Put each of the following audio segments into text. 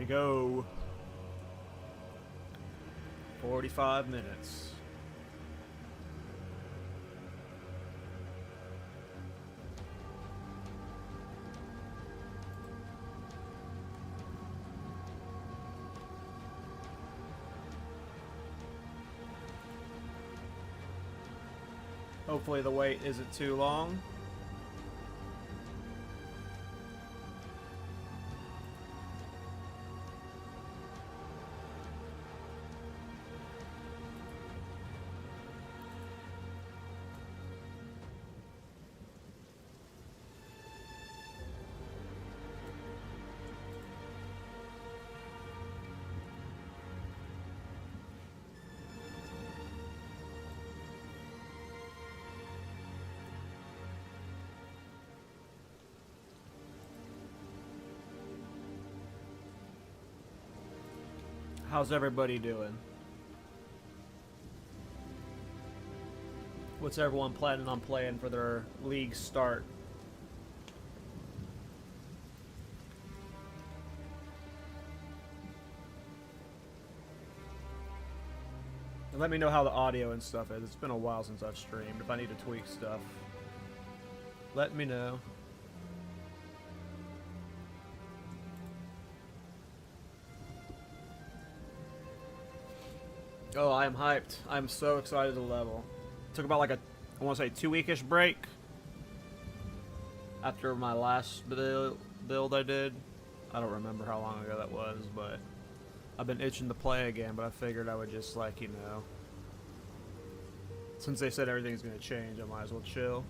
we go. 45 minutes. Hopefully the wait isn't too long. How's everybody doing? What's everyone planning on playing for their league start? And let me know how the audio and stuff is. It's been a while since I've streamed. If I need to tweak stuff, let me know. Oh, I am hyped. I'm so excited to level. Took about like a, I want to say 2-weekish break after my last build I did. I don't remember how long ago that was, but I've been itching to play again, but I figured I would just, like, you know, since they said everything's going to change, I might as well chill.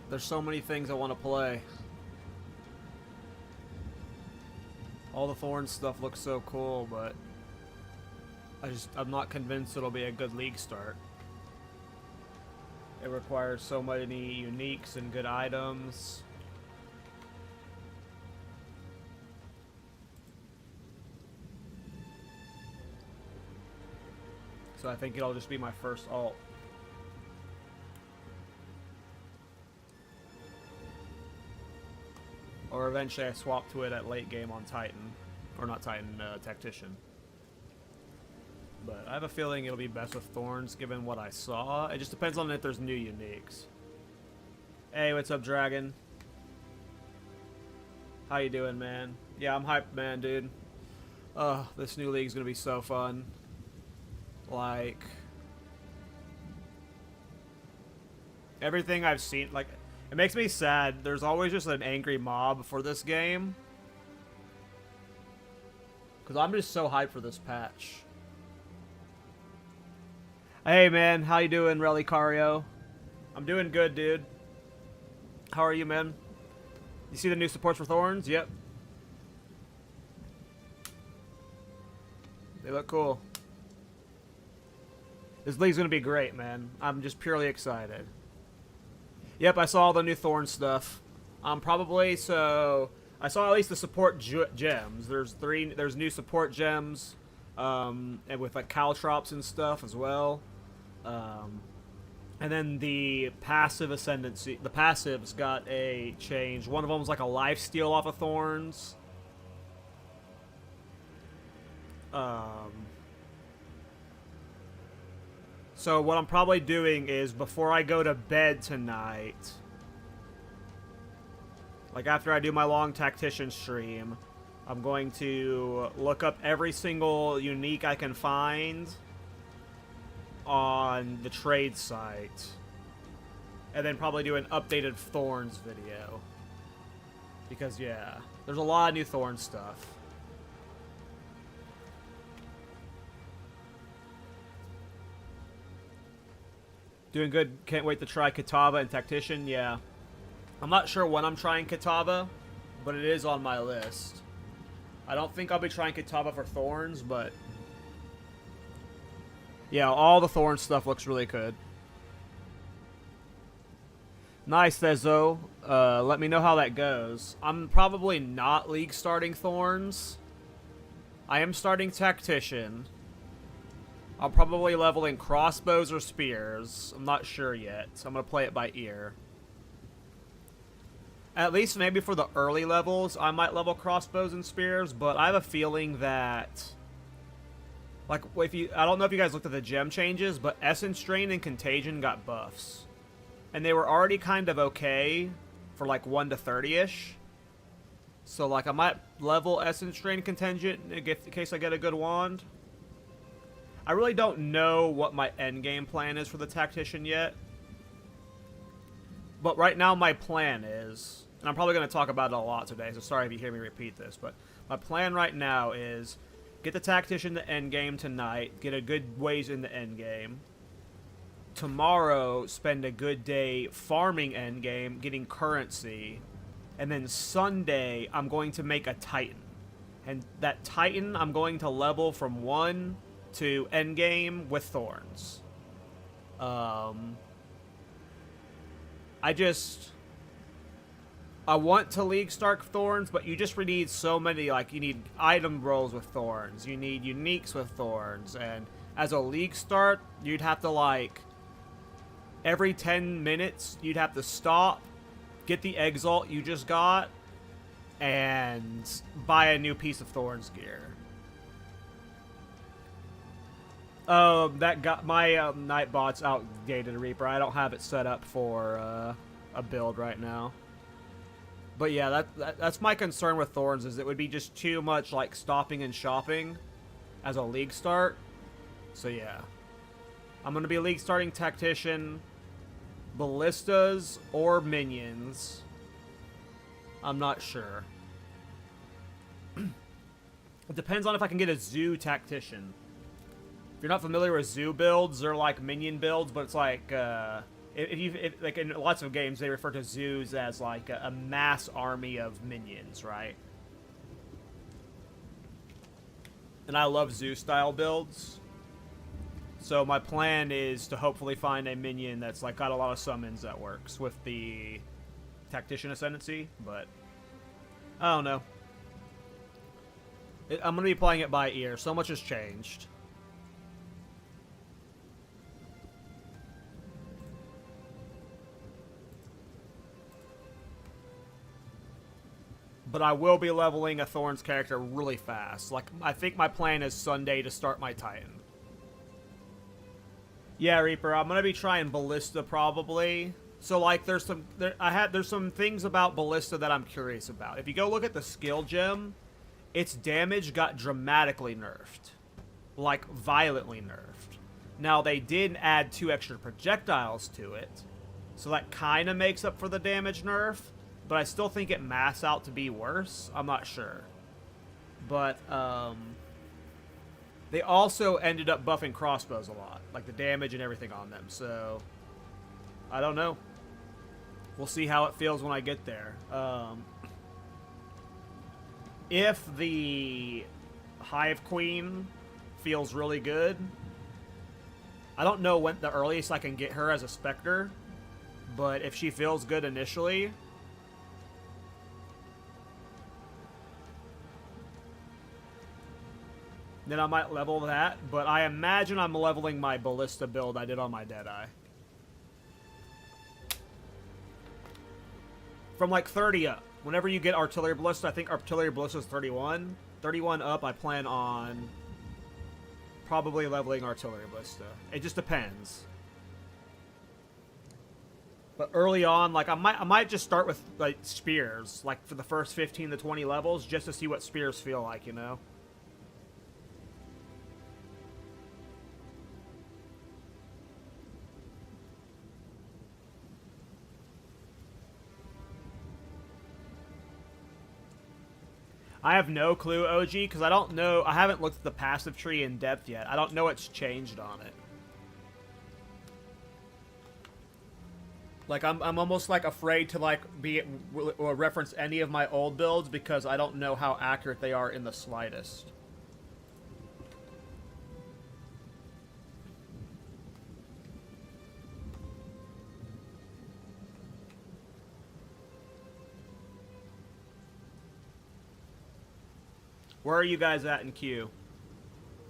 There's so many things I want to play. All the Thorns stuff looks so cool, but I'm not convinced it'll be a good league start. It requires so many uniques and good items. So I think it'll just be my first alt. Or eventually I swap to it at late game on Titan. Or not Titan, Tactician. But I have a feeling it'll be best with Thorns given what I saw. It just depends on if there's new uniques. Hey, what's up, Dragon? How you doing, man? Yeah, I'm hyped, man, dude. This new league's gonna be so fun. Like, everything I've seen, like, it makes me sad. There's always just an angry mob for this game. Because I'm just so hyped for this patch. Hey, man. How you doing, Relicario? I'm doing good, dude. How are you, man? You see the new supports for Thorns? Yep. They look cool. This league's going to be great, man. I'm just purely excited. Yep, I saw all the new Thorn stuff. So I saw at least the support gems. There's new support gems, and with like caltrops and stuff as well. And then the passive Ascendancy, the passives got a change. One of them was like a lifesteal off of Thorns. So what I'm probably doing is before I go to bed tonight, like after I do my long Tactician stream, I'm going to look up every single unique I can find on the trade site, and then probably do an updated Thorns video. Because yeah, there's a lot of new Thorns stuff. Doing good. Can't wait to try Kitava and Tactician. Yeah. I'm not sure when I'm trying Kitava, but it is on my list. I don't think I'll be trying Kataba for Thorns, but... yeah, all the Thorns stuff looks really good. Nice, Thezo. Let me know how that goes. I'm probably not League starting Thorns. I am starting Tactician. I'll probably level in crossbows or spears. I'm not sure yet, so I'm going to play it by ear. At least maybe for the early levels, I might level crossbows and spears, but I have a feeling that... like, if you, I don't know if you guys looked at the gem changes, but Essence Drain and Contagion got buffs. And they were already kind of okay for like 1 to 30-ish. So like I might level Essence Drain Contingent in case I get a good wand. I really don't know what my endgame plan is for the Tactician yet. But right now my plan is, and I'm probably going to talk about it a lot today, so sorry if you hear me repeat this, but my plan right now is get the Tactician to endgame tonight, get a good ways in the endgame. Tomorrow, spend a good day farming endgame, getting currency. And then Sunday, I'm going to make a Titan. And that Titan, I'm going to level from 1 to endgame with Thorns. I want to League Stark Thorns, but you just need so many, like, you need item rolls with Thorns. You need uniques with Thorns. And as a League start, you'd have to, like... every 10 minutes, you'd have to stop, get the Exalt you just got, and buy a new piece of Thorns gear. That got my Nightbot's outdated, Reaper. I don't have it set up for a build right now. But yeah, that's my concern with Thorns, is it would be just too much like stopping and shopping as a League start. So yeah. I'm going to be League starting Tactician, ballistas, or minions. I'm not sure. It depends on if I can get a Zoo Tactician. If you're not familiar with Zoo builds, they're like minion builds, but it's like, like in lots of games, they refer to Zoos as like a mass army of minions, right? And I love Zoo-style builds. So my plan is to hopefully find a minion that's like got a lot of summons that works with the Tactician Ascendancy, but I don't know. I'm going to be playing it by ear. So much has changed. But I will be leveling a Thorns character really fast. Like, I think my plan is Sunday to start my Titan. Yeah, Reaper, I'm gonna be trying Ballista probably. So like, there's some things about Ballista that I'm curious about. If you go look at the skill gem, its damage got dramatically nerfed, like violently nerfed. Now they did add 2 extra projectiles to it, so that kind of makes up for the damage nerf. But I still think it masks out to be worse. I'm not sure, but they also ended up buffing crossbows a lot, like the damage and everything on them. So, I don't know. We'll see how it feels when I get there. If the Hive Queen feels really good, I don't know when the earliest I can get her as a Spectre, but if she feels good initially, then I might level that, but I imagine I'm leveling my Ballista build I did on my Deadeye. From like 30 up. Whenever you get Artillery Ballista, I think Artillery Ballista is 31. 31 up, I plan on probably leveling Artillery Ballista. It just depends. But early on, like I might just start with like spears, like for the first 15 to 20 levels, just to see what spears feel like, you know? I have no clue, OG, because I don't know. I haven't looked at the passive tree in depth yet. I don't know what's changed on it. Like, I'm almost, like, afraid to, like, or reference any of my old builds because I don't know how accurate they are in the slightest. Where are you guys at in queue?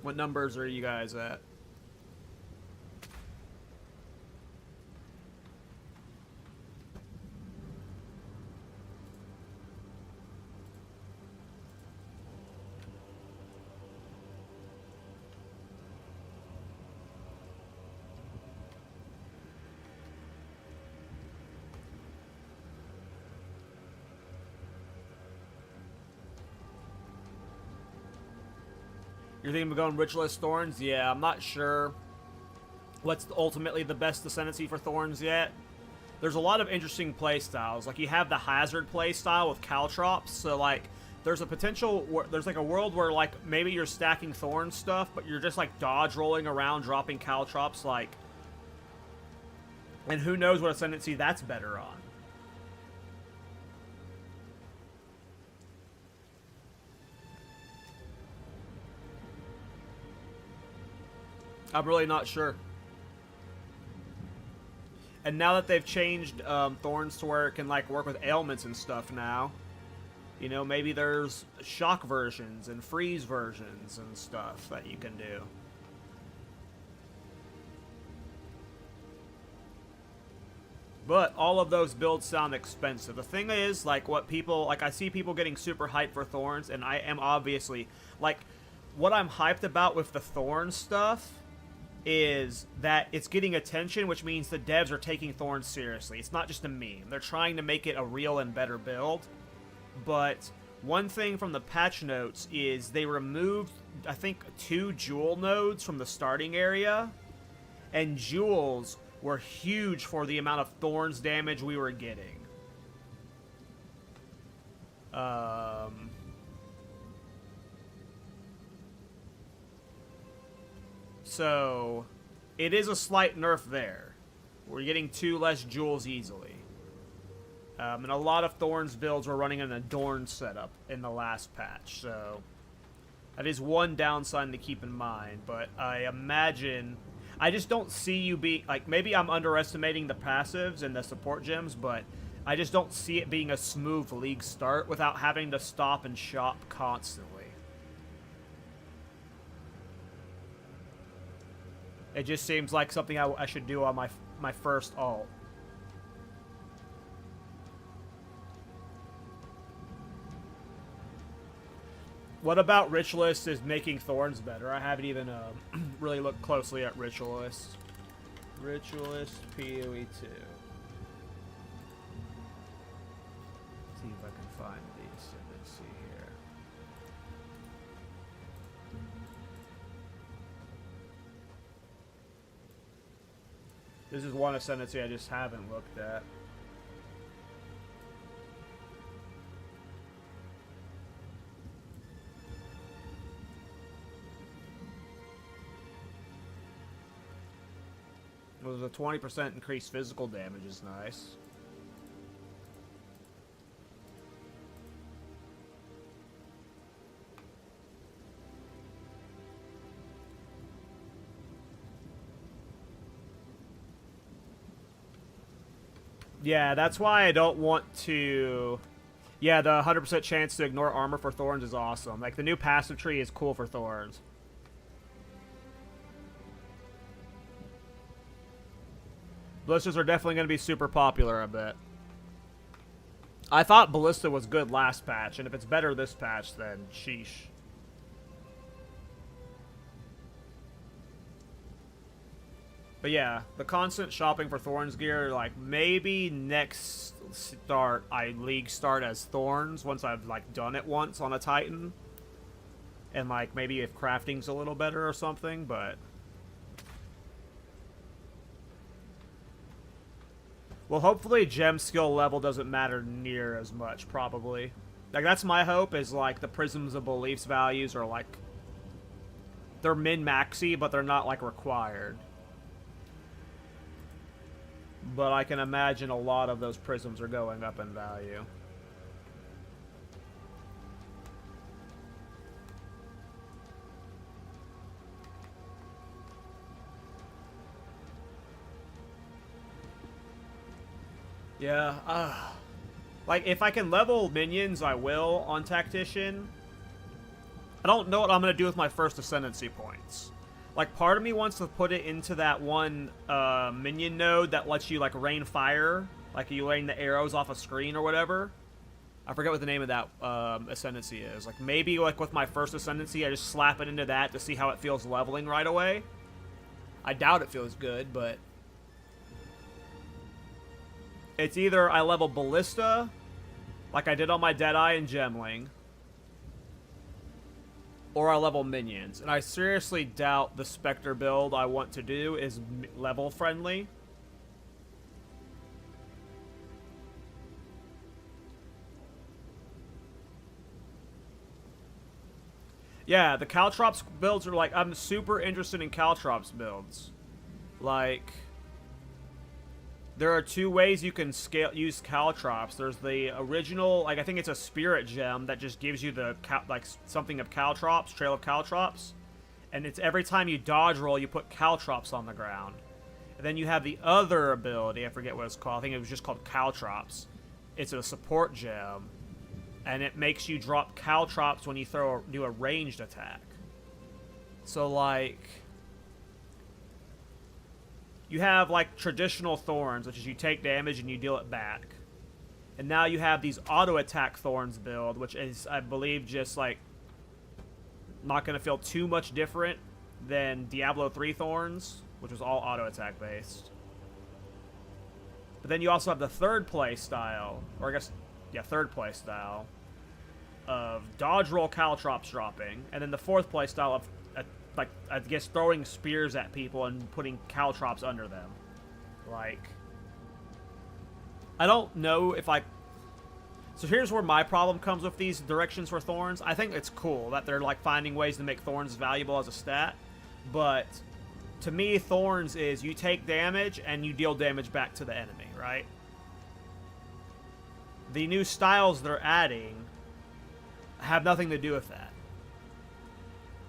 What numbers are you guys at? You're thinking of going Ritualist Thorns? Yeah, I'm not sure what's ultimately the best Ascendancy for Thorns yet. There's a lot of interesting playstyles. Like, you have the Hazard playstyle with Caltrops, so, like, there's a potential, there's, like, a world where, like, maybe you're stacking Thorn stuff, but you're just, like, dodge rolling around, dropping Caltrops, like, and who knows what Ascendancy that's better on. I'm really not sure. And now that they've changed Thorns to where it can, like, work with ailments and stuff now, you know, maybe there's shock versions and freeze versions and stuff that you can do. But all of those builds sound expensive. The thing is, like, what people, like, I see people getting super hyped for Thorns, and I am obviously, like, what I'm hyped about with the Thorns stuff is that it's getting attention, which means the devs are taking Thorns seriously. It's not just a meme. They're trying to make it a real and better build. But one thing from the patch notes is they removed, I think, 2 jewel nodes from the starting area. And jewels were huge for the amount of Thorns damage we were getting. So, it is a slight nerf there. We're getting 2 less jewels easily. And a lot of Thorns builds were running an Adorned setup in the last patch, so that is one downside to keep in mind. But I imagine, I just don't see you be, like, maybe I'm underestimating the passives and the support gems, but I just don't see it being a smooth league start without having to stop and shop constantly. It just seems like something I should do on my first ult. What about Ritualist is making Thorns better? I haven't even really looked closely at Ritualist. Ritualist PoE 2. See if I can find the Ascendancy here. This is one Ascendancy I just haven't looked at. Well, there's a 20% increased physical damage is nice. Yeah, that's why I don't want to... Yeah, the 100% chance to ignore armor for Thorns is awesome. Like, the new passive tree is cool for Thorns. Ballistas are definitely going to be super popular, I bet. I thought Ballista was good last patch, and if it's better this patch, then sheesh. But yeah, the constant shopping for Thorns gear, like, maybe next start I league start as Thorns once I've, like, done it once on a Titan. And, like, maybe if crafting's a little better or something, but... Well, hopefully gem skill level doesn't matter near as much, probably. Like, that's my hope, is, like, the Prisms of Beliefs values are, like... They're min-maxy, but they're not, like, required. but I can imagine a lot of those prisms are going up in value. Yeah, like, if I can level minions, I will on Tactician. I don't know what I'm going to do with my first Ascendancy points. Like, part of me wants to put it into that one minion node that lets you, like, rain fire. Like, you rain the arrows off a screen or whatever. I forget what the name of that Ascendancy is. Like, maybe, like, with my first Ascendancy, I just slap it into that to see how it feels leveling right away. I doubt it feels good, but... It's either I level Ballista, like I did on my Deadeye and Gemling, or I level Minions. And I seriously doubt the Spectre build I want to do is level friendly. Yeah, the KallTorak builds are like, I'm super interested in KallTorak builds. Like... There are two ways you can use KallTorak. There's the original, like I think it's a spirit gem that just gives you the like something of KallTorak, trail of KallTorak, and it's every time you dodge roll, you put KallTorak on the ground. And then you have the other ability, I forget what it's called. I think it was just called KallTorak. It's a support gem, and it makes you drop KallTorak when you do a ranged attack. So like. You have, like, traditional Thorns, which is you take damage and you deal it back. And now you have these auto-attack Thorns build, which is, I believe, just, like, not going to feel too much different than Diablo 3 Thorns, which was all auto-attack based. But then you also have the third play style, or I guess, yeah, third play style, of dodge roll KallTorak dropping, and then the fourth play style of like, I guess, throwing spears at people and putting KallTorak under them. Like, I don't know if I... So here's where my problem comes with these directions for Thorns. I think it's cool that they're, like, finding ways to make Thorns valuable as a stat. But, to me, Thorns is you take damage and you deal damage back to the enemy, right? The new styles they're adding have nothing to do with that.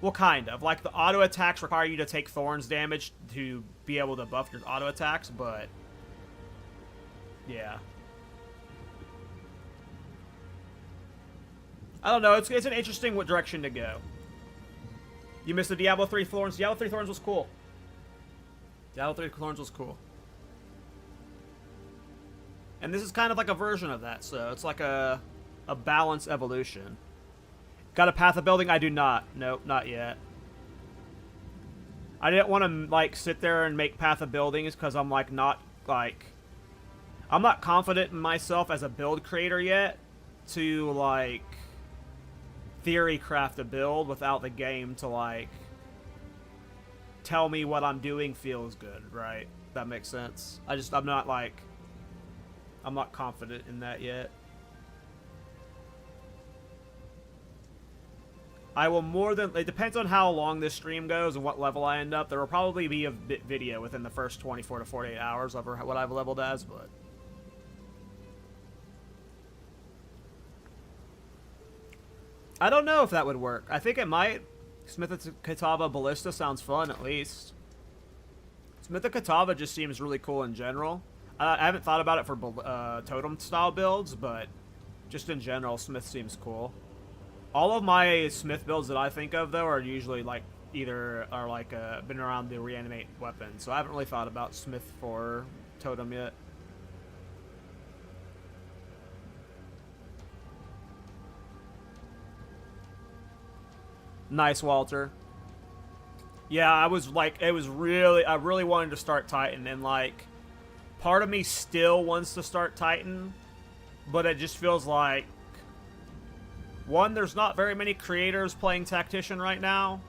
Well, kind of. Like, the auto attacks require you to take Thorns damage to be able to buff your auto attacks, but... Yeah. I don't know. It's an interesting direction to go. You missed the Diablo 3 Thorns. Diablo 3 Thorns was cool. Diablo 3 Thorns was cool. And this is kind of like a version of that, so it's like a balanced evolution. Got a path of building? I do not. Nope, not yet. I didn't want to, like, sit there and make path of buildings because I'm, like, not, like... I'm not confident in myself as a build creator yet to, like, theorycraft a build without the game to, like, tell me what I'm doing feels good, right? That makes sense. I'm not, like... I'm not confident in that yet. I will more than... It depends on how long this stream goes and what level I end up. There will probably be a video within the first 24 to 48 hours of what I've leveled as, but... I don't know if that would work. I think it might. Smith of Katava Ballista sounds fun, at least. Smith of Katava just seems really cool in general. I haven't thought about it for totem-style builds, but just in general, Smith seems cool. All of my Smith builds that I think of, though, are usually, like, been around the reanimate weapon. So I haven't really thought about Smith for totem yet. Nice, Walter. Yeah, I really wanted to start Titan, and, like, part of me still wants to start Titan, but it just feels like, one, there's not very many creators playing Tactician right now,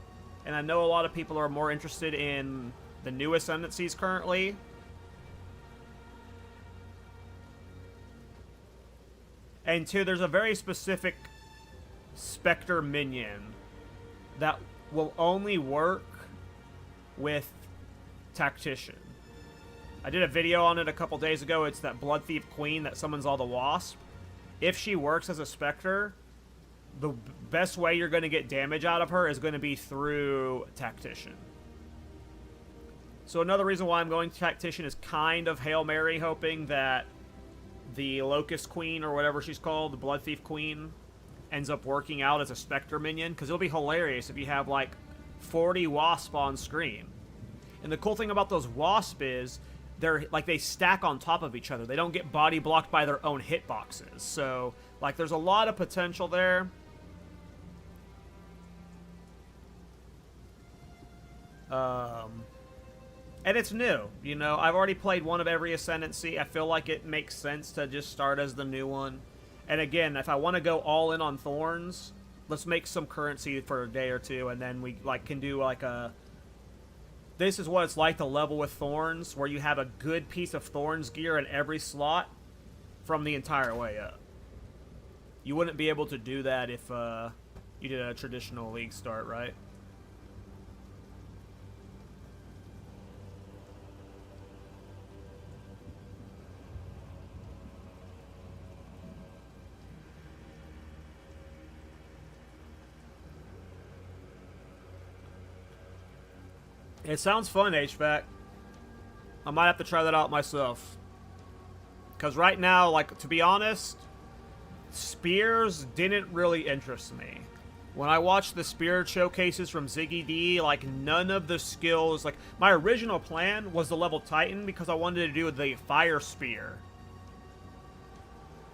and I know a lot of people are more interested in the new Ascendancies currently. And two, there's a very specific Spectre minion that will only work with Tactician. I did a video on it a couple days ago. It's that Blood Thief Queen that summons all the wasp. If she works as a spectre, the best way you're going to get damage out of her is going to be through Tactician. So another reason why I'm going to Tactician is kind of Hail Mary, hoping that the Locust Queen, or whatever she's called, the Blood Thief Queen, ends up working out as a spectre minion, because it'll be hilarious if you have like 40 wasp on screen. And the cool thing about those wasp is they're like, they stack on top of each other. They don't get body blocked by their own hitboxes. So like, there's a lot of potential there. And it's new, you know. I've already played one of every Ascendancy. I feel like it makes sense to just start as the new one. And again, if I want to go all in on Thorns, let's make some currency for a day or two, and then we like can do like a... This is what it's like to level with Thorns, where you have a good piece of Thorns gear in every slot from the entire way up. You wouldn't be able to do that if you did a traditional league start, right? It sounds fun, HVAC. I might have to try that out myself. Because right now, like, to be honest, spears didn't really interest me. When I watched the spear showcases from Ziggy D, like, none of the skills... Like, my original plan was to level Titan because I wanted to do the fire spear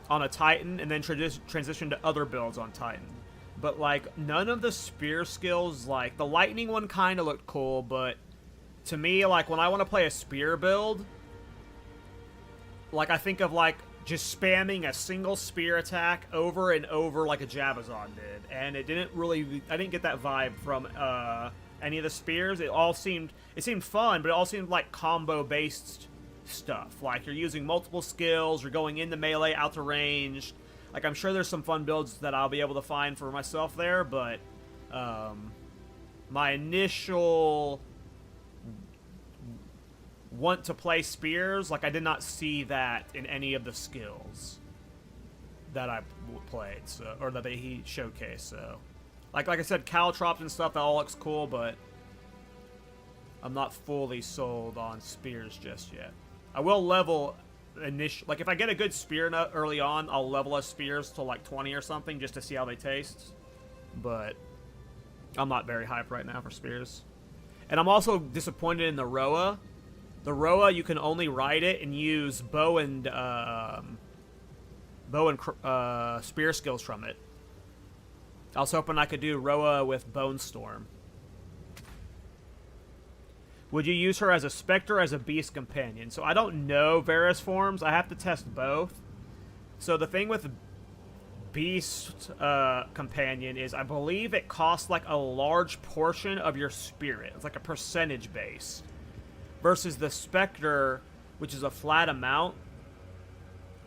on a Titan and then transition to other builds on Titan. But, like, none of the spear skills, like, the lightning one kind of looked cool, but to me, like, when I want to play a spear build, like, I think of, like, just spamming a single spear attack over and over like a Jabazon did. And it didn't really, I didn't get that vibe from any of the spears. It seemed fun, but it all seemed like combo-based stuff. Like, you're using multiple skills, you're going into melee, out to range. Like, I'm sure there's some fun builds that I'll be able to find for myself there, but my initial want to play spears, like, I did not see that in any of the skills that I played, so, or that he showcased. So, like I said, caltrops and stuff, that all looks cool, but I'm not fully sold on spears just yet. I will level initial, like, if I get a good spear nut early on, I'll level us spears to like 20 or something just to see how they taste. But I'm not very hyped right now for spears. And I'm also disappointed in the Roa. The Roa, you can only ride it and use bow and spear skills from it. I was hoping I could do Roa with Bone Storm. Would you use her as a spectre or as a beast companion? So I don't know various forms. I have to test both. So the thing with beast companion is I believe it costs like a large portion of your spirit. It's like a percentage base. Versus the spectre, which is a flat amount.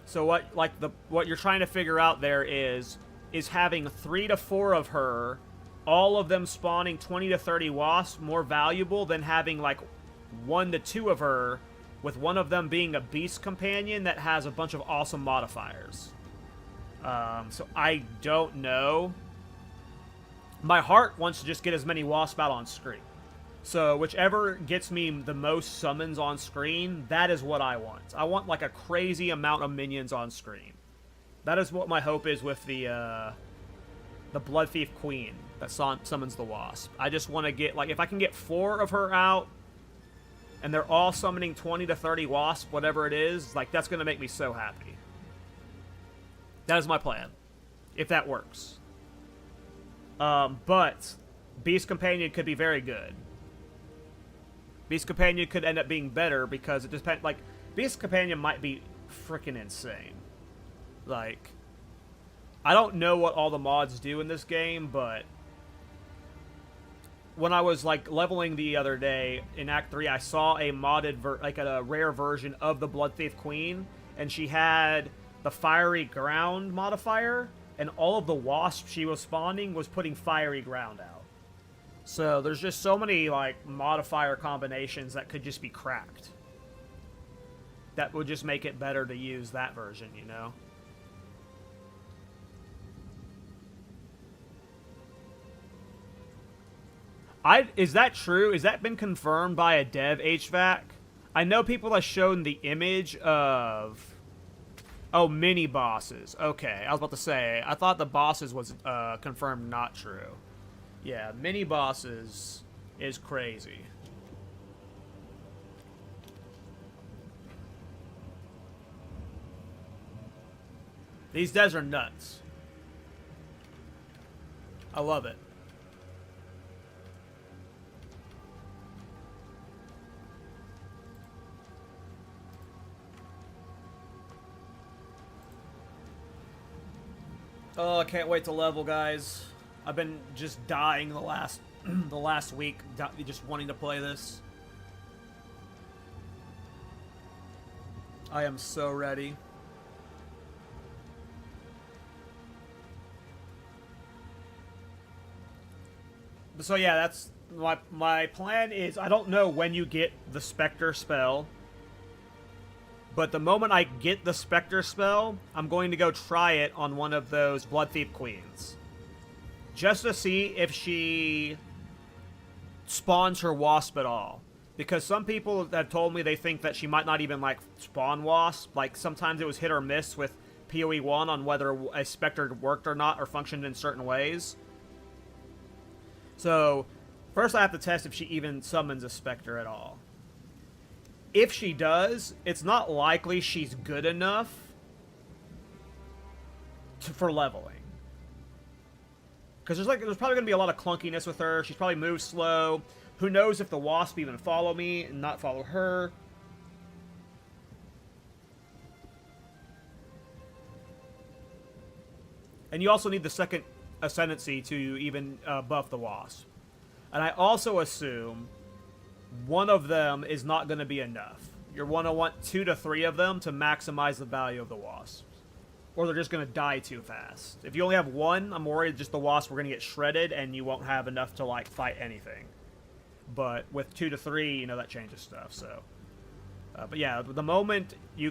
So what you're trying to figure out there is having 3 to 4 of her, all of them spawning 20 to 30 wasps, more valuable than having like 1 to 2 of her, with one of them being a beast companion that has a bunch of awesome modifiers. So I don't know. My heart wants to just get as many wasps out on screen. So whichever gets me the most summons on screen, that is what I want. I want like a crazy amount of minions on screen. That is what my hope is with the Blood Thief Queen that summons the wasp. I just want to get, like, if I can get 4 of her out and they're all summoning 20 to 30 wasps, whatever it is, like, that's going to make me so happy. That is my plan, if that works. But Beast Companion could be very good. Beast Companion could end up being better because it depends. Like, Beast Companion might be freaking insane. Like, I don't know what all the mods do in this game, but when I was like leveling the other day in Act 3, I saw a modded, like a rare version of the Blood Thief Queen, and she had the Fiery Ground modifier, and all of the wasps she was spawning was putting Fiery Ground out. So there's just so many like modifier combinations that could just be cracked. that would just make it better to use that version, you know? Is that true? Is that been confirmed by a dev HVAC? I know people have shown the image of... Oh, mini bosses. Okay, I was about to say, I thought the bosses was confirmed not true. Yeah, mini bosses is crazy. These devs are nuts. I love it. Oh, I can't wait to level, guys. I've been just dying the last the last week, just wanting to play this. I am so ready. So yeah, that's my plan is, I don't know when you get the Spectre spell, but the moment I get the Spectre spell, I'm going to go try it on one of those Blood Thief Queens. Just to see if she spawns her wasp at all. Because some people have told me they think that she might not even, like, spawn wasp. Like, sometimes it was hit or miss with PoE 1 on whether a Spectre worked or not, or functioned in certain ways. So, first I have to test if she even summons a Spectre at all. If she does, it's not likely she's good enough for leveling. Because there's probably going to be a lot of clunkiness with her. She's probably moves slow. Who knows if the wasp even follow me and not follow her. And you also need the second Ascendancy to even buff the wasp. And I also assume one of them is not going to be enough. You're going to want 2 to 3 of them to maximize the value of the wasp. Or they're just going to die too fast. If you only have one, I'm worried just the wasp, we're going to get shredded and you won't have enough to, like, fight anything. But with 2 to 3, you know, that changes stuff, so. But yeah, the moment I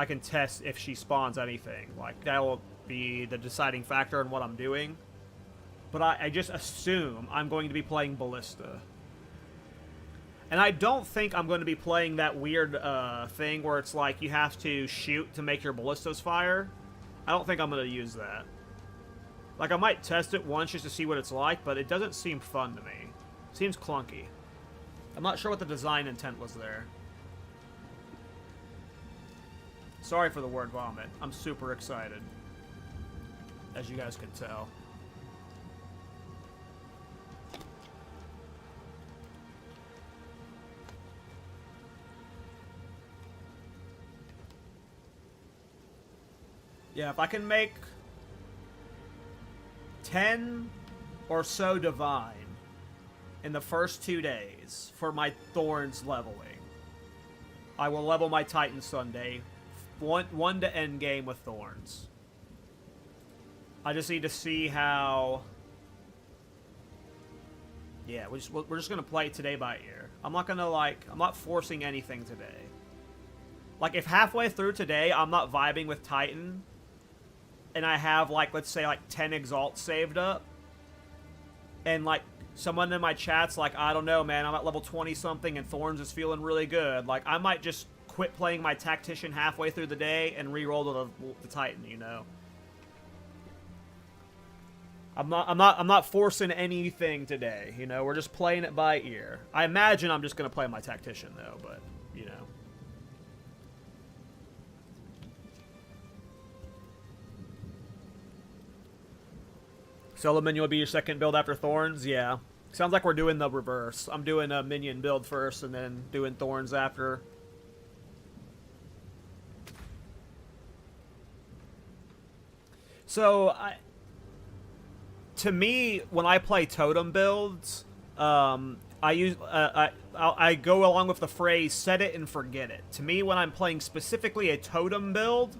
can test if she spawns anything. Like, that will be the deciding factor in what I'm doing. But I just assume I'm going to be playing ballista. And I don't think I'm going to be playing that weird thing where it's like you have to shoot to make your ballistas fire. I don't think I'm going to use that. Like, I might test it once just to see what it's like, but it doesn't seem fun to me. It seems clunky. I'm not sure what the design intent was there. Sorry for the word vomit. I'm super excited. As you guys can tell. Yeah, if I can make 10 or so divine in the first 2 days for my Thorns leveling, I will level my Titan Sunday. One to Endgame with Thorns. I just need to see how... Yeah, we're just going to play it today by ear. I'm not going to, like... I'm not forcing anything today. Like, if halfway through today I'm not vibing with Titan... and I have, like, let's say, like, 10 Exalts saved up, and, like, someone in my chat's like, I don't know, man, I'm at level 20-something, and Thorns is feeling really good, like, I might just quit playing my Tactician halfway through the day and re-roll to the Titan, you know? I'm not forcing anything today, you know? We're just playing it by ear. I imagine I'm just gonna play my Tactician, though, but, you know. Solo Minion will be your second build after Thorns? Yeah. Sounds like we're doing the reverse. I'm doing a Minion build first and then doing Thorns after. So, to me, when I play totem builds, I go along with the phrase, set it and forget it. To me, when I'm playing specifically a totem build,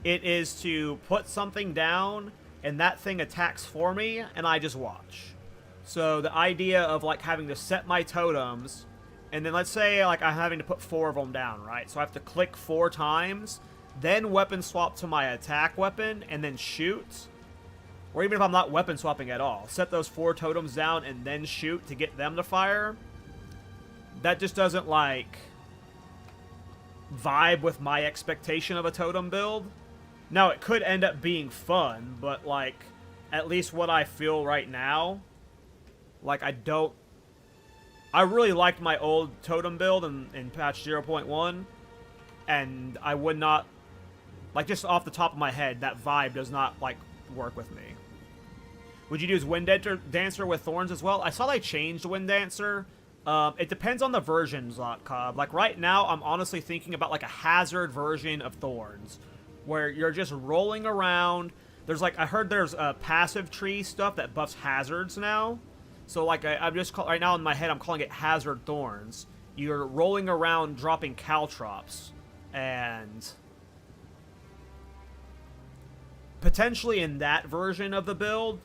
it is to put something down and that thing attacks for me, and I just watch. So the idea of, like, having to set my totems and then let's say like I'm having to put 4 of them down, right? So I have to click 4 times, then weapon swap to my attack weapon, and then shoot. Or even if I'm not weapon swapping at all, set those 4 totems down and then shoot to get them to fire. That just doesn't, like, vibe with my expectation of a totem build. Now, it could end up being fun, but, like, at least what I feel right now, like, I really liked my old totem build in patch 0.1, and I would not, like, just off the top of my head, that vibe does not, like, work with me. Would you use Wind Dancer with Thorns as well? I saw they changed Wind Dancer. It depends on the versions, Cobb. Like, right now, I'm honestly thinking about, like, a hazard version of Thorns, where you're just rolling around. There's, like, I heard there's passive tree stuff that buffs hazards now. So, like, I'm just, right now in my head, I'm calling it Hazard Thorns. You're rolling around dropping caltrops, and potentially in that version of the build,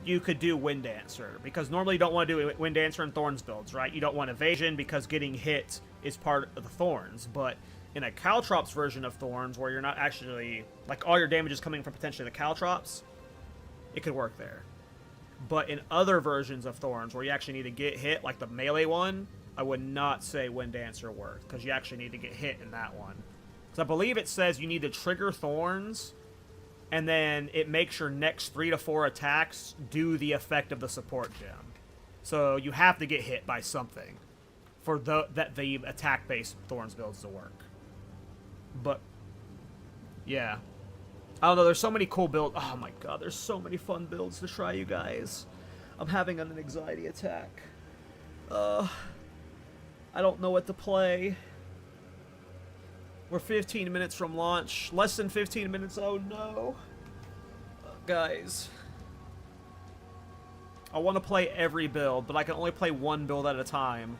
you could do Wind Dancer, because normally you don't want to do Wind Dancer in Thorns builds, right? You don't want evasion because getting hit is part of the Thorns, but in a caltrops version of Thorns, where you're not actually, like, all your damage is coming from potentially the caltrops, it could work there. But in other versions of Thorns, where you actually need to get hit, like the melee one, I would not say Wind Dancer works, because you actually need to get hit in that one. Because I believe it says you need to trigger Thorns, and then it makes your next 3 to 4 attacks do the effect of the support gem. So you have to get hit by something for the attack-based Thorns builds to work. But, yeah. I don't know, there's so many cool builds. Oh my god, there's so many fun builds to try, you guys. I'm having an anxiety attack. I don't know what to play. We're 15 minutes from launch. Less than 15 minutes. Oh no. Guys. I want to play every build, but I can only play one build at a time.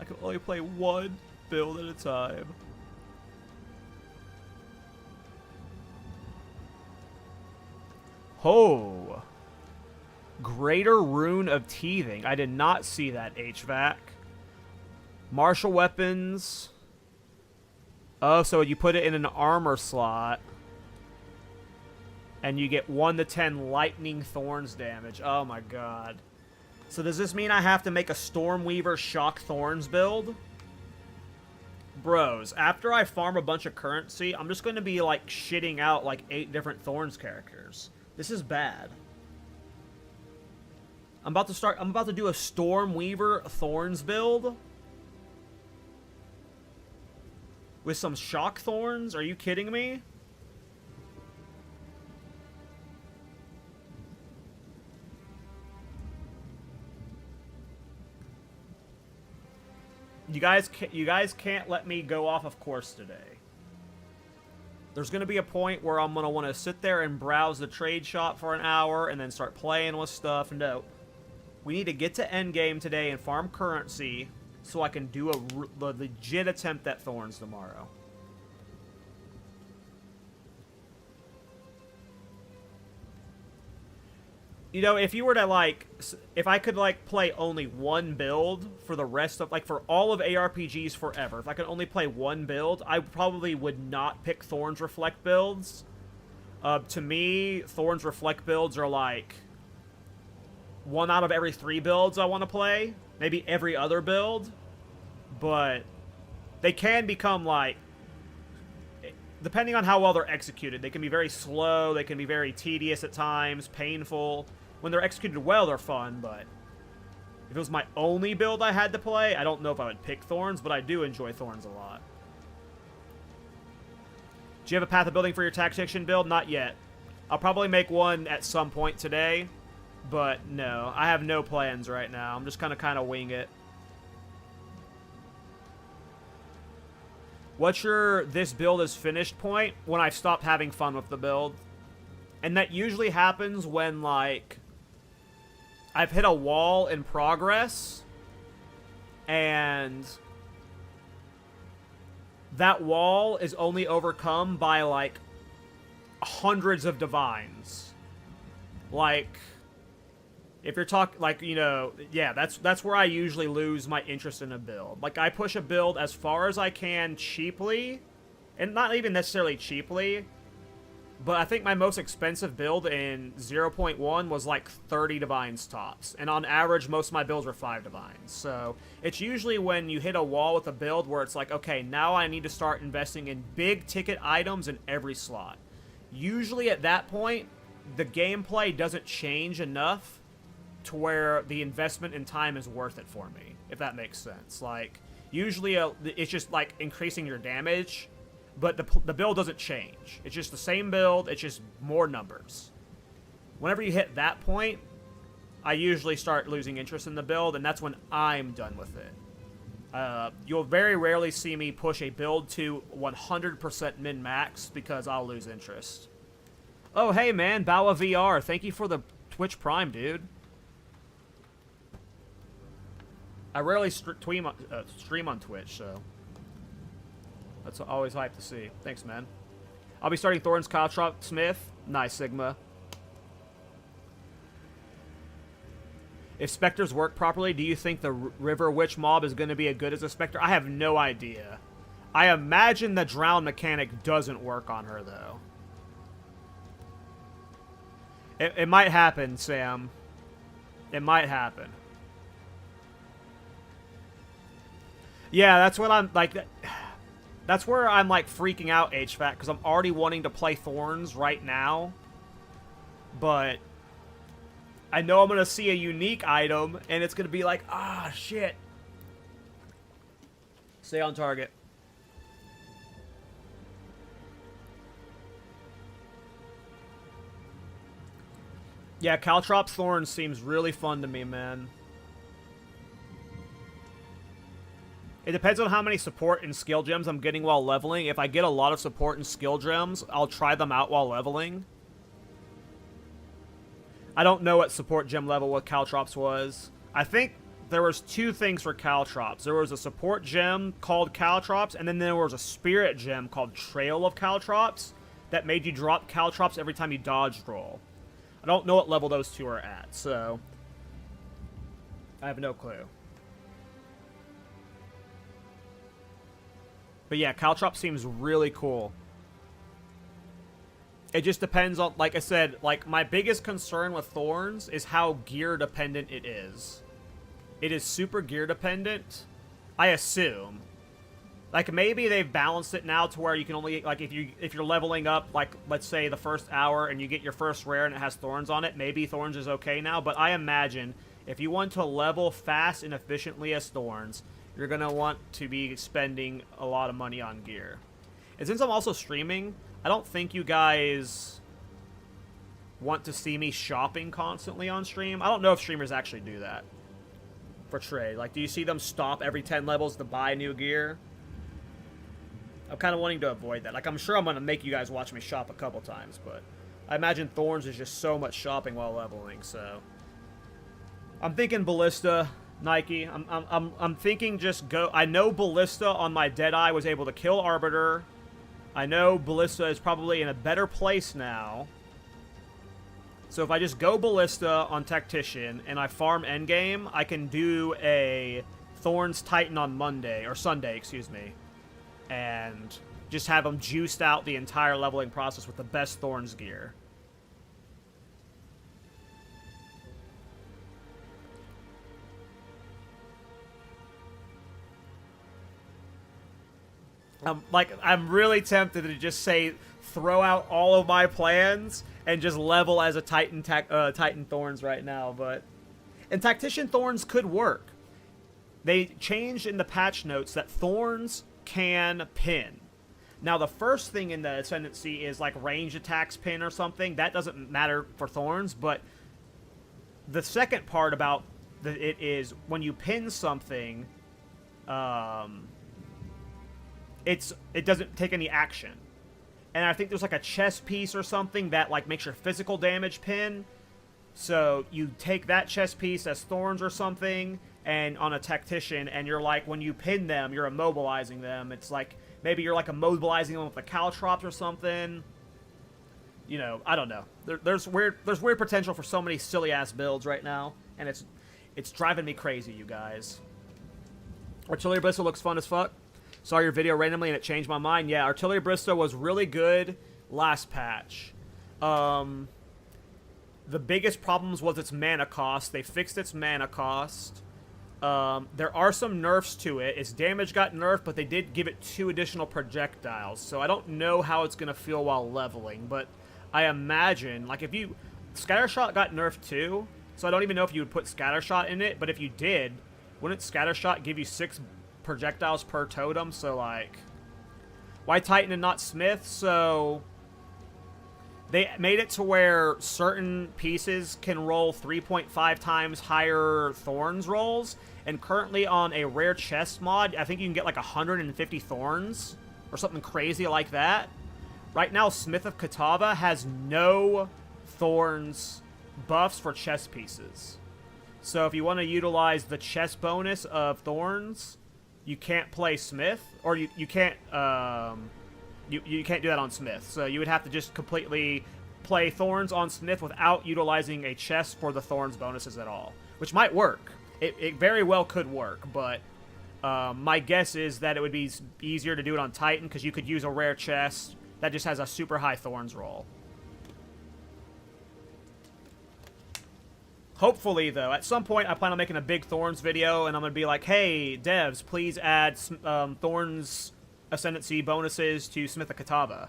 I can only play one build at a time. Oh. Greater Rune of Teething. I did not see that, HVAC. Martial weapons. Oh, so you put it in an armor slot. And you get 1 to 10 lightning thorns damage. Oh my god. So does this mean I have to make a Stormweaver Shock Thorns build? Bros, after I farm a bunch of currency, I'm just going to be like shitting out like 8 different Thorns characters. This is bad. I'm about to do a Stormweaver Thorns build. With some Shock Thorns? Are you kidding me? You guys can't let me go off of course today. There's going to be a point where I'm going to want to sit there and browse the trade shop for an hour and then start playing with stuff. No. We need to get to Endgame today and farm currency so I can do a legit attempt at Thorns tomorrow. You know, if you were to, like, if I could, like, play only one build for the rest of, like, for all of ARPGs forever, if I could only play one build, I probably would not pick Thorns Reflect builds. To me, Thorns Reflect builds are, like, 1 out of every 3 builds I want to play. Maybe every other build. But they can become, like, depending on how well they're executed, they can be very slow, they can be very tedious at times, painful. When they're executed well, they're fun, but if it was my only build I had to play, I don't know if I would pick Thorns, but I do enjoy Thorns a lot. Do you have a path of building for your Tactician build? Not yet. I'll probably make one at some point today, but no, I have no plans right now. I'm just kind of wing it. What's your this build is finished point? When I've stopped having fun with the build. And that usually happens when, like, I've hit a wall in progress, and that wall is only overcome by, like, hundreds of divines. Like, If you're talking, like, you know, yeah, that's where I usually lose my interest in a build. Like, I push a build as far as I can cheaply, and not even necessarily cheaply, but I think my most expensive build in 0.1 was like 30 divines tops, and on average, most of my builds were 5 divines. So it's usually when you hit a wall with a build where it's like, okay, now I need to start investing in big ticket items in every slot. Usually at that point, the gameplay doesn't change enough to where the investment in time is worth it for me, if that makes sense. Like, usually it's just like increasing your damage, but the build doesn't change. It's just the same build, it's just more numbers. Whenever you hit that point, I usually start losing interest in the build, and that's when I'm done with it. You'll very rarely see me push a build to 100% min-max because I'll lose interest. Oh, hey man, Bawa VR, thank you for the Twitch Prime, dude. I rarely stream on Twitch, so that's always hype to see. Thanks, man. I'll be starting Thorns, KallTorak, Smith. Nice, Sigma. If specters work properly, do you think the River Witch mob is going to be as good as a spectre? I have no idea. I imagine the drown mechanic doesn't work on her, though. It might happen, Sam. It might happen. Yeah, that's what I'm, like, that's where I'm, like, freaking out, HVAC, because I'm already wanting to play Thorns right now, but I know I'm going to see a unique item, and it's going to be like, ah, shit. Stay on target. Yeah, KallTorak Thorns seems really fun to me, man. It depends on how many support and skill gems I'm getting while leveling. If I get a lot of support and skill gems, I'll try them out while leveling. I don't know what support gem level what KallTorak was. I think there was 2 things for KallTorak. There was a support gem called KallTorak, and then there was a spirit gem called Trail of KallTorak that made you drop KallTorak every time you dodged roll. I don't know what level those 2 are at, so I have no clue. But yeah, KallTorak seems really cool. It just depends on, like I said, like, my biggest concern with Thorns is how gear dependent it is. It is super gear dependent, I assume. Like, maybe they've balanced it now to where you can only, like, if you're leveling up, like, let's say the first hour and you get your first rare and it has Thorns on it, maybe Thorns is okay now, but I imagine if you want to level fast and efficiently as Thorns, you're going to want to be spending a lot of money on gear. And since I'm also streaming, I don't think you guys want to see me shopping constantly on stream. I don't know if streamers actually do that for trade. Like, do you see them stop every 10 levels to buy new gear? I'm kind of wanting to avoid that. Like, I'm sure I'm going to make you guys watch me shop a couple times, but I imagine Thorns is just so much shopping while leveling, so I'm thinking ballista, Nike. I'm thinking just go. I know ballista on my Deadeye was able to kill Arbiter. I know ballista is probably in a better place now. So if I just go ballista on Tactician and I farm Endgame, I can do a Thorns Titan on Monday, or Sunday, excuse me, and just have them juiced out the entire leveling process with the best Thorns gear. I'm really tempted to just say, throw out all of my plans and just level as a Titan Thorns right now, and Tactician Thorns could work. They changed in the patch notes that Thorns can pin. Now, the first thing in the Ascendancy is like range attacks pin or something. That doesn't matter for Thorns, but the second part about it is when you pin something, it doesn't take any action. And I think there's like a chest piece or something that like makes your physical damage pin. So you take that chest piece as Thorns or something, and on a Tactician, and you're like, when you pin them, you're immobilizing them. It's like, maybe you're like immobilizing them with the KallTorak or something. you know, I don't know. There's weird potential for so many silly ass builds right now, and it's driving me crazy, you guys. Artillery Ballista looks fun as fuck. Saw your video randomly and it changed my mind. Yeah, Artillery Ballista was really good last patch. The biggest problems was its mana cost. They fixed its mana cost. There are some nerfs to it. Its damage got nerfed, but they did give it 2 additional projectiles. So I don't know how it's going to feel while leveling, but I imagine, like, if you... Scattershot got nerfed too, so I don't even know if you would put Scattershot in it, but if you did, wouldn't Scattershot give you 6 projectiles per totem? So, like, why Titan and not Smith? So... They made it to where certain pieces can roll 3.5 times higher Thorns rolls, and currently on a rare chest mod, I think you can get like 150 Thorns, or something crazy like that. Right now, Smith of Katava has no Thorns buffs for chest pieces. So if you want to utilize the chest bonus of Thorns, you can't play Smith, or you can't... You can't do that on Smith, so you would have to just completely play Thorns on Smith without utilizing a chest for the Thorns bonuses at all, which might work. It very well could work, but my guess is that it would be easier to do it on Titan because you could use a rare chest that just has a super high Thorns roll. Hopefully, though, at some point I plan on making a big Thorns video, and I'm going to be like, hey, devs, please add Thorns Ascendancy bonuses to Smith of Katava.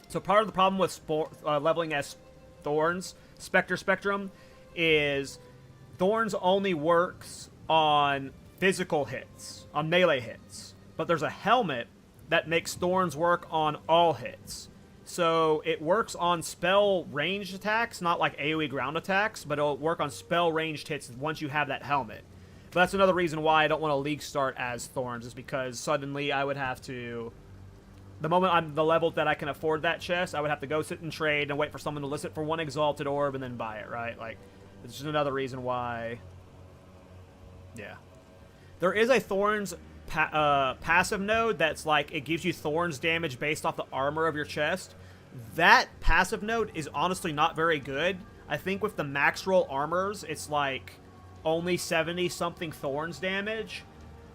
So part of the problem with leveling as Thorns, Spectrum, is Thorns only works on physical hits, on melee hits. But there's a helmet that makes Thorns work on all hits. So it works on spell ranged attacks, not like AoE ground attacks, but it'll work on spell ranged hits once you have that helmet. But that's another reason why I don't want to league start as Thorns, is because suddenly I would have to... The moment I'm the level that I can afford that chest, I would have to go sit and trade and wait for someone to list it for 1 Exalted Orb and then buy it, right? Like, it's just another reason why... Yeah. There is a Thorns... passive node that's like, it gives you Thorns damage based off the armor of your chest. That passive node is honestly not very good. I think with the max roll armors, it's like only 70 something Thorns damage,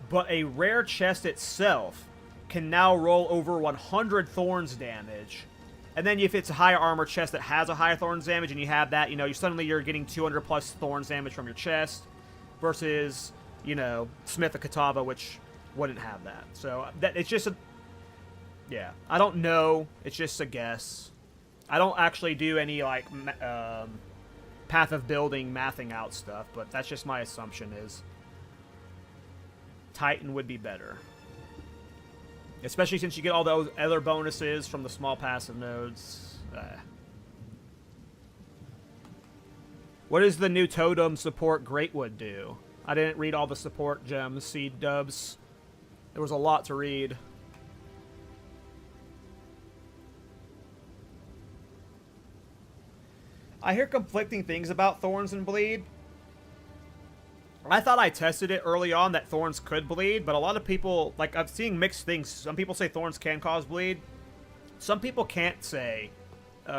but a rare chest itself can now roll over 100 Thorns damage. And then if it's a higher armor chest that has a higher Thorns damage and you have that, you know, you're getting 200 plus Thorns damage from your chest versus, you know, Smith of Katava, which wouldn't have that. So that it's just a... Yeah. I don't know. It's just a guess. I don't actually do any, like, path of building, mathing out stuff, but that's just my assumption is Titan would be better. Especially since you get all those other bonuses from the small passive nodes. What does the new totem support Greatwood do? I didn't read all the support gems, seed dubs. There was a lot to read. I hear conflicting things about Thorns and Bleed. I thought I tested it early on that Thorns could bleed, but a lot of people, like, I'm seeing mixed things. Some people say Thorns can cause bleed. Some people can't say,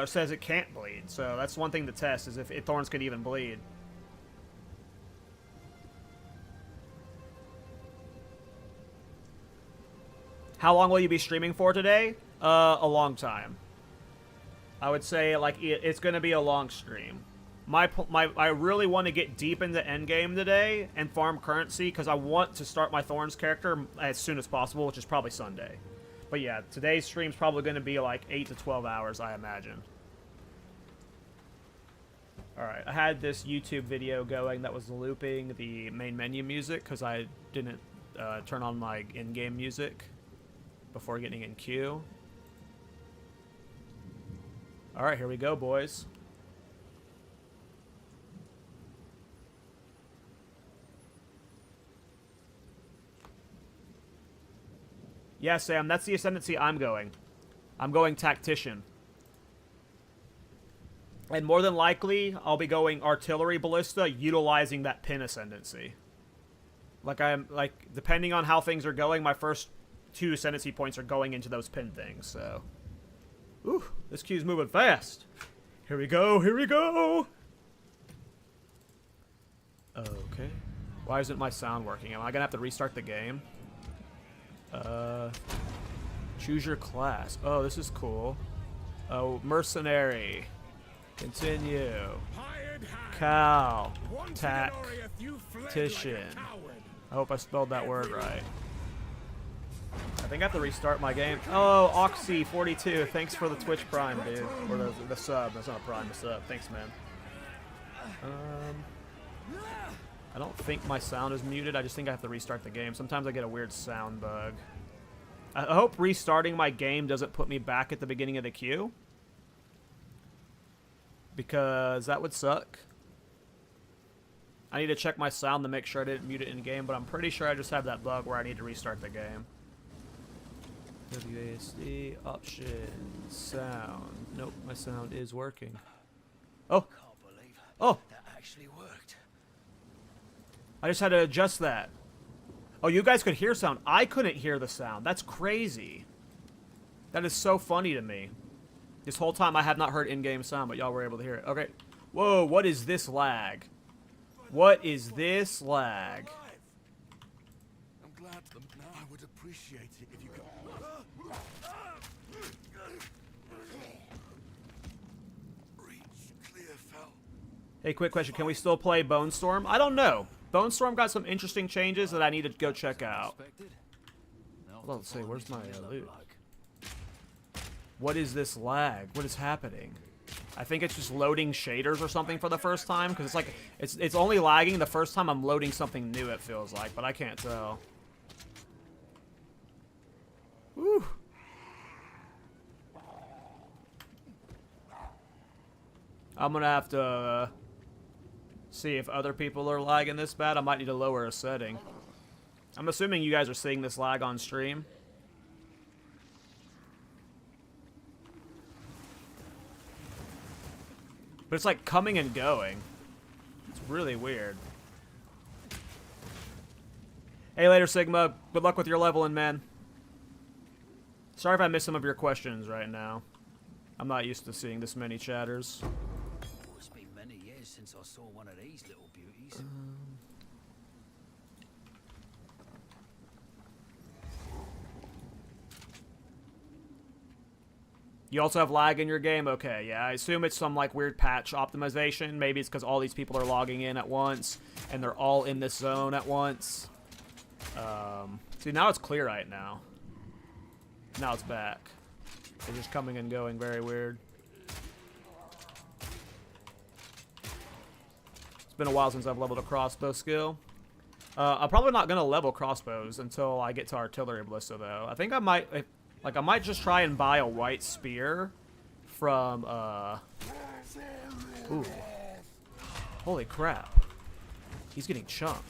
says it can't bleed. So that's one thing to test, is if Thorns could even bleed. How long will you be streaming for today? A long time. I would say, like, it's going to be a long stream. I really want to get deep into Endgame today and farm currency because I want to start my Thorns character as soon as possible, which is probably Sunday. But yeah, today's stream's probably going to be like 8 to 12 hours, I imagine. Alright, I had this YouTube video going that was looping the main menu music because I didn't turn on my in-game music before getting in queue. Alright, here we go, boys. Yeah, Sam, that's the Ascendancy I'm going. I'm going Tactician. And more than likely, I'll be going artillery ballista, utilizing that pin ascendancy. Depending on how things are going, my first 2 ascendancy points are going into those pin things, so. Ooh, this queue's moving fast. Here we go, here we go! Okay. Why isn't my sound working? Am I gonna have to restart the game? Choose your class. Oh, this is cool. Oh, mercenary. Continue. Tactician. I hope I spelled that word right. I think I have to restart my game. Oh, Oxy42, thanks for the Twitch Prime, dude. Or the sub. That's not a Prime, the sub. Thanks, man. I don't think my sound is muted. I just think I have to restart the game. Sometimes I get a weird sound bug. I hope restarting my game doesn't put me back at the beginning of the queue, because that would suck. I need to check my sound to make sure I didn't mute it in game, but I'm pretty sure I just have that bug where I need to restart the game. WASD, options, sound. Nope, my sound is working. Oh! Oh! That actually worked. I just had to adjust that. Oh, you guys could hear sound. I couldn't hear the sound. That's crazy. That is so funny to me. This whole time I have not heard in-game sound, but y'all were able to hear it. Okay. Whoa, what is this lag? What is this lag? I'm glad to them now. I would appreciate it if you could. Reach clear fell. Hey, quick question. Can we still play Bone Storm? I don't know. Bone Storm got some interesting changes that I need to go check out. Well, let's see. Where's my loot? What is this lag? What is happening? I think it's just loading shaders or something for the first time, because it's like it's only lagging the first time I'm loading something new, it feels like, but I can't tell. Woo. I'm gonna have to see if other people are lagging this bad. I might need to lower a setting. I'm assuming you guys are seeing this lag on stream. But it's like coming and going. It's really weird. Hey, later, Sigma. Good luck with your leveling, man. Sorry if I missed some of your questions right now. I'm not used to seeing this many chatters. It's been many years since I saw one of these little beauties. You also have lag in your game? Okay, yeah, I assume it's some, like, weird patch optimization. Maybe it's because all these people are logging in at once, and they're all in this zone at once. See, now it's clear right now. Now it's back. It's just coming and going, very weird. It's been a while since I've leveled a crossbow skill. I'm probably not going to level crossbows until I get to artillery ballista, though. I think I might... Like, I might just try and buy a white spear from, Ooh. Holy crap. He's getting chunked.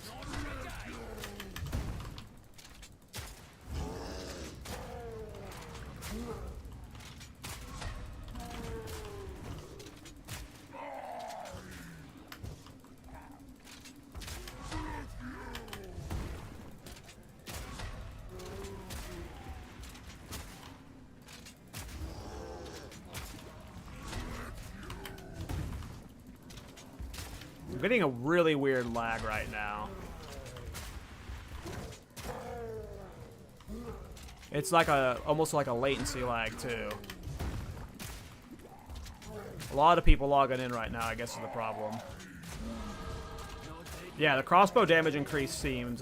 I'm getting a really weird lag right now. It's like almost like a latency lag too. A lot of people logging in right now, I guess, is the problem. Yeah, the crossbow damage increase seems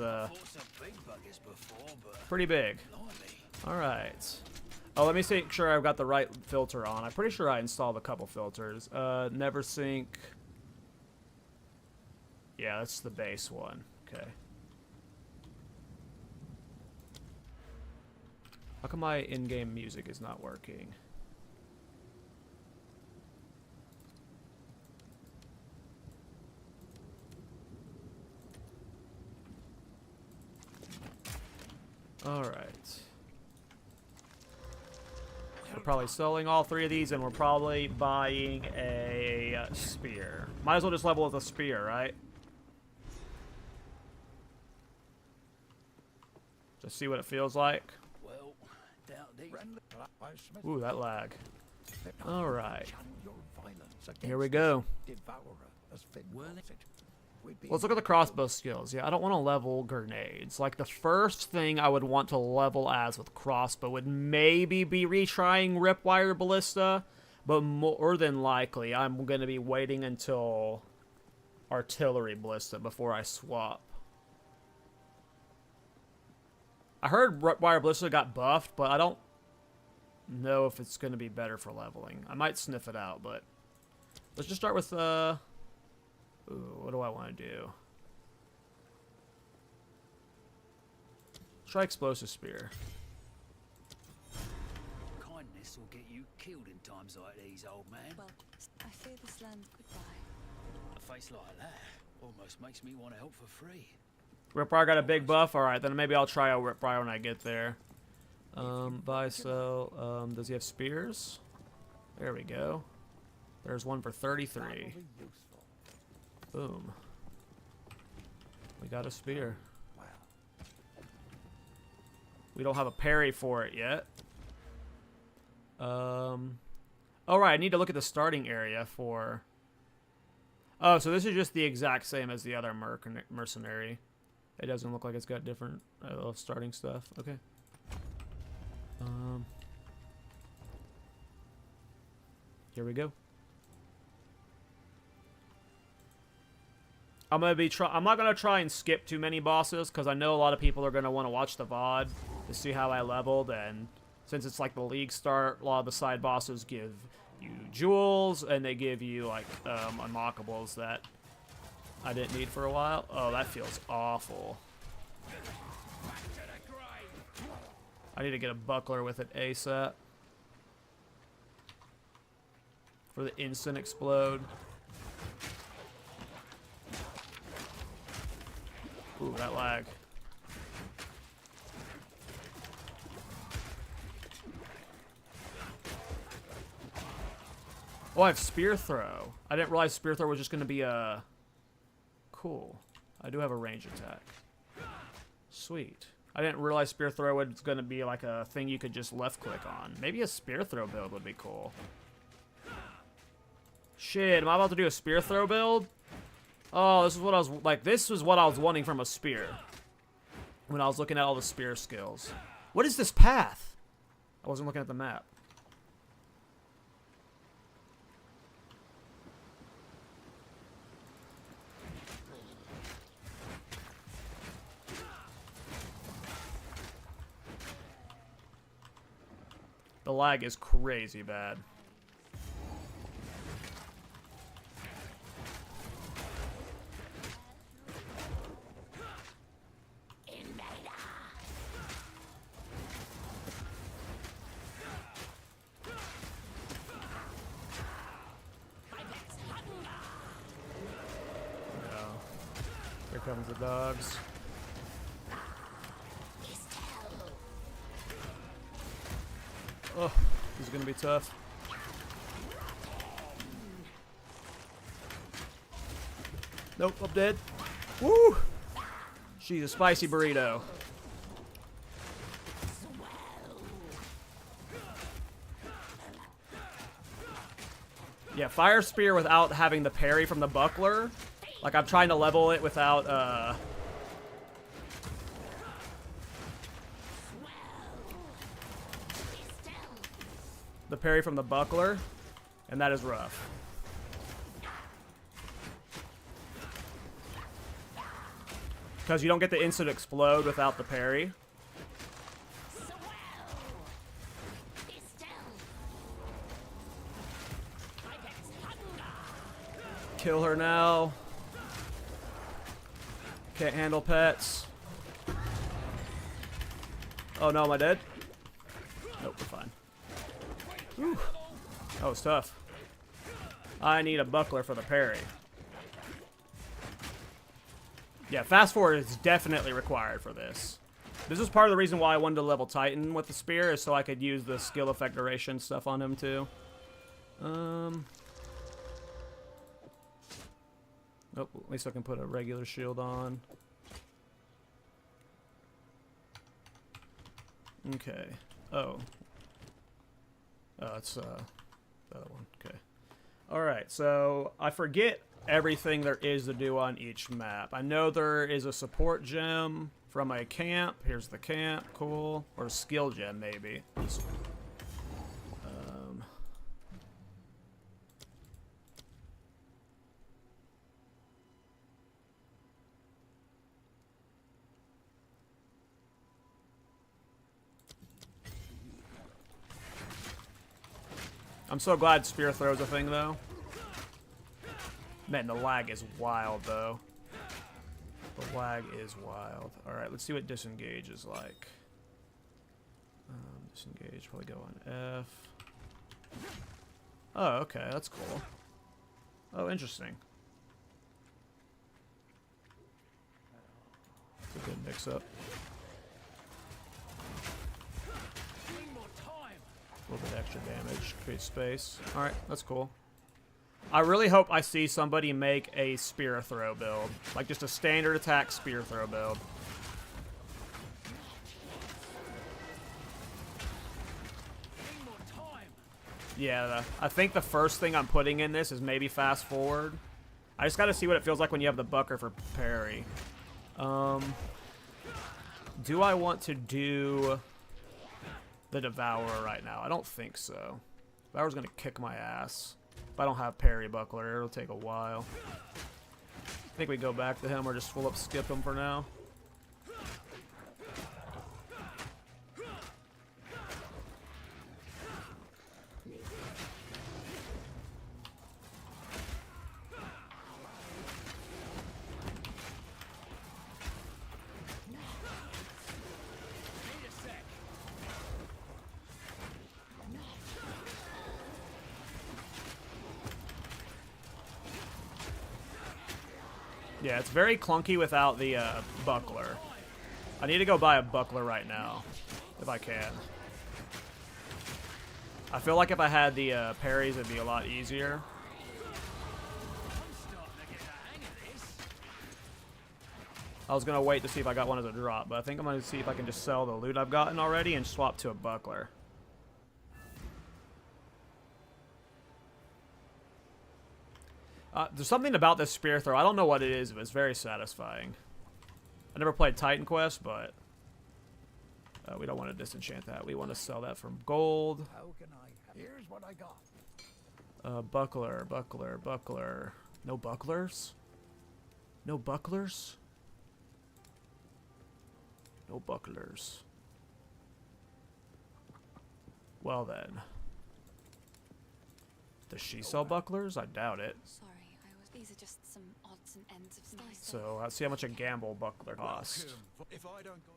pretty big. Alright. Oh, let me make sure I've got the right filter on. I'm pretty sure I installed a couple filters. Never sync. Yeah, that's the base one. Okay. How come my in-game music is not working? Alright. We're probably selling all 3 of these, and we're probably buying a that spear. Might as well just level with a spear, right? Just see what it feels like. Well, Ooh, that lag. Alright. Here we go. Let's look at the crossbow skills. Yeah, I don't want to level grenades. Like, the first thing I would want to level as with crossbow would maybe be retrying Ripwire Ballista, but more than likely, I'm going to be waiting until Artillery Ballista before I swap. I heard Ripwire Ballista got buffed, but I don't know if it's going to be better for leveling. I might sniff it out, but let's just start with, ooh, what do I want to do? Try Explosive Spear. Kindness will get you killed in times like these, old man. Well, I fear this land goodbye. A face like that almost makes me want to help for free. Ripwire got a big buff? Alright, then maybe I'll try out Ripwire when I get there. Buy, sell. Does he have spears? There we go. There's one for 33. Boom. We got a spear. We don't have a parry for it yet. Alright, I need to look at the starting area for... Oh, so this is just the exact same as the other mercenary. It doesn't look like it's got different starting stuff. Okay. Here we go. I'm not gonna try and skip too many bosses because I know a lot of people are gonna want to watch the VOD to see how I leveled, and since it's like the league start, a lot of the side bosses give you jewels and they give you like unlockables that I didn't need for a while. Oh, that feels awful. I need to get a buckler with it ASAP for the instant explode. Ooh, that lag. Oh, I have spear throw. I didn't realize spear throw was just going to be a... Cool. I do have a range attack. Sweet. I didn't realize spear throw was going to be like a thing you could just left click on. Maybe a spear throw build would be cool. Shit, am I about to do a spear throw build? Oh, this is what I was like. This was what I was wanting from a spear when I was looking at all the spear skills. What is this path? I wasn't looking at the map. The lag is crazy bad. Here comes the dogs. Oh, this is gonna be tough. Nope, I'm dead. Woo! She's a spicy burrito. Yeah, fire spear without having the parry from the buckler. Like, I'm trying to level it without, the parry from the buckler, and that is rough. Because you don't get the instant explode without the parry. Kill her now. Can't handle pets. Oh no, am I dead? Nope, we're fine. Whew. That was tough. I need a buckler for the parry. Yeah, fast forward is definitely required for this. This is part of the reason why I wanted to level Titan with the spear, is so I could use the skill effect duration stuff on him too. Oh, at least I can put a regular shield on. Okay. Oh. Oh, it's the other one. Okay. Alright, so I forget everything there is to do on each map. I know there is a support gem from a camp. Here's the camp. Cool. Or a skill gem, maybe. I'm so glad spear throws a thing, though. Man, the lag is wild, though. The lag is wild. Alright, let's see what disengage is like. Disengage, probably go on F. Oh, okay, that's cool. Oh, interesting. It's a good mix-up. A little bit extra damage, create space. Alright, that's cool. I really hope I see somebody make a spear throw build. Like just a standard attack spear throw build. Yeah, I think the first thing I'm putting in this is maybe fast forward. I just gotta see what it feels like when you have the bucker for parry. Do I want to do the Devourer right now? I don't think so. Devourer's gonna kick my ass. If I don't have parry buckler, it'll take a while. I think we go back to him or just full up skip him for now. Yeah, it's very clunky without the buckler. I need to go buy a buckler right now, if I can. I feel like if I had the parries, it'd be a lot easier. I was going to wait to see if I got one as a drop, but I think I'm going to see if I can just sell the loot I've gotten already and swap to a buckler. There's something about this spear throw. I don't know what it is, but it's very satisfying. I never played Titan Quest, but we don't want to disenchant that. We want to sell that from gold. How can I? Here's what I got. Buckler, buckler, buckler. No bucklers? No bucklers? No bucklers. Well then. Does she sell bucklers? I doubt it. Sorry, these are just some odds and ends of stuff. So let's see how much a gamble buckler costs. If I don't got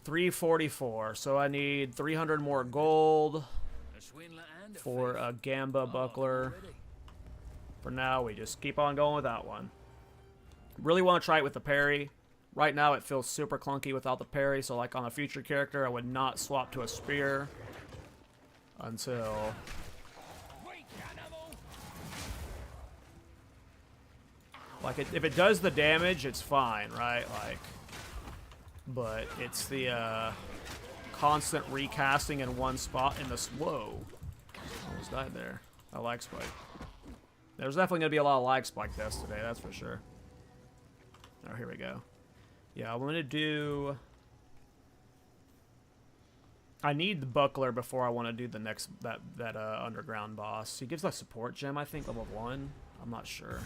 344. So I need 300 more gold for a Gamba buckler. For now, we just keep on going with that one. Really want to try it with the parry. Right now, it feels super clunky without the parry. So like on a future character, I would not swap to a spear until like if it does the damage, it's fine, right? Like, but it's the constant recasting in one spot in this. Whoa, almost died there. I lag spike. There's definitely gonna be a lot of lag spike tests today, that's for sure. Oh, here we go. Yeah, I'm gonna do. I need the buckler before I want to do the next that underground boss. He gives a support gem, I think, level 1. I'm not sure.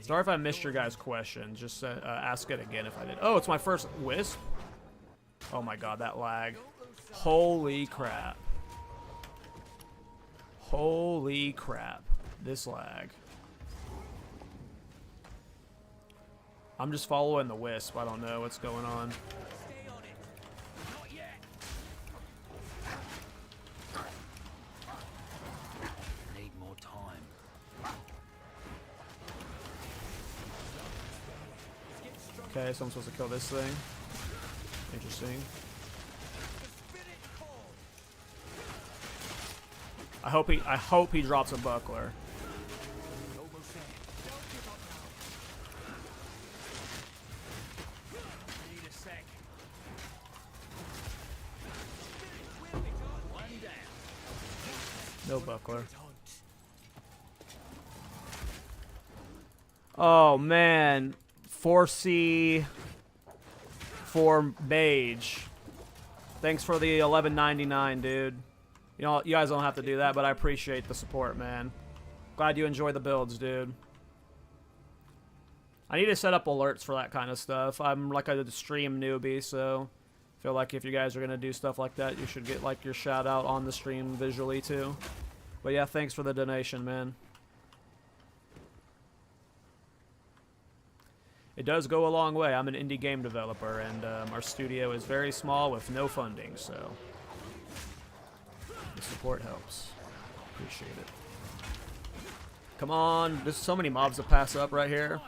Sorry if I missed your guys' question. Just ask it again if I did. Oh, it's my first wisp. Oh my god, that lag! Holy crap! Holy crap! This lag. I'm just following the wisp. I don't know what's going on. Need more time. Okay, so I'm supposed to kill this thing. Interesting. I hope he drops a buckler. Almost there. Need a sec. One down. No buckler. Hunt. Oh man, 4C for mage. Thanks for the 11.99, dude. You know, you guys don't have to do that, but I appreciate the support, man. Glad you enjoy the builds, dude. I need to set up alerts for that kind of stuff. I'm like a stream newbie, so I feel like if you guys are gonna do stuff like that, you should get like your shout out on the stream visually too. But yeah, thanks for the donation, man. It does go a long way. I'm an indie game developer, and our studio is very small with no funding, so the support helps. Appreciate it. Come on, there's so many mobs to pass up right here.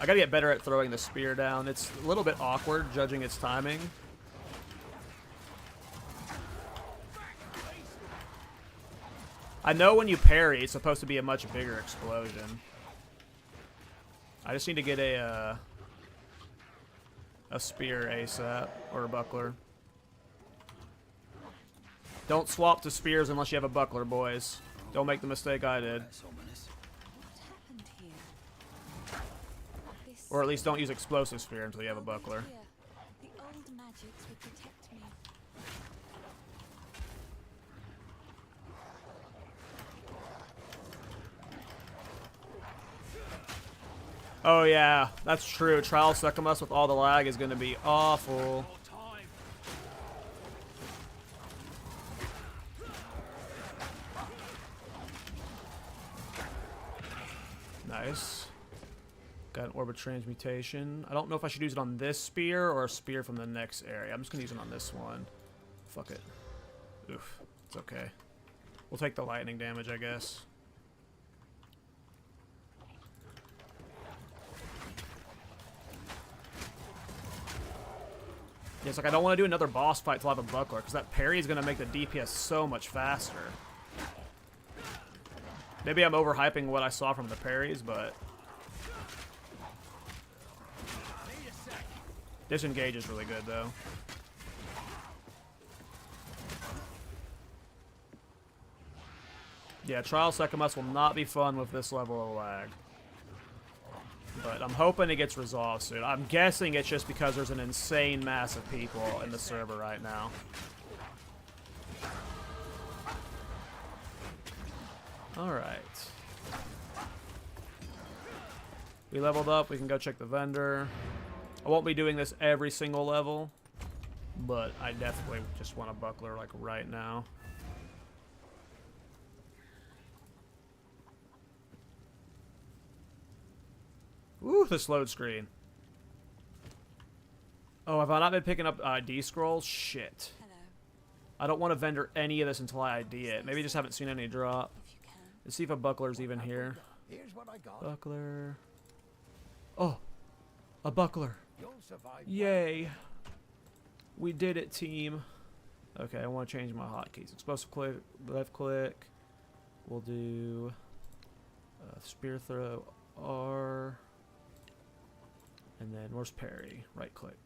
I gotta get better at throwing the spear down. It's a little bit awkward judging its timing. I know when you parry, it's supposed to be a much bigger explosion. I just need to get a spear ASAP, or a buckler. Don't swap to spears unless you have a buckler, boys. Don't make the mistake I did. That's ominous. What happened here? This Or at least don't use explosive spear until you have a buckler. here. The old magics would protect me. Oh yeah, that's true. Trial Succumbus with all the lag is going to be awful. More time. Nice. Got an Orbit Transmutation. I don't know if I should use it on this spear or a spear from the next area. I'm just going to use it on this one. Fuck it. Oof. It's okay. We'll take the lightning damage, I guess. Yeah, it's like I don't want to do another boss fight till I have a buckler, because that parry is going to make the DPS so much faster. Maybe I'm overhyping what I saw from the parries, but disengage is really good, though. Yeah, Trial Succumbus will not be fun with this level of lag. But I'm hoping it gets resolved soon. I'm guessing it's just because there's an insane mass of people in the server right now. Alright. We leveled up. We can go check the vendor. I won't be doing this every single level, but I definitely just want a buckler like right now. Ooh, this load screen. Oh, have I not been picking up ID scrolls? Shit. Hello. I don't want to vendor any of this until I ID it. Maybe just haven't seen any drop. If you can. Let's see if a buckler's even here. Here's what I got. Buckler. Oh, a buckler. You'll survive. Yay. We did it, team. Okay, I want to change my hotkeys. Explosive click, left click. We'll do spear throw R. And then where's parry? Right click.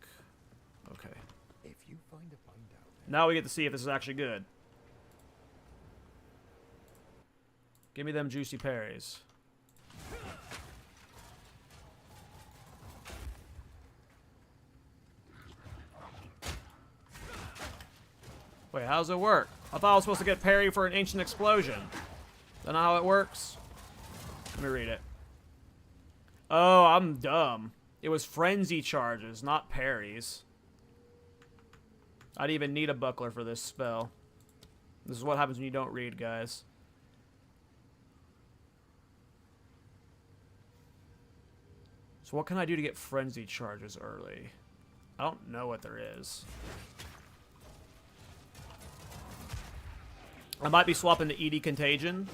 Okay. If you find a find out. Now we get to see if this is actually good. Give me them juicy parries. Wait, how does it work? I thought I was supposed to get parry for an ancient explosion. Is that not how it works? Let me read it. Oh, I'm dumb. It was frenzy charges, not parries. I didn't even need a buckler for this spell. This is what happens when you don't read, guys. So what can I do to get frenzy charges early? I don't know what there is. I might be swapping to ED Contagion.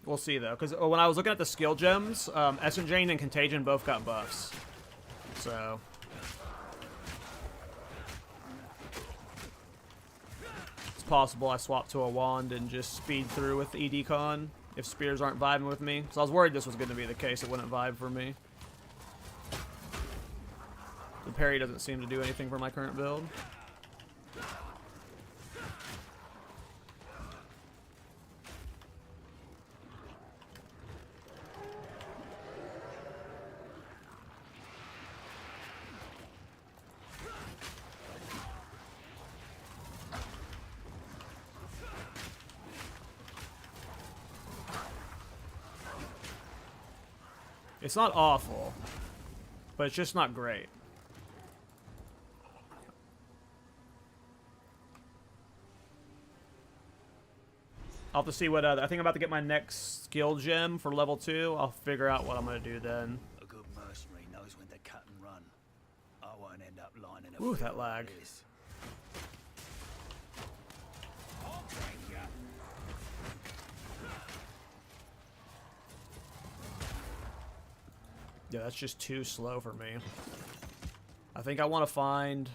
We'll see, though. Because when I was looking at the skill gems, Ascendancy and Contagion both got buffs. So possible I swap to a wand and just speed through with ED Con if spears aren't vibing with me. So I was worried this was going to be the case. It wouldn't vibe for me. The parry doesn't seem to do anything for my current build. It's not awful, but it's just not great. I'll have to see what I think I'm about to get my next skill gem for level 2. I'll figure out what I'm going to do then. A good mercenary knows when to cut and run. I won't end up lining up. Ooh, that lag. Yeah, that's just too slow for me. I think I want to find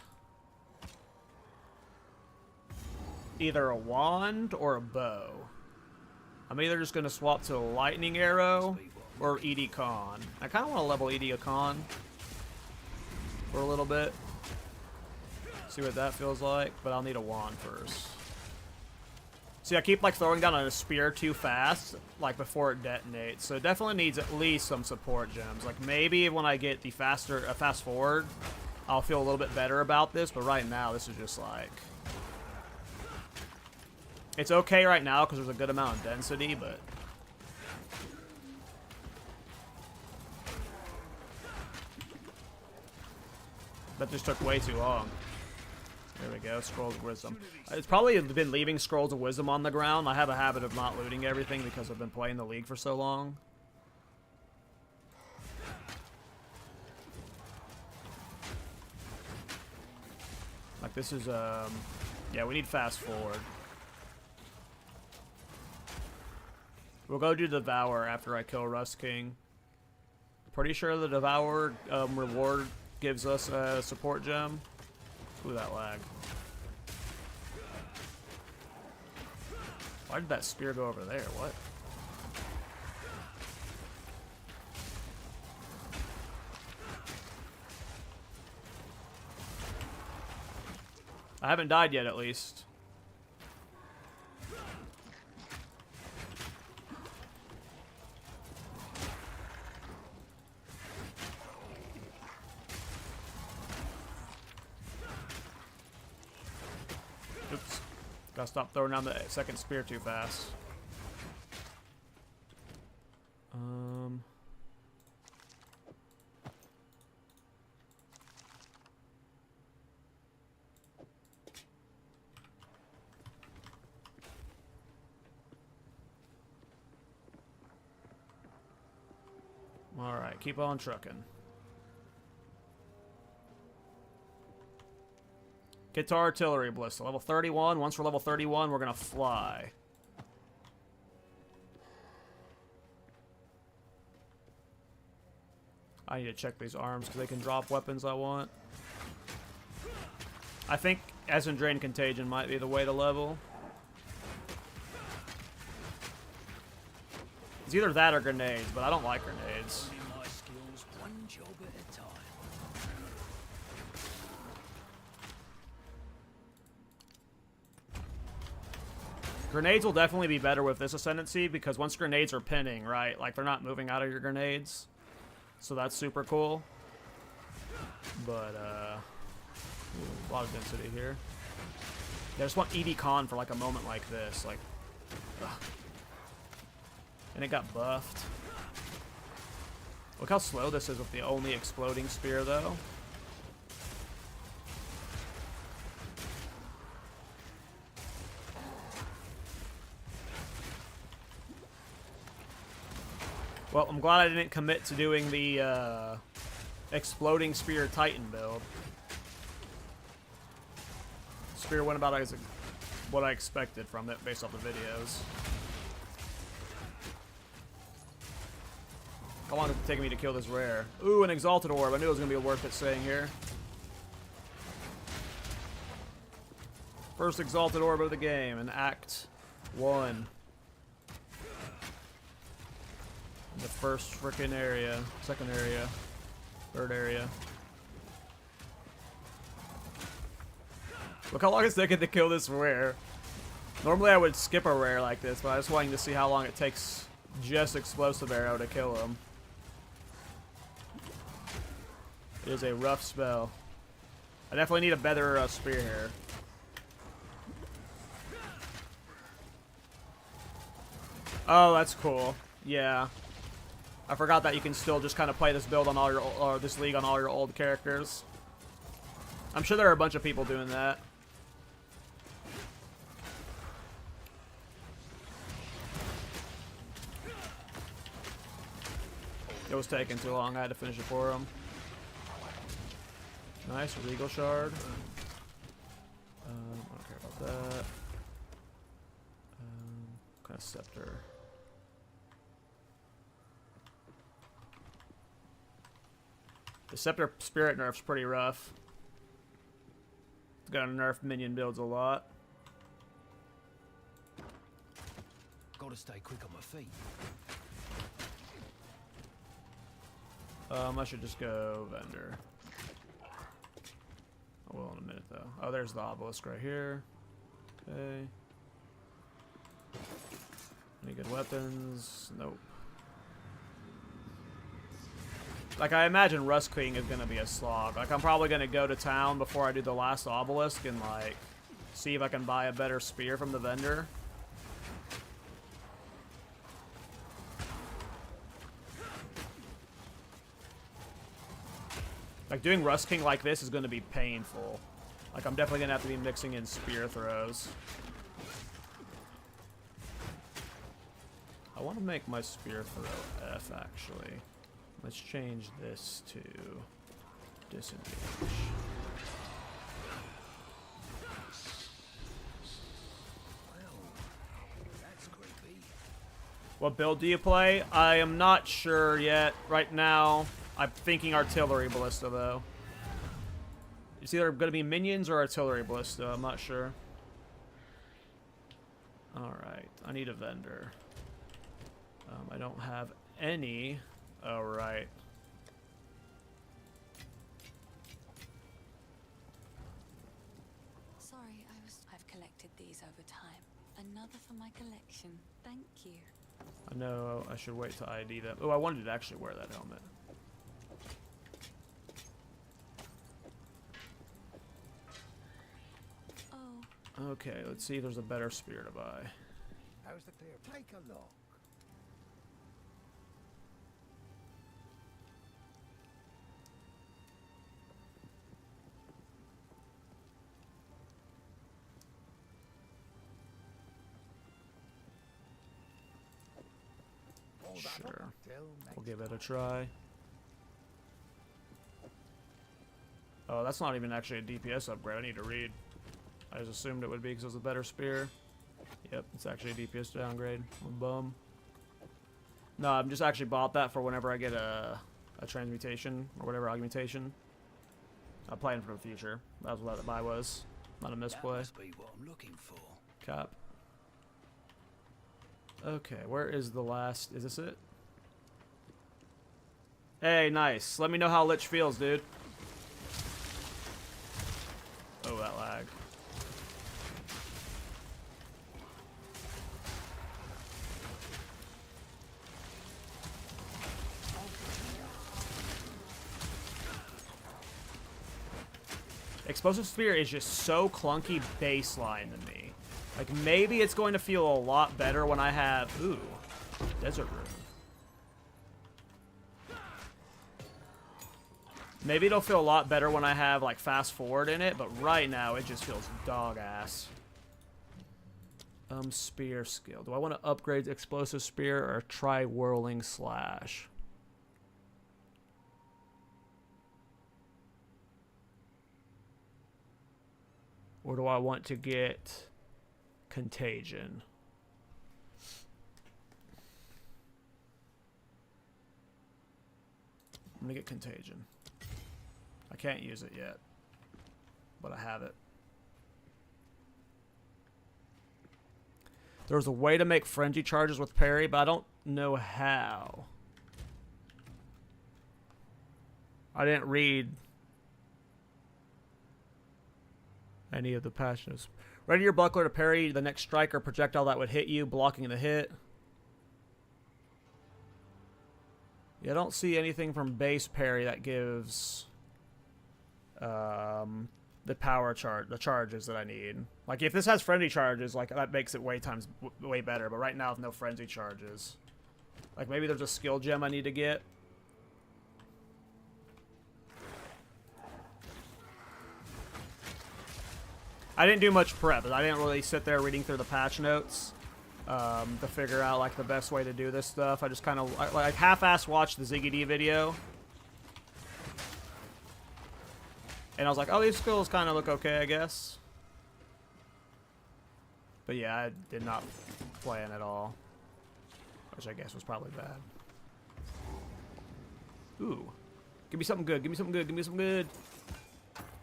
either a wand or a bow. I'm either just going to swap to a lightning arrow or ED Con. I kind of want to level ED Con for a little bit. See what that feels like, but I'll need a wand first. See, I keep like throwing down on a spear too fast, like before it detonates. So it definitely needs at least some support gems. Like maybe when I get the fast forward, I'll feel a little bit better about this. But right now, this is just like, it's okay right now because there's a good amount of density, but that just took way too long. There we go, Scrolls of Wisdom. It's probably been leaving Scrolls of Wisdom on the ground. I have a habit of not looting everything because I've been playing the League for so long. Like this is, yeah, we need fast forward. We'll go do Devour after I kill Rust King. Pretty sure the Devour reward gives us a support gem. Ooh, that lag. Why did that spear go over there? What? I haven't died yet, at least. Oops. Gotta stop throwing down the second spear too fast. Alright, keep on trucking. Get to artillery ballista. Level 31. Once we're level 31, we're gonna fly. I need to check these arms because they can drop weapons I want. I think Essence Drain Contagion might be the way to level. It's either that or grenades, but I don't like grenades. My skills, one job at a time. Grenades will definitely be better with this Ascendancy because once grenades are pinning, right, like they're not moving out of your grenades. So that's super cool. But, ooh, a lot of density here. Yeah, I just want ED Con for like a moment like this. Like, ugh. And it got buffed. Look how slow this is with the only exploding spear, though. Well, I'm glad I didn't commit to doing the exploding spear Titan build. Spear went about as what I expected from it based off the videos. How long did it take me to kill this rare? Ooh, an Exalted Orb. I knew it was going to be worth it staying here. First exalted orb of the game in Act 1. The first frickin' area, second area, third area. Look how long it's taking to kill this rare. Normally I would skip a rare like this, but I was wanting to see how long it takes just explosive arrow to kill him. It is a rough spell. I definitely need a better spear here. Oh, that's cool. Yeah. I forgot that you can still just kind of play this build on all your, or this league on all your old characters. I'm sure there are a bunch of people doing that. It was taking too long. I had to finish it for him. Nice, Regal Shard. I don't care about that. What kind of scepter? The Scepter Spirit nerf's pretty rough. It's gonna nerf minion builds a lot. Gotta stay quick on my feet. I should just go vendor. I will in a minute though. Oh, there's the obelisk right here. Okay. Any good weapons? Nope. Like, I imagine Rust King is gonna be a slog. Like, I'm probably gonna go to town before I do the last obelisk and, like, see if I can buy a better spear from the vendor. Like, doing Rust King like this is gonna be painful. Like, I'm definitely gonna have to be mixing in spear throws. I want to make my spear throw F, actually. Let's change this to disengage. That's creepy. What build do you play? I am not sure yet. Right now, I'm thinking artillery ballista, though. It's either going to be minions or artillery ballista. I'm not sure. Alright, I need a vendor. I don't have any. Oh, right. Sorry, I've collected these over time. Another for my collection. Thank you. I know I should wait to ID them. Oh, I wanted to actually wear that helmet. Oh. Okay, let's see if there's a better spear to buy. How's the clear? Take a look. Sure. We'll give it a try. Oh, that's not even actually a DPS upgrade. I need to read. I just assumed it would be because it was a better spear. Yep, it's actually a DPS downgrade. I'm a bum. No, I'm just actually bought that for whenever I get a transmutation or whatever augmentation. I'm playing for the future. That's what that buy was. Not a misplay. That must be what I'm looking for. Cap. Okay, where is the last? Is this it? Hey, nice. Let me know how Lich feels, dude. Oh, that lag. Explosive Spear is just so clunky baseline to me. Like, maybe it's going to feel a lot better when I have... Ooh, Desert Room. Maybe it'll feel a lot better when I have, like, Fast Forward in it, but right now it just feels dog ass. Spear skill. Do I want to upgrade Explosive Spear or try Whirling Slash? Or do I want to get Contagion? I'm gonna get Contagion. I can't use it yet, but I have it. There was a way to make frenzy charges with parry, but I don't know how. I didn't read any of the patch notes. Ready your buckler to parry the next strike or projectile that would hit you, blocking the hit. Yeah, I don't see anything from base parry that gives the power charge, the charges that I need. Like if this has frenzy charges, like that makes it way better. But right now, with no frenzy charges, like maybe there's a skill gem I need to get. I didn't do much prep. I didn't really sit there reading through the patch notes to figure out like the best way to do this stuff. I just kind of like half-ass watched the Ziggy D video. And I was like, oh, these skills kind of look okay, I guess. But yeah, I did not plan at all. Which I guess was probably bad. Ooh. Give me something good, give me something good, give me something good.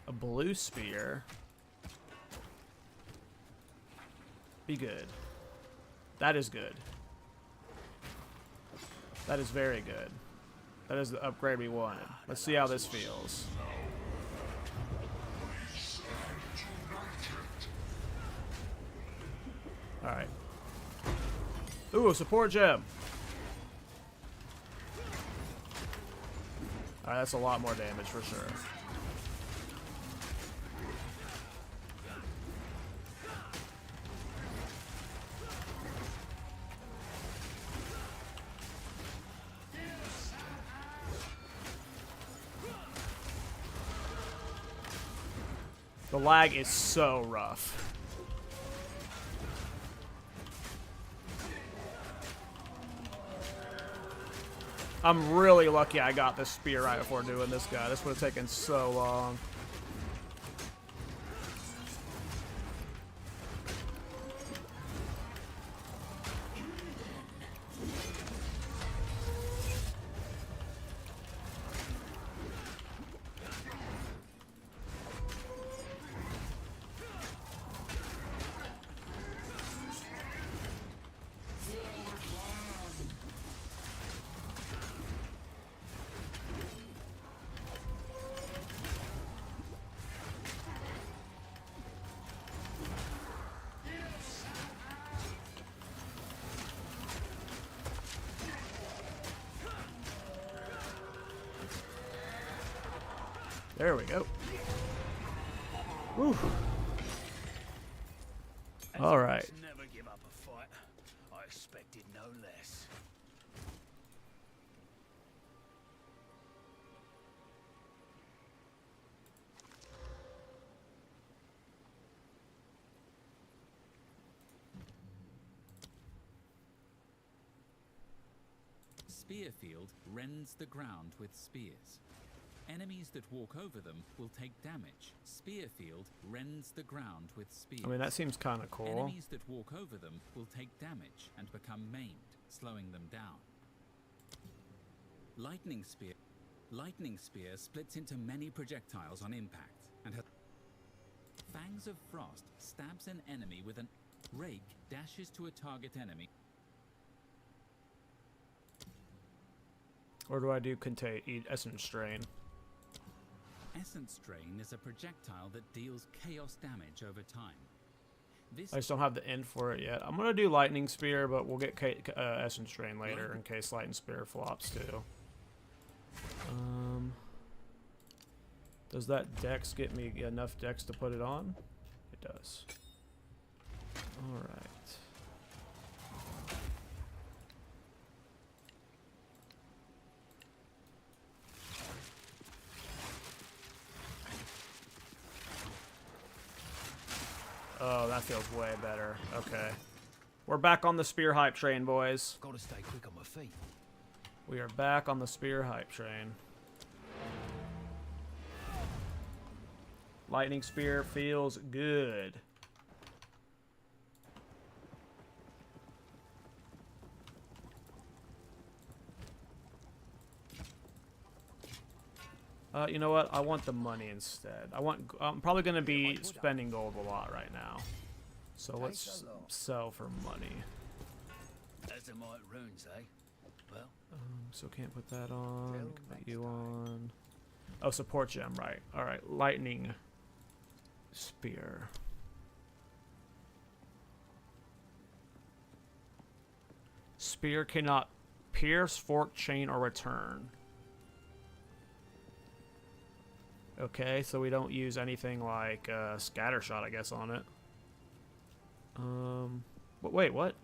A blue spear. Be good. That is good. That is very good. That is the upgrade we wanted. Let's see how this feels. Alright. Ooh, a support gem. Alright, that's a lot more damage for sure. The lag is so rough. I'm really lucky I got this spear right before doing this guy. This would have taken so long. There we go. Woo. All right. Never give up a fight. I expected no less. Spearfield rends the ground with spears. Enemies that walk over them will take damage. Spearfield rends the ground with spears. I mean, that seems kind of cool. Enemies that walk over them will take damage and become maimed, slowing them down. Lightning Spear splits into many projectiles on impact, and her Fangs of Frost stabs an enemy with an Rake dashes to a target enemy. Or do I do Essence Strain? Essence Strain is a projectile that deals chaos damage over time. I just don't have the end for it yet. I'm gonna do Lightning Spear, but we'll get Essence Strain later in case Lightning Spear flops too. Does that dex get me enough dex to put it on? It does. All right. Oh, that feels way better. Okay. We're back on the spear hype train, boys. Gotta stay quick on my feet. We are back on the spear hype train. Lightning Spear feels good. You know what? I want the money instead. I'm probably going to be spending gold a lot right now. So let's sell for money. As the might runes, eh? Well, So can't put that on. Can put you on. Oh, support gem, right. Alright, lightning spear. Spear cannot pierce, fork, chain, or return. Okay, so we don't use anything like scatter shot, I guess, on it. But wait, what?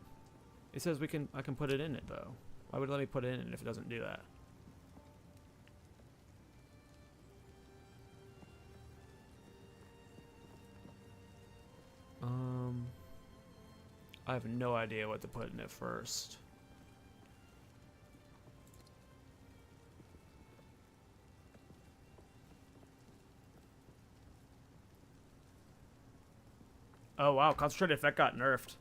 It says I can put it in it though. Why would it let me put it in it if it doesn't do that? I have no idea what to put in it first. Oh wow, concentrated effect got nerfed.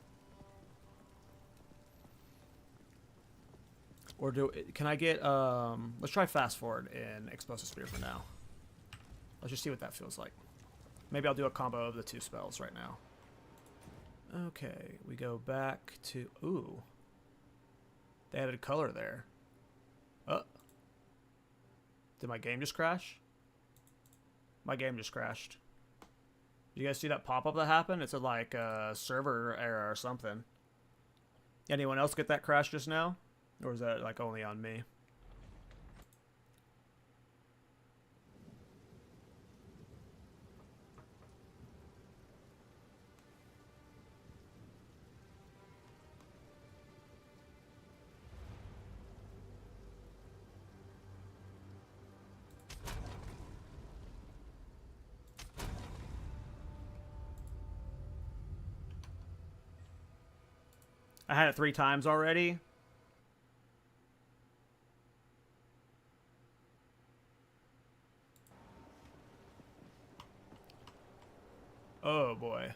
Or can I get let's try fast forward in explosive spear for now. Let's just see what that feels like. Maybe I'll do a combo of the two spells right now. Okay, we go back to ooh. They added color there. Oh. Did my game just crash? My game just crashed. Did you guys see that pop-up that happened? It said like server error or something. Anyone else get that crash just now? Or is that like only on me? I had it 3 times already. Oh boy.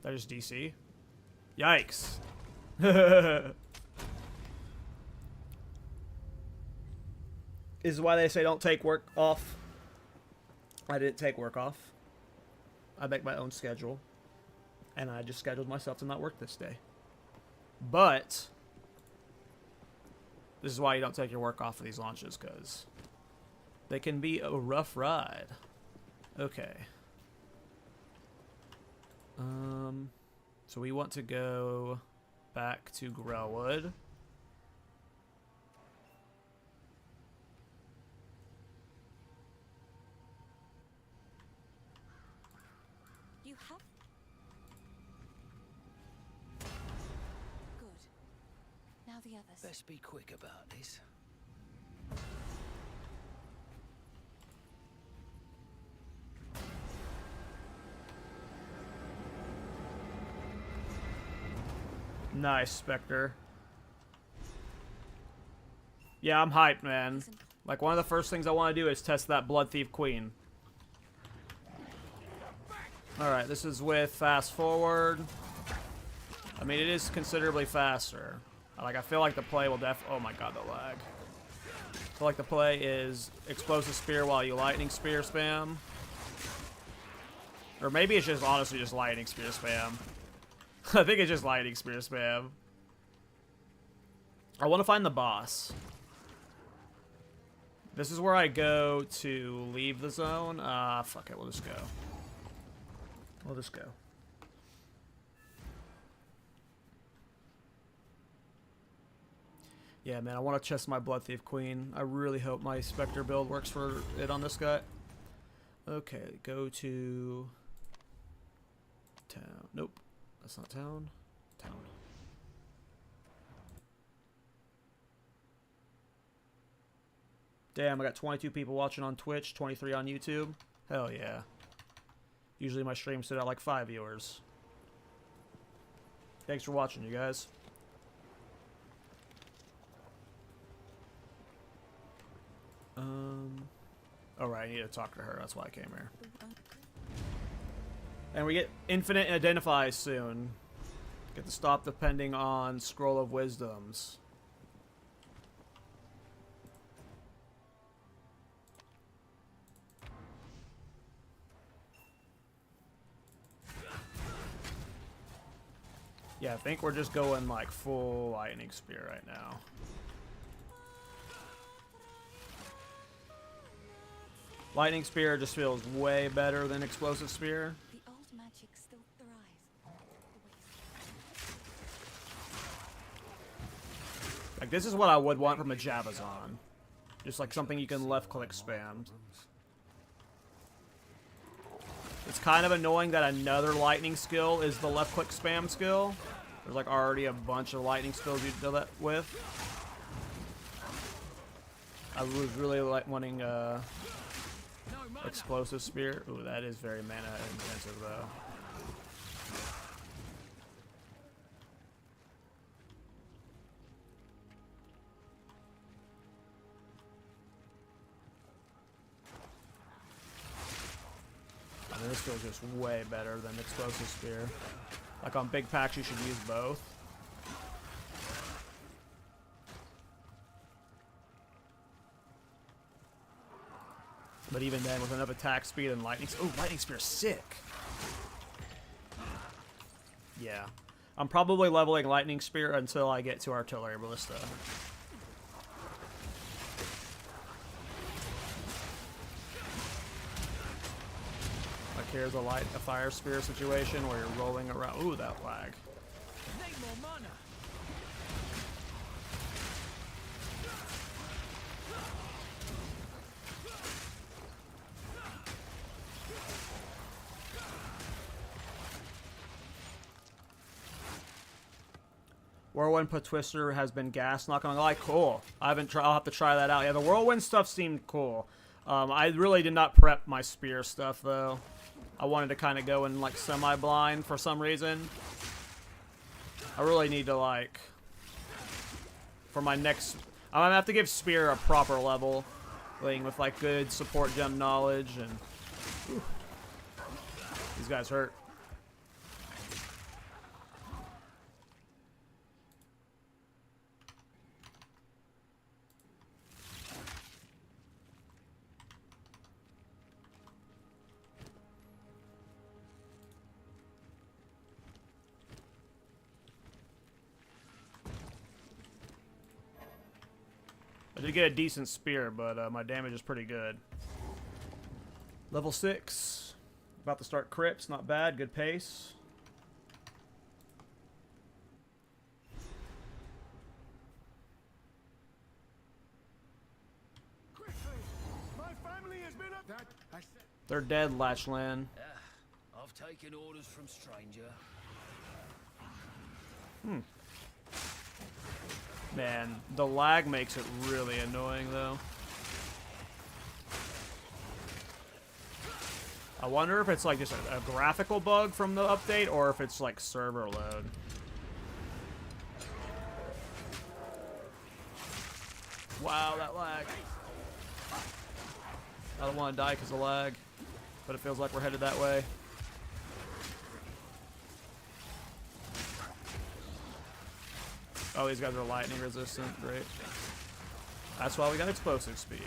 That is DC? Yikes. This is why they say don't take work off. I didn't take work off. I make my own schedule. And I just scheduled myself to not work this day. But this is why you don't take your work off of these launches, because they can be a rough ride. Okay. So we want to go back to Grellwood. You have. Good. Now the others. best be quick about this. Nice, Spectre. Yeah, I'm hyped, man. Like, one of the first things I want to do is test that Blood Thief Queen. Alright, this is with fast forward. I mean, it is considerably faster. Like, I feel like the play will oh my god, the lag. I feel like the play is explosive spear while you lightning spear spam. Or maybe it's just honestly just lightning spear spam. I think it's just lightning spear spam. I want to find the boss. This is where I go to leave the zone. Fuck it, we'll just go. We'll just go. Yeah, man, I want to chest my Blood Thief Queen. I really hope my Spectre build works for it on this guy. Okay, go to town. Nope, that's not town. Town. Damn, I got 22 people watching on Twitch, 23 on YouTube. Hell yeah. Usually my streams sit at like 5 viewers. Thanks for watching, you guys. Alright, I need to talk to her. That's why I came here. And we get infinite identifies soon. Get to stop depending on Scroll of Wisdoms. Yeah, I think we're just going like full lightning spear right now. Lightning spear just feels way better than explosive spear. The old magic still thrives. Like, this is what I would want from a Javazon. Just like something you can left click spam. It's kind of annoying that another lightning skill is the left click spam skill. There's like already a bunch of lightning skills you do that with. I was really like wanting explosive spear. Ooh, that is very mana intensive though. I mean, this feels just way better than explosive spear. Like on big packs, you should use both. But even then, with enough attack speed and lightning... Oh, lightning spear, sick! Yeah. I'm probably leveling lightning spear until I get to artillery ballista. Like here's a fire spear situation where you're rolling around. Ooh, that lag. Need more mana. Whirlwind Put Twister has been gas, not gonna lie. Cool. I'll have to try that out. Yeah, the Whirlwind stuff seemed cool. I really did not prep my spear stuff though. I wanted to kind of go in like semi-blind for some reason. I really need to like, for my next, I'm gonna have to give spear a proper level, playing with like good support gem knowledge and. Whew. These guys hurt. I did get a decent spear, but my damage is pretty good. Level 6. About to start crypts. Not bad. Good pace. Quickly! My family has been up. That I said. They're dead, Latchland. I've taken orders from stranger. Man, the lag makes it really annoying, though. I wonder if it's like just a graphical bug from the update, or if it's like server load. Wow, that lag. I don't want to die because of lag, but it feels like we're headed that way. Oh, these guys are lightning resistant. Great. That's why we got explosive spear.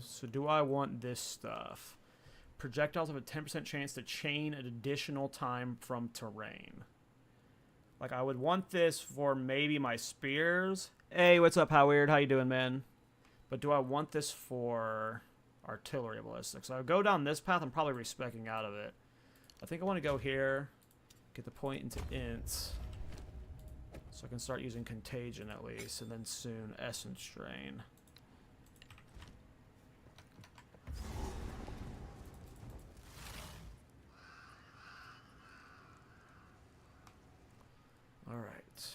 So do I want this stuff? Projectiles have a 10% chance to chain an additional time from terrain. Like, I would want this for maybe my spears. Hey, what's up, How Weird? How you doing, man? But do I want this for artillery ballistics? So I go down this path, I'm probably respecing out of it. I think I want to go here, get the point into int, so I can start using contagion at least, and then soon essence drain. All right.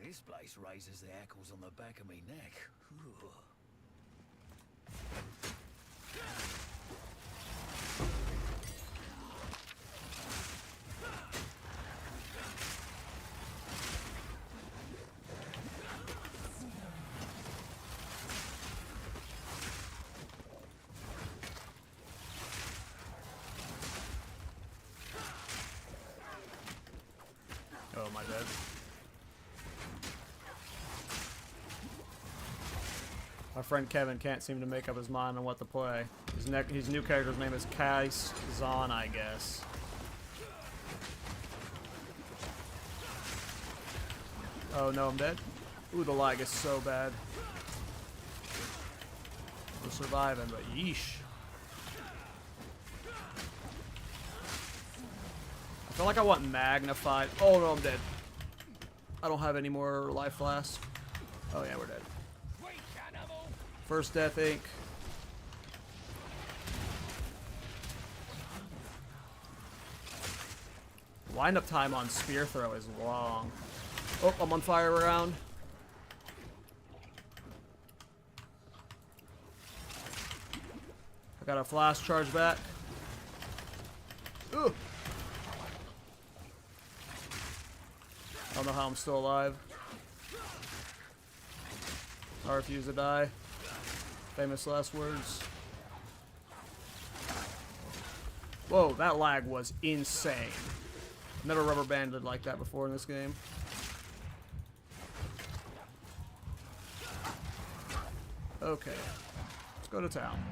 This place raises the hackles on the back of me neck. Ooh. am I dead? My friend Kevin can't seem to make up his mind on what to play. His new character's name is Zon, I guess. Oh no, I'm dead. Ooh, the lag is so bad. We're surviving, but yeesh. I feel like I want magnified. Oh no, I'm dead. I don't have any more life flasks. Oh yeah, we're dead. First death ink. Wind-up time on spear throw is long. Oh, I'm on fire around. I got a flash charge back. Ooh. I don't know how I'm still alive. I refuse to die. Famous last words. Whoa, that lag was insane. Never rubber banded like that before in this game. Okay. Let's go to town.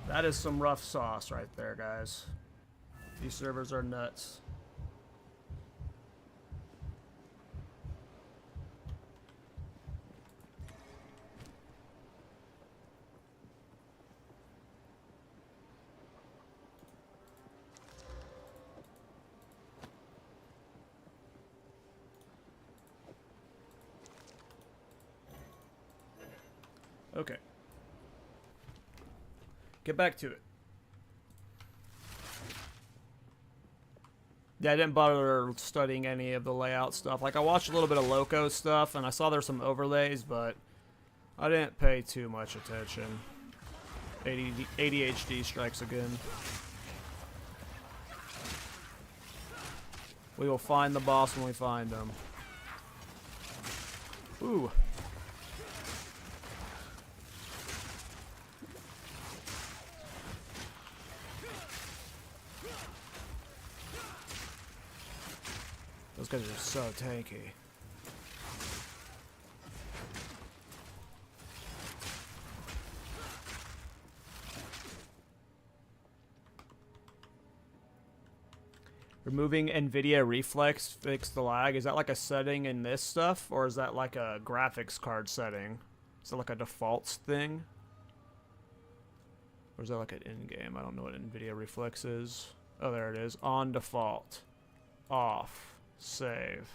That is some rough sauce right there, guys. These servers are nuts. Okay. Get back to it. Yeah, I didn't bother studying any of the layout stuff. Like, I watched a little bit of Loco stuff, and I saw there's some overlays, but I didn't pay too much attention. ADHD strikes again. We will find the boss when we find him. Ooh. Those guys are so tanky. Removing NVIDIA Reflex fix the lag. Is that like a setting in this stuff? Or is that like a graphics card setting? Is that like a defaults thing? Or is that like an in-game? I don't know what NVIDIA Reflex is. Oh, there it is. On default. Off. Save.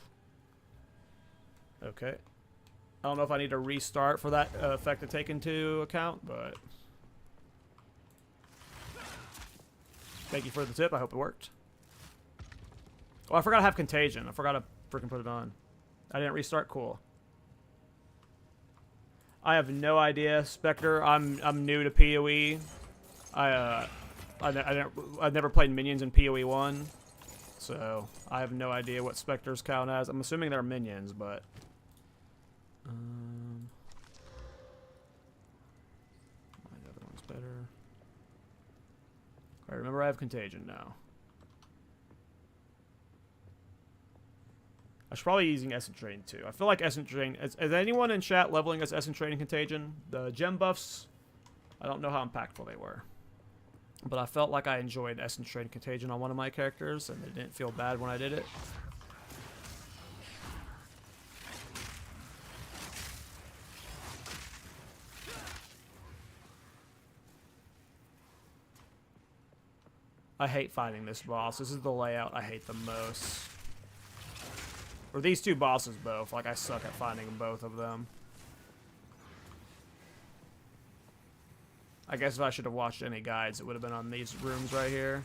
Okay. I don't know if I need to restart for that effect to take into account, but... Thank you for the tip. I hope it worked. Oh, I forgot to have Contagion. I forgot to freaking put it on. I didn't restart. Cool. I have no idea, Spectre. I'm new to PoE. I've never played Minions in PoE 1. So, I have no idea what Spectres count as. I'm assuming they're minions, but... the other one's better. Alright, remember I have Contagion now. I should probably be using Essence Drain too. I feel like Essence Drain... Is anyone in chat leveling as Essence Drain and Contagion? The gem buffs, I don't know how impactful they were. But I felt like I enjoyed Essence Drain and Contagion on one of my characters, and it didn't feel bad when I did it. I hate fighting this boss. This is the layout I hate the most. Or these two bosses both. Like, I suck at finding both of them. I guess if I should have watched any guides, it would have been on these rooms right here.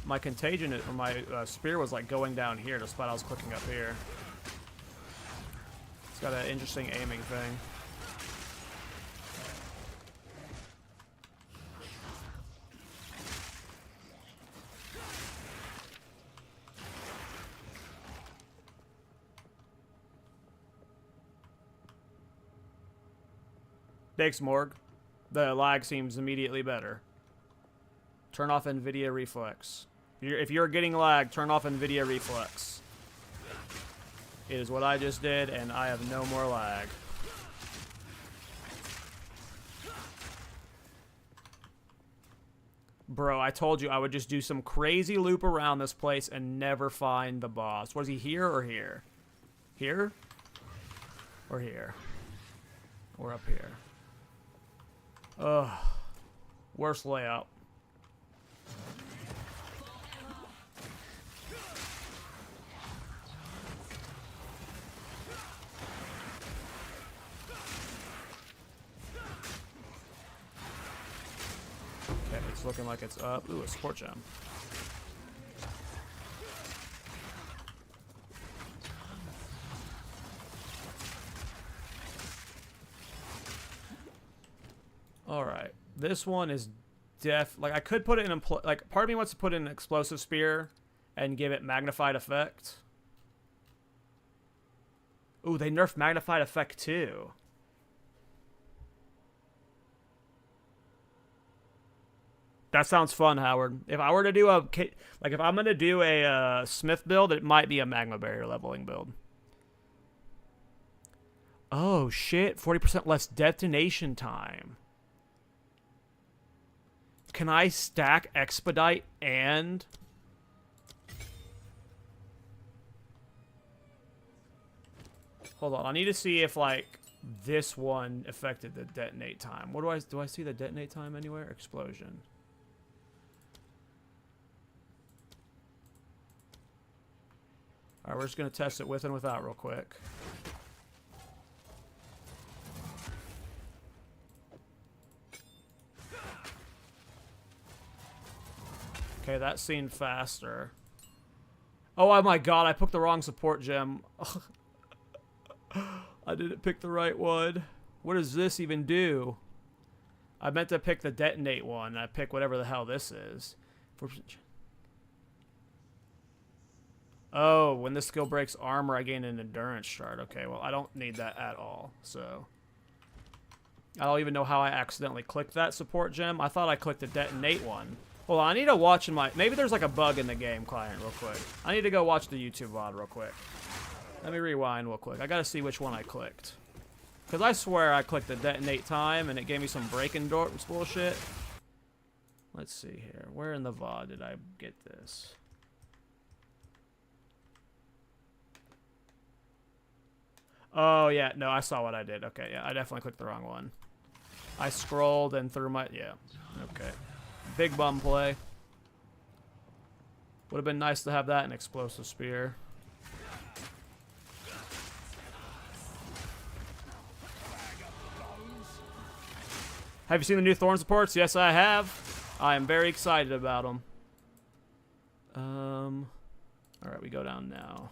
My Contagion, or my spear was like going down here despite I was clicking up here. It's got an interesting aiming thing. Thanks, Morg. The lag seems immediately better. Turn off NVIDIA Reflex. If you're getting lag, turn off NVIDIA Reflex. It is what I just did, and I have no more lag. Bro, I told you I would just do some crazy loop around this place and never find the boss. Was he here or here? Here? Or here? Or up here? Ugh. Worst layout. Okay, it's looking like it's up. Ooh, a support gem. Alright. This one is like, I could put it in, like, part of me wants to put in an explosive spear and give it magnified effect. Ooh, they nerfed magnified effect too. That sounds fun, Howard. If I were to do if I'm going to do a smith build, it might be a magma barrier leveling build. Oh, shit. 40% less detonation time. Can I stack expedite and... Hold on. I need to see if, like, this one affected the detonate time. What do I see the detonate time anywhere? Explosion. Alright, we're just going to test it with and without real quick. Okay, that seemed faster. Oh my god, I picked the wrong support gem. I didn't pick the right one. What does this even do? I meant to pick the detonate one. I pick whatever the hell this is. Oh, when this skill breaks armor, I gain an endurance shard. Okay, well, I don't need that at all, so... I don't even know how I accidentally clicked that support gem. I thought I clicked the detonate one. Hold on, I need to watch in my... Maybe there's like a bug in the game client real quick. I need to go watch the YouTube VOD real quick. Let me rewind real quick. I gotta see which one I clicked. Because I swear I clicked the detonate time and it gave me some breaking door bullshit. Let's see here. Where in the VOD did I get this? Oh, yeah. No, I saw what I did. Okay, yeah. I definitely clicked the wrong one. I scrolled and threw my... Yeah. Okay. Big bum play. Would have been nice to have that in explosive spear. Have you seen the new Thorns reports? Yes, I have. I am very excited about them. Alright, we go down now.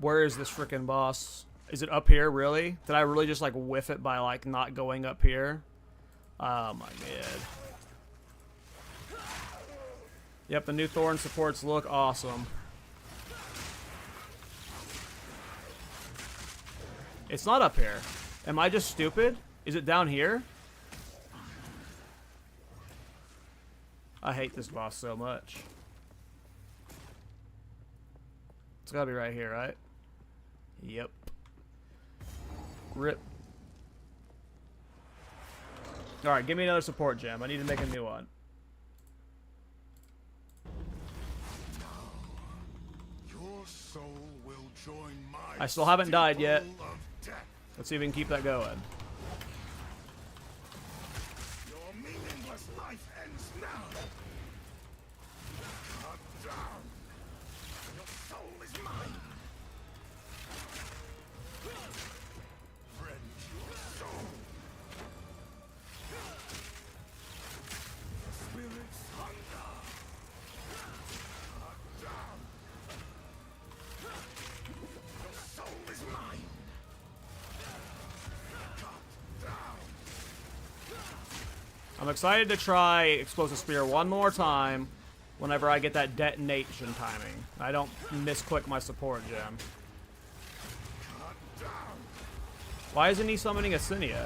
Where is this freaking boss? Is it up here, really? Did I really just, like, whiff it by, like, not going up here? Oh, my god. Yep, the new Thorn supports look awesome. It's not up here. Am I just stupid? Is it down here? I hate this boss so much. It's gotta be right here, right? Yep. Rip. Alright, give me another support gem. I need to make a new one. Your soul will join my I still haven't died yet. steeple of death. Let's see if we can keep that going. Your meaningless life ends now. Cut down. Your soul is mine. Friend, your soul. Spirit's hunger. Cut down. Your soul is mine. Cut down. I'm excited to try Explosive Spear one more time whenever I get that detonation timing. I don't misclick my support gem. Cut down. Why isn't he summoning Ascendancy?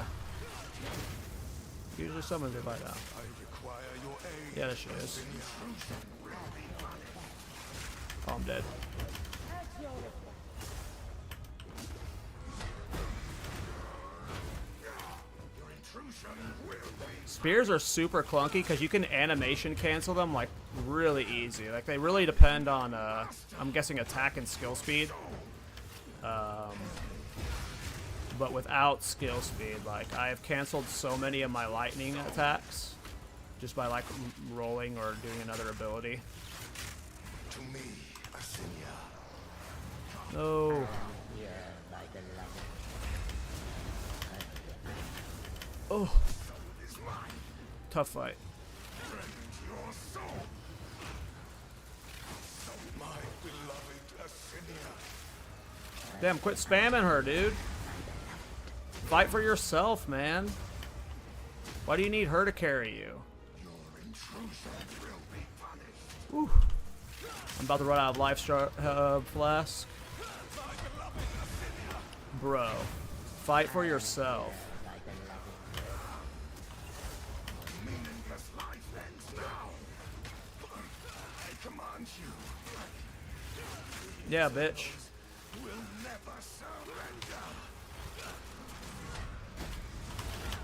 Usually someone's it by now. I require your aid. Yeah, there she is. Oh, I'm dead. Spears are super clunky because you can animation cancel them like really easy. Like they really depend on, I'm guessing, attack and skill speed. But without skill speed, like I have canceled so many of my lightning attacks just by like rolling or doing another ability. To me, Ascendancy. No. Oh. Tough fight. Damn, quit spamming her, dude. Fight for yourself, man. Why do you need her to carry you? Whew. I'm about to run out of life flask. Bro, fight for yourself. Yeah, bitch.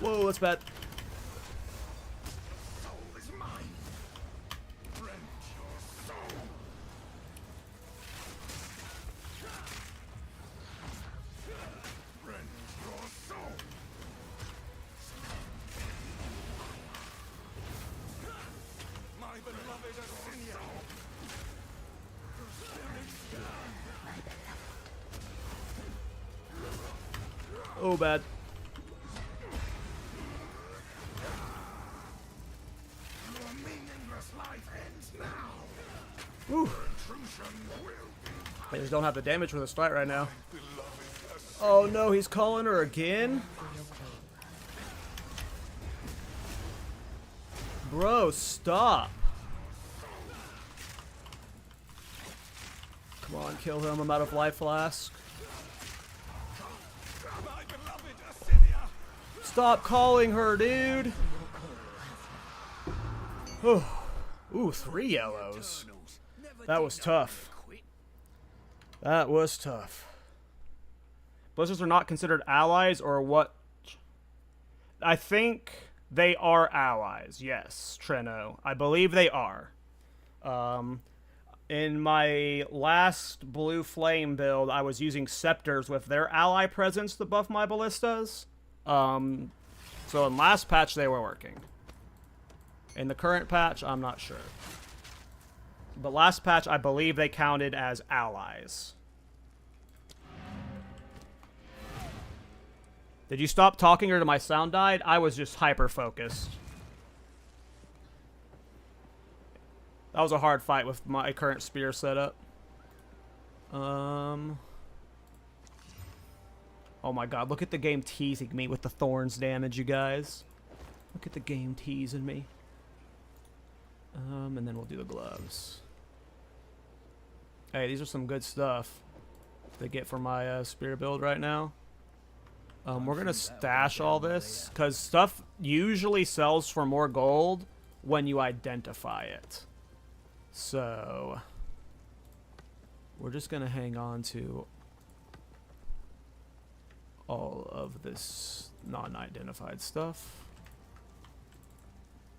Whoa, that's bad. Oh, bad. Whew. I just don't have the damage for this fight right now. Oh no, he's calling her again? Bro, stop. Come on, kill him. I'm out of life flask. Stop calling her, dude. Ooh, 3 yellows. That was tough. That was tough. Ballistas are not considered allies, or what? I think they are allies. Yes, Treno. I believe they are. In my last blue flame build, I was using scepters with their ally presence to buff my ballistas. So in last patch they were working. In the current patch, I'm not sure. But last patch, I believe they counted as allies. Did you stop talking or did my sound died? I was just hyper-focused. That was a hard fight with my current spear setup. Oh my god, look at the game teasing me with the Thorns damage, you guys. Look at the game teasing me. And then we'll do the gloves. Hey, these are some good stuff to get for my spear build right now. We're going to stash all this, because stuff usually sells for more gold when you identify it. So, we're just going to hang on to all of this non-identified stuff.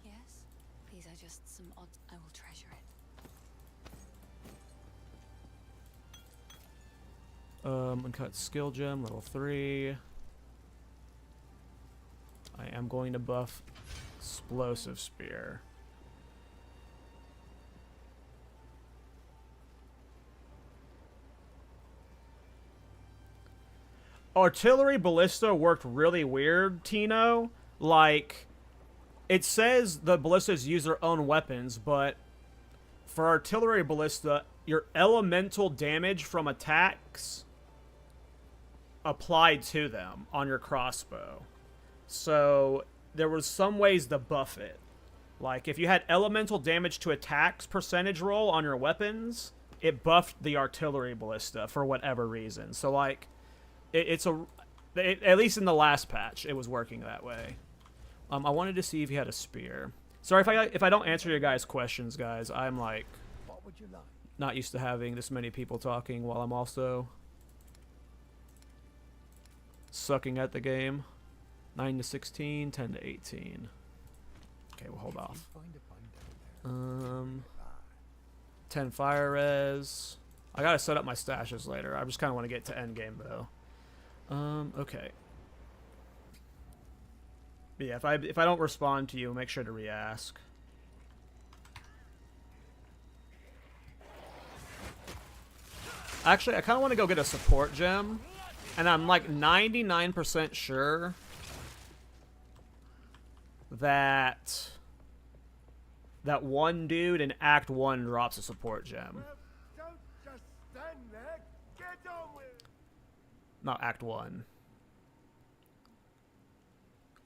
Yes, these are just some odd. I will treasure it. Uncut skill gem, level 3. I am going to buff explosive spear. Artillery ballista worked really weird, Tino. Like, it says the ballistas use their own weapons, but for artillery ballista, your elemental damage from attacks applied to them on your crossbow. So there was some ways to buff it. Like, if you had elemental damage to attacks percentage roll on your weapons, it buffed the artillery ballista for whatever reason. So, like, at least in the last patch, it was working that way. I wanted to see if he had a spear. Sorry if I don't answer your guys' questions, guys. I'm like What would you like? not used to having this many people talking while I'm also sucking at the game. 9 to 16, 10 to 18. Okay, we'll hold off. 10 fire res. I gotta set up my stashes later. I just kind of want to get to endgame though. Okay. But yeah, if I don't respond to you, make sure to re-ask. Actually, I kind of want to go get a support gem, and I'm like 99% sure that one dude in Act 1 drops a support gem. Well, don't just stand there. Get on with it. Not Act 1.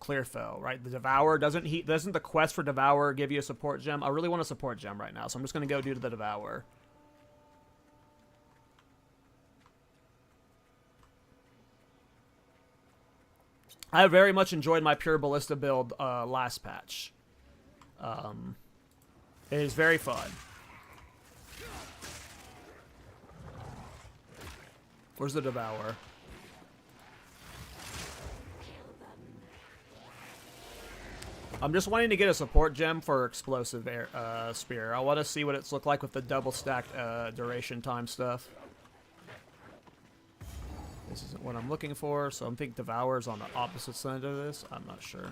Clearfell, right? The Devourer doesn't the quest for Devourer give you a support gem? I really want a support gem right now, so I'm just gonna go do the Devourer. I very much enjoyed my pure ballista build last patch. It is very fun. Where's the Devourer? I'm just wanting to get a support gem for explosive spear. I want to see what it's looked like with the double stacked duration time stuff. This isn't what I'm looking for, so I think Devourer's on the opposite side of this. I'm not sure.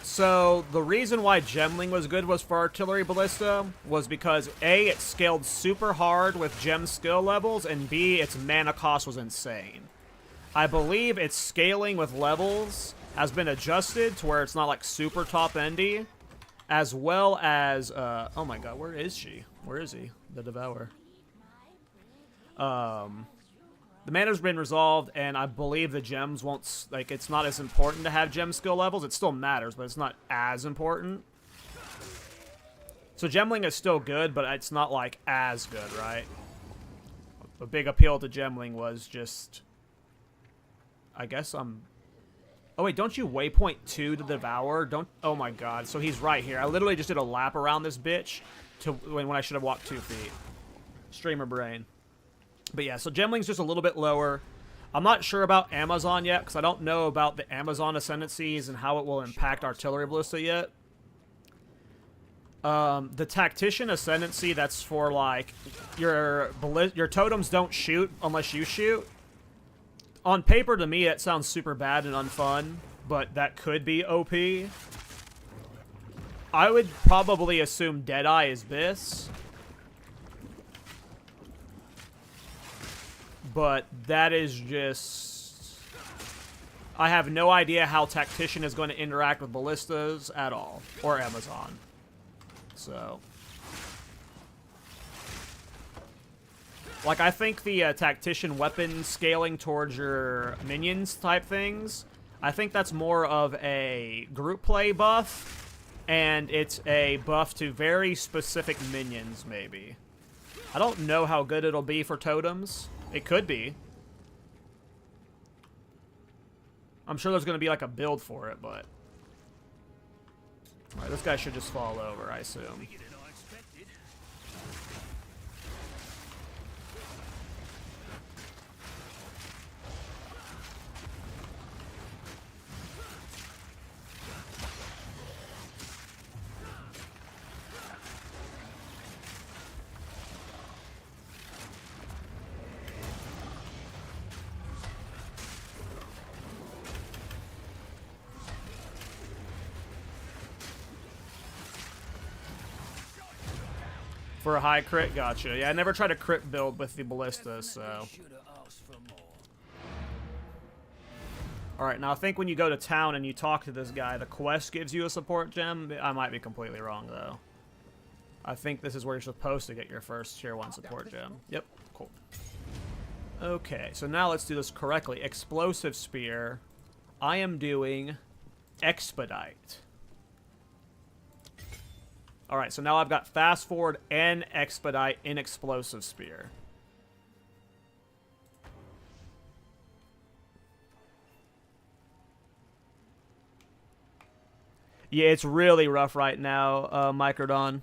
So the reason why Gemling was good was for artillery ballista was because A, it scaled super hard with gem skill levels, and B, its mana cost was insane. I believe its scaling with levels has been adjusted to where it's not like super top endy, as well as oh my god, where is she? Where is he? The Devourer. The mana's been resolved, and I believe the gems won't, like, it's not as important to have gem skill levels. It still matters, but it's not as important. So Gemling is still good, but it's not, like, as good, right? A big appeal to Gemling was just, I guess I'm... Oh, wait, don't you waypoint 2 to Devour? Don't... Oh, my God. So he's right here. I literally just did a lap around this bitch to when I should have walked 2 feet. Streamer brain. But yeah, so Gemling's just a little bit lower. I'm not sure about Amazon yet, because I don't know about the Amazon Ascendancies and how it will impact Artillery Ballista yet. The Tactician Ascendancy, that's for, like, your totems don't shoot unless you shoot. On paper, to me, it sounds super bad and unfun, but that could be OP. I would probably assume Deadeye is this. But that is just... I have no idea how Tactician is going to interact with Ballistas at all. Or Amazon. So... Like, I think the Tactician weapon scaling towards your minions type things, I think that's more of a group play buff. And it's a buff to very specific minions, maybe. I don't know how good it'll be for totems. It could be. I'm sure there's going to be like a build for it, but... Alright, this guy should just fall over, I assume. For a high crit, gotcha. Yeah, I never tried a crit build with the ballista, so... Alright, now I think when you go to town and you talk to this guy, the quest gives you a support gem. I might be completely wrong, though. I think this is where you're supposed to get your first tier 1 support gem. Yep, cool. Okay, so now let's do this correctly. Explosive Spear. I am doing Expedite. Alright, so now I've got fast forward and expedite in explosive spear. Yeah, it's really rough right now, Microdon.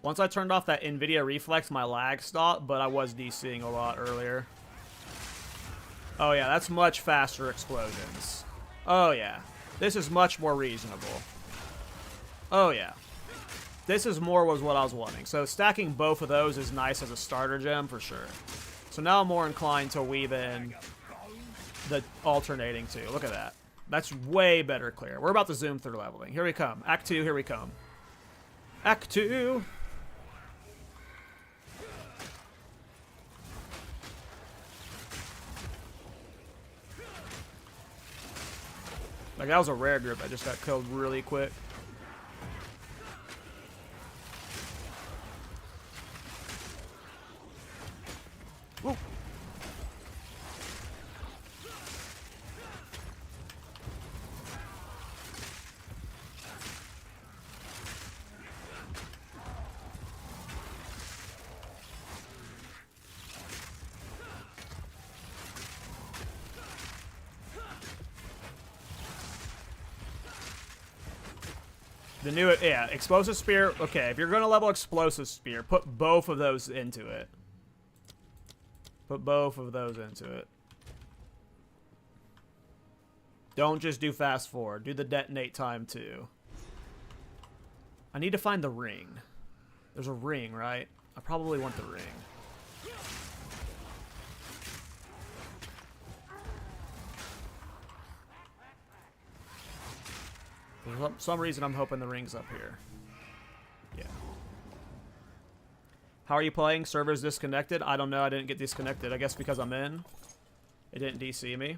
Once I turned off that NVIDIA Reflex, my lag stopped, but I was DCing a lot earlier. Oh yeah, that's much faster explosions. Oh yeah. This is much more reasonable. Oh yeah. This is more was what I was wanting. So stacking both of those is nice as a starter gem for sure. So now I'm more inclined to weave in the alternating too. Look at that. That's way better clear. We're about to zoom through leveling. Here we come. Act 2, here we come. Act 2. Like, that was a rare group. I just got killed really quick. Woo. The new, yeah, explosive spear. Okay, if you're going to level explosive spear, put both of those into it. Put both of those into it. Don't just do fast forward. Do the detonate time too. I need to find the ring. There's a ring, right? I probably want the ring. For some reason, I'm hoping the ring's up here. Yeah. How are you playing? Server's disconnected? I don't know. I didn't get disconnected. I guess because I'm in. It didn't DC me.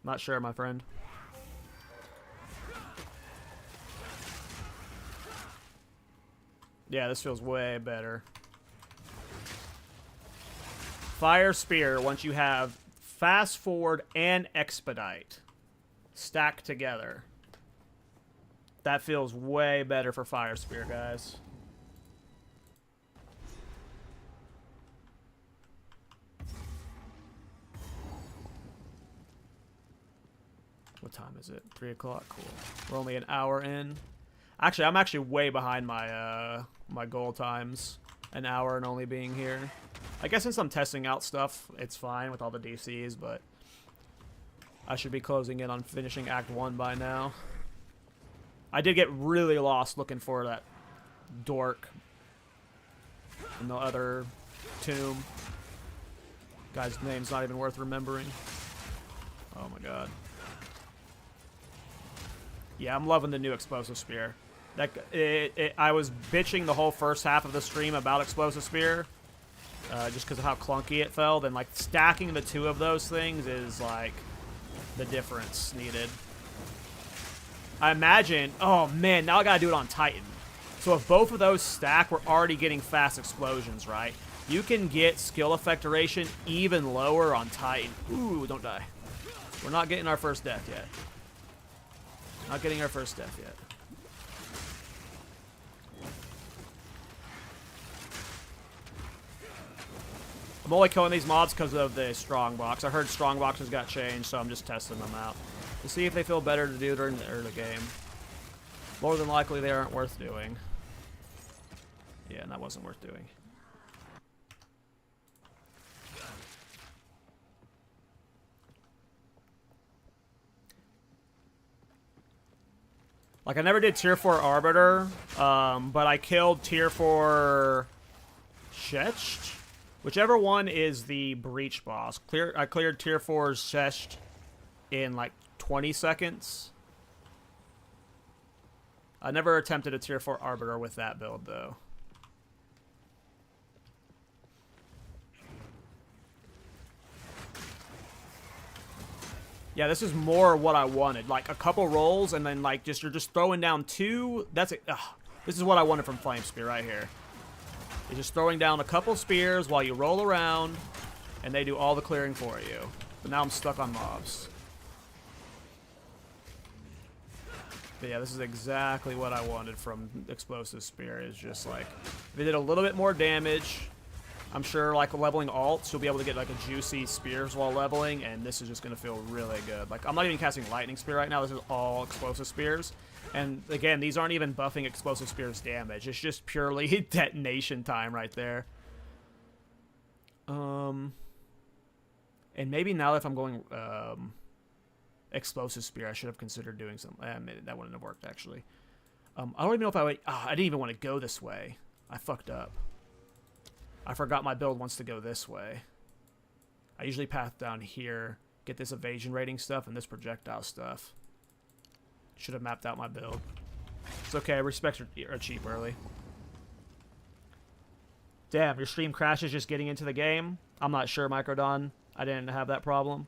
Not sure, my friend. Yeah, this feels way better. Fire Spear, once you have Fast Forward and Expedite stacked together. That feels way better for Fire Spear, guys. What time is it? 3 o'clock? Cool. We're only an hour in. Actually, I'm actually way behind my my goal times. An hour and only being here. I guess since I'm testing out stuff, it's fine with all the DCs, but I should be closing in on finishing Act 1 by now. I did get really lost looking for that dork in the other tomb. Guy's name's not even worth remembering. Oh my god. Yeah, I'm loving the new explosive spear. I was bitching the whole first half of the stream about explosive spear, just because of how clunky it felt, and like stacking the two of those things is like the difference needed. I imagine, oh man, now I gotta do it on Titan. So if both of those stack, we're already getting fast explosions, right? You can get skill effect duration even lower on Titan. Ooh, don't die. We're not getting our first death yet. Not getting our first death yet. I'm only killing these mobs because of the strong box. I heard strong boxes got changed, so I'm just testing them out to see if they feel better to do during the early game. More than likely, they aren't worth doing. Yeah, and that wasn't worth doing. Like, I never did tier 4 Arbiter, but I killed tier 4 Shecht. Whichever one is the Breach boss. I cleared tier 4's Shecht in like 20 seconds. I never attempted a tier 4 Arbiter with that build, though. Yeah, this is more what I wanted. Like, a couple rolls, and then, like, you're just throwing down two. That's it. This is what I wanted from Flame Spear right here. You're just throwing down a couple spears while you roll around, and they do all the clearing for you. but now I'm stuck on mobs. But yeah, this is exactly what I wanted from Explosive Spear. Is just like, if it did a little bit more damage, I'm sure like leveling alts, you'll be able to get like a juicy spears while leveling, and this is just going to feel really good. Like, I'm not even casting Lightning Spear right now. This is all Explosive Spears. And again, these aren't even buffing Explosive Spear's damage. It's just purely detonation time right there. And maybe now that if I'm going Explosive Spear, I should have considered doing some. That wouldn't have worked, actually. I don't even know if I would... I didn't even want to go this way. I fucked up. I forgot my build wants to go this way. I usually path down here, get this evasion rating stuff and this projectile stuff. Should have mapped out my build. It's okay, respects are cheap early. Damn, your stream crashes just getting into the game? I'm not sure, Microdon. I didn't have that problem.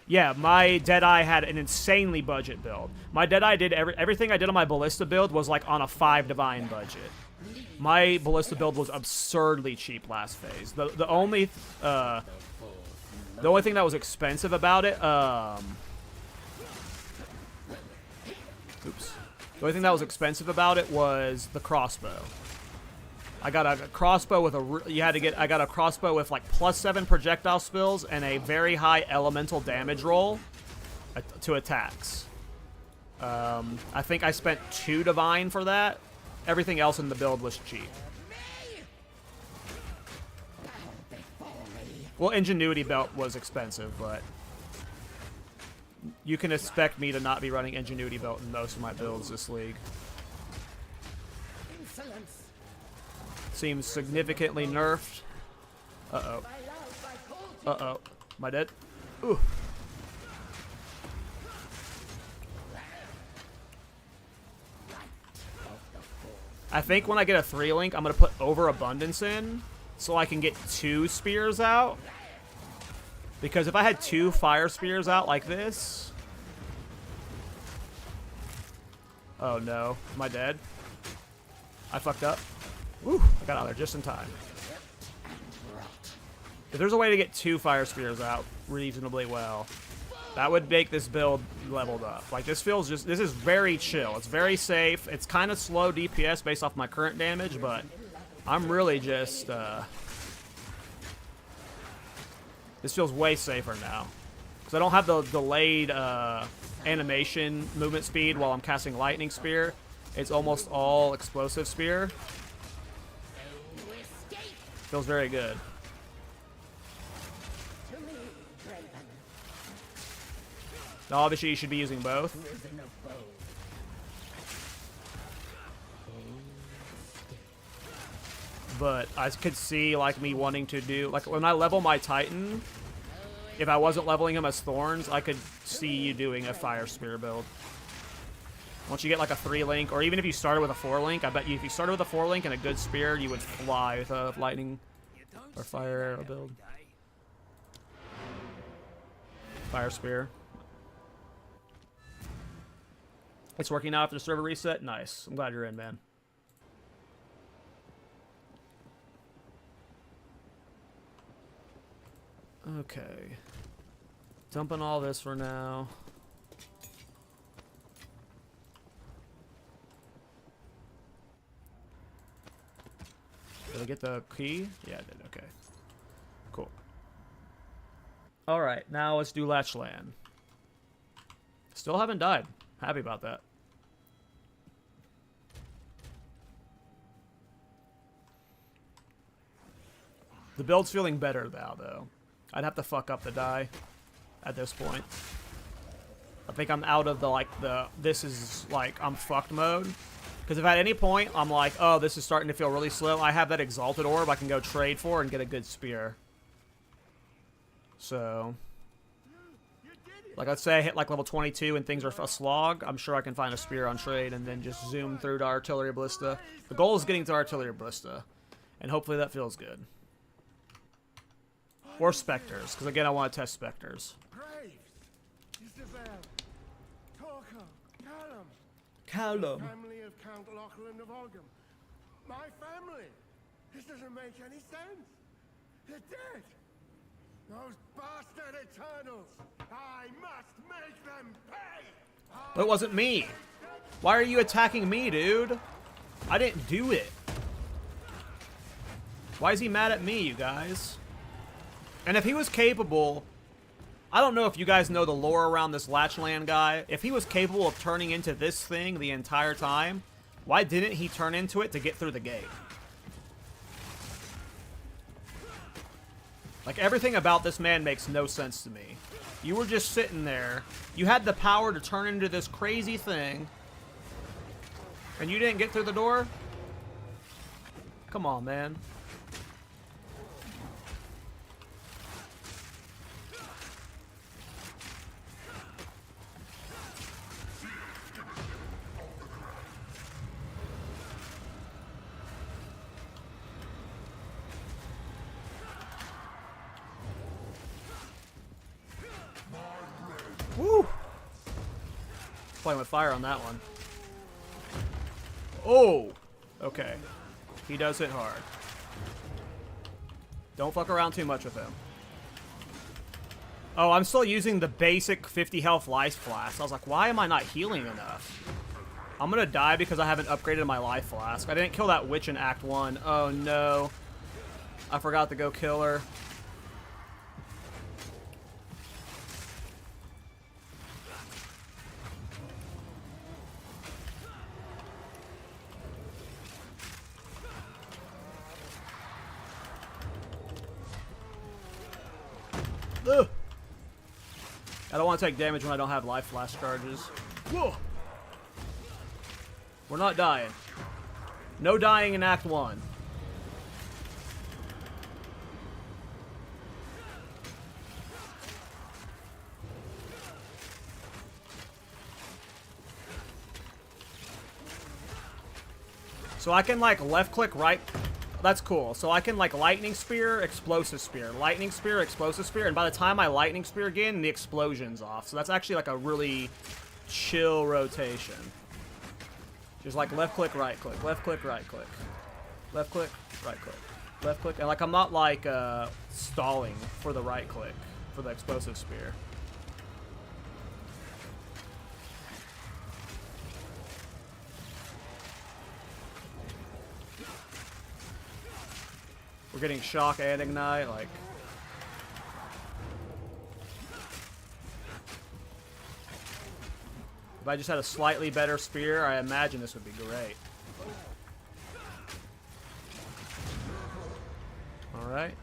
Yeah, my Deadeye had an insanely budget build. My Deadeye did everything I did on my Ballista build was like on a 5 Divine budget. My Ballista build was absurdly cheap last phase. The only thing that was expensive about it, oops. The only thing that was expensive about it was the crossbow. I got a crossbow with I got a crossbow with like +7 projectile spills and a very high elemental damage roll to attacks. I think I spent 2 divine for that. Everything else in the build was cheap. Well, Ingenuity Belt was expensive, but you can expect me to not be running Ingenuity Belt in most of my builds this league. Seems significantly nerfed. Uh-oh. Uh-oh. Am I dead? Ooh. I think when I get a 3-link, I'm going to put Overabundance in so I can get 2 spears out. Because if I had 2 fire spears out like this... Oh no. Am I dead? I fucked up. Woo, I got out there just in time. If there's a way to get 2 fire spears out reasonably well, that would make this build leveled up. Like, this feels just... This is very chill. It's very safe. It's kind of slow DPS based off my current damage, but I'm really just... This feels way safer now. Because I don't have the delayed animation movement speed while I'm casting Lightning Spear. It's almost all Explosive Spear. Feels very good. Now, obviously, you should be using both. But I could see, like, me wanting to do... Like, when I level my Titan, if I wasn't leveling him as Thorns, I could see you doing a Fire Spear build. Once you get, like, a 3-link, or even if you started with a 4-link, I bet you if you started with a 4-link and a good spear, you would fly with a lightning or fire arrow build. Fire Spear. It's working now after the server reset? Nice. I'm glad you're in, man. Okay. Dumping all this for now. Did I get the key? Yeah, I did. Okay. Cool. Alright, now let's do Latchland. Still haven't died. Happy about that. The build's feeling better now, though. I'd have to fuck up the die at this point. I think I'm out of the, this is, like, I'm fucked mode. Because if at any point I'm like, oh, this is starting to feel really slow, I have that Exalted Orb I can go trade for and get a good spear. So, like, let's say I hit, like, level 22 and things are a slog, I'm sure I can find a spear on trade and then just zoom through to Artillery Ballista. The goal is getting to Artillery Ballista, and hopefully that feels good. Or Spectres, because again, I want to test Spectres. Callum. Callum. Family of Count Lachlan of Olgam. My family. This doesn't make any sense. They're dead. Those bastard Eternals. I must make them pay. But it wasn't me. Why are you attacking me, dude? I didn't do it. Why is he mad at me, you guys? And if he was capable... I don't know if you guys know the lore around this Latchland guy. If he was capable of turning into this thing the entire time, why didn't he turn into it to get through the gate? Like, everything about this man makes no sense to me. You were just sitting there. You had the power to turn into this crazy thing. And you didn't get through the door? Come on, man. Woo! Playing with fire on that one. Oh! Okay. He does hit hard. Don't fuck around too much with him. Oh, I'm still using the basic 50 health life flask. I was like, why am I not healing enough? I'm gonna die because I haven't upgraded my life flask. I didn't kill that witch in Act 1. Oh no. I forgot to go kill her. Ugh. I don't want to take damage when I don't have life flash charges. Whoa! We're not dying. No dying in Act 1. So I can like left click right. That's cool. So I can like lightning spear, explosive spear, lightning spear, explosive spear, and by the time I lightning spear again, the explosion's off. So that's actually like a really chill rotation. Just like left click, right click, left click, right click, left click, right click, left click, and like I'm not like stalling for the right click for the explosive spear. We're getting shock and ignite, like... If I just had a slightly better spear, I imagine this would be great. Alright.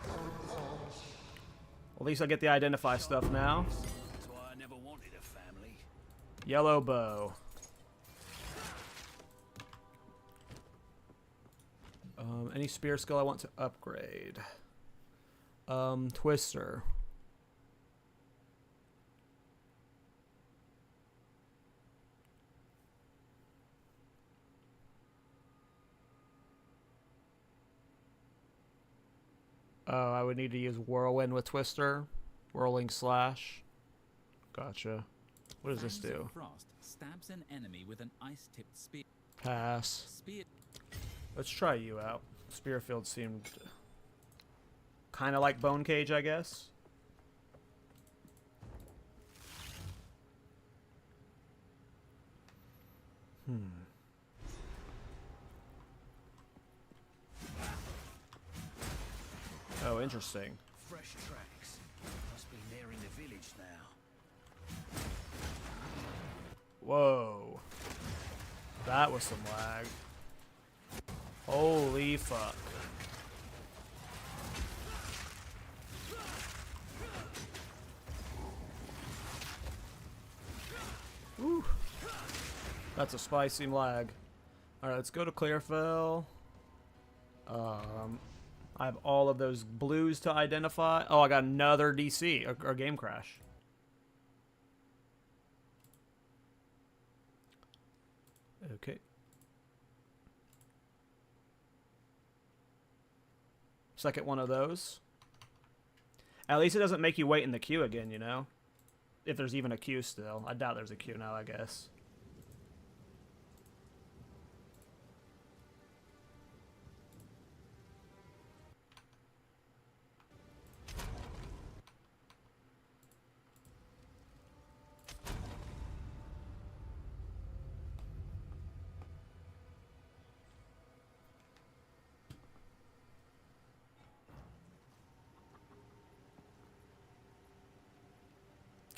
At least I get the identify stuff now. That's why I never wanted a family. Yellow bow. Any spear skill I want to upgrade. Twister. Oh, I would need to use Whirlwind with Twister. Whirling Slash. Gotcha. What does this do? Frost stabs an enemy with an ice-tipped spear. Pass. Spear. Let's try you out. Spearfield seemed kind of like Bone Cage, I guess. Oh, interesting. Fresh tracks. Must be nearing the village now. Whoa. That was some lag. Holy fuck. Woo. That's a spicy lag. Alright, let's go to Clearfell. I have all of those blues to identify. Oh, I got another DC, or game crash. Okay. Second one of those. At least it doesn't make you wait in the queue again, you know? If there's even a queue still. I doubt there's a queue now, I guess.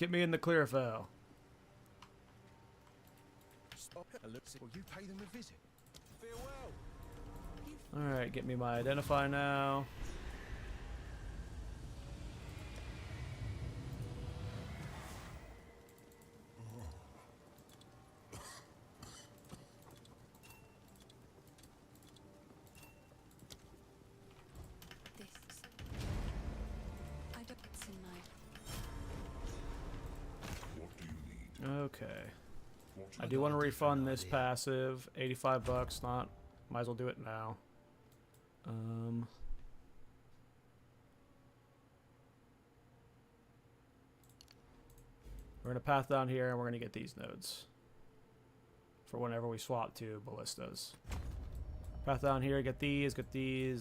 Get me in the clear, Phil. Will you pay them a visit? Farewell. Alright, get me my identify now. This. I don't see my. What do you need? Okay. I do want to refund this passive. 85 bucks, not. Might as well do it now. We're gonna path down here and we're gonna get these nodes for whenever we swap to ballistas. Path down here, get these,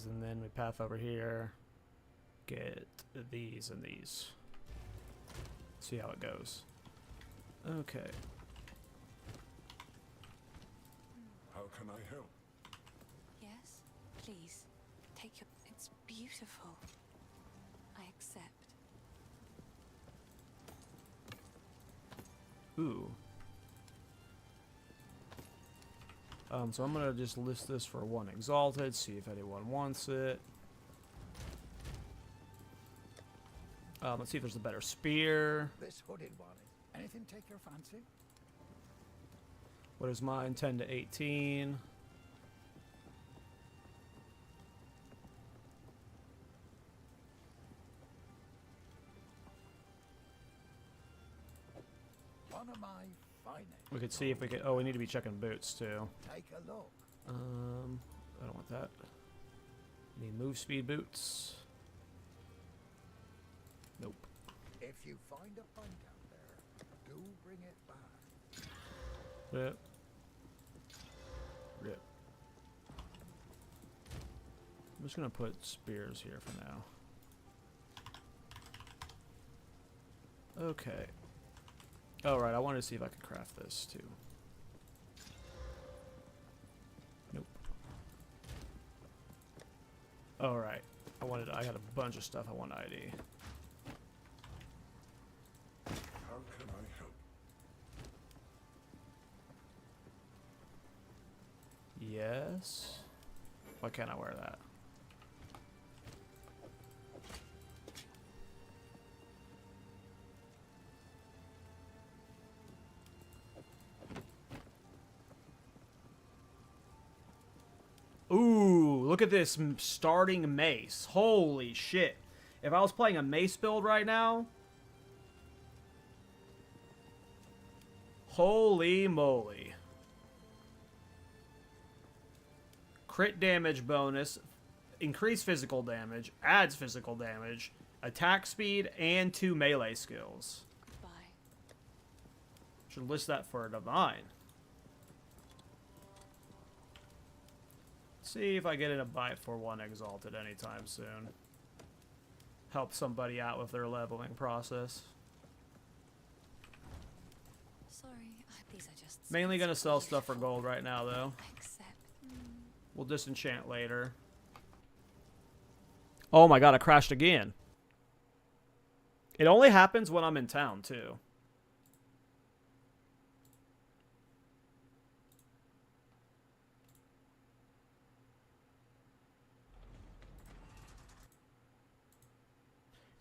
and then we path over here, get these and these. See how it goes. Okay. How can I help? Yes, please. Take your. It's beautiful. I accept. Ooh. So I'm gonna just list this for one exalted, see if anyone wants it. Let's see if there's a better spear. This hooded one. Anything take your fancy? What is mine? 10 to 18. One of my finest. We could see if we could. Oh, we need to be checking boots too. Take a look. I don't want that. Need move speed boots. Nope. If you find a pint out there, do bring it back. Rip. Rip. I'm just gonna put spears here for now. Okay. Oh, right, I wanted to see if I could craft this too. Nope. All right. I had a bunch of stuff I want ID. How can I help? Yes. Why can't I wear that? Ooh, look at this starting mace. Holy shit. If I was playing a mace build right now, holy moly. Crit damage bonus, increased physical damage, adds physical damage, attack speed, and 2 melee skills. Goodbye. Should list that for a divine. See if I get in a bite for one exalted anytime soon. Help somebody out with their leveling process. Sorry, these are just. Mainly gonna sell stuff for gold right now though. I accept. We'll disenchant later. Oh my god, I crashed again. It only happens when I'm in town too.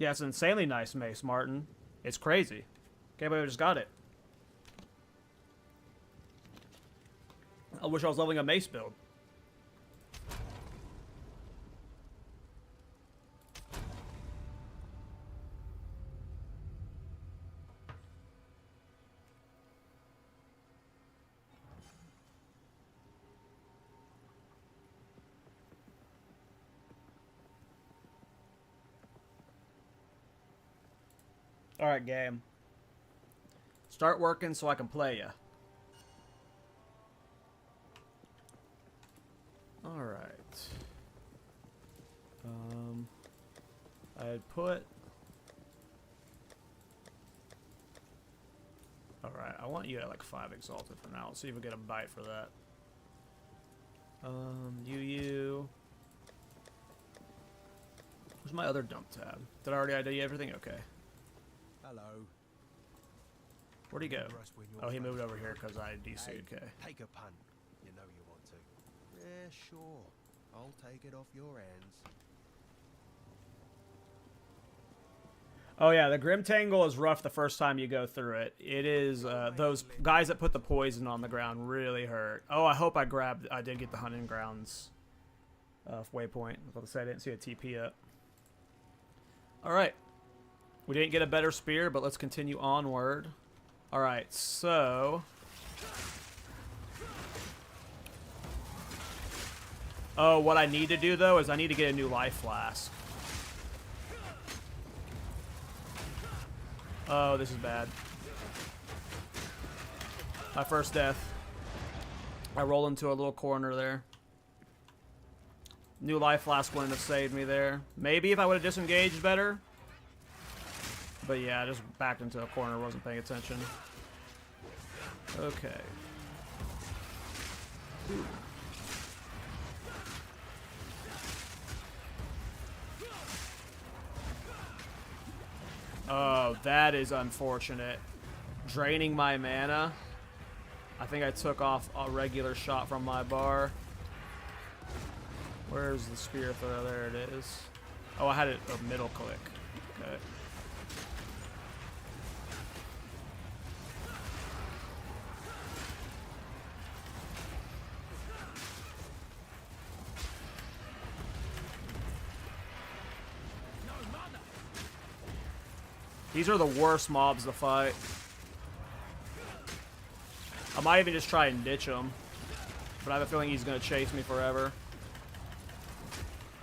Yeah, it's an insanely nice mace, Martin. It's crazy. Can't believe I just got it. I wish I was leveling a mace build. Alright, game. Start working so I can play ya. Alright. I'd put... Alright, I want you at like 5 exalted for now. Let's see if we get a bite for that. You. Where's my other dump tab? Did I already ID everything? Okay. Hello. Where'd he go? Rust when you're Oh, he fat. moved over here because I DC'd. Okay. Take a punt. You know you want to. Yeah, sure. I'll take it off your hands. Oh yeah, the Grim Tangle is rough the first time you go through it. It is, those guys that put the poison on the ground really hurt. Oh, I hope I did get the Hunting Grounds waypoint. I was about to say I didn't see a TP up. Alright. We didn't get a better spear, but let's continue onward. Alright, so... Oh, what I need to do, though, is I need to get a new life flask. Oh, this is bad. My first death. I roll into a little corner there. New life flask wouldn't have saved me there. Maybe if I would have disengaged better. But yeah, I just backed into a corner, wasn't paying attention. Okay. Ooh. Oh, that is unfortunate. Draining my mana. I think I took off a regular shot from my bar. Where's the spear throw? There it is. Oh, I had it a middle click. Okay. These are the worst mobs to fight. I might even just try and ditch him. But I have a feeling he's going to chase me forever.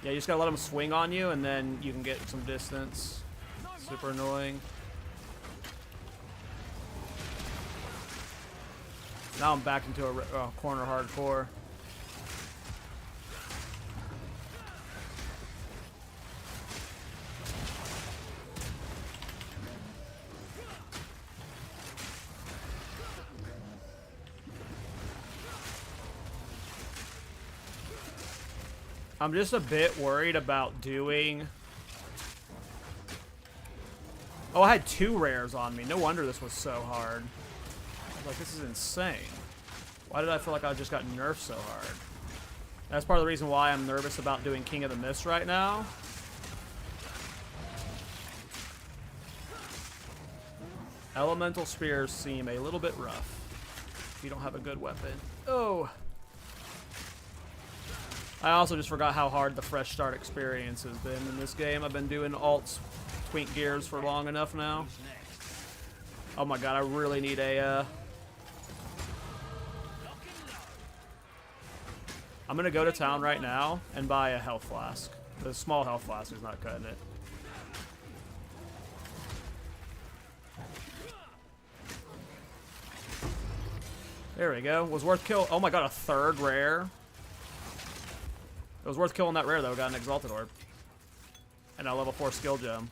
Yeah, you just got to let him swing on you, and then you can get some distance. Super annoying. Now I'm back into a corner hardcore. I'm just a bit worried about doing... Oh, I had 2 rares on me. No wonder this was so hard. I was like, this is insane. Why did I feel like I just got nerfed so hard? That's part of the reason why I'm nervous about doing King of the Mist right now. Elemental spears seem a little bit rough if you don't have a good weapon. Oh! I also just forgot how hard the fresh start experience has been in this game. I've been doing alts, twink gears for long enough now. Oh my god, I really need a... I'm gonna go to town right now and buy a health flask. The small health flask is not cutting it. There we go. Was worth kill. Oh my god, a 3rd rare. It was worth killing that rare, though. Got an Exalted Orb. And a level 4 skill gem.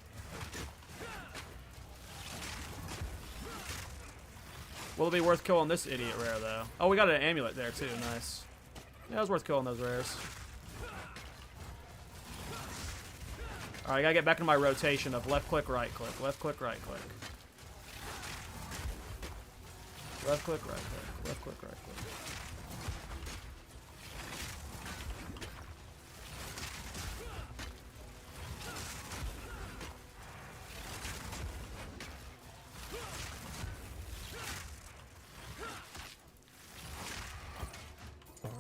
Will it be worth killing this idiot rare, though? Oh, we got an amulet there, too. Nice. Yeah, it was worth killing those rares. Alright, I gotta get back into my rotation of left click, right click. Left click, right click. Left click, right click. Left click, right click.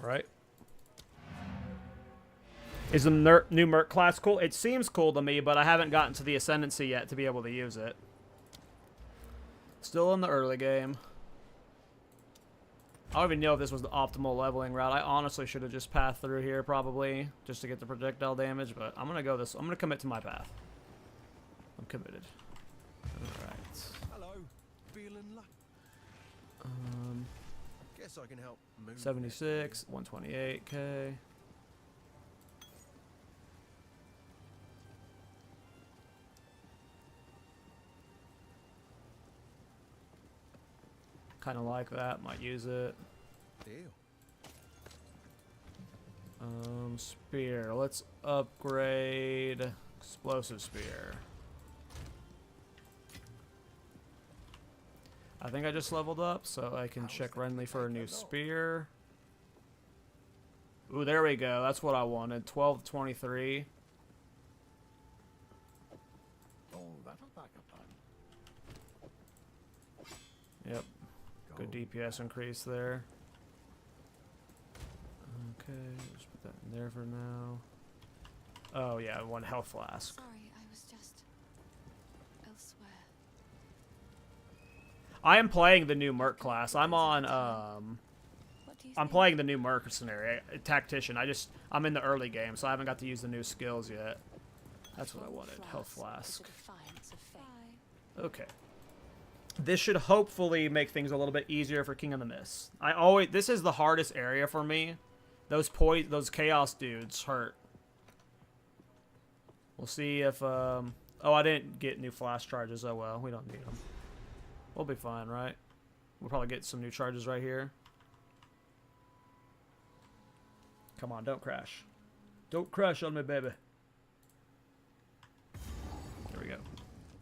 Alright. Is the new Merc class cool? It seems cool to me, but I haven't gotten to the Ascendancy yet to be able to use it. Still in the early game. I don't even know if this was the optimal leveling route. I honestly should have just passed through here probably, just to get the projectile damage, but I'm gonna go this. I'm gonna commit to my path. I'm committed. Alright. Hello. Feeling lucky. Guess I can help move 76, 128k. Kind of like that. Might use it. Deal. Spear. Let's upgrade explosive spear. I think I just leveled up, so I can check Renly for a new spear. Ooh, there we go. That's what I wanted. 12 to 23. Oh, that'll back up on. Yep. Good DPS increase there. Okay, just put that in there for now. Oh yeah, 1 health flask. Sorry, I was just elsewhere. I am playing the new Merc class. I'm on What do you I'm think? playing the new mercenary, Tactician. I'm in the early game, so I haven't got to use the new skills yet. That's what I wanted. Health Is flask. a defiance of fate. Okay. This should hopefully make things a little bit easier for King of the Mist. This is the hardest area for me. Those chaos dudes hurt. We'll see if oh, I didn't get new flash charges. Oh well, we don't need them. We'll be fine, right? We'll probably get some new charges right here. Come on, don't crash. Don't crash on me, baby. There we go.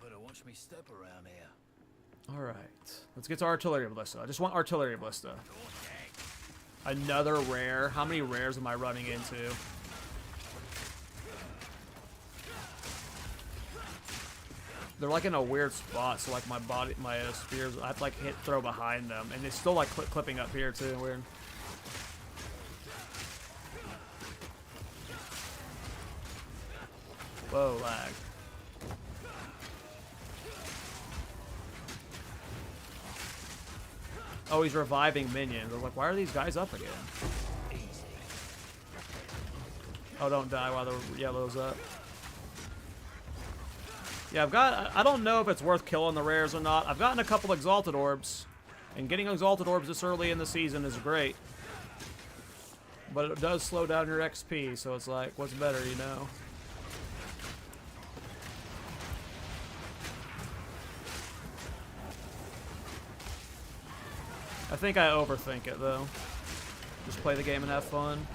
Better watch me step around here. Alright. Let's get to artillery ballista. I just want artillery ballista. Another rare. How many rares am I running into? They're like in a weird spot, so like my spears, I have to like throw behind them, and it's still like clipping up here too. Weird. Whoa, lag. Oh, he's reviving minions. I was like, why are these guys up again? Oh, don't die while the yellow's up. Yeah, I don't know if it's worth killing the rares or not. I've gotten a couple exalted orbs, and getting exalted orbs this early in the season is great. But it does slow down your XP, so it's like, what's better, you know? I think I overthink it, though. Just play the game and have fun.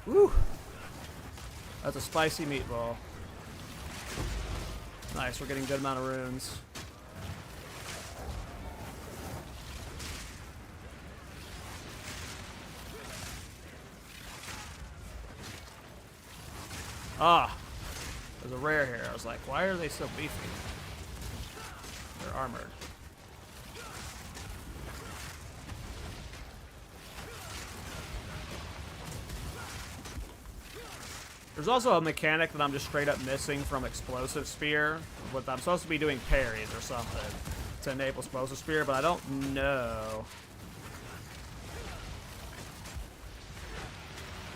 Woo! That's a spicy meatball. Nice, we're getting a good amount of runes. Ah! There's a rare here. I was like, why are they so beefy? They're armored. There's also a mechanic that I'm just straight up missing from Explosive Spear. I'm supposed to be doing parries or something to enable Explosive Spear, but I don't know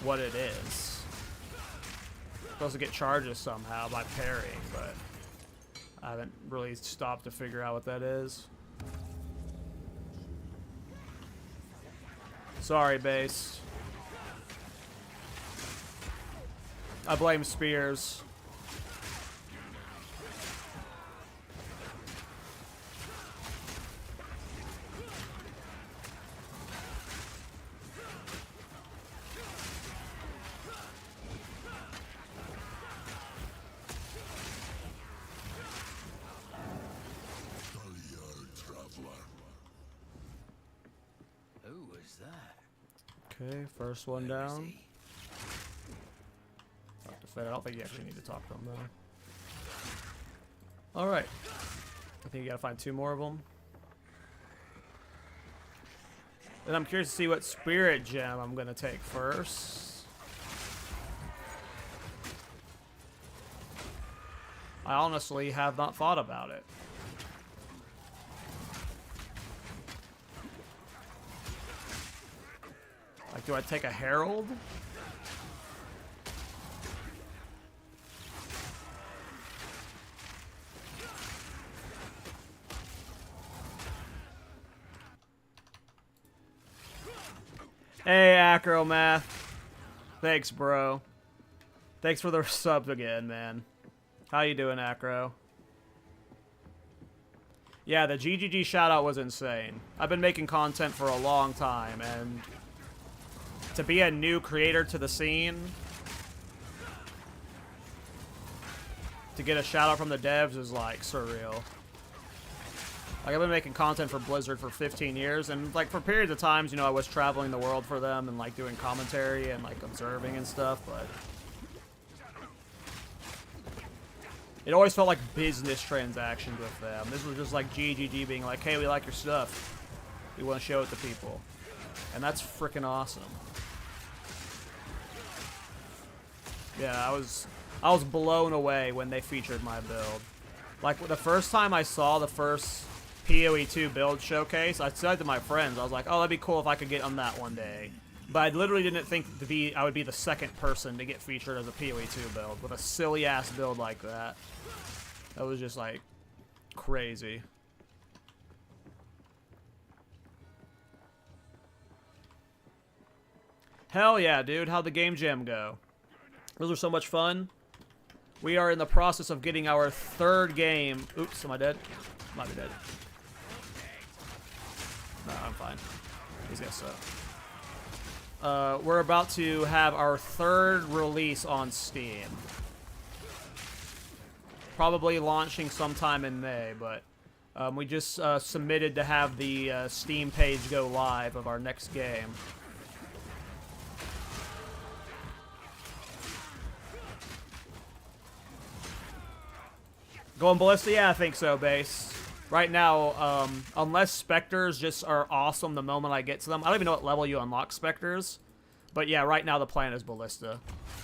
what it is. I'm supposed to get charges somehow by parrying, but I haven't really stopped to figure out what that is. Sorry, base. I blame spears. Who was that? Okay, first one Where is down. he? I don't think you actually need to talk to him, though. Alright. I think you gotta find 2 more of them. Then I'm curious to see what spirit gem I'm gonna take first. I honestly have not thought about it. Like, do I take a herald? Hey, Acromath. Thanks, bro. Thanks for the sub again, man. How you doing, Acro? Yeah, the GGG shoutout was insane. I've been making content for a long time, and to be a new creator to the scene, to get a shoutout from the devs is, like, surreal. Like, I've been making content for Blizzard for 15 years, and, like, for periods of times, you know, I was traveling the world for them and, like, doing commentary and, like, observing and stuff, but it always felt like business transactions with them. This was just like GGG being like, hey, we like your stuff. We want to show it to people. And that's freaking awesome. Yeah, I was blown away when they featured my build. Like, the first time I saw the first PoE 2 build showcase, I said to my friends, I was like, oh, that'd be cool if I could get on that one day. But I literally didn't think I would be the second person to get featured as a PoE 2 build with a silly-ass build like that. That was just, like, crazy. Hell yeah, dude. How'd the game jam go? Those were so much fun. We are in the process of getting our third game. Oops, am I dead? Might be dead. No, I'm fine. He's got so. We're about to have our third release on Steam. Probably launching sometime in May, but we just submitted to have the Steam page go live of our next game. Going ballista? Yeah, I think so, base. Right now, unless spectres just are awesome the moment I get to them. I don't even know what level you unlock spectres. But yeah, right now the plan is ballista.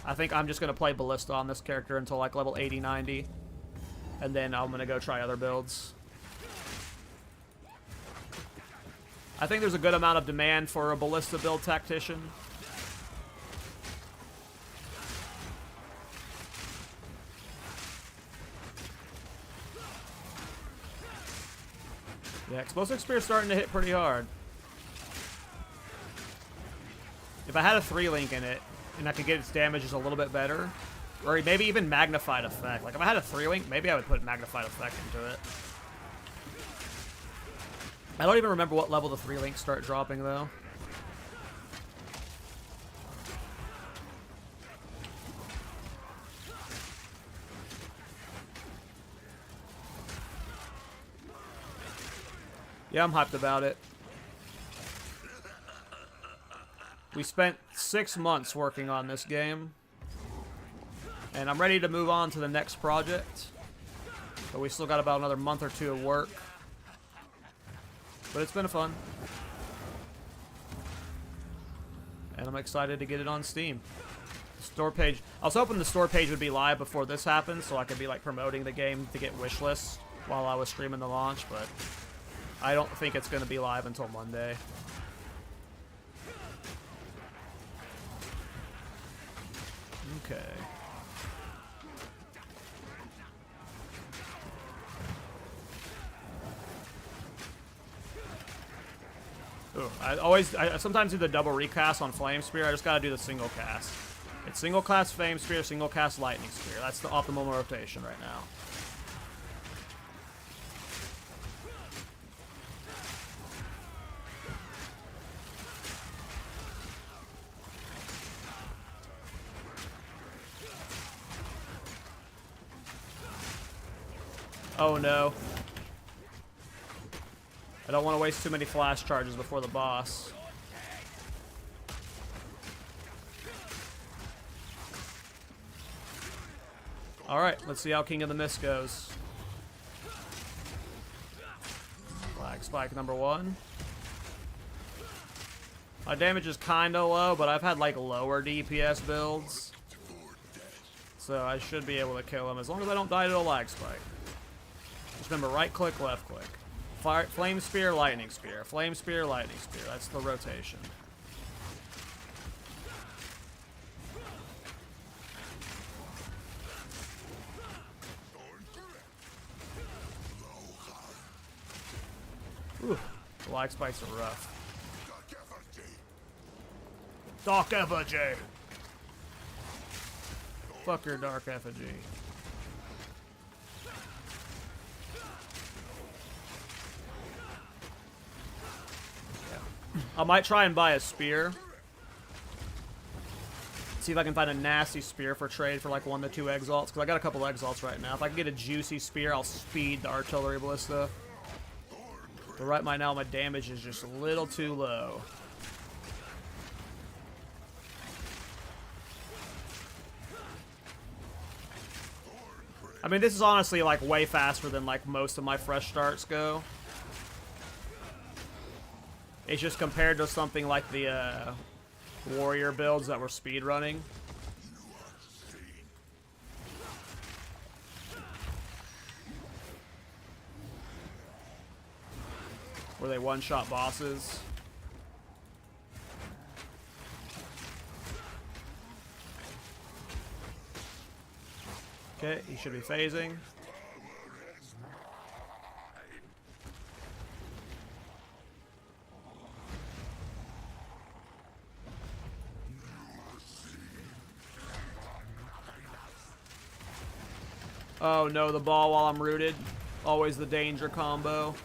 I think I'm just going to play ballista on this character until like level 80, 90. And then I'm going to go try other builds. I think there's a good amount of demand for a ballista build tactician. Yeah, explosive spear starting to hit pretty hard. If I had a 3-link in it, and I could get its damage just a little bit better, or maybe even magnified effect. Like, if I had a 3-link, maybe I would put magnified effect into it. I don't even remember what level the 3-links start dropping, though. Yeah, I'm hyped about it. We spent 6 months working on this game. And I'm ready to move on to the next project. But we still got about another month or two of work. But it's been fun. And I'm excited to get it on Steam. Store page. I was hoping the store page would be live before this happened, so I could be like promoting the game to get wish lists while I was streaming the launch, but I don't think it's going to be live until Monday. Okay. Ooh, I sometimes do the double recast on Flame Spear. I just gotta do the single cast. It's single cast Flame Spear, single cast Lightning Spear. That's the optimal rotation right now. Oh no. I don't want to waste too many flash charges before the boss. Alright, let's see how King of the Mist goes. Flag Spike number 1. My damage is kinda low, but I've had like lower DPS builds. So I should be able to kill him as long as I don't die to a lag spike. Just remember, right click, left click. Fire, Flame Spear, Lightning Spear. Flame Spear, Lightning Spear. That's the rotation. Ooh, the lag spikes are rough. Dark Effigy. Fuck your Dark Effigy. I might try and buy a spear. See if I can find a nasty spear for trade for like 1 to 2 exalts. Because I got a couple exalts right now. If I can get a juicy spear, I'll speed the artillery ballista. But right now, my damage is just a little too low. I mean, this is honestly, like, way faster than, like, most of my fresh starts go. It's just compared to something like the, warrior builds that were speedrunning. Where they one-shot bosses. Okay, he should be phasing. Oh no, the ball while I'm rooted. Always the danger combo.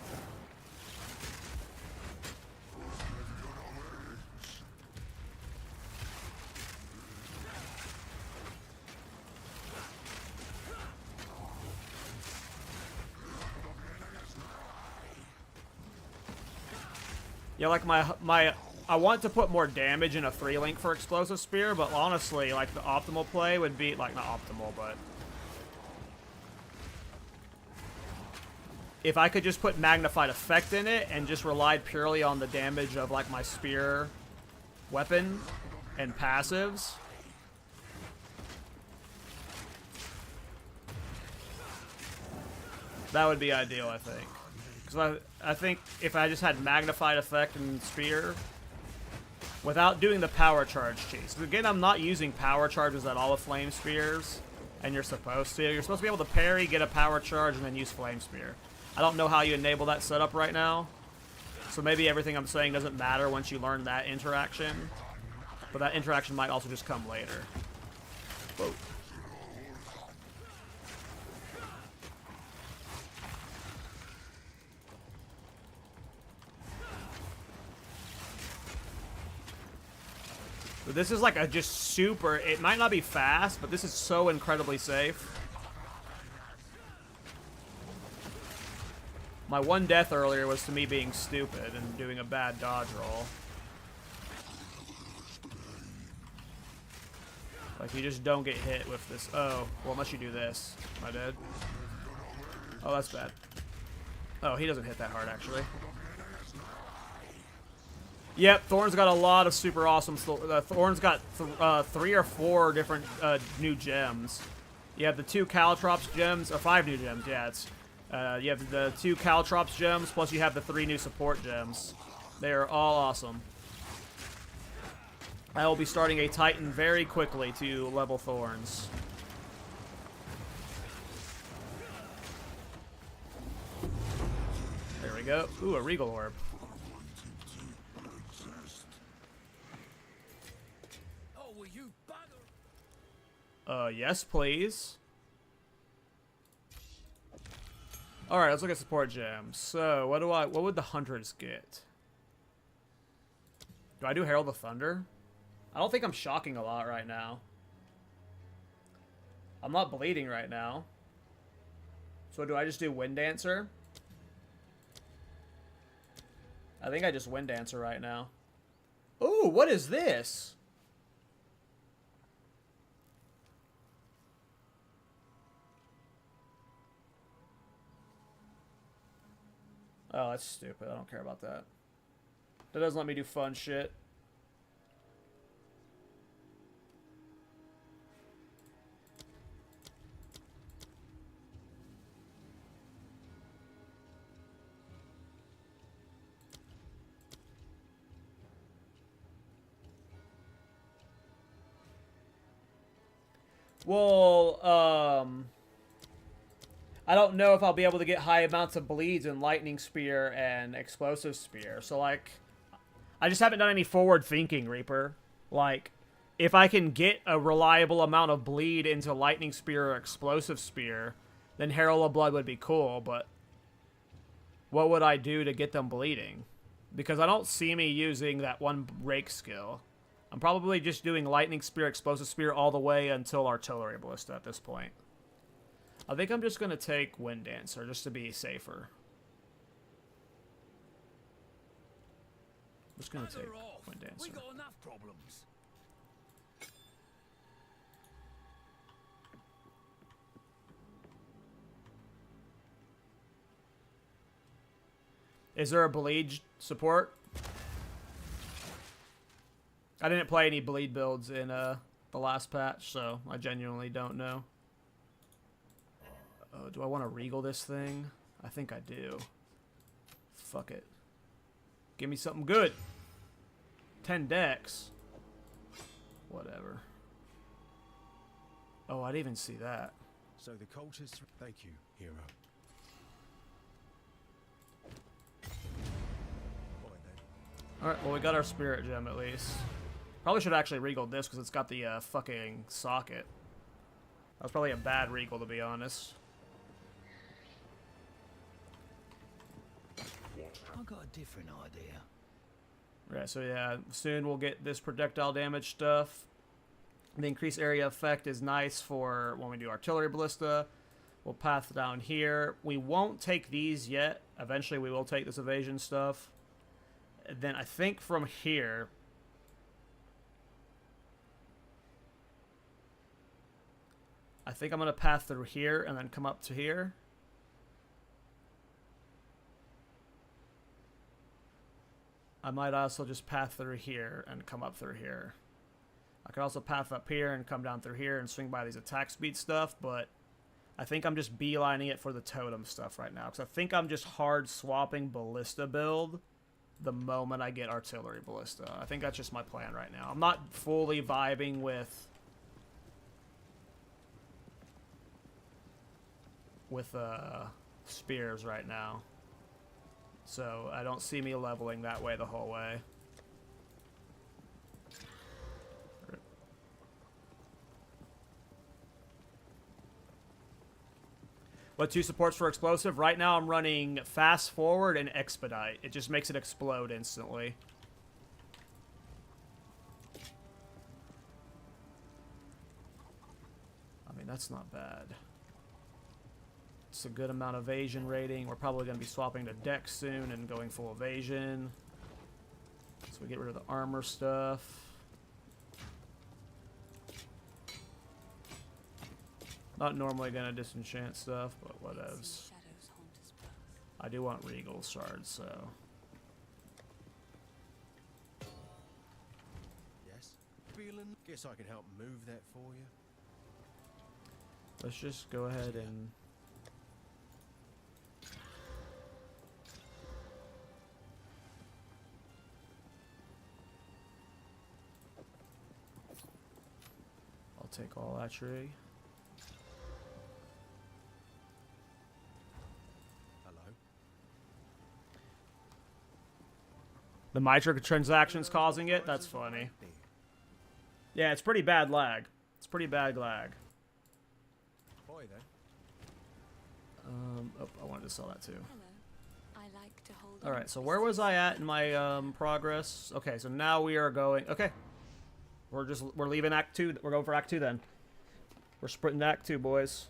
Yeah, like I want to put more damage in a 3-link for Explosive Spear, but honestly, like, the optimal play would be, like, not optimal, but if I could just put Magnified Effect in it and just relied purely on the damage of, like, my spear weapon and passives. That would be ideal, I think. Because I think if I just had Magnified Effect and Spear, without doing the Power Charge cheese. Again, I'm not using Power Charges at all with Flame Spears, and you're supposed to. You're supposed to be able to parry, get a Power Charge, and then use Flame Spear. I don't know how you enable that setup right now, so maybe everything I'm saying doesn't matter once you learn that interaction, but that interaction might also just come later. Whoa. But this is like a just super, it might not be fast, but this is so incredibly safe. My one death earlier was to me being stupid and doing a bad dodge roll. Like, you just don't get hit with this. Oh, well, unless you do this. Am I dead? Oh, that's bad. Oh, he doesn't hit that hard, actually. Yep, Thorns got a lot of super awesome. Thorns got 3 or 4 different new gems. You have the 2 KallTorak gems, or 5 new gems. Yeah, it's you have the 2 KallTorak gems, plus you have the 3 new support gems. They are all awesome. I will be starting a Titan very quickly to level Thorns. There we go. Ooh, a Regal Orb. Yes, please. Alright, let's look at support gems. So, what would the Hunters get? Do I do Herald of Thunder? I don't think I'm shocking a lot right now. I'm not bleeding right now. So do I just do Wind Dancer? I think I just Wind Dancer right now. Ooh, what is this? Oh, that's stupid. I don't care about that. That doesn't let me do fun shit. Well, I don't know if I'll be able to get high amounts of bleeds in Lightning Spear and Explosive Spear. So, like, I just haven't done any forward thinking, Reaper. Like, if I can get a reliable amount of bleed into Lightning Spear or Explosive Spear, then Herald of Blood would be cool, but what would I do to get them bleeding? Because I don't see me using that one rake skill. I'm probably just doing Lightning Spear, Explosive Spear all the way until Artillery Ballista at this point. I think I'm just going to take Wind Dancer just to be safer. just gonna Bugger take off. Wind Dancer. We got enough problems. Is there a bleed support? I didn't play any bleed builds in the last patch, so I genuinely don't know. Do I want to regal this thing? I think I do. Fuck it. Give me something good. 10 decks. Whatever. Oh, I didn't even see that. So the cultists... Thank you, hero. Fine then. Alright, well we got our spirit gem at least. Probably should actually regal this because it's got the fucking socket. That was probably a bad regal to be honest. I've got a different idea. Right, so yeah, soon we'll get this projectile damage stuff. The increased area effect is nice for when we do artillery ballista. We'll path down here. We won't take these yet. Eventually we will take this evasion stuff. And then I think from here... I think I'm going to path through here and then come up to here. I might also just path through here and come up through here. I could also path up here and come down through here and swing by these attack speed stuff, but I think I'm just beelining it for the totem stuff right now. Because I think I'm just hard swapping ballista build the moment I get artillery ballista. I think that's just my plan right now. I'm not fully vibing with spears right now. So I don't see me leveling that way the whole way. What 2 supports for explosive? Right now I'm running fast forward and expedite. It just makes it explode instantly. I mean, that's not bad. It's a good amount of evasion rating. We're probably going to be swapping to deck soon and going full evasion. So we get rid of the armor stuff. Not normally going to disenchant stuff, but whatevs. Shadows haunt us both. I do want regal shards, so... Yes? Feeling... Guess I can help move that for you. Let's just go ahead and... I'll take all that tree. Hello? The microtransactions causing it? That's funny. Yeah, it's pretty bad lag. It's pretty bad lag. Boy, then. Oh, I wanted to sell that too. Hello. I like to hold on Alright, to so where was I at in my progress? Okay, so now we are going... Okay. We're leaving Act 2. We're going for Act 2 then. We're sprinting to Act 2, boys.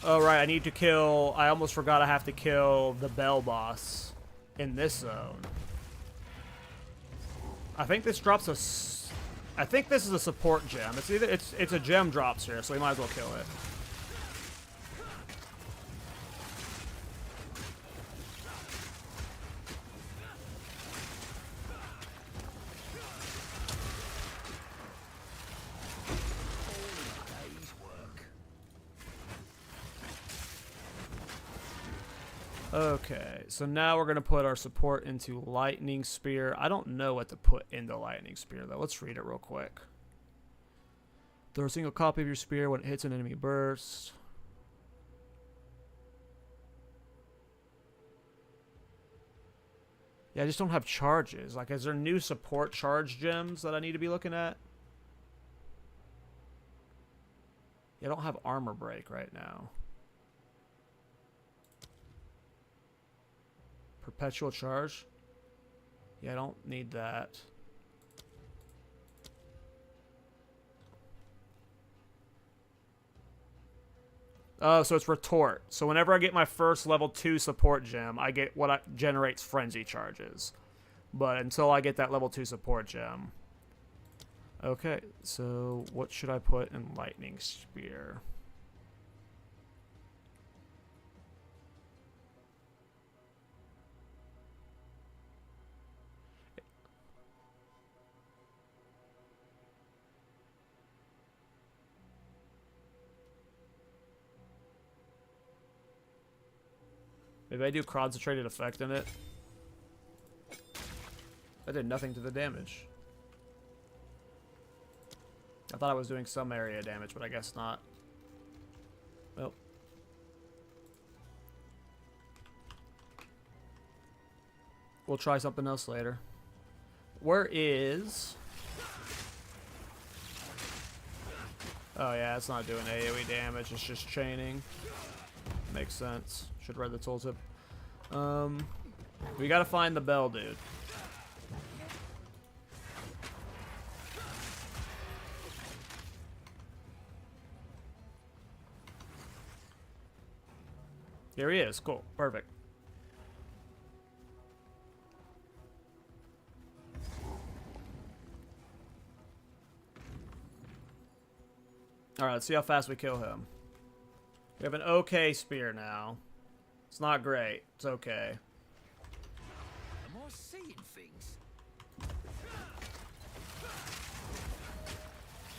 Oh, right, I need to kill... I almost forgot I have to kill the Bell boss in this zone. I think this drops a... I think this is a support gem. It's either... It's a gem drops here, so we might as well kill it. Okay, so now we're going to put our support into Lightning Spear. I don't know what to put into Lightning Spear, though. Let's read it real quick. Throw a single copy of your spear when it hits an enemy burst. Yeah, I just don't have charges. Like, is there new support charge gems that I need to be looking at? Yeah, I don't have armor break right now. Perpetual charge. Yeah, I don't need that. Oh, so it's retort. So whenever I get my first level 2 support gem, I get what generates frenzy charges. But until I get that level 2 support gem. Okay, so what should I put in lightning spear? Maybe I do concentrated effect in it. That did nothing to the damage. I thought I was doing some area damage, but I guess not. Well. We'll try something else later. Where is... Oh yeah, it's not doing AoE damage, it's just chaining. Makes sense. Should read the tooltip. We gotta find the bell, dude. Here he is. Cool. Perfect. Alright, let's see how fast we kill him. We have an okay spear now. It's not great. It's okay. Am I seeing things?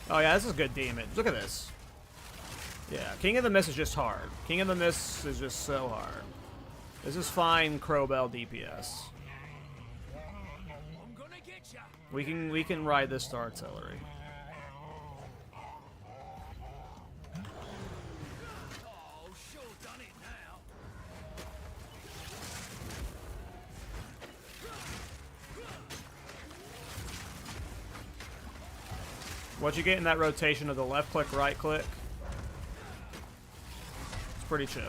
Oh yeah, this is good damage. Look at this. Yeah, King of the Mist is just hard. King of the Mist is just so hard. This is fine Crowbell DPS. I'm gonna get ya. We can ride this to artillery. Oh, sure done it now. What you get in that rotation of the left click, right click? It's pretty chill.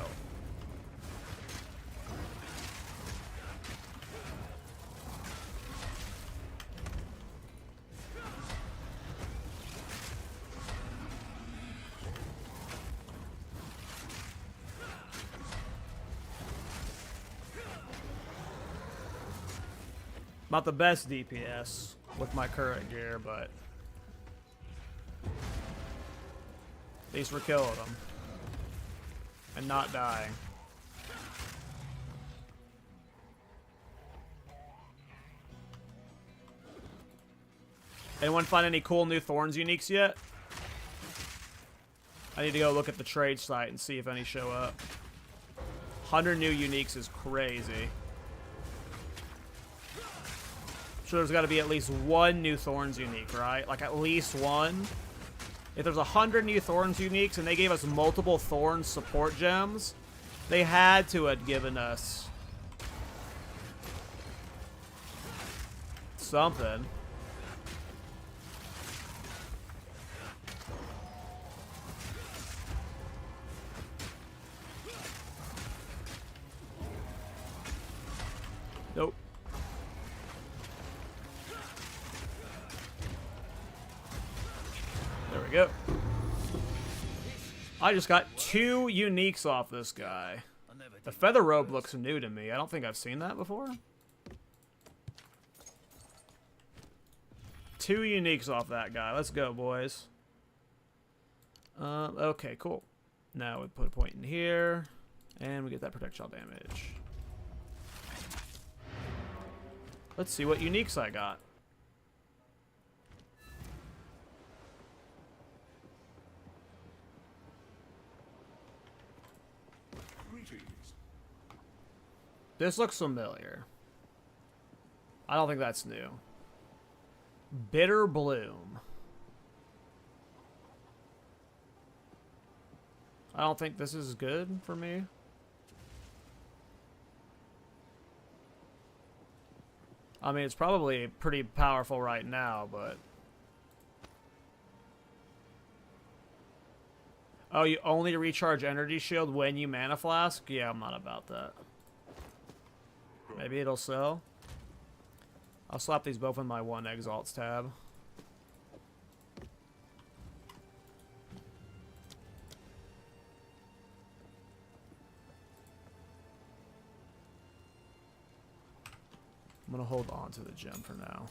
Not the best DPS with my current gear, but at least we're killing them and not dying. Anyone find any cool new Thorns uniques yet? I need to go look at the trade site and see if any show up. 100 new uniques is crazy. I'm sure there's got to be at least one new Thorns unique, right? Like at least one. If there's 100 new Thorns uniques and they gave us multiple Thorns support gems, they had to have given us something. Nope. There we go. I just got 2 uniques off this guy. The feather robe looks new to me. I don't think I've seen that before. 2 uniques off that guy. Let's go, boys. Okay, cool. Now we put a point in here, and we get that projectile damage. Let's see what uniques I got. This looks familiar. I don't think that's new. Bitter Bloom. I don't think this is good for me. I mean, it's probably pretty powerful right now, but... Oh, you only recharge energy shield when you mana flask? Yeah, I'm not about that. Maybe it'll sell. I'll slap these both in my 1 Exalts tab. I'm gonna hold on to the gem for now.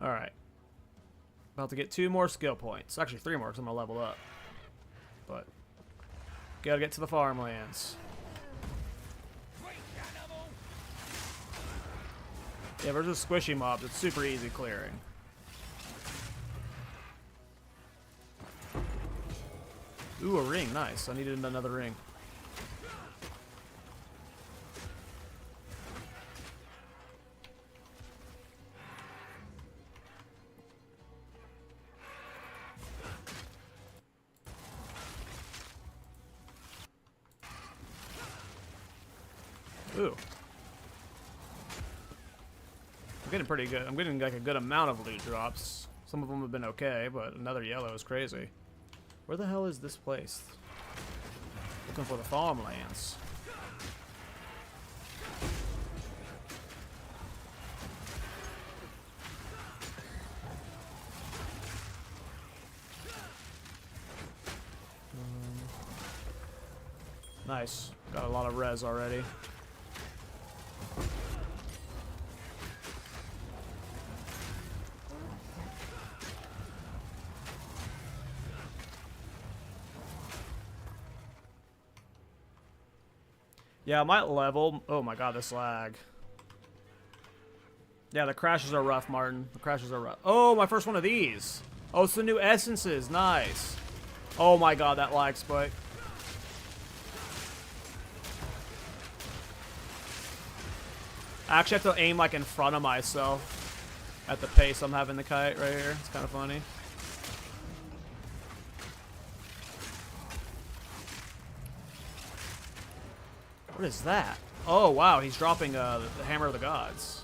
Alright. About to get 2 more skill points. Actually 3 more because I'm gonna level up. But gotta get to the farmlands. Yeah, we're just squishy mobs. It's super easy clearing. Ooh, a ring. Nice. I needed another ring. Ooh. I'm getting pretty good. I'm getting like a good amount of loot drops. Some of them have been okay, but another yellow is crazy. Where the hell is this place? Looking for the farmlands. Nice. Got a lot of res already. Yeah, I might level. Oh my god, this lag. Yeah, the crashes are rough, Martin. The crashes are rough. Oh, my first one of these. Oh, it's the new essences. Nice. Oh my god, that lag spike. I actually have to aim like in front of myself at the pace I'm having the kite right here. It's kind of funny. What is that? Oh, wow. He's dropping the Hammer of the Gods.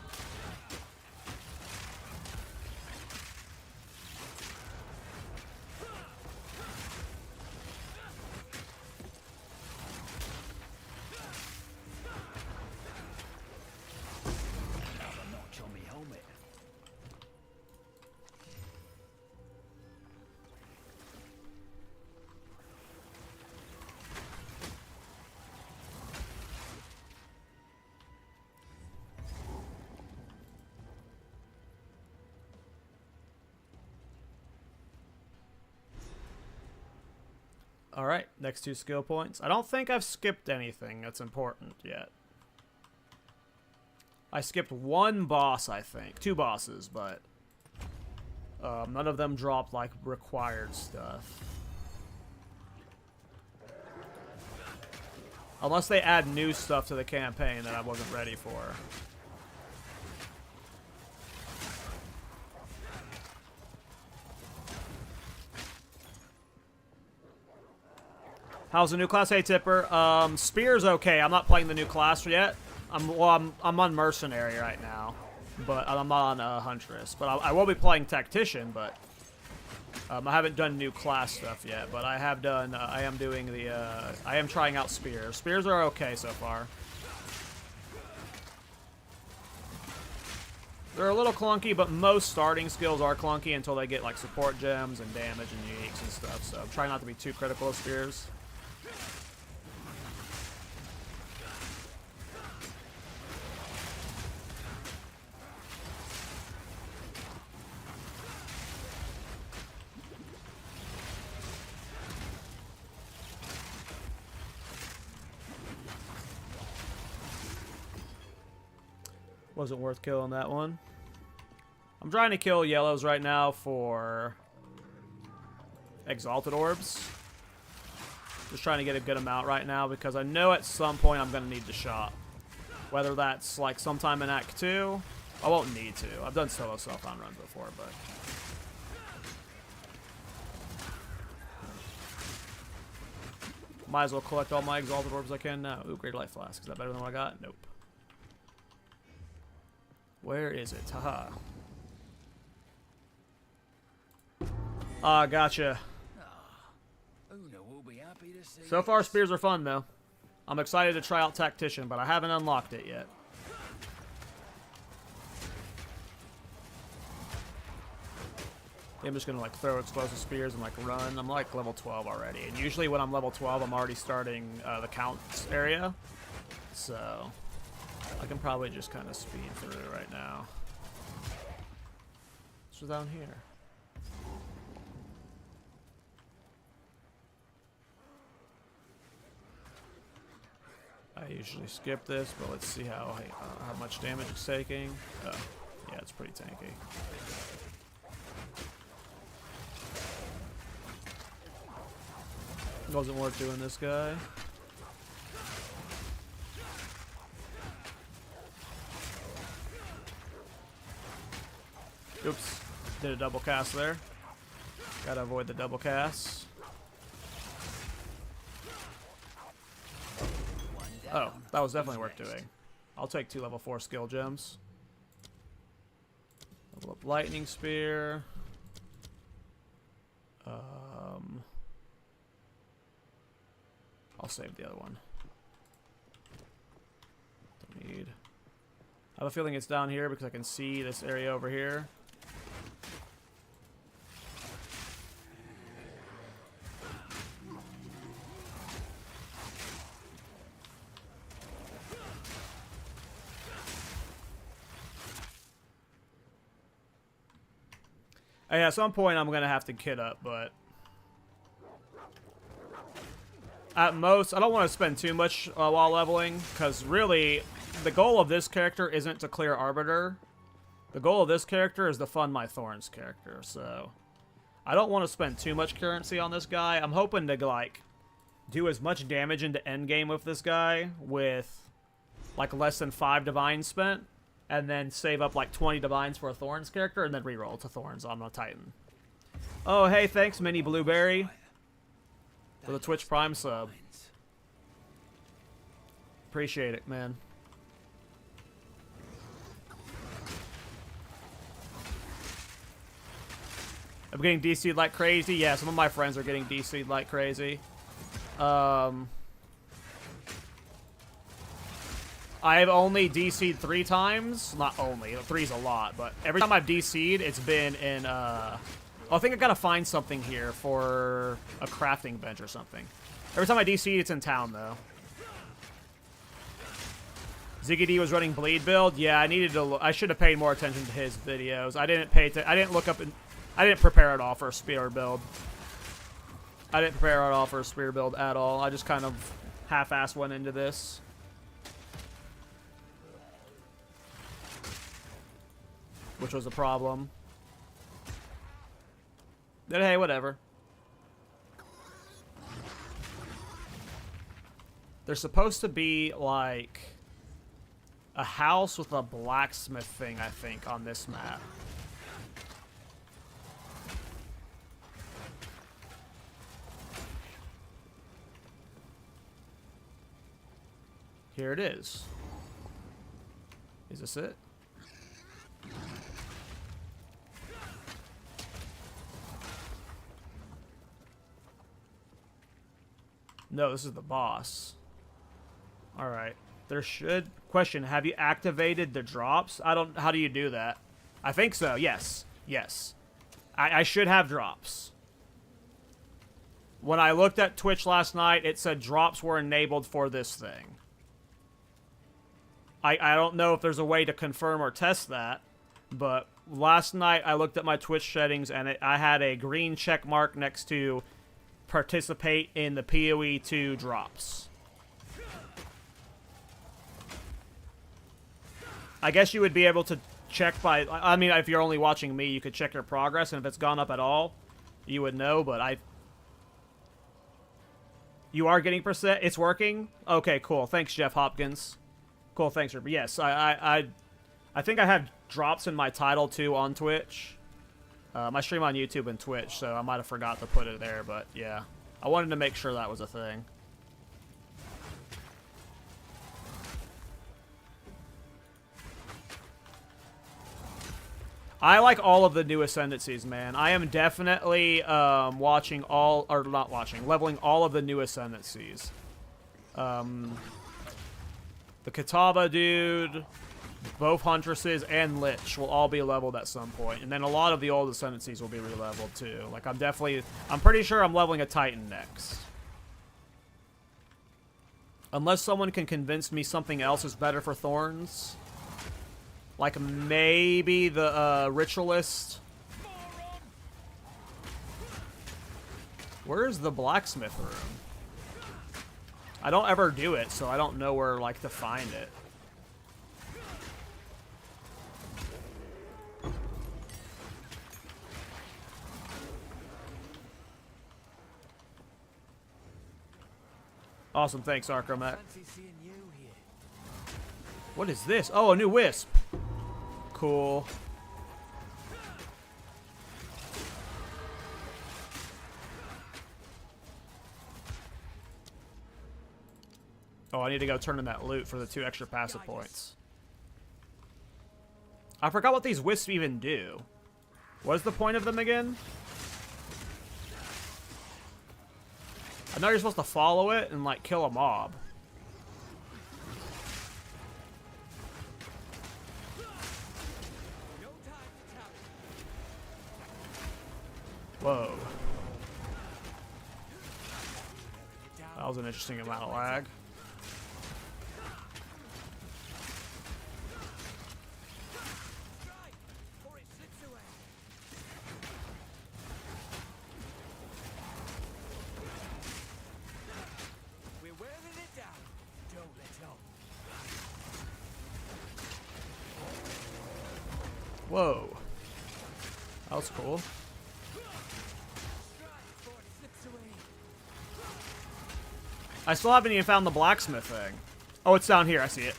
Alright, next 2 skill points. I don't think I've skipped anything that's important yet. I skipped 1 boss, I think. 2 bosses, but none of them dropped, like, required stuff. Unless they add new stuff to the campaign that I wasn't ready for. How's the new class? Hey, Tipper. Spear's okay. I'm not playing the new class yet. I'm on Mercenary right now, but I'm on Huntress. But I will be playing Tactician, but I haven't done new class stuff yet. But I have done. I am doing the. I am trying out Spears. Spears are okay so far. They're a little clunky, but most starting skills are clunky until they get like support gems and damage and uniques and stuff. So I'm trying not to be too critical of Spears. Wasn't worth killing that one. I'm trying to kill yellows right now for Exalted Orbs. Just trying to get a good amount right now because I know at some point I'm going to need the shop. Whether that's like sometime in Act 2, I won't need to. I've done solo self-on runs before, but... Might as well collect all my exalted orbs I can now. Ooh, great life flask. Is that better than what I got? Nope. Where is it? Haha. Ah, gotcha. Una will be happy to see So far, this. spears are fun, though. I'm excited to try out Tactician, but I haven't unlocked it yet. I'm just gonna like throw explosive spears and like run. I'm like level 12 already, and usually when I'm level 12, I'm already starting the counts area, so I can probably just kind of speed through right now. What's down here? I usually skip this, but let's see how much damage it's taking. Oh, yeah, it's pretty tanky. Wasn't worth doing this guy. Oops, did a double cast there. Gotta avoid the double cast. Oh, that was definitely worth doing. I'll take 2 level 4 skill gems. Level up lightning spear. I'll save the other one. Don't need. I have a feeling it's down here because I can see this area over here. Yeah, at some point I'm gonna have to kit up, but at most, I don't want to spend too much while leveling, because really, the goal of this character isn't to clear Arbiter. The goal of this character is to fund my Thorns character, so I don't want to spend too much currency on this guy. I'm hoping to, like, do as much damage into Endgame with this guy with, like, less than 5 divines spent, and then save up, like, 20 divines for a Thorns character, and then reroll to Thorns on a Titan. Oh, hey, thanks, Mini Blueberry, for the Twitch Prime sub. Appreciate it, man. I'm getting DC'd like crazy. Yeah, some of my friends are getting DC'd like crazy. I've only DC'd 3 times. Not only. 3's a lot, but every time I've DC'd, it's been in, I think I gotta find something here for a crafting bench or something. Every time I DC, it's in town, though. Ziggy D was running bleed build. Yeah, I needed to. I should have paid more attention to his videos. I didn't look up. I didn't prepare at all for a spear build. I didn't prepare at all for a spear build at all. I just kind of half-assed went into this. Which was a problem. But hey, whatever. There's supposed to be, like, a house with a blacksmith thing, I think, on this map. Here it is. Is this it? No, this is the boss. Alright. There should... Question, have you activated the drops? I don't... How do you do that? I think so, yes. Yes. I should have drops. When I looked at Twitch last night, it said drops were enabled for this thing. I don't know if there's a way to confirm or test that, but last night I looked at my Twitch settings and I had a green check mark next to participate in the PoE 2 drops. I guess you would be able to check by... I mean, if you're only watching me, you could check your progress, and if it's gone up at all, you would know, but You are getting percent? It's working? Okay, cool. Thanks, Jeff Hopkins. Cool, thanks, Rupert. Yes, I think I have drops in my title, too, on Twitch. I stream on YouTube and Twitch, so I might have forgot to put it there, but yeah. I wanted to make sure that was a thing. I like all of the new Ascendancies, man. I am definitely leveling all of the new Ascendancies. The Kitava dude, both Huntresses, and Lich will all be leveled at some point. And then a lot of the old Ascendancies will be re-leveled too. Like, I'm pretty sure I'm leveling a Titan next. Unless someone can convince me something else is better for Thorns. Like, maybe the Ritualist. Where's the blacksmith room? I don't ever do it, so I don't know where, like, to find it. Awesome, thanks, Archromac. What is this? Oh, a new wisp. Cool. Oh, I need to go turn in that loot for the 2 extra passive points. I forgot what these wisps even do. What is the point of them again? I know you're supposed to follow it and, like, kill a mob. Whoa. That was an interesting amount of lag. Whoa. That was cool. I still haven't even found the blacksmith thing. Oh, it's down here. I see it.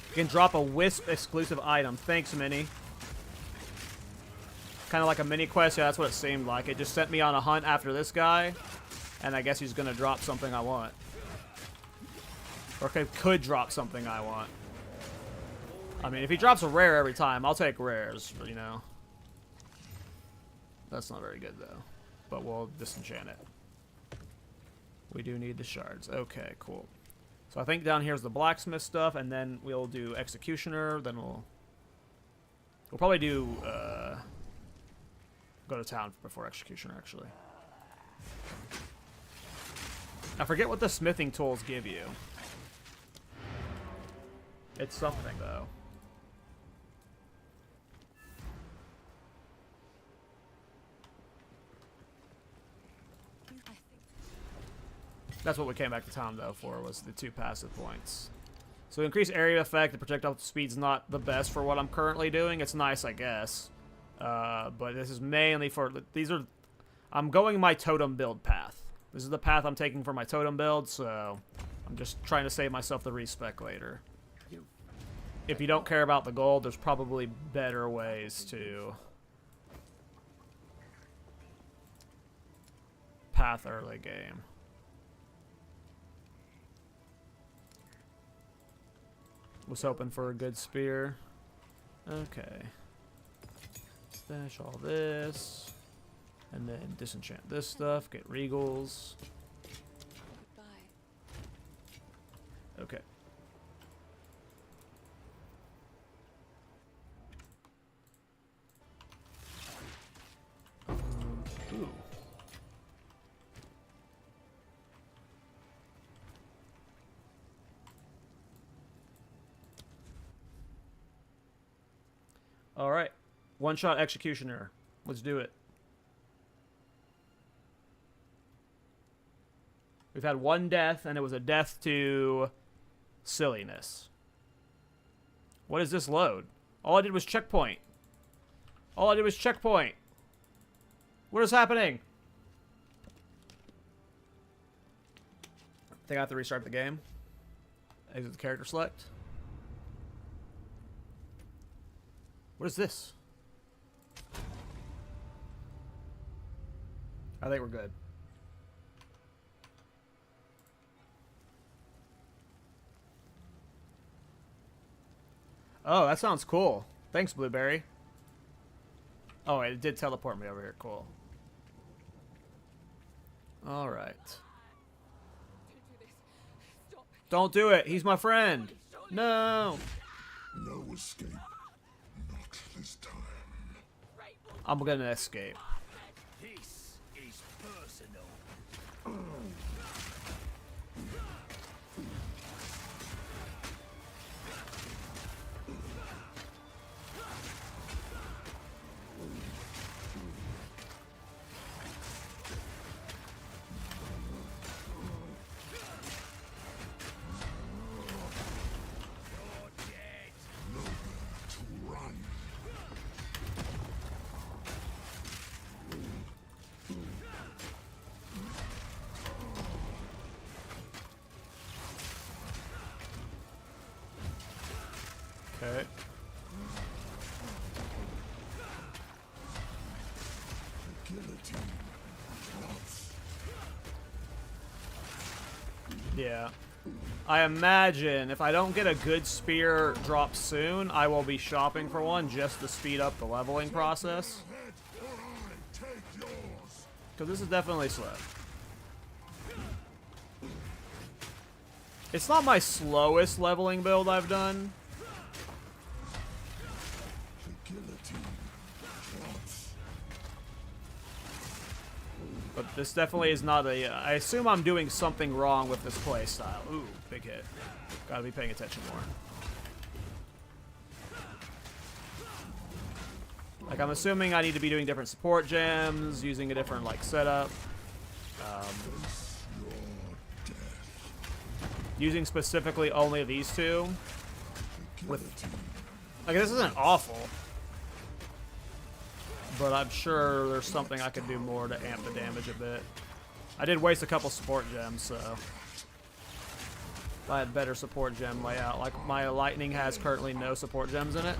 You can drop a wisp exclusive item. Thanks, Mini. Kind of like a mini quest. Yeah, that's what it seemed like. It just sent me on a hunt after this guy. And I guess he's going to drop something I want. Or could drop something I want. I mean, if he drops a rare every time, I'll take rares, you know. That's not very good, though. But we'll disenchant it. We do need the shards. Okay, cool. So I think down here is the blacksmith stuff, and then we'll do executioner, then we'll probably do, go to town before executioner, actually. I forget what the smithing tools give you. It's something, though. That's what we came back to town, though, for, was the 2 passive points. So increase area effect. The projectile speed's not the best for what I'm currently doing. It's nice, I guess. But this is mainly for... I'm going my totem build path. This is the path I'm taking for my totem build, so... I'm just trying to save myself the respec later. If you don't care about the gold, there's probably better ways to... path early game. Was hoping for a good spear. Okay. Stash all this. And then disenchant this stuff. Get regals. Okay. Ooh. Alright. One-shot executioner. Let's do it. We've had 1 death, and it was a death to silliness. What is this load? All I did was checkpoint. All I did was checkpoint. What is happening? I think I have to restart the game. Exit the character select. What is this? I think we're good. Oh, that sounds cool. Thanks, Blueberry. Oh, it did teleport me over here. Cool. All right. Don't do it. He's my friend. No. No escape. Not this time. I'm gonna escape. This is personal. To run. Okay. Guillotine. Drops. Yeah. I imagine if I don't get a good spear drop soon, I will be shopping for one just to speed up the leveling process. Head or I take yours. Because this is definitely slow. It's not my slowest leveling build I've done. The guillotine. Drops. But this definitely is not a... I assume I'm doing something wrong with this play style. Ooh, big hit. Gotta be paying attention more. Like, I'm assuming I need to be doing different support gems, using a different, like, setup. Using specifically only these two. With... Like, this isn't awful. But I'm sure there's something I could do more to amp the damage a bit. I did waste a couple support gems, so... If I had better support gem layout. Like, my lightning has currently no support gems in it.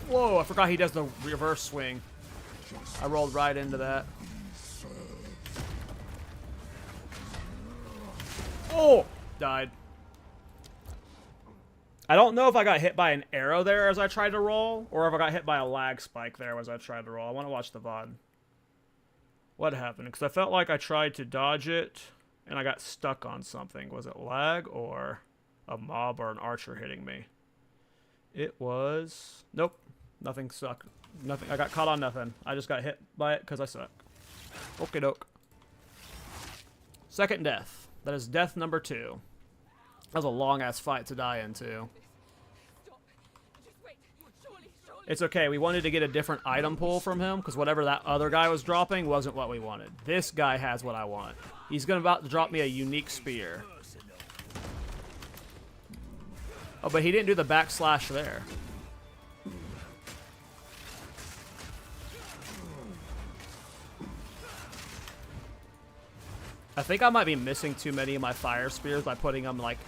Whoa, I forgot he does the reverse swing. I rolled right into that. Oh! Died. I don't know if I got hit by an arrow there as I tried to roll, or if I got hit by a lag spike there as I tried to roll. I want to watch the VOD. What happened? Because I felt like I tried to dodge it, and I got stuck on something. Was it lag, or a mob or an archer hitting me? It was... Nope. Nothing sucked. Nothing. I got caught on nothing. I just got hit by it because I suck. Okie doke. Second death. That is death number 2. That was a long-ass fight to die into. It's okay. We wanted to get a different item pool from him because whatever that other guy was dropping wasn't what we wanted. This guy has what I want. He's about to drop me a unique spear. Oh, but he didn't do the backslash there. I think I might be missing too many of my fire spears by putting them like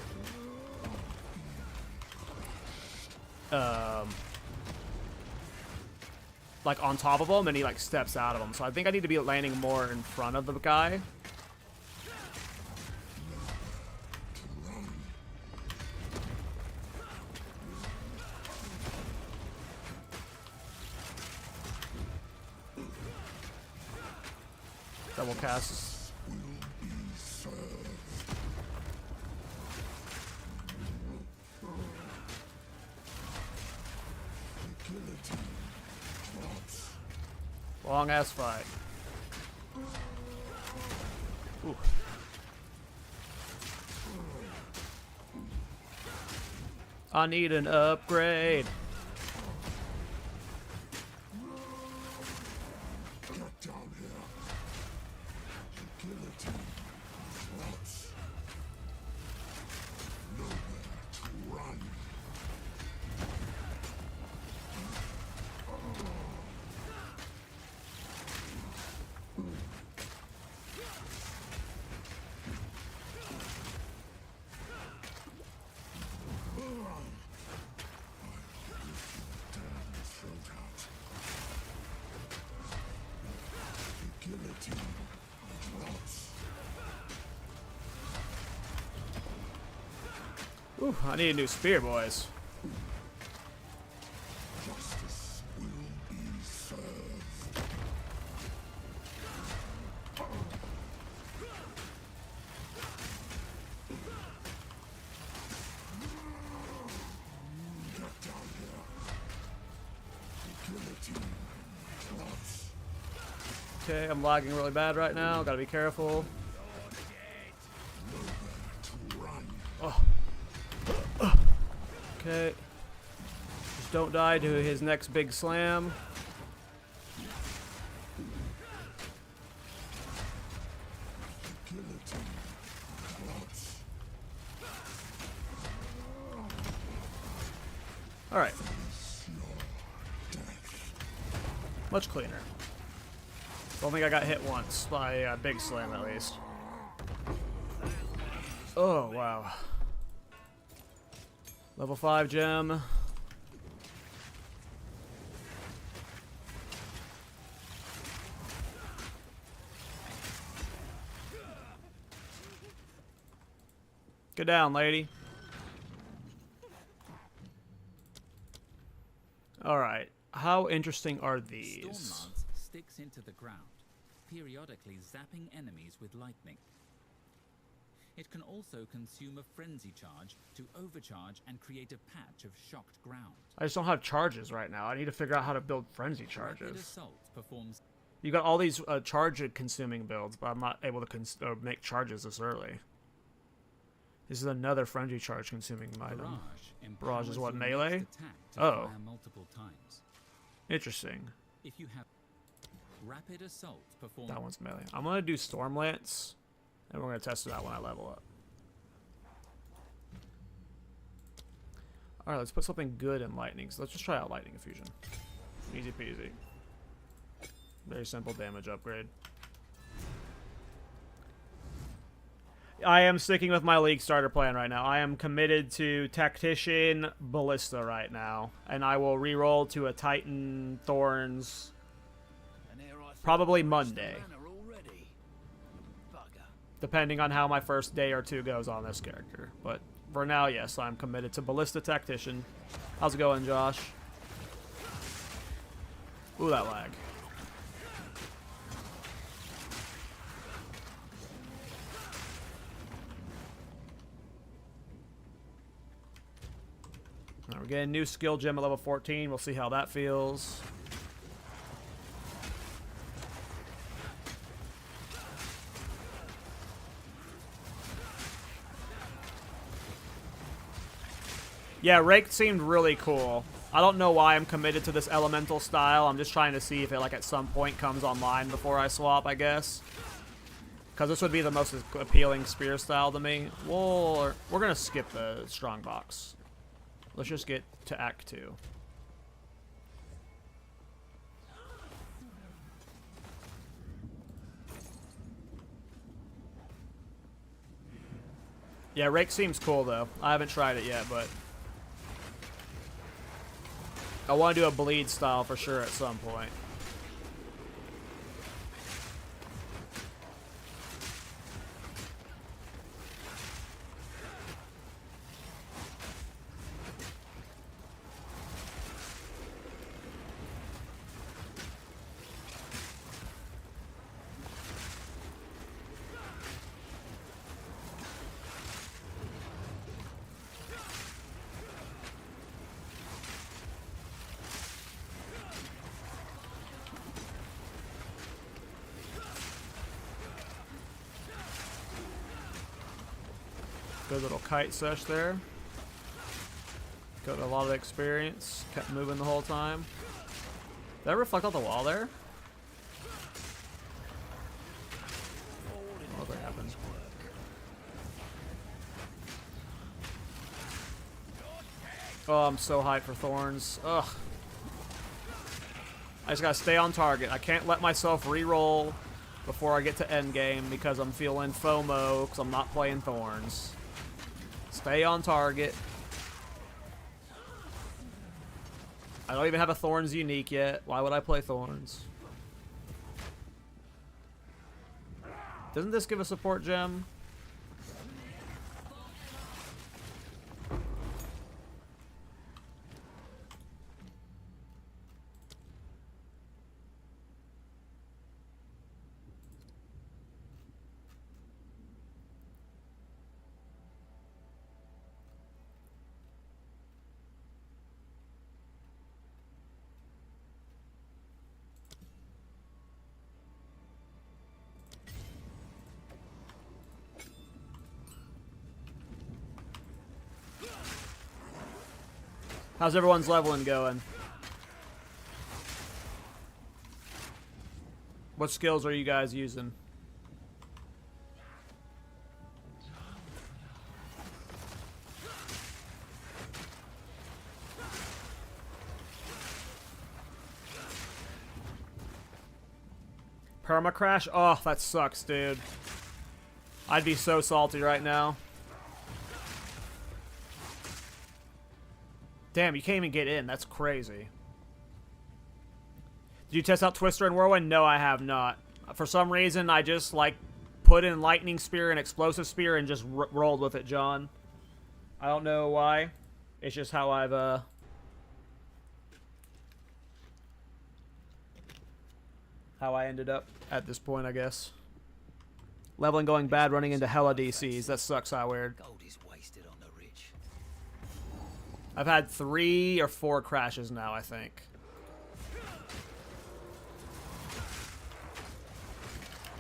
on top of him, and he like steps out of them. So I think I need to be landing more in front of the guy. Double cast. Long ass fight. Ooh. I need an upgrade. Get down here. The guillotine. Drops. Nowhere to run. Ooh, I need a new spear, boys. Justice will be served. Get down here. Guillotine. Clubs. Okay, I'm lagging really bad right now. Gotta be careful. To run. Okay. Just don't die to his next big slam. Guillotine. Clubs. Alright. Face your death. Much cleaner. Don't think I got hit once by a big slam at least. Oh, wow. Level 5 gem. Get down, lady. Alright. How interesting are these? Stormlance sticks into the ground, periodically zapping enemies with lightning. It can also consume a frenzy charge to overcharge and create a patch of shocked ground. I just don't have charges right now. I need to figure out how to build frenzy Rapid charges. assault performs. You got all these charge-consuming builds, but I'm not able to make charges this early. This is another frenzy charge-consuming item. Barrage is what, empowers your melee? next attack to Oh. fire multiple times. Interesting. If you have rapid assault perform. That one's melee. I'm gonna do Stormlance, and we're gonna test it out when I level up. Alright, let's put something good in lightning. So let's just try out lightning infusion. Easy peasy. Very simple damage upgrade. I am sticking with my league starter plan right now. I am committed to Tactician Ballista right now. And I will reroll to a Titan Thorns And here I thought probably I reached the Monday. manor already. Bugger. Depending on how my first day or two goes on this character. But for now, yes, I'm committed to Ballista Tactician. How's it going, Josh? Ooh, that lag. Alright, we're getting new skill gem at level 14. We'll see how that feels. Yeah, Rake seemed really cool. I don't know why I'm committed to this elemental style. I'm just trying to see if it, like, at some point comes online before I swap, I guess. Because this would be the most appealing spear style to me. We're going to skip the strong box. Let's just get to Act 2. Yeah, Rake seems cool, though. I haven't tried it yet, but I want to do a bleed style for sure at some point. Good little kite sesh there. Got a lot of experience. Kept moving the whole time. Did that reflect off the wall there? What happened? Oh, I'm so hyped for Thorns. Ugh. I just gotta stay on target. I can't let myself re-roll before I get to Endgame because I'm feeling FOMO because I'm not playing Thorns. Stay on target. I don't even have a Thorns unique yet. Why would I play Thorns? Doesn't this give a support gem? How's everyone's leveling going? What skills are you guys using? Perma crash? Oh, that sucks, dude. I'd be so salty right now. Damn, you can't even get in. That's crazy. Did you test out Twister and Whirlwind? No, I have not. For some reason, I just, like, put in Lightning Spear and Explosive Spear and just rolled with it, John. I don't know why. It's just how I've, how I ended up at this point, I guess. Leveling going bad, running into hella DCs. That sucks, how weird. Gold is wasted on the rich. I've had 3 or 4 crashes now, I think.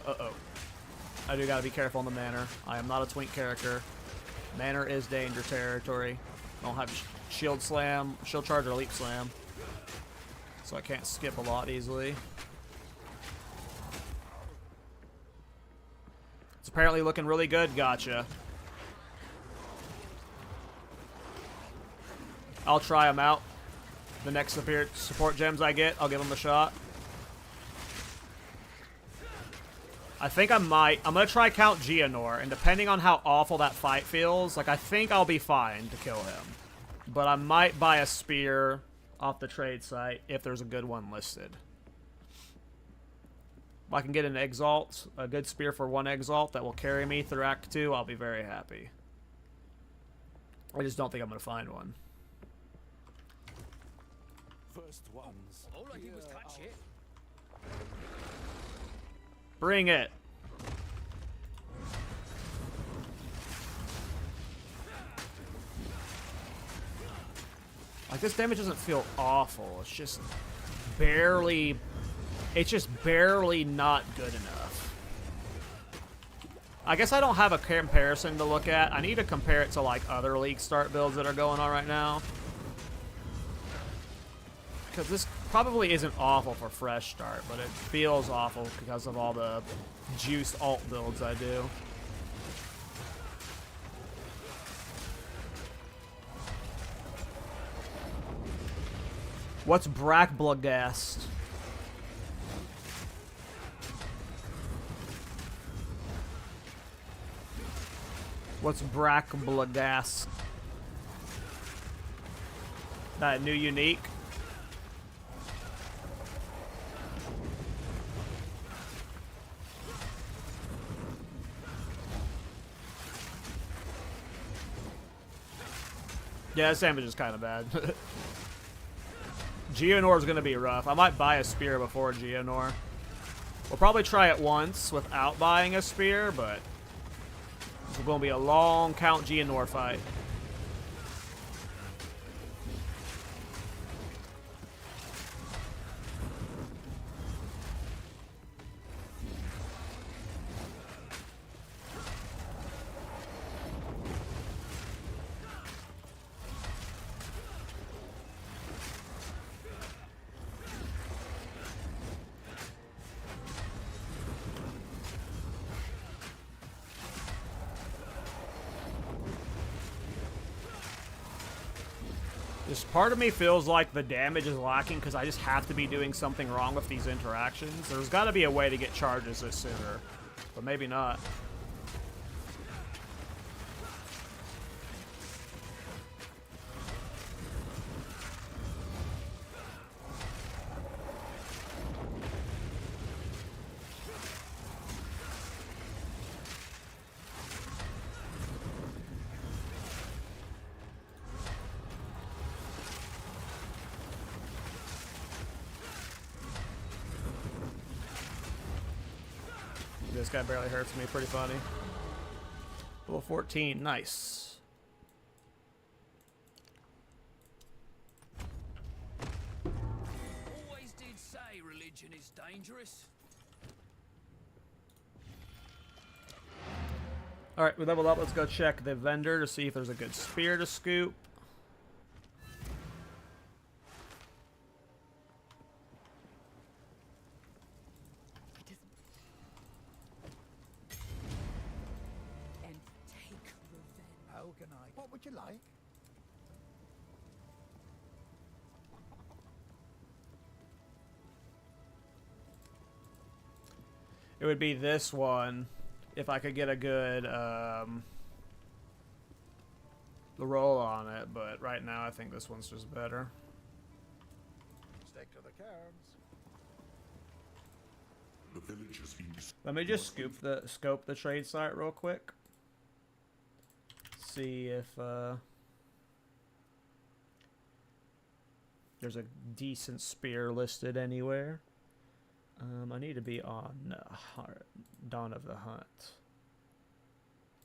Uh-oh. I do gotta be careful on the Manor. I am not a twink character. Manor is danger territory. I don't have shield slam, shield charge, or leap slam. So I can't skip a lot easily. It's apparently looking really good. Gotcha. I'll try them out. The next support gems I get, I'll give them a shot. I think I might. I'm going to try Count Geonor, and depending on how awful that fight feels, like, I think I'll be fine to kill him. But I might buy a spear off the trade site if there's a good one listed. If I can get an Exalt, a good spear for 1 Exalt that will carry me through Act 2, I'll be very happy. I just don't think I'm going to find one. First ones. All I did was touch it. Bring it. Like, this damage doesn't feel awful. It's just barely... It's just barely not good enough. I guess I don't have a comparison to look at. I need to compare it to, like, other League start builds that are going on right now. Because this probably isn't awful for fresh start, but it feels awful because of all the juiced alt builds I do. What's Brakblagast? What's Brakblagast? That new unique? Yeah, this damage is kind of bad. Geonor's going to be rough. I might buy a spear before Geonor. We'll probably try it once without buying a spear, but it's going to be a long Count Geonor fight. This part of me feels like the damage is lacking because I just have to be doing something wrong with these interactions. There's got to be a way to get charges this sooner, but maybe not. This guy barely hurts me. Pretty funny. Level 14. Nice. Always did say religion is dangerous. Alright, we leveled up. Let's go check the vendor to see if there's a good spear to scoop. dragonite. What would you like? It would be this one if I could get a good roll on it, but right now I think this one's just better. Stick to the cards. The village has been Let me just scope the trade site real quick. See if there's a decent spear listed anywhere. I need to be on Dawn of the Hunt.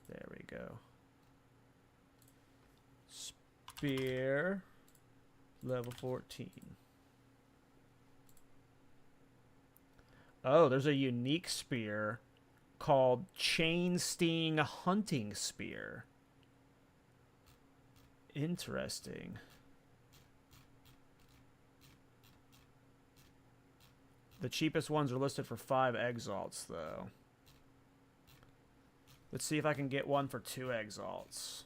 There we go. Spear, level 14. Oh, there's a unique spear called Chain Sting Hunting Spear. Interesting. The cheapest ones are listed for 5 exalts, though. Let's see if I can get one for 2 exalts.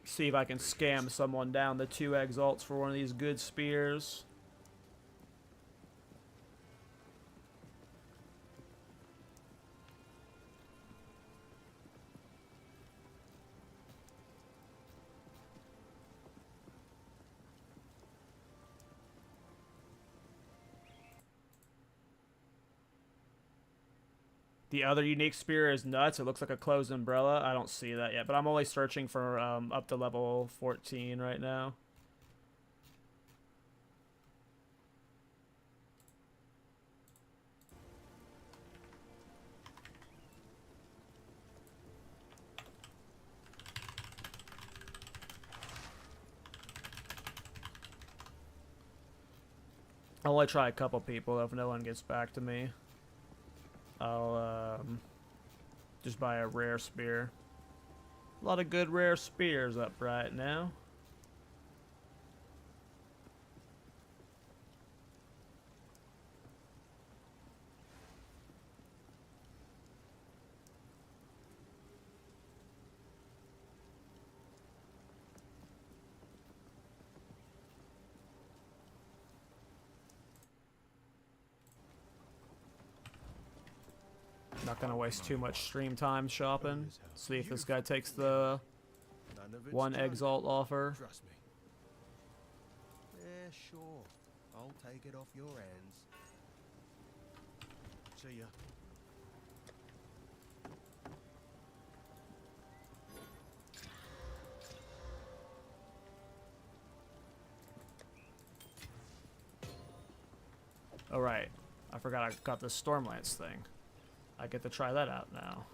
See if I can scam someone down the 2 exalts for one of these good spears. The other unique spear is nuts. It looks like a closed umbrella. I don't see that yet, but I'm only searching for up to level 14 right now. I'll only try a couple people if no one gets back to me. I'll just buy a rare spear. A lot of good rare spears up right now. Not gonna waste too much stream time shopping. See if this guy takes the None of it's 1 done. exalt offer. Trust me. Yeah, sure. I'll take it off your hands. See ya. Oh right, I forgot I got this Stormlance thing. I get to try that out now.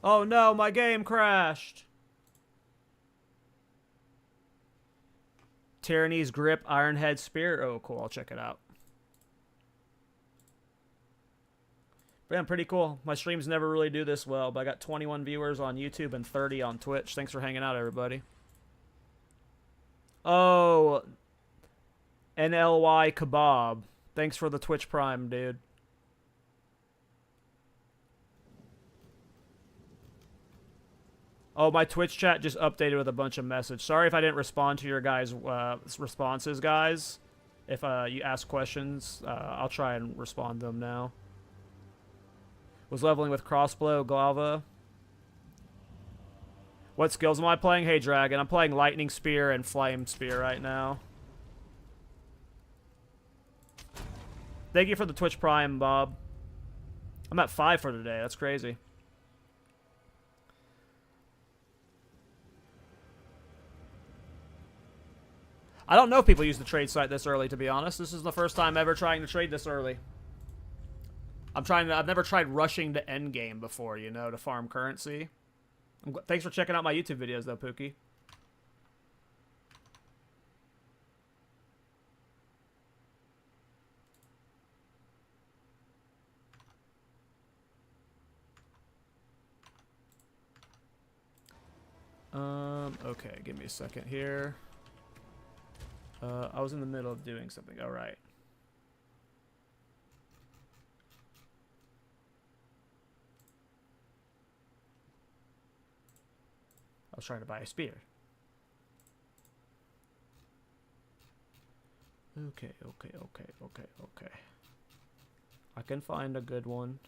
Oh no, my game crashed! Tyranny's Grip Ironhead Spear. Oh cool, I'll check it out. But yeah, pretty cool. My streams never really do this well, but I got 21 viewers on YouTube and 30 on Twitch. Thanks for hanging out, everybody. Oh... NLY Kebab. Thanks for the Twitch Prime, dude. Oh, my Twitch chat just updated with a bunch of messages. Sorry if I didn't respond to your guys' responses, guys. If you ask questions, I'll try and respond to them now. Was leveling with Crossbow, Glava. What skills am I playing? Hey, Dragon. I'm playing Lightning Spear and Flame Spear right now. Thank you for the Twitch Prime, Bob. I'm at 5 for today. That's crazy. I don't know if people use the trade site this early, to be honest. This is the first time ever trying to trade this early. I've never tried rushing to Endgame before, you know, to farm currency. Thanks for checking out my YouTube videos, though, Pookie. Okay, give me a second here. I was in the middle of doing something. All right. I was trying to buy a spear. Okay. I can find a good one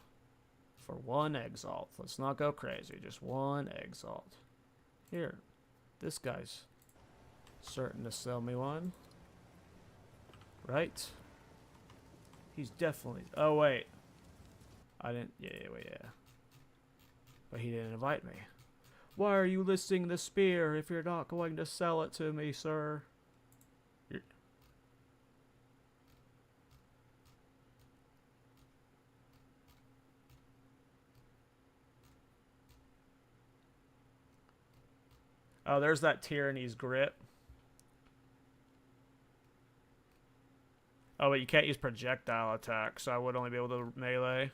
for 1 exalt. Let's not go crazy. Just 1 exalt. Here. This guy's certain to sell me one. Right? He's definitely... Oh, wait. I didn't... Yeah. But he didn't invite me. Why are you listing the spear if you're not going to sell it to me, sir? Oh, there's that Tyranny's grip. Oh, but you can't use projectile attack, so I would only be able to melee.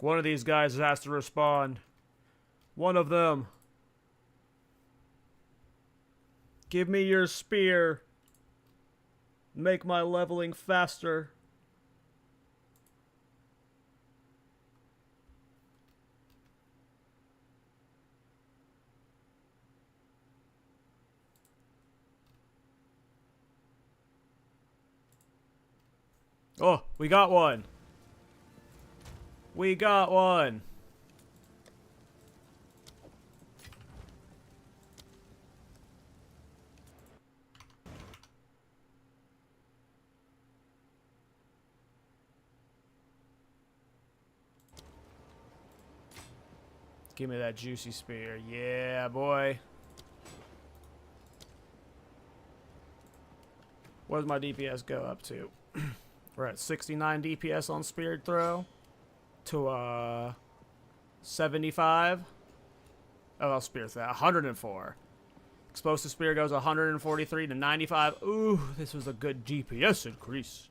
One of these guys has to respond. One of them. Give me your spear. Make my leveling faster. Oh, we got one. We got one. Give me that juicy spear. Yeah, boy. What does my DPS go up to? We're at 69 DPS on speared throw. To 75. Oh, I'll spear that. 104. Explosive spear goes 143 to 95. Ooh, this was a good DPS increase.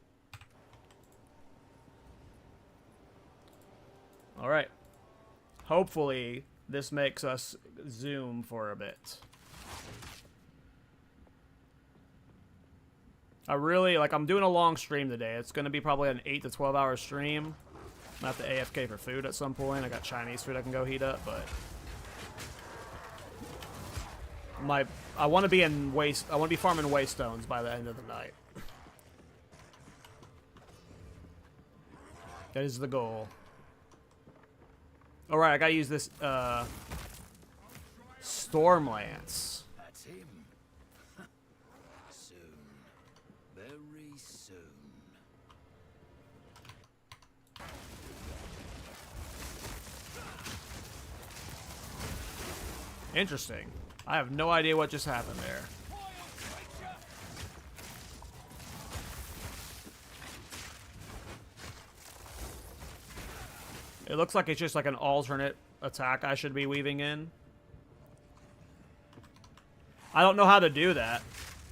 All right. Hopefully, this makes us zoom for a bit. I'm doing a long stream today. It's going to be probably an 8 to 12 hour stream. I'm gonna have to AFK for food at some point. I got Chinese food I can go heat up, but I want to be farming waystones by the end of the night. That is the goal. All right, I gotta use this Storm Lance. That's him. Soon. Very soon. Interesting. I have no idea what just happened there. It looks like it's just like an alternate attack I should be weaving in. I don't know how to do that.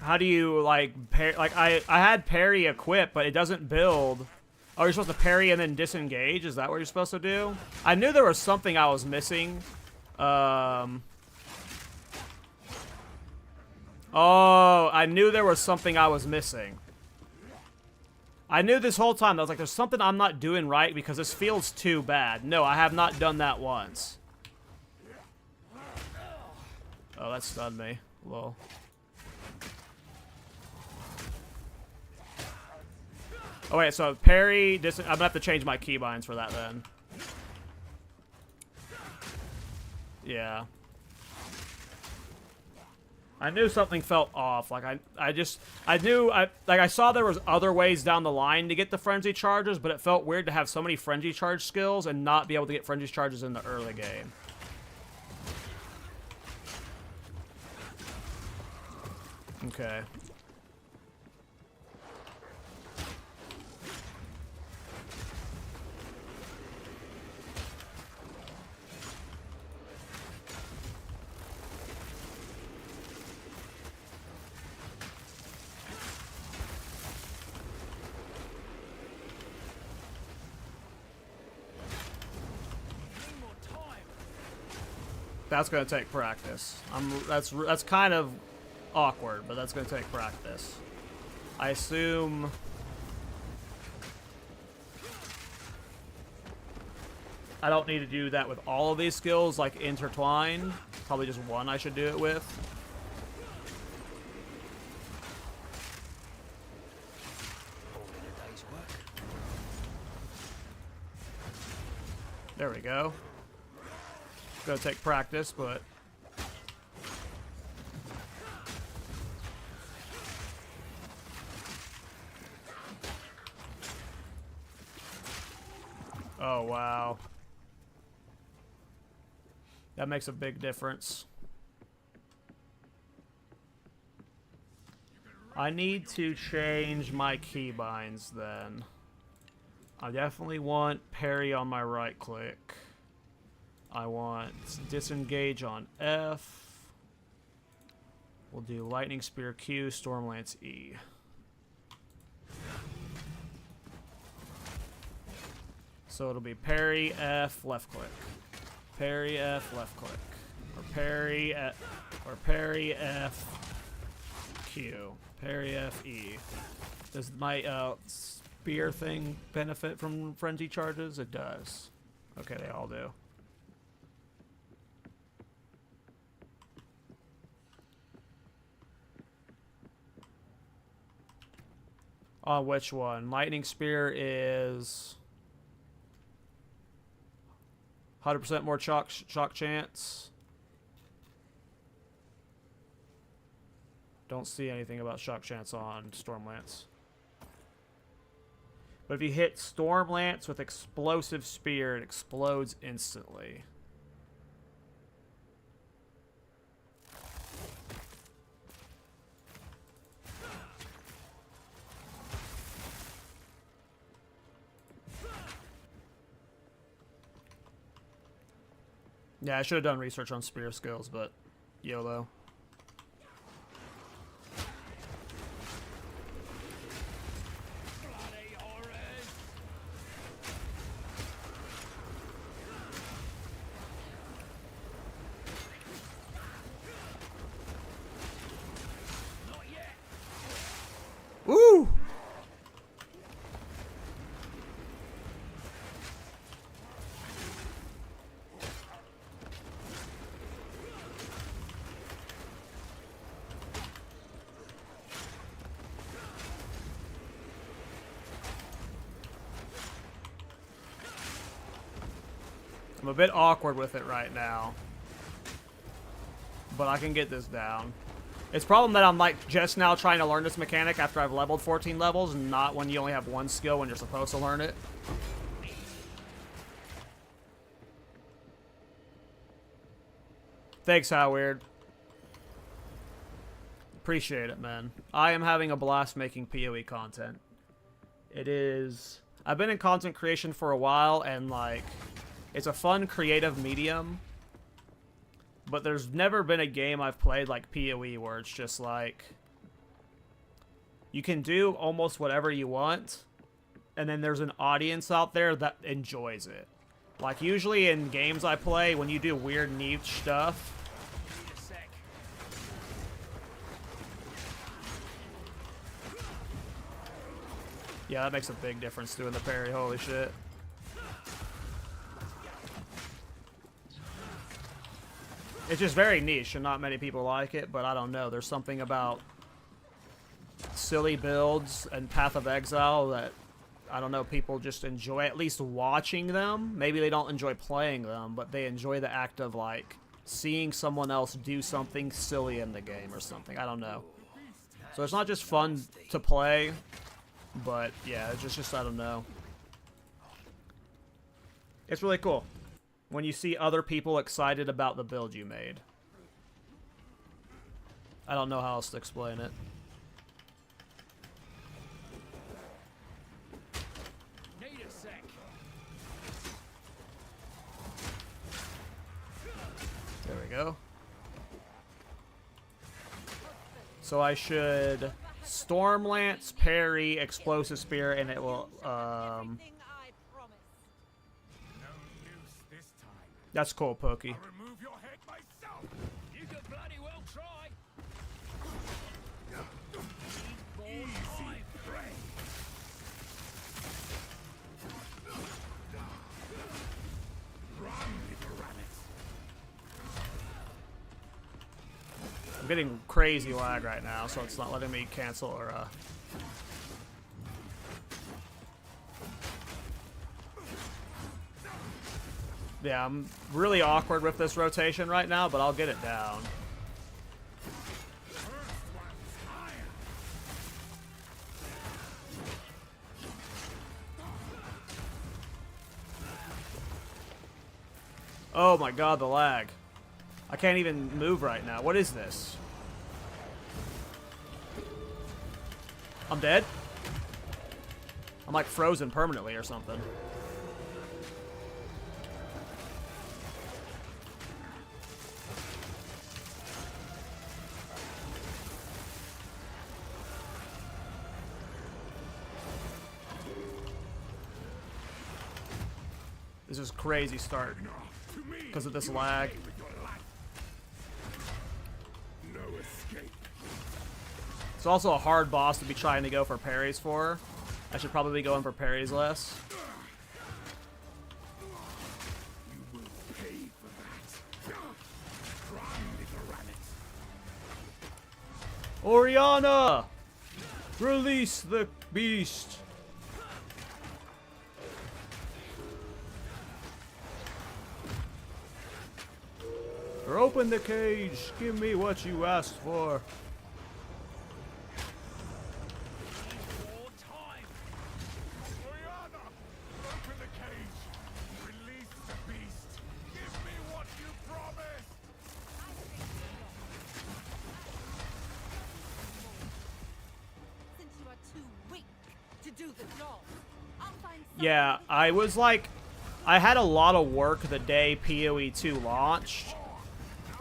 How do you, like, I had parry equipped, but it doesn't build. Oh, you're supposed to parry and then disengage? Is that what you're supposed to do? I knew there was something I was missing. Oh, I knew there was something I was missing. I knew this whole time. I was like, there's something I'm not doing right because this feels too bad. No, I have not done that once. Oh, that stunned me. Lol. Oh, wait, so parry, I'm gonna have to change my keybinds for that then. Yeah. I knew something felt off. Like I saw there was other ways down the line to get the frenzy charges, but it felt weird to have so many frenzy charge skills and not be able to get frenzy charges in the early game. Okay. That's gonna take practice. That's kind of awkward, but that's gonna take practice. I assume. I don't need to do that with all of these skills, like intertwined. Probably just one I should do it with. There we go. Gonna take practice, but oh wow, that makes a big difference. I need to change my keybinds then. I definitely want parry on my right click. I want disengage on F. We'll do lightning spear Q, stormlance E. So it'll be parry F, left click. Parry F, left click. Or parry F, Q. Parry F, E. Does my spear thing benefit from frenzy charges? It does. Okay, they all do. On which one? Lightning Spear is 100% more shock chance. Don't see anything about shock chance on Stormlance. But if you hit Stormlance with Explosive Spear, it explodes instantly. Yeah, I should have done research on spear skills, but YOLO. Woo! I'm a bit awkward with it right now, but I can get this down. It's a problem that I'm like just now trying to learn this mechanic after I've leveled 14 levels, and not when you only have one skill when you're supposed to learn it. Thanks, How Weird. Appreciate it, man. I am having a blast making PoE content. It is... I've been in content creation for a while, and like... It's a fun, creative medium, but there's never been a game I've played like PoE where it's just like, you can do almost whatever you want, and then there's an audience out there that enjoys it. Like, usually in games I play, when you do weird niche stuff, yeah, that makes a big difference doing the parry, holy shit. It's just very niche, and not many people like it, but I don't know. There's something about silly builds and Path of Exile that, I don't know, people just enjoy at least watching them. Maybe they don't enjoy playing them, but they enjoy the act of, like, seeing someone else do something silly in the game or something. I don't know. So it's not just fun to play, but yeah, it's just I don't know. It's really cool when you see other people excited about the build you made. I don't know how else to explain it. Need a sec. There we go. So I should Stormlance, parry, Explosive Spear, and it will, Everything I promised. No use this time. that's cool, Pokey. I'll remove your head myself. You could bloody well try. Easy prey. Run, little rabbits. I'm getting crazy lag right now, so it's not letting me cancel or, Yeah, I'm really awkward with this rotation right now, but I'll get it down. Oh my god, the lag. I can't even move right now. What is this? I'm dead? I'm like frozen permanently or something. This is crazy start because of this lag. No escape. It's also a hard boss to be trying to go for parries for. I should probably be going for parries less. You will pay for that. Run, little rabbits. Oriana! Release the beast! Or open the cage! Give me what you asked for! More time. Oriana, open the cage. Release the beast. Give me what you promised. Since you are too weak to do the job, I'll find Yeah, I was like... I had a lot of work the day PoE 2 launched.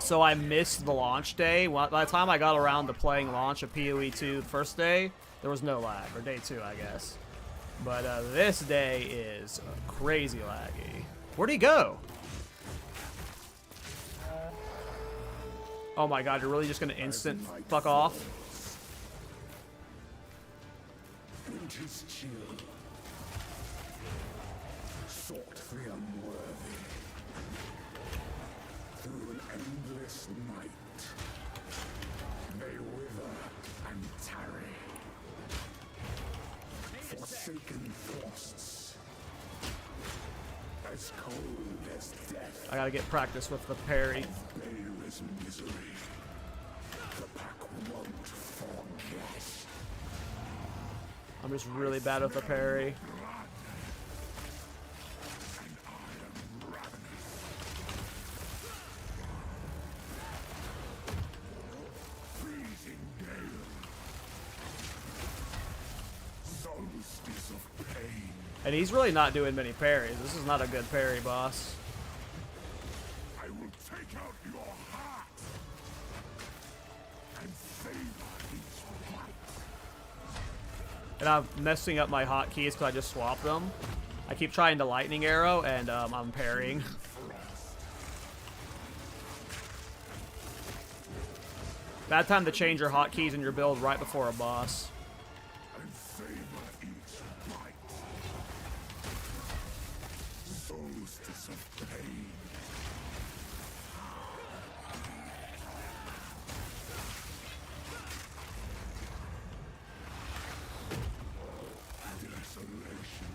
So I missed the launch day. By the time I got around to playing launch of PoE 2 the first day, there was no lag. Or day 2, I guess. But this day is crazy laggy. Where'd he go? Oh my god, you're really just gonna instant fuck off? Winter's chill. Sought the unworthy. Through an endless night. They wither and tarry. Forsaken frosts. As cold as death. I gotta get practice with the parry. Baleless misery. The pack won't forget. I'm just really bad with the parry. And I am ravenous. Freezing gale. Solstice of pain. And he's really not doing many parries. This is not a good parry boss. I will take out your heart and savor each bite. And I'm messing up my hotkeys because I just swapped them. I keep trying to lightning arrow and I'm parrying. Bad time to change your hotkeys in your build right before a boss. And savor each bite. Solstice of pain. Desolation.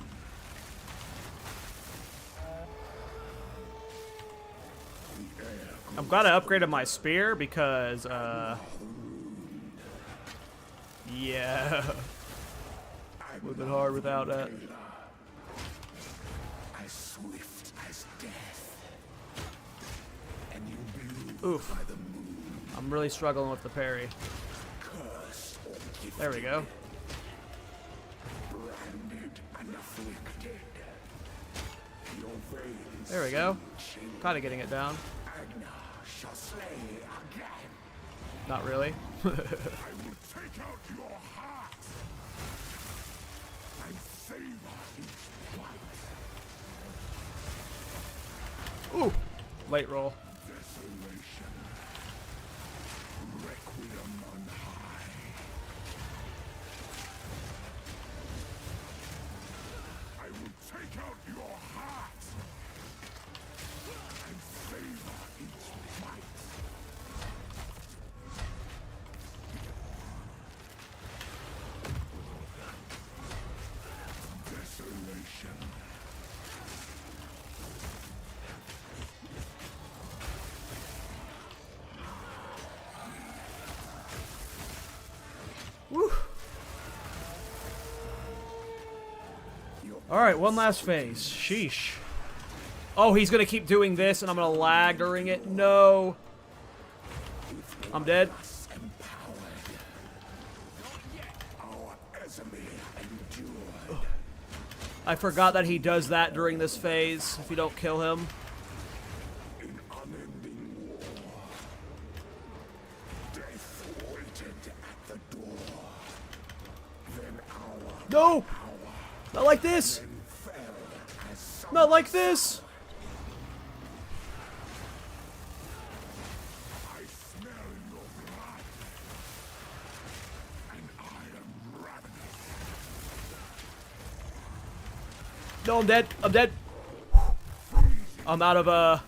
The air I'm glad I upgraded my spear because, yeah. Would have been hard without that. As swift as death. And you Oof. I'm really struggling with the parry. There we go. There we go. Kind of getting it down. Not really. Ooh, late roll. Woo. Alright, one last phase. Sheesh. Oh, he's gonna keep doing this and I'm gonna lag during it. No. I'm dead. I forgot that he does that during this phase if you don't kill him. No! Not like this! Not like this! No, I'm dead. I'm dead. I'm out of,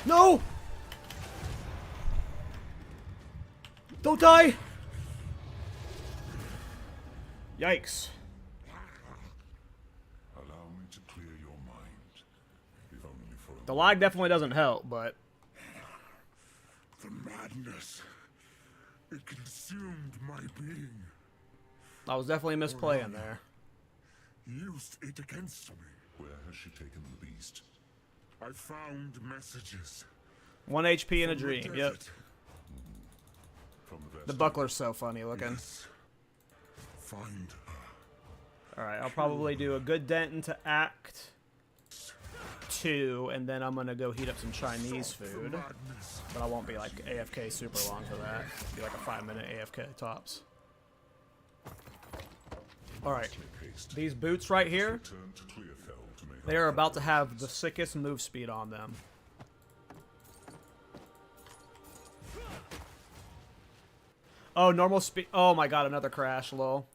No! Don't die! Yikes. Allow me to clear your mind, if only for a The lag definitely doesn't help, but... The madness. It consumed my being. I was definitely misplaying there. Used it against me. Where has she taken the beast? I found messages. 1 HP in a from the dream, yep. desert. From The buckler's so funny looking. Yes. Find her. Alright, I'll probably do a good dent into Act 2, and then I'm gonna go heat up some Chinese food. But I won't be like AFK super long for that. It'll be like a 5-minute AFK tops. Alright, these boots right here, they are about to have the sickest move speed on them. Oh, normal speed. Oh my god, another crash, lol.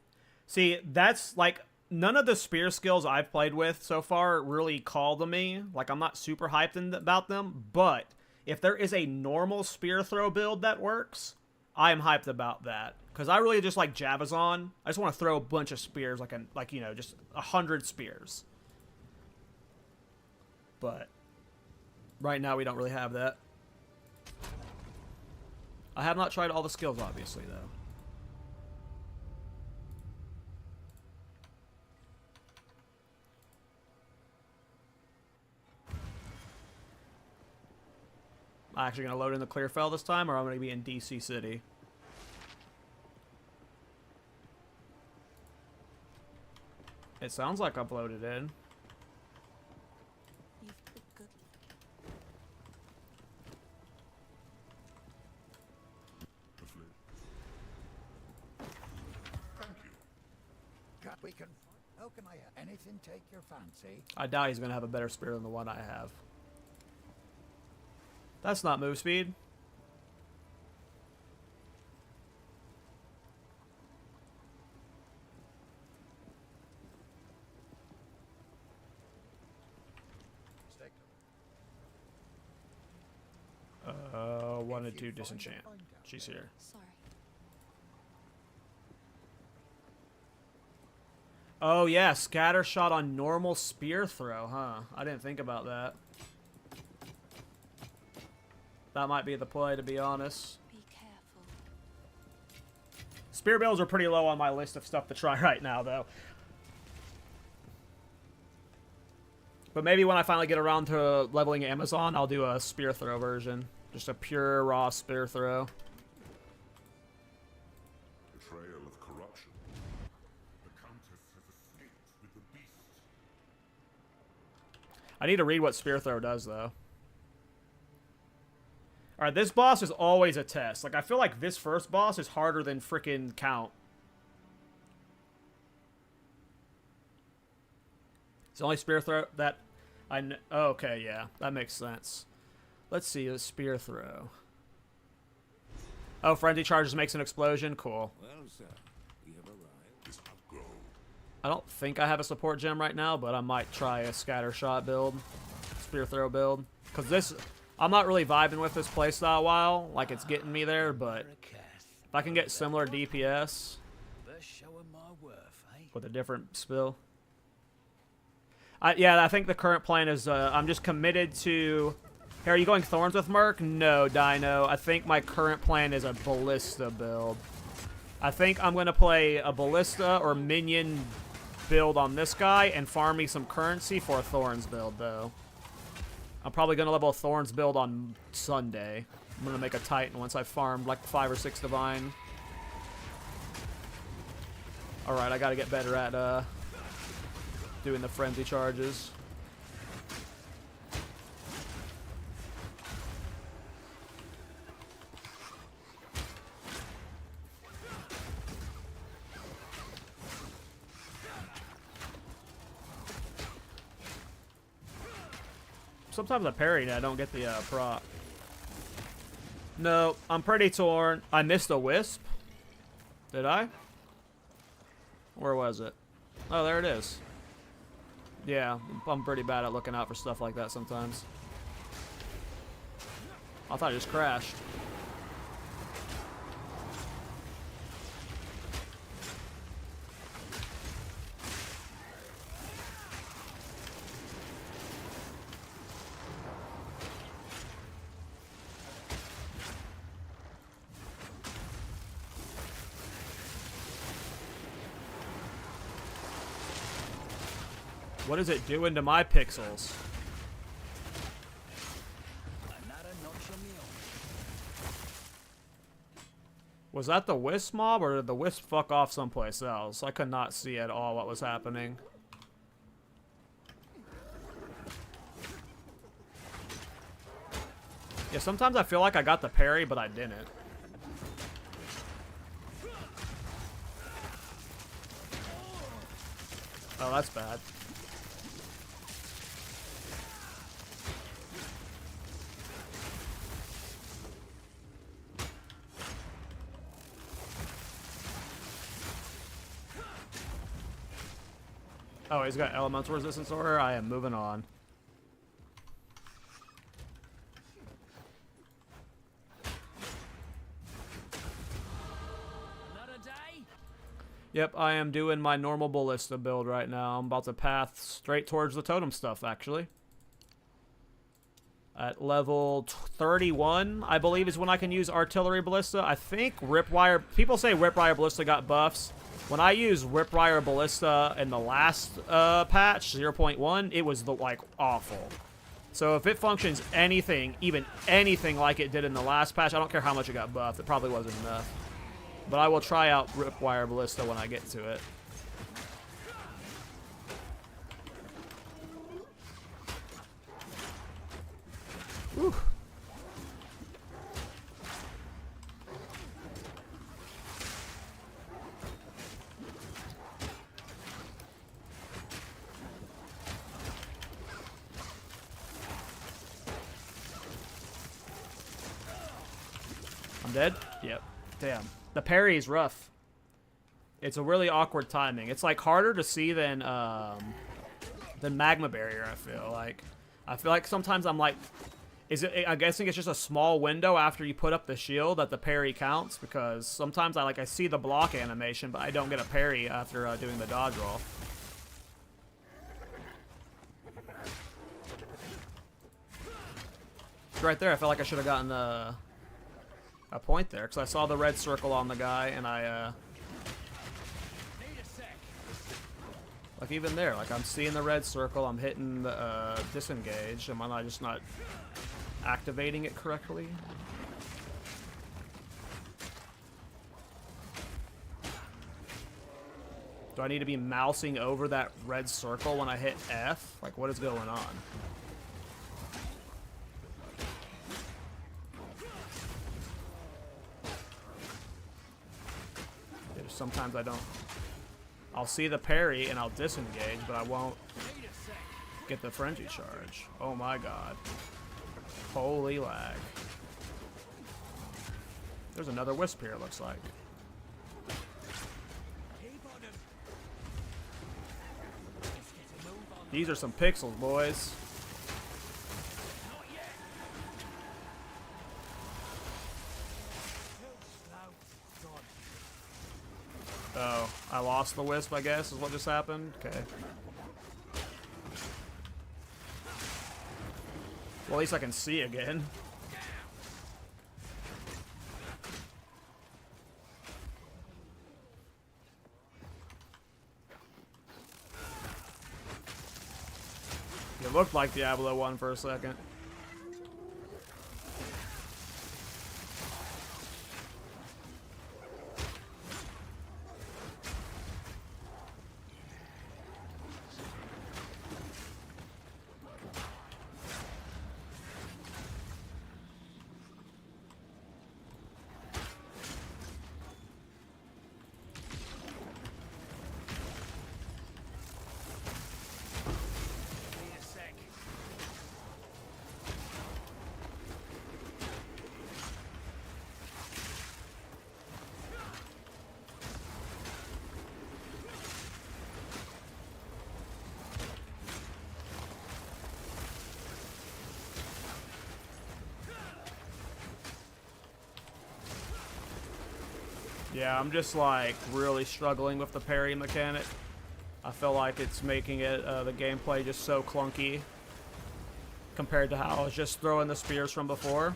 See, that's like, none of the spear skills I've played with so far really call to me. Like, I'm not super hyped about them, but if there is a normal spear throw build that works, I am hyped about that. Because I really just like Javazon. I just want to throw a bunch of spears, like you know, just 100 spears. But right now we don't really have that. I have not tried all the skills, obviously, though. Am I actually going to load in the Clearfell this time, or am I going to be in DC City? It sounds like I've loaded in. You've put good. Thank you. We can. How can I have anything take your fancy? I doubt he's going to have a better spear than the one I have. That's not move speed. Wanted to disenchant. She's here. Sorry. Oh yeah, scatter shot on normal spear throw, huh? I didn't think about that. That might be the play, to be honest. Be careful. Spear builds are pretty low on my list of stuff to try right now, though. But maybe when I finally get around to leveling Amazon, I'll do a spear throw version. Just a pure, raw spear throw. Betrayal of corruption. The Countess has escaped with the beast. I need to read what spear throw does, though. Alright, this boss is always a test. Like, I feel like this first boss is harder than frickin' Count. It's the only spear throw that I know. Oh, okay, yeah. That makes sense. Let's see, the spear throw. Oh, frenzy charges makes an explosion. Cool. Well, sir, we have arrived. Go. I don't think I have a support gem right now, but I might try a scatter shot build. Spear throw build. Because this... I'm not really vibing with this playstyle a while. Like, it's getting me there, but... if I can get similar DPS... with a different spill... yeah, I think the current plan is I'm just committed to... Hey, are you going Thorns with Merc? No, Dino. I think my current plan is a ballista build. I think I'm going to play a ballista or minion build on this guy and farm me some currency for a Thorns build, though. I'm probably going to level a Thorns build on Sunday. I'm going to make a Titan once I've farmed like 5 or 6 Divine. Alright, I got to get better at doing the frenzy charges. Sometimes I parry and I don't get the proc. No, I'm pretty torn. I missed a wisp. Did I? Where was it? Oh, there it is. Yeah, I'm pretty bad at looking out for stuff like that sometimes. I thought I just crashed. What is it doing to my pixels? Was that the wisp mob, or did the wisp fuck off someplace else? I could not see at all what was happening. Yeah, sometimes I feel like I got the parry, but I didn't. Oh, that's bad. Oh, he's got elemental resistance order? I am moving on. Yep, I am doing my normal ballista build right now. I'm about to path straight towards the totem stuff, actually. At level 31, I believe, is when I can use artillery ballista. I think Ripwire... People say Ripwire ballista got buffs. When I used Ripwire ballista in the last patch, 0.1, it was, like, awful. So if it functions anything, even anything like it did in the last patch, I don't care how much it got buffed. It probably wasn't enough. But I will try out Ripwire ballista when I get to it. Whew. I'm dead? Yep. Damn. The parry is rough. It's a really awkward timing. It's like harder to see than magma barrier, I feel like. I feel like sometimes I'm like, I'm guessing it's just a small window after you put up the shield that the parry counts, because sometimes I see the block animation, but I don't get a parry after doing the dodge roll. right there. I felt like I should have gotten a point there, because I saw the red circle on the guy, and I, like, even there, like, I'm seeing the red circle, I'm hitting the, disengage, am I just not activating it correctly? Do I need to be mousing over that red circle when I hit F? Like, what is going on? Sometimes I don't. I'll see the parry and I'll disengage, but I won't get the frenzy charge. Oh my god. Holy lag. There's another wisp here, it looks like. These are some pixels, boys. Oh, I lost the wisp, I guess, is what just happened? Okay. Well, at least I can see again. It looked like Diablo 1 for a second. Yeah, I'm just like really struggling with the parry mechanic. I feel like it's making it the gameplay just so clunky compared to how I was just throwing the spears from before.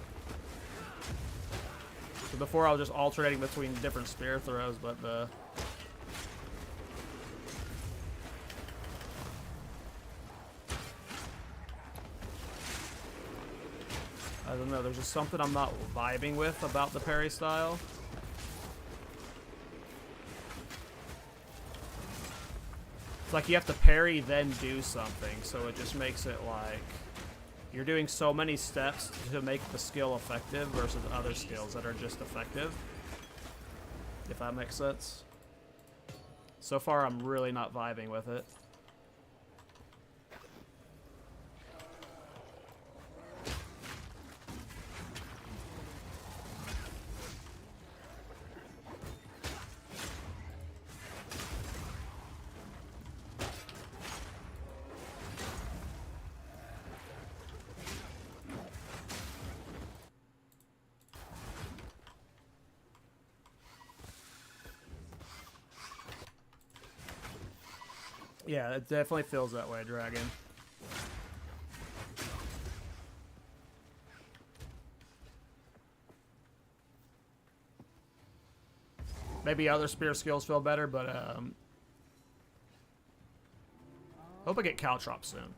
So before I was just alternating between different spear throws, but the I don't know, there's just something I'm not vibing with about the parry style. It's like you have to parry, then do something, so it just makes it like you're doing so many steps to make the skill effective versus other skills that are just effective. If that makes sense. So far, I'm really not vibing with it. Yeah, it definitely feels that way, Dragon. Maybe other spear skills feel better, but hope I get KallTorak soon.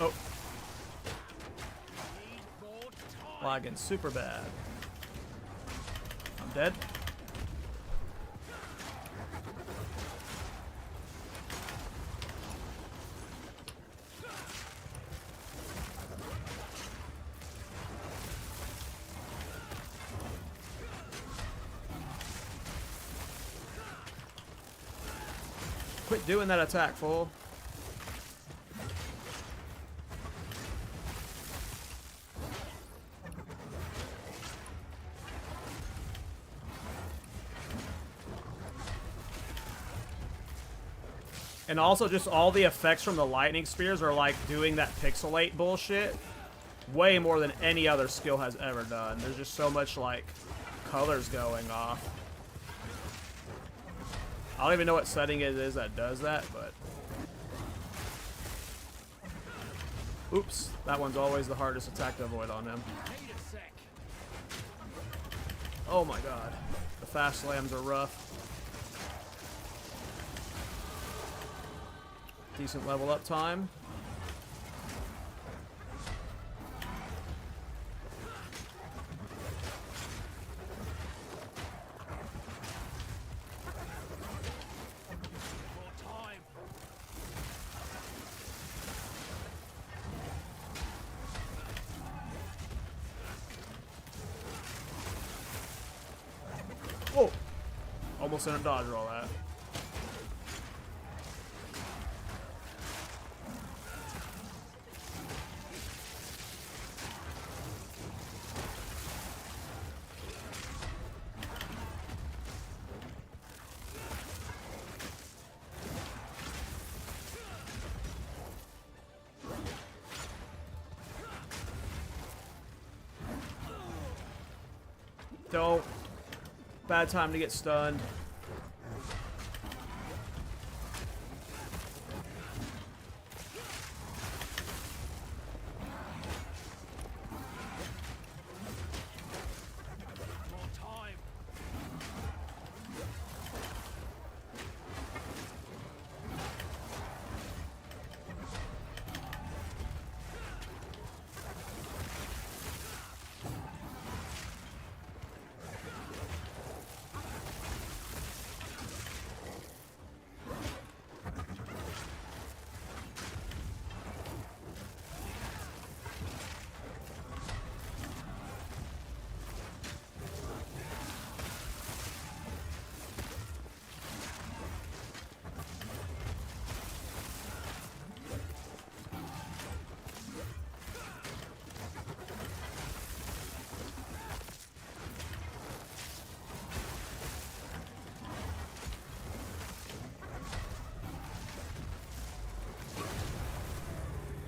Oh. Lagging super bad. I'm dead. Quit doing that attack, fool. And also just all the effects from the lightning spears are like doing that pixelate bullshit way more than any other skill has ever done. There's just so much like colors going off. I don't even know what setting it is that does that, but... Oops, that one's always the hardest attack to avoid on him. Oh my god. The fast slams are rough. Decent level up time. Whoa! Almost didn't dodge all that. Don't. Bad time to get stunned.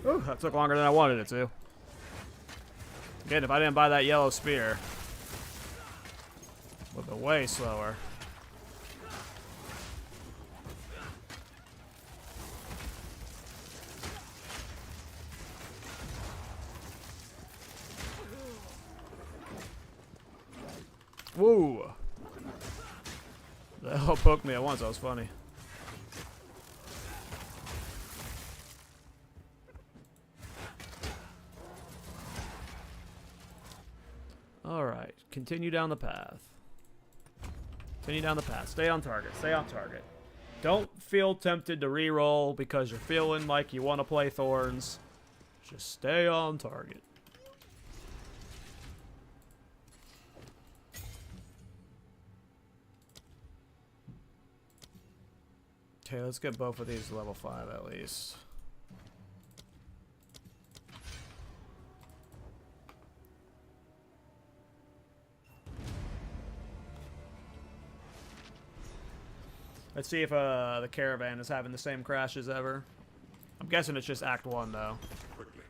Ooh, that took longer than I wanted it to. Again, if I didn't buy that yellow spear, it would have been way slower. Woo! The hell poked me at once, that was funny. Alright, continue down the path. Continue down the path. Stay on target. Stay on target. Don't feel tempted to re-roll because you're feeling like you want to play Thorns. Just stay on target. Okay, let's get both of these to level 5 at least. Let's see if the caravan is having the same crash as ever. I'm guessing it's just Act 1, though. Quickly.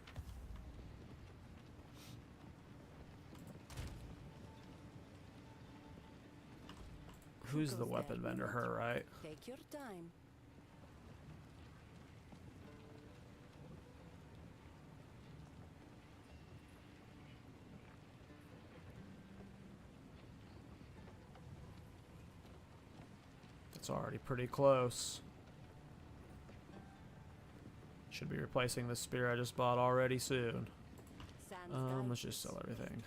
Who's the weapon vendor? Her, right? Take your time. It's already pretty close. Should be replacing the spear I just bought already soon. Let's just sell everything.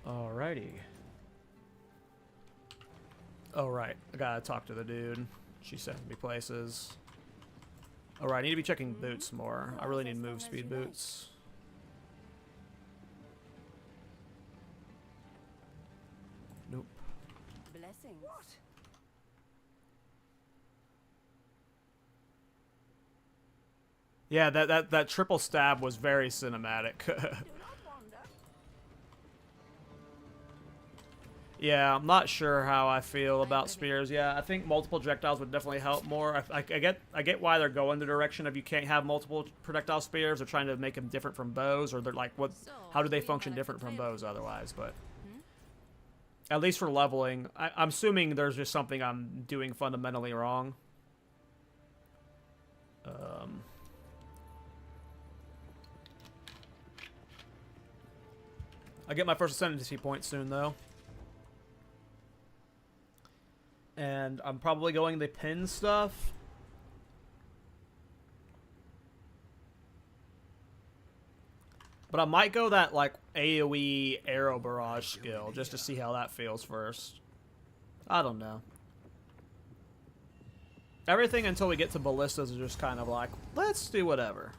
Alrighty. Oh, right. I gotta talk to the dude. She sent me places. Alright, I need to be checking boots more. I really need move speed boots. Nope. Blessings. Yeah, that triple stab was very cinematic. Do not wander. Yeah, I'm not sure how I feel about spears. Yeah, I think multiple projectiles would definitely help more. I get why they're going the direction of you can't have multiple projectile spears. They're trying to make them different from bows, or they're like, what? How do they function different from bows otherwise? But at least for leveling, I'm assuming there's just something I'm doing fundamentally wrong. I get my first Ascendancy point soon, though. And I'm probably going the pin stuff. But I might go that, like, AoE arrow barrage skill, just to see how that feels first. I don't know. Everything until we get to ballistas is just kind of like, let's do whatever.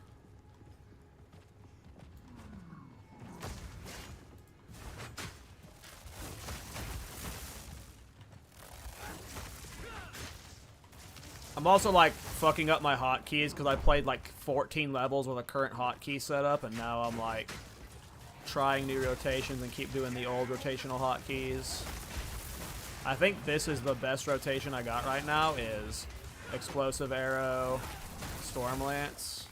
I'm also like fucking up my hotkeys because I played like 14 levels with a current hotkey setup, and now I'm like trying new rotations and keep doing the old rotational hotkeys. I think this is the best rotation I got right now is Explosive Arrow, Storm Lance.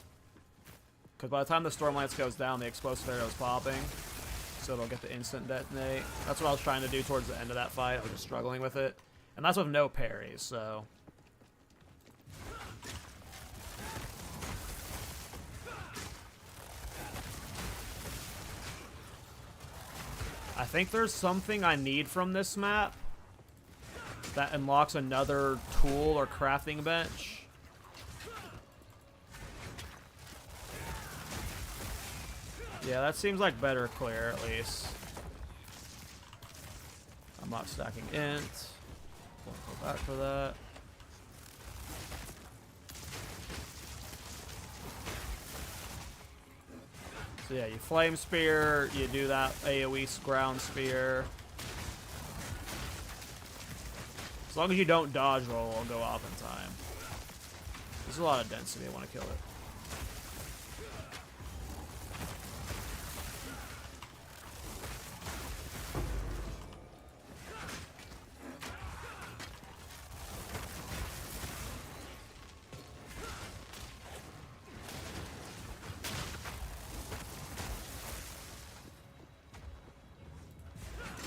Because by the time the Storm Lance goes down, the Explosive Arrow is popping. So it'll get the instant detonate. That's what I was trying to do towards the end of that fight. I was just struggling with it. And that's with no parries, so... I think there's something I need from this map that unlocks another tool or crafting bench. Yeah, that seems like better clear, at least. I'm not stacking int. Won't go back for that. So yeah, you flame spear, you do that AoE ground spear. As long as you don't dodge roll, it'll go off in time. There's a lot of density, I want to kill it.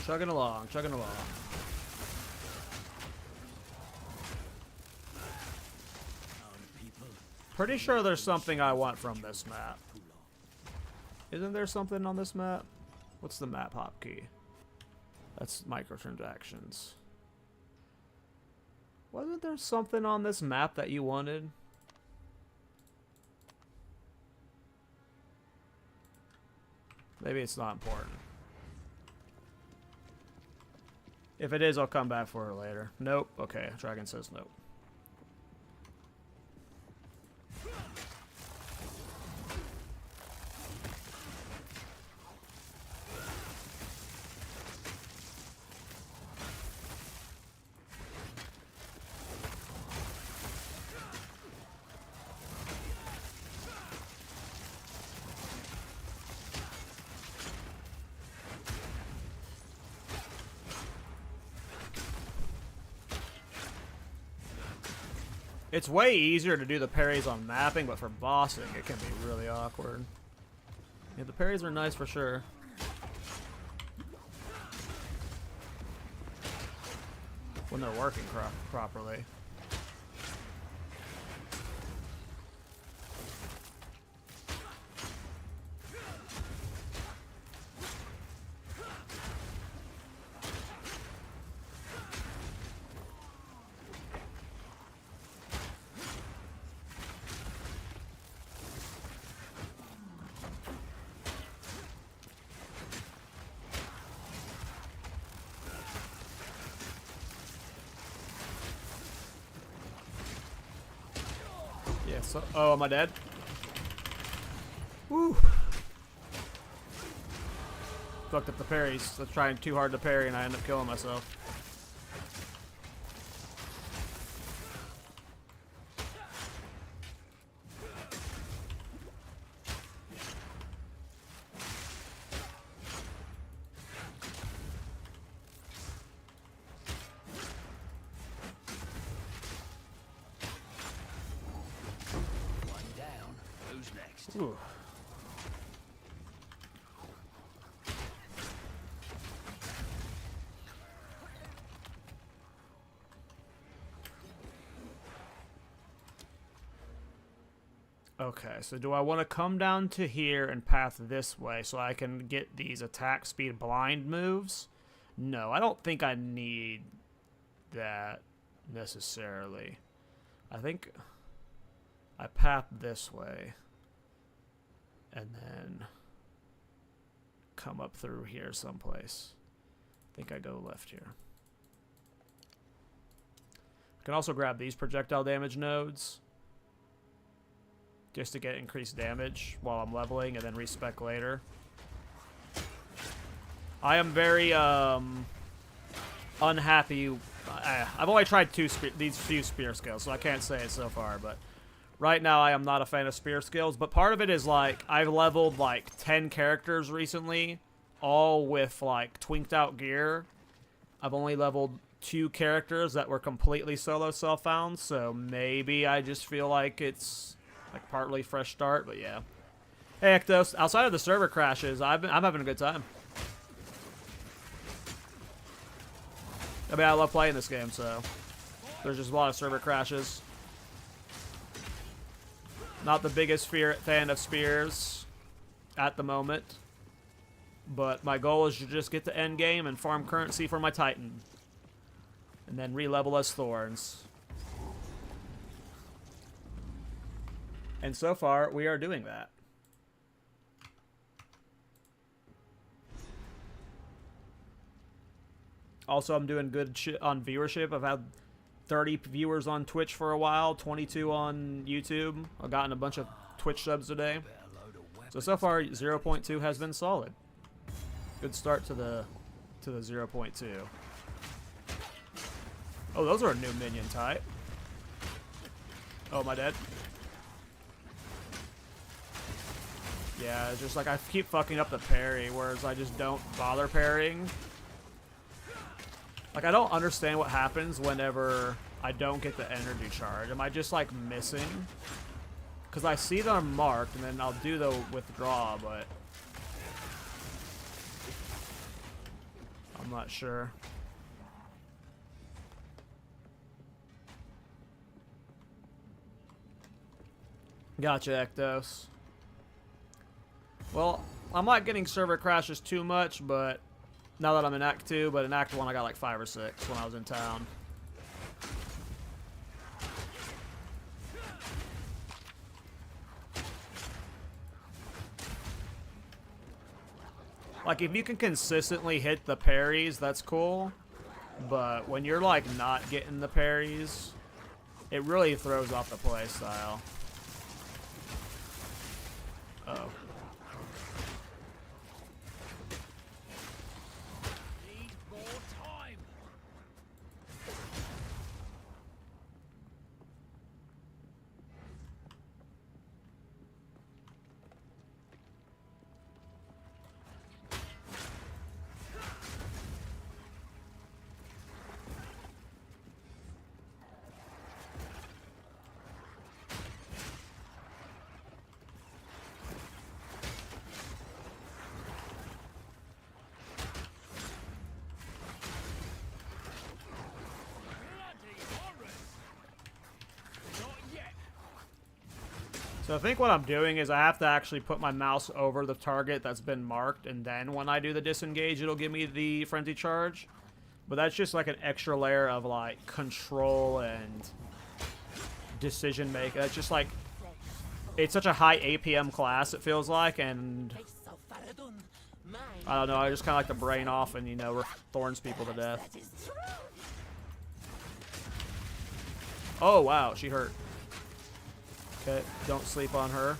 Chugging along, chugging along. Pretty sure there's something I want from this map. Isn't there something on this map? What's the map hop key? That's microtransactions. Wasn't there something on this map that you wanted? Maybe it's not important. If it is, I'll come back for it later. Nope. Okay, Dragon says nope. It's way easier to do the parries on mapping, but for bossing, it can be really awkward. Yeah, the parries are nice for sure. When they're working properly. So, oh, am I dead? Woo! Fucked up the parries. I was trying too hard to parry and I ended up killing myself. Ooh. Okay, so do I want to come down to here and path this way so I can get these attack speed blind moves? No, I don't think I need that necessarily. I think I path this way and then come up through here someplace. I think I go left here. I can also grab these projectile damage nodes just to get increased damage while I'm leveling and then respec later. I am very unhappy. I've only tried these few spear skills, so I can't say it so far, but right now I am not a fan of spear skills. But part of it is like I've leveled like 10 characters recently, all with like twinked out gear. I've only leveled 2 characters that were completely solo self-found, so maybe I just feel like it's like partly fresh start, but yeah. Hey Ektos, outside of the server crashes, I'm having a good time. I mean, I love playing this game, so there's just a lot of server crashes. Not the biggest fan of spears at the moment, but my goal is to just get to Endgame and farm currency for my Titan, and then re-level as Thorns. And so far, we are doing that. Also, I'm doing good shit on viewership. I've had 30 viewers on Twitch for a while, 22 on YouTube. I've gotten a bunch of Twitch subs today. So far, 0.2 has been solid. Good start to the 0.2. Oh, those are a new minion type. Oh, am I dead? Yeah, it's just like I keep fucking up the parry, whereas I just don't bother parrying. Like, I don't understand what happens whenever I don't get the energy charge. Am I just, like, missing? Because I see them marked, and then I'll do the withdraw, but I'm not sure. Gotcha, Ektos. Well, I'm not getting server crashes too much, but now that I'm in Act 2, but in Act 1 I got like 5 or 6 when I was in town. Like, if you can consistently hit the parries, that's cool. But when you're like not getting the parries, it really throws off the play style. Uh-oh. So I think what I'm doing is I have to actually put my mouse over the target that's been marked, and then when I do the disengage, it'll give me the frenzy charge. But that's just like an extra layer of like control and decision making. That's just like, it's such a high APM class, it feels like, and I don't know, I just kind of like to brain off and, you know, Thorns people to death. Oh wow, she hurt. Okay, don't sleep on her.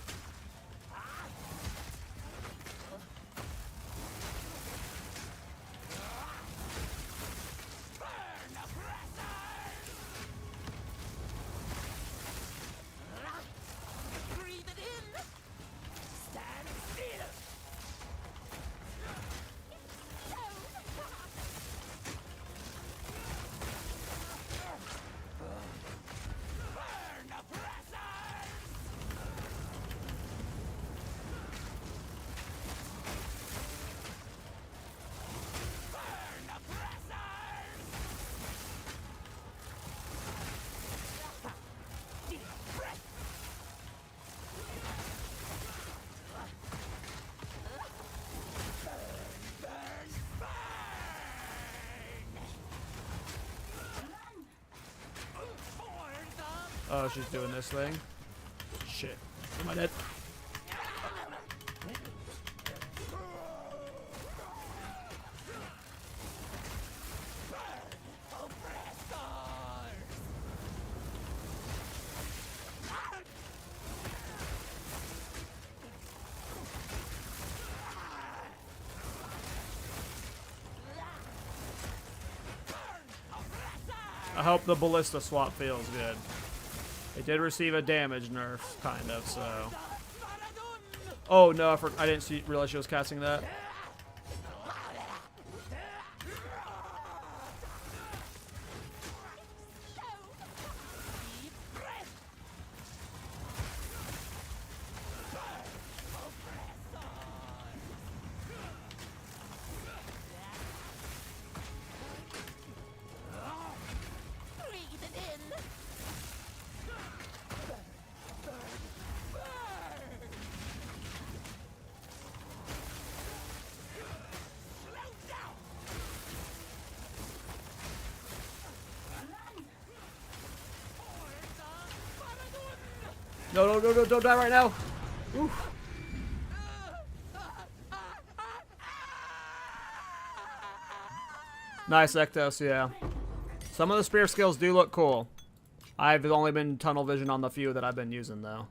Oh, she's doing this thing. Shit. Am I dead? I hope the ballista swap feels good. It did receive a damage nerf, kind of, so. Oh no, I didn't realize she was casting that. No, don't die right now. Oof. Nice, Ektos, yeah. Some of the spear skills do look cool. I've only been tunnel vision on the few that I've been using, though.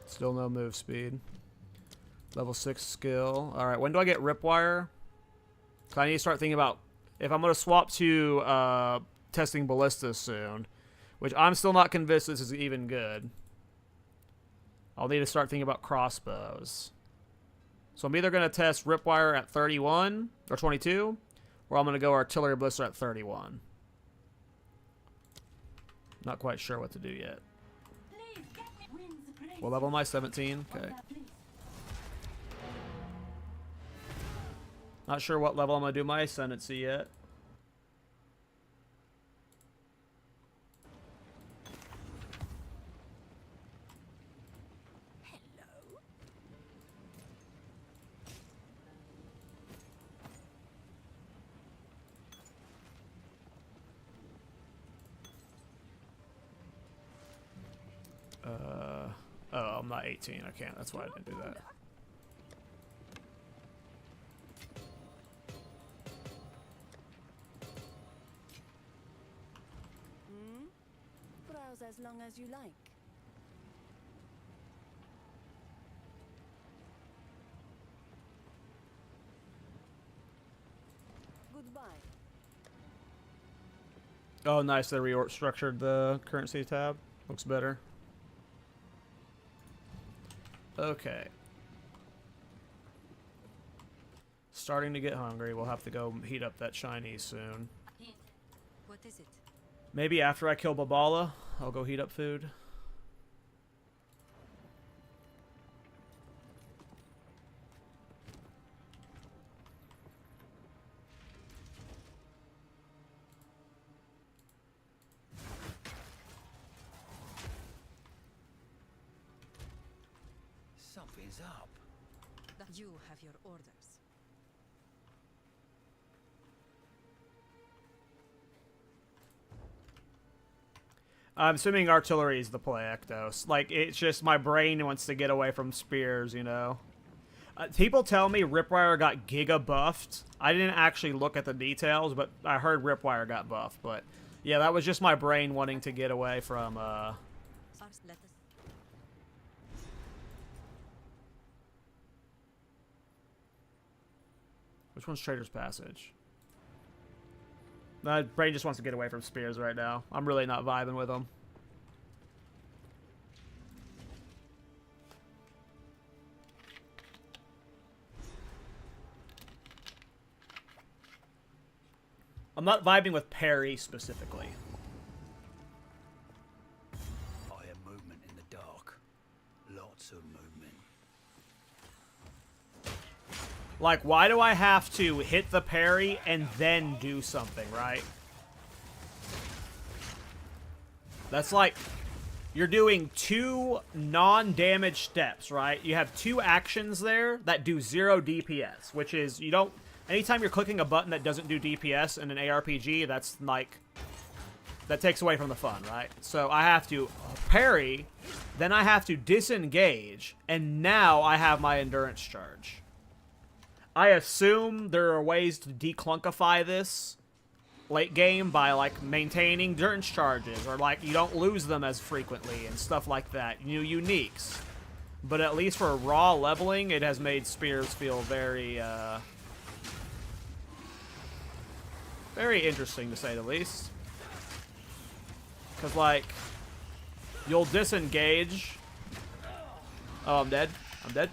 Still no move speed. Level 6 skill. Alright, when do I get Ripwire? I need to start thinking about if I'm going to swap to testing ballistas soon, which I'm still not convinced this is even good. I'll need to start thinking about crossbows. So I'm either going to test Ripwire at 31 or 22, or I'm going to go artillery ballista at 31. Not quite sure what to do yet. What level am I? 17? Okay. Not sure what level I'm going to do my Ascendancy yet. Oh, I'm not 18. I can't. That's why I didn't do that. Browse as long as you like. Goodbye. Oh, nice. They restructured the currency tab. Looks better. Okay. Starting to get hungry. We'll have to go heat up that Chinese soon. What is it? Maybe after I kill Babala, I'll go heat up food. Something's up. You have your orders. I'm assuming artillery is the play, Ektos. Like, it's just my brain wants to get away from spears, you know? People tell me Ripwire got giga buffed. I didn't actually look at the details, but I heard Ripwire got buffed. But, yeah, that was just my brain wanting to get away from, Which one's Trader's Passage? My brain just wants to get away from spears right now. I'm really not vibing with them. I'm not vibing with parry specifically. I hear movement in the dark. Lots of movement. Like, why do I have to hit the parry and then do something, right? That's like, you're doing two non-damage steps, right? You have two actions there that do 0 DPS, which is, you don't, anytime you're clicking a button that doesn't do DPS in an ARPG, that's like, that takes away from the fun, right? So I have to parry, then I have to disengage, and now I have my endurance charge. I assume there are ways to declunkify this late game by like maintaining endurance charges, or like you don't lose them as frequently and stuff like that. New uniques. But at least for raw leveling, it has made spears feel very, very interesting to say the least. Because, like, you'll disengage. Oh, I'm dead. I'm dead.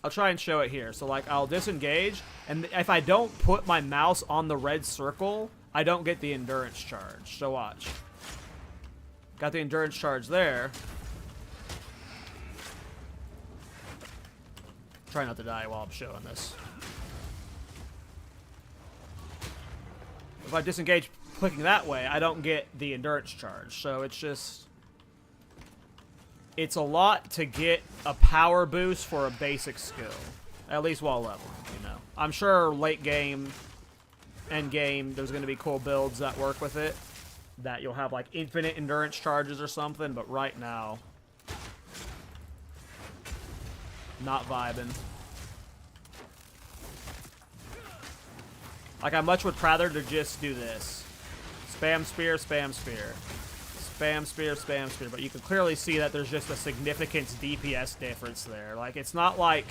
I'll try and show it here. So, like, I'll disengage, and if I don't put my mouse on the red circle, I don't get the endurance charge. So watch. Got the endurance charge there. Try not to die while I'm showing this. If I disengage clicking that way, I don't get the endurance charge. So it's just... it's a lot to get a power boost for a basic skill. At least while leveling, you know. I'm sure late game, end game, there's going to be cool builds that work with it. That you'll have like infinite endurance charges or something, but right now... not vibing. Like, I much would rather to just do this. Spam spear, spam spear. Spam spear, spam spear. But you can clearly see that there's just a significant DPS difference there. Like, it's not like...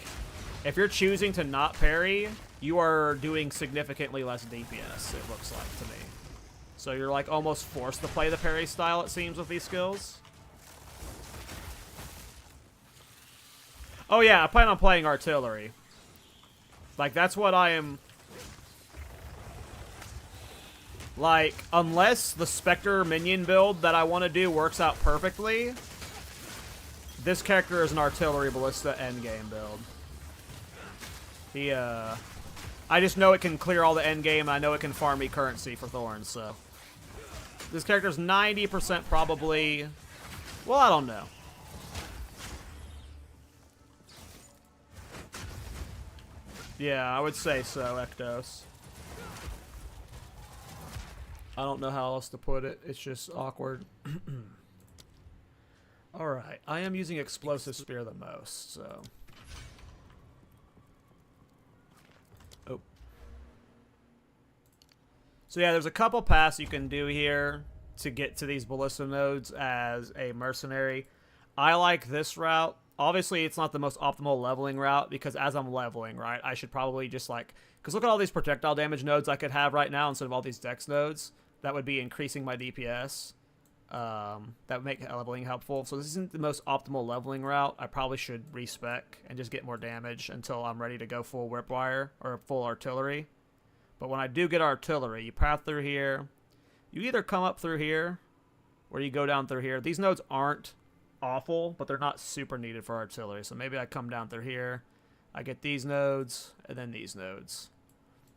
if you're choosing to not parry, you are doing significantly less DPS, it looks like to me. So you're, like, almost forced to play the parry style, it seems, with these skills. Oh yeah, I plan on playing artillery. Like, that's what I am... like, unless the spectre minion build that I want to do works out perfectly, this character is an artillery ballista endgame build. I just know it can clear all the endgame, and I know it can farm me currency for Thorns, so... this character's 90% probably... well, I don't know. Yeah, I would say so, Ektos. I don't know how else to put it. It's just awkward. Alright, I am using Explosive Spear the most, so... oh. So yeah, there's a couple paths you can do here to get to these ballista nodes as a mercenary. I like this route. Obviously, it's not the most optimal leveling route, because as I'm leveling, right, I should probably just, like... because look at all these projectile damage nodes I could have right now instead of all these dex nodes. That would be increasing my DPS. That would make leveling helpful. So this isn't the most optimal leveling route. I probably should respec and just get more damage until I'm ready to go full whipwire or full artillery. But when I do get artillery, you path through here. You either come up through here, or you go down through here. These nodes aren't awful, but they're not super needed for artillery. So maybe I come down through here. I get these nodes, and then these nodes.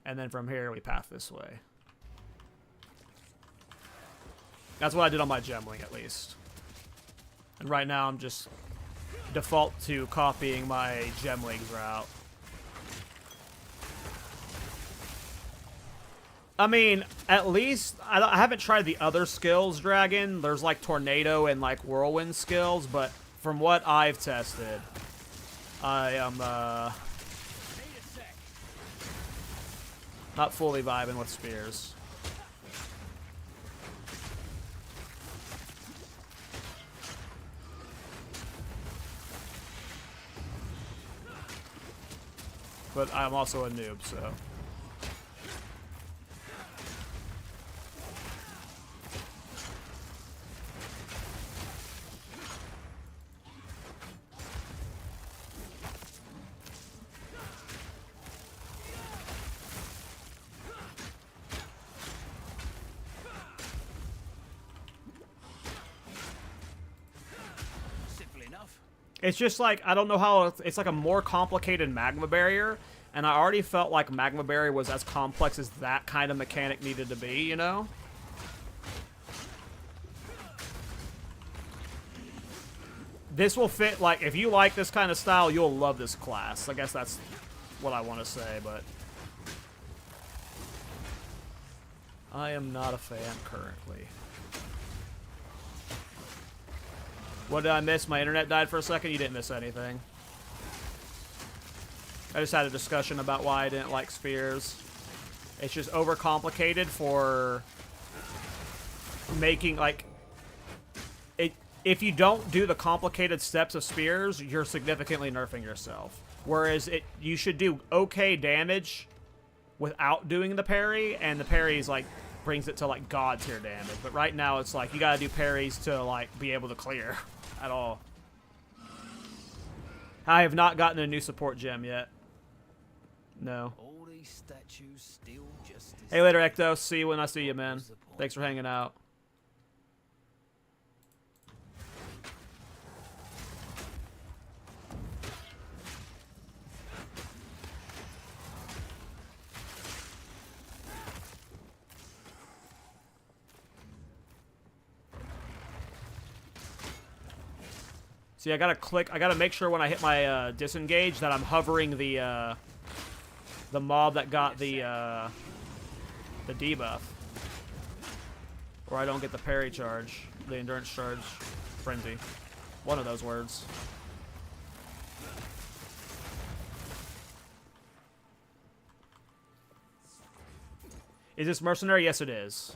And then from here, we path this way. That's what I did on my gemling, at least. And right now, I'm just default to copying my gemling's route. I mean, at least, I haven't tried the other skills, Dragon. There's, like, Tornado and, like, Whirlwind skills, but from what I've tested, I am, not fully vibing with spears. But I'm also a noob, so... it's just like, I don't know how, it's like a more complicated magma barrier, and I already felt like magma barrier was as complex as that kind of mechanic needed to be, you know? This will fit, like, if you like this kind of style, you'll love this class. I guess that's what I want to say, but I am not a fan currently. What did I miss? My internet died for a second? You didn't miss anything. I just had a discussion about why I didn't like spheres. It's just overcomplicated for making, like... If you don't do the complicated steps of spears, you're significantly nerfing yourself. Whereas you should do okay damage without doing the parry, and the parries like brings it to like god tier damage. But right now it's like you gotta do parries to like be able to clear at all. I have not gotten a new support gem yet. No. All these statues still just as Hey later, Ectos. See you when I see you, man. Thanks for hanging out. See, I gotta make sure when I hit my disengage that I'm hovering the mob that got the debuff. Or I don't get the parry charge, the endurance charge, frenzy. One of those words. Is this mercenary? Yes, it is.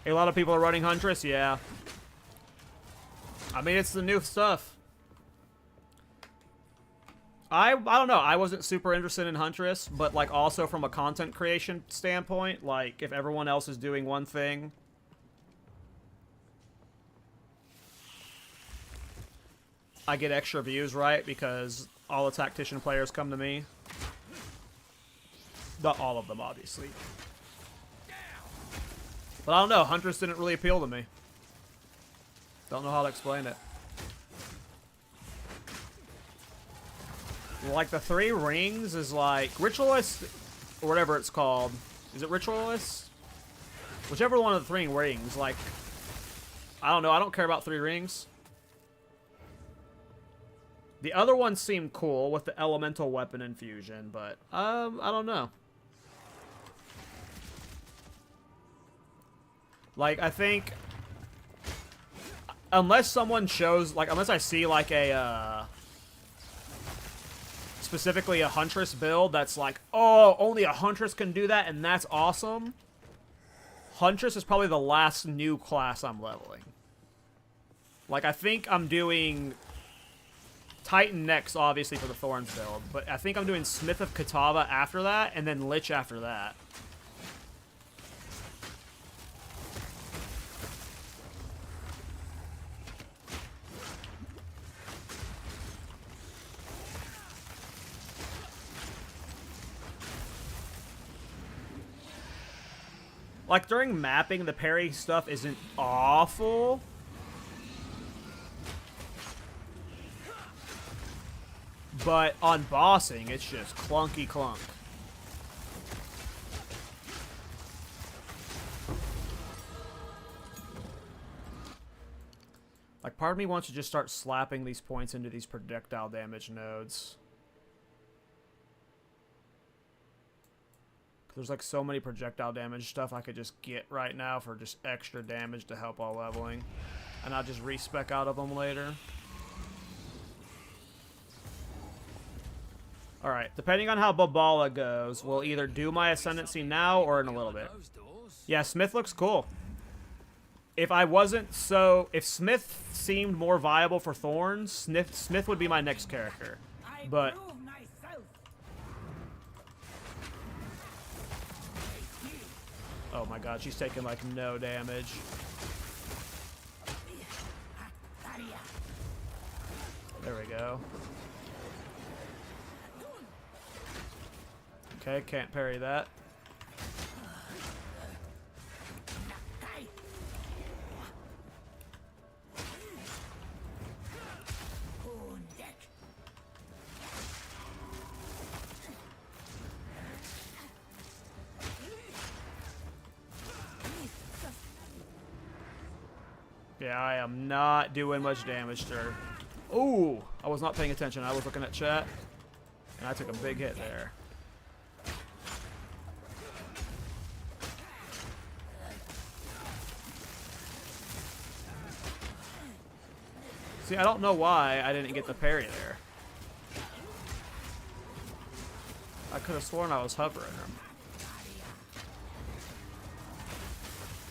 A lot of people are running Huntress, yeah. I mean, it's the new stuff. I don't know. I wasn't super interested in Huntress, but like also from a content creation standpoint, like if everyone else is doing one thing, I get extra views, right? Because all the Tactician players come to me. Not all of them, obviously. But I don't know, Huntress didn't really appeal to me. Don't know how to explain it. Like, the 3 rings is like... Ritualist, or whatever it's called. Is it Ritualist? Whichever one of the 3 rings, like... I don't know, I don't care about 3 rings. The other ones seem cool with the elemental weapon infusion, but... I don't know. Like, I think, unless someone shows, like, unless I see, like, a, specifically a Huntress build that's like, oh, only a Huntress can do that, and that's awesome, Huntress is probably the last new class I'm leveling. Like, I think I'm doing Titan next, obviously, for the Thorns build, but I think I'm doing Smith of Katava after that, and then Lich after that. Like, during mapping, the parry stuff isn't awful. But on bossing, it's just clunky clunk. Like, part of me wants to just start slapping these points into these projectile damage nodes. There's like so many projectile damage stuff I could just get right now for just extra damage to help while leveling. And I'll just respec out of them later. Alright, depending on how Babala goes, we'll either do my Ascendancy now or in a little bit. Yeah, Smith looks cool. If I wasn't so... If Smith seemed more viable for Thorns, Smith would be my next character. But... Oh my god, she's taking like no damage. There we go. Okay, can't parry that. Yeah, I am not doing much damage to her. Ooh, I was not paying attention. I was looking at chat, and I took a big hit there. See, I don't know why I didn't get the parry there. I could have sworn I was hovering him.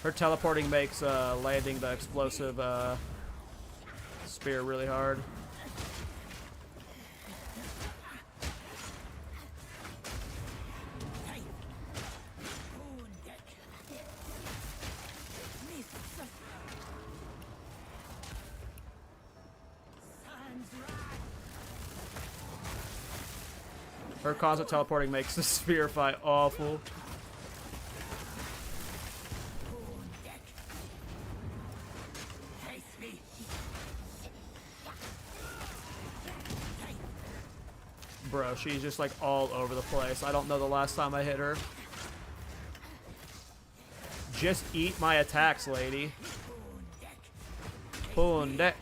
Her teleporting makes landing the explosive spear really hard. Her constant teleporting makes the spear fight awful. Bro, she's just like all over the place. I don't know the last time I hit her. Just eat my attacks, lady. Pundek.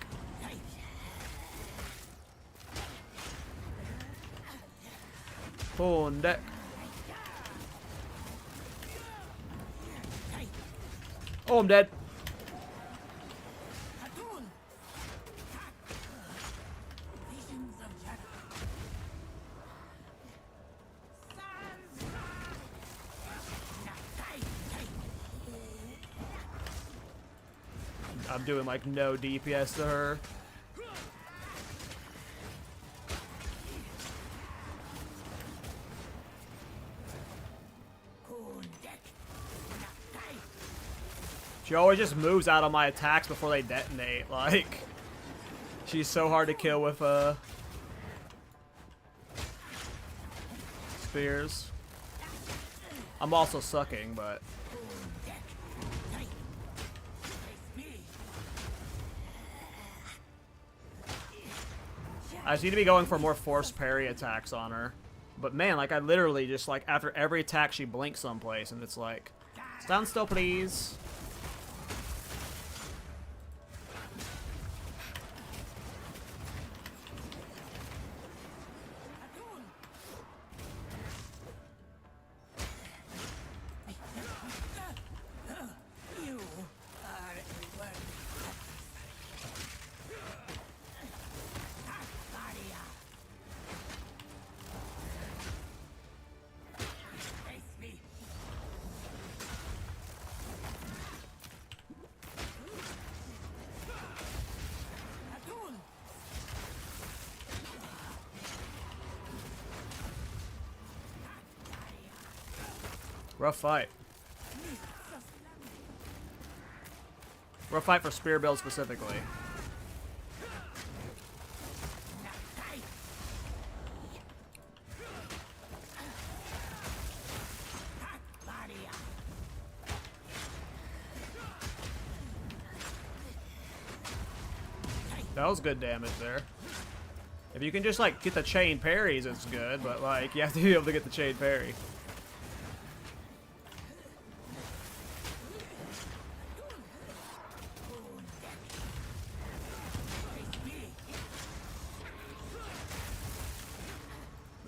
Pundek. Oh, I'm dead. I'm doing like no DPS to her. She always just moves out of my attacks before they detonate. Like, she's so hard to kill with spears. I'm also sucking, but I just need to be going for more forced parry attacks on her. But man, like I literally just like after every attack she blinks someplace and it's like, stand still please. Rough fight. Rough fight for spear build specifically. That was good damage there. If you can just like get the chain parries, it's good, but like you have to be able to get the chain parry.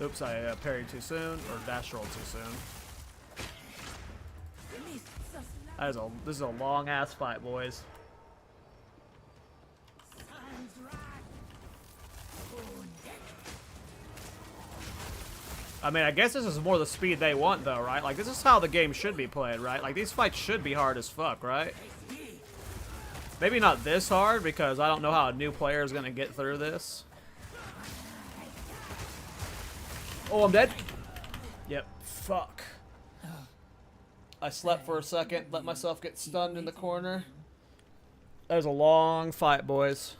Oops, I parried too soon, or dash rolled too soon. This is a long ass fight, boys. I mean, I guess this is more the speed they want, though, right? Like, this is how the game should be played, right? Like, these fights should be hard as fuck, right? Maybe not this hard, because I don't know how a new player is going to get through this. Oh, I'm dead? Yep. Fuck. I slept for a second, let myself get stunned in the corner. That was a long fight, boys.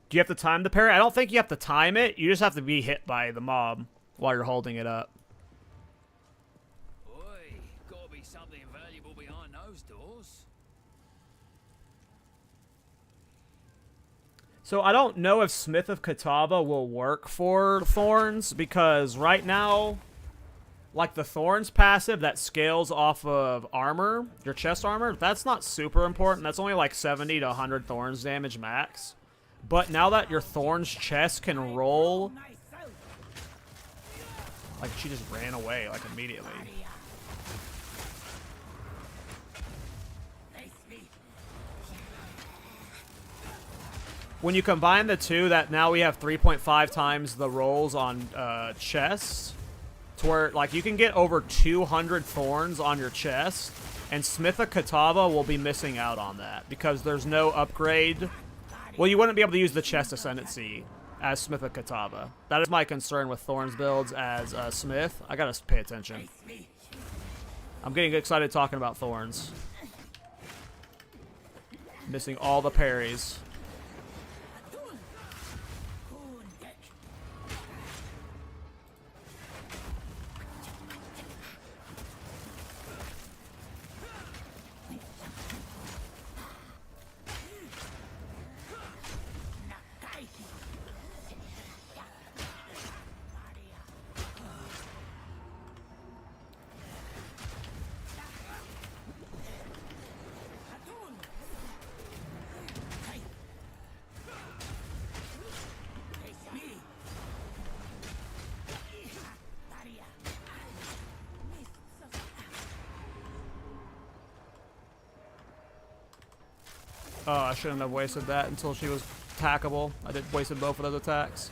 Do you have to time the parry? I don't think you have to time it. You just have to be hit by the mob while you're holding it up. Oi, gotta be something valuable behind those doors. So I don't know if Smith of Catawba will work for Thorns, because right now like the Thorns passive that scales off of armor, your chest armor, that's not super important. That's only like 70 to 100 Thorns damage max. But now that your Thorns chest can roll... Like, she just ran away, like, immediately. When you combine the two, that now we have 3.5 times the rolls on chests, to where like you can get over 200 Thorns on your chest, and Smith of Katava will be missing out on that because there's no upgrade. Well, you wouldn't be able to use the chest Ascendancy as Smith of Katava. That is my concern with Thorns builds as Smith. I gotta pay attention. I'm getting excited talking about Thorns. Missing all the parries. Oh, I shouldn't have wasted that until she was attackable. I did wasted both of those attacks.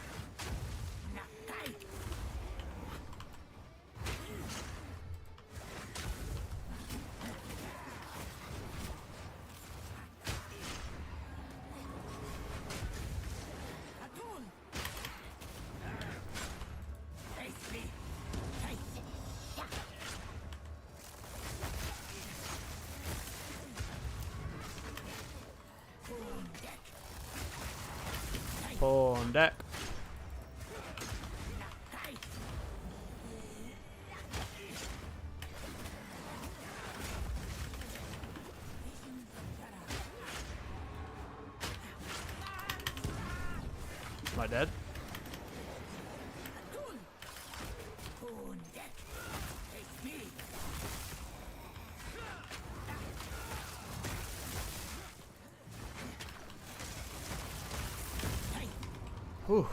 On deck. Am I dead? Whew.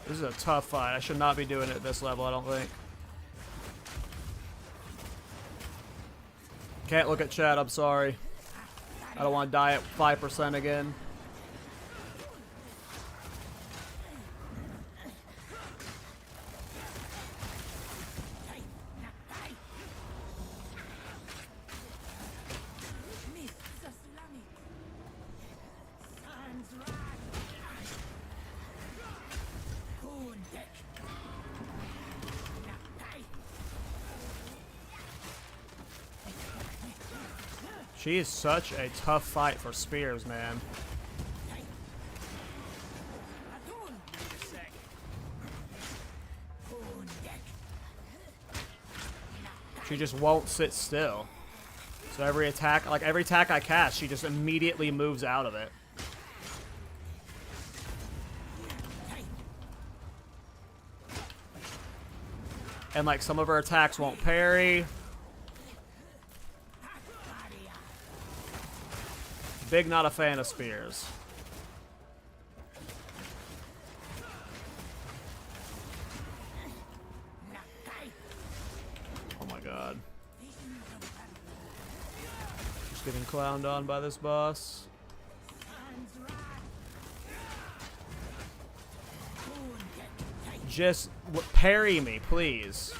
This is a tough fight. I should not be doing it at this level, I don't think. Can't look at chat, I'm sorry. I don't want to die at 5% again. She is such a tough fight for spears, man. She just won't sit still. So every attack I cast, she just immediately moves out of it. And like some of her attacks won't parry. Big not a fan of spears. Oh my god. Just getting clowned on by this boss. Just parry me, please.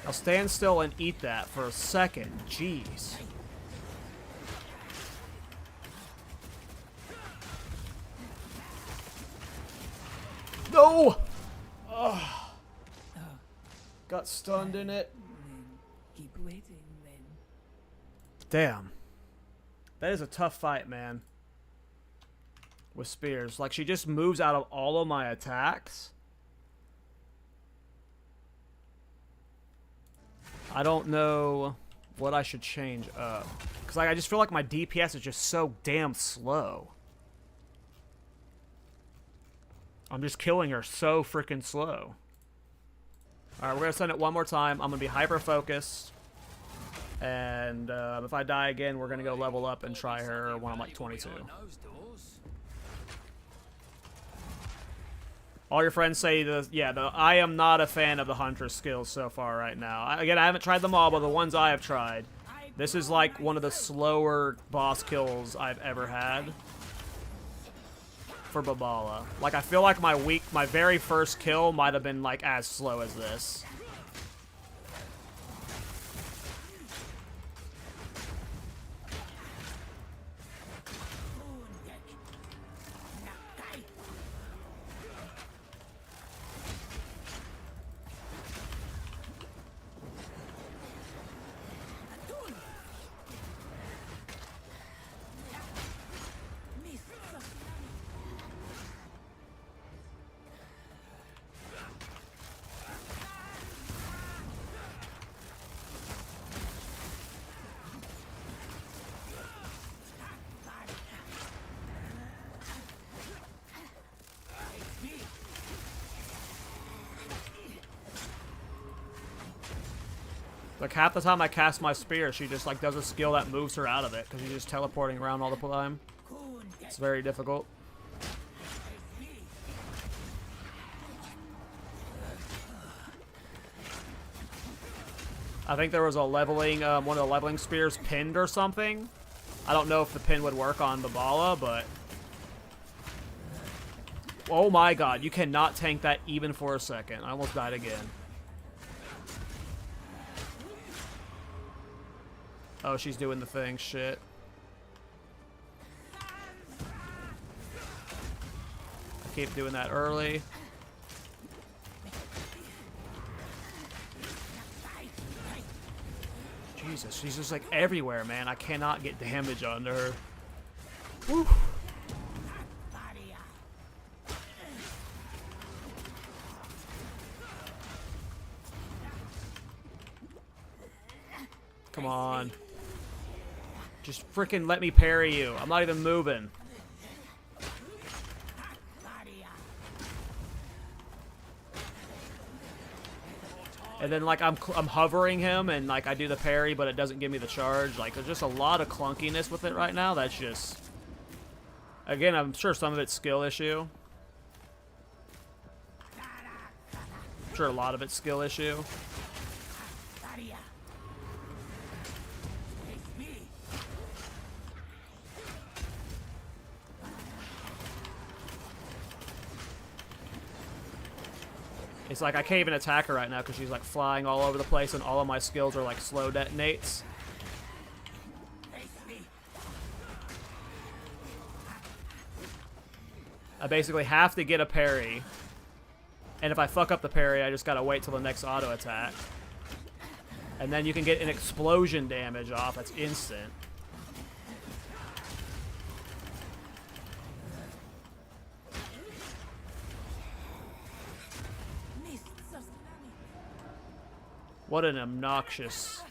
I'll stand still and eat that for a second. Jeez. No! Oh. Got stunned in it. Keep waiting, then. Damn. That is a tough fight, man. With spears. Like, she just moves out of all of my attacks. I don't know what I should change up. Because I just feel like my DPS is just so damn slow. I'm just killing her so freaking slow. Alright, we're going to send it one more time. I'm going to be hyper-focused. And if I die again, we're going to go level up and try her when I'm like 22. All your friends say I am not a fan of the Huntress skills so far right now. Again, I haven't tried them all, but the ones I have tried, this is like one of the slower boss kills I've ever had for Babala. Like, I feel like my very first kill might have been like as slow as this. Like, half the time I cast my spear, she just, like, does a skill that moves her out of it, because she's just teleporting around all the time. It's very difficult. I think there was a leveling, one of the leveling spears pinned or something. I don't know if the pin would work on Babala, but... Oh my god, you cannot tank that even for a second. I almost died again. Oh, she's doing the thing. Shit. I keep doing that early. Jesus, she's just like everywhere, man. I cannot get damage on her. Whew. Come on. Just freaking let me parry you. I'm not even moving. And then, like, I'm hovering him, and, like, I do the parry, but it doesn't give me the charge. Like, there's just a lot of clunkiness with it right now. That's just... Again, I'm sure some of it's skill issue. I'm sure a lot of it's skill issue. It's like I can't even attack her right now because she's like flying all over the place and all of my skills are like slow detonates. I basically have to get a parry. And if I fuck up the parry, I just gotta wait till the next auto attack. And then you can get an explosion damage off. That's instant. What an obnoxious...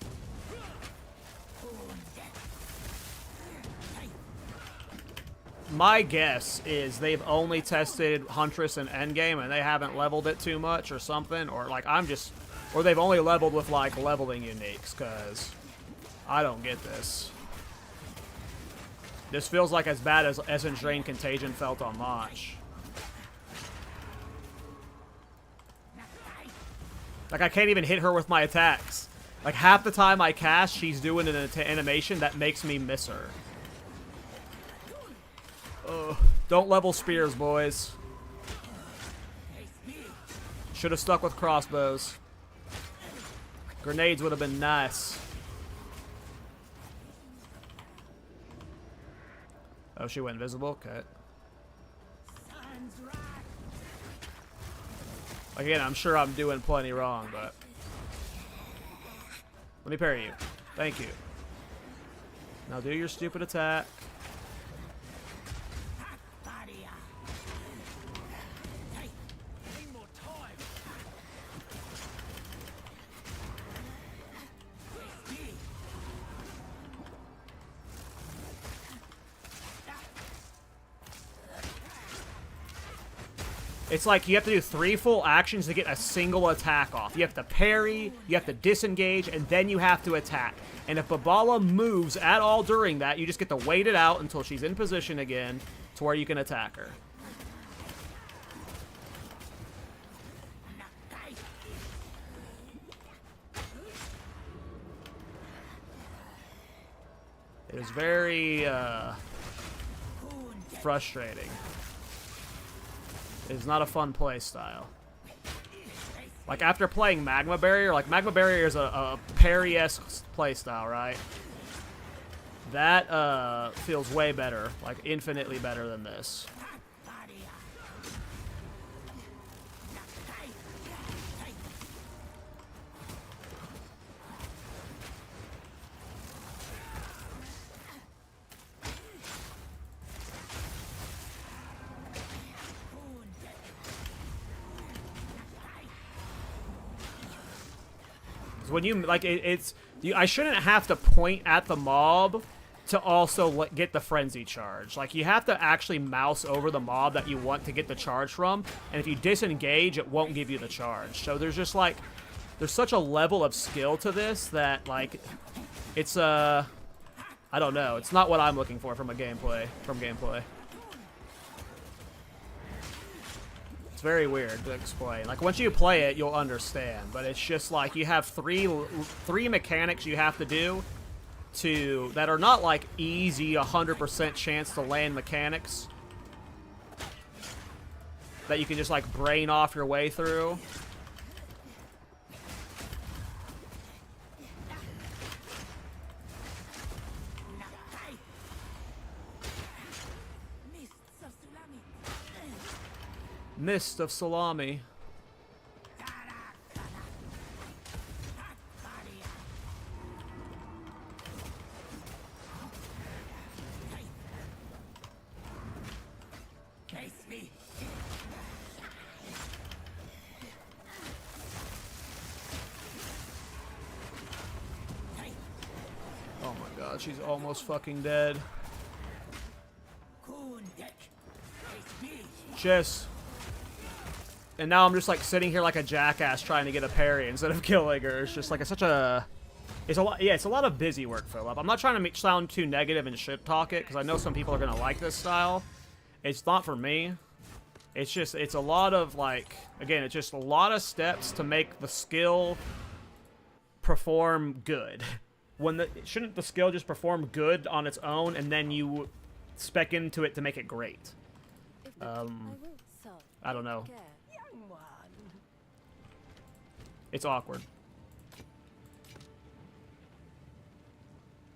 My guess is they've only tested Huntress in Endgame and they haven't leveled it too much or something. Or like or they've only leveled with like leveling uniques, because I don't get this. This feels like as bad as Essence Drain Contagion felt on launch. Like, I can't even hit her with my attacks. Like, half the time I cast, she's doing an animation that makes me miss her. Ugh. Don't level spears, boys. Should have stuck with crossbows. Grenades would have been nice. Oh, she went invisible? Okay. Again, I'm sure I'm doing plenty wrong, but... Let me parry you. Thank you. Now do your stupid attack. It's like you have to do 3 full actions to get a single attack off. You have to parry, you have to disengage, and then you have to attack. And if Babala moves at all during that, you just get to wait it out until she's in position again to where you can attack her. It is very frustrating. It is not a fun play style. Like, after playing Magma Barrier, like, Magma Barrier is a parry-esque playstyle, right? That feels way better, like, infinitely better than this. When you, like, I shouldn't have to point at the mob to also get the frenzy charge. Like, you have to actually mouse over the mob that you want to get the charge from, and if you disengage, it won't give you the charge. So there's just, like, there's such a level of skill to this that, like, it's, I don't know. It's not what I'm looking for from gameplay. Very weird to explain. Like, once you play it, you'll understand, but it's just like you have three mechanics you have to do that are not like easy 100% chance to land mechanics that you can just like brain off your way through. Mist of salami. Oh my god, she's almost fucking dead. Chess. And now I'm just like sitting here like a jackass trying to get a parry instead of killing her. It's just like it's a lot. Yeah, it's a lot of busy work, Philip. I'm not trying to sound too negative and shit talk it because I know some people are gonna like this style. It's not for me. It's a lot of like, again, it's just a lot of steps to make the skill perform good. Shouldn't the skill just perform good on its own and then you spec into it to make it great? I don't know. It's awkward.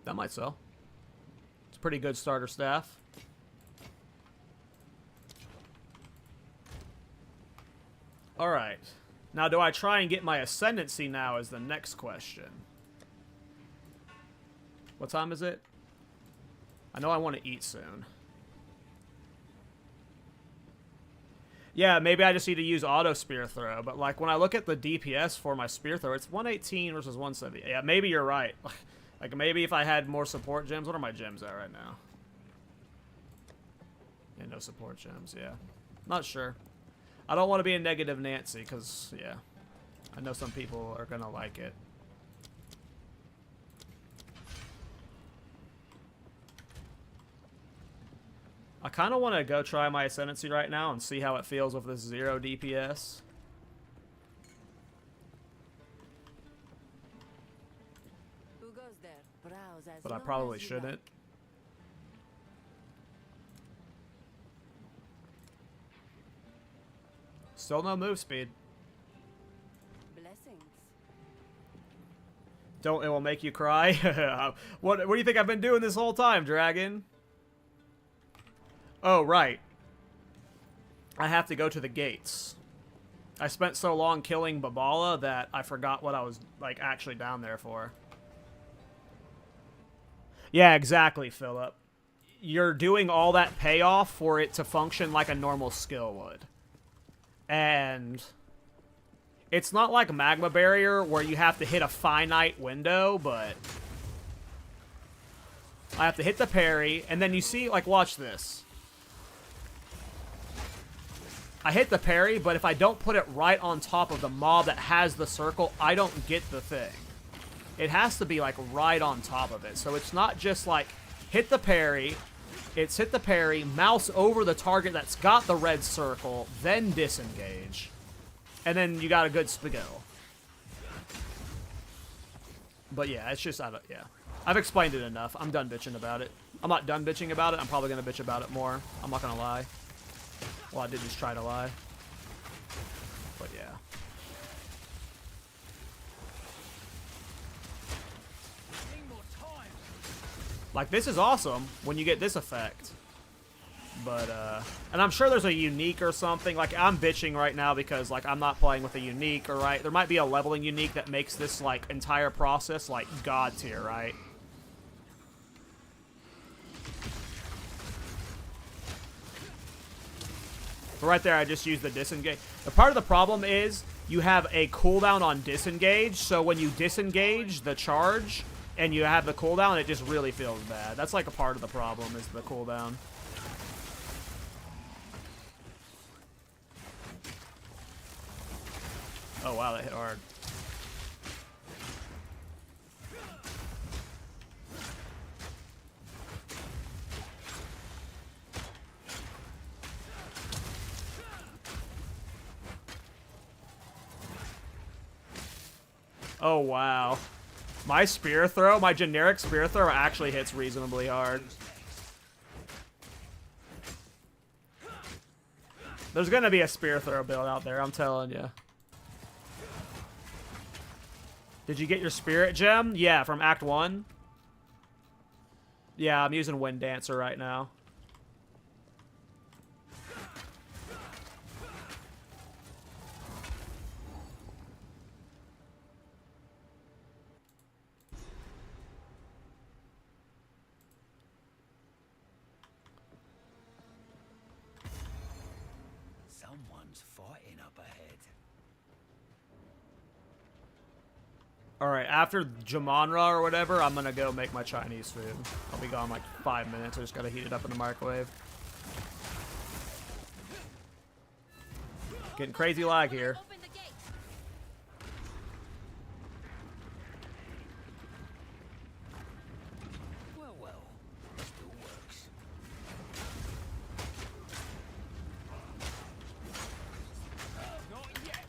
That might sell. It's a pretty good starter staff. Alright. Now, do I try and get my Ascendancy now is the next question. What time is it? I know I want to eat soon. Yeah, maybe I just need to use auto spear throw, but like when I look at the DPS for my spear throw, it's 118 versus 170. Yeah, maybe you're right. Like maybe if I had more support gems, what are my gems at right now? Yeah, no support gems, yeah. Not sure. I don't want to be a negative Nancy, because, yeah, I know some people are going to like it. I kind of want to go try my Ascendancy right now and see how it feels with this 0 DPS. Who goes there? Browse as But I long probably as you shouldn't. like. Still no move speed. Blessings. Don't, it will make you cry. What do you think I've been doing this whole time, Dragon? Oh, right. I have to go to the gates. I spent so long killing Babala that I forgot what I was, like, actually down there for. Yeah, exactly, Philip. You're doing all that payoff for it to function like a normal skill would. And it's not like Magma Barrier where you have to hit a finite window, but I have to hit the parry, and then you see, like, watch this. I hit the parry, but if I don't put it right on top of the mob that has the circle, I don't get the thing. It has to be, like, right on top of it. So it's not just, like, hit the parry. It's hit the parry, mouse over the target that's got the red circle, then disengage. And then you got a good spaghetti. But yeah, it's just, yeah. I've explained it enough. I'm done bitching about it. I'm not done bitching about it. I'm probably going to bitch about it more. I'm not going to lie. Well, I did just try to lie. But yeah. Like, this is awesome when you get this effect. But, and I'm sure there's a unique or something. Like, I'm bitching right now because, like, I'm not playing with a unique, or right? There might be a leveling unique that makes this, like, entire process, like, god tier, right? But right there, I just used the disengage. The part of the problem is you have a cooldown on disengage, so when you disengage the charge and you have the cooldown, it just really feels bad. That's, like, a part of the problem is the cooldown. Oh, wow, that hit hard. Oh, wow. My spear throw, my generic spear throw actually hits reasonably hard. There's gonna be a spear throw build out there, I'm telling you. Did you get your spirit gem? Yeah, from Act 1. Yeah, I'm using Wind Dancer right now. Someone's fighting up ahead. Alright, after Jamanra or whatever, I'm gonna go make my Chinese food. I'll be gone in like 5 minutes. I just gotta heat it up in the microwave. Getting crazy lag here. Open the gate. Well, still works.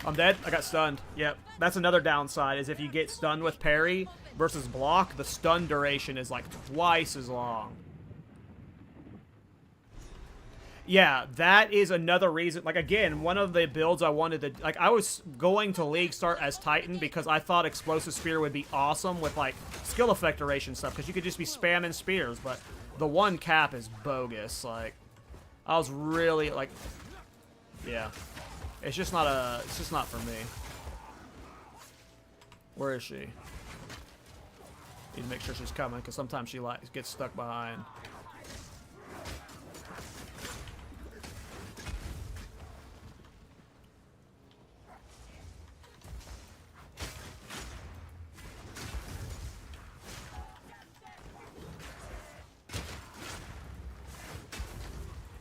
I'm dead. I got stunned. Yep. That's another downside, is if you get stunned with parry versus block, the stun duration is like twice as long. Yeah, that is another reason. Like, again, one of the builds I wanted to... Like, I was going to League start as Titan because I thought Explosive Spear would be awesome with, like, skill effect duration stuff, because you could just be spamming spears, but the one cap is bogus. Like, I was really, like... Yeah. It's just not a... It's just not for me. Where is she? Need to make sure she's coming, because sometimes she like gets stuck behind.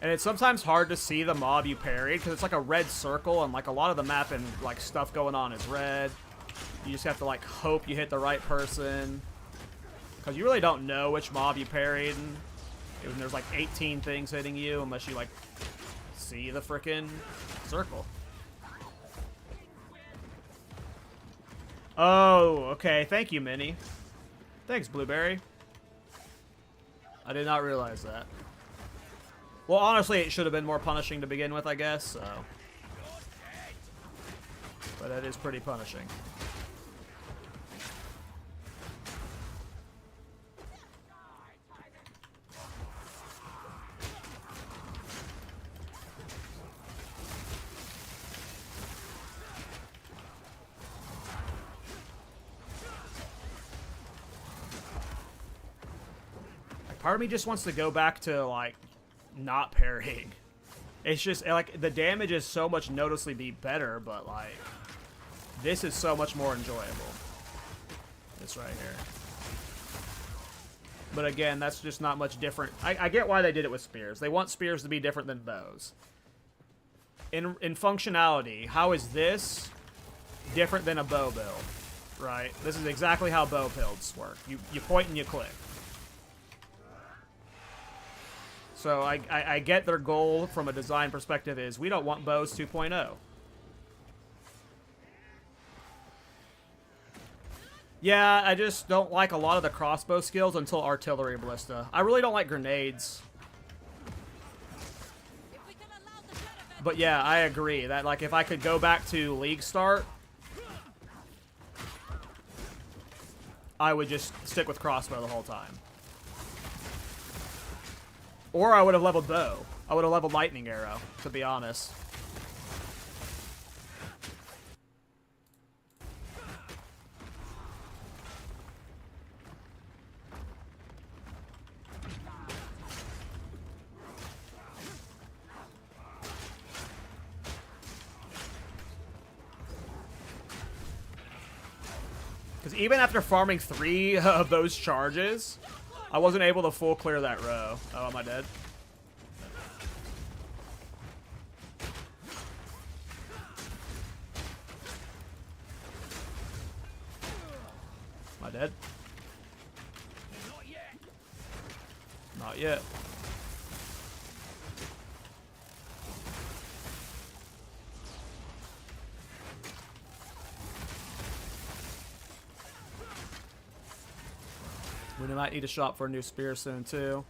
And it's sometimes hard to see the mob you parried, because it's like a red circle, and like a lot of the map and like stuff going on is red. You just have to like hope you hit the right person, because you really don't know which mob you parried. And there's like 18 things hitting you unless you like see the frickin' circle. Oh, okay. Thank you, Minnie. Thanks, Blueberry. I did not realize that. Well, honestly, it should have been more punishing to begin with, I guess, so. But that is pretty punishing. Like, part of me just wants to go back to, like, not parrying. It's just like the damage is so much noticeably be better, but like this is so much more enjoyable. This right here. But again, that's just not much different. I get why they did it with spears. They want spears to be different than bows. in functionality, how is this different than a bow build? Right? This is exactly how bow builds work. You point and you click. So I get their goal from a design perspective is we don't want bows 2.0. Yeah, I just don't like a lot of the crossbow skills until artillery ballista. I really don't like grenades. But yeah, I agree that like if I could go back to League start, I would just stick with crossbow the whole time. Or I would have leveled bow. I would have leveled lightning arrow, to be honest. Because even after farming 3 of those charges, I wasn't able to full clear that row. Oh, am I dead? Am I dead? Not yet. Not yet. We might need to shop for a new spear soon too.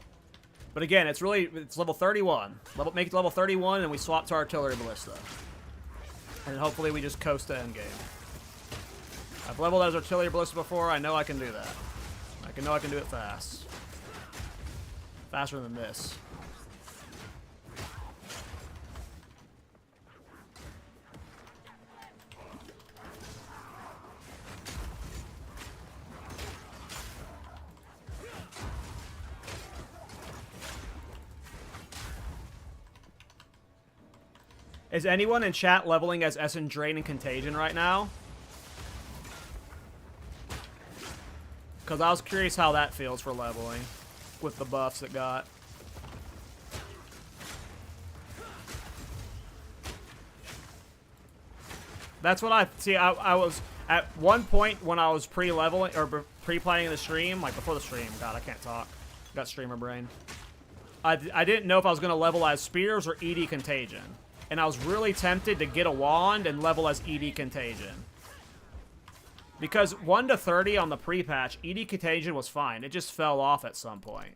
But again, it's level 31. Make it level 31 and we swap to artillery ballista. And hopefully we just coast to endgame. I've leveled as artillery ballista before, I know I can do that. I know I can do it fast. Faster than this. Is anyone in chat leveling as Essen Drain and Contagion right now? Because I was curious how that feels for leveling with the buffs it got. That's what I see. I was at one point when I was pre-leveling or pre-playing the stream, like before the stream. God, I can't talk. Got streamer brain. I didn't know if I was going to level as Spears or ED Contagion. And I was really tempted to get a wand and level as ED Contagion. Because 1 to 30 on the pre-patch, ED Contagion was fine. It just fell off at some point.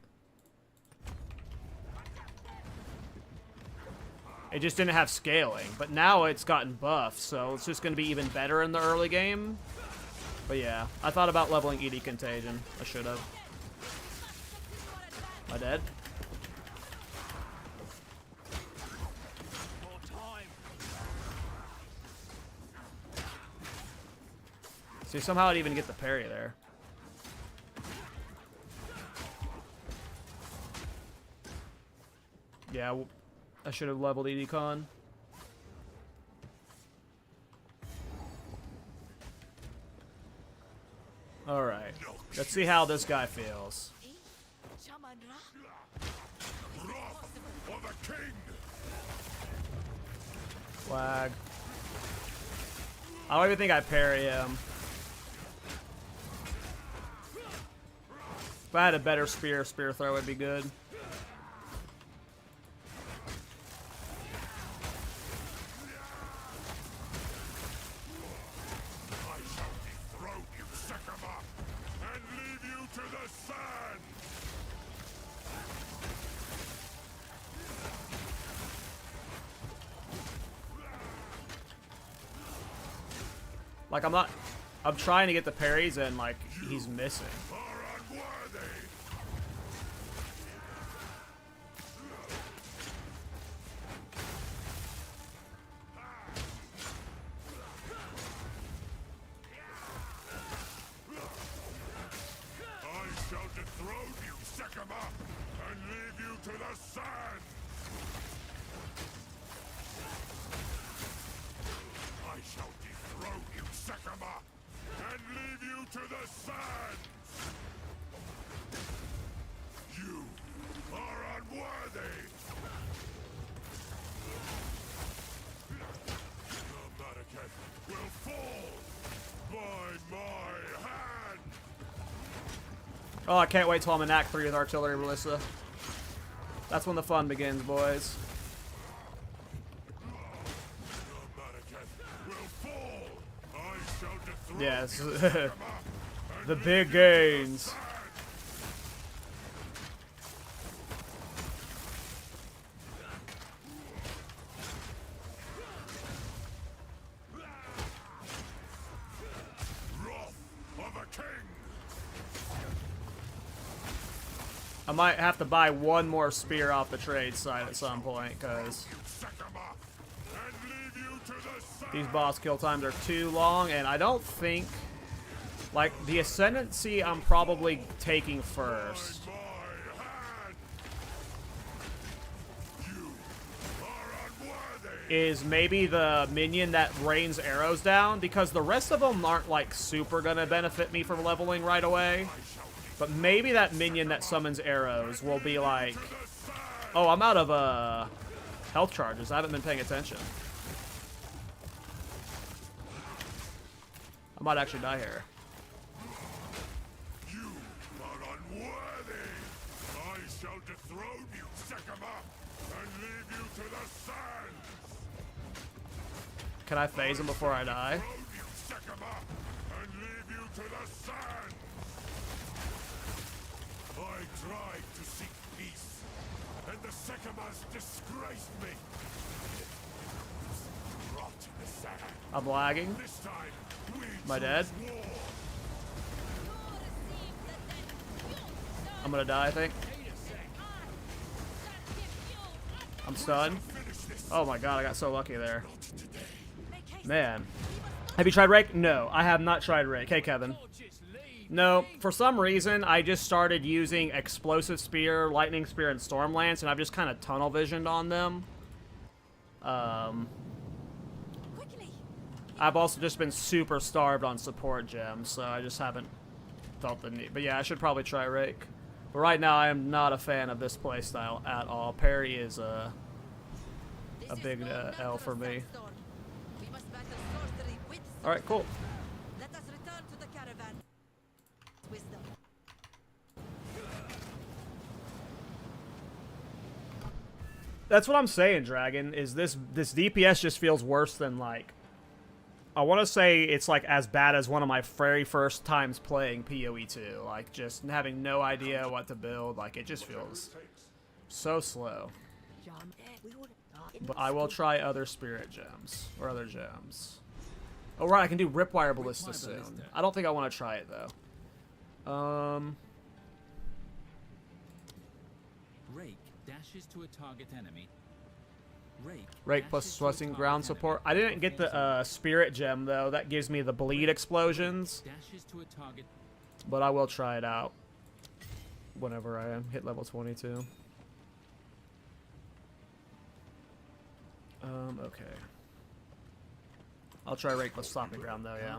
It just didn't have scaling. But now it's gotten buffed, so it's just going to be even better in the early game. But yeah, I thought about leveling ED Contagion. I should have. Am I dead? See, somehow I'd even get the parry there. Yeah, I should have leveled ED Con. Alright. Let's see how this guy feels. Flag. I don't even think I parry him. If I had a better spear throw would be good. I shall dethrone you, Sycamore, and leave you to the sand! Like, I'm trying to get the parries and, like, he's missing. Oh, I can't wait till I'm in Act 3 with Artillery Ballista. That's when the fun begins, boys. Yes. The big gains. I might have to buy one more spear off the trade side at some point, because these boss kill times are too long, and I don't think... Like, the Ascendancy I'm probably taking first. Is maybe the minion that rains arrows down, because the rest of them aren't, like, super gonna benefit me from leveling right away. But maybe that minion that summons arrows will be like... Oh, I'm out of, health charges. I haven't been paying attention. I might actually die here. You are unworthy. I shall dethrone you, Sekama, and leave you to the sands. Can I phase him before I die? Dethrone you, Sekama, and leave you to the sands. I tried to seek peace, and the Sekamas disgraced me. Rot in the sand. I'm lagging. This time, we Am I dead? choose war. I'm gonna die, I think. I'm stunned. Oh my god, I got so lucky there. Man. Have you tried Rake? No, I have not tried Rake. Hey, Kevin. No, for some reason, I just started using Explosive Spear, Lightning Spear, and Storm Lance, and I've just kind of tunnel visioned on them. I've also just been super starved on support gems, so I just haven't felt the need. But yeah, I should probably try Rake. But right now, I am not a fan of this playstyle at all. Parry is a big L for me. Alright, cool. Let us return to the caravan. Wisdom. That's what I'm saying, Dragon, is this DPS just feels worse than, like... I want to say it's, like, as bad as one of my very first times playing PoE 2. Like, just having no idea what to build. Like, it just feels so slow. But I will try other spirit gems. Or other gems. Oh, right, I can do Ripwire Ballista soon. I don't think I want to try it, though. Rake dashes to a target enemy. Rake plus Sweating Ground support. I didn't get the Spirit Gem, though. That gives me the bleed explosions. Dashes to a target. But I will try it out whenever I hit level 22. Okay. I'll try Rake plus Stomping Ground, though, yeah.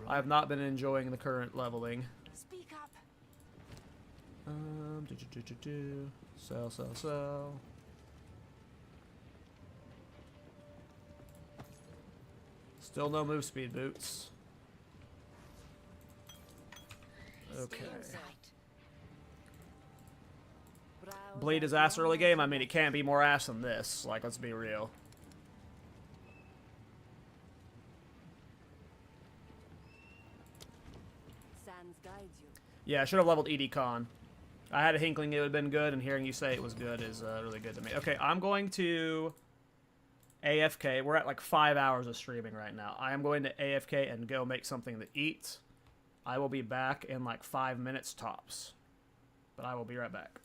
I have not been enjoying the current leveling. Speak up. Sell. Still no move speed boots. Okay. Bleed is ass early game. I mean, it can't be more ass than this. Like, let's be real. Yeah, I should have leveled ED Con. I had a hinkling it would have been good, and hearing you say it was good is really good to me. Okay, I'm going to AFK. We're at like 5 hours of streaming right now. I am going to AFK and go make something to eat. I will be back in like 5 minutes tops. But I will be right back.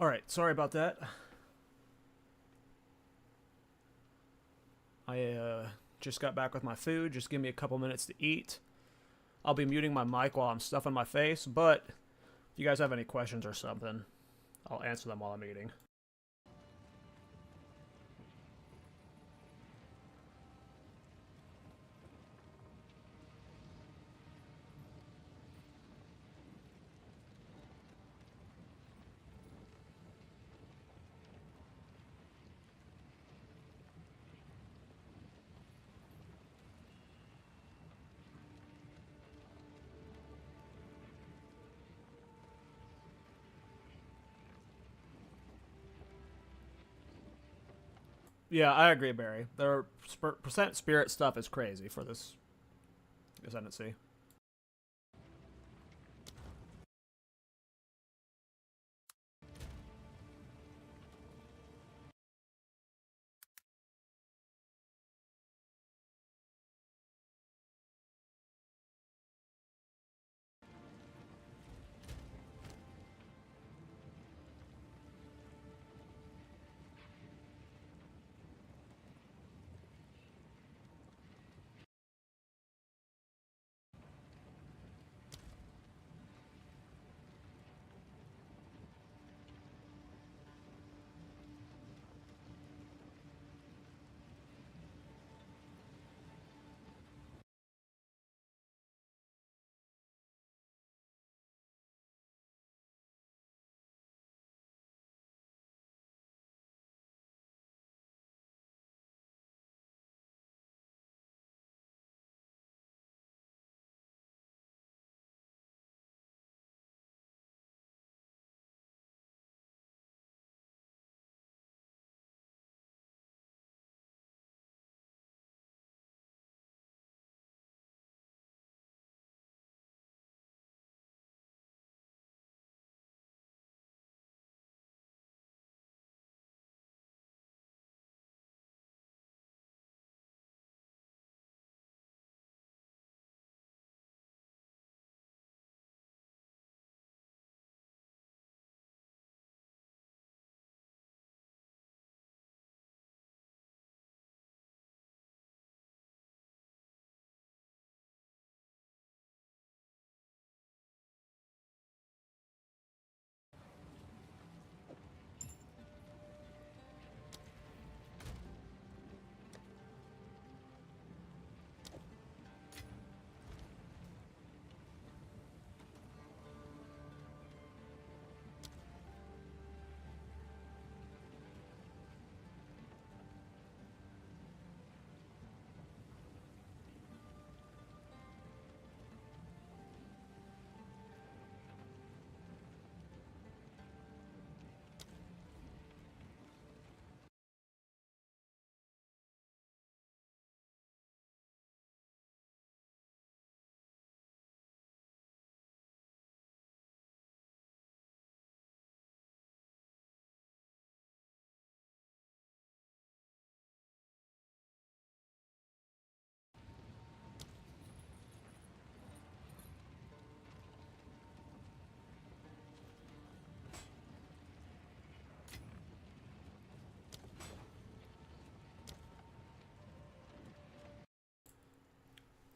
Alright, sorry about that. I just got back with my food. Just give me a couple minutes to eat. I'll be muting my mic while I'm stuffing my face, but if you guys have any questions or something, I'll answer them while I'm eating. Yeah, I agree, Barry. Their percent spirit stuff is crazy for this Ascendancy.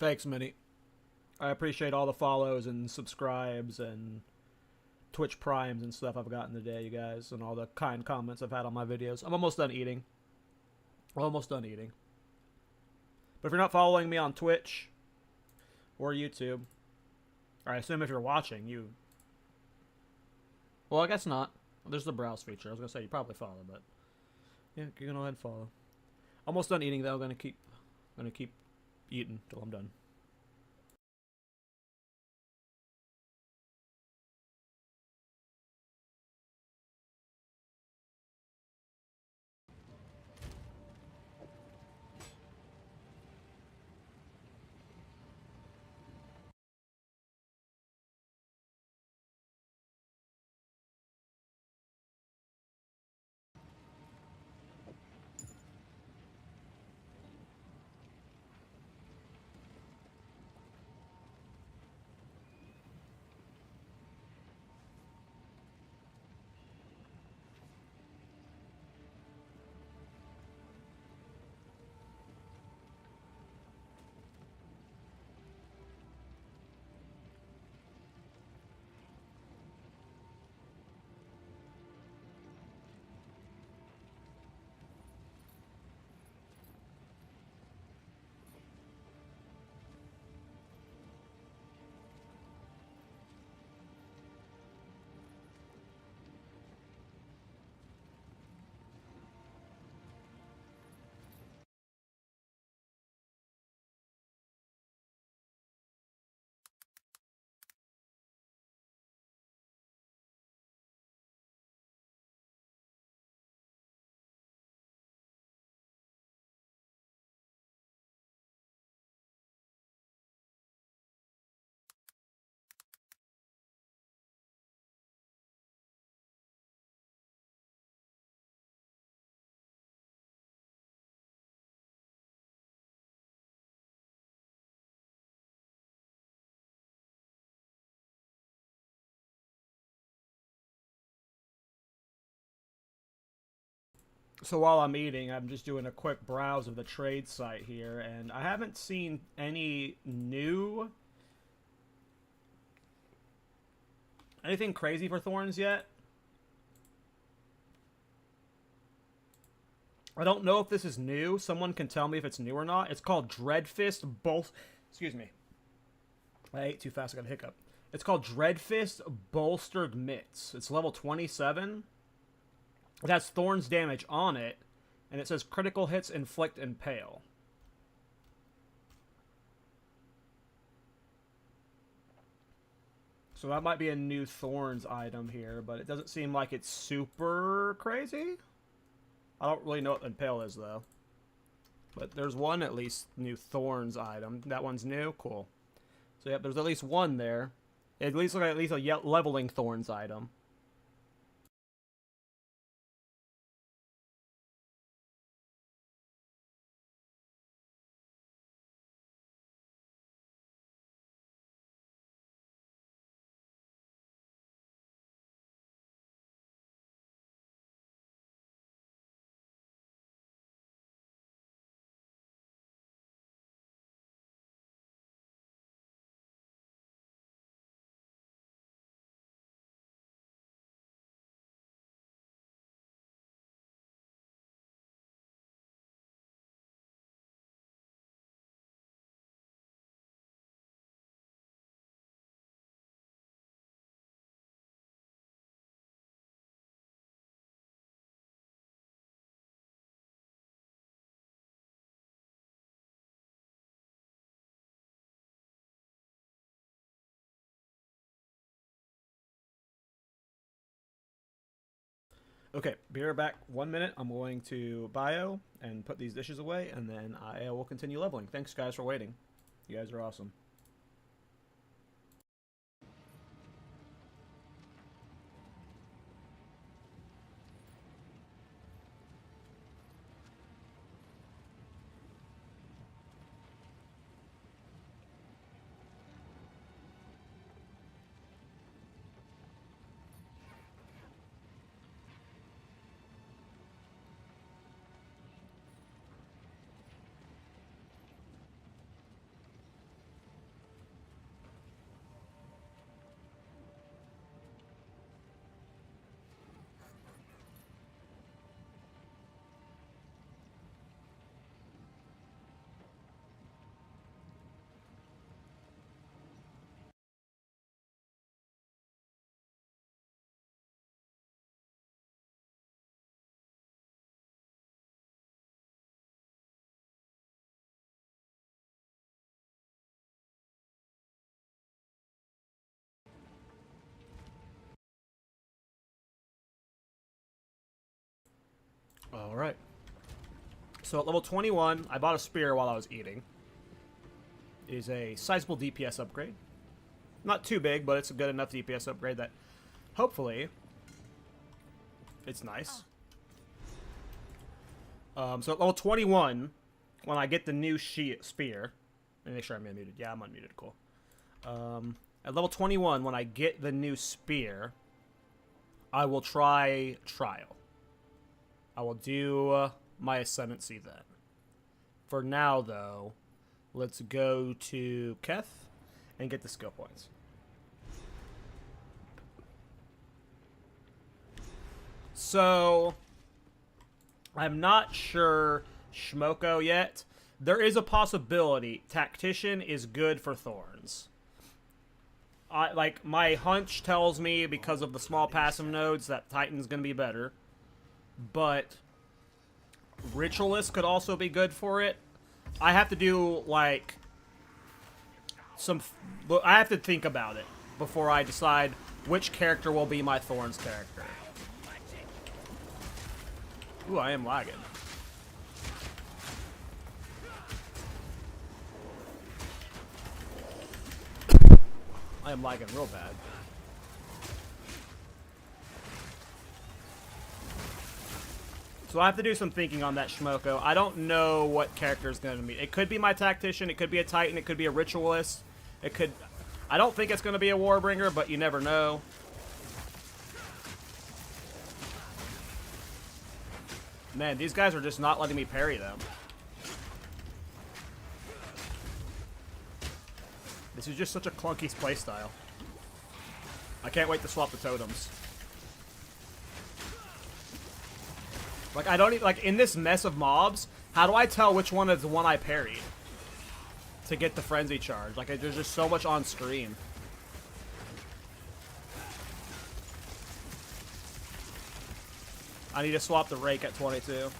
Thanks, Minnie. I appreciate all the follows and subscribes and Twitch primes and stuff I've gotten today, you guys, and all the kind comments I've had on my videos. I'm almost done eating. Almost done eating. But if you're not following me on Twitch or YouTube, or I assume if you're watching, you... Well, I guess not. There's the browse feature. I was going to say you probably follow, but... Yeah, you can go ahead and follow. Almost done eating, though. I'm going to keep eating till I'm done. So while I'm eating, I'm just doing a quick browse of the trade site here, and I haven't seen anything crazy for Thorns yet. I don't know if this is new. Someone can tell me if it's new or not. It's called Dreadfist Excuse me. I ate too fast, I got a hiccup. It's called Dreadfist Bolstered Mitts. It's level 27. It has Thorns damage on it, and it says critical hits inflict impale. So that might be a new Thorns item here, but it doesn't seem like it's super crazy. I don't really know what impale is, though. But there's one, at least, new Thorns item. That one's new? Cool. So, yep, there's at least one there. At least look at least a leveling Thorns item. Okay, be right back 1 minute. I'm going to bio and put these dishes away, and then I will continue leveling. Thanks, guys, for waiting. You guys are awesome. Alright. So at level 21, I bought a spear while I was eating. It is a sizable DPS upgrade. Not too big, but it's a good enough DPS upgrade that hopefully it's nice. So at level 21, when I get the new spear, let me make sure I'm unmuted. Yeah, I'm unmuted. Cool. At level 21, when I get the new spear, I will try Trial. I will do my Ascendancy then. For now, though, let's go to Keth and get the skill points. So, I'm not sure Shmoko yet. There is a possibility Tactician is good for Thorns. Like, my hunch tells me, because of the small passive nodes, that Titan's going to be better. But Ritualist could also be good for it. I have to do, like, I have to think about it before I decide which character will be my Thorns character. Ooh, I am lagging. I am lagging real bad. So I have to do some thinking on that Shmoko. I don't know what character is going to be. It could be my Tactician. It could be a Titan. It could be a Ritualist. It could... I don't think it's going to be a Warbringer, but you never know. Man, these guys are just not letting me parry them. This is just such a clunky playstyle. I can't wait to swap the totems. Like, I don't even, like, in this mess of mobs, how do I tell which one is the one I parried? To get the frenzy charge. Like, there's just so much on screen. I need to swap the rake at 22.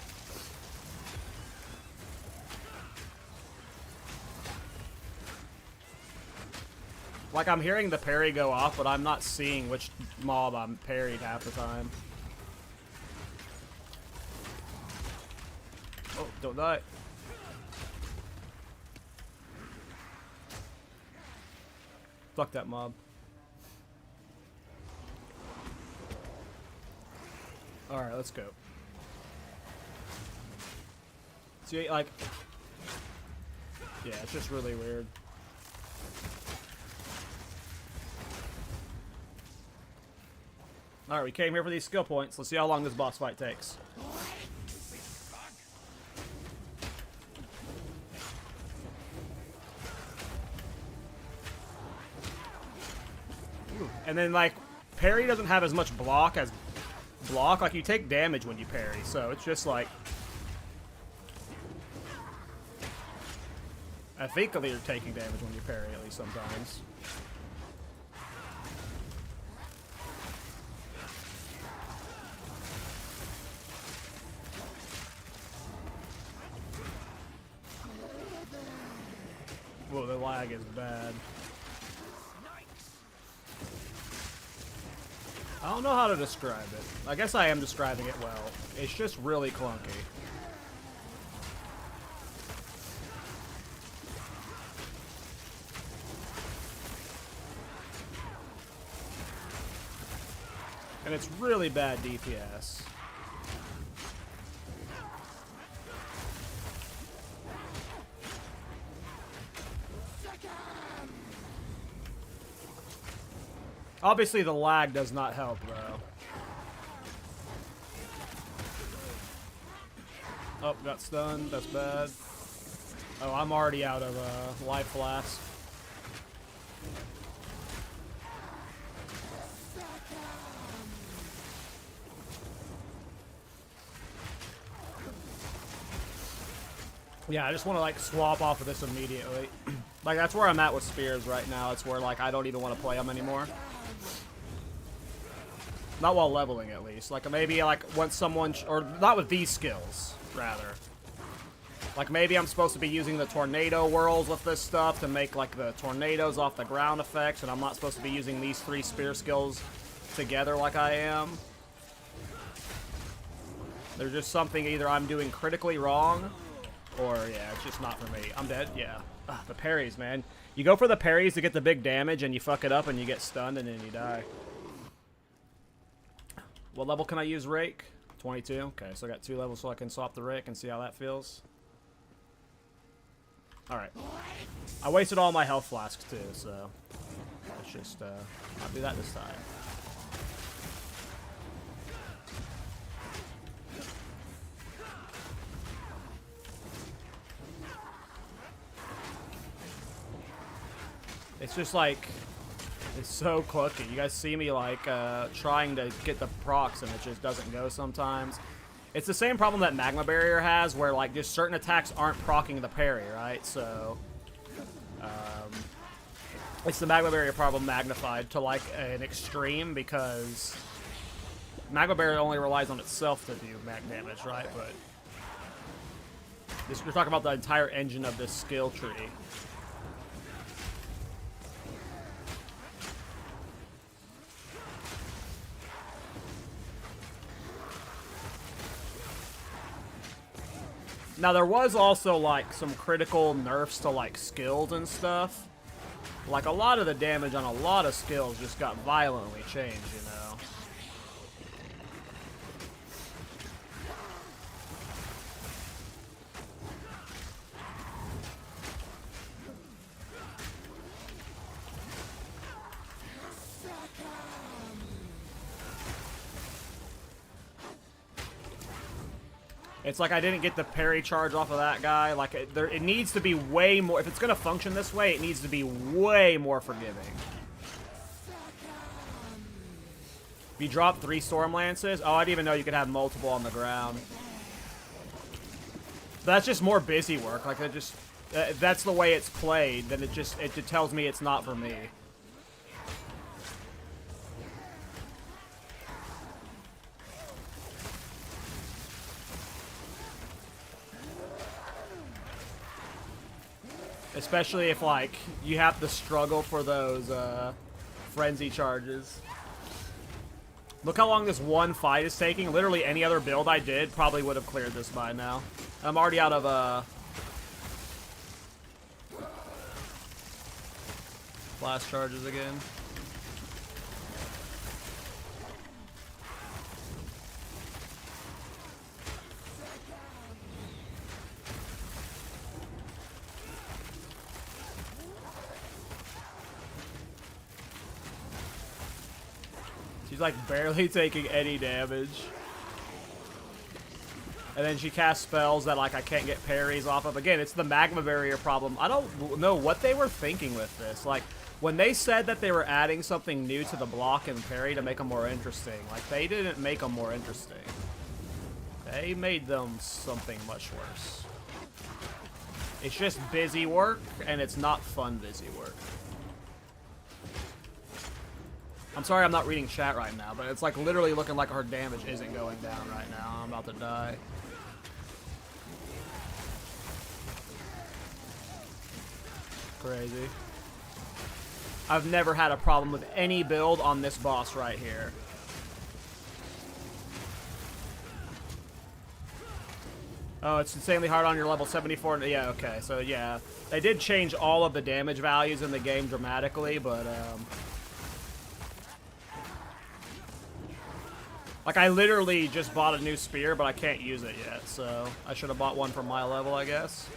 Like, I'm hearing the parry go off, but I'm not seeing which mob I'm parried half the time. Oh, don't die. Fuck that mob. Alright, let's go. See, like... Yeah, it's just really weird. Alright, we came here for these skill points. Let's see how long this boss fight takes. Ooh. And then, like, parry doesn't have as much block as block. Like, you take damage when you parry, so it's just like... I think that you're taking damage when you parry, at least sometimes. Whoa, the lag is bad. I don't know how to describe it. I guess I am describing it well. It's just really clunky. And it's really bad DPS. Obviously, the lag does not help, though. Oh, got stunned. That's bad. Oh, I'm already out of life flask. Yeah, I just want to, like, swap off of this immediately. Like, that's where I'm at with spears right now. It's where, like, I don't even want to play them anymore. Not while leveling, at least. Like, maybe, like, once someone... or not with these skills, rather. Like, maybe I'm supposed to be using the tornado whirls with this stuff to make, like, the tornadoes off the ground effects, and I'm not supposed to be using these 3 spear skills together like I am. There's just something either I'm doing critically wrong, or, yeah, it's just not for me. I'm dead? Yeah. Ugh, the parries, man. You go for the parries to get the big damage, and you fuck it up, and you get stunned, and then you die. What level can I use Rake? 22? Okay, so I got 2 levels so I can swap the Rake and see how that feels. Alright. I wasted all my health flasks, too, so... let's just, not do that this time. It's just like... it's so clunky. You guys see me, like, trying to get the procs, and it just doesn't go sometimes. It's the same problem that Magma Barrier has, where, like, just certain attacks aren't proccing the parry, right? So, it's the Magma Barrier problem magnified to, like, an extreme, because Magma Barrier only relies on itself to do mag damage, right? But this, we're talking about the entire engine of this skill tree. Now, there was also, like, some critical nerfs to, like, skills and stuff. Like, a lot of the damage on a lot of skills just got violently changed, you know? It's like I didn't get the parry charge off of that guy. Like, it needs to be way more... If it's going to function this way, it needs to be way more forgiving. If you drop 3 Storm Lances... Oh, I didn't even know you could have multiple on the ground. That's just more busy work. Like, it just... if that's the way it's played, then it just tells me it's not for me. Especially if, like, you have to struggle for those, frenzy charges. Look how long this one fight is taking. Literally any other build I did probably would have cleared this by now. I'm already out of, blast charges again. She's like barely taking any damage. And then she casts spells that like I can't get parries off of. Again, it's the magma barrier problem. I don't know what they were thinking with this. Like, when they said that they were adding something new to the block and parry to make them more interesting, like, they didn't make them more interesting. They made them something much worse. It's just busy work, and it's not fun busy work. I'm sorry I'm not reading chat right now, but it's like literally looking like her damage isn't going down right now. I'm about to die. Crazy. I've never had a problem with any build on this boss right here. Oh, it's insanely hard on your level 74. Yeah, okay. So, yeah. They did change all of the damage values in the game dramatically, but, like, I literally just bought a new spear, but I can't use it yet, so I should have bought one for my level, I guess.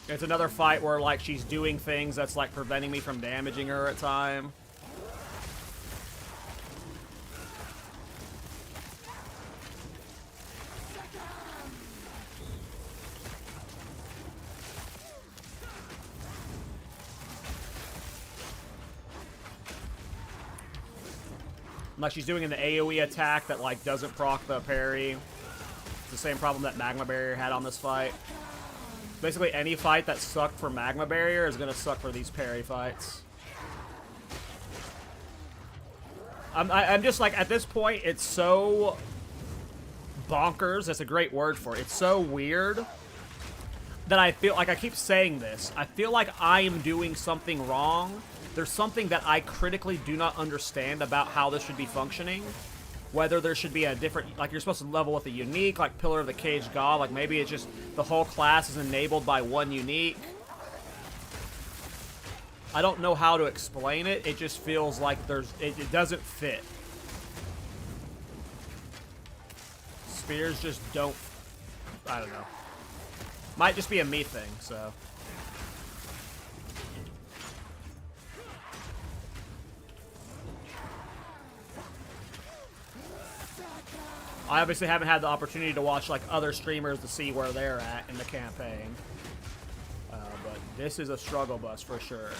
It's another fight where, like, she's doing things that's, like, preventing me from damaging her at time. Like, she's doing an AoE attack that, like, doesn't proc the parry. It's the same problem that Magma Barrier had on this fight. Basically, any fight that sucked for Magma Barrier is gonna suck for these parry fights. I'm just, like, at this point, it's so bonkers. That's a great word for it. It's so weird that I feel like I keep saying this. I feel like I am doing something wrong. There's something that I critically do not understand about how this should be functioning. Whether there should be a different, like, you're supposed to level with a unique, like Pillar of the Cage God, like maybe it's just the whole class is enabled by one unique. I don't know how to explain it. It just feels like it doesn't fit. Spears just don't, I don't know. Might just be a me thing, so. I obviously haven't had the opportunity to watch, like, other streamers to see where they're at in the campaign. But this is a struggle bus for sure.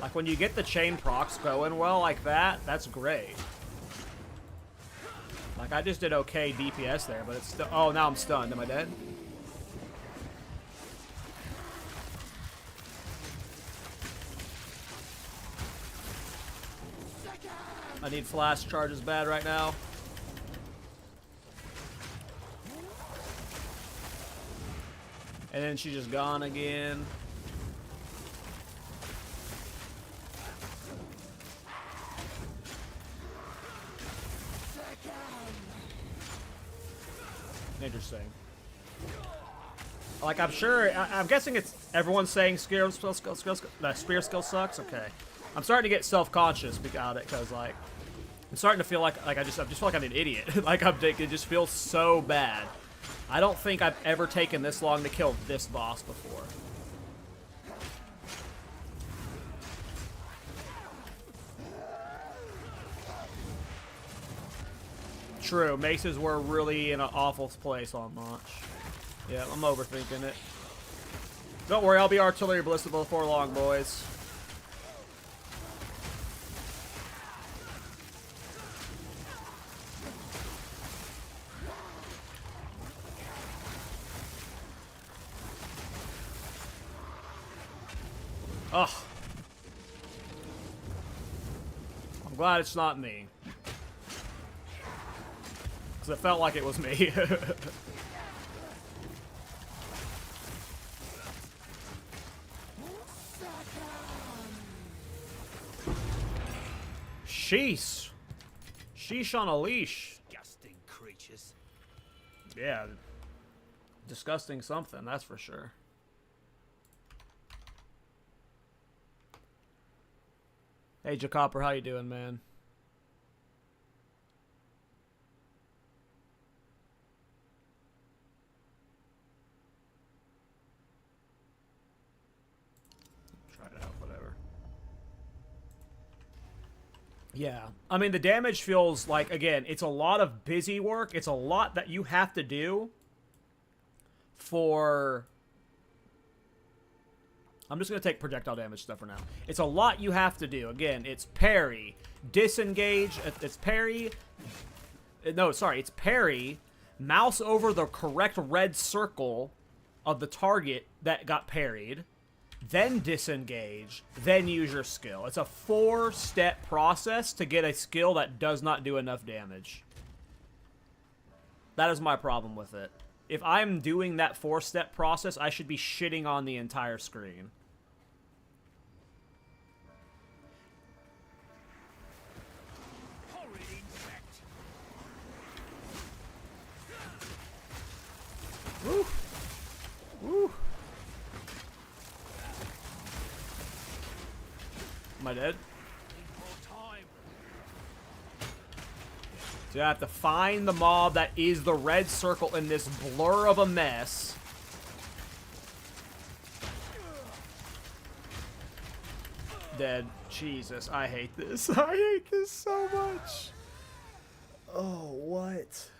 Like, when you get the chain procs going well like that, that's great. Like, I just did okay DPS there, but it's still... Oh, now I'm stunned. Am I dead? I need flash charges bad right now. And then she's just gone again. Interesting. Like, I'm sure, I'm guessing it's everyone's saying spear skill sucks. Okay. I'm starting to get self-conscious about it because, like, I'm starting to feel like I just feel like I'm an idiot. Like, it just feels so bad. I don't think I've ever taken this long to kill this boss before. True, maces were really in an awful place on launch. Yeah, I'm overthinking it. Don't worry, I'll be artillery ballista before long, boys. Ugh. I'm glad it's not me. Because it felt like it was me. Sheesh. Sheesh on a leash. Disgusting creatures. Yeah. Disgusting something, that's for sure. Hey, Jacopper, how you doing, man? Try it out, whatever. Yeah. I mean, the damage feels like, again, it's a lot of busy work. It's a lot that you have to do for... I'm just going to take projectile damage stuff for now. It's a lot you have to do. Again, it's parry, disengage, it's parry. No, sorry, it's parry, mouse over the correct red circle of the target that got parried, then disengage, then use your skill. It's a 4-step process to get a skill that does not do enough damage. That is my problem with it. If I'm doing that 4-step process, I should be shitting on the entire screen. Horrid insect. Woo! Woo! Am I dead? Need more time. So you have to find the mob that is the red circle in this blur of a mess. Dead. Jesus, I hate this. I hate this so much. Oh, what?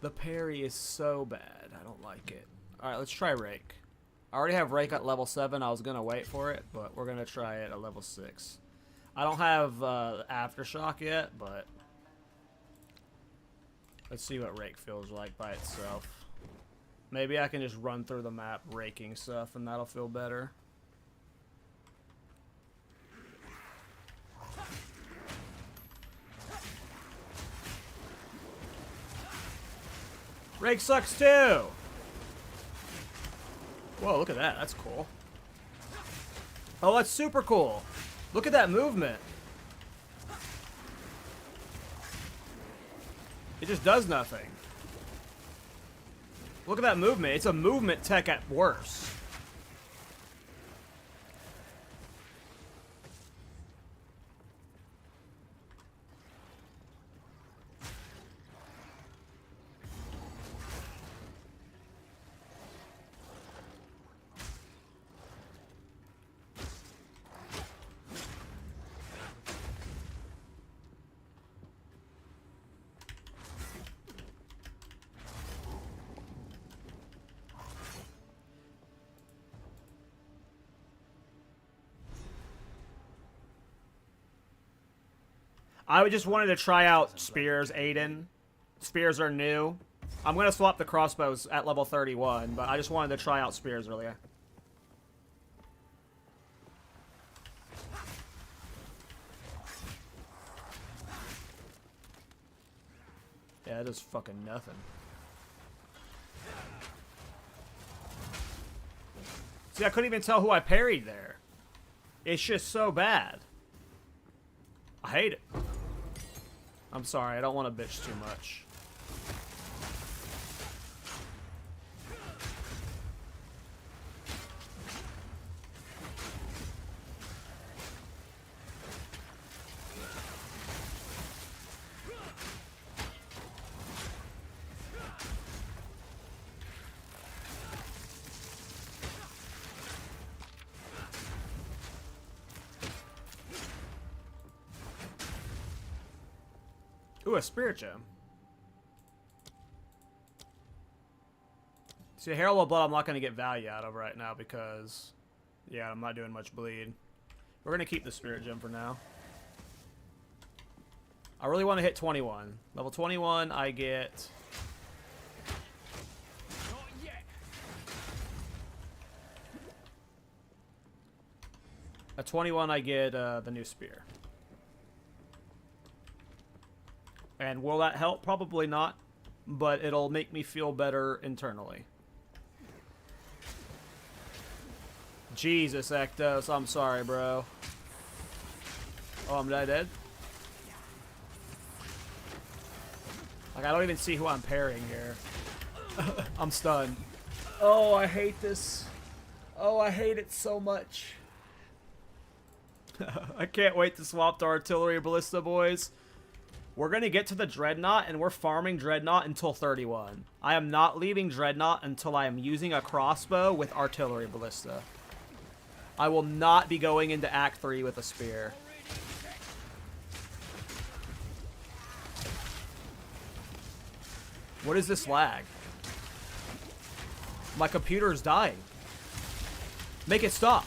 The parry is so bad. I don't like it. Alright, let's try Rake. I already have Rake at level 7. I was going to wait for it, but we're going to try it at level 6. I don't have Aftershock yet, but let's see what Rake feels like by itself. Maybe I can just run through the map raking stuff, and that'll feel better. Rake sucks too! Whoa, look at that. That's cool. Oh, that's super cool. Look at that movement. It just does nothing. Look at that movement. It's a movement tech at worst. I just wanted to try out spears, Aiden. Spears are new. I'm going to swap the crossbows at level 31, but I just wanted to try out spears earlier. Yeah, that is fucking nothing. See, I couldn't even tell who I parried there. It's just so bad. I hate it. I'm sorry, I don't want to bitch too much. Ooh, a spirit gem. See, a Herald of Blood I'm not going to get value out of right now because, yeah, I'm not doing much bleed. We're going to keep the spirit gem for now. I really want to hit 21. Level 21, I get... Not yet. At 21, I get the new spear. And will that help? Probably not. But it'll make me feel better internally. Jesus, Ektos. I'm sorry, bro. Oh, am I dead? Like, I don't even see who I'm parrying here. I'm stunned. Oh, I hate this. Oh, I hate it so much. I can't wait to swap to artillery ballista, boys. We're going to get to the Dreadnought, and we're farming Dreadnought until 31. I am not leaving Dreadnought until I am using a crossbow with artillery ballista. I will not be going into Act 3 with a spear. What is this lag? My computer is dying. Make it stop.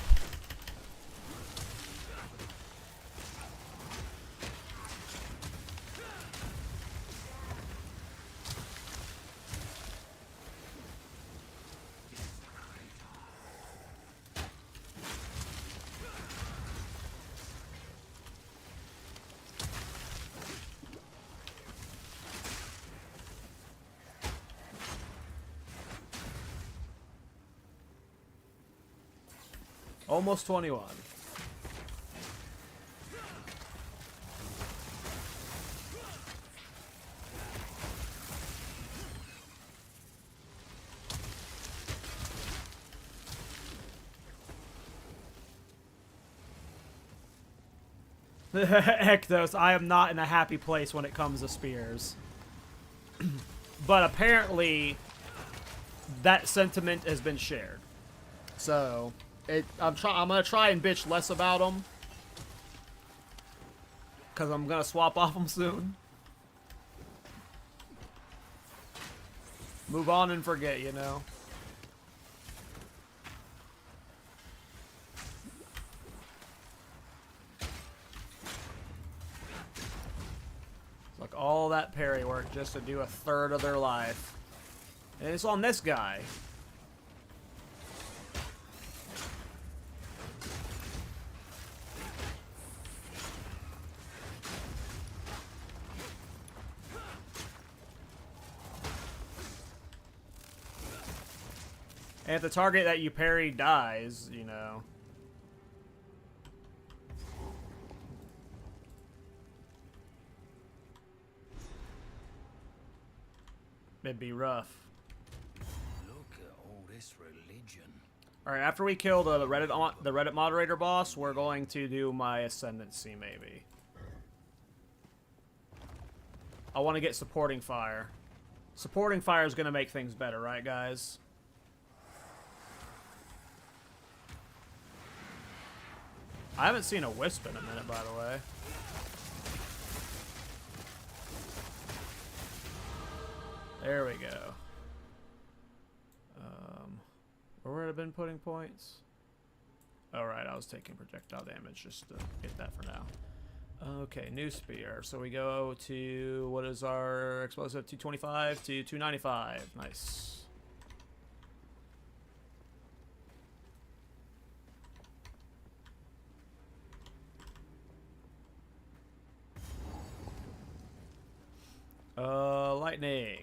Almost 21. Ektos, I am not in a happy place when it comes to spears. But apparently, that sentiment has been shared. So... I'm gonna try and bitch less about them, cause I'm gonna swap off them soon. Move on and forget, you know. Like all that parry work just to do a third of their life, and it's on this guy. And if the target that you parry dies, you know. It'd be rough. Look at all this religion. Alright, after we kill the Reddit moderator boss, we're going to do my Ascendancy, maybe. I want to get supporting fire. Supporting fire is going to make things better, right, guys? I haven't seen a wisp in a minute, by the way. There we go. Where would I have been putting points? Alright, I was taking projectile damage just to get that for now. Okay, new spear. So we go to, what is our explosive? 225 to 295. Nice. Lightning.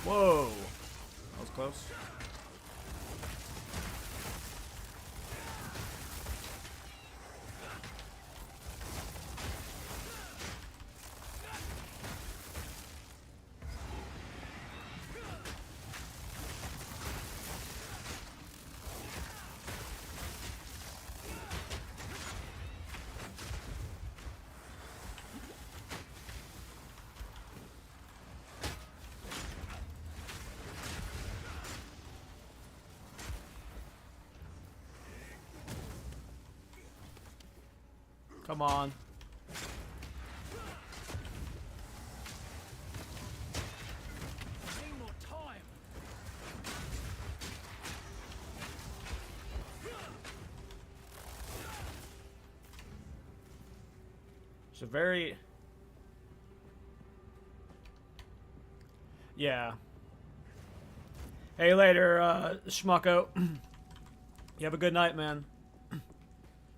Whoa. That was close. Come on. Need more time. It's a very... Yeah. Hey, later, Schmucko. You have a good night, man.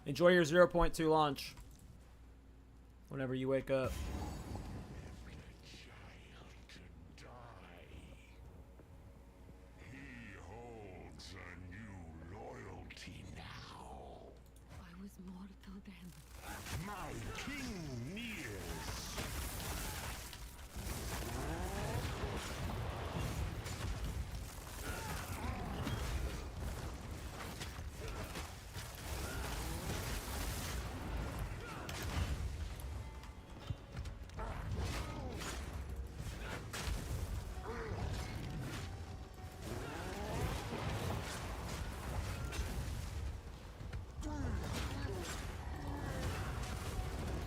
Enjoy your 0.2 launch. Whenever you wake up. He holds a new loyalty now. I was mortal then. My king nears.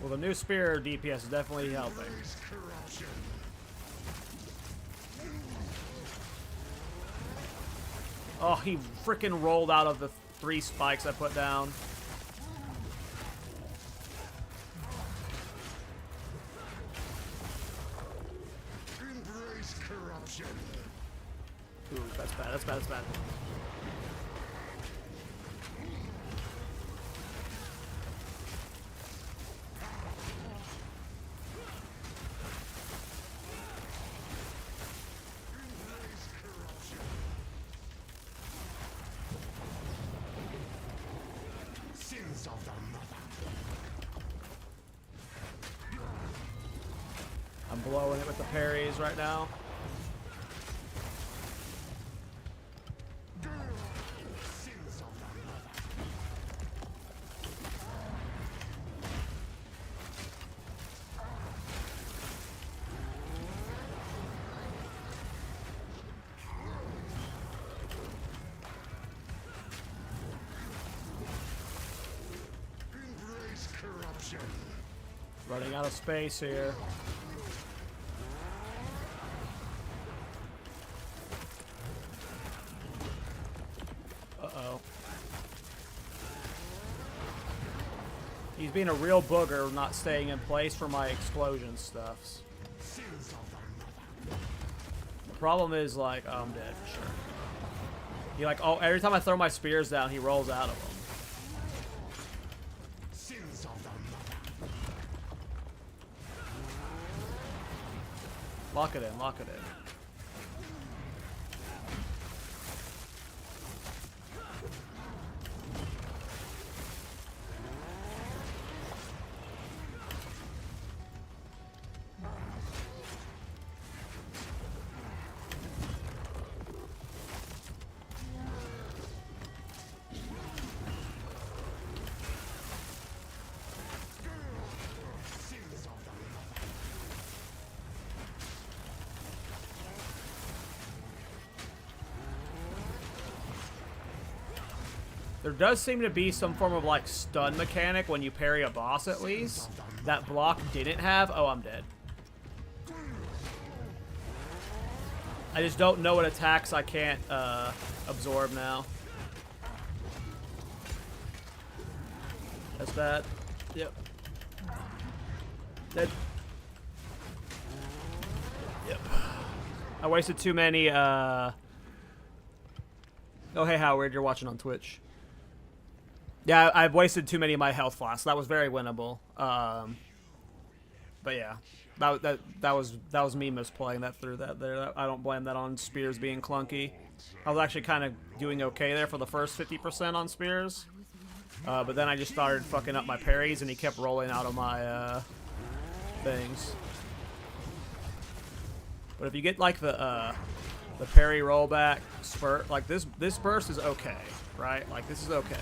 Well, the new spear DPS is definitely helping. Corruption. Oh, he freaking rolled out of the 3 spikes I put down. Embrace corruption. Ooh, that's bad, that's bad, that's bad. Sins of the mother. I'm blowing it with the parries right now. Sins of the mother. Embrace corruption. Running out of space here. Uh-oh. He's being a real booger, not staying in place for my explosion stuffs. Sins of the mother. The problem is, like, oh, I'm dead for sure. He, like, oh, every time I throw my spears down, he rolls out of them. Sins of the mother. Lock it in, lock it in. Sins of the mother. There does seem to be some form of, like, stun mechanic when you parry a boss, at least. That block didn't have. Oh, I'm dead. I just don't know what attacks I can't absorb now. That's bad. Yep. Dead. Yep. I wasted too many, Oh, hey, Howard, you're watching on Twitch. Yeah, I've wasted too many of my health flasks. That was very winnable. But yeah, that was me misplaying that through that there. I don't blame that on spears being clunky. I was actually kind of doing okay there for the first 50% on spears, but then I just started fucking up my parries, and he kept rolling out of my things. But if you get like the parry rollback spurt, like this burst is okay, right? Like this is okay.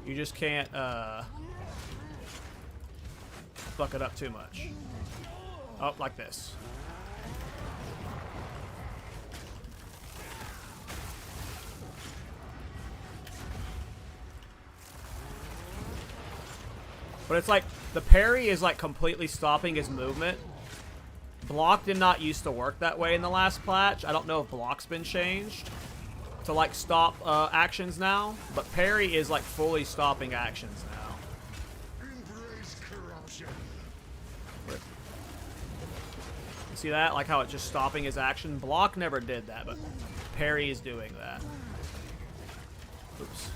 You just can't fuck it up too much. Oh, like this. But it's like, the parry is like completely stopping his movement. Block did not used to work that way in the last patch. I don't know if block's been changed to like stop actions now, but parry is like fully stopping actions now. Embrace corruption. You see that? Like how it's just stopping his action? Block never did that, but parry is doing that. Oops.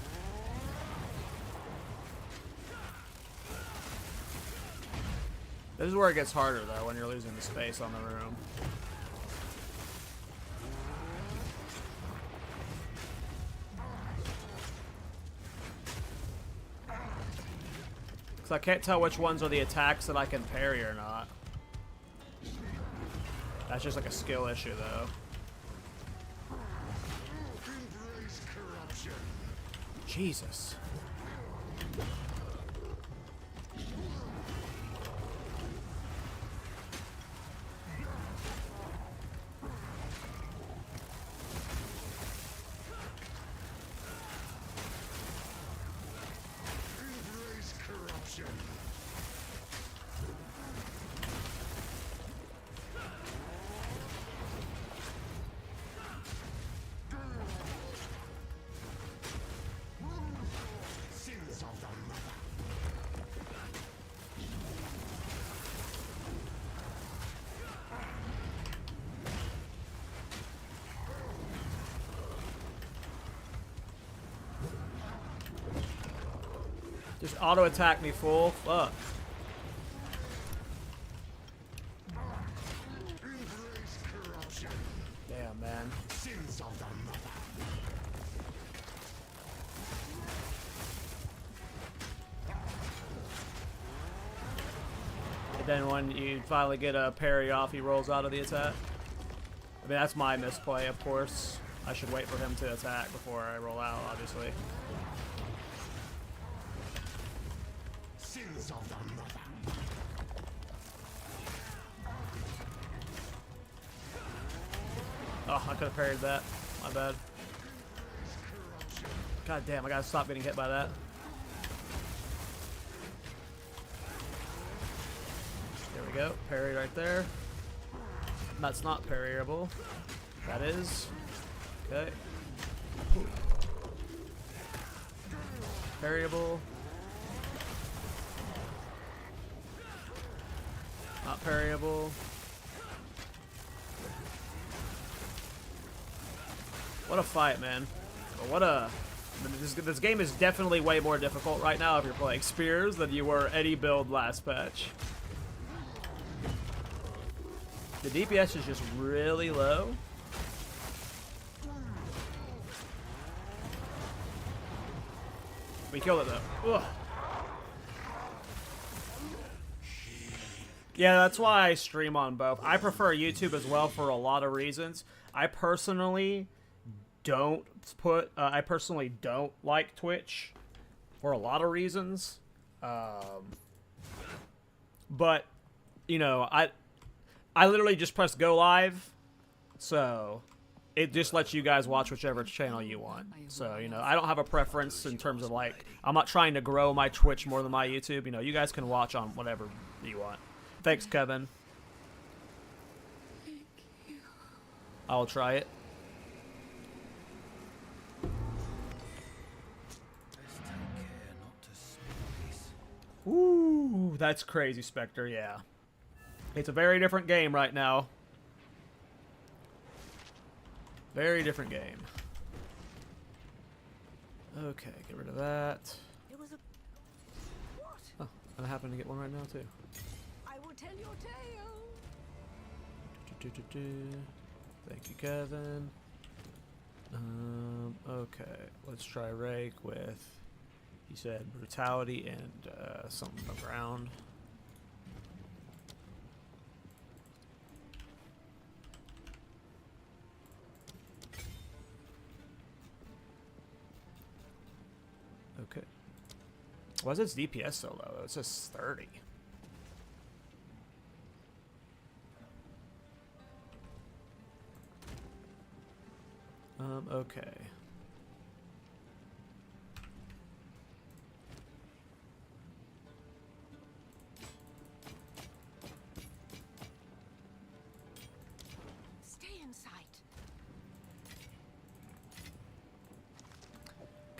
This is where it gets harder, though, when you're losing the space on the room. Because I can't tell which ones are the attacks that I can parry or not. That's just like a skill issue, though. Embrace corruption. Jesus. Embrace corruption. Sins of the mother. Just auto attack me, fool. Fuck. Embrace corruption. Damn, man. Sins of the mother. And then when you finally get a parry off, he rolls out of the attack. I mean, that's my misplay, of course. I should wait for him to attack before I roll out, obviously. Sins of the mother. Oh, I could have parried that. My bad. God damn, I gotta stop getting hit by that. There we go. Parry right there. That's not parryable. That is. Okay. Parryable. Not parryable. What a fight, man. What a... This game is definitely way more difficult right now if you're playing Spears than you were any build last patch. The DPS is just really low. We killed it though. Ugh. Yeah, that's why I stream on both. I prefer YouTube as well for a lot of reasons. I personally don't like Twitch for a lot of reasons. But you know, I literally just press go live, so it just lets you guys watch whichever channel you want. So, you know, I don't have a preference in terms of like, I'm not trying to grow my Twitch more than my YouTube. You know, you guys can watch on whatever you want. Thanks, Kevin. Thank you. I'll try it. Best take care not to spill this. Ooh, that's crazy, Spectre, yeah. It's a very different game right now. Very different game. Okay, get rid of that. It was a... What? Oh, and I happen to get one right now, too. I will tell your tale. Thank you, Kevin. Okay, let's try Rake with, he said, brutality and something around. Okay. Why is its DPS so low? It's just 30. Okay.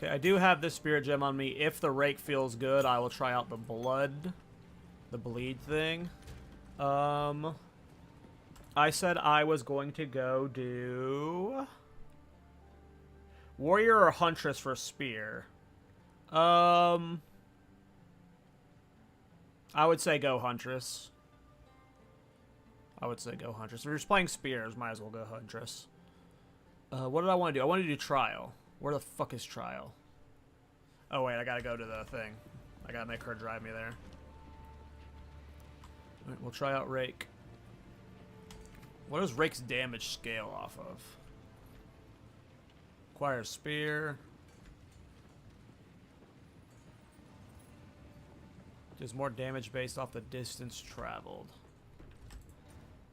Okay, I do have this spirit gem on me. If the rake feels good, I will try out the bleed thing. I said I was going to go do warrior or huntress for spear. I would say go huntress. If you're just playing spears, might as well go huntress. What did I want to do? I want to do trial. Where the fuck is trial? Oh wait, I gotta go to the thing. I gotta make her drive me there. Alright, we'll try out rake. What does rake's damage scale off of? Acquire spear. Does more damage based off the distance traveled.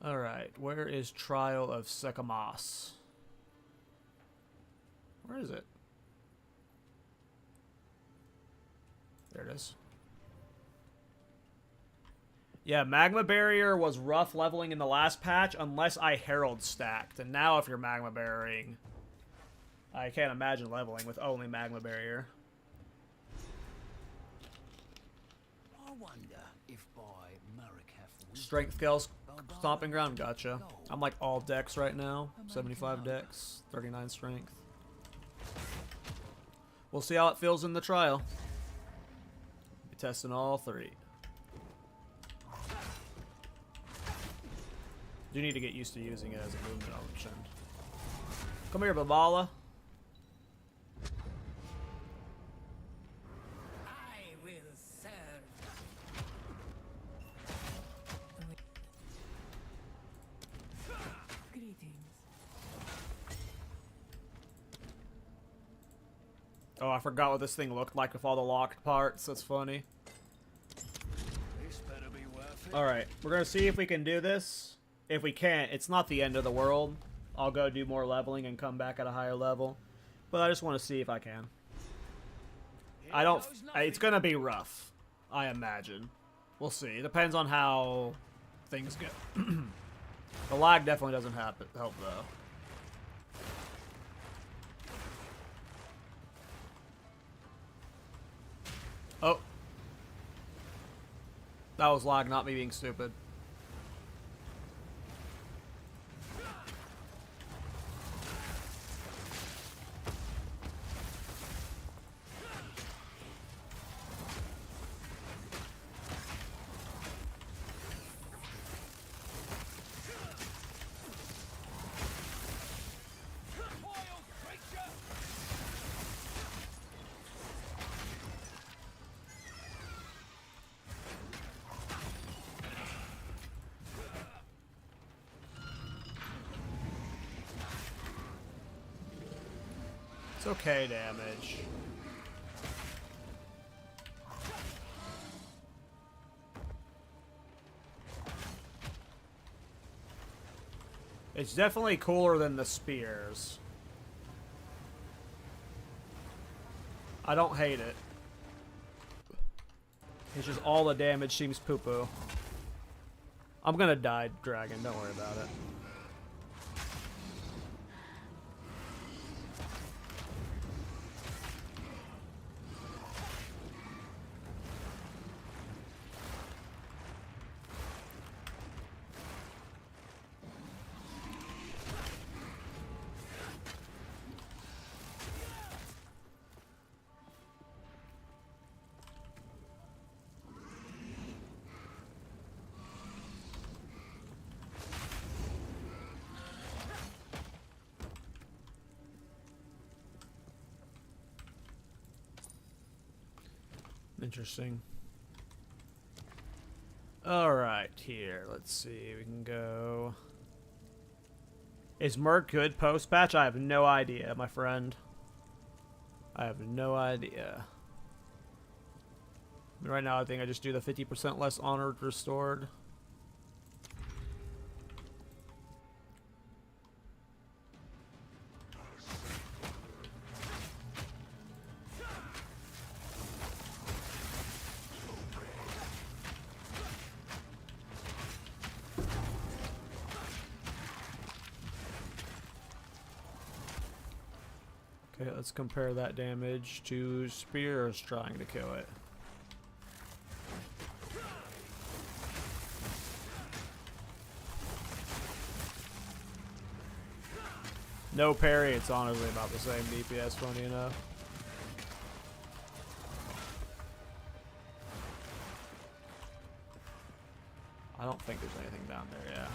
Alright, where is Trial of Sekamas? Where is it? There it is. Yeah, Magma Barrier was rough leveling in the last patch unless I Herald stacked. And now if you're Magma Barriering, I can't imagine leveling with only Magma Barrier. I wonder if by Marikaf Strength Scales, Stomping Ground, gotcha. I'm like all dex right now. 75 dex, 39 strength. We'll see how it feels in the trial. Be testing all three. Do need to get used to using it as a movement option. Come here, Babala. I will serve. Greetings. Oh, I forgot what this thing looked like with all the locked parts. That's funny. This better be worth it. Alright, we're gonna see if we can do this. If we can't, it's not the end of the world. I'll go do more leveling and come back at a higher level. But I just want to see if I can. I don't... It's gonna be rough, I imagine. We'll see. It depends on how things go. The lag definitely doesn't help, though. Oh. That was lag, not me being stupid. It's okay damage. It's definitely cooler than the spears. I don't hate it. It's just all the damage seems poo-poo. I'm gonna die, dragon. Don't worry about it. Interesting. Alright, here. Let's see. We can go... Is Merc good post-patch? I have no idea, my friend. I have no idea. Right now, I think I just do the 50% less honored restored. Okay, let's compare that damage to spears trying to kill it. No parry, it's honestly about the same DPS, funny enough. I don't think there's anything down there, yeah.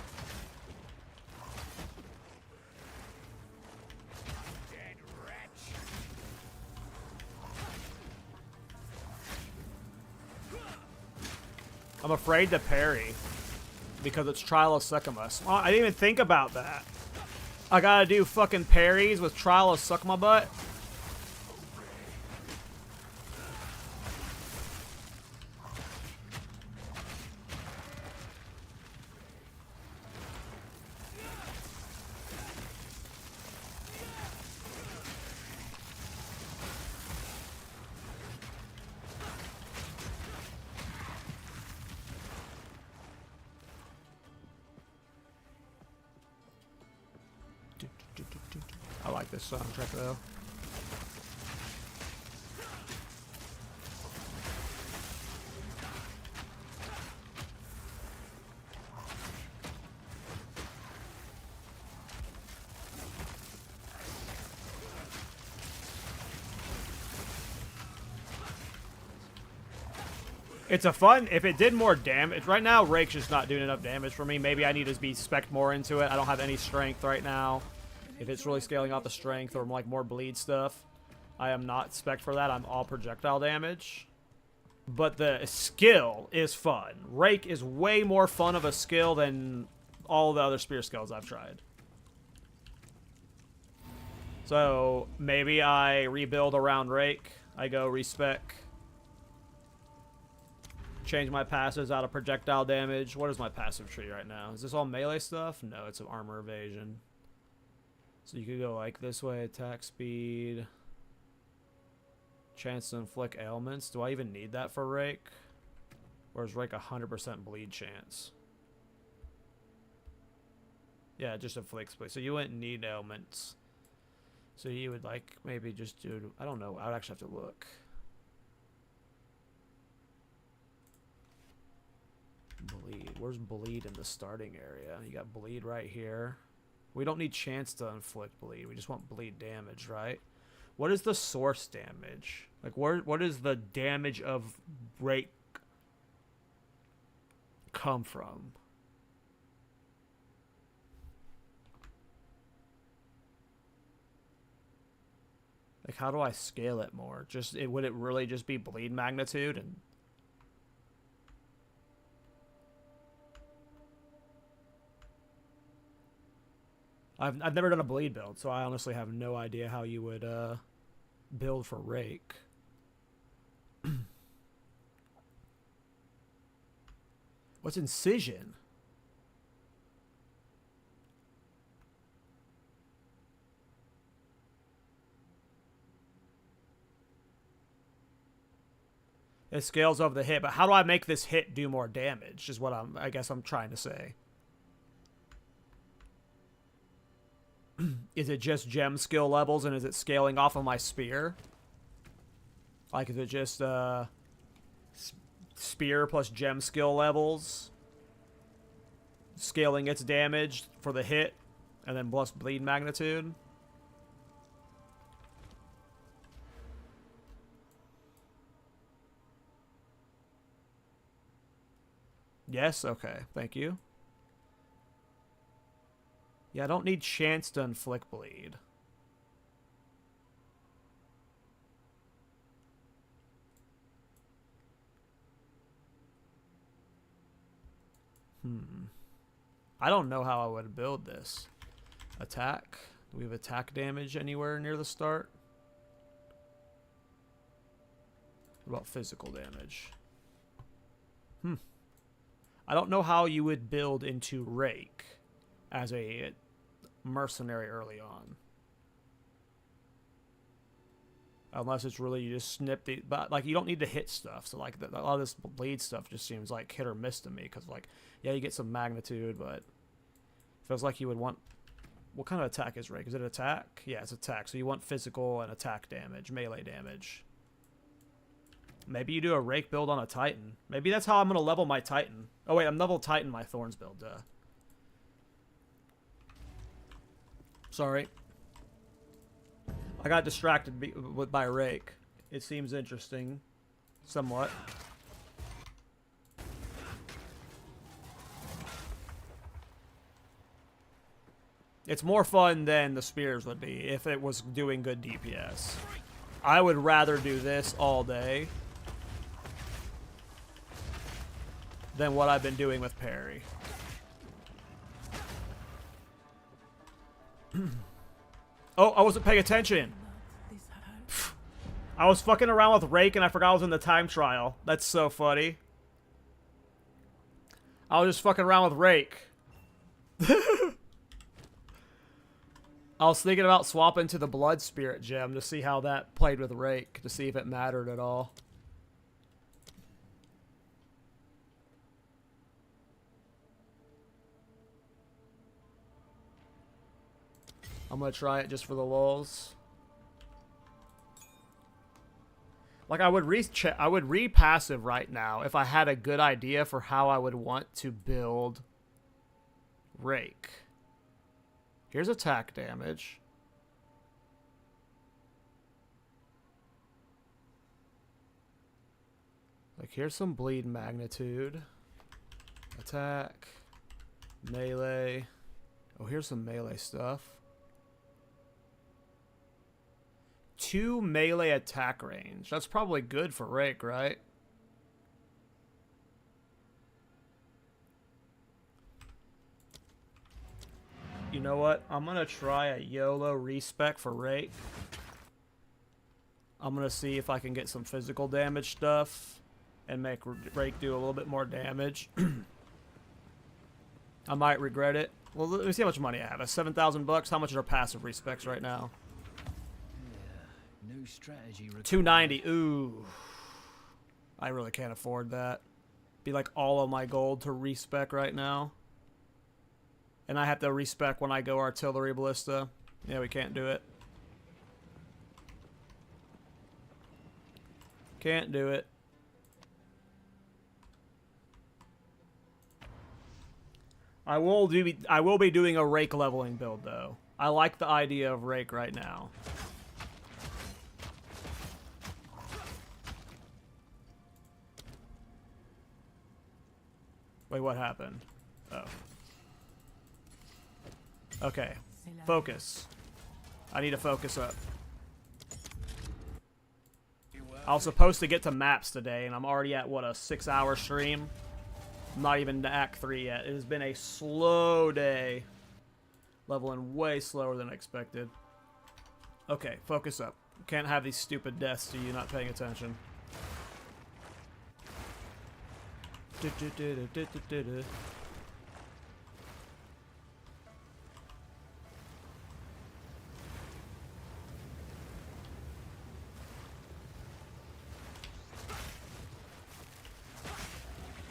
Dead wretch. I'm afraid to parry because it's Trial of Succumus. Oh, I didn't even think about that. I gotta do fucking parries with Trial of Suck My Butt. I like this soundtrack though. It's a fun, if it did more damage. Right now, Rake's just not doing enough damage for me. Maybe I need to be spec'd more into it. I don't have any strength right now. If it's really scaling off the strength or like more bleed stuff, I am not spec'd for that. I'm all projectile damage. But the skill is fun. Rake is way more fun of a skill than all the other spear skills I've tried. So maybe I rebuild around Rake. I go respec. Change my passives out of projectile damage. What is my passive tree right now? Is this all melee stuff? No, it's an armor evasion. So you could go like this way, attack speed. Chance to inflict ailments. Do I even need that for Rake? Or is Rake 100% bleed chance? Yeah, it just inflicts bleed. So you wouldn't need ailments. So you would like maybe just do, I don't know, I would actually have to look. Bleed. Where's bleed in the starting area? You got bleed right here. We don't need chance to inflict bleed. We just want bleed damage, right? What is the source damage? Like, what is the damage of Rake come from? Like, how do I scale it more? Just would it really just be bleed magnitude and... I've never done a bleed build, so I honestly have no idea how you would build for Rake. What's Incision? It scales over the hit, but how do I make this hit do more damage? Is what I guess I'm trying to say. Is it just gem skill levels, and is it scaling off of my spear? Like, is it just spear plus gem skill levels, scaling its damage for the hit, and then plus bleed magnitude? Yes? Okay, thank you. Yeah, I don't need chance to inflict bleed. I don't know how I would build this. Attack. Do we have attack damage anywhere near the start? What about physical damage? I don't know how you would build into Rake as a mercenary early on. Unless it's really you just snip the... But, like, you don't need to hit stuff. So, like, a lot of this bleed stuff just seems like hit or miss to me. Because, like, yeah, you get some magnitude, but... Feels like you would want What kind of attack is Rake? Is it attack? Yeah, it's attack. So you want physical and attack damage, melee damage. Maybe you do a Rake build on a Titan. Maybe that's how I'm going to level my Titan. Oh, wait, I'm level Titan my Thorns build, duh. Sorry. I got distracted by Rake. It seems interesting. Somewhat. It's more fun than the spears would be if it was doing good DPS. I would rather do this all day than what I've been doing with parry. Oh, I wasn't paying attention. I was fucking around with Rake and I forgot I was in the time trial. That's so funny. I was just fucking around with Rake. I was thinking about swapping to the Blood Spirit gem to see how that played with Rake, to see if it mattered at all. I'm gonna try it just for the lulz. Like I would re-passive right now if I had a good idea for how I would want to build Rake. Here's attack damage. Like here's some bleed magnitude. Attack. Melee. Oh, here's some melee stuff. 2 melee attack range. That's probably good for Rake, right? You know what? I'm going to try a YOLO respec for Rake. I'm going to see if I can get some physical damage stuff and make Rake do a little bit more damage. I might regret it. Well, let me see how much money I have. 7,000 bucks. How much are passive respecs right now? New strategy. 290. Ooh. I really can't afford that. Be like all of my gold to respec right now. And I have to respec when I go artillery ballista. Yeah, we can't do it. Can't do it. I will be doing a Rake leveling build though. I like the idea of Rake right now. Wait, what happened? Oh. Okay. Focus. I need to focus up. I was supposed to get to maps today, and I'm already at, what, a 6-hour stream? I'm not even to Act 3 yet. It has been a slow day. Leveling way slower than expected. Okay, focus up. Can't have these stupid deaths to you not paying attention.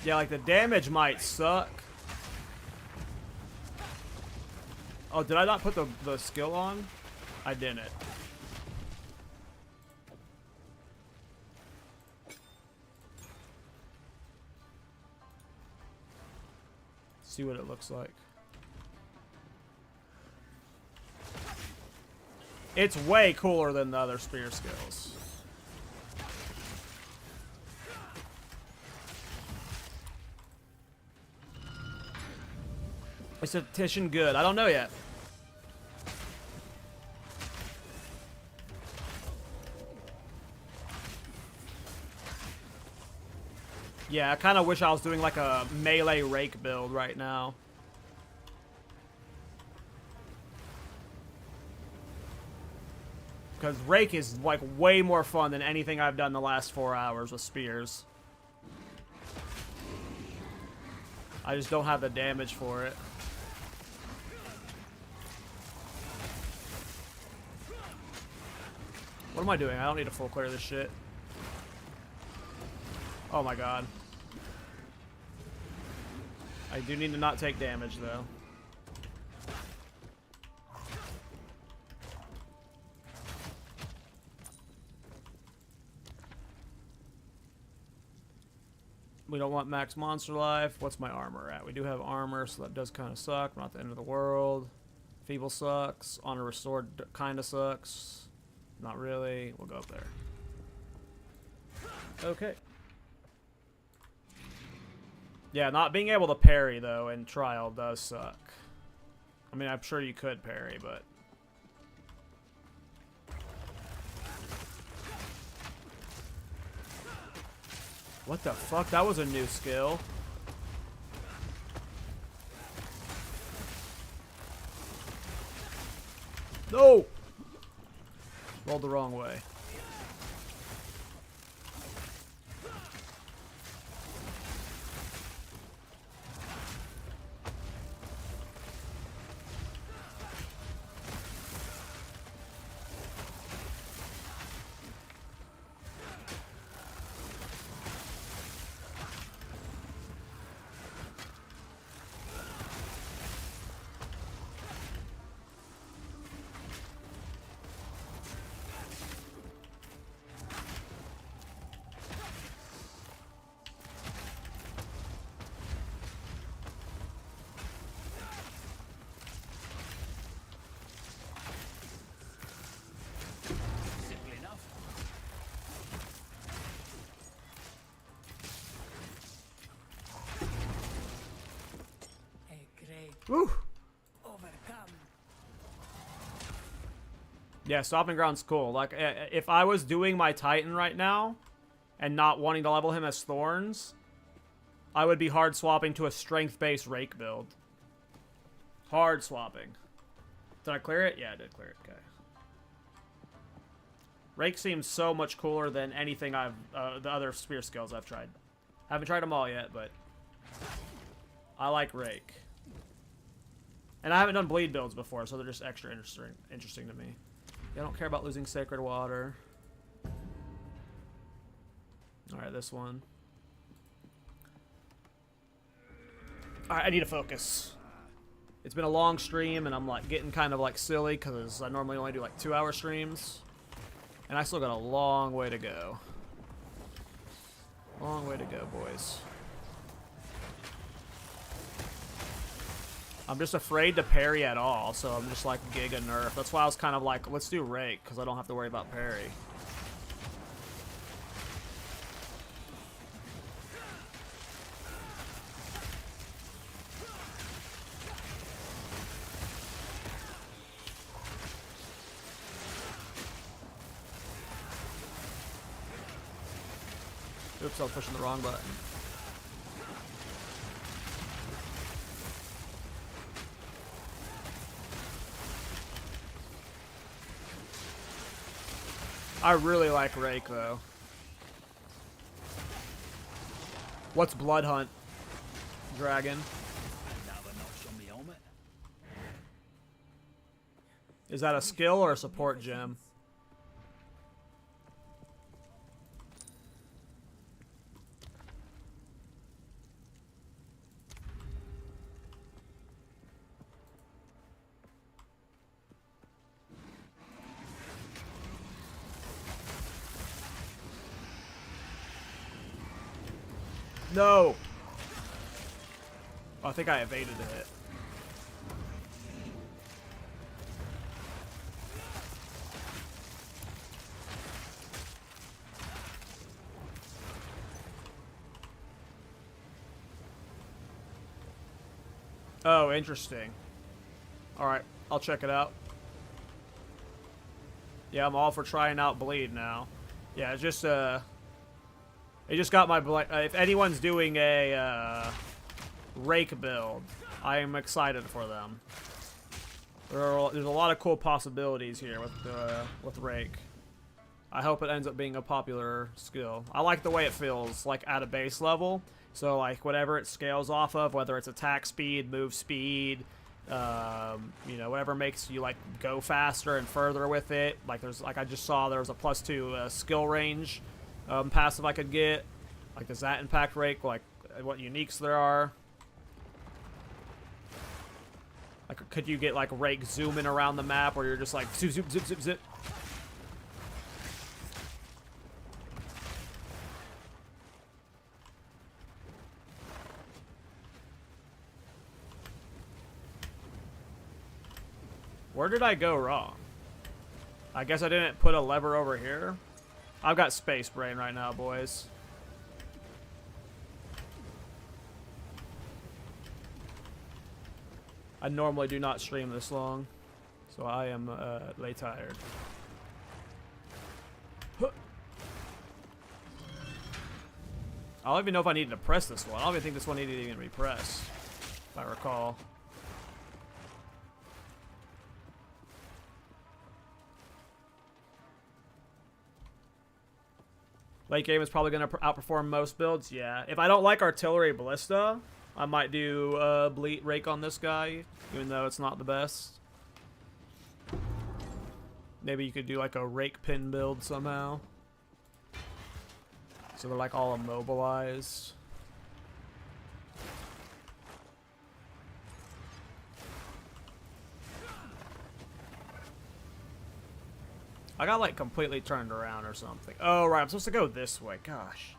Yeah, like the damage might suck. Oh, did I not put the skill on? I didn't. See what it looks like. It's way cooler than the other spear skills. Is Tactician good? I don't know yet. Yeah, I kind of wish I was doing like a melee Rake build right now. Because Rake is like way more fun than anything I've done the last 4 hours with spears. I just don't have the damage for it. What am I doing? I don't need to full clear this shit. Oh my god. I do need to not take damage though. We don't want max monster life. What's my armor at? We do have armor, so that does kind of suck. Not the end of the world. Feeble sucks. Honor restored kind of sucks. Not really. We'll go up there. Okay. Yeah, not being able to parry, though, in Trial does suck. I mean, I'm sure you could parry, but... What the fuck? That was a new skill. No! Rolled the wrong way. Simple enough. A great Woo! overcome. Yeah, Stomping Ground's cool. Like, if I was doing my Titan right now and not wanting to level him as Thorns, I would be hard swapping to a strength-based Rake build. Hard swapping. Did I clear it? Yeah, I did clear it. Okay. Rake seems so much cooler than anything I've... the other spear skills I've tried. Haven't tried them all yet, but... I like Rake. And I haven't done bleed builds before, so they're just extra interesting to me. I don't care about losing Sacred Water. Alright, this one. Alright, I need to focus. It's been a long stream, and I'm like getting kind of like silly, because I normally only do like 2-hour streams. And I still got a long way to go. Long way to go, boys. I'm just afraid to parry at all, so I'm just like giga nerf. That's why I was kind of like, let's do Rake, because I don't have to worry about parry. Oops, I was pushing the wrong button. I really like Rake, though. What's Blood Hunt? Dragon. Another notch on the helmet. Is that a skill or a support gem? No! Oh, I think I evaded the hit. Oh, interesting. Alright, I'll check it out. Yeah, I'm all for trying out Bleed now. Yeah, it's just, it just got my... if anyone's doing a, Rake build, I am excited for them. There's a lot of cool possibilities here with Rake. I hope it ends up being a popular skill. I like the way it feels, like, at a base level. So, like, whatever it scales off of, whether it's attack speed, move speed, you know, whatever makes you, like, go faster and further with it. Like, there's, like, I just saw there was a +2 skill range passive I could get. Like, does that impact Rake? Like, what uniques there are? Like, could you get, like, Rake zooming around the map where you're just like, zoom, zoom, zip, zip, zip? Where did I go wrong? I guess I didn't put a lever over here. I've got space brain right now, boys. I normally do not stream this long, so I am late tired. Huh. I don't even know if I needed to press this one. I don't even think this one needed to even be pressed, if I recall. Late game is probably going to outperform most builds. Yeah. If I don't like artillery ballista, I might do bleed rake on this guy, even though it's not the best. Maybe you could do like a rake pin build somehow. So they're like all immobilized. I got like completely turned around or something. Oh, right. I'm supposed to go this way. Gosh.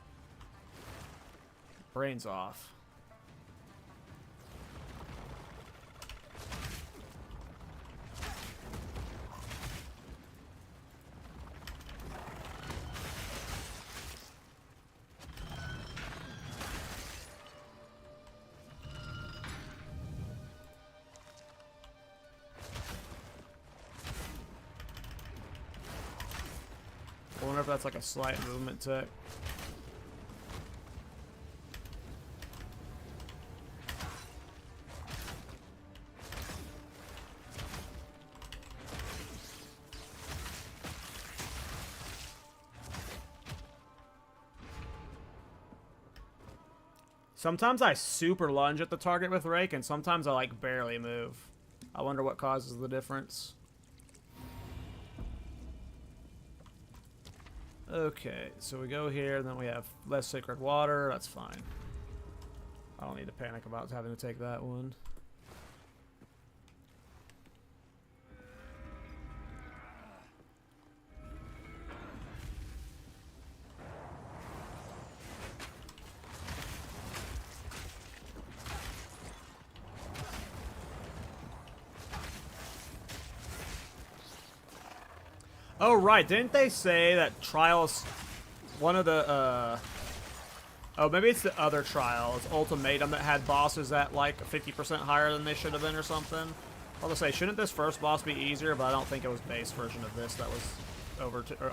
Brain's off. I wonder if that's like a slight movement tick. Sometimes I super lunge at the target with rake, and sometimes I like barely move. I wonder what causes the difference. Okay, so we go here, and then we have less sacred water. That's fine. I don't need to panic about having to take that one. Oh, right. Didn't they say that Trials... One of the, Oh, maybe it's the other Trials, Ultimatum, that had bosses at, like, 50% higher than they should have been or something? I was gonna say, shouldn't this first boss be easier? But I don't think it was base version of this that was undertuned, or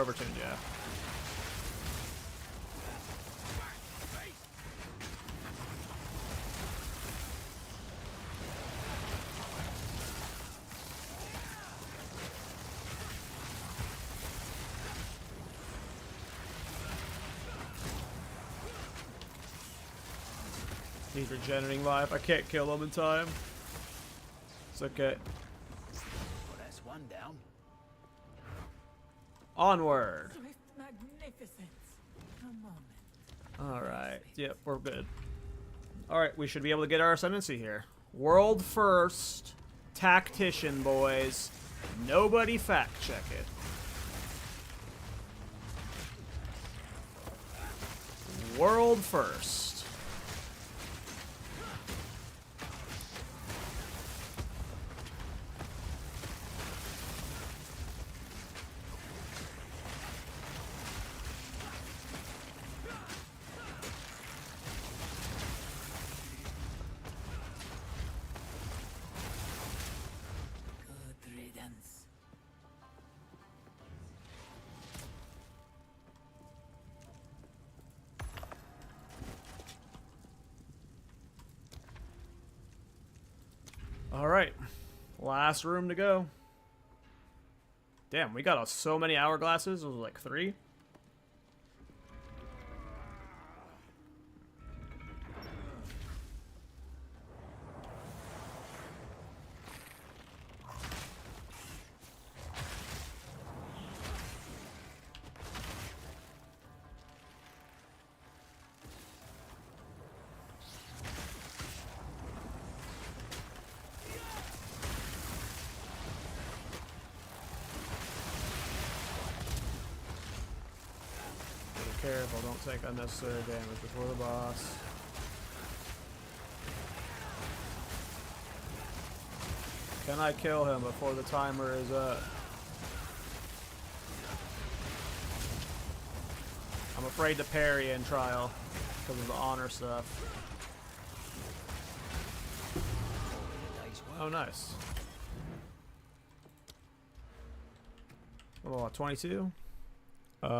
overtuned, yeah. He's regenerating life. I can't kill him in time. It's okay. Well, that's one down. Onward. Swift magnificence. A moment. Alright. Yep, we're good. Alright, we should be able to get our Ascendancy here. World first. Tactician, boys. Nobody fact check it. World first. Good riddance. Alright. Last room to go. Damn, we got so many hourglasses. It was like 3. Careful, don't take unnecessary damage before the boss. Can I kill him before the timer is up? I'm afraid to parry in trial because of the honor stuff. Oh, nice. Oh, 22? That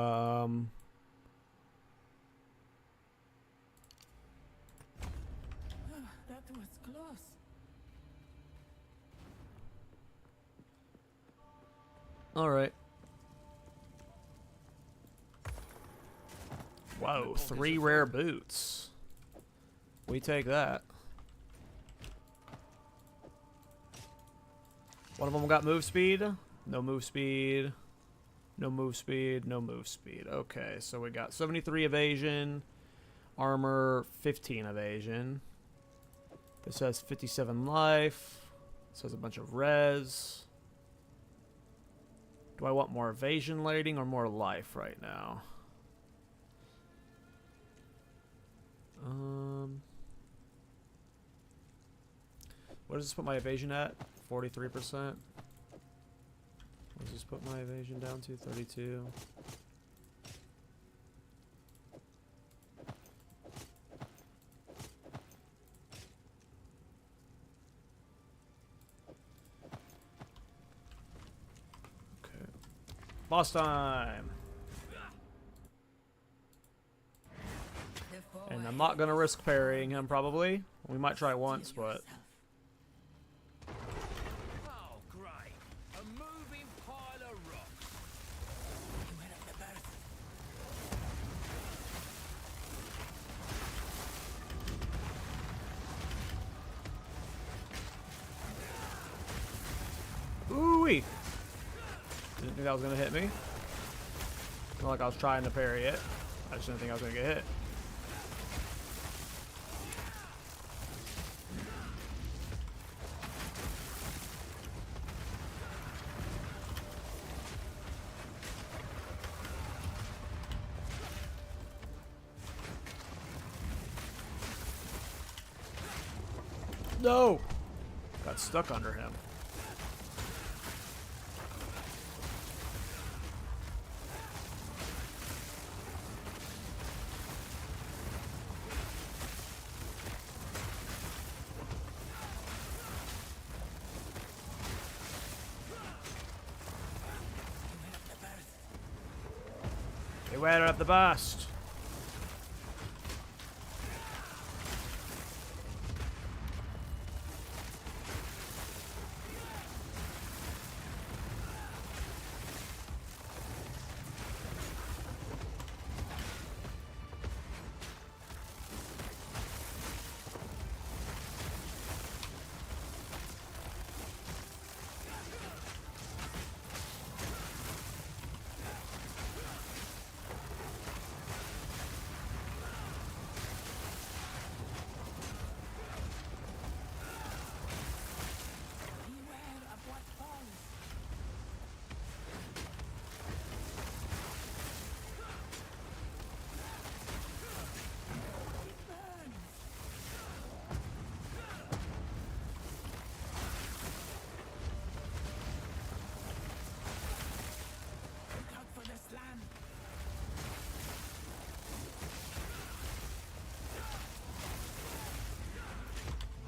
was close. Alright. Whoa, 3 rare boots. We take that. One of them got move speed. No move speed. No move speed. No move speed. Okay, so we got 73 evasion. Armor, 15 evasion. This has 57 life. This has a bunch of res. Do I want more evasion rating or more life right now? What does this put my evasion at? 43%. What does this put my evasion down to? 32. Okay. Boss time! And I'm not gonna risk parrying him, probably. We might try once, but... Oh, great. A moving pile of rocks. You went up the berth. Ooh-wee! Didn't think that was gonna hit me. Not like I was trying to parry it. I just didn't think I was gonna get hit. No! Got stuck under him. They went up the bust.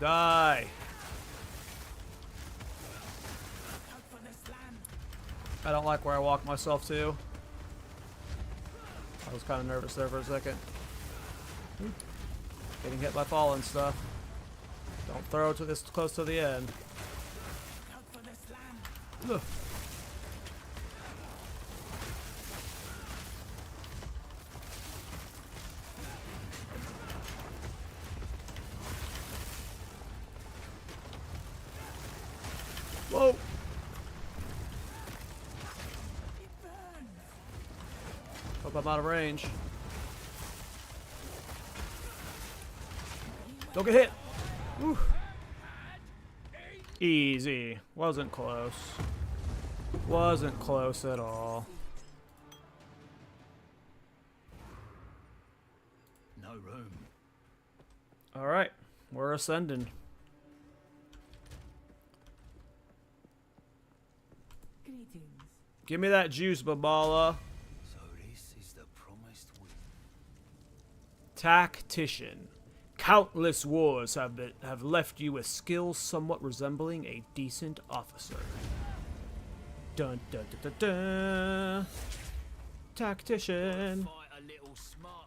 Die. I don't like where I walked myself to. I was kind of nervous there for a second. Getting hit by falling stuff. Don't throw it to this close to the end. Ugh. Whoa! Hope I'm out of range. Don't get hit! Whew. Easy. Wasn't close. Wasn't close at all. No room. Alright. We're ascending. Greetings. Give me that juice, Babala. So this is the promised win. Tactician. Countless wars have left you with skills somewhat resembling a decent officer. Dun dun dun dun dun. Tactician. Fight a little smarter.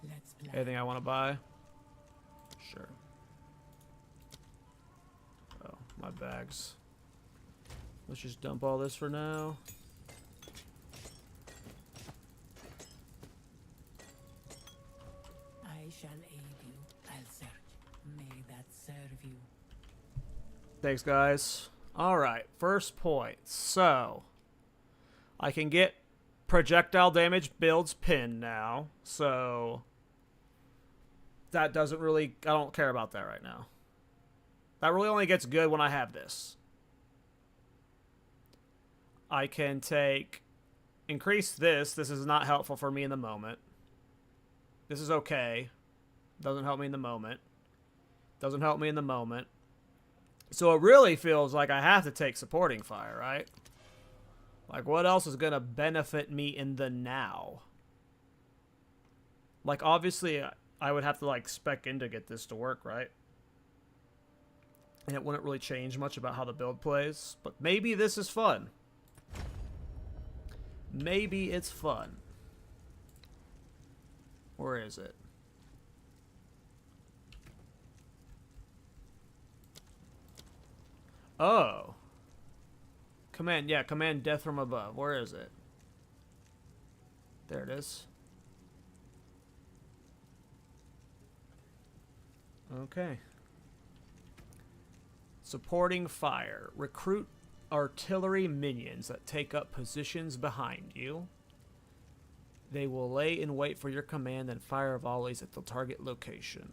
Let's play. Anything I want to buy? Sure. Oh, my bags. Let's just dump all this for now. I shall aid you. I'll search. May that serve you. Thanks, guys. Alright, first point. So, I can get projectile damage builds pinned now. So, that doesn't really... I don't care about that right now. That really only gets good when I have this. I can take... Increase this. This is not helpful for me in the moment. This is okay. Doesn't help me in the moment. Doesn't help me in the moment. So it really feels like I have to take supporting fire, right? Like, what else is going to benefit me in the now? Like, obviously, I would have to, like, spec in to get this to work, right? And it wouldn't really change much about how the build plays. But maybe this is fun. Maybe it's fun. Where is it? Oh. Command, yeah, command death from above. Where is it? There it is. Okay. Supporting fire. Recruit artillery minions that take up positions behind you. They will lay in wait for your command and fire volleys at the target location.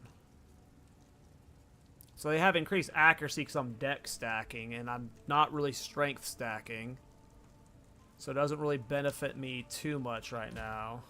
So they have increased accuracy because I'm deck stacking, and I'm not really strength stacking. So it doesn't really benefit me too much right now.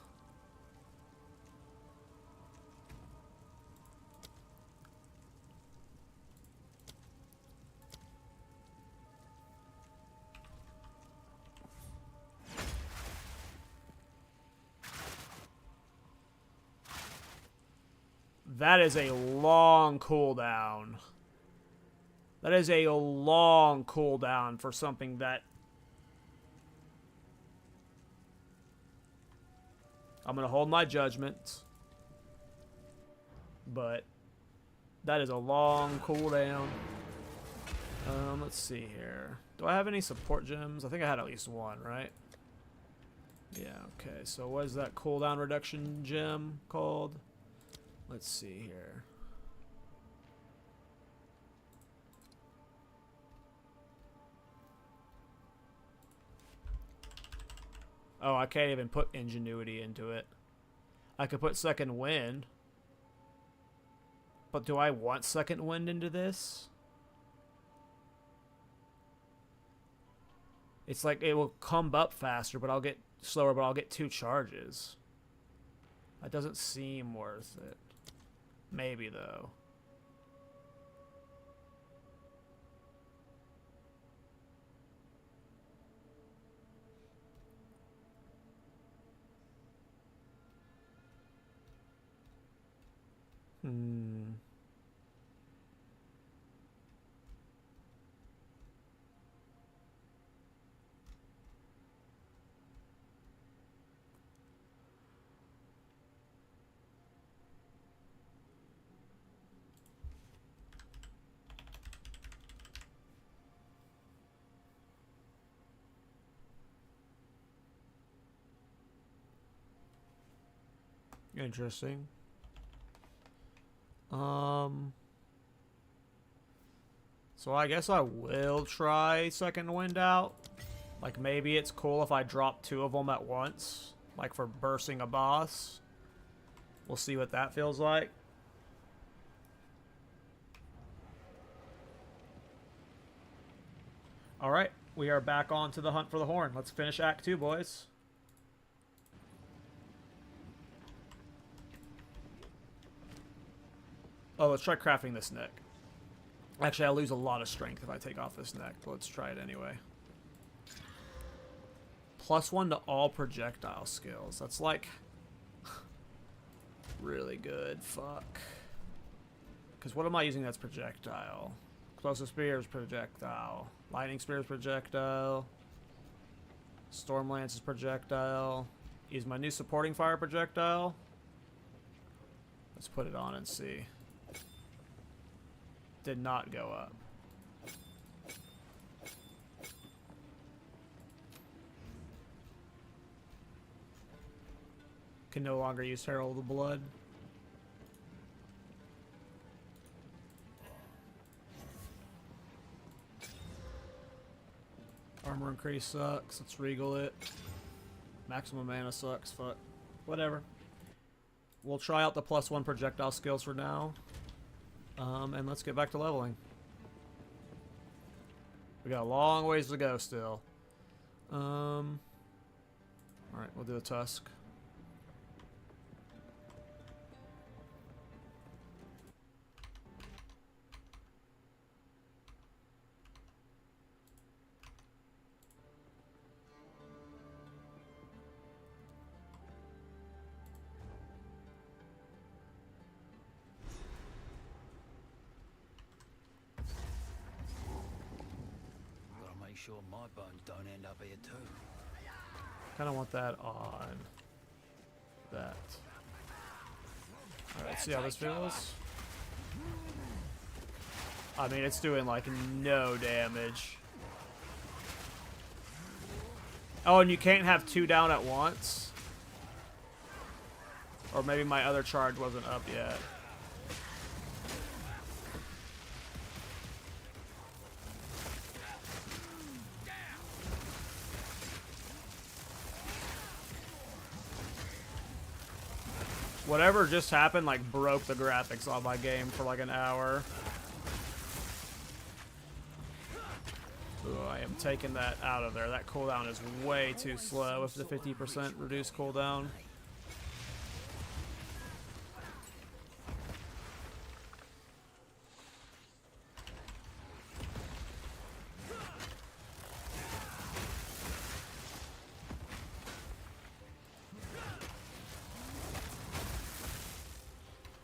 That is a long cooldown. That is a long cooldown for something that... I'm going to hold my judgment. But that is a long cooldown. Let's see here. Do I have any support gems? I think I had at least one, right? Yeah, okay. So what is that cooldown reduction gem called? Let's see here. Oh, I can't even put ingenuity into it. I could put second wind. But do I want second wind into this? It's like it will come up faster, but I'll get slower, but I'll get 2 charges. That doesn't seem worth it. Maybe, though. Interesting. So I guess I will try second wind out. Like, maybe it's cool if I drop 2 of them at once. Like, for bursting a boss. We'll see what that feels like. Alright, we are back on to the hunt for the horn. Let's finish Act 2, boys. Oh, let's try crafting this neck. Actually, I lose a lot of strength if I take off this neck, but let's try it anyway. +1 to all projectile skills. That's like really good. Fuck. Because what am I using that's projectile? Explosive spear is projectile. Lightning spear is projectile. Storm lance is projectile. Is my new supporting fire projectile? Let's put it on and see. Did not go up. Can no longer use Herald of the Blood. Armor increase sucks. Let's regal it. Maximum mana sucks. Fuck. Whatever. We'll try out the +1 projectile skills for now. And let's get back to leveling. We got a long ways to go still. Alright, we'll do a Tusk. Sure my bones don't end up here too. Kind of want that on that. Alright, let's see how this feels. I mean, it's doing like no damage. Oh, and you can't have 2 down at once. Or maybe my other charge wasn't up yet. Whatever just happened, like, broke the graphics on my game for like an hour. Ooh, I am taking that out of there. That cooldown is way too slow with the 50% reduced cooldown.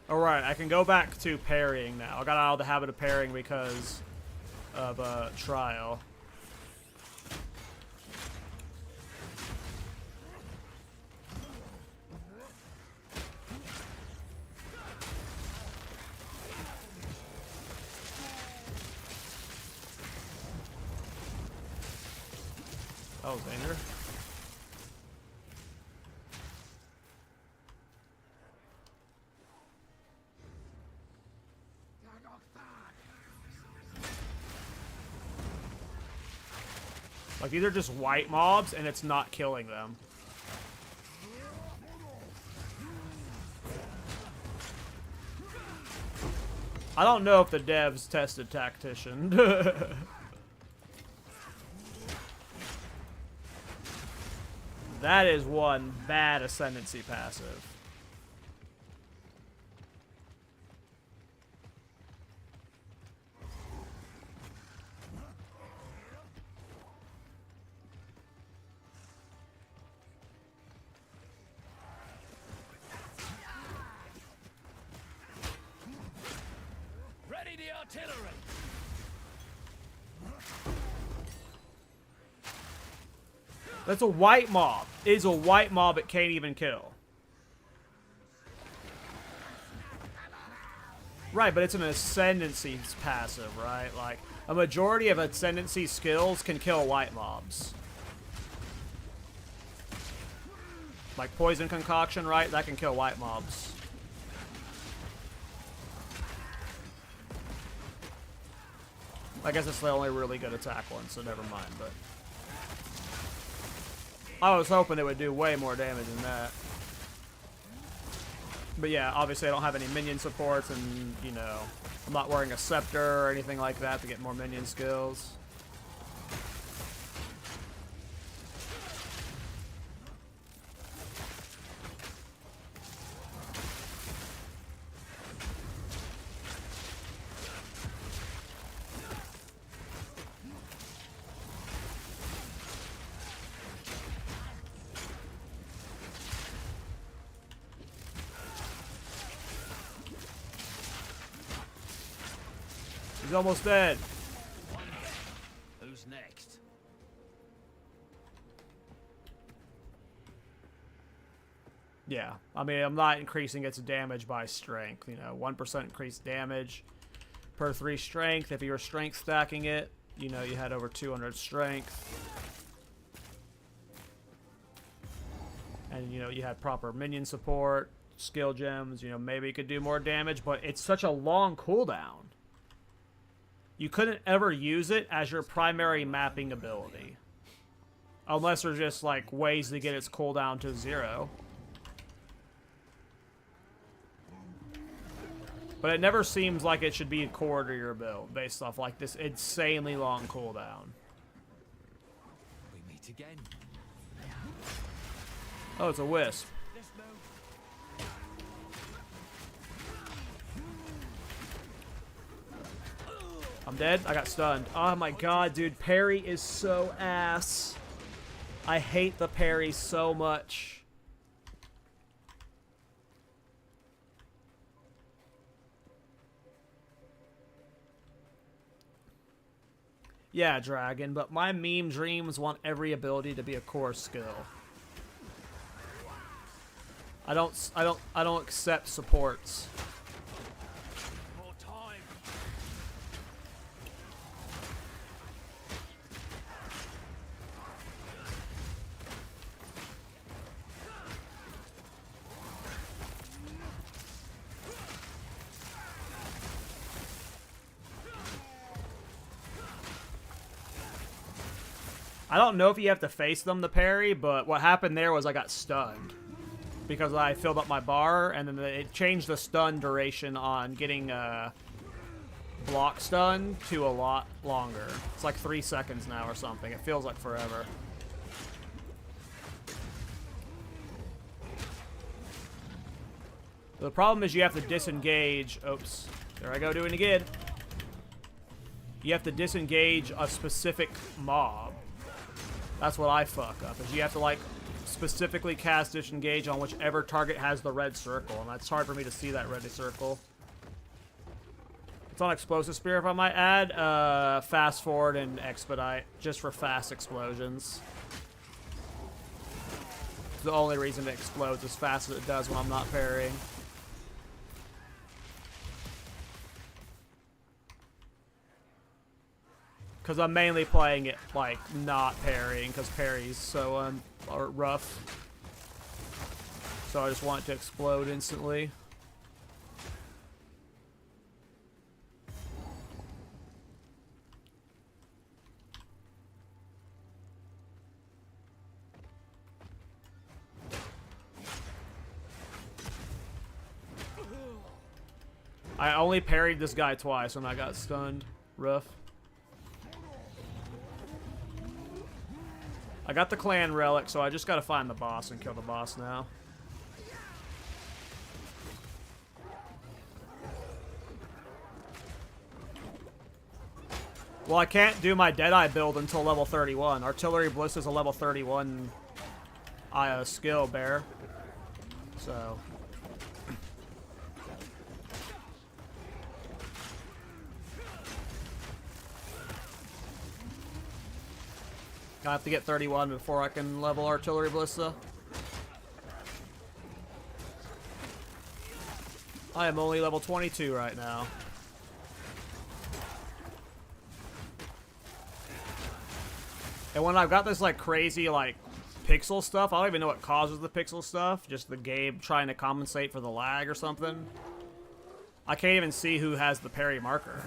Alright, I can go back to parrying now. I got out of the habit of parrying because of trial. That was danger. Like, these are just white mobs, and it's not killing them. I don't know if the devs tested Tactician. That is one bad Ascendancy passive. Ready the artillery! That's a white mob. It is a white mob it can't even kill. Right, but it's an Ascendancy passive, right? Like, a majority of Ascendancy skills can kill white mobs. Like Poison Concoction, right? That can kill white mobs. I guess it's the only really good attack one, so never mind, but... I was hoping it would do way more damage than that. But yeah, obviously I don't have any minion supports, and, you know, I'm not wearing a scepter or anything like that to get more minion skills. He's almost dead. Who's next? Yeah, I mean, I'm not increasing its damage by strength. You know, 1% increased damage per 3 strength. If you were strength stacking it, you know, you had over 200 strength. And, you know, you had proper minion support, skill gems. You know, maybe you could do more damage, but it's such a long cooldown. You couldn't ever use it as your primary mapping ability. Unless there's just, like, ways to get its cooldown to 0. But it never seems like it should be core to your build based off like this insanely long cooldown. We meet again. Oh, it's a wisp. Let's move. I'm dead. I got stunned. Oh my god, dude. Parry is so ass. I hate the parry so much. Yeah, Dragon, but my meme dreams want every ability to be a core skill. I don't accept supports. More time. I don't know if you have to face them to parry, but what happened there was I got stunned. Because I filled up my bar, and then it changed the stun duration on getting block stun to a lot longer. It's like 3 seconds now or something. It feels like forever. The problem is you have to disengage. Oops. There I go doing it again. You have to disengage a specific mob. That's what I fuck up, is you have to, like, specifically cast disengage on whichever target has the red circle, and that's hard for me to see that red circle. It's on Explosive Spear, if I might add. Fast forward and expedite, just for fast explosions. It's the only reason it explodes as fast as it does when I'm not parrying. Because I'm mainly playing it, like, not parrying, because parry's so rough. So I just want it to explode instantly. I only parried this guy twice when I got stunned. Rough. I got the clan relic, so I just gotta find the boss and kill the boss now. Well, I can't do my Deadeye build until level 31. Artillery Ballista is a level 31 skill bear. So... I have to get 31 before I can level Artillery Ballista. I am only level 22 right now. And when I've got this, like, crazy, like, pixel stuff, I don't even know what causes the pixel stuff. Just the game trying to compensate for the lag or something. I can't even see who has the parry marker.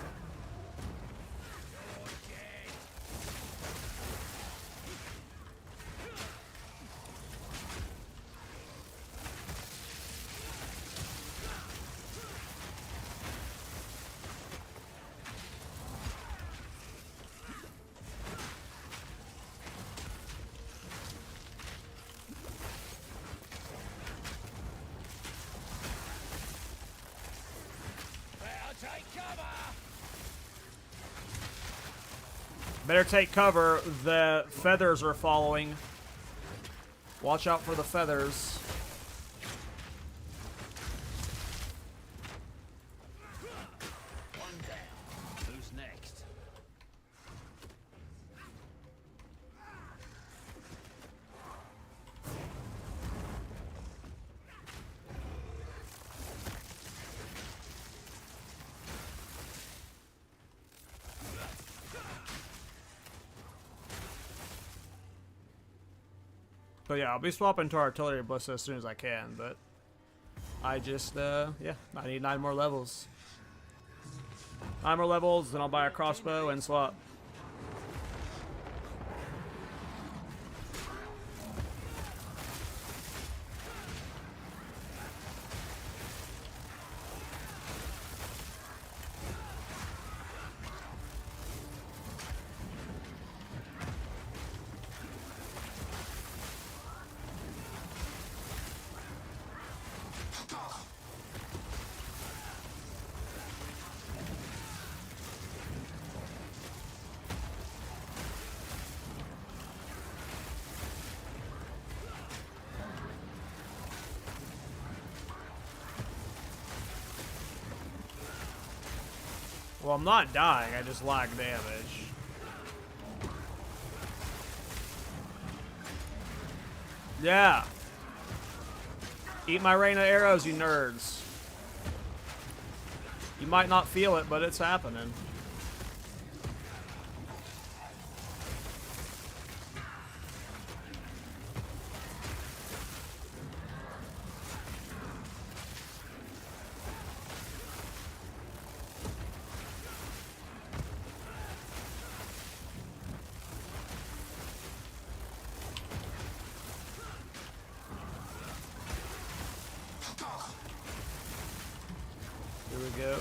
Better take cover. The feathers are following. Watch out for the feathers. One down. Who's So yeah, I'll be swapping to artillery ballista as soon as I can, but I just, yeah, I need 9 more levels. 9 more levels, then I'll buy a crossbow and swap. Well, I'm not dying, I just lack damage. Yeah. Eat my rain of arrows, you nerds. You might not feel it, but it's happening. Here we go.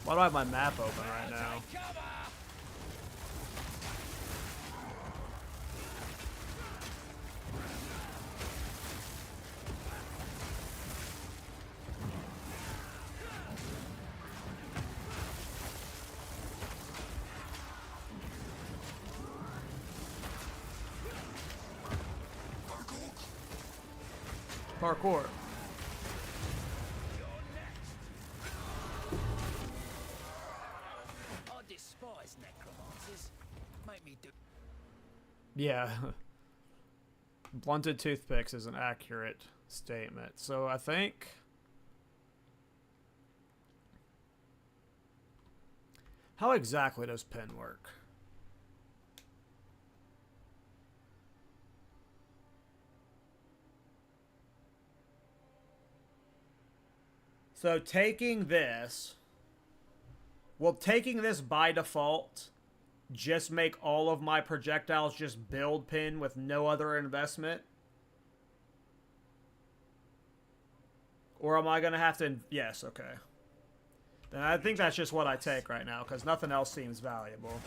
Why do I have my map open right now? Parkour. I despise necromancers. Make me do. Yeah. Blunted toothpicks is an accurate statement. So I think... How exactly does pin work? So taking this... Will taking this by default just make all of my projectiles just build pin with no other investment? Or am I going to have to... Yes, okay. Then I think that's just what I take right now, because nothing else seems valuable.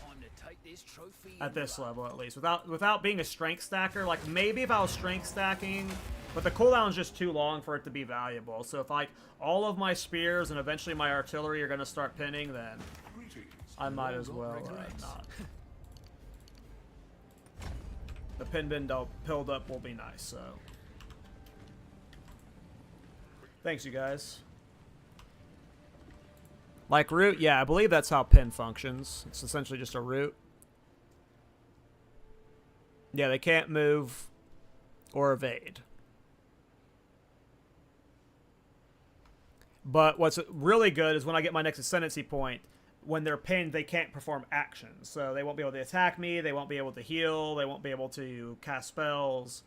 Time to take this trophy At this level, at least. Without being a strength stacker. Like, maybe if I was strength stacking... But the cooldown is just too long for it to be valuable. So if, like, all of my spears and eventually my artillery are going to start pinning, then I might as well not. The pin bin pilled up will be nice, so... Thanks, you guys. Like root? Yeah, I believe that's how pin functions. It's essentially just a root. Yeah, they can't move or evade. But what's really good is when I get my next Ascendancy point, when they're pinned, they can't perform actions. So they won't be able to attack me, they won't be able to heal, they won't be able to cast spells.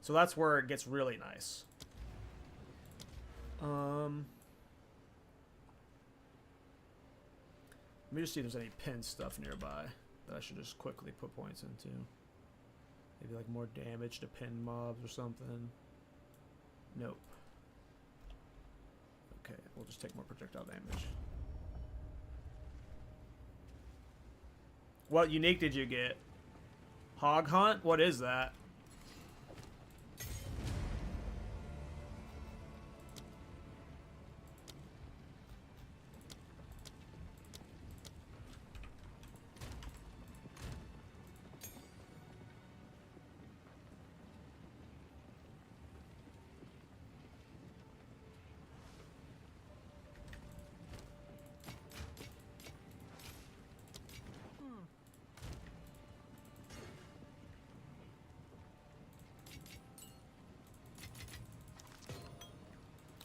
So that's where it gets really nice. Let me just see if there's any pin stuff nearby that I should just quickly put points into. Maybe like more damage to pin mobs or something. Nope. Okay, we'll just take more projectile damage. What unique did you get? Hog Hunt? What is that?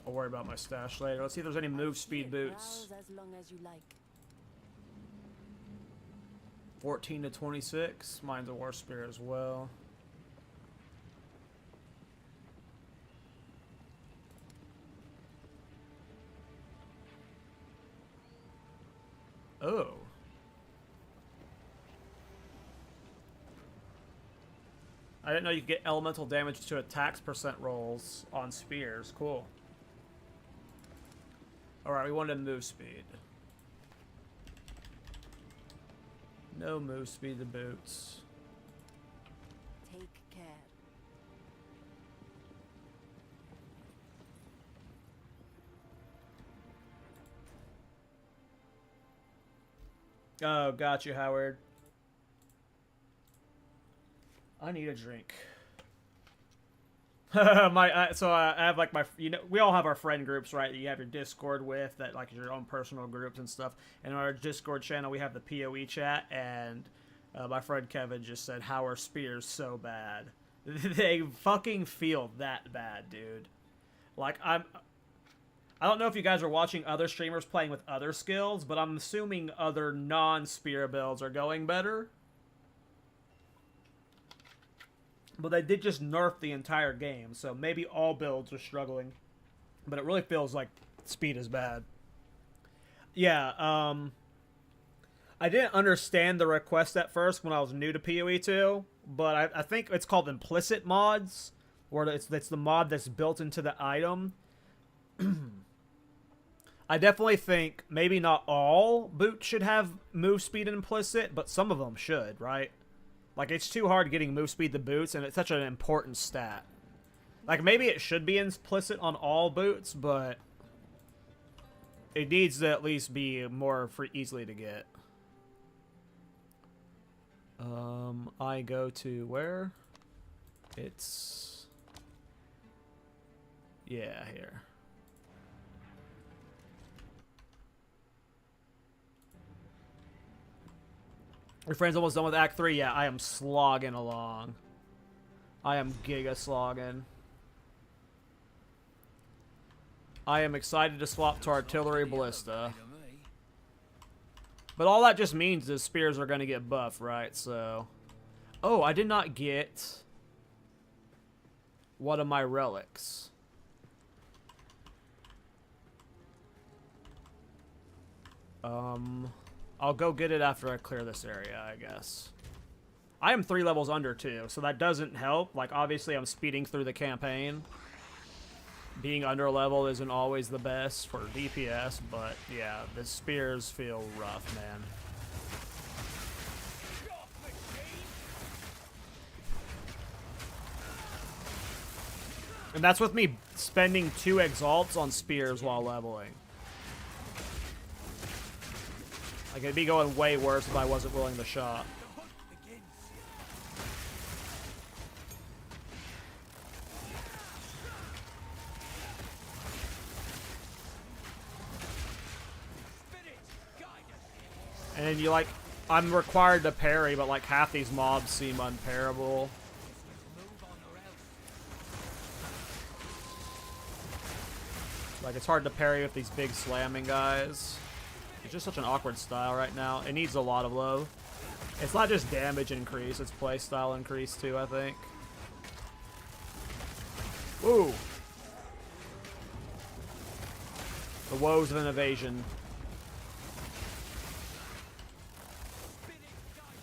I'll worry about my stash later. Let's see if there's any move speed boots. Browse as long as you like. 14 to 26. Mine's a war spear as well. Oh. I didn't know you could get elemental damage to attacks percent rolls on spears. Cool. Alright, we wanted move speed. No move speed to boots. Take care. Oh, got you, Howard. I need a drink. So I have like my, you know, we all have our friend groups, right? That you have your Discord with, that like your own personal groups and stuff. And on our Discord channel, we have the PoE chat, and my friend Kevin just said, "How are spears so bad?" They fucking feel that bad, dude. Like I don't know if you guys are watching other streamers playing with other skills, but I'm assuming other non-spear builds are going better. But they did just nerf the entire game, so maybe all builds are struggling. But it really feels like speed is bad. Yeah, I didn't understand the request at first when I was new to PoE 2, but I think it's called implicit mods, where it's the mod that's built into the item. I definitely think maybe not all boots should have move speed implicit, but some of them should, right? Like, it's too hard getting move speed to boots, and it's such an important stat. Like, maybe it should be implicit on all boots, but it needs to at least be more easily to get. I go to where? It's... yeah, here. Your friend's almost done with Act 3? Yeah, I am slogging along. I am giga slogging. I am excited to swap to artillery ballista. But all that just means is spears are going to get buffed, right? So... oh, I did not get one of my relics. I'll go get it after I clear this area, I guess. I am 3 levels under, too, so that doesn't help. Like, obviously, I'm speeding through the campaign. Being under level isn't always the best for DPS, but, yeah, the spears feel rough, man. And that's with me spending 2 exalts on spears while leveling. Like, it'd be going way worse if I wasn't willing to shot. And you like, I'm required to parry, but like half these mobs seem unparable. Like, it's hard to parry with these big slamming guys. It's just such an awkward style right now. It needs a lot of love. It's not just damage increase, it's play style increase too, I think. Woo! The woes of an evasion.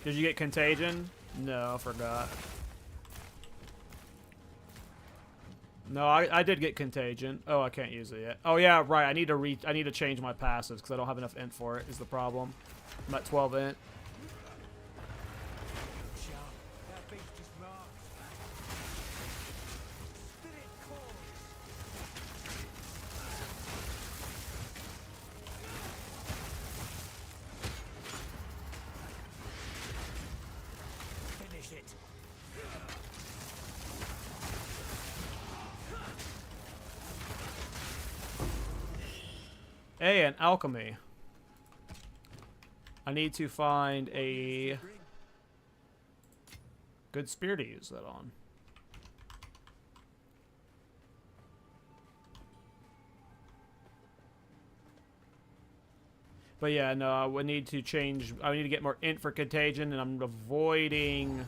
Did you get contagion? No, I forgot. No, I did get contagion. Oh, I can't use it yet. Oh yeah, right. I need to change my passives because I don't have enough int for it. Is the problem? I'm at 12 int. Hey, an alchemy. I need to find a good spear to use that on. But yeah, no, I would need to change. I need to get more int for contagion, and I'm avoiding.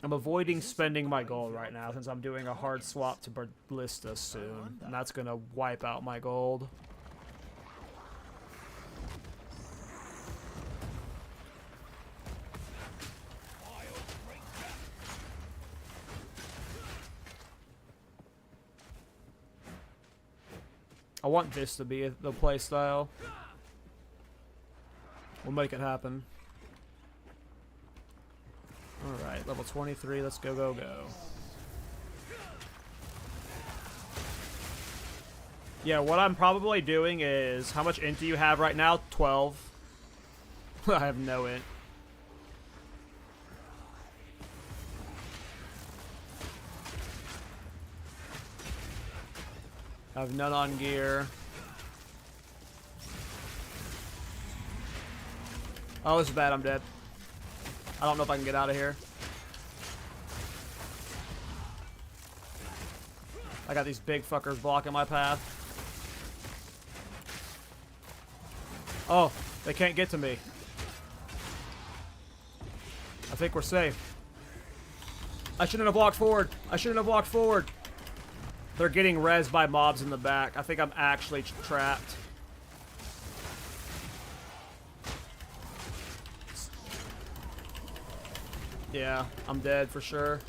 I'm avoiding spending my gold right now since I'm doing a hard swap to ballista soon, and that's gonna wipe out my gold. I want this to be the playstyle. We'll make it happen. Alright, level 23, let's go, go, go. Yeah, what I'm probably doing is... How much int do you have right now? 12. I have no int. I have none on gear. Oh, this is bad. I'm dead. I don't know if I can get out of here. I got these big fuckers blocking my path. Oh, they can't get to me. I think we're safe. I shouldn't have walked forward. I shouldn't have walked forward. They're getting rezzed by mobs in the back. I think I'm actually trapped. Yeah, I'm dead for sure.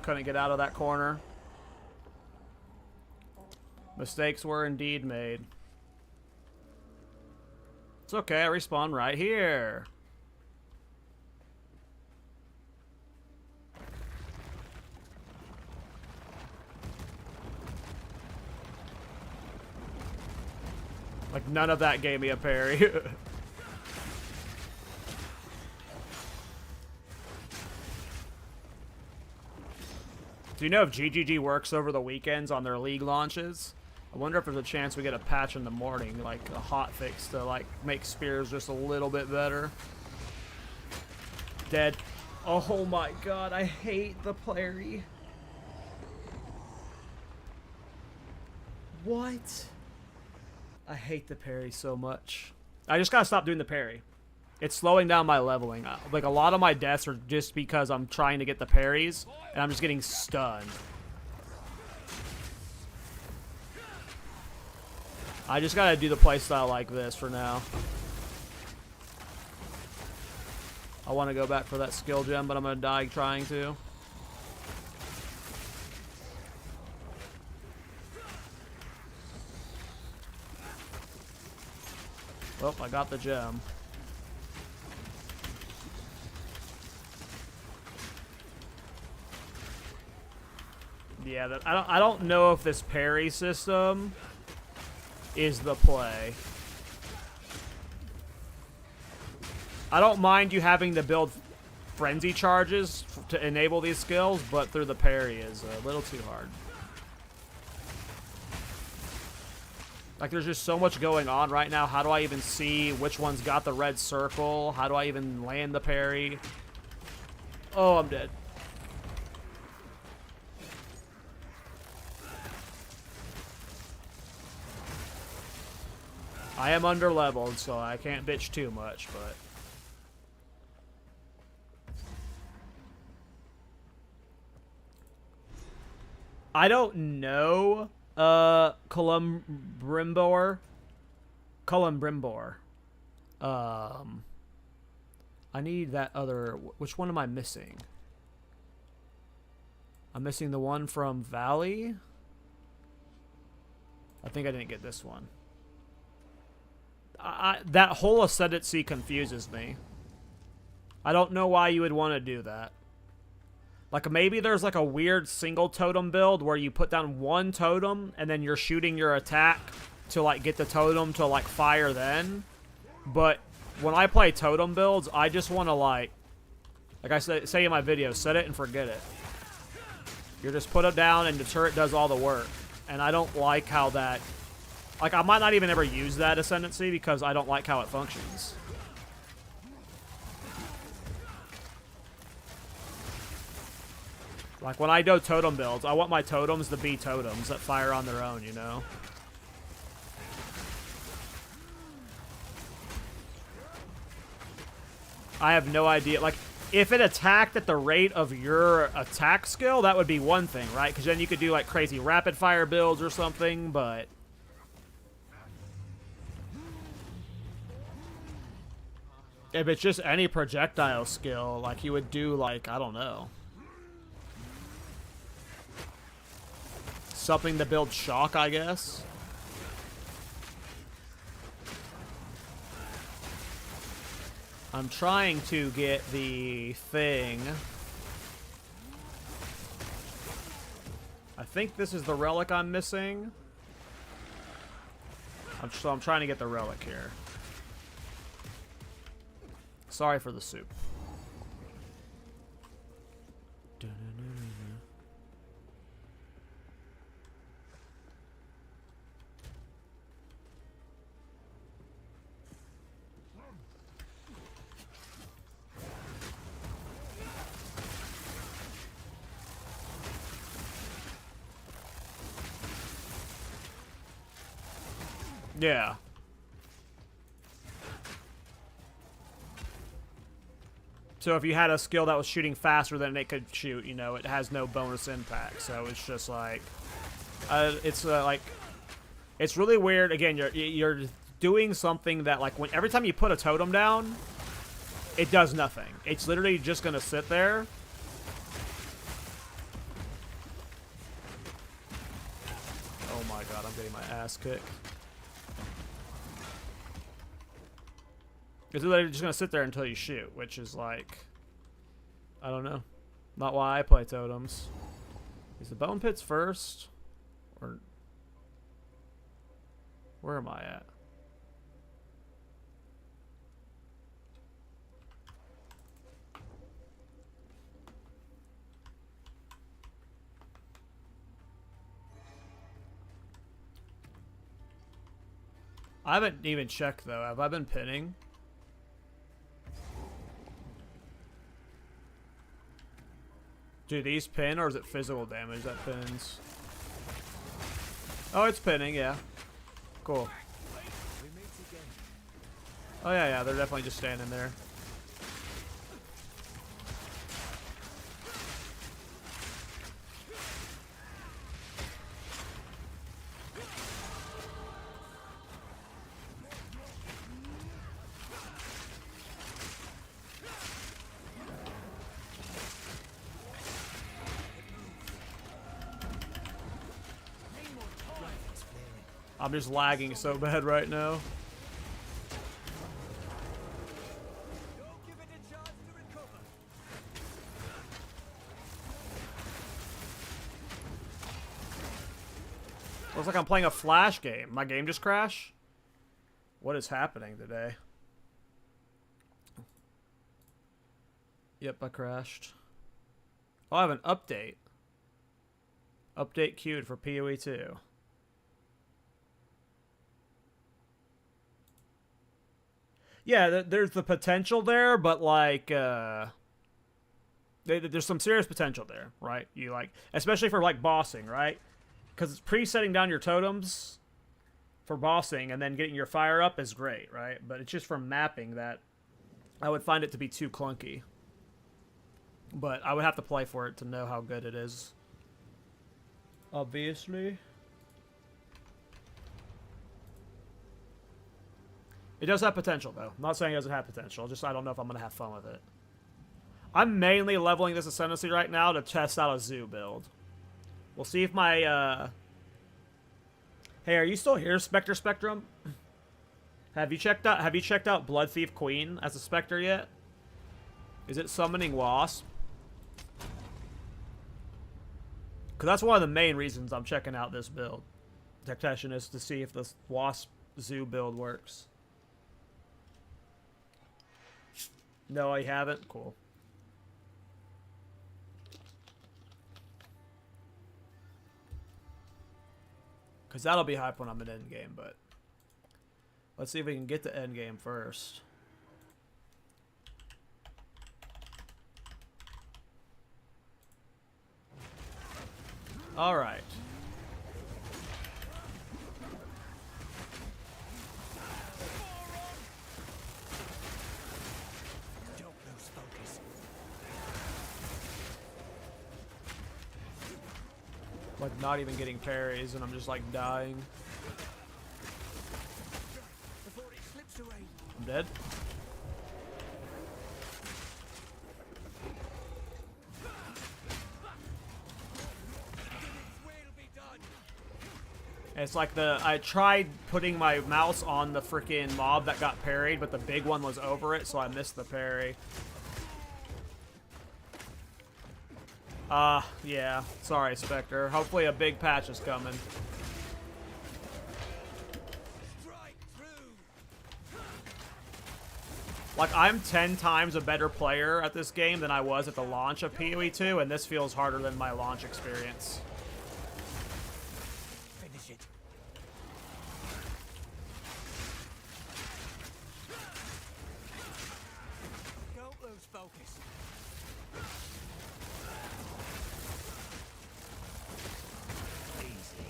Couldn't get out of that corner. Mistakes were indeed made. It's okay, I respawn right here. Like, none of that gave me a parry. Do you know if GGG works over the weekends on their league launches? I wonder if there's a chance we get a patch in the morning, like a hot fix to like make spears just a little bit better. Dead. Oh my god, I hate the parry. What? I hate the parry so much. I just gotta stop doing the parry. It's slowing down my leveling. Like, a lot of my deaths are just because I'm trying to get the parries, and I'm just getting stunned. I just gotta do the playstyle like this for now. I want to go back for that skill gem, but I'm gonna die trying to. Well, I got the gem. Yeah, I don't know if this parry system is the play. I don't mind you having to build frenzy charges to enable these skills, but through the parry is a little too hard. Like, there's just so much going on right now. How do I even see which one's got the red circle? How do I even land the parry? Oh, I'm dead. I am under-leveled, so I can't bitch too much, but... I don't know... Columbrimbor. I need that other... Which one am I missing? I'm missing the one from Valley. I think I didn't get this one. That whole Ascendancy confuses me. I don't know why you would want to do that. Like, maybe there's like a weird single totem build where you put down one totem and then you're shooting your attack to like get the totem to like fire then. But when I play totem builds, I just want to like I say in my video, set it and forget it. You just put it down and the turret does all the work. And I don't like how that... Like, I might not even ever use that Ascendancy because I don't like how it functions. Like, when I do totem builds, I want my totems to be totems that fire on their own, you know? I have no idea. Like, if it attacked at the rate of your attack skill, that would be one thing, right? Because then you could do, like, crazy rapid-fire builds or something, but... if it's just any projectile skill, like, you would do, like, I don't know. Something to build shock, I guess. I'm trying to get the thing. I think this is the relic I'm missing. So I'm trying to get the relic here. Sorry for the soup. Yeah. So if you had a skill that was shooting faster than it could shoot, you know, it has no bonus impact. So it's just like, it's really weird. Again, you're doing something that, like, when every time you put a totem down, it does nothing. It's literally just gonna sit there. Oh my god, I'm getting my ass kicked. It's literally just gonna sit there until you shoot, which is like, I don't know. Not why I play totems. Is the bone pits first? Or where am I at? I haven't even checked though. Have I been pinning? Do these pin, or is it physical damage that pins? Oh, it's pinning, yeah. Cool. Oh, yeah, they're definitely just standing there. I'm just lagging so bad right now. Looks like I'm playing a Flash game. My game just crashed? What is happening today? Yep, I crashed. Oh, I have an update. Update queued for PoE 2. Yeah, there's the potential there, but like, there's some serious potential there, right? You like, especially for like bossing, right? Because it's pre-setting down your totems for bossing and then getting your fire up is great, right? But it's just for mapping that I would find it to be too clunky. But I would have to play for it to know how good it is. Obviously. It does have potential, though. I'm not saying it doesn't have potential. Just I don't know if I'm going to have fun with it. I'm mainly leveling this Ascendancy right now to test out a zoo build. We'll see if my... Hey, are you still here, Spectre Spectrum? Have you checked out Blood Thief Queen as a Spectre yet? Is it summoning Wasp? Because that's one of the main reasons I'm checking out this build. Tactician is to see if this Wasp zoo build works. No, I haven't? Cool. Because that'll be hype when I'm in Endgame, but... let's see if we can get to Endgame first. All right. Don't lose focus. Like, not even getting parries, and I'm just, like, dying. Before it slips away. I'm dead. It's like I tried putting my mouse on the freaking mob that got parried, but the big one was over it, so I missed the parry. Yeah. Sorry, Spectre. Hopefully a big patch is coming. Like, I'm 10 times a better player at this game than I was at the launch of PoE 2, and this feels harder than my launch experience. Finish it. Don't lose focus. Easy.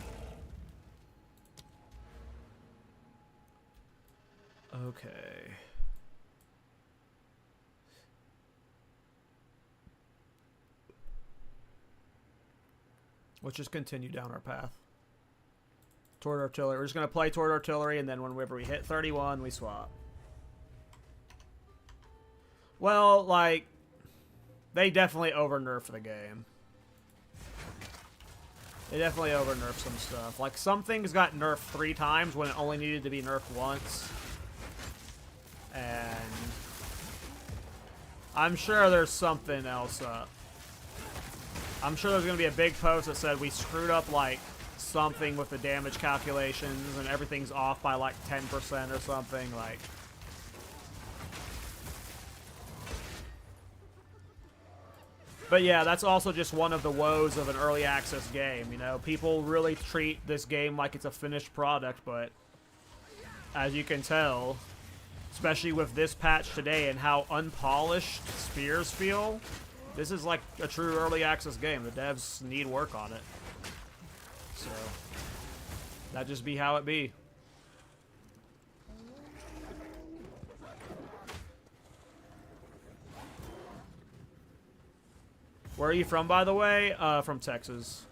Okay. Let's just continue down our path. Toward artillery. We're just going to play toward artillery, and then whenever we hit 31, we swap. Well, like, they definitely over-nerfed the game. They definitely over-nerfed some stuff. Like, some things got nerfed 3 times when it only needed to be nerfed once. And I'm sure there's something else up. I'm sure there's going to be a big post that said we screwed up, like, something with the damage calculations and everything's off by, like, 10% or something, like. But yeah, that's also just one of the woes of an early access game, you know? People really treat this game like it's a finished product, but as you can tell, especially with this patch today and how unpolished spears feel, this is like a true early access game. The devs need work on it. So, that just be how it be. Where are you from, by the way? From Texas.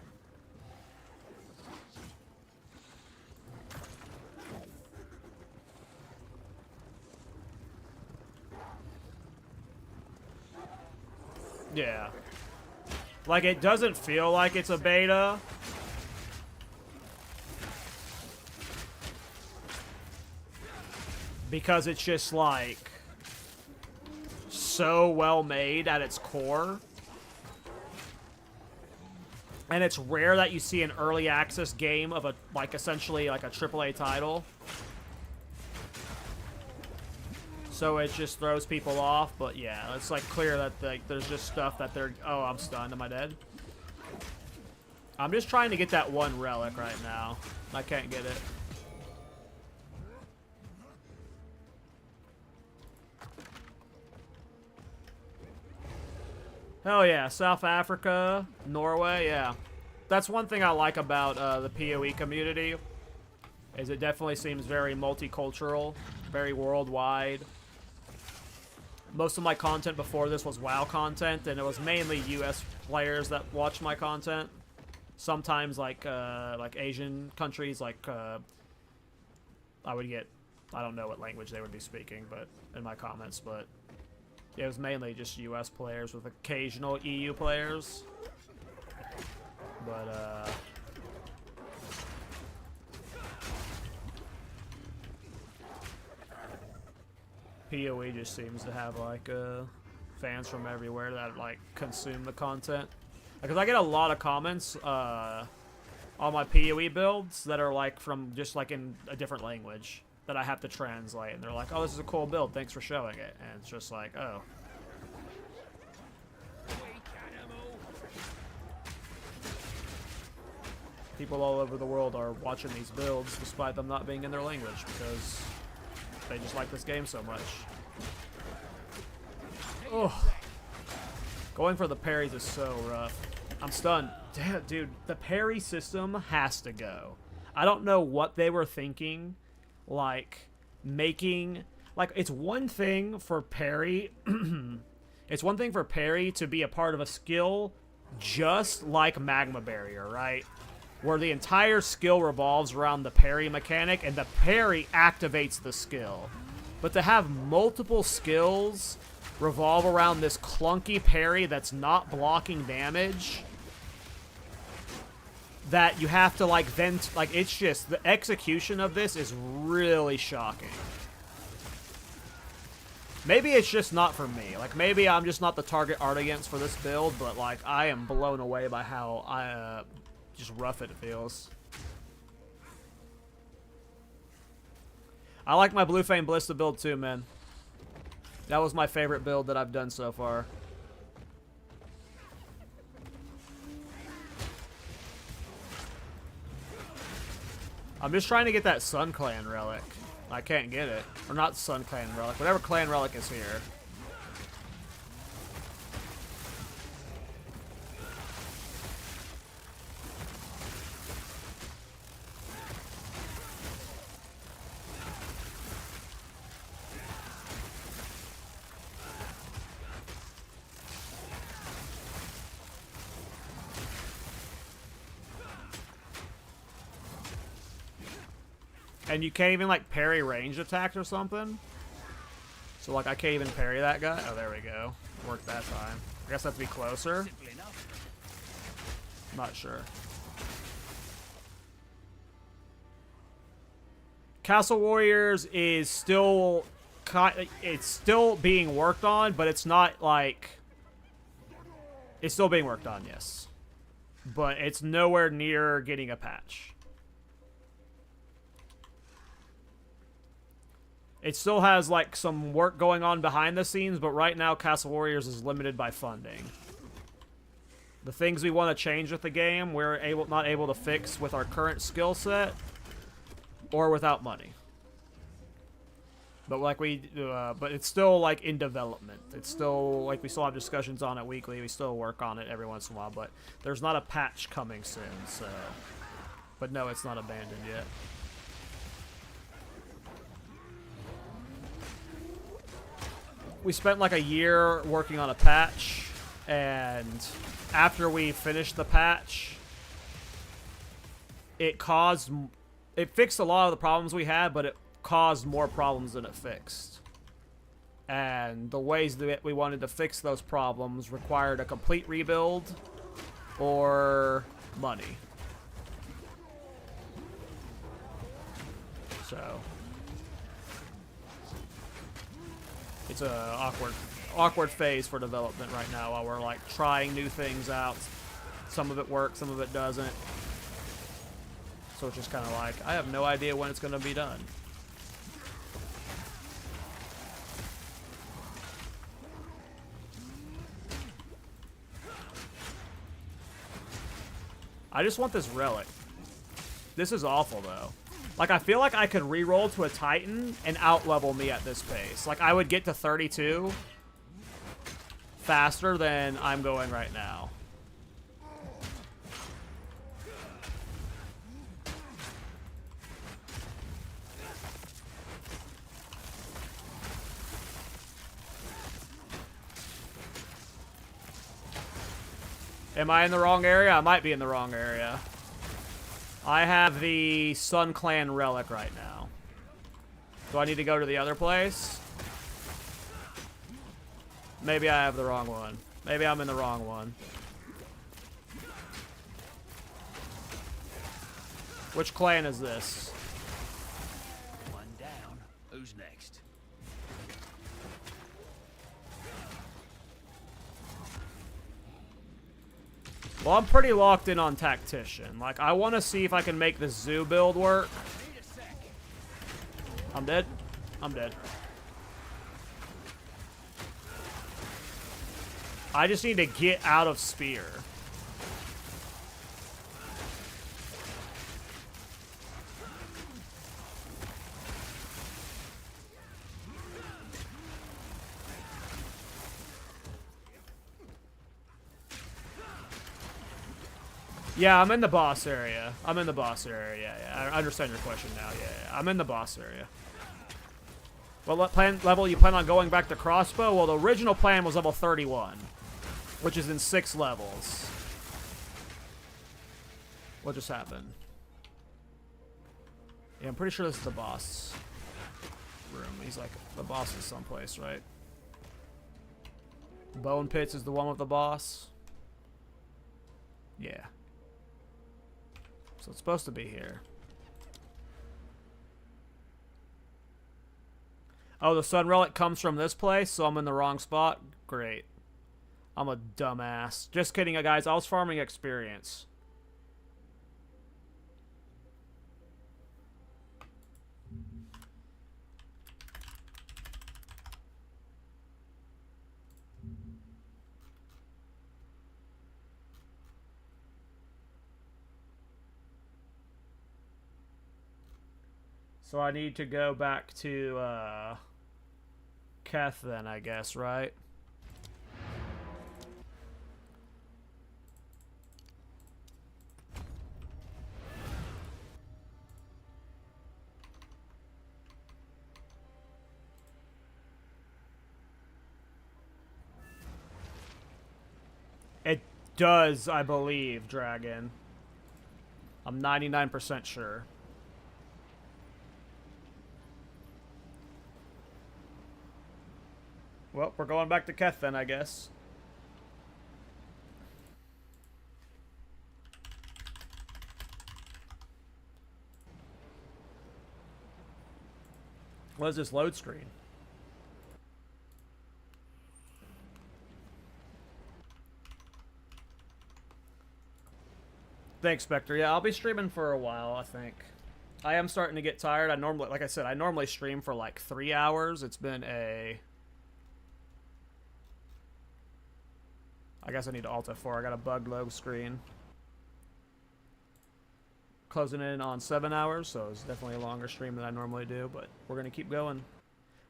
Yeah. Like, it doesn't feel like it's a beta. Because it's just, like, so well made at its core. And it's rare that you see an early access game of a, like, essentially, like, a AAA title. So it just throws people off, but yeah, it's like clear that like there's just stuff that they're. Oh, I'm stunned. Am I dead? I'm just trying to get that one relic right now. I can't get it. Hell yeah, South Africa, Norway, yeah. That's one thing I like about the PoE community, is it definitely seems very multicultural, very worldwide. Most of my content before this was WoW content, and it was mainly US players that watched my content. Sometimes like Asian countries, like I would get, I don't know what language they would be speaking, but in my comments, but yeah, it was mainly just US players with occasional EU players. But PoE just seems to have like fans from everywhere that like consume the content. Because I get a lot of comments on my PoE builds that are like from just like in a different language that I have to translate, and they're like, "Oh, this is a cool build. Thanks for showing it." And it's just like, "Oh." People all over the world are watching these builds despite them not being in their language because they just like this game so much. Oh. Going for the parries is so rough. I'm stunned. Damn, dude, the parry system has to go. I don't know what they were thinking, like making like it's one thing for parry it's one thing for parry to be a part of a skill just like Magma Barrier, right? Where the entire skill revolves around the parry mechanic and the parry activates the skill. But to have multiple skills revolve around this clunky parry that's not blocking damage, that you have to like then like it's just the execution of this is really shocking. Maybe it's just not for me. Like maybe I'm just not the target audience for this build, but like I am blown away by how just rough it feels. I like my Blue Flame Ballista build too, man. That was my favorite build that I've done so far. I'm just trying to get that Sun Clan relic. I can't get it. Or not Sun Clan relic. Whatever clan relic is here. And you can't even, like, parry ranged attacks or something? So, like, I can't even parry that guy? Oh, there we go. Worked that time. I guess I have to be closer? Not sure. Castle Warriors is still... It's still being worked on, but it's not, like... It's still being worked on, yes. But it's nowhere near getting a patch. It still has, like, some work going on behind the scenes, but right now Castle Warriors is limited by funding. The things we want to change with the game, we're not able to fix with our current skill set or without money. But like but it's still like in development. It's still like we still have discussions on it weekly. We still work on it every once in a while, but there's not a patch coming soon. So, but no, it's not abandoned yet. We spent like a year working on a patch, and after we finished the patch, it fixed a lot of the problems we had, but it caused more problems than it fixed. And the ways that we wanted to fix those problems required a complete rebuild or money. So it's a awkward phase for development right now while we're like trying new things out. Some of it works, some of it doesn't. So it's just kind of like, I have no idea when it's going to be done. I just want this relic. This is awful though. Like, I feel like I could reroll to a Titan and out-level me at this pace. Like, I would get to 32 faster than I'm going right now. Am I in the wrong area? I might be in the wrong area. I have the Sun Clan relic right now. Do I need to go to the other place? Maybe I have the wrong one. Maybe I'm in the wrong one. Which clan is this? One down. Who's next? Well, I'm pretty locked in on Tactician. Like, I want to see if I can make this zoo build work. I'm dead. I'm dead. I just need to get out of Spear. Yeah, I'm in the boss area. I'm in the boss area. Yeah. I understand your question now. Yeah. I'm in the boss area. What level you plan on going back to crossbow? Well, the original plan was level 31, which is in 6 levels. What just happened? Yeah, I'm pretty sure this is the boss room. He's like, the boss is someplace, right? Bone Pits is the one with the boss. Yeah. So it's supposed to be here. Oh, the Sun Relic comes from this place, so I'm in the wrong spot? Great. I'm a dumbass. Just kidding, guys. I was farming experience. So I need to go back to, Keth then, I guess, right? It does, I believe, Dragon. I'm 99% sure. Well, we're going back to Keth then, I guess. What is this load screen? Thanks, Spectre. Yeah, I'll be streaming for a while, I think. I am starting to get tired. I normally, like I said, I normally stream for like 3 hours. It's been a... I guess I need to Alt F4. I got a bugged load screen. Closing in on 7 hours, so it's definitely a longer stream than I normally do, but we're going to keep going.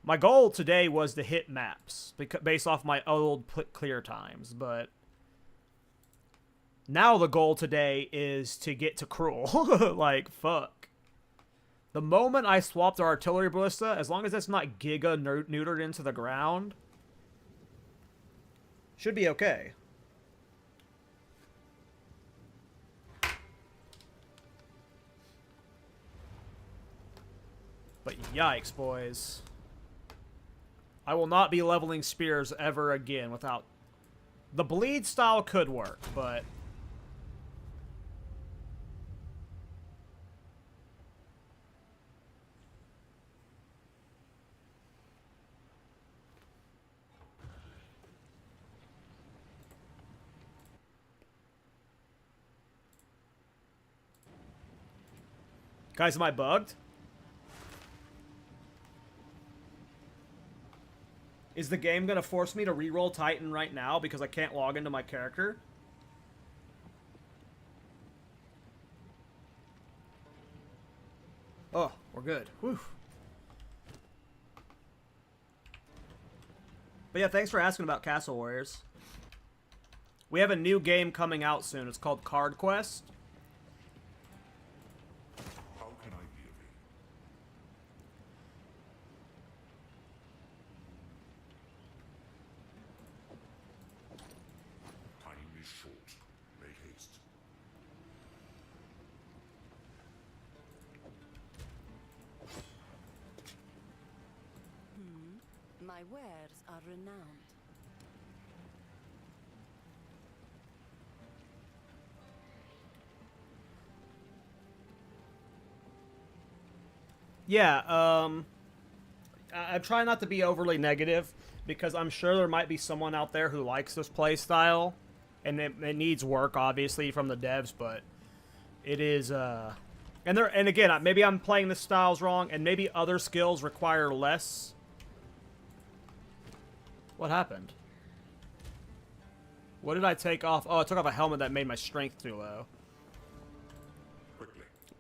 My goal today was to hit maps, based off my old clear times, but... Now the goal today is to get to Cruel. Like, fuck. The moment I swap the artillery ballista, as long as it's not giga neutered into the ground, should be okay. But yikes, boys. I will not be leveling spears ever again without... The bleed style could work, but... Guys, am I bugged? Is the game gonna force me to reroll Titan right now because I can't log into my character? Oh, we're good. Whew. But yeah, thanks for asking about Castle Warriors. We have a new game coming out soon. It's called Card Quest. My wares are renowned. Yeah, I'm trying not to be overly negative because I'm sure there might be someone out there who likes this play style, and it needs work, obviously, from the devs, but it is, and again, maybe I'm playing the styles wrong, and maybe other skills require less. What happened? What did I take off? Oh, I took off a helmet that made my strength too low.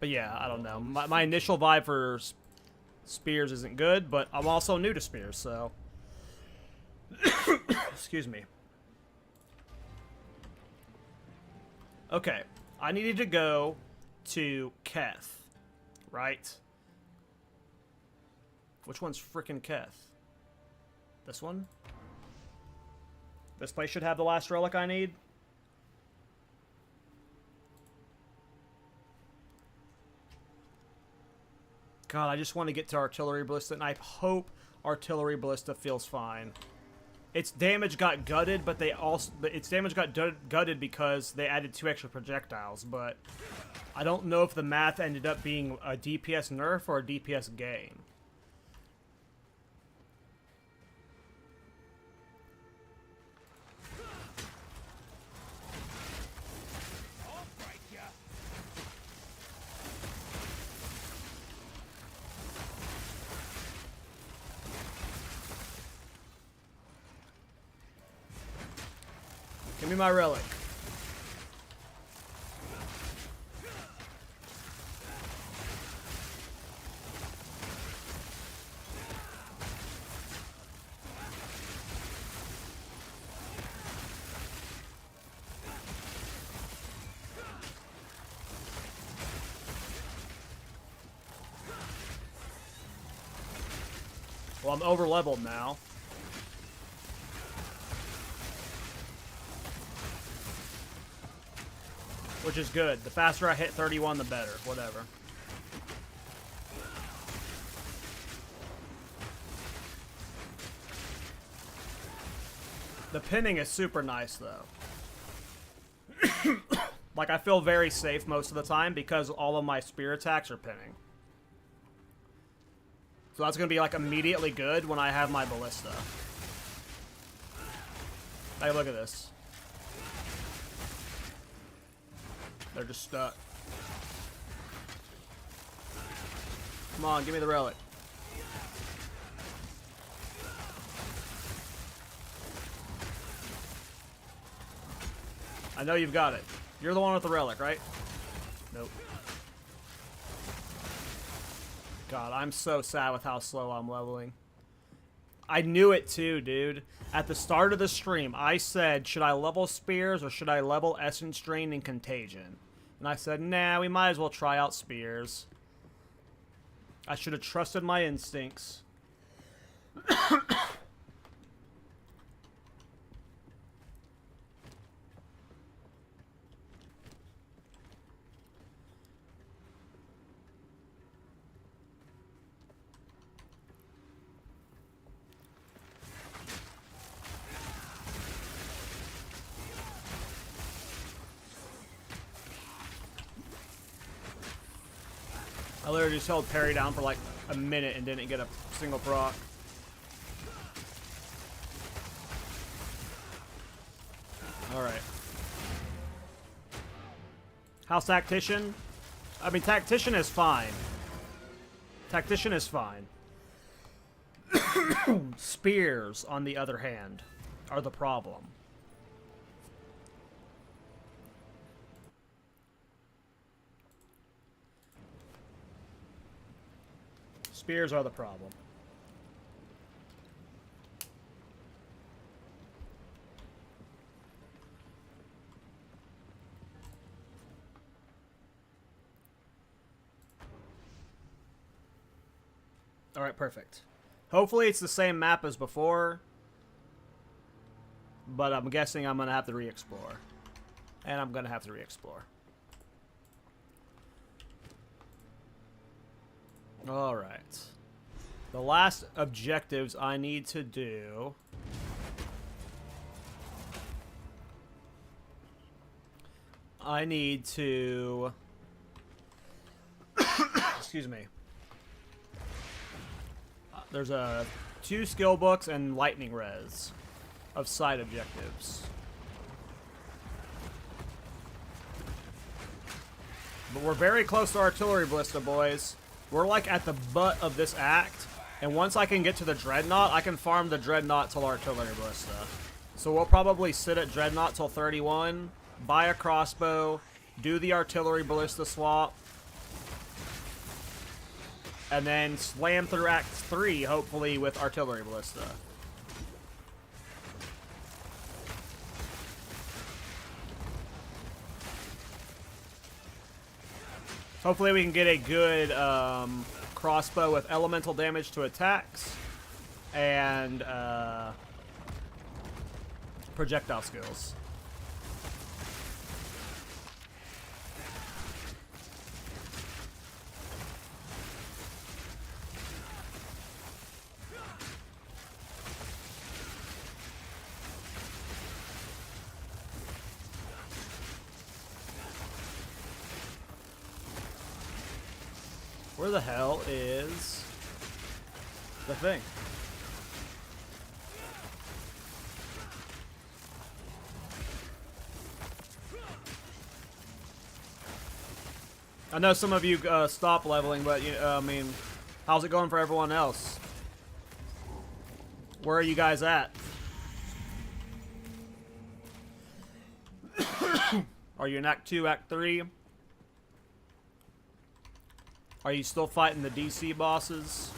But yeah, I don't know. My initial vibe for spears isn't good, but I'm also new to spears, so... Excuse me. Okay. I needed to go to Keth, right? Which one's frickin' Keth? This one? This place should have the last relic I need. God, I just want to get to Artillery Ballista, and I hope Artillery Ballista feels fine. Its damage got gutted, but its damage got gutted because they added 2 extra projectiles, but I don't know if the math ended up being a DPS nerf or a DPS gain. Give me my relic. Well, I'm over leveled now. Which is good. The faster I hit 31, the better. Whatever. The pinning is super nice, though. Like, I feel very safe most of the time because all of my spear attacks are pinning. So that's going to be, like, immediately good when I have my ballista. Hey, look at this. They're just stuck. Come on, give me the relic. I know you've got it. You're the one with the relic, right? Nope. God, I'm so sad with how slow I'm leveling. I knew it too, dude. At the start of the stream, I said, should I level Spears or should I level Essence Drain and Contagion? And I said, nah, we might as well try out Spears. I should have trusted my instincts. I literally just held parry down for like a minute and didn't get a single proc. Alright. How's Tactician? I mean, Tactician is fine. Tactician is fine. Spears, on the other hand, are the problem. Spears are the problem. Alright, perfect. Hopefully it's the same map as before. But I'm guessing I'm going to have to re-explore. And I'm going to have to re-explore. Alright. The last objectives I need to do... I need to... Excuse me. There's 2 skill books and lightning res of side objectives. But we're very close to Artillery Ballista, boys. We're like at the butt of this act, and once I can get to the Dreadnought, I can farm the Dreadnought till Artillery Ballista. So we'll probably sit at Dreadnought till 31, buy a crossbow, do the Artillery Ballista swap, and then slam through Act 3, hopefully, with Artillery Ballista. Hopefully we can get a good crossbow with elemental damage to attacks and projectile skills. Where the hell is the thing? I know some of you stop leveling, but I mean, how's it going for everyone else? Where are you guys at? Are you in Act 2, Act 3? Are you still fighting the DC bosses?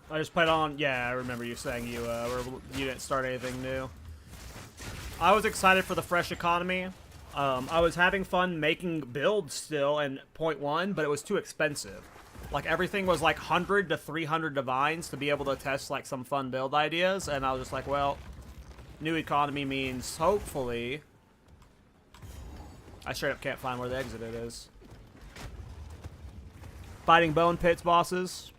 I just played on. Yeah, I remember you saying you didn't start anything new. I was excited for the fresh economy. I was having fun making builds still in 0.1, but it was too expensive. Like everything was like 100 to 300 divines to be able to test like some fun build ideas, and I was just like, well, new economy means hopefully. I straight up can't find where the exit is. Fighting bone pits bosses.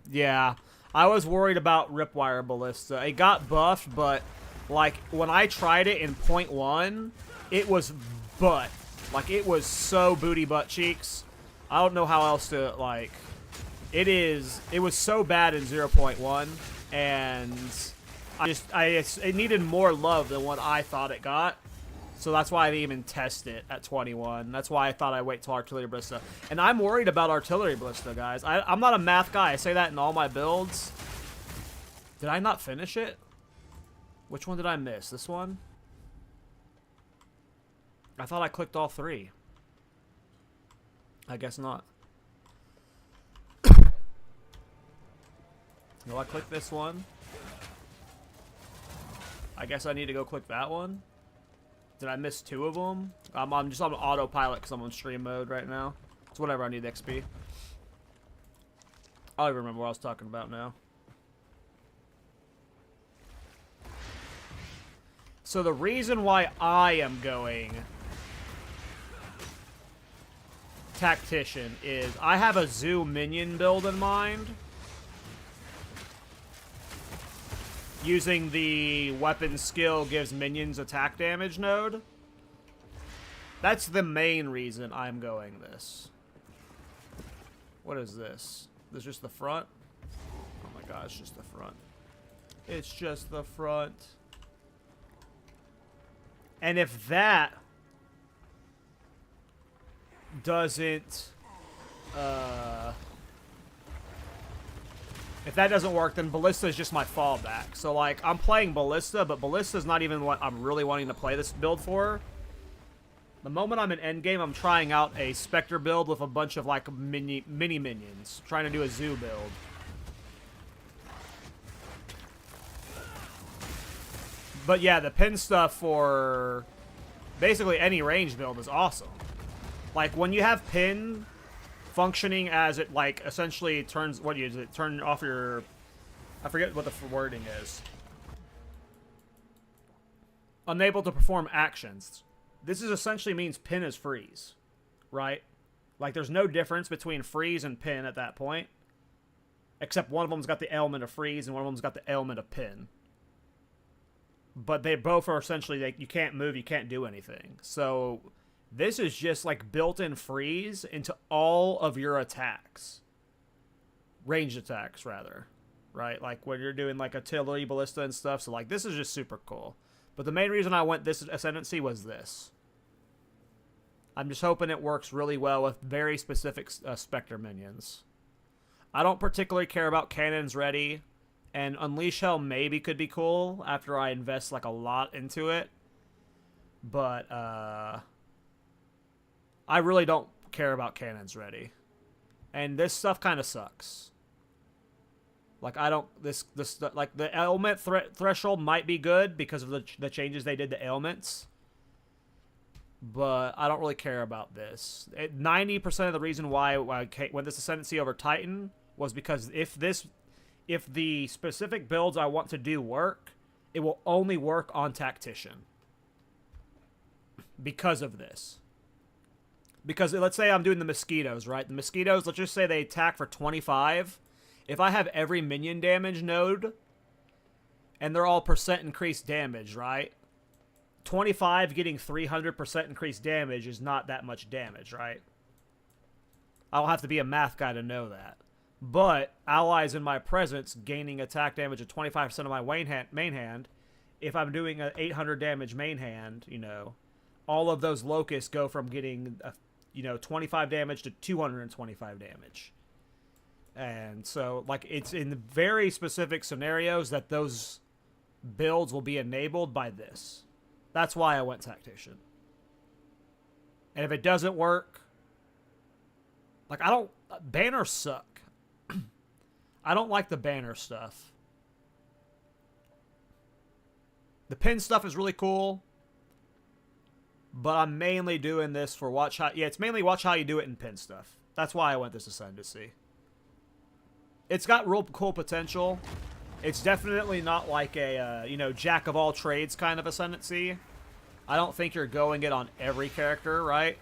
Yeah. I was worried about Ripwire Ballista. It got buffed, but, like, when I tried it in 0.1, it was butt. Like, it was so booty butt cheeks. I don't know how else to, like... It was so bad in 0.1, and it needed more love than what I thought it got. So that's why I didn't even test it at 21. That's why I thought I'd wait till Artillery Ballista. And I'm worried about Artillery Ballista, guys. I'm not a math guy. I say that in all my builds. Did I not finish it? Which one did I miss? This one? I thought I clicked all three. I guess not. No, I clicked this one. I guess I need to go click that one. Did I miss two of them? I'm just on autopilot because I'm on stream mode right now. It's whatever, I need XP. I don't even remember what I was talking about now. So the reason why I am going Tactician is I have a zoo minion build in mind. Using the weapon skill gives minions attack damage node. That's the main reason I'm going this. What is this? This is just the front? Oh my god, it's just the front. It's just the front. And if that doesn't if that doesn't work, then Ballista is just my fallback. So, like, I'm playing Ballista, but Ballista is not even what I'm really wanting to play this build for. The moment I'm in Endgame, I'm trying out a Spectre build with a bunch of, like, mini minions. Trying to do a zoo build. But, yeah, the pin stuff for basically any range build is awesome. Like, when you have pin functioning as it, like, essentially turns... What is it? Turn off your... I forget what the wording is. Unable to perform actions. This is essentially means pin is freeze. Right? Like, there's no difference between freeze and pin at that point. Except one of them's got the element of freeze and one of them's got the element of pin. But they both are essentially, like, you can't move, you can't do anything. So... This is just like built-in freeze into all of your attacks. ranged attacks, rather. Right? Like, when you're doing, like, artillery, ballista, and stuff. So, like, this is just super cool. But the main reason I went this Ascendancy was this. I'm just hoping it works really well with very specific Spectre minions. I don't particularly care about cannons ready, and Unleash Hell maybe could be cool after I invest like a lot into it. But I really don't care about cannons ready. And this stuff kind of sucks. Like, I don't, this like, the ailment threshold might be good because of the changes they did to ailments. But I don't really care about this. 90% of the reason why I went this Ascendancy over Titan was because if the specific builds I want to do work, it will only work on Tactician. Because of this. Because let's say I'm doing the mosquitoes, right? The mosquitoes, let's just say they attack for 25. If I have every minion damage node, and they're all percent increased damage, right? 25 getting 300% increased damage is not that much damage, right? I don't have to be a math guy to know that. But allies in my presence gaining attack damage of 25% of my main hand, if I'm doing an 800 damage main hand, you know, all of those locusts go from getting, 25 damage to 225 damage. And so, like, it's in very specific scenarios that those builds will be enabled by this. That's why I went Tactician. And if it doesn't work, like, banners suck. I don't like the banner stuff. The pin stuff is really cool, but I'm mainly doing this for it's mainly watch how you do it in pin stuff. That's why I went this Ascendancy. It's got real cool potential. It's definitely not like a, jack of all trades kind of Ascendancy. I don't think you're going it on every character, right?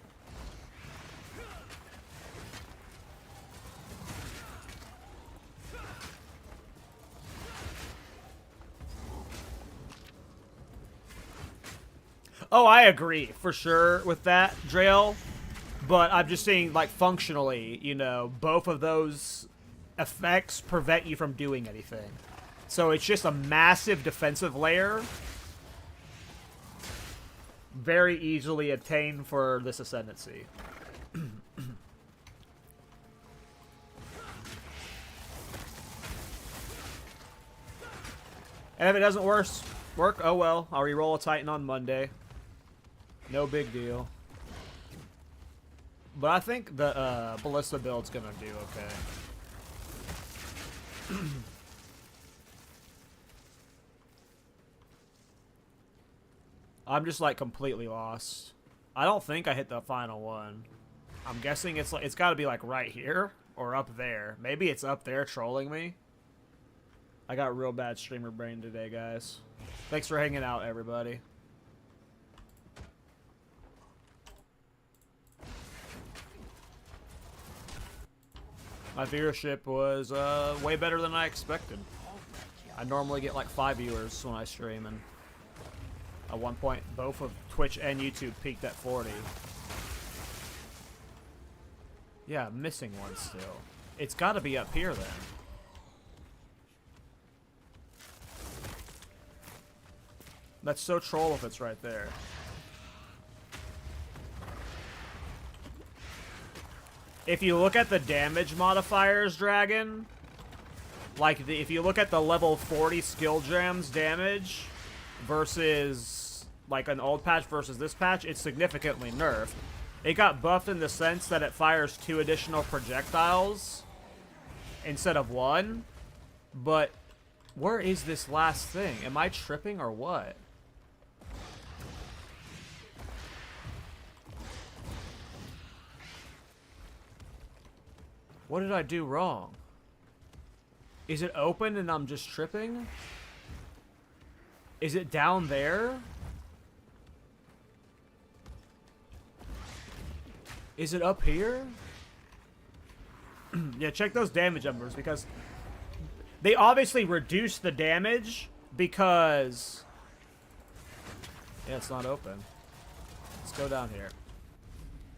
Oh, I agree, for sure, with that, Drail. But I'm just saying, like, functionally, both of those effects prevent you from doing anything. So it's just a massive defensive layer. Very easily obtained for this Ascendancy. And if it doesn't work, oh well. I'll reroll a Titan on Monday. No big deal. But I think the ballista build's gonna do okay. I'm just like completely lost. I don't think I hit the final one. I'm guessing it's got to be like right here or up there. Maybe it's up there trolling me. I got real bad streamer brain today, guys. Thanks for hanging out, everybody. My viewership was way better than I expected. I normally get like 5 viewers when I stream, and at one point both of Twitch and YouTube peaked at 40. Yeah, I'm missing one still. It's got to be up here then. That's so troll if it's right there. If you look at the damage modifiers, Dragon, like if you look at the level 40 skill gems damage versus like an old patch versus this patch, it's significantly nerfed. It got buffed in the sense that it fires 2 additional projectiles instead of 1. But where is this last thing? Am I tripping or what? What did I do wrong? Is it open and I'm just tripping? Is it down there? Is it up here? Yeah, check those damage numbers because they obviously reduce the damage because... Yeah, it's not open. Let's go down here.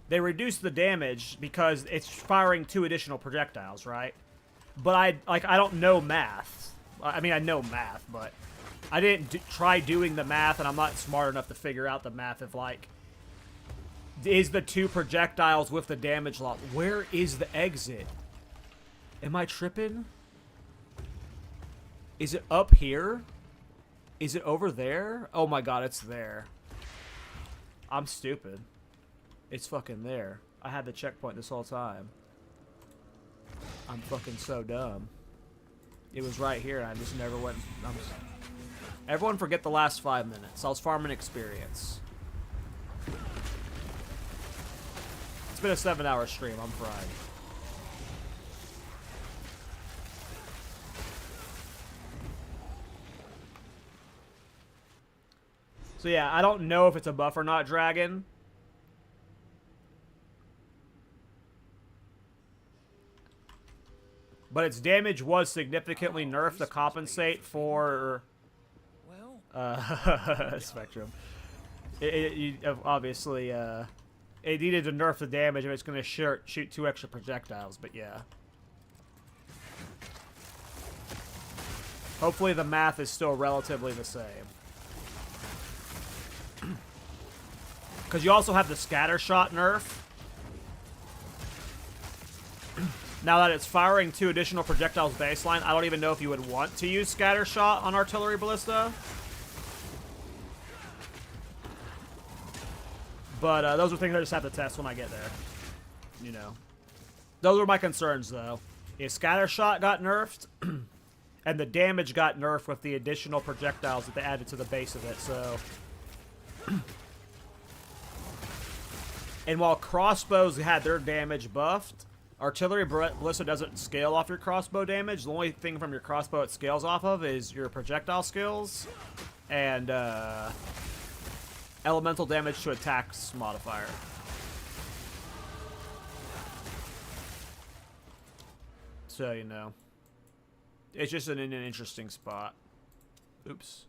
They reduce the damage because it's firing 2 additional projectiles, right? but I don't know math. I mean, I know math, but I didn't try doing the math, and I'm not smart enough to figure out the math of, like, is the 2 projectiles with the damage lock? Where is the exit? Am I tripping? Is it up here? Is it over there? Oh my god, it's there. I'm stupid. It's fucking there. I had the checkpoint this whole time. I'm fucking so dumb. It was right here, and I just never went. Everyone forget the last 5 minutes. I was farming experience. It's been a 7-hour stream. I'm fried. So yeah, I don't know if it's a buff or not, Dragon. But its damage was significantly nerfed to compensate for Spectrum. Obviously, it needed to nerf the damage if it's going to shoot 2 extra projectiles, but yeah. Hopefully the math is still relatively the same. Because you also have the scatter shot nerf. Now that it's firing 2 additional projectiles baseline, I don't even know if you would want to use scatter shot on artillery ballista. But those are things I just have to test when I get there. You know. Those are my concerns, though. Is scatter shot got nerfed, and the damage got nerfed with the additional projectiles that they added to the base of it, so... And while crossbows had their damage buffed, artillery ballista doesn't scale off your crossbow damage. The only thing from your crossbow it scales off of is your projectile skills and elemental damage to attacks modifier. So, you know. It's just in an interesting spot. Oops.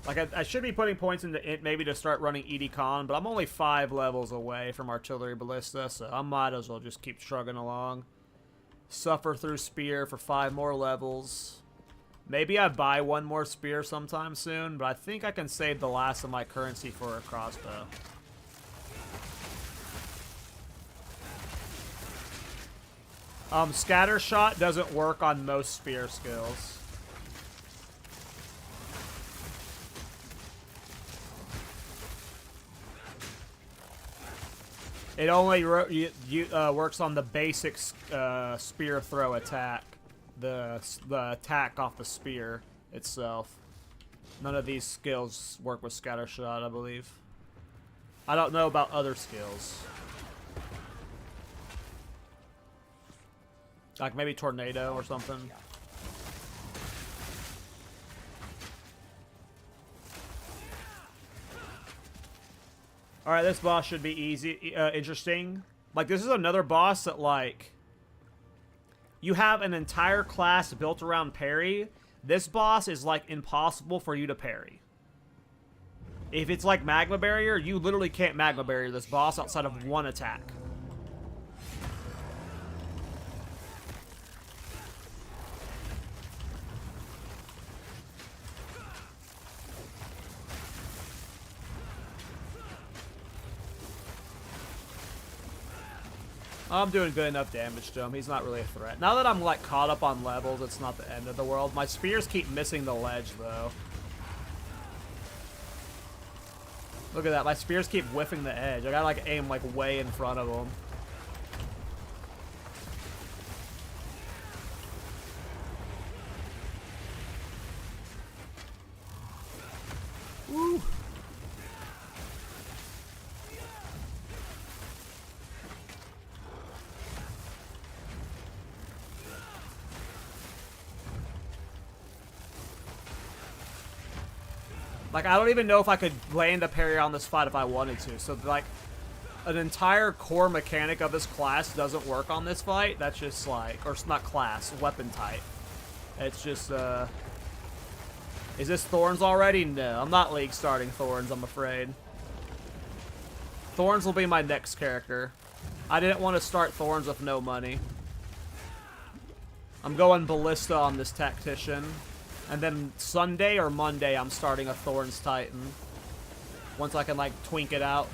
Like, I should be putting points into it maybe to start running ED Con, but I'm only 5 levels away from artillery ballista, so I might as well just keep shrugging along. Suffer through spear for 5 more levels. Maybe I buy 1 more spear sometime soon, but I think I can save the last of my currency for a crossbow. Scatter shot doesn't work on most spear skills. It only works on the basic spear throw attack, the attack off the spear itself. None of these skills work with scatter shot, I believe. I don't know about other skills. Like maybe tornado or something. Alright, this boss should be easy, interesting. Like, this is another boss that, like... You have an entire class built around parry. This boss is, like, impossible for you to parry. If it's like Magma Barrier, you literally can't Magma Barrier this boss outside of 1 attack. I'm doing good enough damage to him. He's not really a threat. Now that I'm, like, caught up on levels, it's not the end of the world. My spears keep missing the ledge, though. Look at that. My spears keep whiffing the edge. I gotta, like, aim, like, way in front of them. Woo! Like, I don't even know if I could land a parry on this fight if I wanted to. So, like, an entire core mechanic of this class doesn't work on this fight. That's just, like, or it's not class, weapon type. It's just, Is this Thorns already? No, I'm not league starting Thorns, I'm afraid. Thorns will be my next character. I didn't want to start Thorns with no money. I'm going ballista on this Tactician. And then Sunday or Monday, I'm starting a Thorns Titan. Once I can, like, twink it out.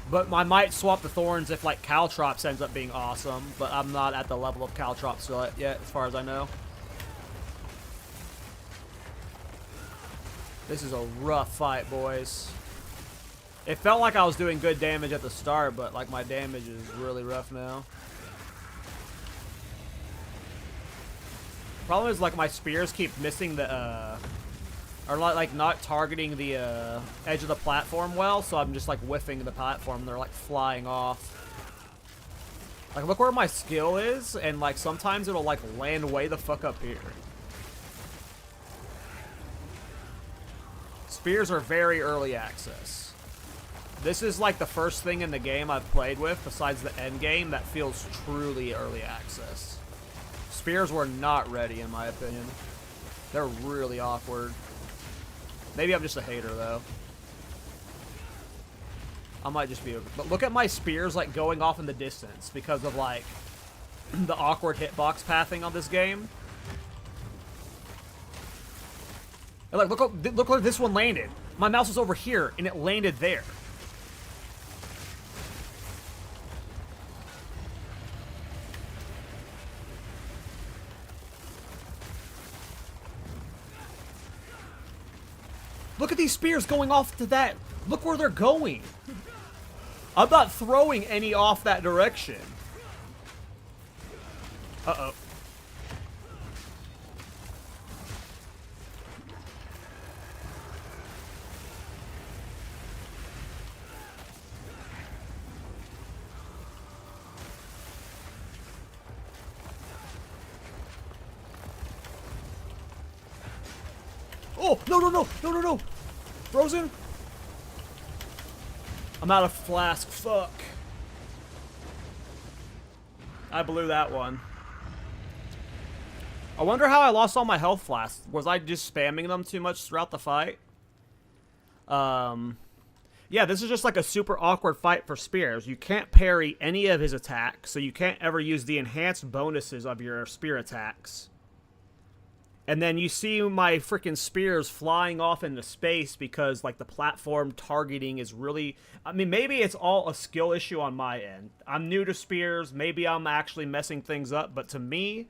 But I might swap the Thorns if, like, KallTorak ends up being awesome. But I'm not at the level of KallTorak yet, as far as I know. This is a rough fight, boys. It felt like I was doing good damage at the start, but, like, my damage is really rough now. Problem is, like, my spears keep missing the, or, like, not targeting the, edge of the platform well, so I'm just, like, whiffing the platform, and they're, like, flying off. Like, look where my skill is, and, like, sometimes it'll, like, land way the fuck up here. Spears are very early access. This is, like, the first thing in the game I've played with, besides the Endgame, that feels truly early access. Spears were not ready, in my opinion. They're really awkward. Maybe I'm just a hater, though. I might just be... But look at my spears, like, going off in the distance because of, like, the awkward hitbox pathing on this game. And, like, look where this one landed. My mouse was over here, and it landed there. Look at these spears going off to that. Look where they're going. I'm not throwing any off that direction. Uh-oh. Oh, no, no, no, no, no, no. Frozen? I'm out of flask. Fuck. I blew that one. I wonder how I lost all my health flasks. Was I just spamming them too much throughout the fight? Yeah, this is just like a super awkward fight for Spears. You can't parry any of his attacks, so you can't ever use the enhanced bonuses of your spear attacks. And then you see my freaking spears flying off into space because, like, the platform targeting is really... I mean, maybe it's all a skill issue on my end. I'm new to spears. Maybe I'm actually messing things up. But to me,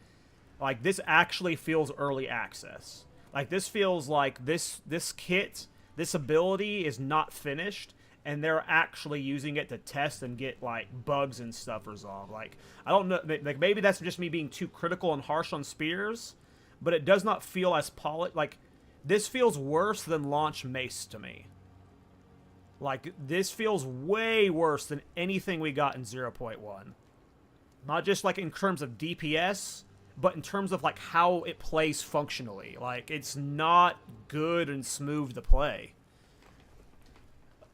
like, this actually feels early access. Like, this feels like this kit, this ability is not finished. And they're actually using it to test and get, like, bugs and stuff resolved. Like, I don't know. Like, maybe that's just me being too critical and harsh on spears. But it does not feel as polished. Like, this feels worse than launch mace to me. Like, this feels way worse than anything we got in 0.1. Not just, like, in terms of DPS, but in terms of, like, how it plays functionally. Like, it's not good and smooth to play.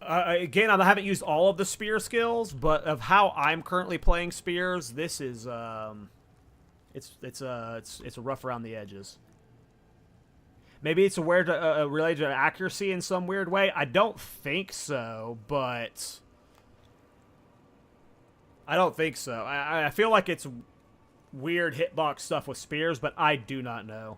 Again, I haven't used all of the spear skills, but of how I'm currently playing spears, this is, It's rough around the edges. Maybe it's related to accuracy in some weird way. I don't think so, but I don't think so. I feel like it's weird hitbox stuff with spears, but I do not know.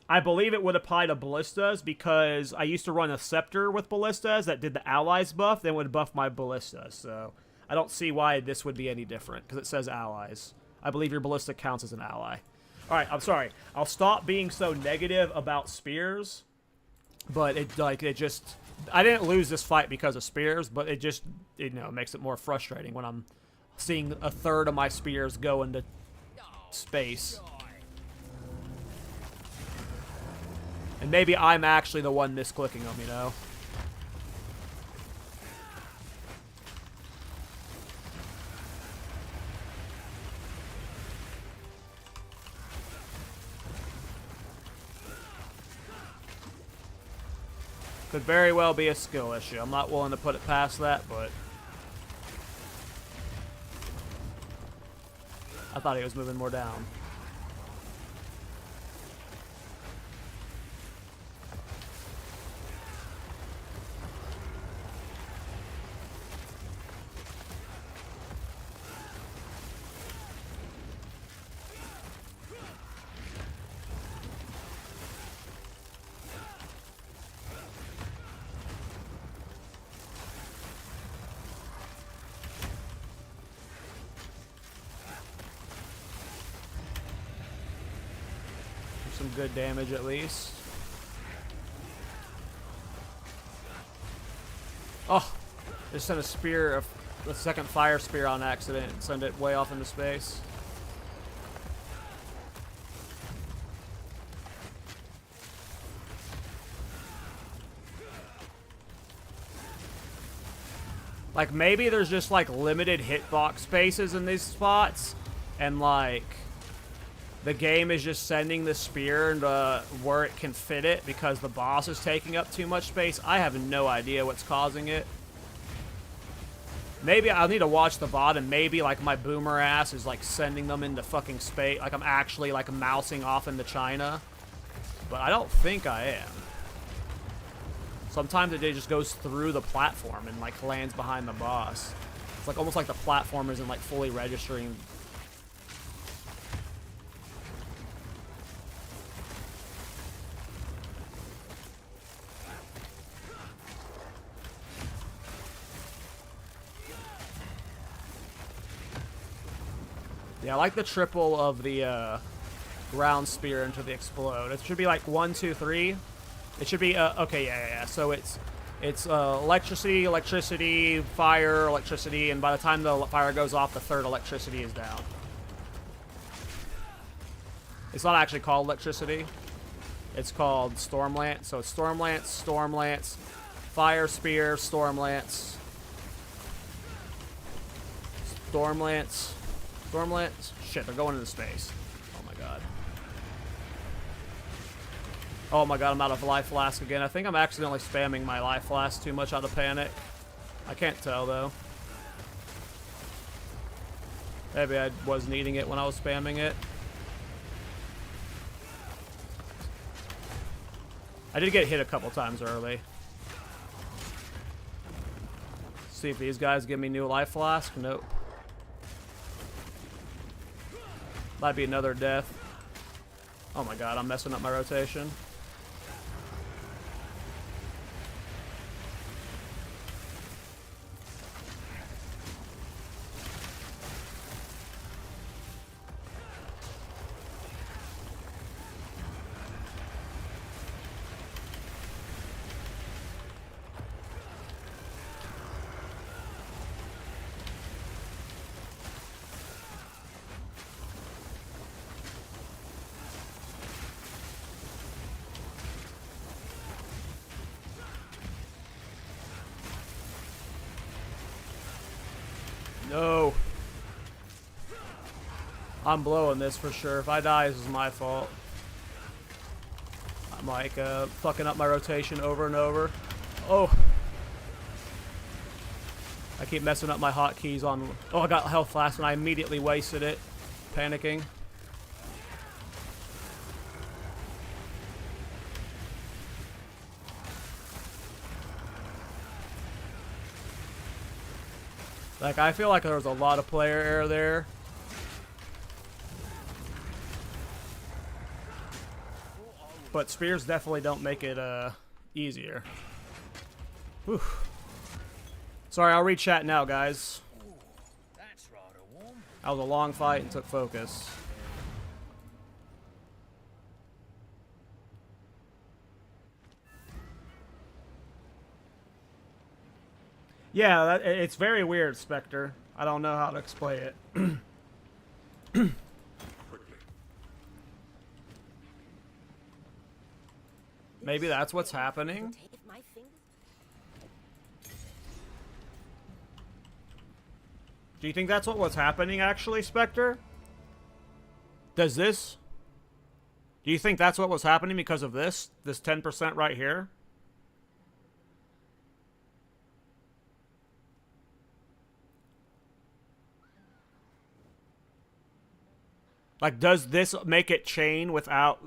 I believe it would apply to ballistas because I used to run a scepter with ballistas that did the allies buff, then would buff my ballistas. So I don't see why this would be any different because it says allies. I believe your ballista counts as an ally. Alright, I'm sorry. I'll stop being so negative about spears. But it just... I didn't lose this fight because of spears, but it just, makes it more frustrating when I'm seeing a third of my spears go into space. And maybe I'm actually the one misclicking them, you know? Could very well be a skill issue. I'm not willing to put it past that, but... I thought he was moving more down. Some good damage at least. Oh, just sent a spear, a second fire spear on accident and send it way off into space. Like, maybe there's just, like, limited hitbox spaces in these spots, and, like, the game is just sending the spear into where it can fit it because the boss is taking up too much space. I have no idea what's causing it. Maybe I'll need to watch the VOD, and maybe, like, my boomer ass is, like, sending them into fucking space. Like, I'm actually, like, mousing off into China. But I don't think I am. Sometimes it just goes through the platform and, like, lands behind the boss. It's, like, almost like the platform isn't, like, fully registering. Yeah, I like the triple of the ground spear into the explode. It should be like 1, 2, 3. It should be okay, yeah. So it's electricity, electricity, fire, electricity, and by the time the fire goes off, the third electricity is down. It's not actually called electricity. It's called Stormlance. So it's Stormlance, Stormlance, Fire Spear, Stormlance, Stormlance, Stormlance. Shit, they're going into space. Oh my god. Oh my god, I'm out of life flask again. I think I'm accidentally spamming my life flask too much out of panic. I can't tell though. Maybe I was needing it when I was spamming it. I did get hit a couple times early. See if these guys give me new life flask. Nope. Might be another death. Oh my god, I'm messing up my rotation. No. I'm blowing this for sure. If I die, this is my fault. I'm like fucking up my rotation over and over. Oh. I keep messing up my hotkeys on... Oh, I got health flask and I immediately wasted it. Panicking. Like, I feel like there was a lot of player error there. But spears definitely don't make it easier. Whew. Sorry, I'll read chat now, guys. That's rather warm. That was a long fight and took focus. Yeah, it's very weird, Spectre. I don't know how to explain it. Maybe that's what's happening. Do you think that's what was happening, actually, Spectre? Does this... Do you think that's what was happening because of this? This 10% right here? Like, does this make it chain without,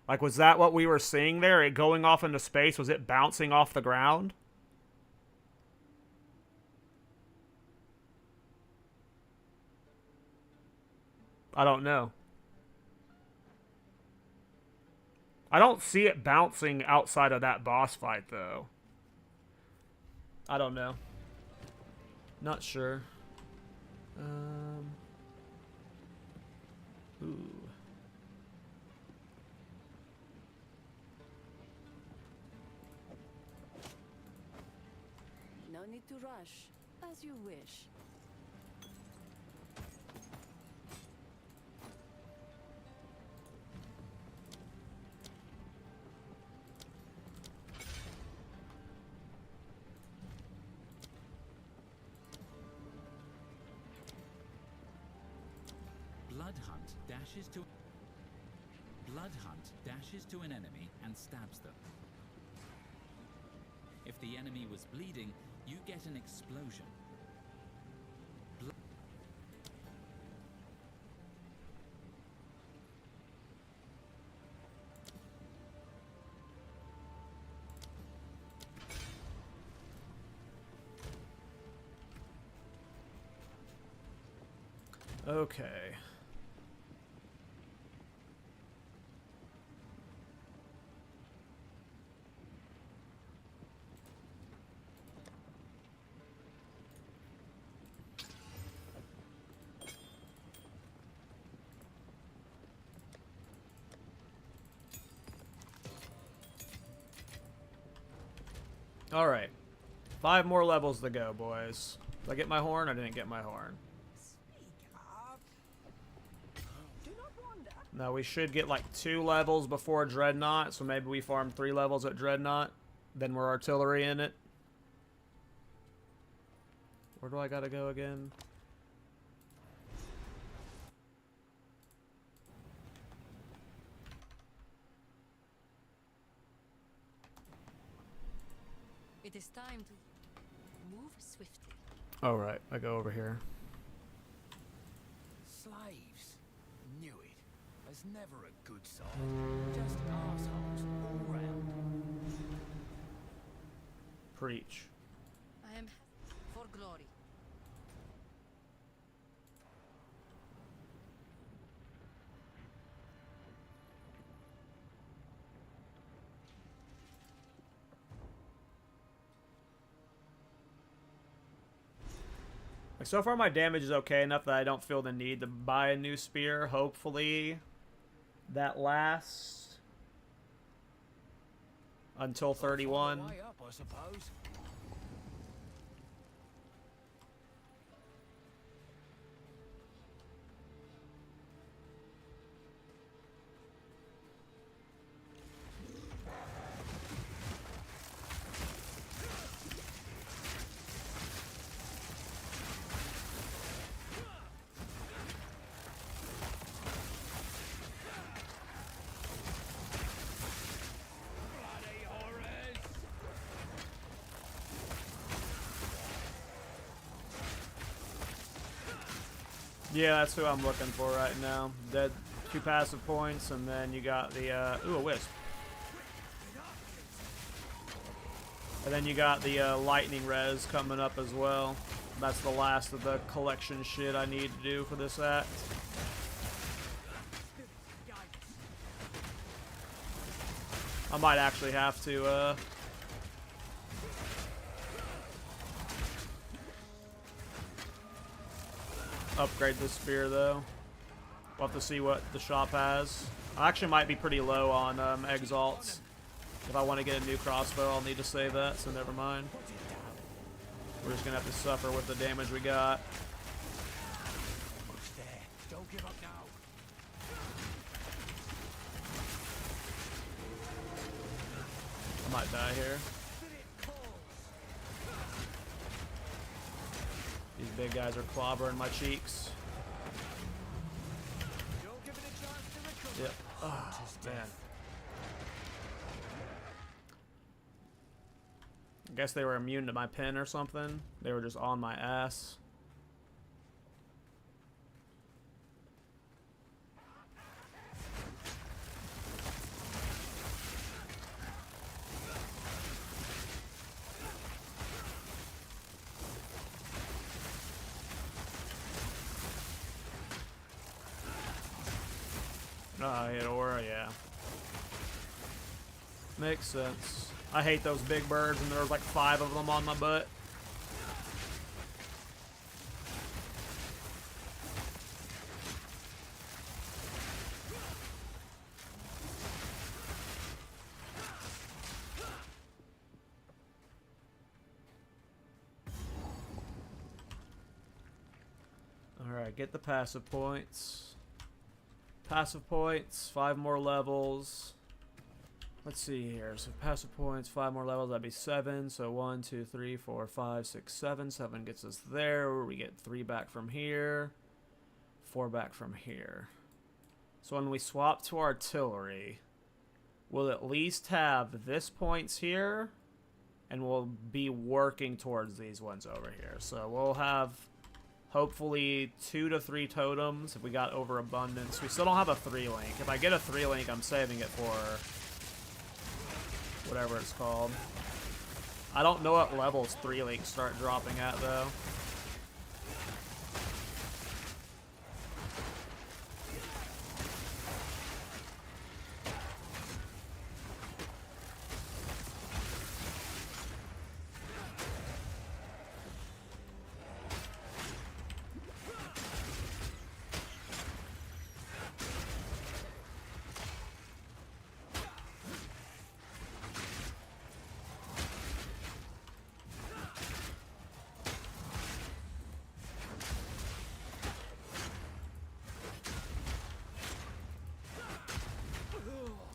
like, was that what we were seeing there? It going off into space? Was it bouncing off the ground? I don't know. I don't see it bouncing outside of that boss fight, though. I don't know. Not sure. Ooh. No need to rush. As you wish. Bloodhunt dashes to an enemy and stabs them. If the enemy was bleeding, you get an explosion. Okay. All right. 5 more levels to go, boys. Did I get my horn? I didn't get my horn. Now we should get like 2 levels before Dreadnought, so maybe we farm 3 levels at Dreadnought. Then we're artillery in it. Where do I gotta go again? It is time to move swiftly. Oh, right. I go over here. Slaves. Knew it. There's never a good side. Just assholes all round. Preach. I am for glory. Like, so far my damage is okay enough that I don't feel the need to buy a new spear. Hopefully that lasts until 31. Way up, I suppose. Yeah, that's who I'm looking for right now. Dead 2 passive points, and then you got the, ooh, a wisp. And then you got the lightning res coming up as well. That's the last of the collection shit I need to do for this act. I might actually have to, upgrade this spear, though. We'll have to see what the shop has. I actually might be pretty low on exalts. If I want to get a new crossbow, I'll need to save that, so never mind. We're just going to have to suffer with the damage we got. Don't give up now. I might die here. These big guys are clobbering my cheeks. Yep. Oh, man. I guess they were immune to my pen or something. They were just on my ass. I hit aura, yeah. Makes sense. I hate those big birds, and there's like 5 of them on my butt. Alright, get the passive points. Passive points, 5 more levels. Let's see here. So passive points, 5 more levels, that'd be 7. So 1, 2, 3, 4, 5, 6, 7. 7 gets us there. We get 3 back from here. 4 back from here. So when we swap to artillery, we'll at least have this points here, and we'll be working towards these ones over here. So we'll have hopefully 2 to 3 totems if we got overabundance. We still don't have a 3-link. If I get a 3-link, I'm saving it for whatever it's called. I don't know what levels 3-links start dropping at, though.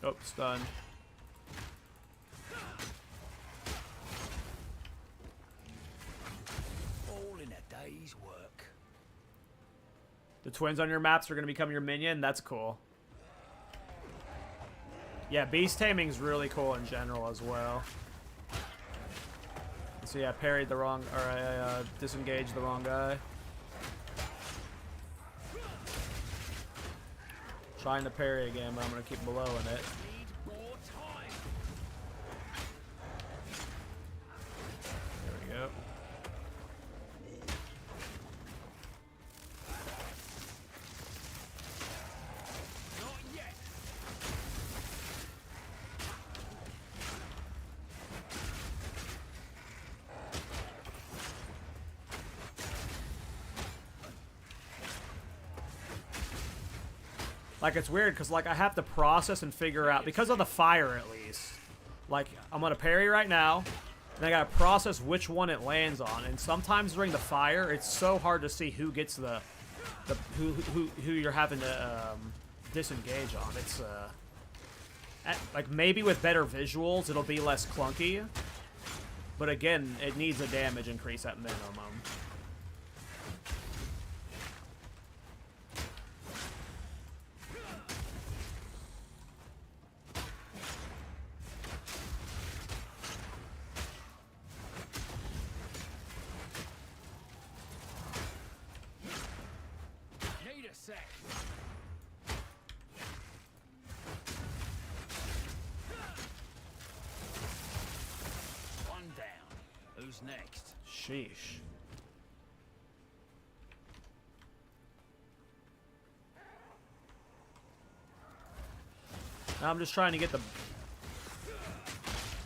Oh, stunned. All in a day's work. The twins on your maps are going to become your minion? That's cool. Yeah, beast taming's really cool in general as well. So yeah, parried the wrong, or I disengaged the wrong guy. Trying to parry again, but I'm going to keep blowing it. Need more time. There we go. Not yet. Like, it's weird, because, like, I have to process and figure out, because of the fire, at least. Like, I'm going to parry right now, and I got to process which one it lands on. And sometimes during the fire, it's so hard to see who gets who you're having to disengage on. It's, like, maybe with better visuals, it'll be less clunky. But again, it needs a damage increase at minimum. Need a sec. One down. Who's next? Sheesh. Now I'm just trying to get the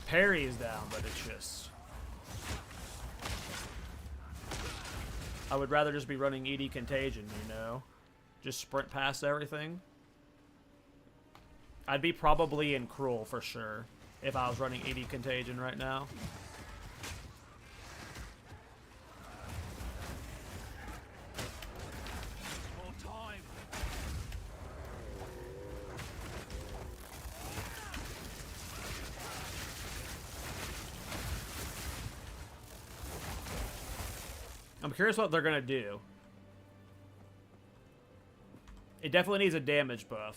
parries down, but it's just... I would rather just be running ED Contagion, you know? Just sprint past everything. I'd be probably in Cruel for sure if I was running ED Contagion right now. More time. I'm curious what they're gonna do. It definitely needs a damage buff.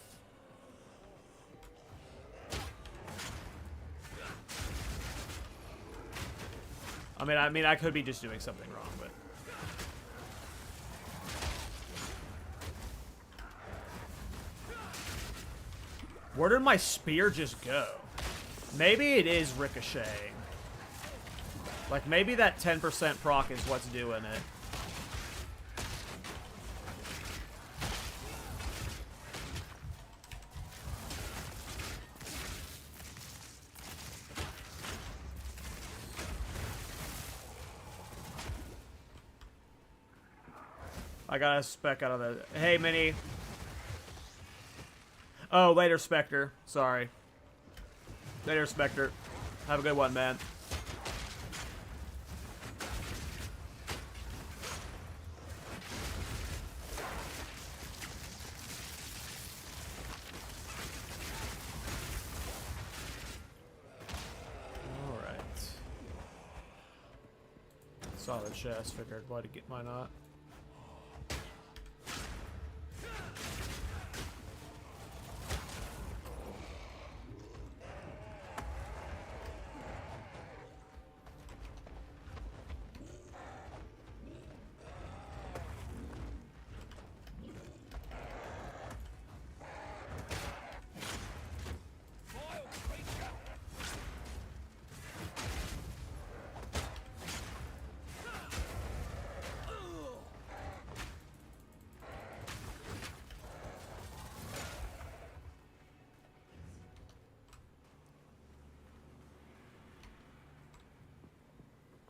I mean, I could be just doing something wrong, but... Where did my spear just go? Maybe it is ricocheting. Like, maybe that 10% proc is what's doing it. I got a spec out of the... Hey, Mini. Oh, later, Spectre. Sorry. Later, Spectre. Have a good one, man. Saw the chest, figured why not.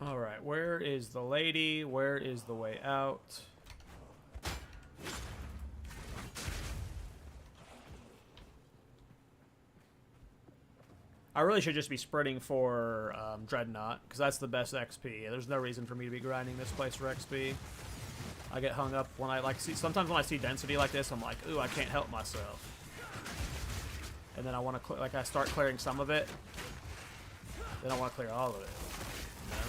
Alright, where is the lady? Where is the way out? I really should just be spreading for Dreadnought, because that's the best XP. There's no reason for me to be grinding this place for XP. I get hung up when I sometimes when I see density like this, I'm like, ooh, I can't help myself. And then I want to I start clearing some of it. Then I want to clear all of it. You know?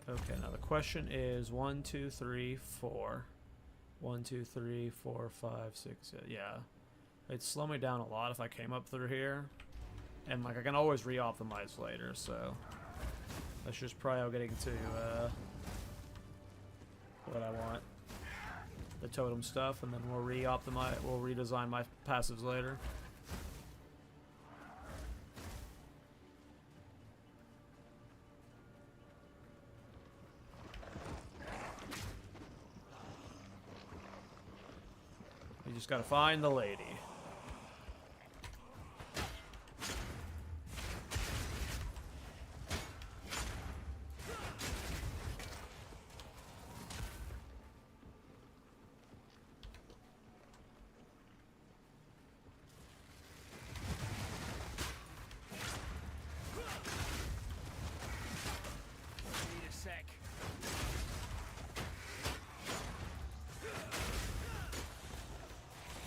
Okay, now the question is 1, 2, 3, 4. 1, 2, 3, 4, 5, 6. Yeah. It'd slow me down a lot if I came up through here. And, like, I can always re-optimize later, so... That's just probably getting to, what I want. The totem stuff, and then we'll re-optimize, we'll redesign my passives later. You just gotta find the lady. Need a sec.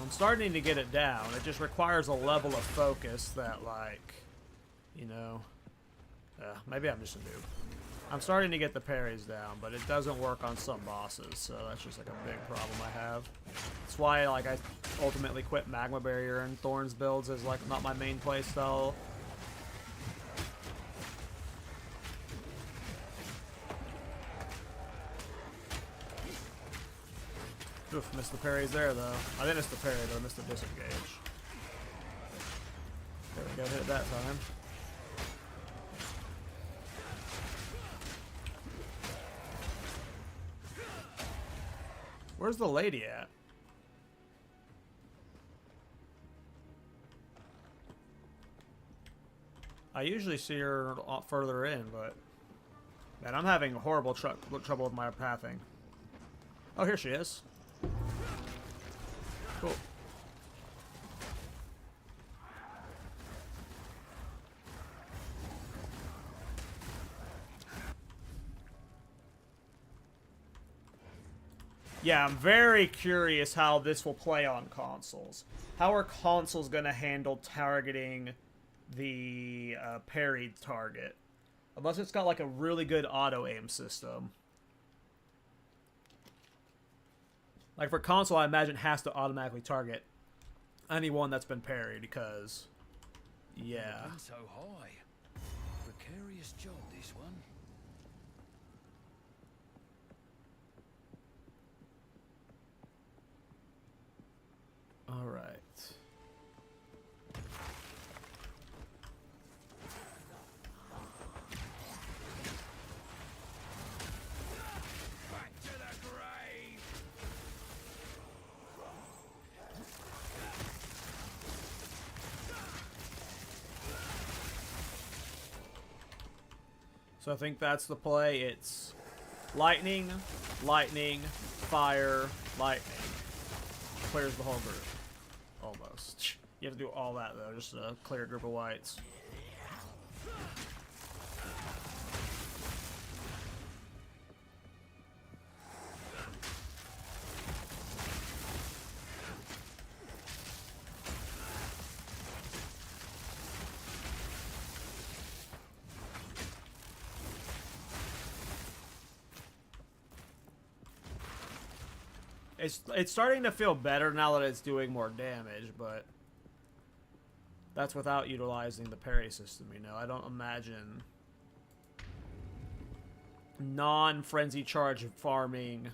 I'm starting to get it down. It just requires a level of focus that, like, you know, maybe I'm just a noob. I'm starting to get the parries down, but it doesn't work on some bosses, so that's just like a big problem I have. That's why, like, I ultimately quit Magma Barrier and Thorns builds as, like, not my main playstyle. Oof, missed the parries there, though. I didn't miss the parry, but I missed the disengage. There we go, hit it that time. Where's the lady at? I usually see her a lot further in, but... Man, I'm having horrible trouble with my pathing. Oh, here she is. Cool. Yeah, I'm very curious how this will play on consoles. How are consoles going to handle targeting the parried target? Unless it's got like a really good auto-aim system. Like for console, I imagine it has to automatically target anyone that's been parried because, yeah. Been so high. Precarious job, this one. All right. Back to the grave. So I think that's the play. It's lightning, lightning, fire, lightning. Clears the whole group. Almost. You have to do all that, though, just to clear a group of whites. It's starting to feel better now that it's doing more damage, but that's without utilizing the parry system, you know. I don't imagine non-frenzy charge farming.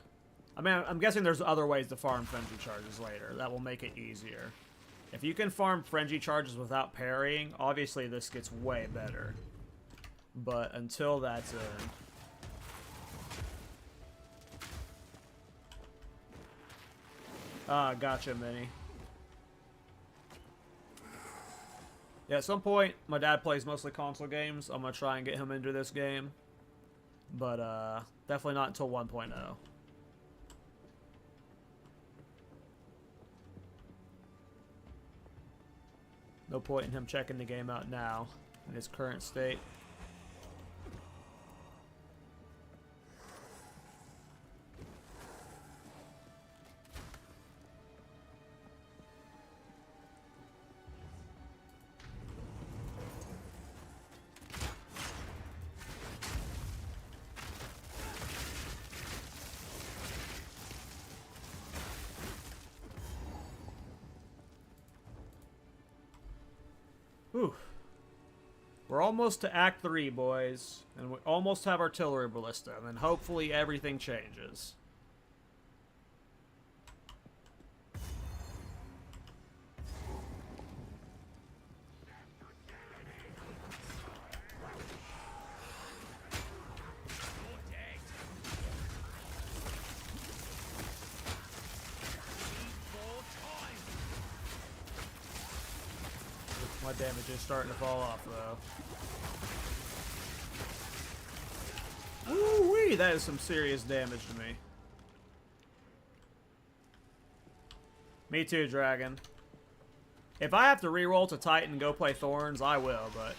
I mean, I'm guessing there's other ways to farm frenzy charges later. That will make it easier. If you can farm frenzy charges without parrying, obviously this gets way better. But until that's in... Ah, gotcha, Mini. Yeah, at some point, my dad plays mostly console games. I'm gonna try and get him into this game. But, definitely not until 1.0. No point in him checking the game out now, in its current state. Whew. We're almost to Act 3, boys. And we almost have artillery ballista. And then hopefully everything changes. My damage is starting to fall off, though. Woo-wee! That is some serious damage to me. Me too, Dragon. If I have to reroll to Titan and go play Thorns, I will, but...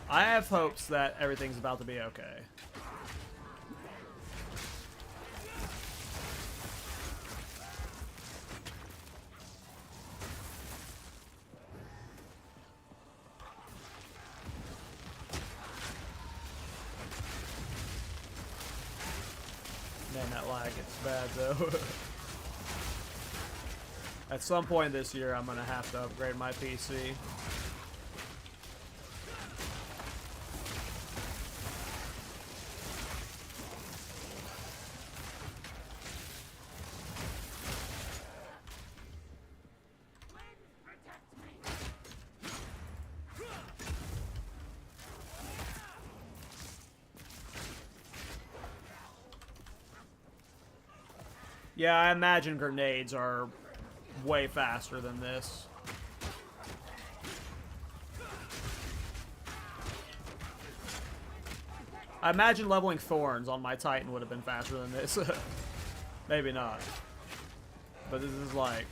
I have hopes that everything's about to be okay. Man, that lag gets bad, though. At some point this year, I'm going to have to upgrade my PC. Yeah, I imagine grenades are way faster than this. I imagine leveling Thorns on my Titan would have been faster than this. Maybe not. But this is like...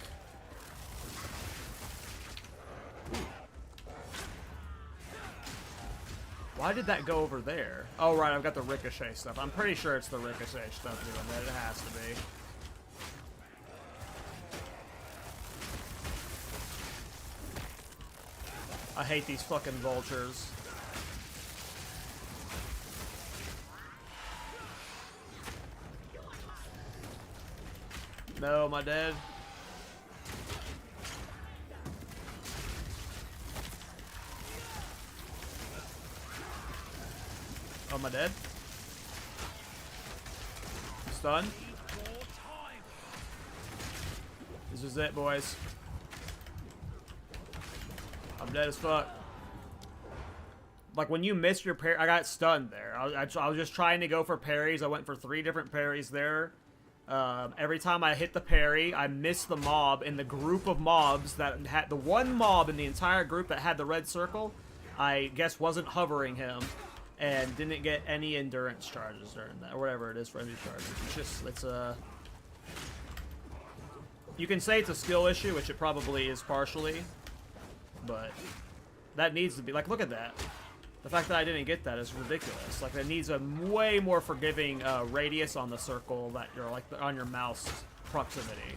Why did that go over there? Oh, right, I've got the ricochet stuff. I'm pretty sure it's the ricochet stuff doing that. It has to be. I hate these fucking vultures. No, am I dead? Oh, am I dead? Stun? This is it, boys. I'm dead as fuck. Like, when you missed your parry, I got stunned there. I was just trying to go for parries. I went for 3 different parries there. Every time I hit the parry, I missed the mob, and the group of mobs that had... The one mob in the entire group that had the red circle, I guess wasn't hovering him. and didn't get any endurance charges during that, or whatever it is for energy charges. It's just, it's a... You can say it's a skill issue, which it probably is partially, but that needs to be, like, look at that. The fact that I didn't get that is ridiculous. Like, it needs a way more forgiving radius on the circle that you're, like, on your mouse proximity.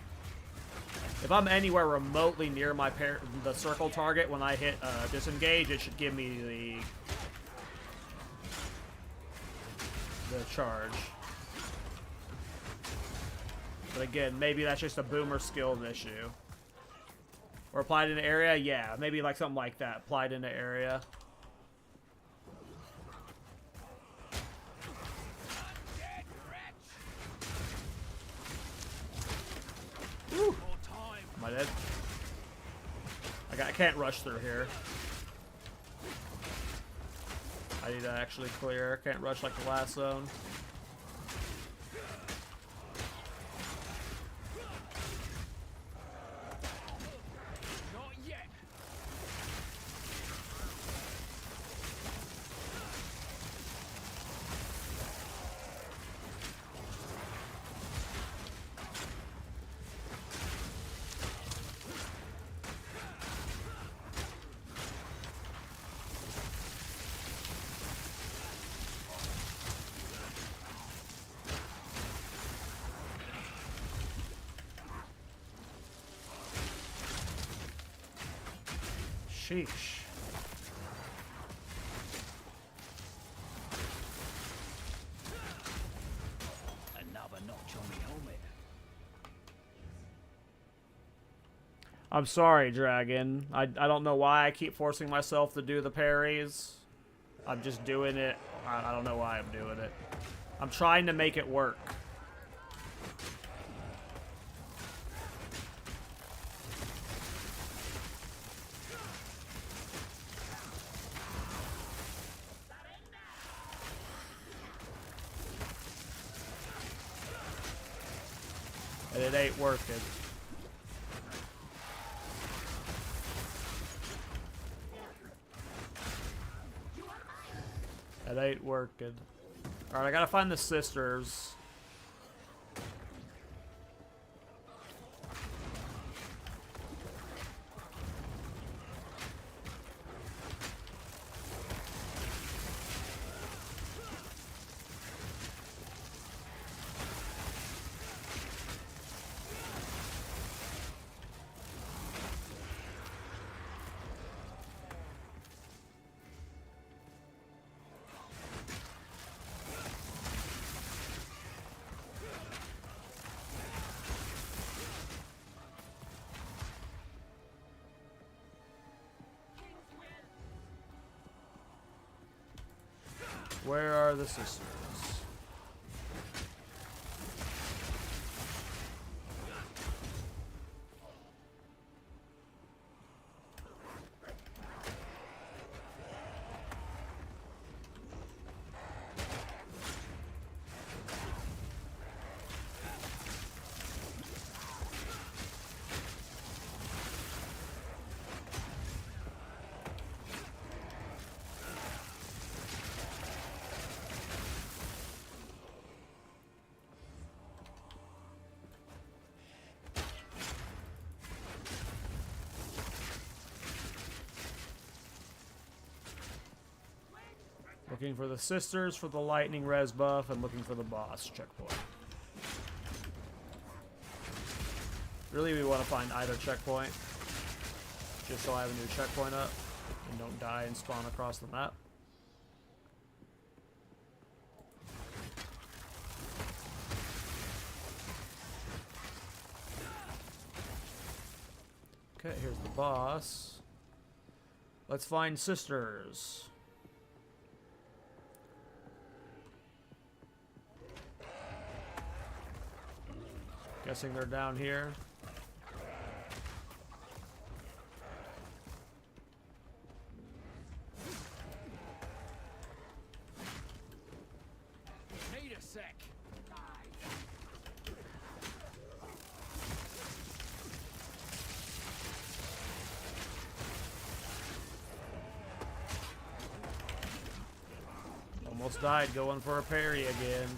If I'm anywhere remotely near my the circle target when I hit disengage, it should give me the charge. But again, maybe that's just a boomer skilled issue. Or applied in an area, yeah, maybe like something like that. Applied in an area. Woo. Am I dead? I can't rush through here. I need to actually clear. Can't rush like the last zone. Not yet. Sheesh. Another notch on the helmet. I'm sorry, Dragon. I don't know why I keep forcing myself to do the parries. I'm just doing it. I don't know why I'm doing it. I'm trying to make it work. And it ain't working. It ain't working. Alright, I gotta find the sisters. Where are the sisters? Looking for the sisters for the lightning res buff and looking for the boss checkpoint. Really, we want to find either checkpoint. Just so I have a new checkpoint up and don't die and spawn across the map. Okay, here's the boss. Let's find sisters. Guessing they're down here. Need a sec. Almost died going for a parry again.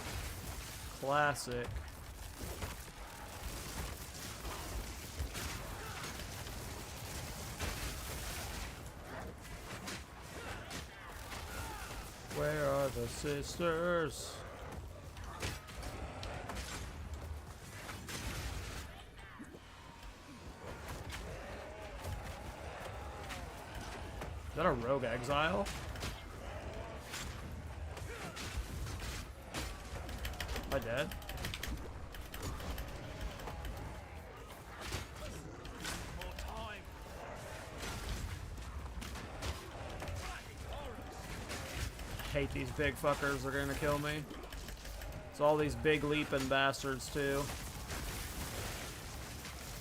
Classic. Where are the sisters? Is that a rogue exile? Am I dead? Hate these big fuckers, they're gonna kill me. It's all these big leaping bastards too.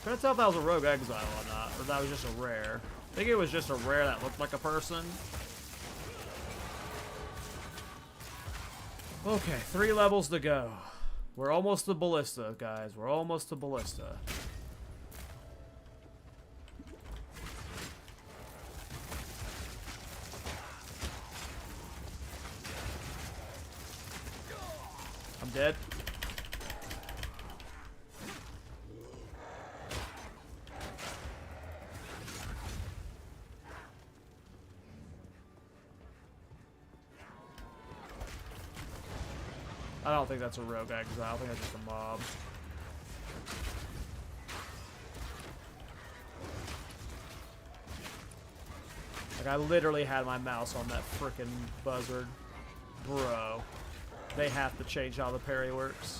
Couldn't tell if that was a rogue exile or not, or that was just a rare. I think it was just a rare that looked like a person. Okay, 3 levels to go. We're almost to ballista, guys. We're almost to ballista. I'm dead. I don't think that's a rogue exile. I think that's just a mob. Like, I literally had my mouse on that frickin' buzzard. Bro. They have to change how the parry works.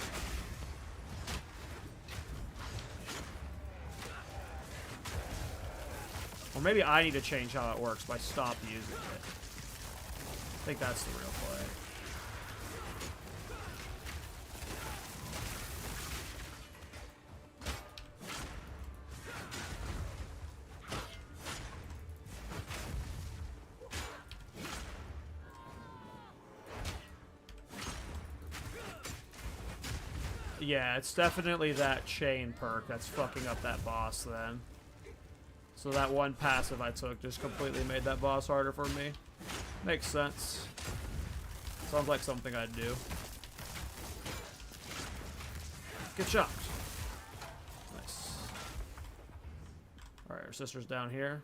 Or maybe I need to change how it works by stop using it. I think that's the real play. Yeah, it's definitely that chain perk that's fucking up that boss then. So that one passive I took just completely made that boss harder for me. Makes sense. Sounds like something I'd do. Get shocked. Nice. Alright, our sister's down here.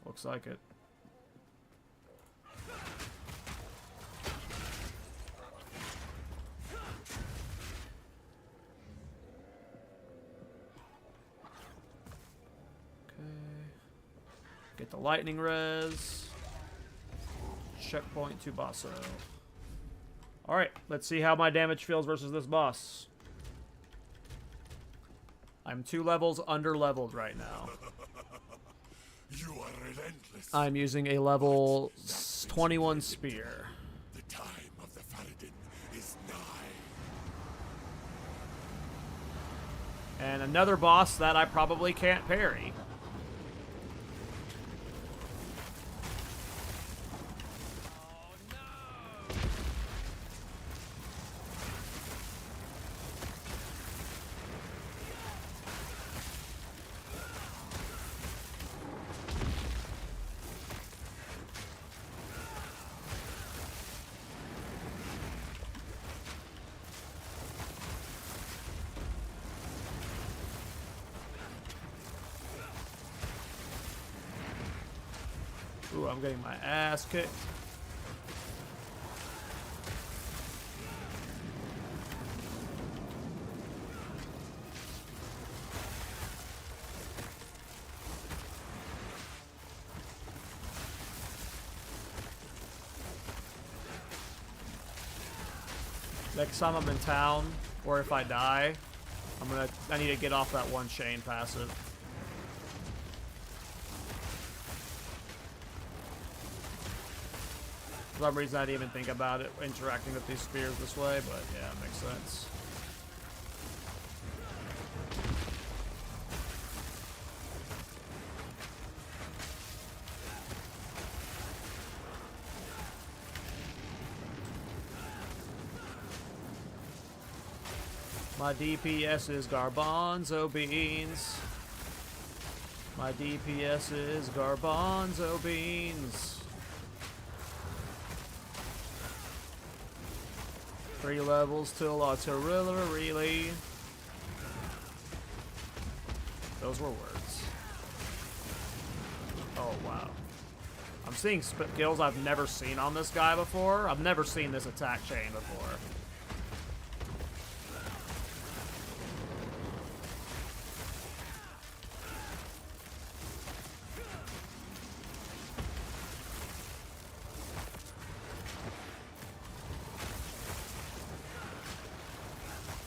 Looks like it. Get the lightning res. Checkpoint to bosso. Alright, let's see how my damage feels versus this boss. I'm 2 levels under leveled right now. You are relentless. I'm using a level 21 spear. The time of the Faradin is nigh. And another boss that I probably can't parry. Ooh, I'm getting my ass kicked. Next time I'm in town, or if I die, I need to get off that one chain passive. For some reason I didn't even think about it, interacting with these spears this way, but yeah, it makes sense. My DPS is garbanzo beans. My DPS is garbanzo beans. 3 levels till artillery. Those were words. Oh, wow. I'm seeing skills I've never seen on this guy before. I've never seen this attack chain before.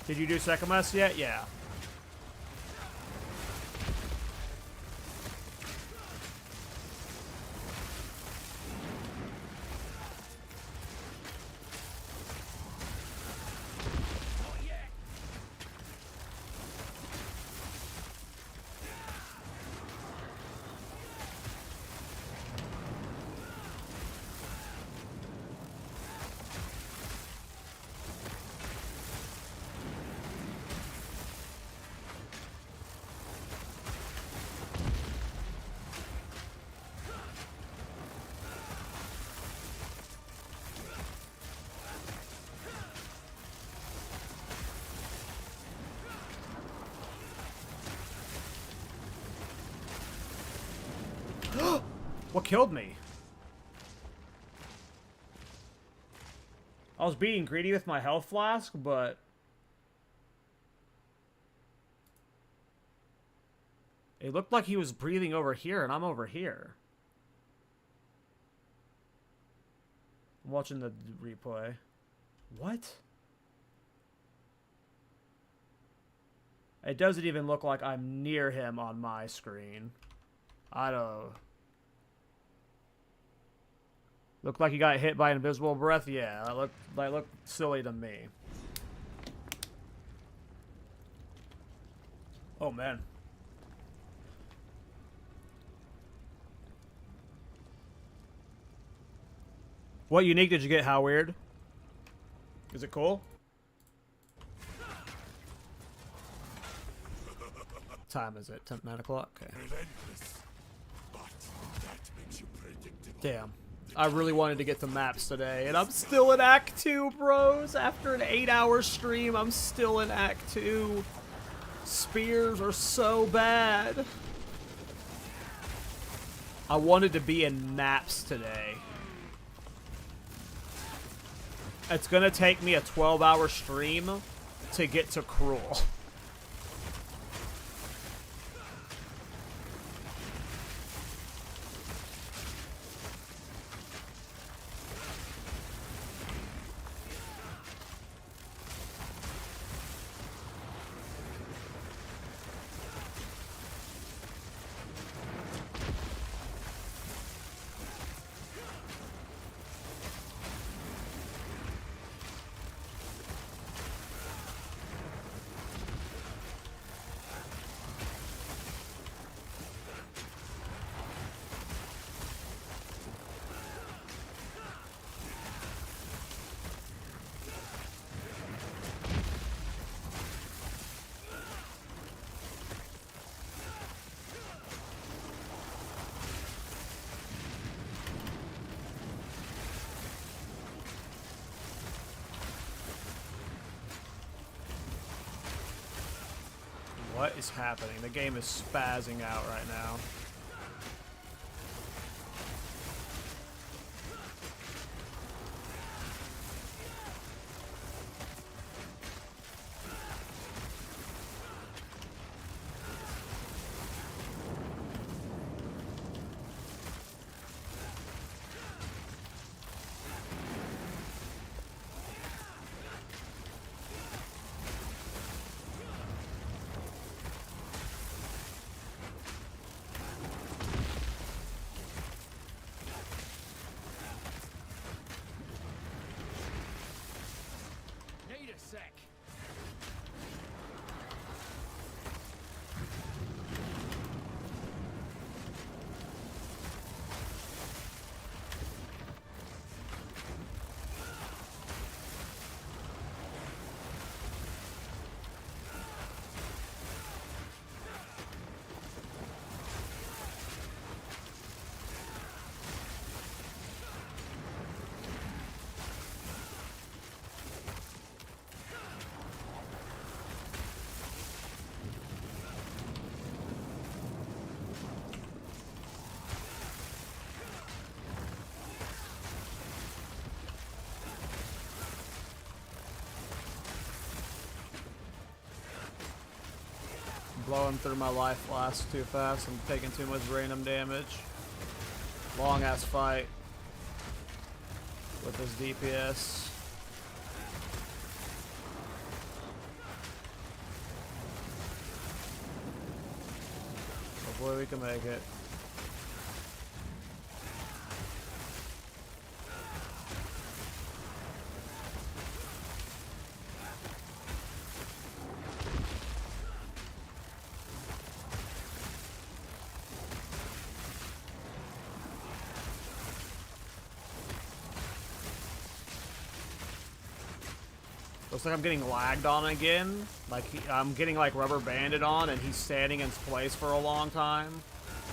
Did you do Sekimas yet? Yeah. What killed me? I was being greedy with my health flask, but... it looked like he was breathing over here, and I'm over here. I'm watching the replay. What? It doesn't even look like I'm near him on my screen. I don't... Looked like he got hit by an invisible breath? Yeah, that looked silly to me. Oh, man. What unique did you get, How Weird? Is it cool? What time is it? 9 o'clock? Okay. Damn. I really wanted to get to maps today, and I'm still in Act 2, bros. After an 8-hour stream, I'm still in Act 2. Spears are so bad. I wanted to be in maps today. It's gonna take me a 12-hour stream to get to Cruel. What is happening? The game is spazzing out right now. Blowing through my life blast too fast. I'm taking too much random damage. Long ass fight with this DPS. Hopefully we can make it. Looks like I'm getting lagged on again. Like I'm getting like rubber banded on, and he's standing in place for a long time.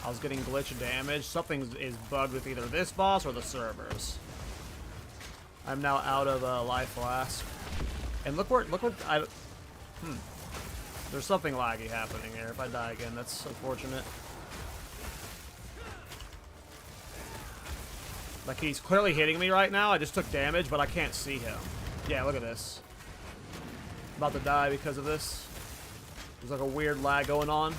I was getting glitch damage. Something is bugged with either this boss or the servers. I'm now out of life flask, and look what I. There's something laggy happening here. If I die again, that's unfortunate. Like he's clearly hitting me right now. I just took damage, but I can't see him. Yeah, look at this. About to die because of this. There's like a weird lag going on.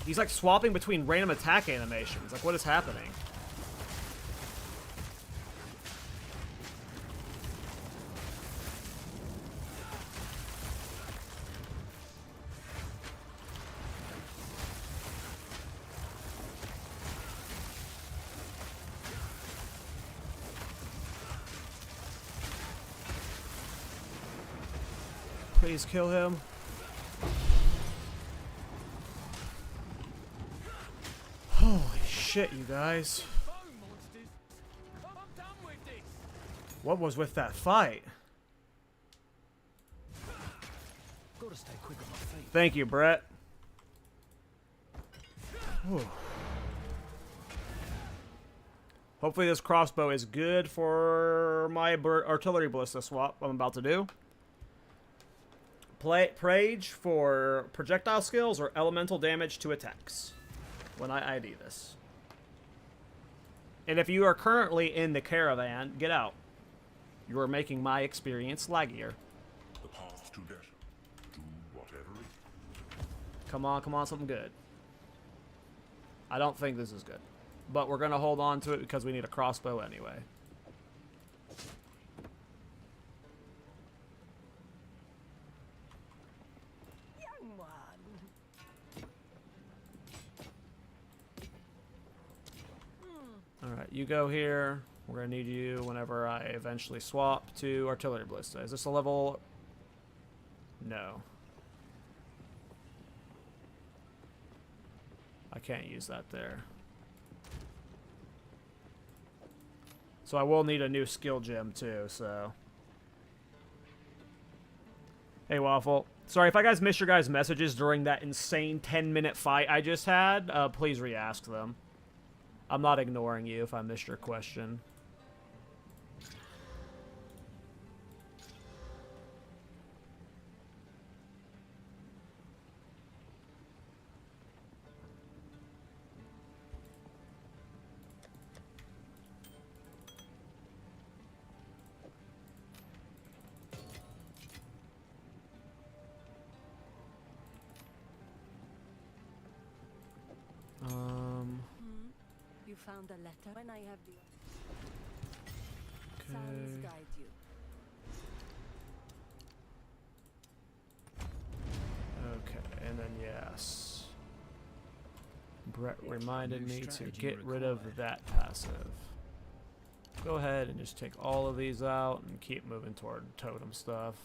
He's like swapping between random attack animations. Like, what is happening? Please kill him. Holy shit, you guys. What was with that fight? Gotta stay quick on my feet. Thank you, Brett. Whew. Hopefully this crossbow is good for my artillery ballista swap I'm about to do. Prage for projectile skills or elemental damage to attacks when I ID this. And if you are currently in the caravan, get out. You are making my experience laggier. The path to death. Do whatever it. Come on, something good. I don't think this is good. But we're going to hold on to it because we need a crossbow anyway. Young one. Alright, you go here. We're going to need you whenever I eventually swap to artillery ballista. Is this a level? No. I can't use that there. So I will need a new skill gem too, so. Hey, Waffle. Sorry, if I guys missed your guys' messages during that insane 10-minute fight I just had, please re-ask them. I'm not ignoring you if I missed your question. You found a letter when I have the Okay. sounds guide you. Okay, and then yes. Brett reminded New me to strategy get rid of required. that passive. Go ahead and just take all of these out and keep moving toward totem stuff.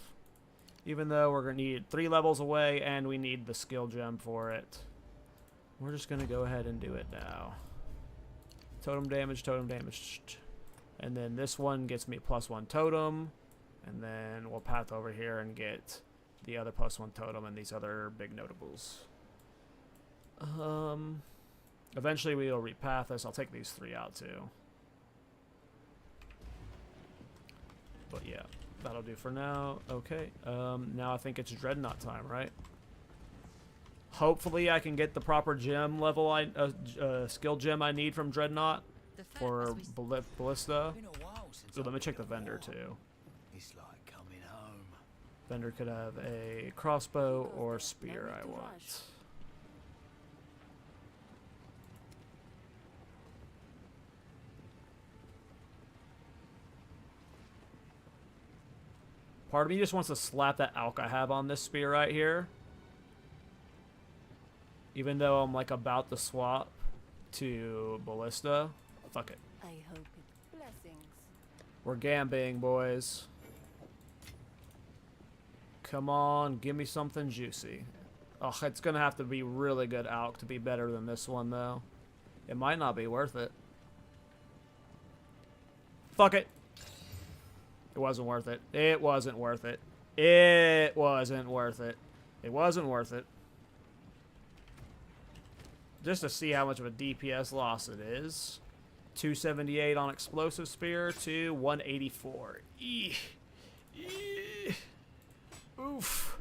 Even though we're going to need 3 levels away and we need the skill gem for it. We're just going to go ahead and do it now. Totem damage, and then this one gets me +1 totem, and then we'll path over here and get the other +1 totem and these other big notables. Eventually we'll repath this. I'll take these 3 out too. But yeah, that'll do for now. Okay, now I think it's Dreadnought time, right? Hopefully I can get the proper gem level, skill gem I need from Dreadnought for ballista. Been a while since So let me I've check the been at vendor war. too. It's like coming home. Vendor could have a crossbow or spear I want. Part of me just wants to slap that alk I have on this spear right here. Even though I'm like about to swap to ballista. Fuck it. I hope it. Blessings. We're gambling, boys. Come on, give me something juicy. Oh, it's gonna have to be really good alk to be better than this one, though. It might not be worth it. Fuck it. It wasn't worth it. It wasn't worth it. It wasn't worth it. It wasn't worth it. Just to see how much of a DPS loss it is. 278 on explosive spear to 184. Eeh. Eeh. Oof.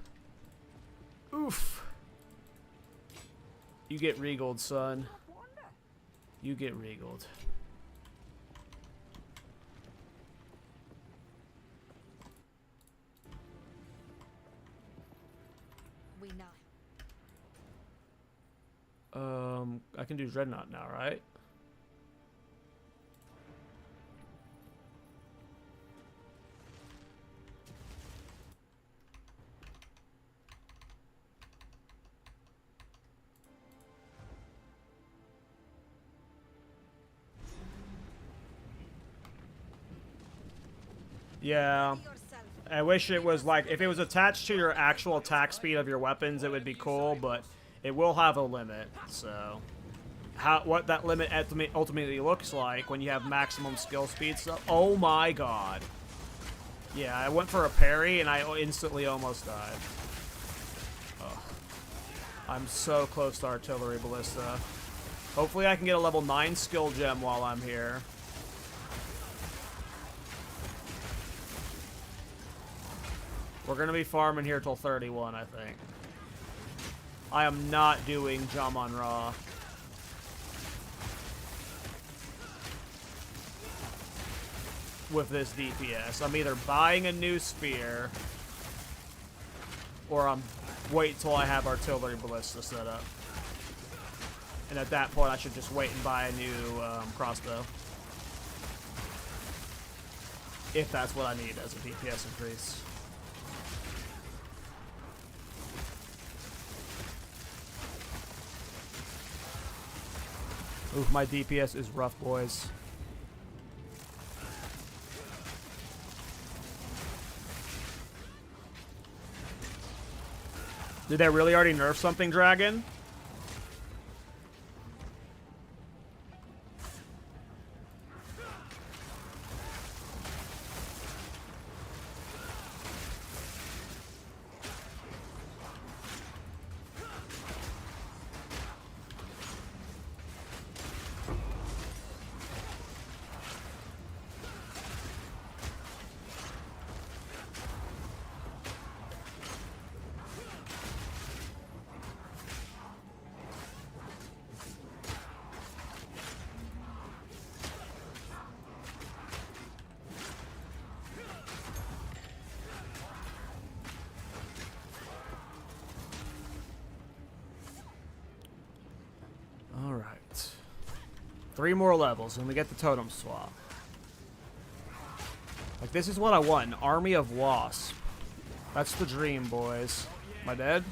Oof. You get regaled, son. You get regaled. We know. I can do Dreadnought now, right? Yeah. I wish it was like, if it was attached to your actual attack speed of your weapons, it would be cool, but it will have a limit, so... what that limit ultimately looks like when you have maximum skill speed stuff. Oh my god. Yeah, I went for a parry and I instantly almost died. Ugh. I'm so close to artillery ballista. Hopefully I can get a level 9 skill gem while I'm here. We're gonna be farming here till 31, I think. I am not doing Jamon Ra. With this DPS. I'm either buying a new spear or I'm wait till I have artillery ballista set up. And at that point I should just wait and buy a new crossbow. If that's what I need as a DPS increase. Oof, my DPS is rough, boys. Did they really already nerf something, Dragon? Alright. 3 more levels and we get the totem swap. Like, this is what I want. An army of wasp. That's the dream, boys. Am I dead?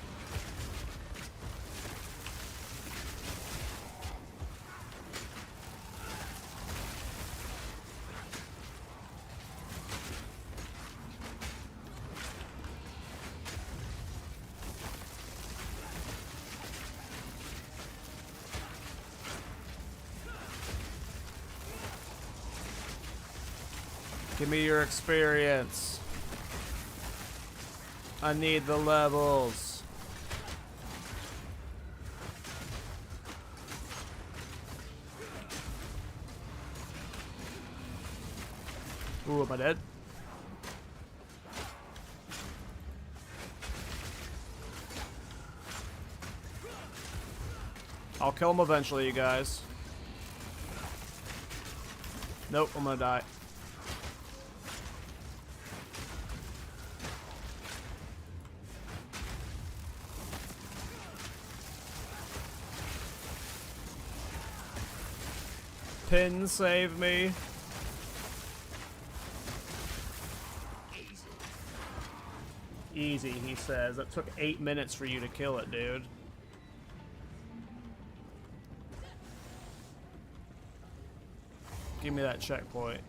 Give me your experience. I need the levels. Ooh, am I dead? I'll kill him eventually, you guys. Nope, I'm gonna die. Pin save me. Easy, he says. It took 8 minutes for you to kill it, dude. Give me that checkpoint.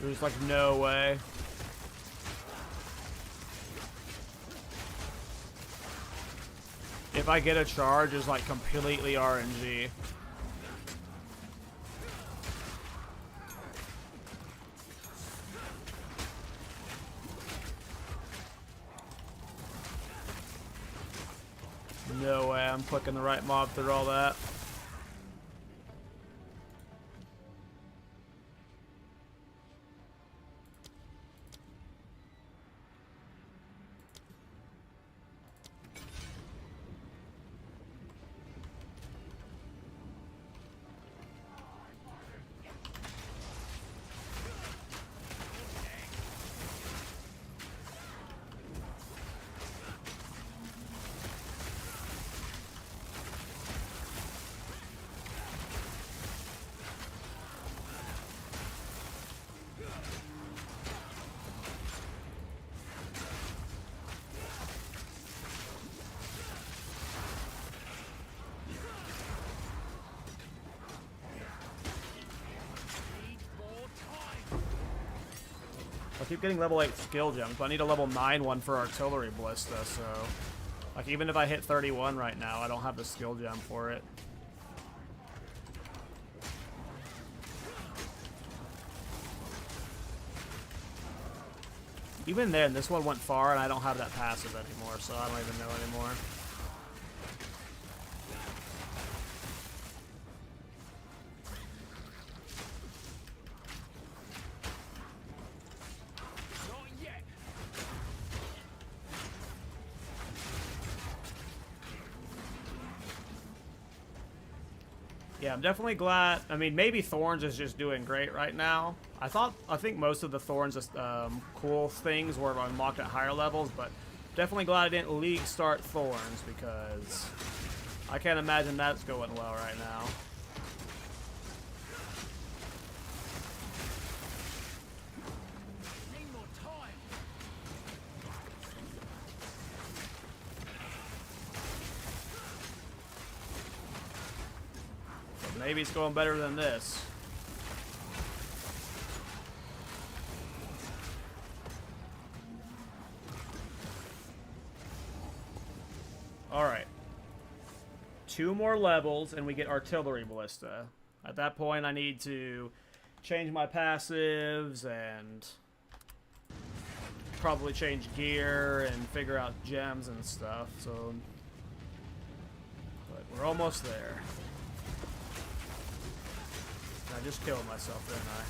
There's like no way. If I get a charge, it's like completely RNG. No way I'm clicking the right mob through all that. I keep getting level 8 skill gems, but I need a level 9 one for artillery ballista, so... Like, even if I hit 31 right now, I don't have the skill gem for it. Even then, this one went far, and I don't have that passive anymore, so I don't even know anymore. Yeah, I'm definitely glad. I mean, maybe Thorns is just doing great right now. I think most of the Thorns cool things were unlocked at higher levels, but definitely glad I didn't league start Thorns because I can't imagine that's going well right now. Maybe it's going better than this. Alright. 2 more levels and we get artillery ballista. At that point I need to change my passives and probably change gear and figure out gems and stuff. So, but we're almost there. I just killed myself, didn't I?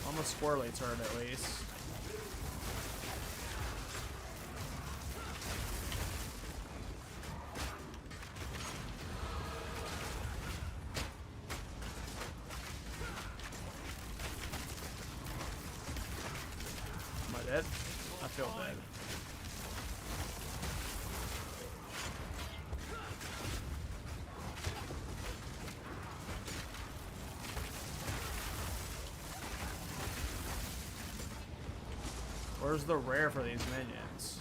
I'm a squirrely turd at least. Am I dead? I feel dead. Where's the rare for these minions?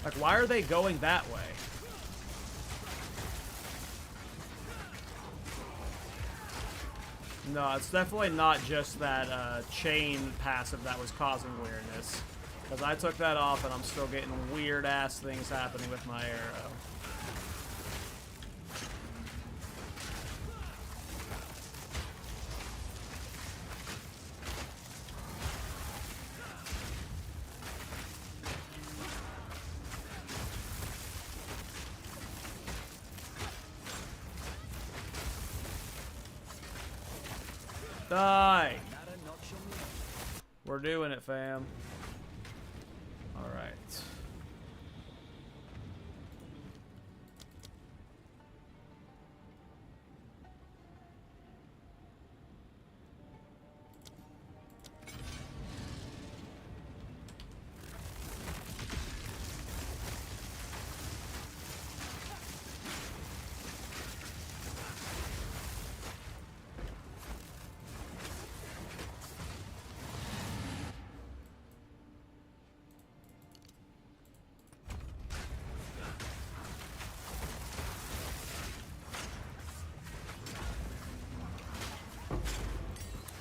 Like, why are they going that way? No, it's definitely not just that chain passive that was causing weirdness. Because I took that off and I'm still getting weird-ass things happening with my arrow. Die! We're doing it, fam. Alright.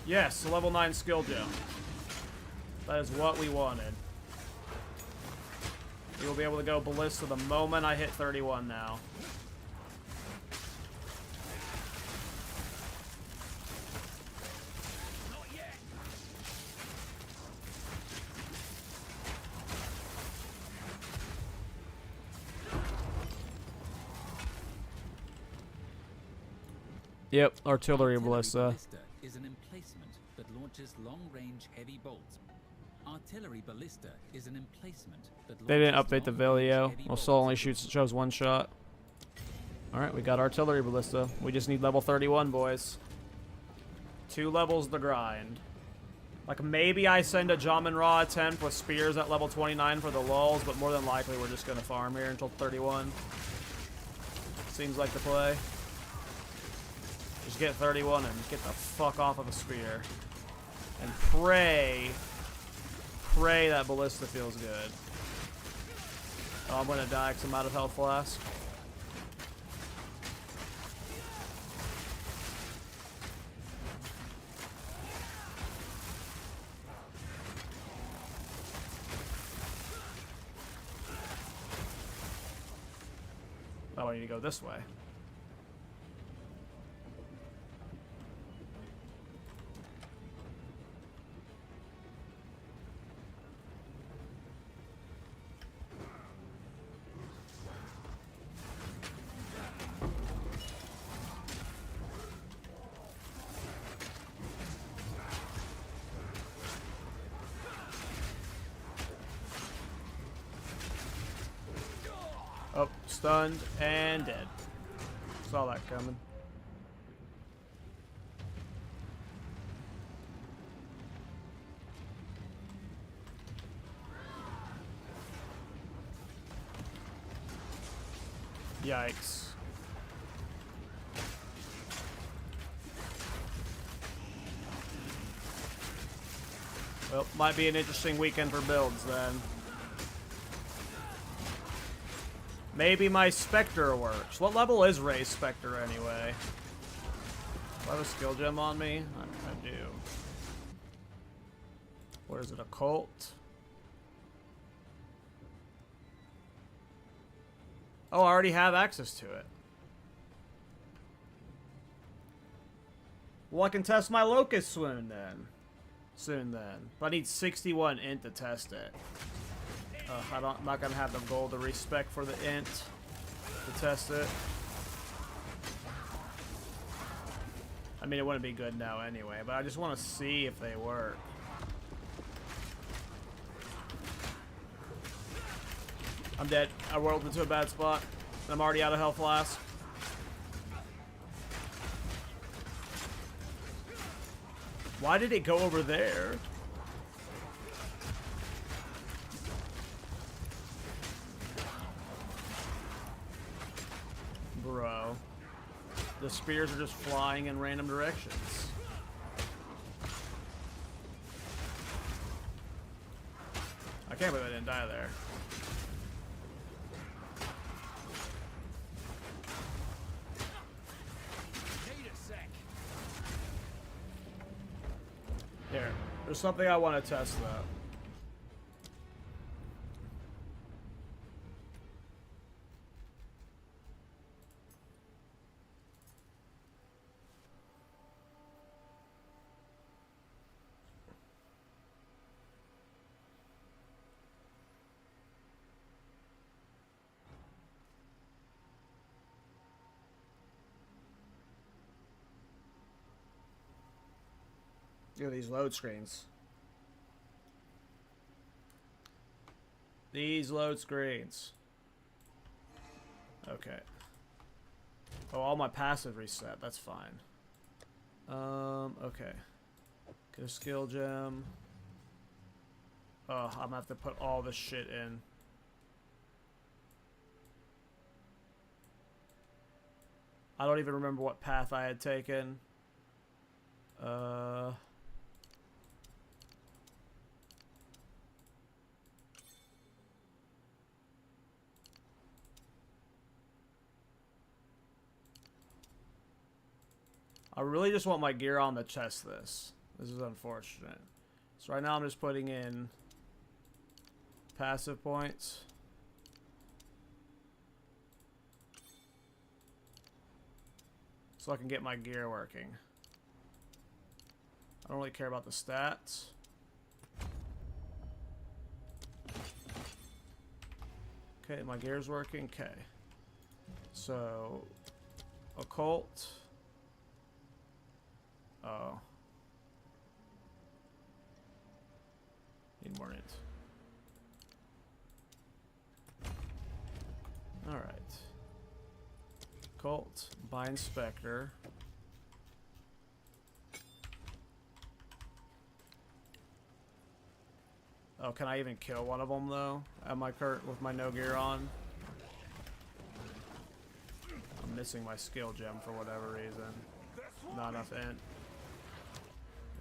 Yes, a level 9 skill gem. That is what we wanted. We will be able to go ballista the moment I hit 31 now. Yep, artillery ballista. Is an emplacement that launches long-range heavy bolts. Artillery ballista is an emplacement that They didn't launches update the long-range video. heavy Also only bolts. shows one shot. Alright, we got artillery ballista. We just need level 31, boys. 2 levels the grind. Like, maybe I send a Jamin Raw attempt with spears at level 29 for the lulls, but more than likely we're just gonna farm here until 31. Seems like the play. Just get 31 and get the fuck off of a spear. And pray that ballista feels good. Oh, I'm gonna die because I'm out of health flask. Oh, I need to go this way. Oh, stunned and dead. Saw that coming. Yikes. Well, might be an interesting weekend for builds then. Maybe my spectre works. What level is Ray's spectre anyway? Do I have a skill gem on me? I do. What is it, occult? Oh, I already have access to it. Well, I can test my locust soon then. But I need 61 int to test it. I'm not gonna have the gold to respec for the int to test it. I mean, it wouldn't be good now anyway, but I just want to see if they work. I'm dead. I rolled into a bad spot. I'm already out of health flask. Why did it go over there? Bro. The spears are just flying in random directions. I can't believe I didn't die there. There's something I want to test, though. Look at these load screens. These load screens. Okay. Oh, all my passive reset. That's fine. Okay. Get a skill gem. Oh, I'm gonna have to put all this shit in. I don't even remember what path I had taken. I really just want my gear on to test this. This is unfortunate. So right now I'm just putting in passive points. So I can get my gear working. I don't really care about the stats. Okay, my gear's working. Okay. So, occult. Oh. Need more int. Alright. Occult. Bind spectre. Oh, can I even kill one of them though? At my with my no gear on? I'm missing my skill gem for whatever reason. Not enough int.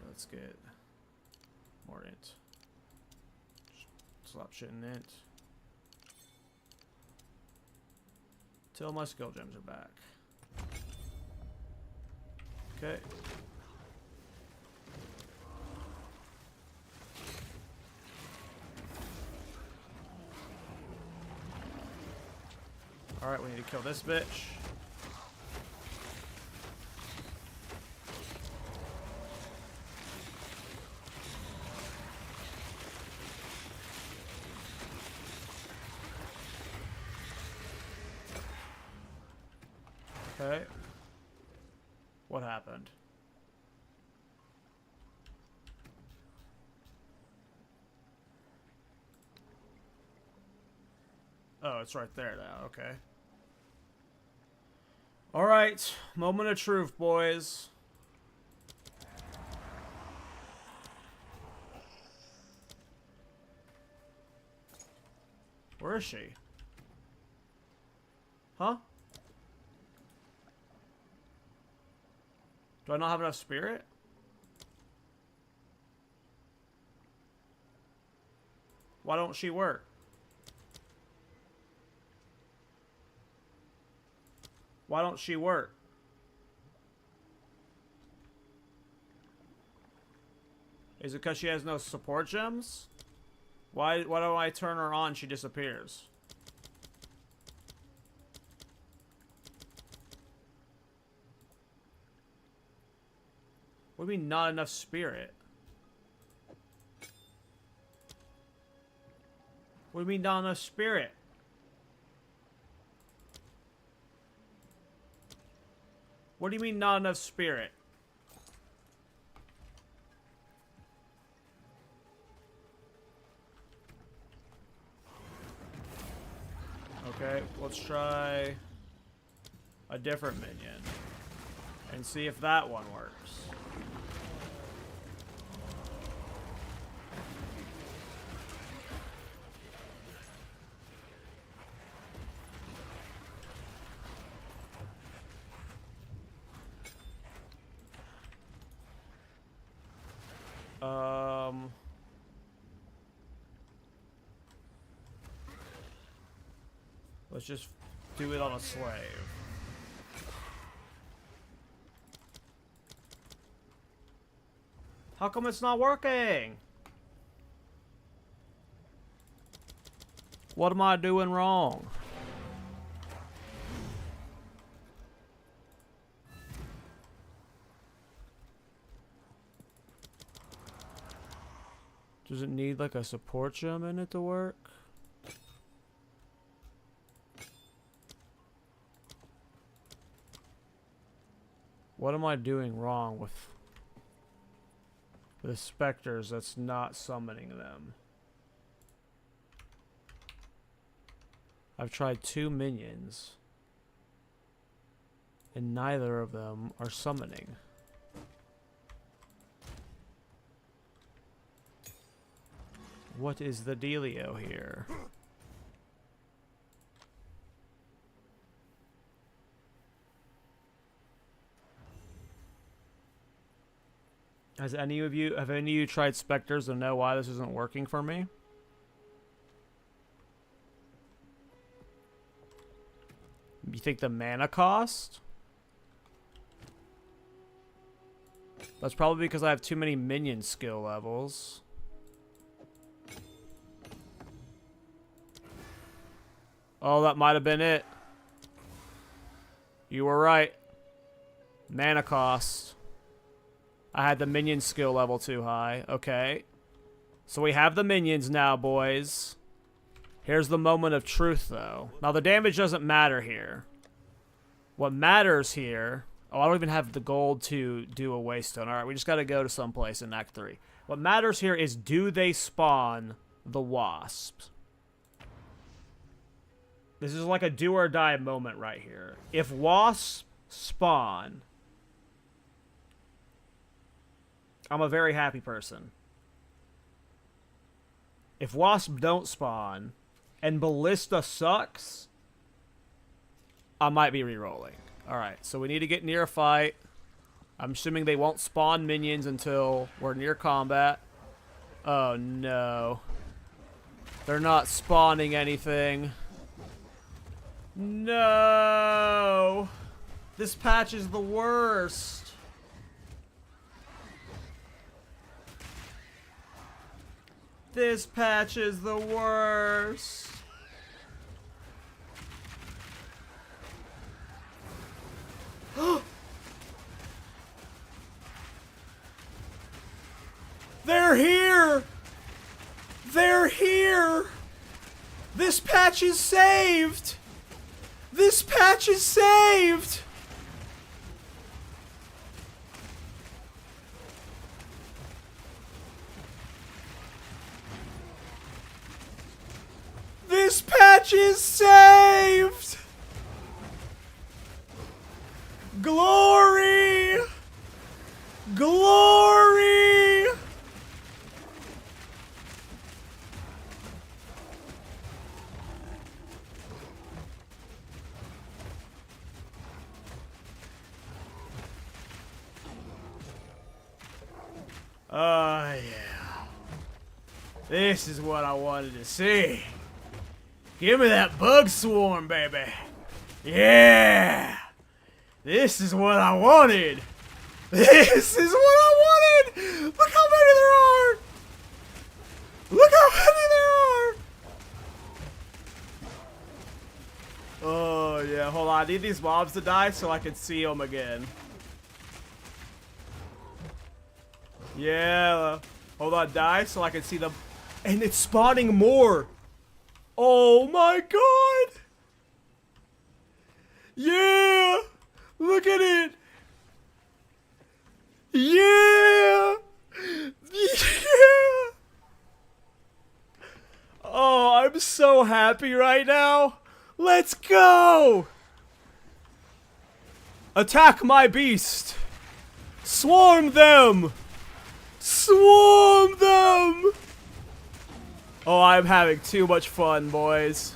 Let's get more int. Slap shit in int. Till my skill gems are back. Okay. Alright, we need to kill this bitch. Okay. What happened? Oh, it's right there now. Okay. All right. Moment of truth, boys. Where is she? Huh? Do I not have enough spirit? Why don't she work? Why don't she work? Is it because she has no support gems? Why do I turn her on, she disappears? What do you mean not enough spirit? What do you mean not enough spirit? What do you mean not enough spirit? Okay, let's try a different minion and see if that one works. Let's just do it on a slave. How come it's not working? What am I doing wrong? Does it need like a support gem in it to work? What am I doing wrong with the spectres that's not summoning them? I've tried 2 minions, and neither of them are summoning. What is the dealio here? Have any of you tried spectres and know why this isn't working for me? You think the mana cost? That's probably because I have too many minion skill levels. Oh, that might have been it. You were right. Mana cost. I had the minion skill level too high. Okay. So we have the minions now, boys. Here's the moment of truth, though. Now, the damage doesn't matter here. What matters here... Oh, I don't even have the gold to do a waystone. Alright, we just gotta go to someplace in Act 3. What matters here is, do they spawn the wasps? This is like a do or die moment right here. If wasps spawn... I'm a very happy person. If wasps don't spawn... and ballista sucks, I might be re-rolling. Alright, so we need to get near a fight. I'm assuming they won't spawn minions until we're near combat. Oh no. They're not spawning anything. No! This patch is the worst. This patch is the worst. They're here! They're here! This patch is saved! This patch is saved! This patch is saved! Glory! Glory! Oh, yeah. This is what I wanted to see. Give me that bug swarm, baby. Yeah! This is what I wanted. This is what I wanted! Look how many there are! Look how many there are! Oh, yeah. Hold on. I need these mobs to die so I can see them again. Yeah. Hold on. Die so I can see them. And it's spawning more. Oh, my God. Yeah. Look at it. Yeah. Yeah. Oh, I'm so happy right now. Let's go. Attack my beast. Swarm them. Swarm them. Oh, I'm having too much fun, boys.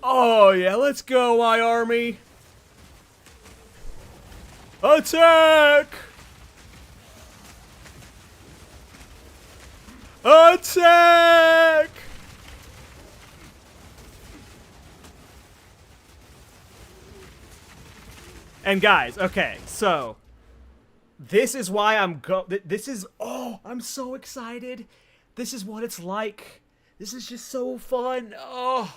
Oh, yeah, let's go, my army. Attack! Attack! And guys, okay, so This is why this is, oh, I'm so excited. This is what it's like. This is just so fun. Oh.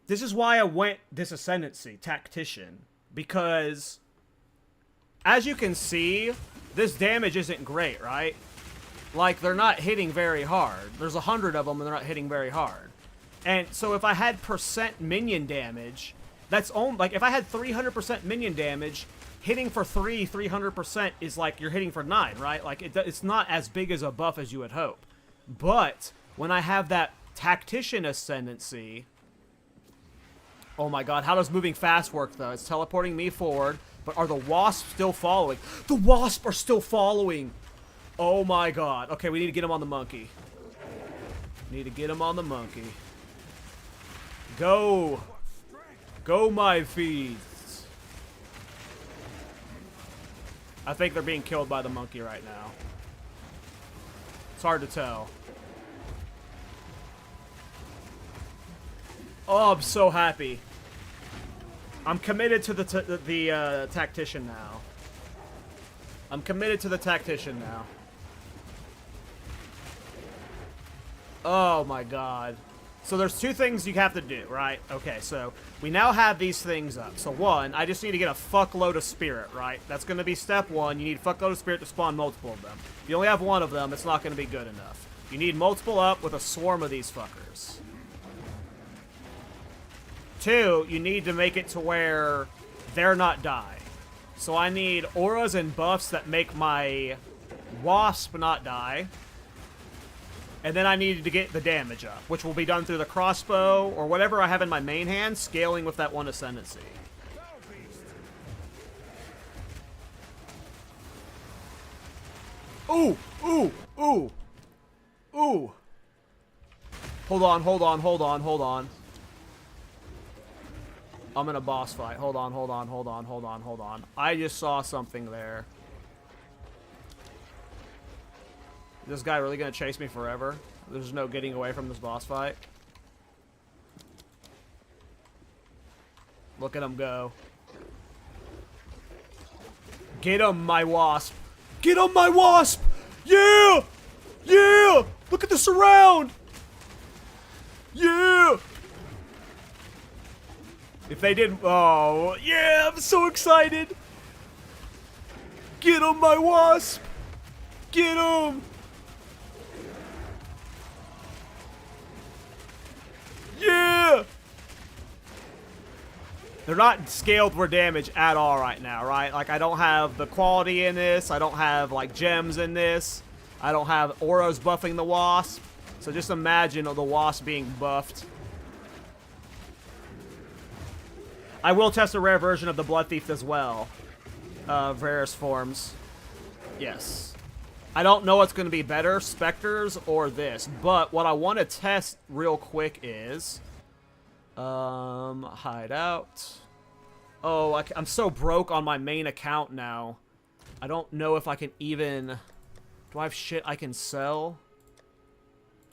This is why I went this Ascendancy, Tactician. Because, as you can see, this damage isn't great, right? Like, they're not hitting very hard. There's 100 of them and they're not hitting very hard. And so if I had percent minion damage, that's only, like, if I had 300% minion damage, hitting for 300% is like you're hitting for 9, right? Like, it's not as big as a buff as you would hope. But when I have that Tactician Ascendancy, oh my god, how does moving fast work, though? It's teleporting me forward, but are the wasps still following? The wasps are still following! Oh my god. Okay, we need to get him on the monkey. Need to get him on the monkey. Go! Go, my feeds! I think they're being killed by the monkey right now. It's hard to tell. Oh, I'm so happy. I'm committed to the Tactician now. I'm committed to the Tactician now. Oh my god. So there's two things you have to do, right? Okay, so we now have these things up. So one, I just need to get a fuckload of spirit, right? That's going to be step one. You need a fuckload of spirit to spawn multiple of them. If you only have one of them, it's not going to be good enough. You need multiple up with a swarm of these fuckers. Two, you need to make it to where they're not dying. So I need auras and buffs that make my wasp not die. And then I needed to get the damage up, which will be done through the crossbow or whatever I have in my main hand, scaling with that one Ascendancy. Ooh! Ooh! Ooh! Ooh! Hold on, hold on, hold on, hold on. I'm in a boss fight. Hold on, hold on, hold on, hold on, hold on. I just saw something there. Is this guy really going to chase me forever? There's no getting away from this boss fight. Look at him go. Get him, my wasp. Get him, my wasp! Yeah! Yeah! Look at the surround! Yeah! If they didn't... Oh, yeah! I'm so excited! Get him, my wasp! Get him! Yeah! They're not scaled for damage at all right now, right? Like, I don't have the quality in this. I don't have, like, gems in this. I don't have auras buffing the wasp. So just imagine the wasp being buffed. I will test a rare version of the Blood Thief as well. Rarest forms. Yes. I don't know what's going to be better, spectres or this. But what I want to test real quick is... hideout. Oh, I'm so broke on my main account now. I don't know if I can even... Do I have shit I can sell?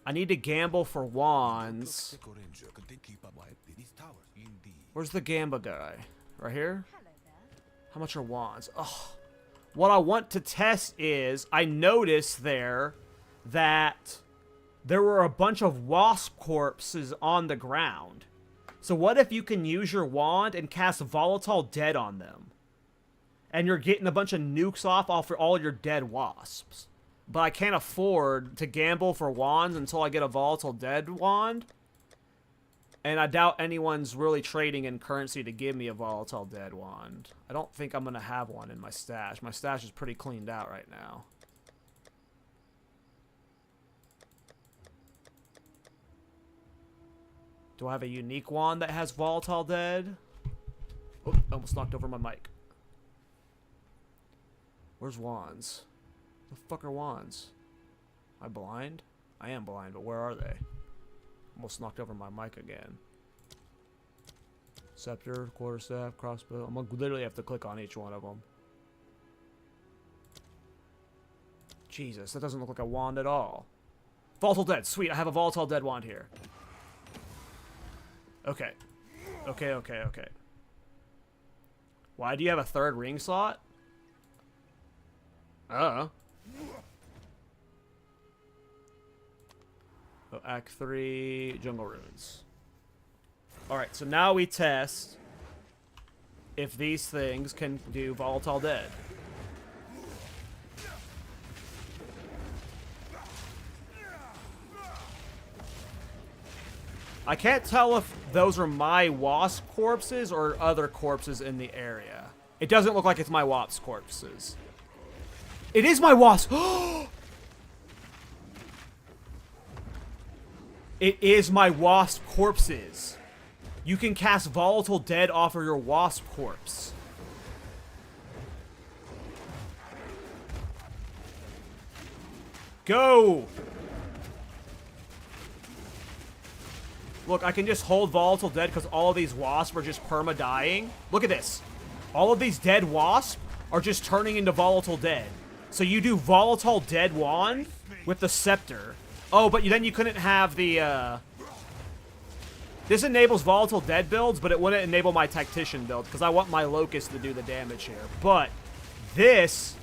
I need to gamble for wands. Where's the Gamba guy? Right here? How much are wands? Oh. What I want to test is, I noticed there that there were a bunch of wasp corpses on the ground. So what if you can use your wand and cast Volatile Dead on them? And you're getting a bunch of nukes off all your dead wasps. But I can't afford to gamble for wands until I get a Volatile Dead wand. And I doubt anyone's really trading in currency to give me a Volatile Dead wand. I don't think I'm going to have one in my stash. My stash is pretty cleaned out right now. Do I have a unique wand that has Volatile Dead? Oh, I almost knocked over my mic. Where's wands? The fuck are wands? Am I blind? I am blind, but where are they? Almost knocked over my mic again. Scepter, quarterstaff, crossbow. I'm gonna literally have to click on each one of them. Jesus, that doesn't look like a wand at all. Volatile Dead, sweet. I have a Volatile Dead wand here. Okay. Okay. Why do you have a third ring slot? So Act 3, Jungle Ruins. Alright, so now we test if these things can do Volatile Dead. I can't tell if those are my wasp corpses or other corpses in the area. It doesn't look like it's my wasp corpses. It is my wasp! It is my wasp corpses. You can cast Volatile Dead off of your wasp corpse. Go! Look, I can just hold Volatile Dead because all of these wasps are just perma-dying. Look at this. All of these dead wasps are just turning into Volatile Dead. So you do Volatile Dead wand with the scepter. Oh, but then you couldn't have the, This enables Volatile Dead builds, but it wouldn't enable my Tactician build, because I want my Locust to do the damage here. But this...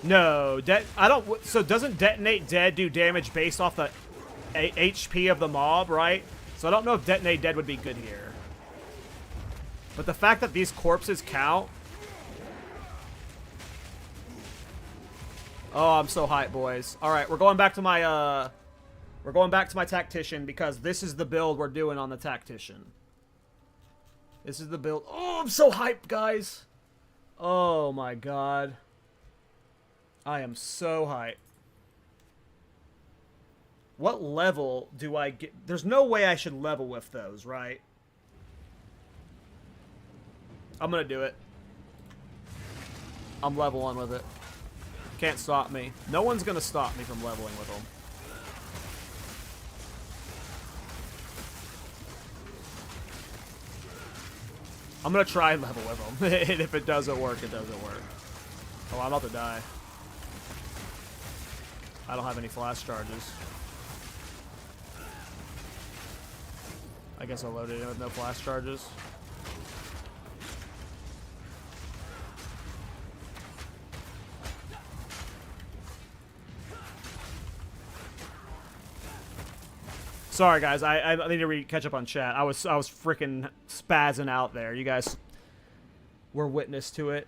No, I don't... So doesn't Detonate Dead do damage based off the HP of the mob, right? So I don't know if Detonate Dead would be good here. But the fact that these corpses count... Oh, I'm so hyped, boys. Alright, we're going back to my, We're going back to my Tactician, because this is the build we're doing on the Tactician. This is the build... Oh, I'm so hyped, guys! Oh, my God. I am so hyped. What level do I get? There's no way I should level with those, right? I'm gonna do it. I'm leveling with it. Can't stop me. No one's gonna stop me from leveling with them. I'm gonna try and level with them. And if it doesn't work, it doesn't work. Oh, I'm about to die. I don't have any flash charges. I guess I loaded it with no flash charges. Sorry guys, I need to catch up on chat. I was freaking spazzing out there. You guys were witness to it.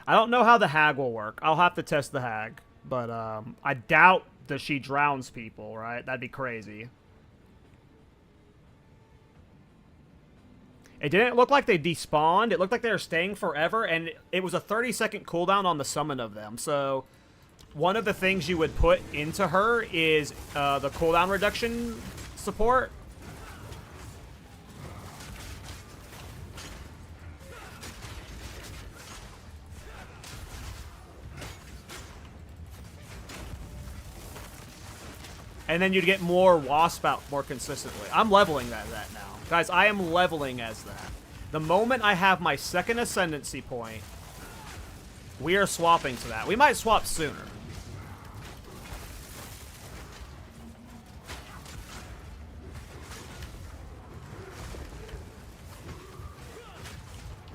I don't know how the hag will work. I'll have to test the hag. But I doubt that she drowns people, right? That'd be crazy. It didn't look like they despawned. It looked like they were staying forever, and it was a 30-second cooldown on the summon of them. So one of the things you would put into her is the cooldown reduction support. And then you'd get more Wasp out more consistently. I'm leveling that now. Guys, I am leveling as that. The moment I have my second Ascendancy point, we are swapping to that. We might swap sooner.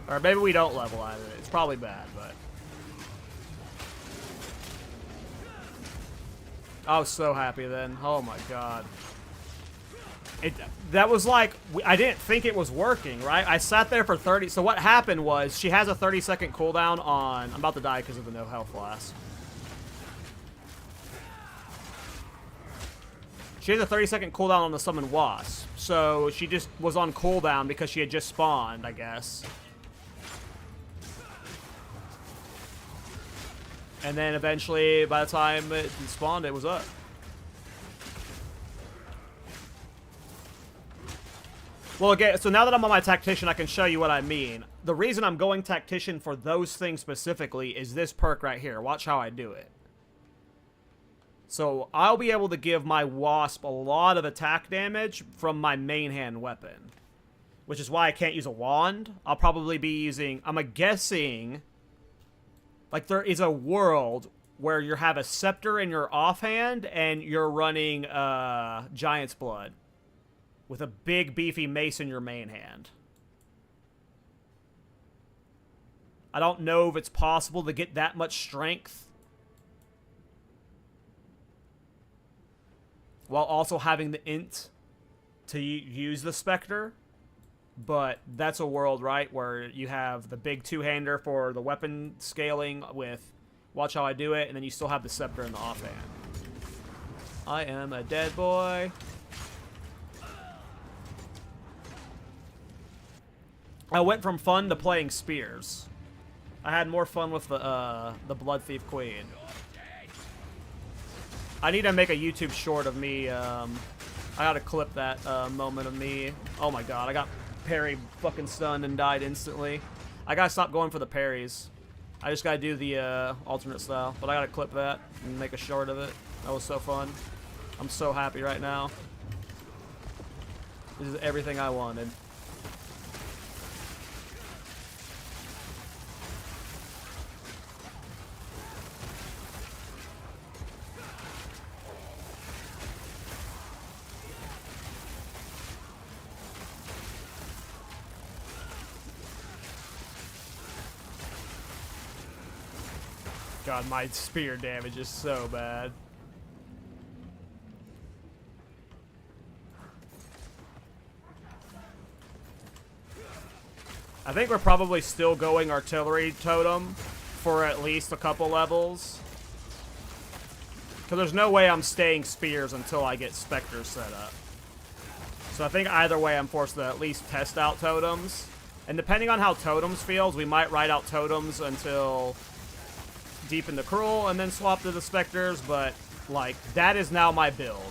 Or maybe we don't level out of it. It's probably bad, but... I was so happy then. Oh my god. That was like, I didn't think it was working, right? I sat there for 30... So what happened was, she has a 30-second cooldown on... I'm about to die because of the no health blast. She has a 30-second cooldown on the summon Wasp. So she just was on cooldown because she had just spawned, I guess. And then eventually, by the time it spawned, it was up. Well, again, so now that I'm on my Tactician, I can show you what I mean. The reason I'm going Tactician for those things specifically is this perk right here. Watch how I do it. So I'll be able to give my Wasp a lot of attack damage from my main hand weapon. Which is why I can't use a wand. I'll probably be using... I'm guessing... Like, there is a world where you have a scepter in your offhand and you're running Giant's Blood with a big beefy mace in your main hand. I don't know if it's possible to get that much strength while also having the int to use the Spectre, but that's a world, right, where you have the big two-hander for the weapon scaling with watch how I do it, and then you still have the scepter in the offhand. I am a dead boy. I went from fun to playing spears. I had more fun with the Blood Thief Queen. I need to make a YouTube short of me. I gotta clip that moment of me. Oh my god, I got parry fucking stunned and died instantly. I gotta stop going for the parries. I just gotta do the alternate style. But I gotta clip that and make a short of it. That was so fun. I'm so happy right now. This is everything I wanted. God, my spear damage is so bad. I think we're probably still going artillery totem for at least a couple levels. Because there's no way I'm staying spears until I get specters set up. So I think either way I'm forced to at least test out totems. And depending on how totems feels, we might ride out totems until deep in the cruel and then swap to the specters, but like that is now my build.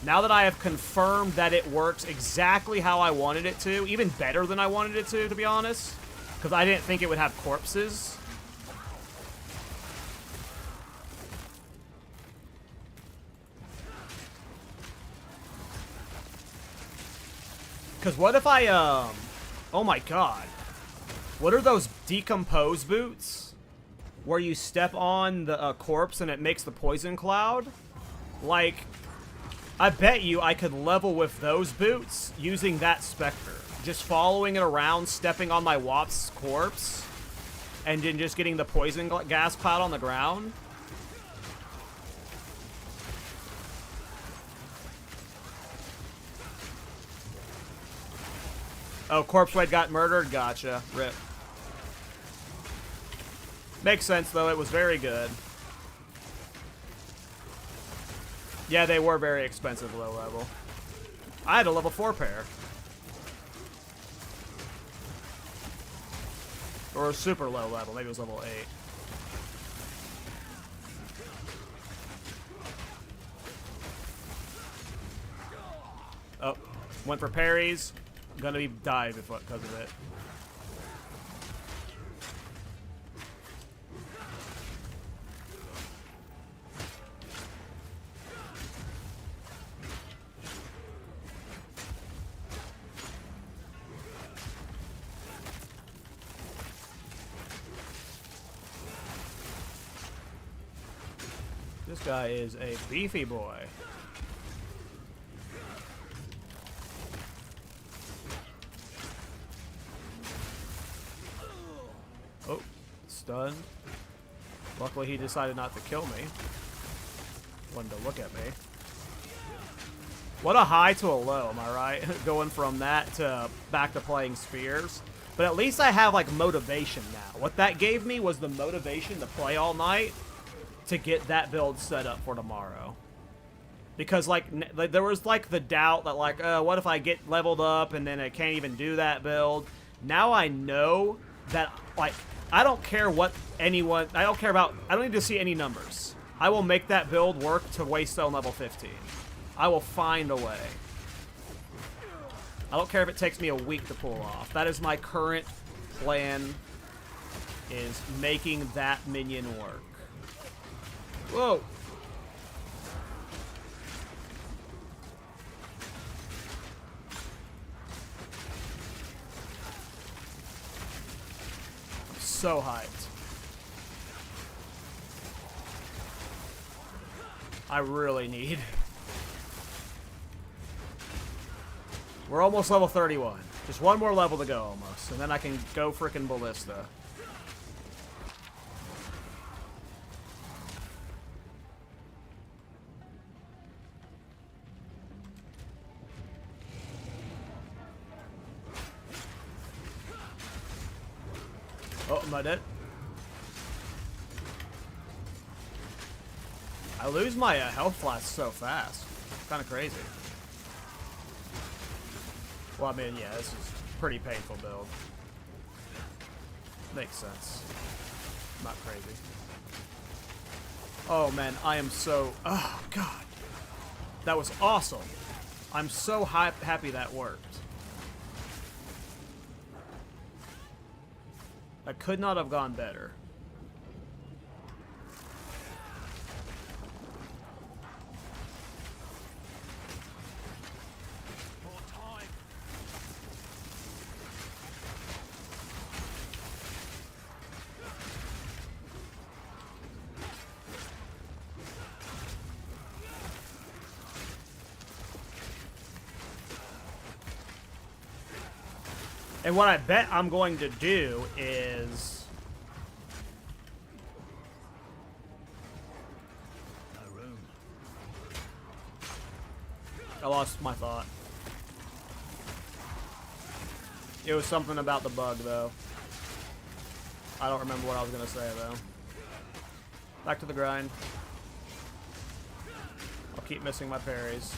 Now that I have confirmed that it works exactly how I wanted it to, even better than I wanted it to be honest, because I didn't think it would have corpses. Because what if I, oh my god. What are those decompose boots? Where you step on the corpse and it makes the poison cloud? Like, I bet you I could level with those boots using that Spectre. Just following it around, stepping on my Wap's corpse, and then just getting the poison gas cloud on the ground. Oh, Corpse Raid got murdered? Gotcha. Rip. Makes sense, though. It was very good. Yeah, they were very expensive low level. I had a level 4 pair. Or a super low level. Maybe it was level 8. Oh. Went for parries. Gonna be die because of it. This guy is a beefy boy. Oh, stunned. Luckily he decided not to kill me. Wanted to look at me. What a high to a low, am I right? Going from that to back to playing spears. But at least I have like motivation now. What that gave me was the motivation to play all night to get that build set up for tomorrow. Because like there was like the doubt that like, what if I get leveled up and then I can't even do that build? Now I know that like I don't care what anyone, I don't need to see any numbers. I will make that build work to waste on level 15. I will find a way. I don't care if it takes me a week to pull off. That is my current plan, is making that minion work. Whoa. I'm so hyped. I really need. We're almost level 31. Just one more level to go almost, and then I can go frickin' ballista. Oh, am I dead? I lose my health flask so fast. Kind of crazy. Well, I mean, yeah, this is a pretty painful build. Makes sense. Not crazy. Oh, man, I am so... Oh, God. That was awesome. I'm so happy that worked. That could not have gone better. And what I bet I'm going to do is... I lost my thought. It was something about the bug, though. I don't remember what I was going to say, though. Back to the grind. I'll keep missing my parries.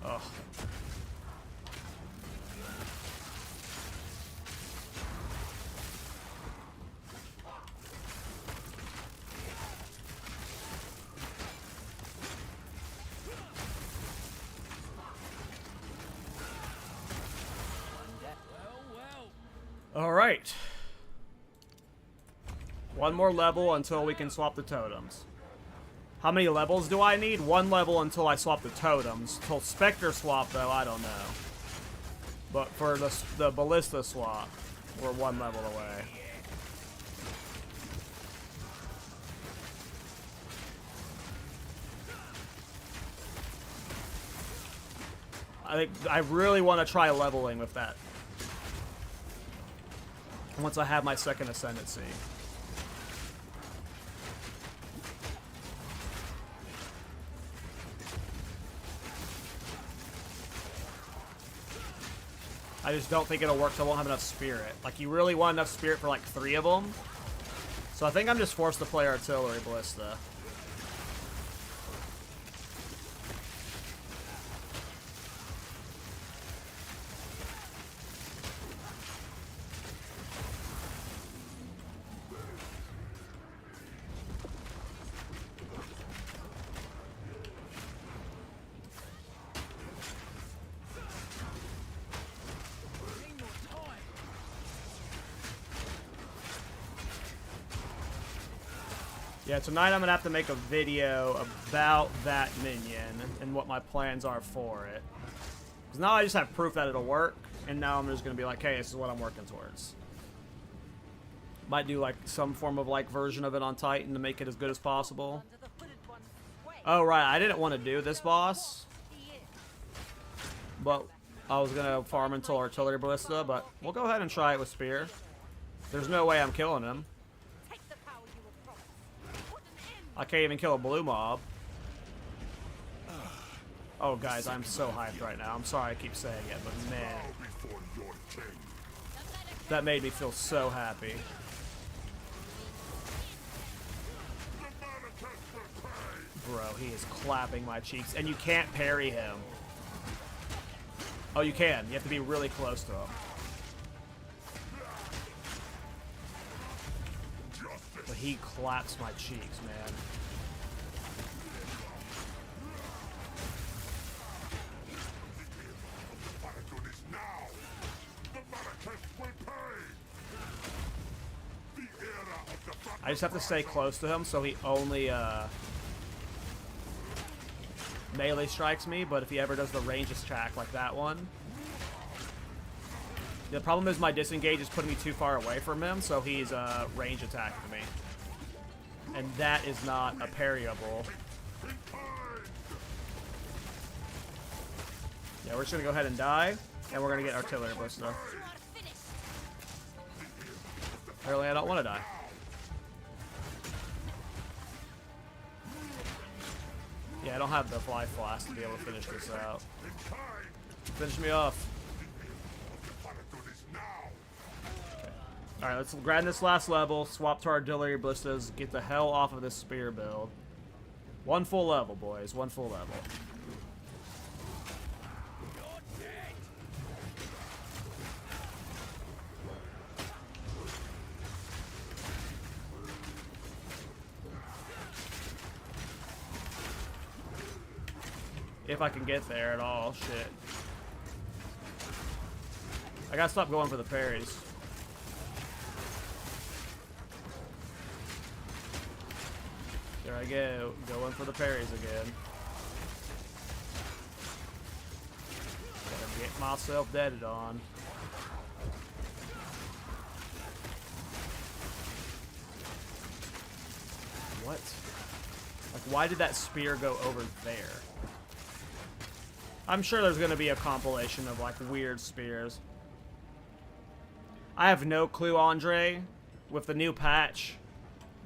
Ugh. All right. One more level until we can swap the totems. How many levels do I need? One level until I swap the totems. Till spectre swap, though, I don't know. But for the ballista swap, we're one level away. I really want to try leveling with that. Once I have my second Ascendancy. I just don't think it'll work because I won't have enough spirit. Like, you really want enough spirit for like 3 of them. So I think I'm just forced to play artillery ballista. Yeah, tonight I'm going to have to make a video about that minion and what my plans are for it. Because now I just have proof that it'll work, and now I'm just going to be like, hey, this is what I'm working towards. Might do like some form of like version of it on Titan to make it as good as possible. Oh, right, I didn't want to do this boss. But I was going to farm until artillery ballista, but we'll go ahead and try it with spear. There's no way I'm killing him. I can't even kill a blue mob. Oh, guys, I'm so hyped right now. I'm sorry I keep saying it, but man. That made me feel so happy. Bro, he is clapping my cheeks, and you can't parry him. Oh, you can. You have to be really close to him. But he claps my cheeks, man. I just have to stay close to him so he only melee strikes me, but if he ever does the range attack like that one, The problem is my disengage is putting me too far away from him, so he's range attacking me. And that is not a parryable. Yeah, we're just gonna go ahead and die, and we're gonna get artillery ballista. Apparently I don't want to die. Yeah, I don't have the fly flask to be able to finish this out. Finish me off. Alright, let's grab this last level, swap to artillery ballistas, get the hell off of this spear build. One full level, boys. One full level. If I can get there at all, shit. I gotta stop going for the parries. There I go, going for the parries again. Gotta get myself deaded on. What? Like, why did that spear go over there? I'm sure there's gonna be a compilation of, like, weird spears. I have no clue, Andre. With the new patch,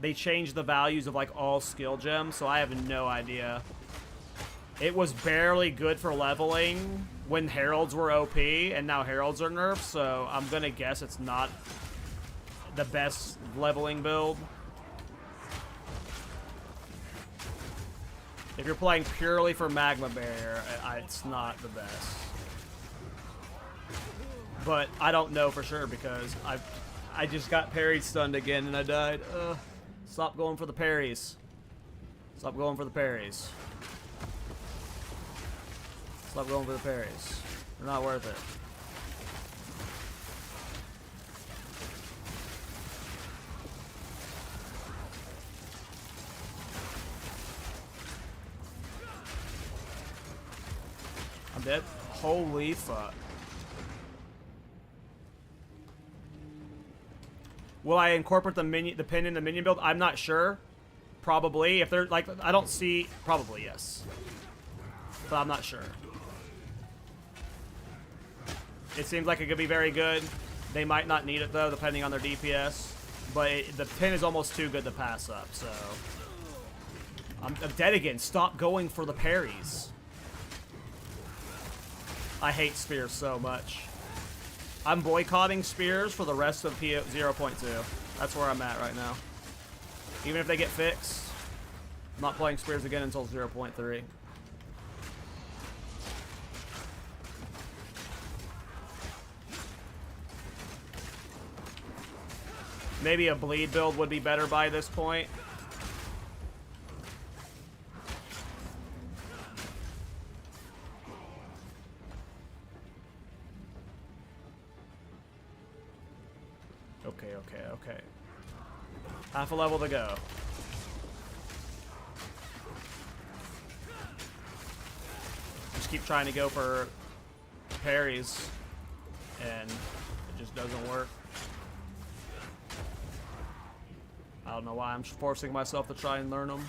they changed the values of, like, all skill gems, so I have no idea. It was barely good for leveling when heralds were OP, and now heralds are nerfed, so I'm gonna guess it's not the best leveling build. If you're playing purely for magma barrier, it's not the best. But I don't know for sure because I just got parried stunned again and I died. Stop going for the parries. Stop going for the parries. Stop going for the parries. They're not worth it. I'm dead. Holy fuck. Will I incorporate the pin in the minion build? I'm not sure. Probably. If they're like, I don't see. Probably yes. But I'm not sure. It seems like it could be very good. They might not need it though, depending on their DPS. But the pin is almost too good to pass up. So I'm dead again. Stop going for the parries. I hate spears so much. I'm boycotting spears for the rest of 0.2. That's where I'm at right now. Even if they get fixed, I'm not playing spears again until 0.3. Maybe a bleed build would be better by this point. Okay. Half a level to go. Just keep trying to go for parries, and it just doesn't work. I don't know why I'm forcing myself to try and learn them.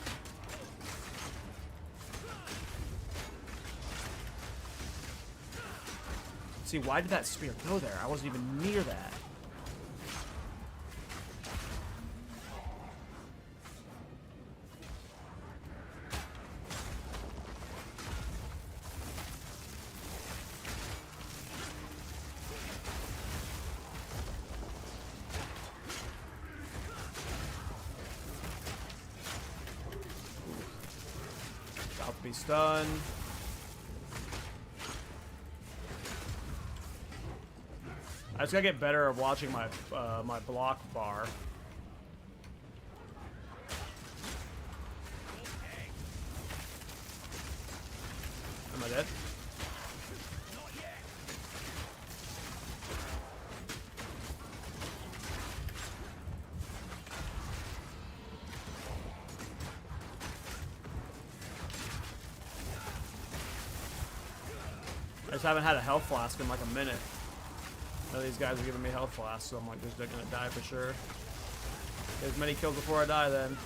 See, why did that spear go there? I wasn't even near that. Be stunned. I just gotta get better at watching my my block bar. Am I dead? I just haven't had a health flask in like a minute. None of these guys are giving me health flasks, so I'm like, they're gonna die for sure. Get as many kills before I die then.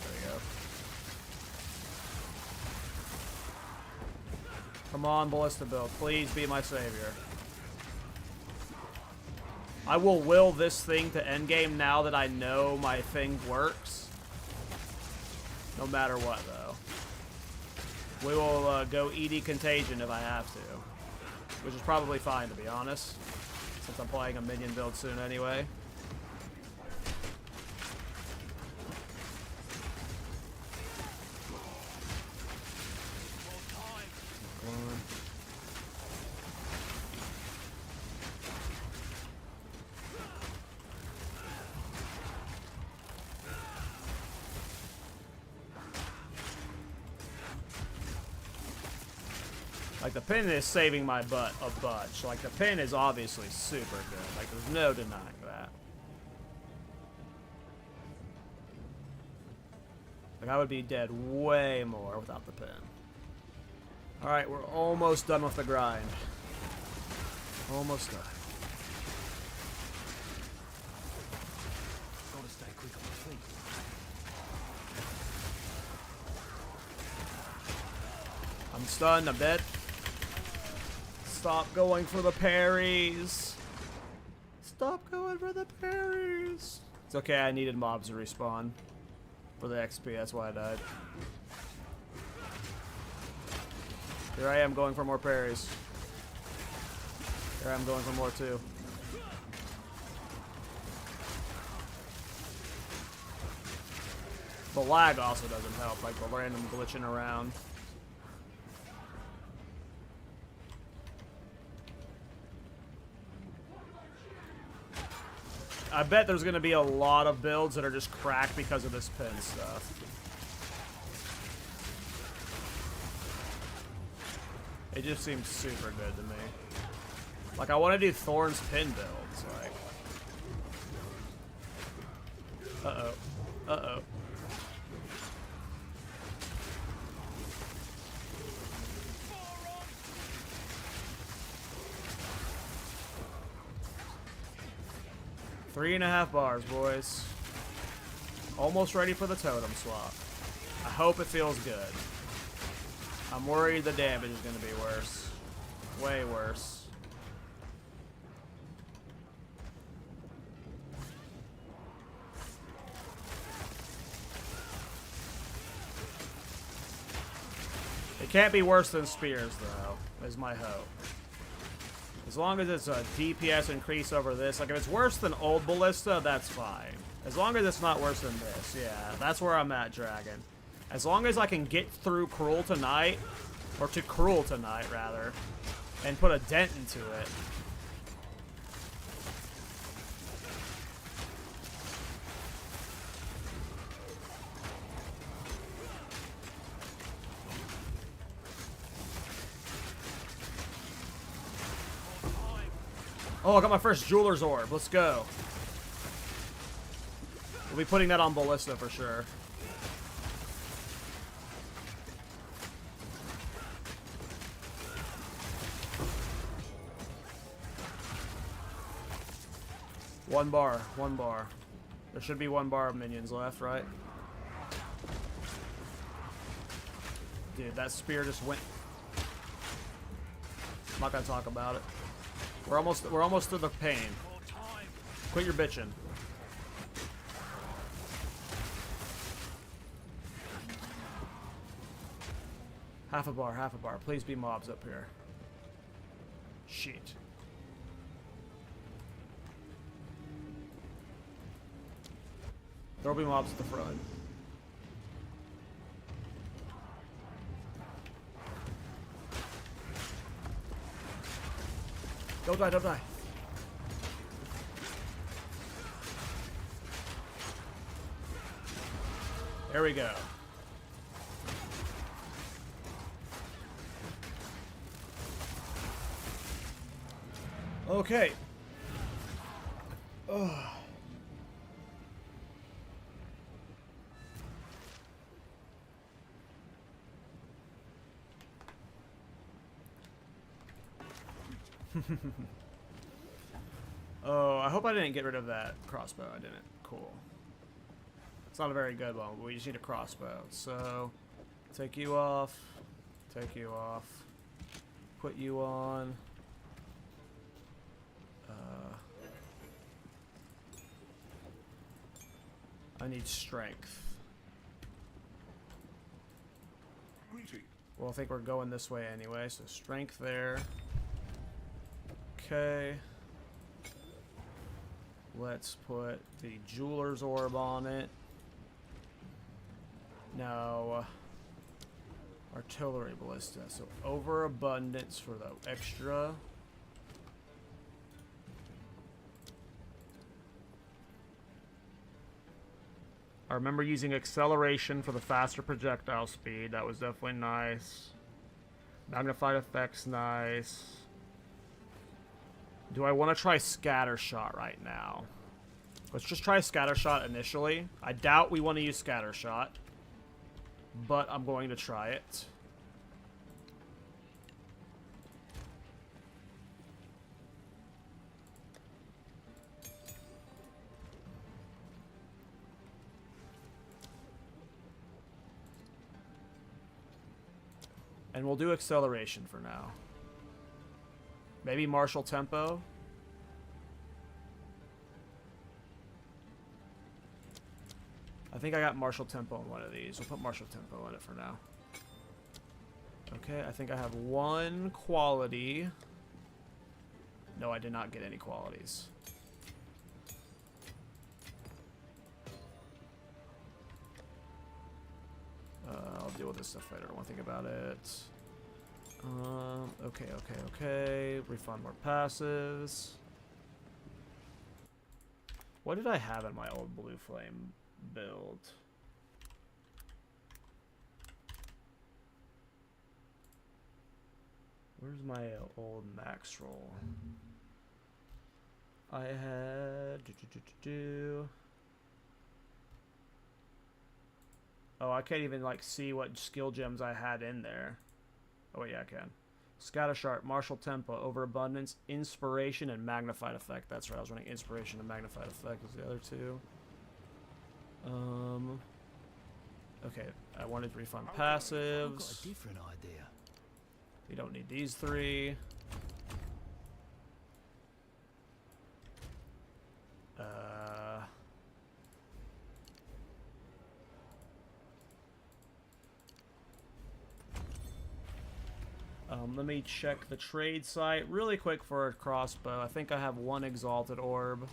There we go. Come on, ballista build. Please be my savior. I will will this thing to endgame now that I know my thing works. No matter what, though. We will go ED Contagion if I have to. Which is probably fine, to be honest. Since I'm playing a minion build soon anyway. Like, the pin is saving my butt a bunch. Like, the pin is obviously super good. Like, there's no denying that. Like, I would be dead way more without the pin. Alright, we're almost done with the grind. Almost done. Gotta stay quick on my feet. I'm stunned, I'm dead. Stop going for the parries. Stop going for the parries. It's okay, I needed mobs to respawn for the XP, that's why I died. Here I am going for more parries. Here I'm going for more too. The lag also doesn't help, like the random glitching around. I bet there's going to be a lot of builds that are just cracked because of this pin stuff. It just seems super good to me. Like, I want to do Thorns pin builds, like... Uh-oh. Uh-oh. .5 bars, boys. Almost ready for the totem swap. I hope it feels good. I'm worried the damage is going to be worse. Way worse. It can't be worse than spears, though, is my hope. As long as it's a DPS increase over this. Like, if it's worse than old ballista, that's fine. As long as it's not worse than this. Yeah, that's where I'm at, Dragon. As long as I can get through Cruel tonight, or to Cruel tonight, rather, and put a dent into it. Oh, I got my first Jeweler's Orb. Let's go. We'll be putting that on Ballista for sure. One bar. There should be 1 bar of minions left, right? Dude, that spear just went... I'm not gonna talk about it. We're almost through the pain. Quit your bitching. Half a bar. Please be mobs up here. Shit. There'll be mobs at the front. Don't die. There we go. Okay. Ugh. Oh, I hope I didn't get rid of that crossbow. I didn't. Cool. It's not a very good one, but we just need a crossbow. So, take you off. Take you off. Put you on. I need strength. Well, I think we're going this way anyway, so strength there. Okay. Let's put the jeweler's orb on it. Now, artillery ballista. So overabundance for the extra. I remember using acceleration for the faster projectile speed. That was definitely nice. Magnified effects, nice. Do I want to try scattershot right now? Let's just try scattershot initially. I doubt we want to use scattershot, but I'm going to try it. And we'll do acceleration for now. Maybe martial tempo. I think I got martial tempo in one of these. We'll put martial tempo in it for now. Okay, I think I have one quality. No, I did not get any qualities. I'll deal with this stuff later. I don't want to think about it. Okay. Refund more passes. What did I have in my old blue flame build? Where's my old max roll? I had... Oh, I can't even, like, see what skill gems I had in there. Oh, wait, yeah, I can. Scattershot, martial tempo, overabundance, inspiration, and magnified effect. That's right, I was running inspiration and magnified effect as the other two. Okay, I wanted to refund passives. I've got a different idea. We don't need these three. Let me check the trade site really quick for a crossbow. I think I have one exalted orb.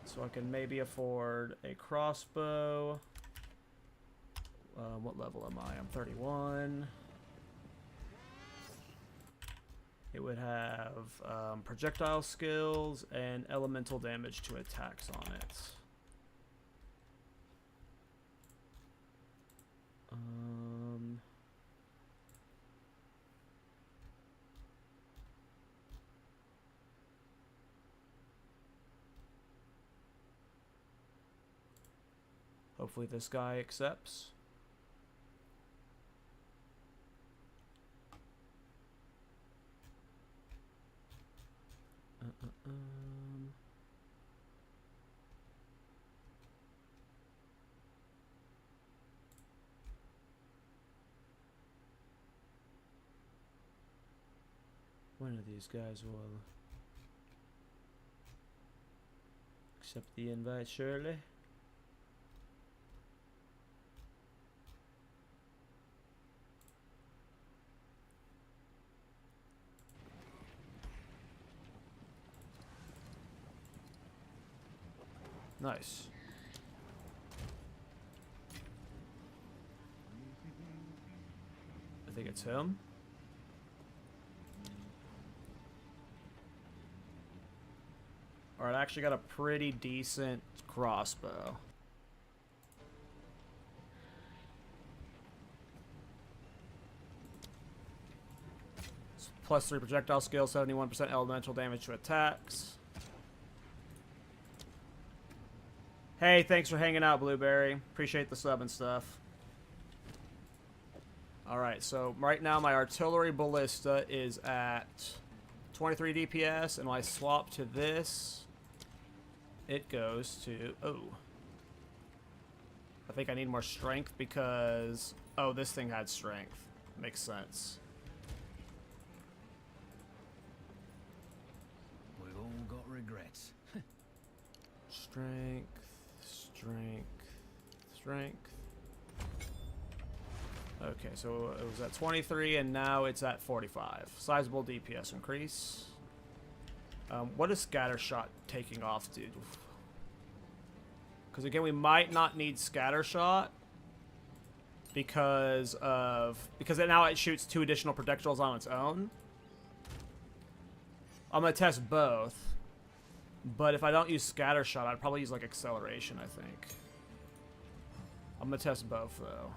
So I can maybe afford a crossbow. What level am I? I'm 31. It would have projectile skills and elemental damage to attacks on it. Hopefully this guy accepts. One of these guys will accept the invite, surely. Nice. I think it's him. Alright, I actually got a pretty decent crossbow. +3 projectile skill, 71% elemental damage to attacks. Hey, thanks for hanging out, Blueberry. Appreciate the sub and stuff. Alright, so right now my artillery ballista is at 23 DPS, and when I swap to this, it goes to... Oh. I think I need more strength because... Oh, this thing had strength. Makes sense. We've all got regrets. Strength, strength, strength. Okay, so it was at 23 and now it's at 45. Sizable DPS increase. What is scatter shot taking off, dude? Because again, we might not need scatter shot because now it shoots 2 additional projectiles on its own. I'm gonna test both, but if I don't use scatter shot, I'd probably use like acceleration. I think I'm gonna test both though.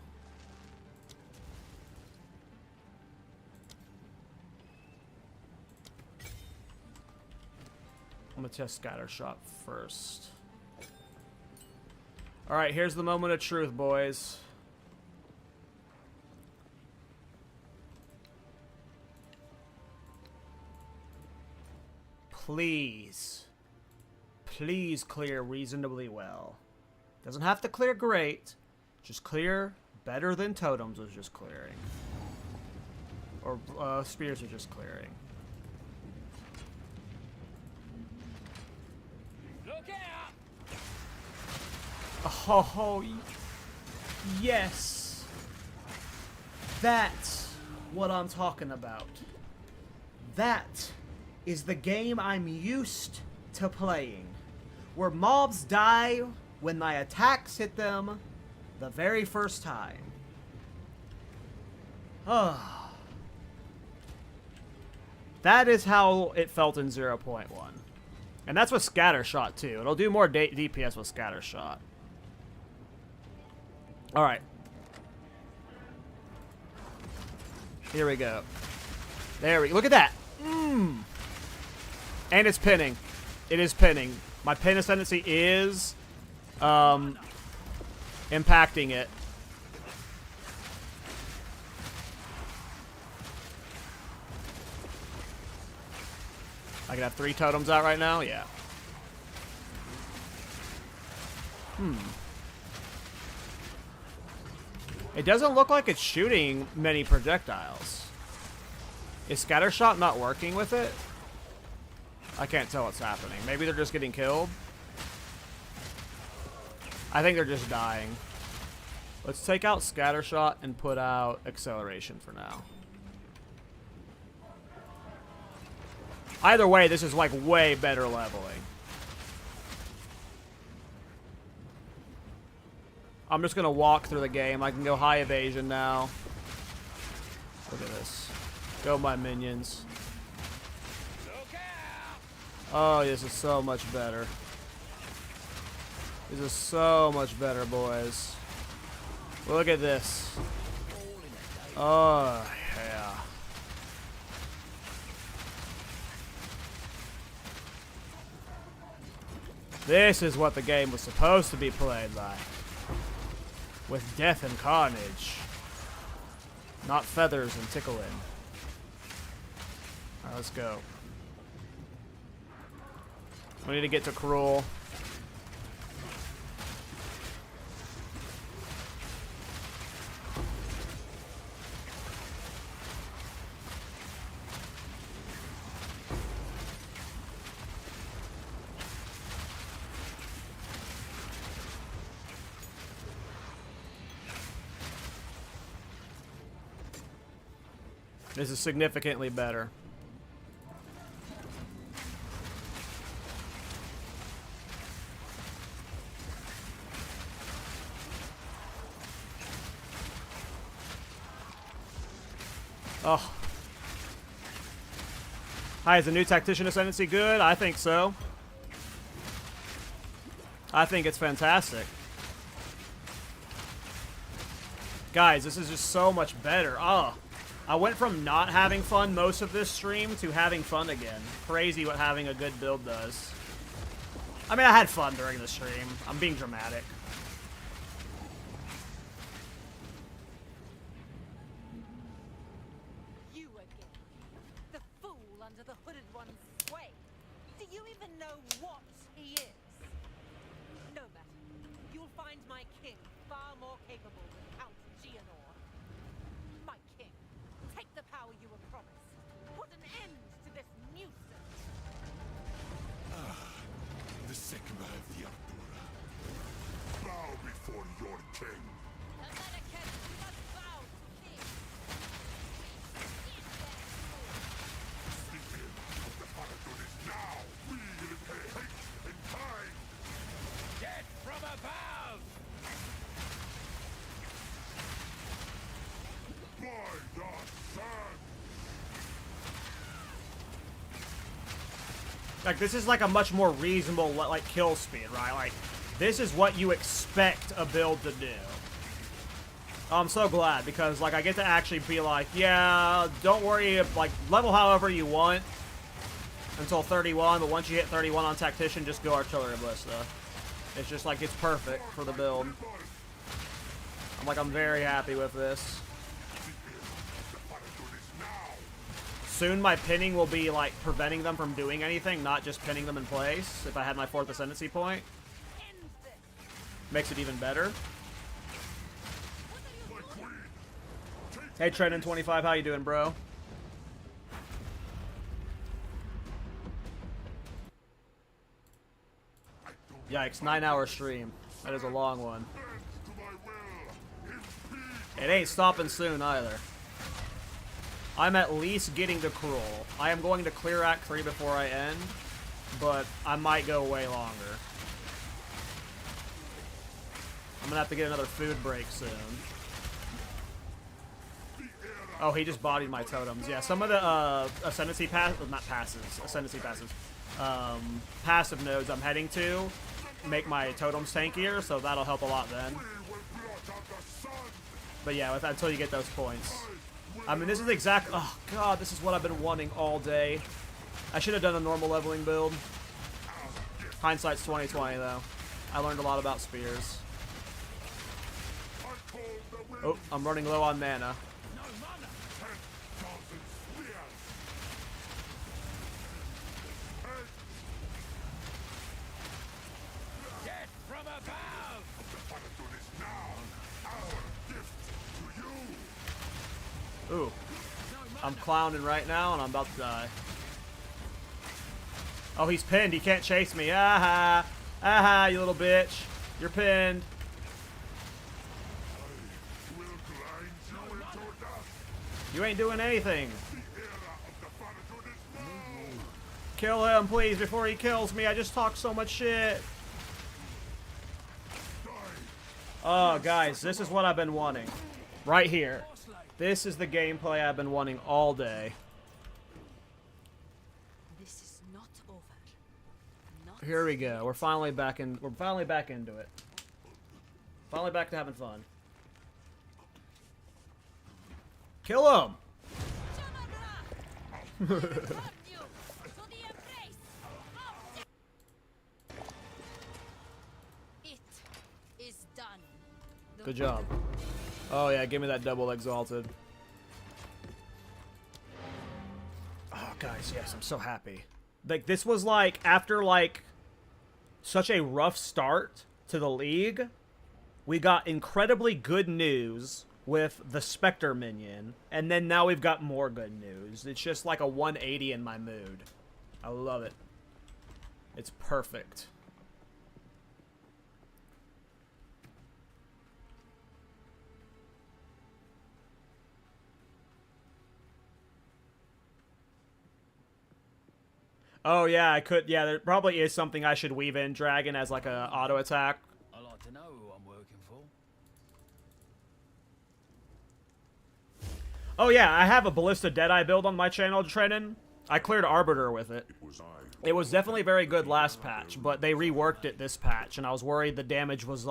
I'm gonna test scatter shot first. Alright, here's the moment of truth, boys. Please. Please clear reasonably well. Doesn't have to clear great. Just clear better than totems was just clearing. Or spears are just clearing. Look out! Oh, yes. That's what I'm talking about. That is the game I'm used to playing. Where mobs die when my attacks hit them the very first time. That is how it felt in 0.1. And that's with scatter shot too. It'll do more DPS with scatter shot. Alright. Here we go. There we go. Look at that. And it's pinning. It is pinning. My pin ascendancy is impacting it. I can have 3 totems out right now? Yeah. It doesn't look like it's shooting many projectiles. Is scattershot not working with it? I can't tell what's happening. Maybe they're just getting killed. I think they're just dying. Let's take out scattershot and put out acceleration for now. Either way, this is like way better leveling. I'm just gonna walk through the game. I can go high evasion now. Look at this. Go my minions. Oh, this is so much better. This is so much better, boys. Look at this. Oh, yeah. This is what the game was supposed to be played like. With death and carnage. Not feathers and tickling. Alright, let's go. We need to get to Cruel. This is significantly better. Oh. Hi, is the new Tactician Ascendancy good? I think so. I think it's fantastic. Guys, this is just so much better. Oh. I went from not having fun most of this stream to having fun again. Crazy what having a good build does. I mean, I had fun during the stream. I'm being dramatic. You again. The fool under the hooded one's sway. Do you even know what he is? No matter. You'll find my king far more capable than Count Gianor. My king, take the power you were promised. Put an end to this nuisance. The second of the Artura. Bow before your king. Americans must bow to king. The end of the Paladin is now. We repay hate in time. Death from above! By the sun. Like, this is like a much more reasonable, like, kill speed, right? Like, this is what you expect a build to do. Oh, I'm so glad, because, like, I get to actually be like, yeah, don't worry, like, level however you want until 31, but once you hit 31 on Tactician, just go Artillery Ballista. It's just, like, it's perfect for the build. I'm very happy with this. Soon my pinning will be, like, preventing them from doing anything, not just pinning them in place, if I had my 4th Ascendancy point. Makes it even better. Hey, Trendon25, how you doing, bro? Yikes, 9-hour stream. That is a long one. It ain't stopping soon, either. I'm at least getting to Cruel. I am going to clear Act 3 before I end, but I might go way longer. I'm gonna have to get another food break soon. Oh, he just bodied my totems. Yeah, some of the Ascendancy Ascendancy passes. Passive nodes I'm heading to make my totems tankier, so that'll help a lot then. But yeah, until you get those points. I mean, this is exact. Oh god, this is what I've been wanting all day. I should have done a normal leveling build. Hindsight's 2020 though. I learned a lot about spears. Oh, I'm running low on mana. Death from above! Ooh. I'm clowning right now and I'm about to die. Oh, he's pinned. He can't chase me. Aha! Aha, you little bitch. You're pinned. You ain't doing anything. Kill him, please, before he kills me. I just talked so much shit. Oh, guys, this is what I've been wanting. Right here. This is the gameplay I've been wanting all day. This is not over. Not Here we go. We're finally back into it. Finally back to having fun. Kill him! It is done. Good job. Oh yeah, give me that double exalted. Oh guys, yes, I'm so happy. Like, this was like, after like such a rough start to the league, we got incredibly good news with the Spectre minion, and then now we've got more good news. It's just like a 180 in my mood. I love it. It's perfect. Oh yeah, I could. Yeah, there probably is something I should weave in Dragon as like a auto attack. I like to know who I'm working for. Oh yeah, I have a Ballista Deadeye build on my channel, Trennan. I cleared Arbiter with it. It was definitely very good last patch, but they reworked it this patch, and I was worried the damage was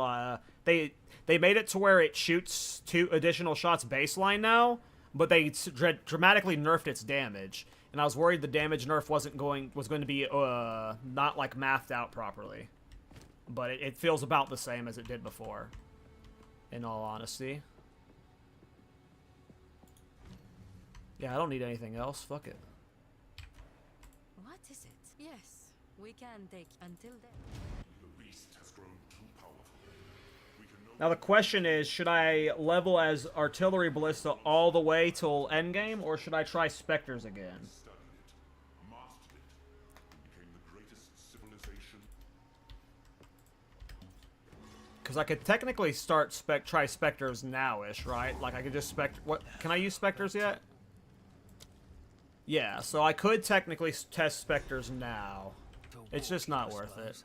they made it to where it shoots 2 additional shots baseline now, but they dramatically nerfed its damage. And I was worried the damage nerf was going to be not like mathed out properly, but it feels about the same as it did before. In all honesty, yeah, I don't need anything else. Fuck it. What is it? Yes, we can take until then. The beast has grown too powerful. We can no Now the question is, should I level as artillery ballista all the way till endgame, or should I try spectres again? studied it, mastered it, and became the greatest civilization. Because I could technically start try spectres now-ish, right? Like I could just what? Can I use spectres yet? Yeah, so I could technically test spectres now. It's just not worth it.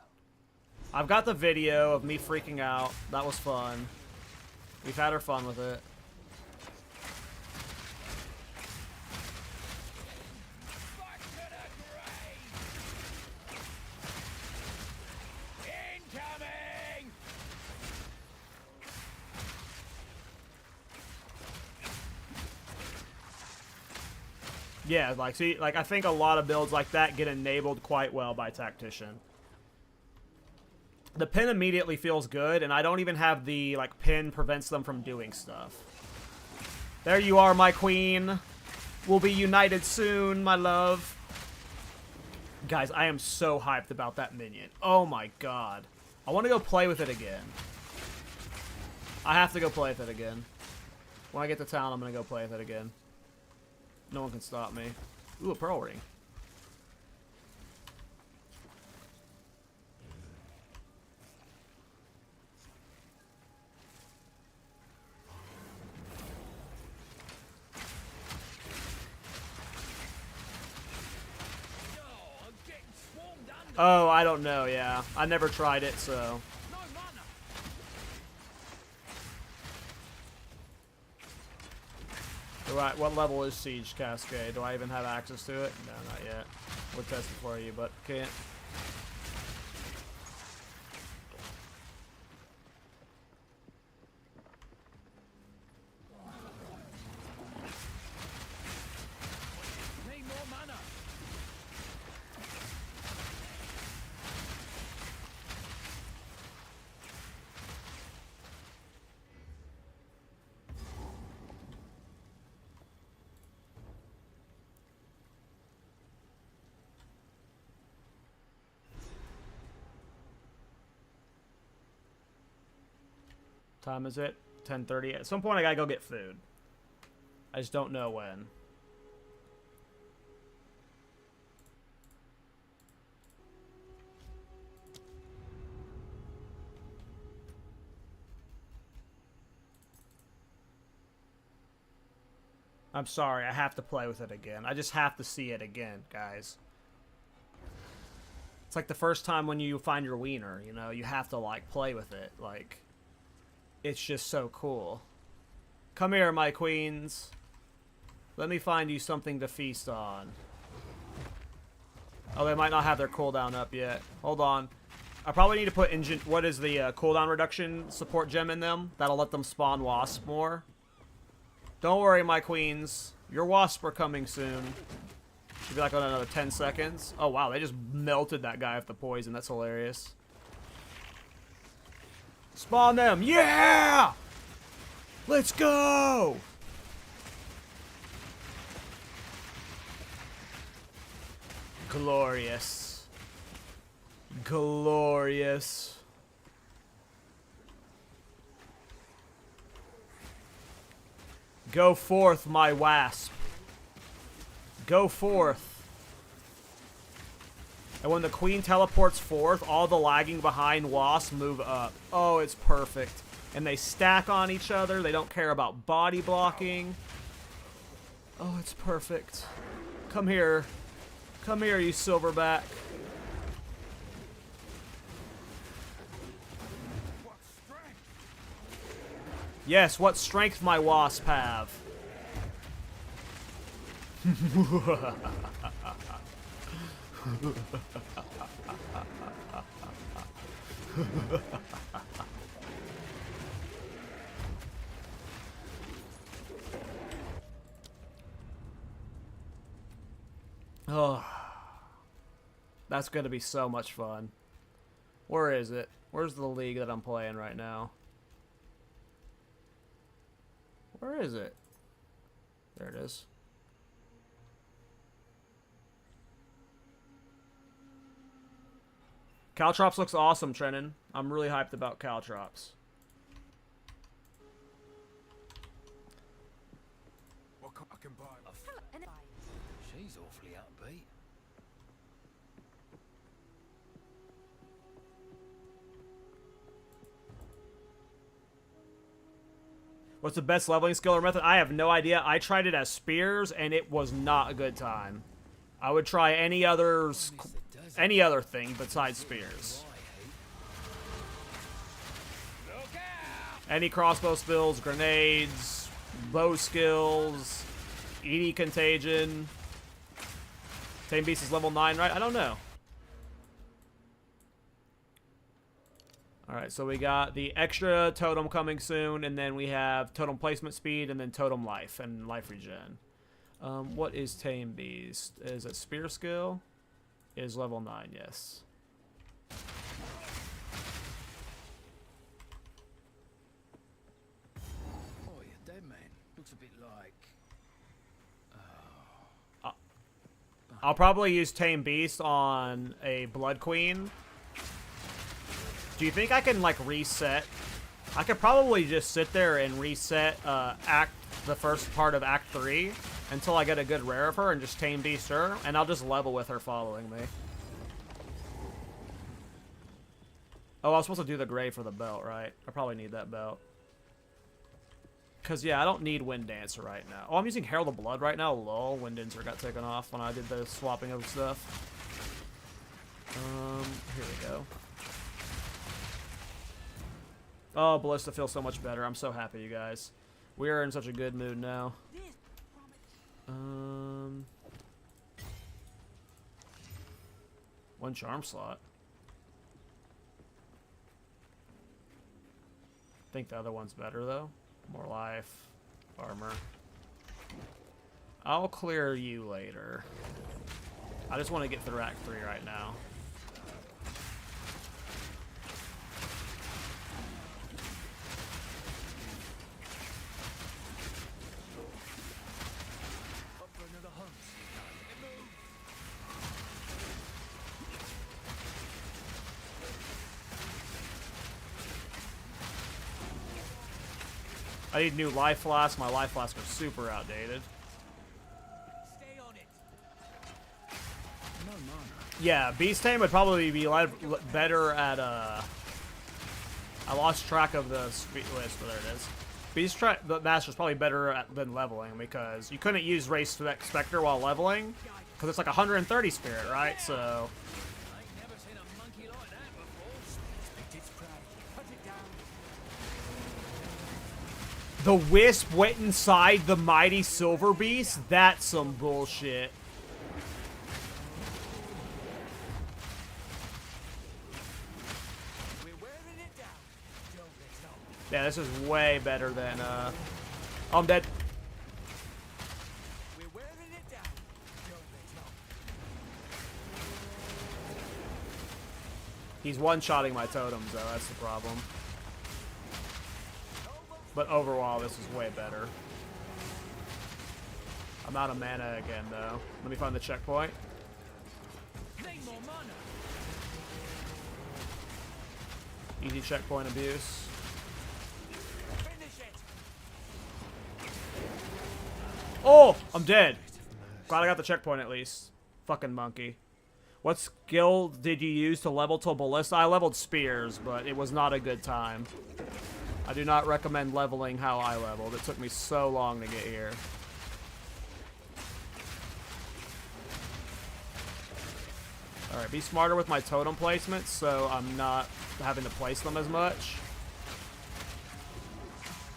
I've got the video of me freaking out. That was fun. We've had our fun with it. Yeah, like, see, like, I think a lot of builds like that get enabled quite well by Tactician. The pin immediately feels good, and I don't even have the, like, pin prevents them from doing stuff. There you are, my queen. We'll be united soon, my love. Guys, I am so hyped about that minion. Oh my god. I want to go play with it again. I have to go play with it again. When I get to town, I'm going to go play with it again. No one can stop me. Ooh, a pearl ring. Oh, I don't know, yeah. I never tried it, so... Right, what level is Siege Cascade? Do I even have access to it? No, not yet. We'll test it for you, but can't. Need more mana. Time is it? 10:30. At some point, I gotta go get food. I just don't know when. I'm sorry, I have to play with it again. I just have to see it again, guys. It's like the first time when you find your wiener, you know? You have to, like, play with it. Like, it's just so cool. Come here, my queens. Let me find you something to feast on. Oh, they might not have their cooldown up yet. Hold on. I probably need to put what is the cooldown reduction support gem in them? That'll let them spawn wasp more. Don't worry, my queens. Your wasps are coming soon. Should be like on another 10 seconds. Oh, wow. They just melted that guy with the poison. That's hilarious. Spawn them. Yeah! Let's go! Glorious. Glorious. Go forth, my wasp. Go forth. And when the queen teleports forth, all the lagging behind wasps move up. Oh, it's perfect. And they stack on each other. They don't care about body blocking. Oh, it's perfect. Come here. Come here, you silverback. Yes, what strength my wasp have. Oh, that's gonna be so much fun. Where is it? Where's the league that I'm playing right now? Where is it? There it is. KallTorak looks awesome, Trennan. I'm really hyped about KallTorak. I can buy. She's awfully upbeat. What's the best leveling skill or method? I have no idea. I tried it as spears, and it was not a good time. I would try any other thing besides spears. Any crossbow skills, grenades, bow skills, ED contagion. Tame Beast is level 9, right? I don't know. Alright, so we got the extra totem coming soon, and then we have totem placement speed, and then totem life, and life regen. What is Tame Beast? Is it spear skill? Is level 9, yes. Oh, you're dead, man. Looks a bit like... I'll probably use Tame Beast on a Blood Queen. Do you think I can, like, reset? I could probably just sit there and reset the first part of Act 3 until I get a good rare of her and just Tame Beast her, and I'll just level with her following me. Oh, I was supposed to do the gray for the belt, right? I probably need that belt. Because, yeah, I don't need Wind Dancer right now. Oh, I'm using Herald of Blood right now. Lol, Wind Dancer got taken off when I did the swapping of stuff. Here we go. Oh, Ballista feels so much better. I'm so happy, you guys. We are in such a good mood now. One charm slot. I think the other one's better, though. More life. Armor. I'll clear you later. I just want to get through Act 3 right now. I need new life flasks. My life flasks are super outdated. Stay on it. No mana. Yeah, Beast Tame would probably be better at, I lost track of the list, but there it is. The Master's probably better than leveling, because you couldn't use Race Spectre while leveling, because it's like 130 spirit, right? So... The Wisp went inside the mighty Silver Beast? That's some bullshit. Yeah, this is way better than, oh, I'm dead. He's one-shotting my totems, though. That's the problem. But overall, this is way better. I'm out of mana again, though. Let me find the checkpoint. Easy checkpoint abuse. Oh! I'm dead. Glad I got the checkpoint at least. Fucking monkey. What skill did you use to level to Ballista? I leveled spears, but it was not a good time. I do not recommend leveling how I leveled. It took me so long to get here. Alright, be smarter with my totem placements so I'm not having to place them as much.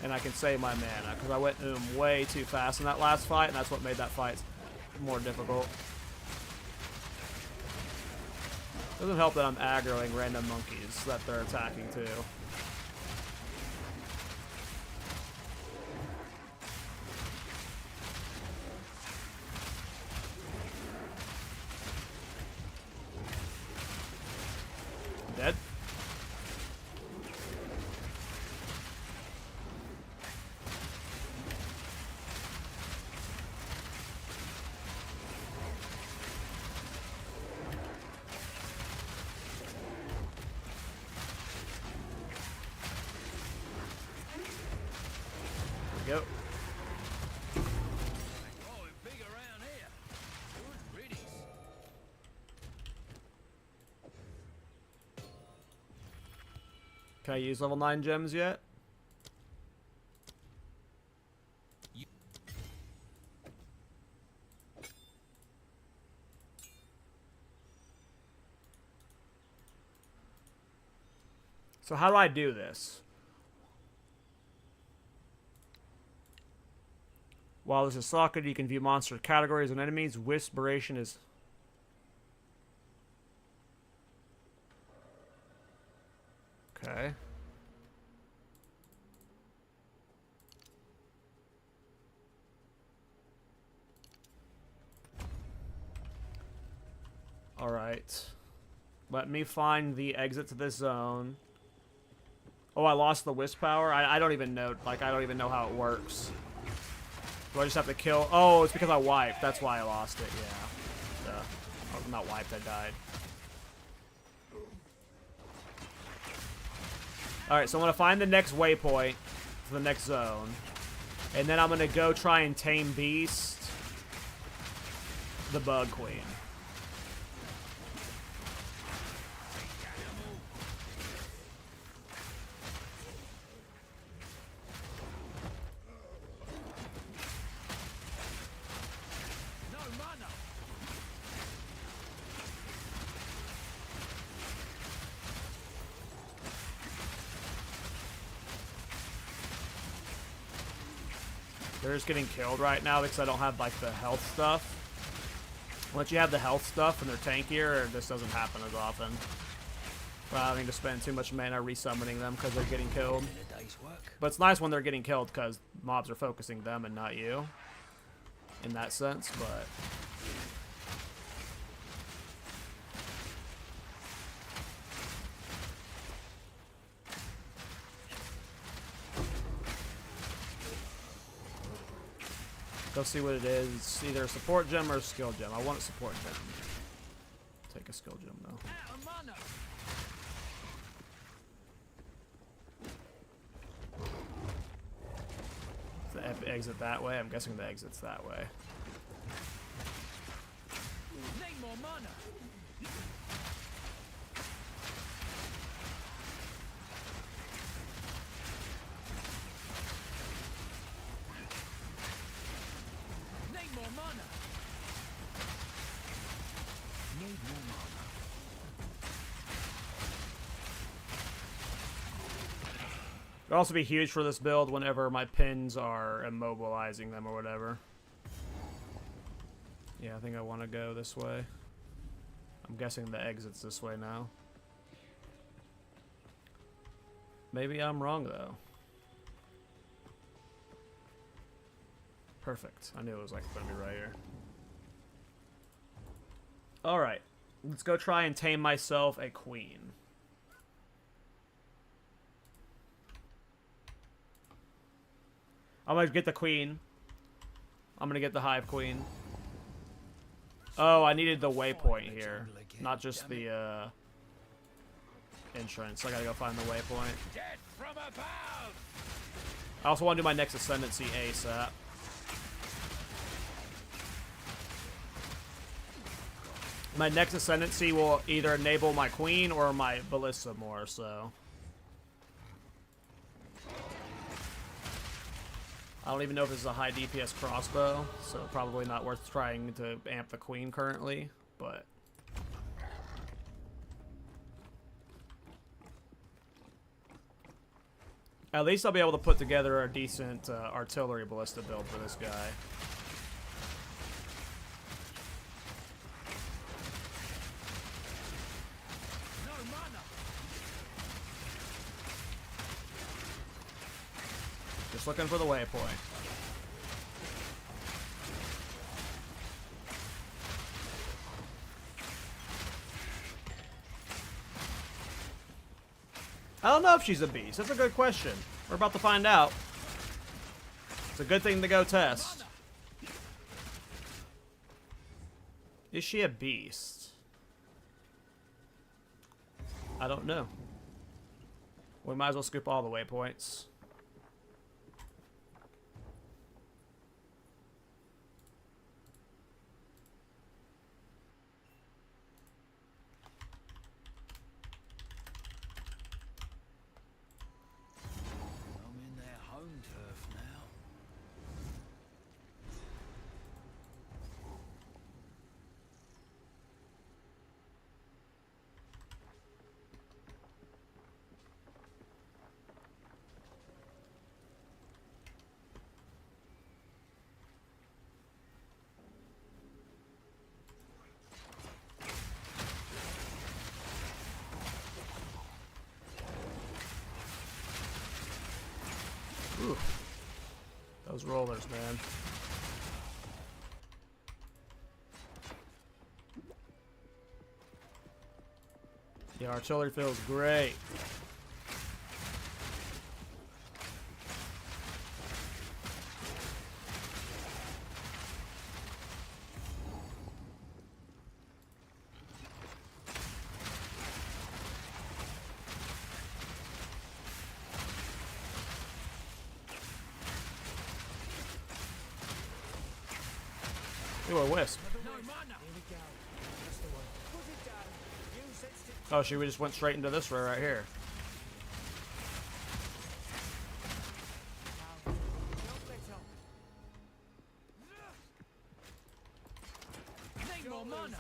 And I can save my mana, because I went way too fast in that last fight, and that's what made that fight more difficult. Doesn't help that I'm aggroing random monkeys that they're attacking too. Dead. go. Oh, big around here. Good riddance. Can I use level 9 gems yet? So how do I do this? While this is socketed, you can view monster categories and enemies. Whisperation is... Okay. Alright. Let me find the exit to this zone. Oh, I lost the wisp power? I don't even know. Like, I don't even know how it works. Do I just have to kill? Oh, it's because I wiped. That's why I lost it, yeah. Oh, I'm not wiped, I died. Alright, so I'm going to find the next waypoint for the next zone. And then I'm going to go try and tame Beast, the Bug Queen. They're just getting killed right now because I don't have, like, the health stuff. Once you have the health stuff and they're tankier, this doesn't happen as often. Without having to spend too much mana resummoning them because they're getting killed. But it's nice when they're getting killed because mobs are focusing them and not you. In that sense, but... Go see what it is. Either a support gem or a skill gem. I want a support gem. Take a skill gem though. Is the exit that way? I'm guessing the exit's that way. Need more mana. It'll also be huge for this build whenever my pins are immobilizing them or whatever. Yeah, I think I want to go this way. I'm guessing the exit's this way now. Maybe I'm wrong, though. Perfect. I knew it was like going to be right here. Alright. Let's go try and tame myself a queen. I'm gonna get the queen. I'm gonna get the hive queen. Oh, I needed the waypoint here. Not just the, entrance. I gotta go find the waypoint. I also want to do my next Ascendancy ASAP. My next Ascendancy will either enable my queen or my ballista more, so... I don't even know if this is a high DPS crossbow, so probably not worth trying to amp the queen currently, but... At least I'll be able to put together a decent artillery ballista build for this guy. Just looking for the waypoint. I don't know if she's a beast. That's a good question. We're about to find out. It's a good thing to go test. Is she a beast? I don't know. We might as well scoop all the waypoints. Those rollers, man. Yeah, artillery feels great. Ooh, a wisp. Oh, she just went straight into this right here. Need more mana.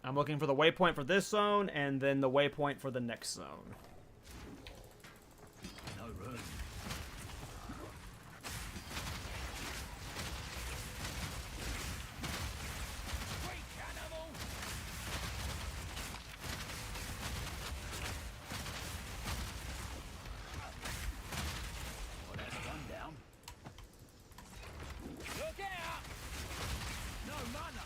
I'm looking for the waypoint for this zone, and then the waypoint for the next zone. No room. Quick, cannibal! Well, that's one down. Look out! No mana.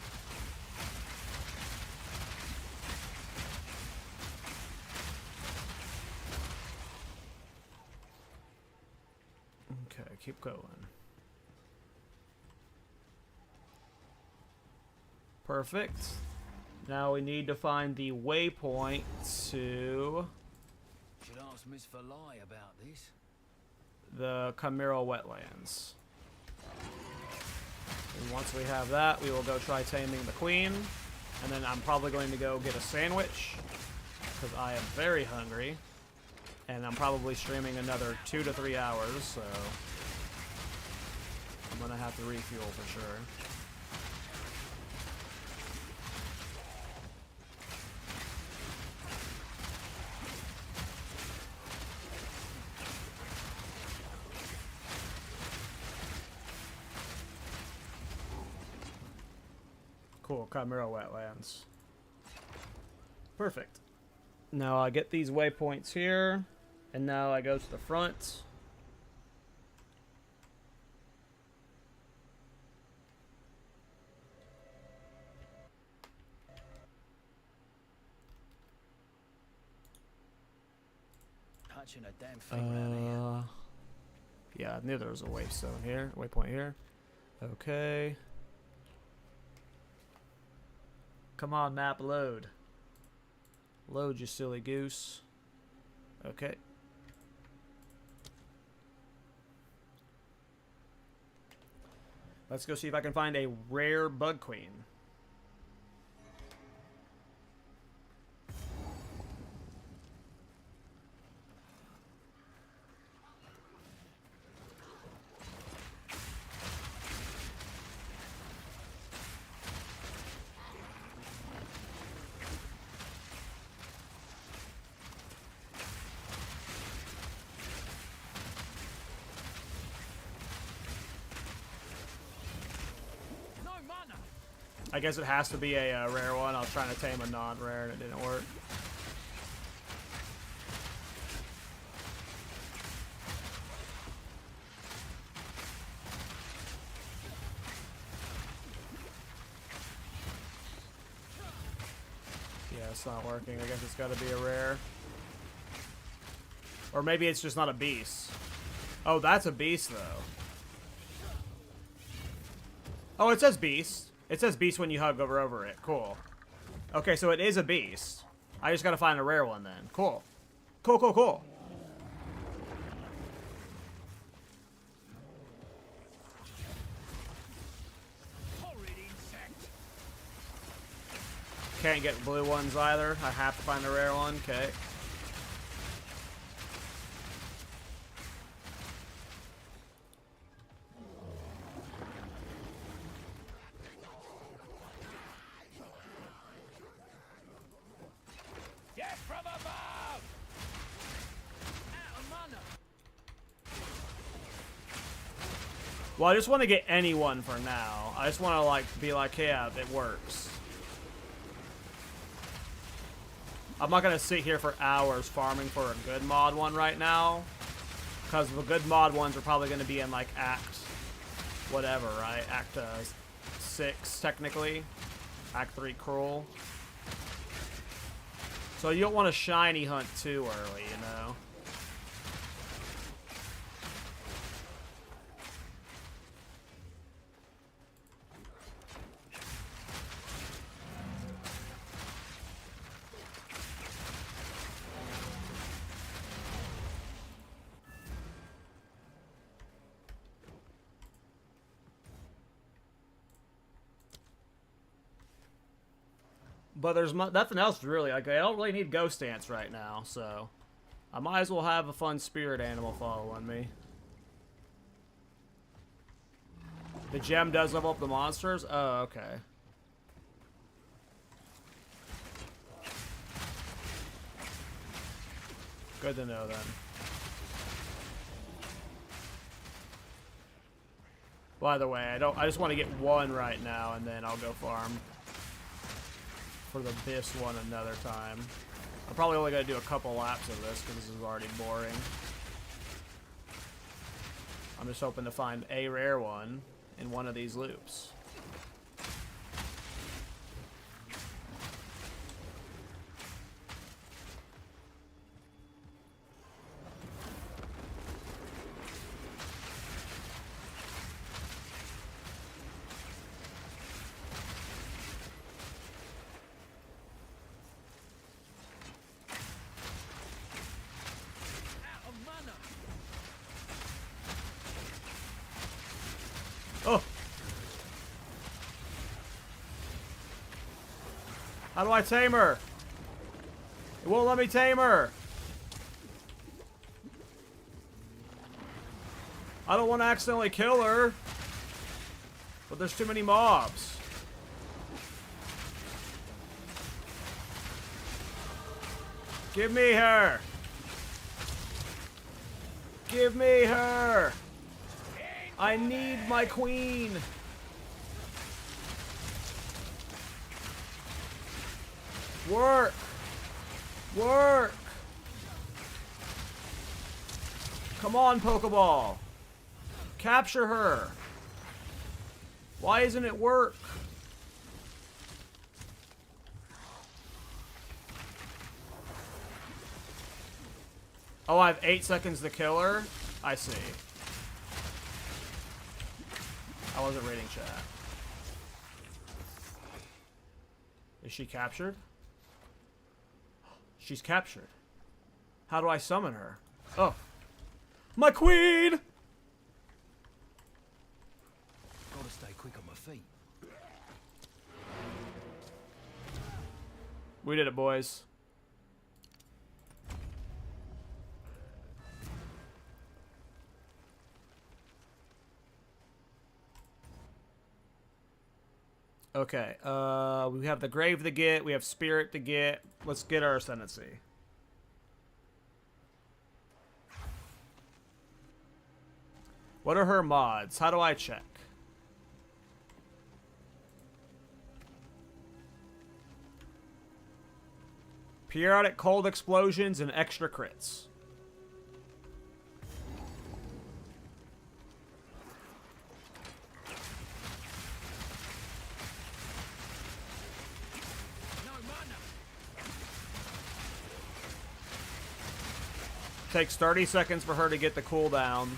Okay, keep going. Perfect. Now we need to find the waypoint to Should ask Miss Verlai about this. the Chimeral Wetlands. And once we have that, we will go try taming the queen. And then I'm probably going to go get a sandwich, because I am very hungry. And I'm probably streaming another 2 to 3 hours, so I'm going to have to refuel for sure. Cool, Chimeral Wetlands. Perfect. Now I get these waypoints here, and now I go to the front. Touching a damn thing around here. Yeah, I knew there was a waypoint here. Okay. Come on, map, load. Load, you silly goose. Okay. Let's go see if I can find a rare bug queen. No mana. I guess it has to be a rare one. I was trying to tame a non-rare and it didn't work. Yeah, it's not working. I guess it's got to be a rare. Or maybe it's just not a beast. Oh, that's a beast, though. Oh, it says beast. It says beast when you hover over it. Cool. Okay, so it is a beast. I just gotta find a rare one then. Cool. Cool, cool, cool. Horrid insect. Can't get blue ones either. I have to find a rare one. Okay. Death from above. Out of mana. Well, I just want to get anyone for now. I just want to like be like, yeah, it works. I'm not gonna sit here for hours farming for a good mod one right now, because the good mod ones are probably gonna be in like Act, whatever, right? Act 6 technically, Act 3 cruel. So you don't want to shiny hunt too early, you know. But there's nothing else really. Like, I don't really need Ghost Dance right now, so I might as well have a fun spirit animal following me. The gem does level up the monsters? Oh, okay. Good to know then. By the way, I just want to get one right now and then I'll go farm for the this one another time. I'm probably only going to do a couple laps of this because this is already boring. I'm just hoping to find a rare one in one of these loops. Oh! How do I tame her? It won't let me tame her! I don't want to accidentally kill her. But there's too many mobs. Give me her! Give me her! I need my queen! Work! Work! Come on, Pokeball! Capture her! Why isn't it work? Oh, I have 8 seconds to kill her? I see. I wasn't reading chat. Is she captured? She's captured. How do I summon her? Oh. My queen! Gotta stay quick on my feet. We did it, boys. Okay, we have the grave to get, we have spirit to get. Let's get our ascendancy. What are her mods? How do I check? Periodic cold explosions and extra crits. Takes 30 seconds for her to get the cooldown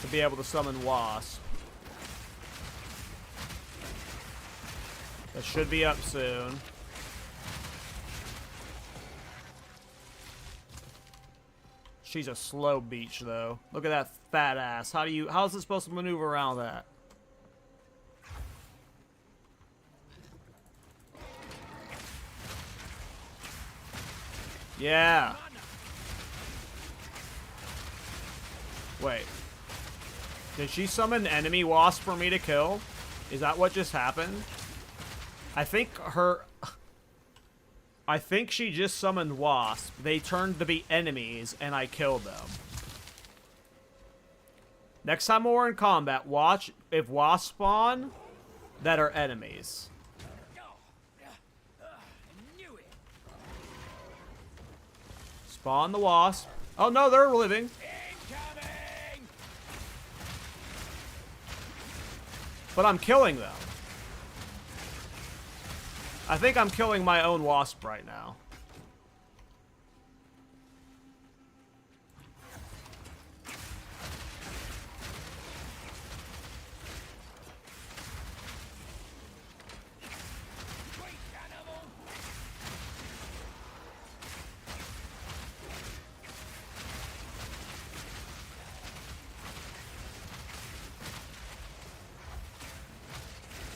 to be able to summon Wasp. That should be up soon. She's a slow beach though. Look at that fat ass. How is it supposed to maneuver around that? Yeah. Wait. Did she summon enemy wasp for me to kill? Is that what just happened? I think she just summoned wasp. They turned to be enemies and I killed them. Next time we're in combat, watch if wasp spawn that are enemies. Spawn the wasp. Oh no, they're living. Incoming! But I'm killing them. I think I'm killing my own wasp right now.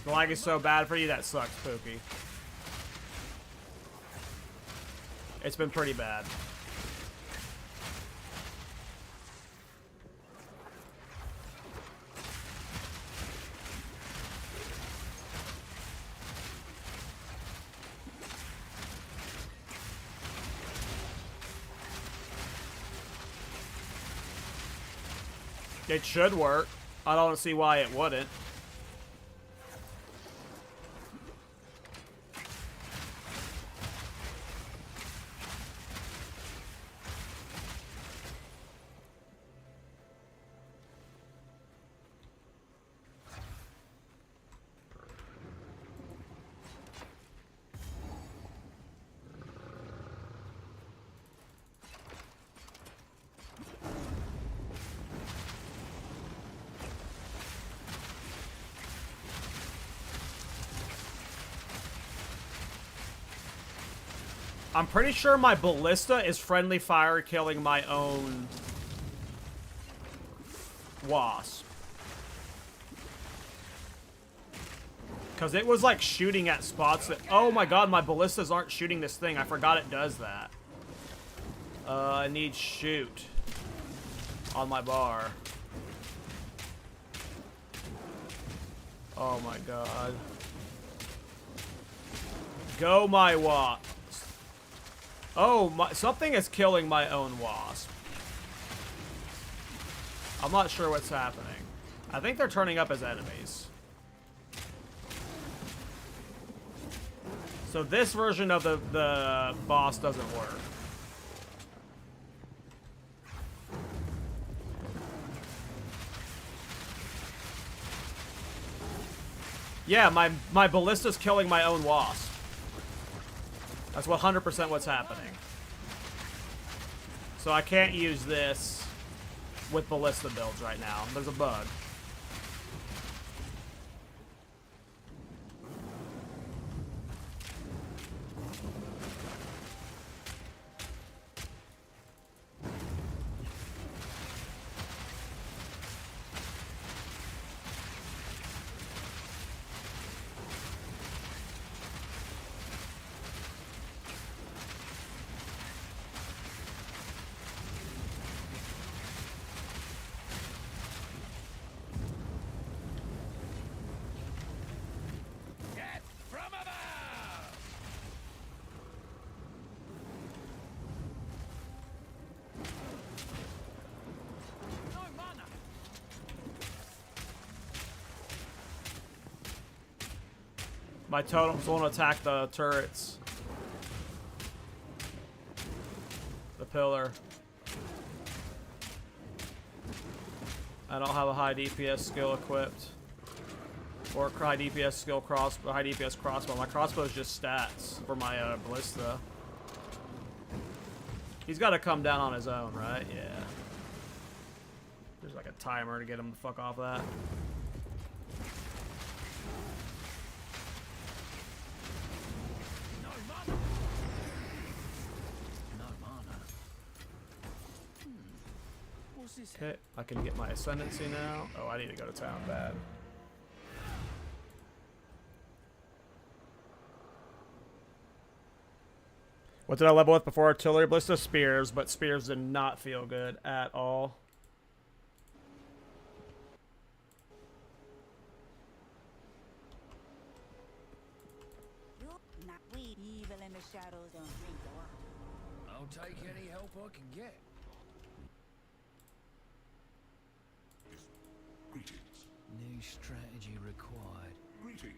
The lag is so bad for you, that sucks, Pookie. It's been pretty bad. It should work. I don't see why it wouldn't. I'm pretty sure my ballista is friendly fire killing my own wasp. Because it was like shooting at spots that... Oh my god, my ballistas aren't shooting this thing. I forgot it does that. I need shoot on my bar. Oh my god. Go my wasp. Oh, something is killing my own wasp. I'm not sure what's happening. I think they're turning up as enemies. So this version of the boss doesn't work. Yeah, my ballista's killing my own wasp. That's 100% what's happening. So I can't use this with ballista builds right now. There's a bug. My totems won't attack the turrets. The pillar. I don't have a high DPS skill equipped. Or high DPS skill crossbow, high DPS crossbow. My crossbow is just stats for my ballista. He's got to come down on his own, right? Yeah. There's like a timer to get him the fuck off that. Okay, I can get my Ascendancy now. Oh, I need to go to town bad. What did I level with before artillery? Ballista spears, but spears did not feel good at all. Evil in the shadows don't drink water. I'll take any help I can get. Greetings. New strategy required. Greetings.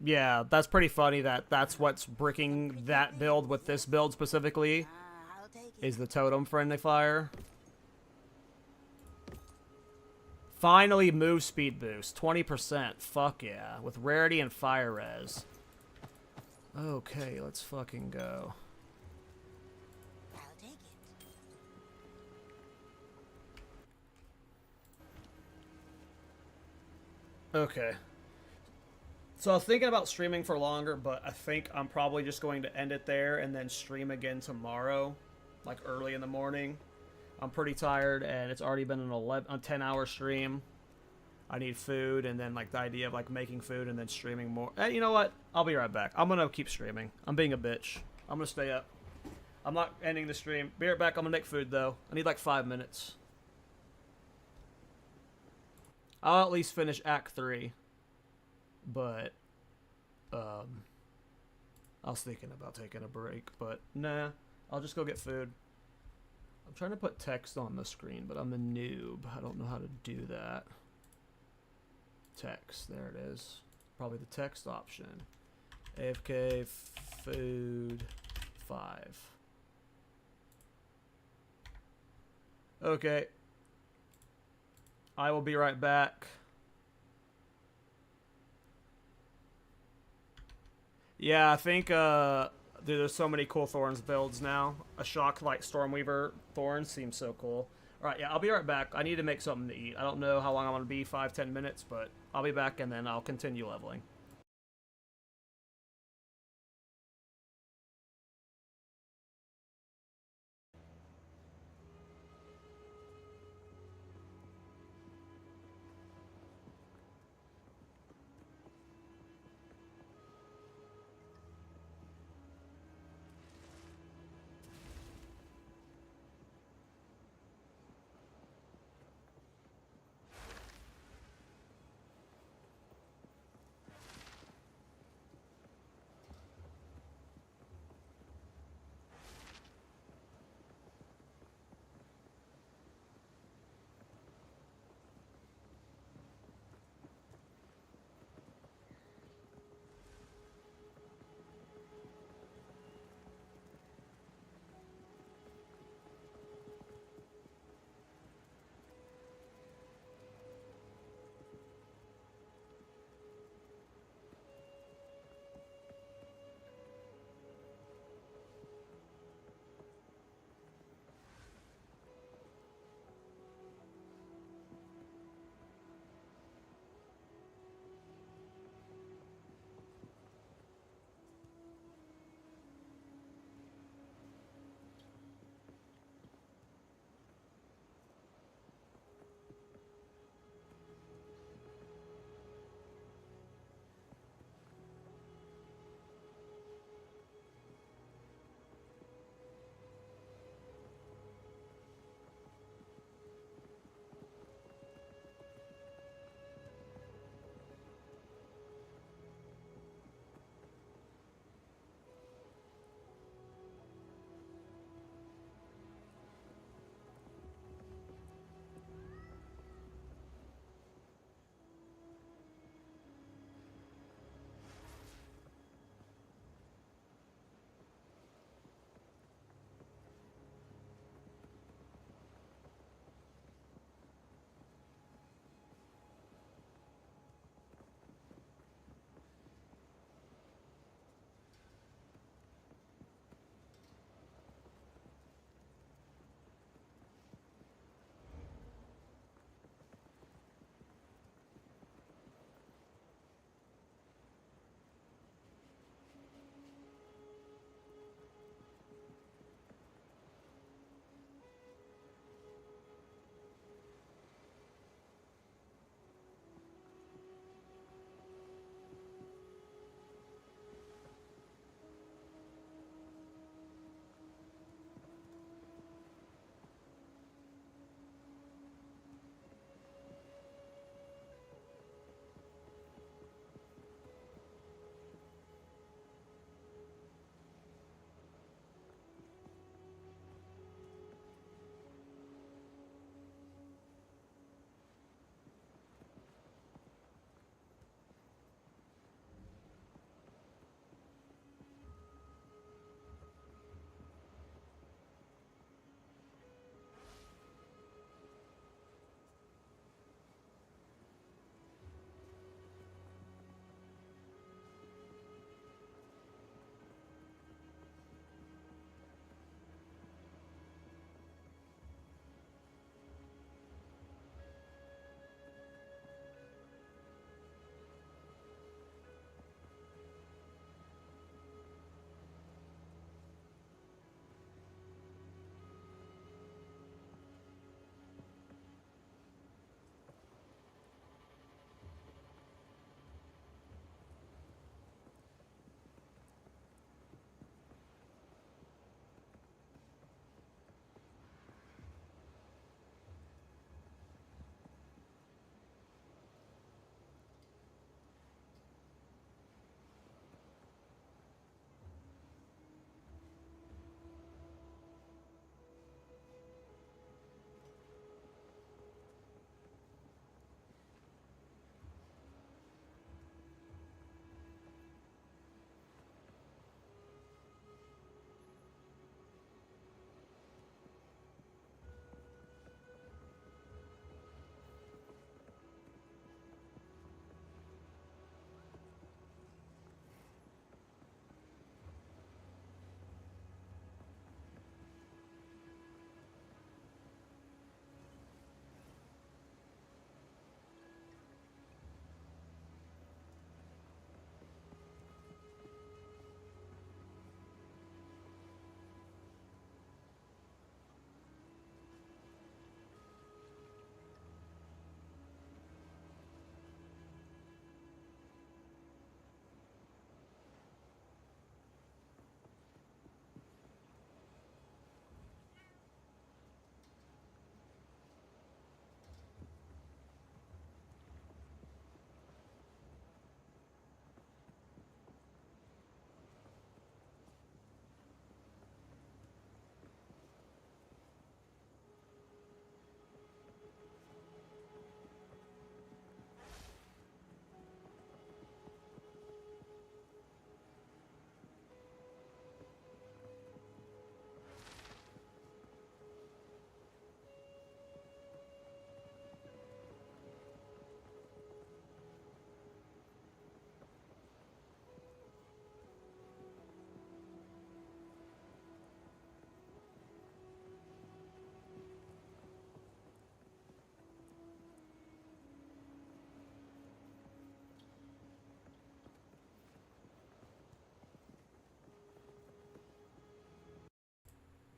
Yeah, that's pretty funny that that's what's bricking that build with this build specifically, I'll take it. is the totem friendly fire. Finally, move speed boost, 20%. Fuck yeah, with rarity and fire res. Okay, let's fucking go. I'll take it. Okay. So I was thinking about streaming for longer, but I think I'm probably just going to end it there and then stream again tomorrow, like early in the morning. I'm pretty tired, and it's already been a 10-hour stream. I need food, and then like the idea of like making food and then streaming more. You know what? I'll be right back. I'm gonna keep streaming. I'm being a bitch. I'm gonna stay up. I'm not ending the stream. Be right back. I'm gonna make food though. I need like 5 minutes. I'll at least finish Act 3. But, I was thinking about taking a break, but nah, I'll just go get food. I'm trying to put text on the screen, but I'm a noob. I don't know how to do that. Text, there it is. Probably the text option. AFK, food, 5. Okay. I will be right back. Yeah, I think dude, there's so many cool Thorns builds now. A Shock like Stormweaver Thorns seems so cool. Alright, yeah, I'll be right back. I need to make something to eat. I don't know how long I'm going to be, 5-10 minutes, but I'll be back and then I'll continue leveling.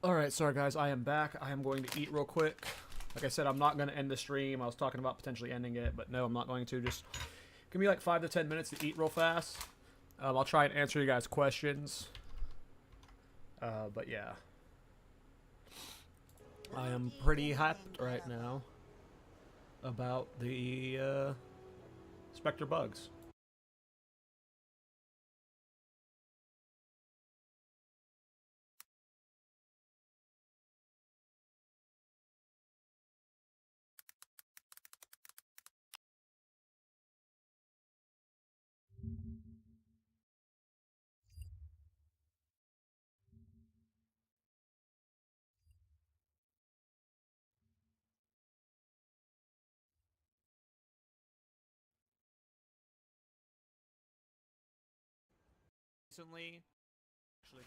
Alright, sorry guys, I am back. I am going to eat real quick. Like I said, I'm not going to end the stream. I was talking about potentially ending it, but no, I'm not going to. Just give me like 5 to 10 minutes to eat real fast. I'll try and answer you guys' questions. But yeah. I am pretty hyped right now about the spectre bugs. Recently, actually,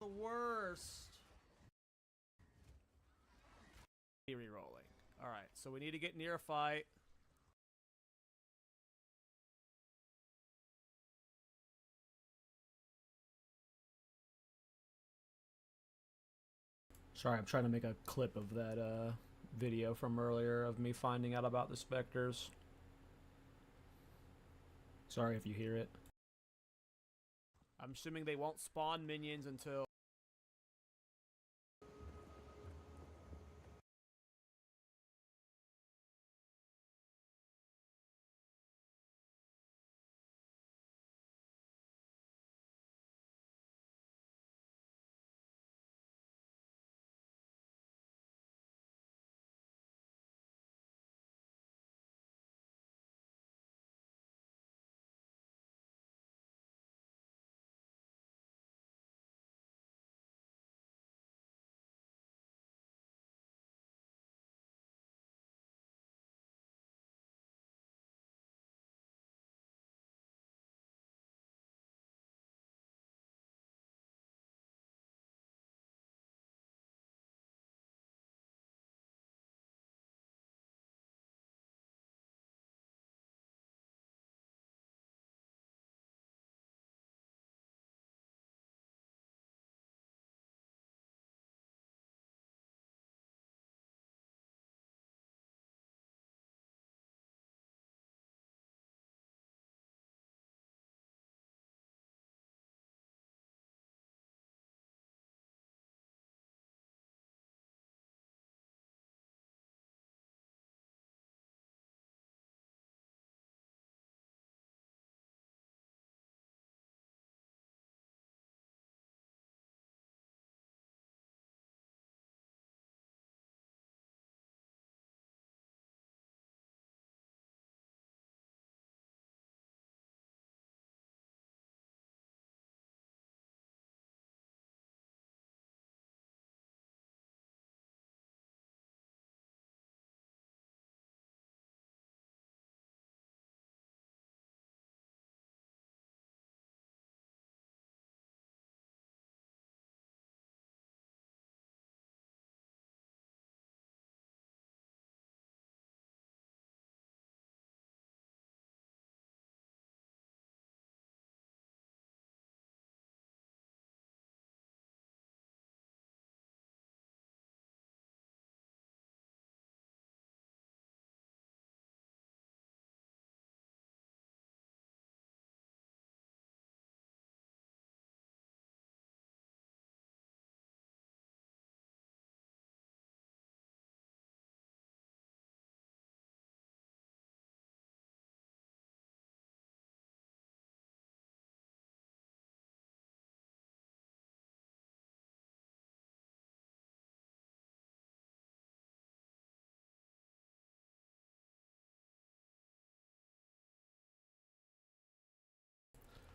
the worst. Re-rolling. Alright, so we need to get near a fight. Sorry, I'm trying to make a clip of that video from earlier of me finding out about the specters. Sorry if you hear it. I'm assuming they won't spawn minions until...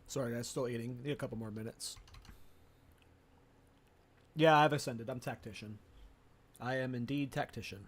Sorry guys, still eating. Need a couple more minutes. Yeah, I've ascended. I'm Tactician. I am indeed Tactician.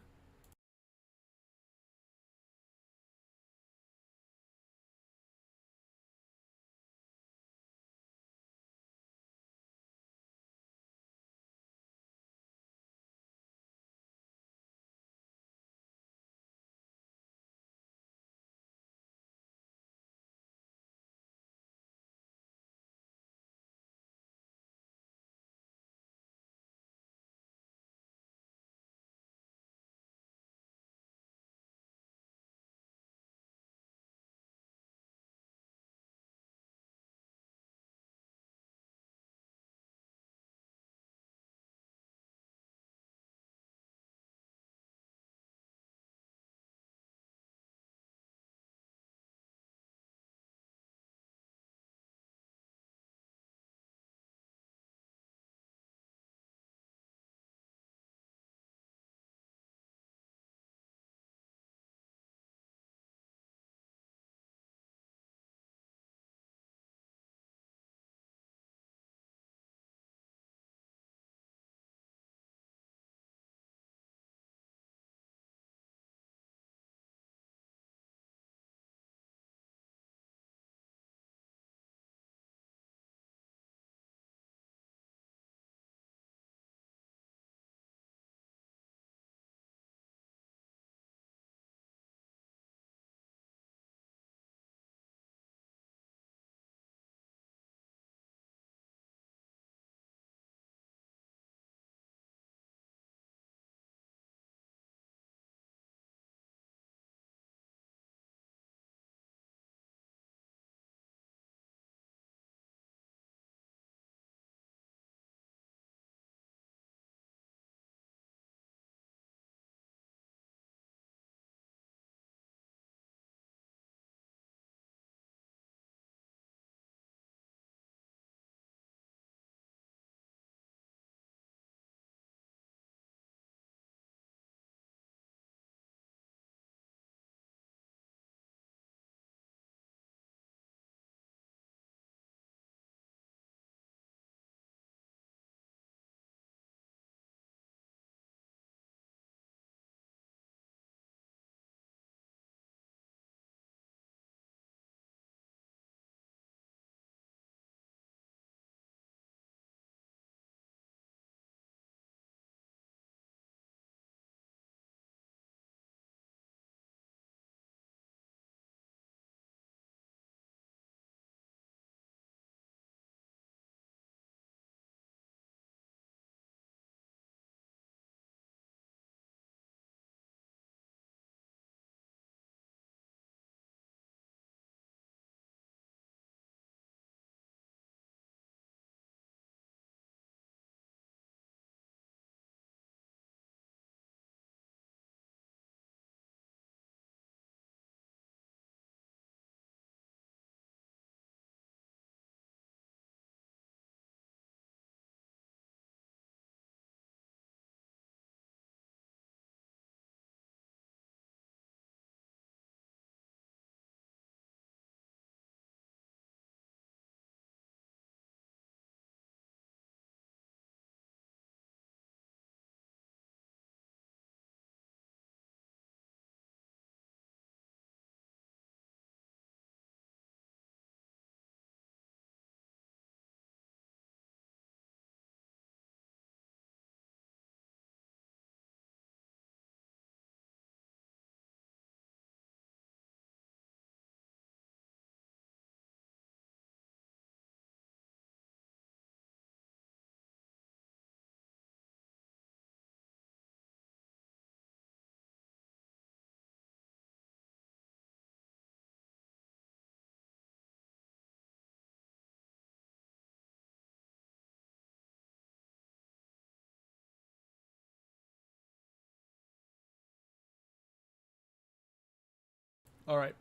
Alright.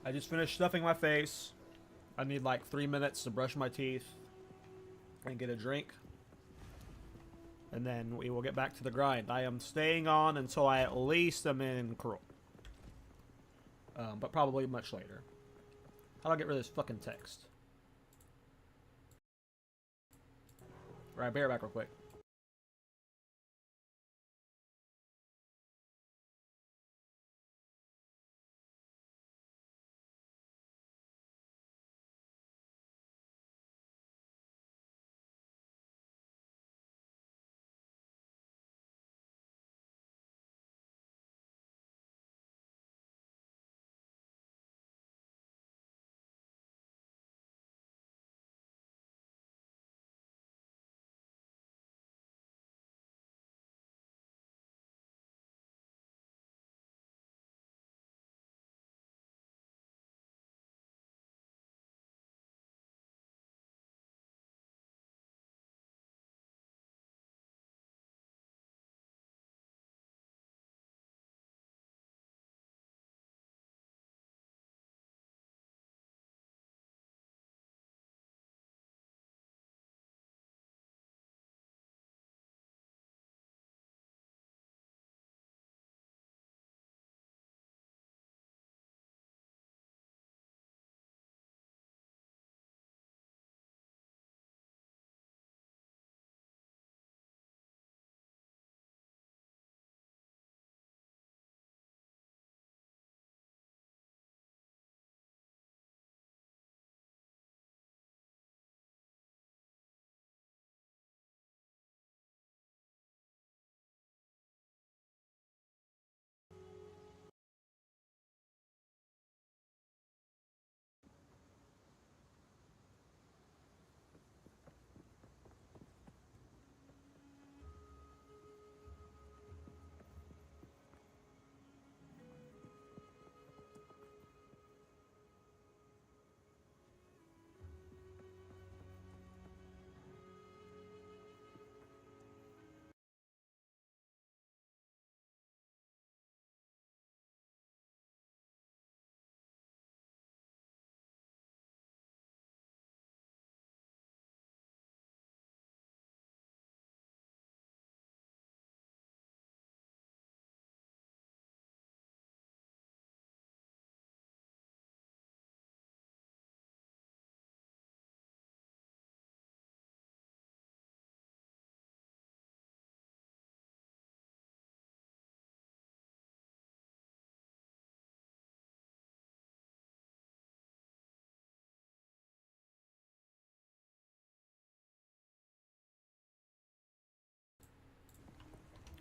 I just finished stuffing my face. I need like 3 minutes to brush my teeth and get a drink. And then we will get back to the grind. I am staying on until I at least am in Cruel. But probably much later. How do I get rid of this fucking text? Alright, bear back real quick.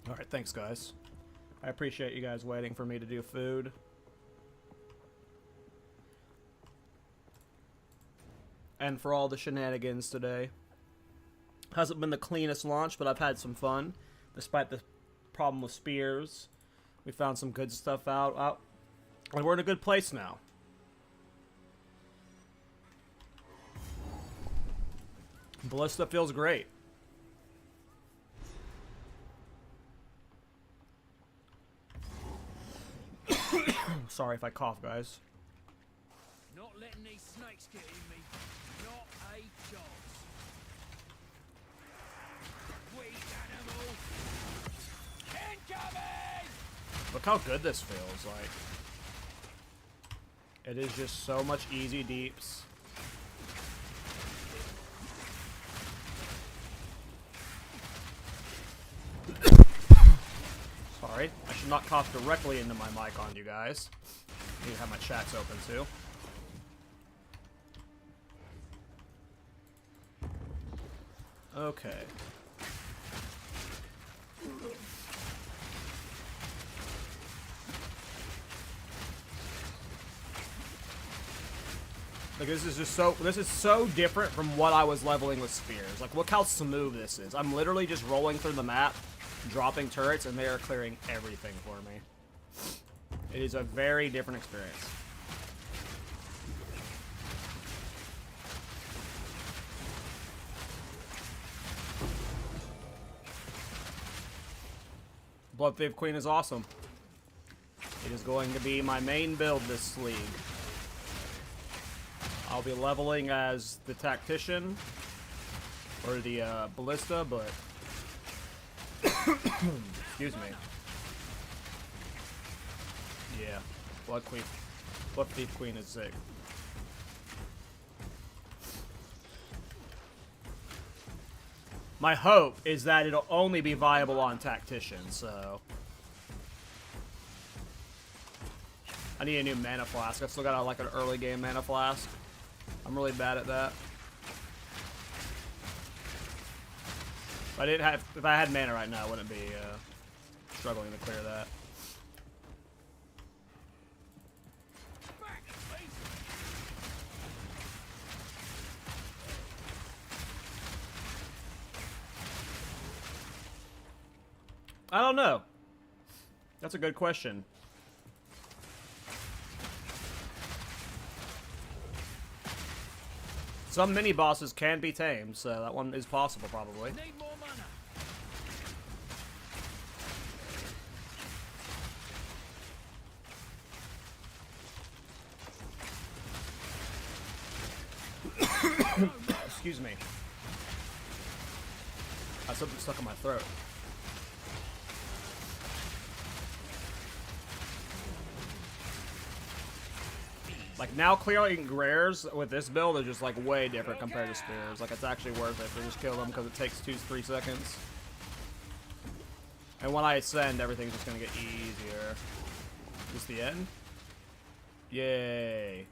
Alright, thanks guys. I appreciate you guys waiting for me to do food. And for all the shenanigans today. Hasn't been the cleanest launch, but I've had some fun. Despite the problem with spears. We found some good stuff out. And we're in a good place now. Ballista feels great. Sorry if I cough, guys. Not letting these snakes get in me. Not a chance. Weak animal. Incoming! Look how good this feels like. It is just so much easy deeps. Sorry, I should not cough directly into my mic on you guys. I need to have my chats open too. Okay. Like this is so different from what I was leveling with spears. Like look how smooth this is. I'm literally just rolling through the map, dropping turrets, and they are clearing everything for me. It is a very different experience. Blood Thief Queen is awesome. It is going to be my main build this league. I'll be leveling as the Tactician or the ballista, but excuse me. Yeah, Blood Thief Queen is sick. My hope is that it'll only be viable on Tactician, so I need a new mana flask. I've still got like an early game mana flask. I'm really bad at that. If I had mana right now, I wouldn't be struggling to clear that. I don't know. That's a good question. Some mini bosses can be tamed, so that one is possible probably. Need more mana. Excuse me. I have something stuck in my throat. Like, now clearing rares with this build is just, like, way different compared to spears. Like, it's actually worth it to just kill them because it takes 2-3 seconds. And when I ascend, everything's just gonna get easier. Is this the end? Yay.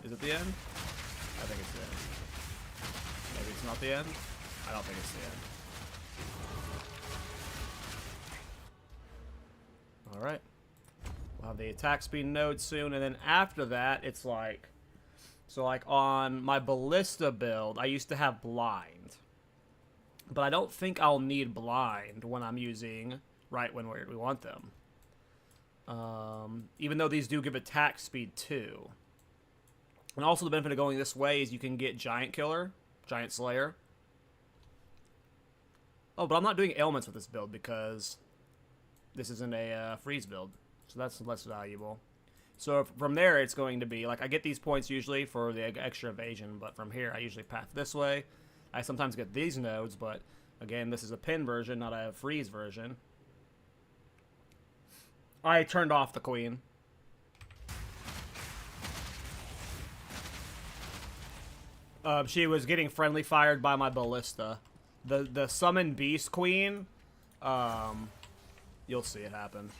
Is it the end? I think it's the end. Maybe it's not the end? I don't think it's the end. Alright. We'll have the attack speed node soon, and then after that, it's like... So, like, on my ballista build, I used to have blind. But I don't think I'll need blind when I'm using right when we want them. Even though these do give attack speed too. And also the benefit of going this way is you can get Giant Killer, Giant Slayer. Oh, but I'm not doing ailments with this build because this isn't a freeze build. So that's less valuable. So from there, it's going to be, like, I get these points usually for the extra evasion, but from here, I usually path this way. I sometimes get these nodes, but, again, this is a pin version, not a freeze version. I turned off the queen. She was getting friendly fired by my ballista. The summon beast queen, you'll see it happen.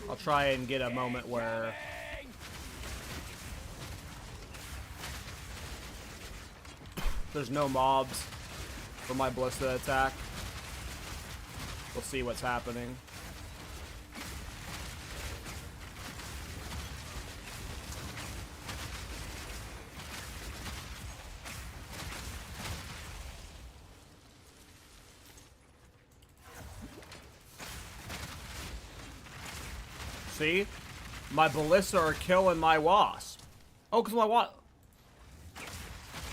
I'll try and get a moment where there's no mobs for my ballista attack. We'll see what's happening. See? My ballista are killing my wasp. Oh, because my wasp...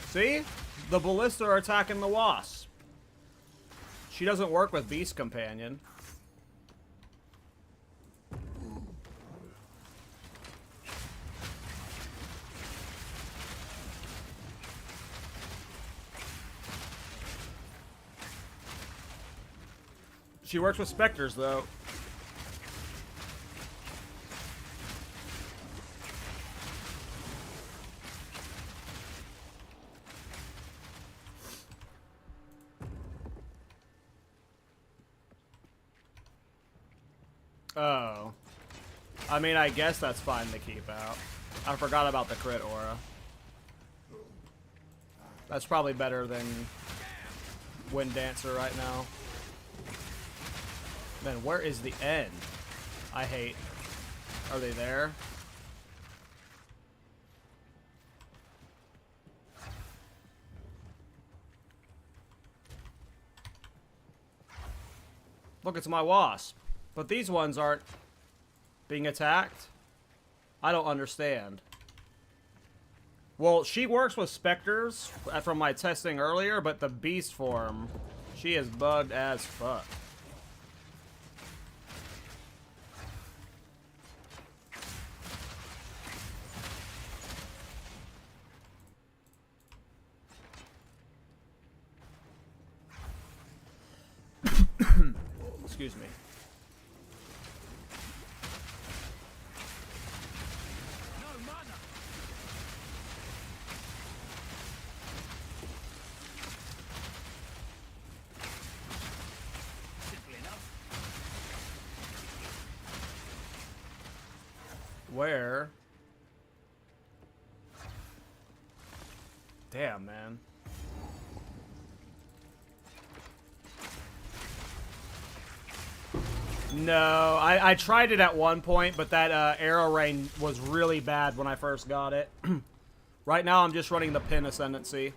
See? The ballista are attacking the wasp. She doesn't work with Beast Companion. She works with spectres, though. Oh. I mean, I guess that's fine to keep out. I forgot about the crit aura. That's probably better than Wind Dancer right now. Then where is the end? I hate. Are they there? Look, it's my wasp. But these ones aren't being attacked? I don't understand. Well, she works with spectres from my testing earlier, but the beast form, she is bugged as fuck. Excuse me. No mana. Simple enough. Where? Damn, man. No, I tried it at one point, but that arrow rain was really bad when I first got it. Right now, I'm just running the pin Ascendancy.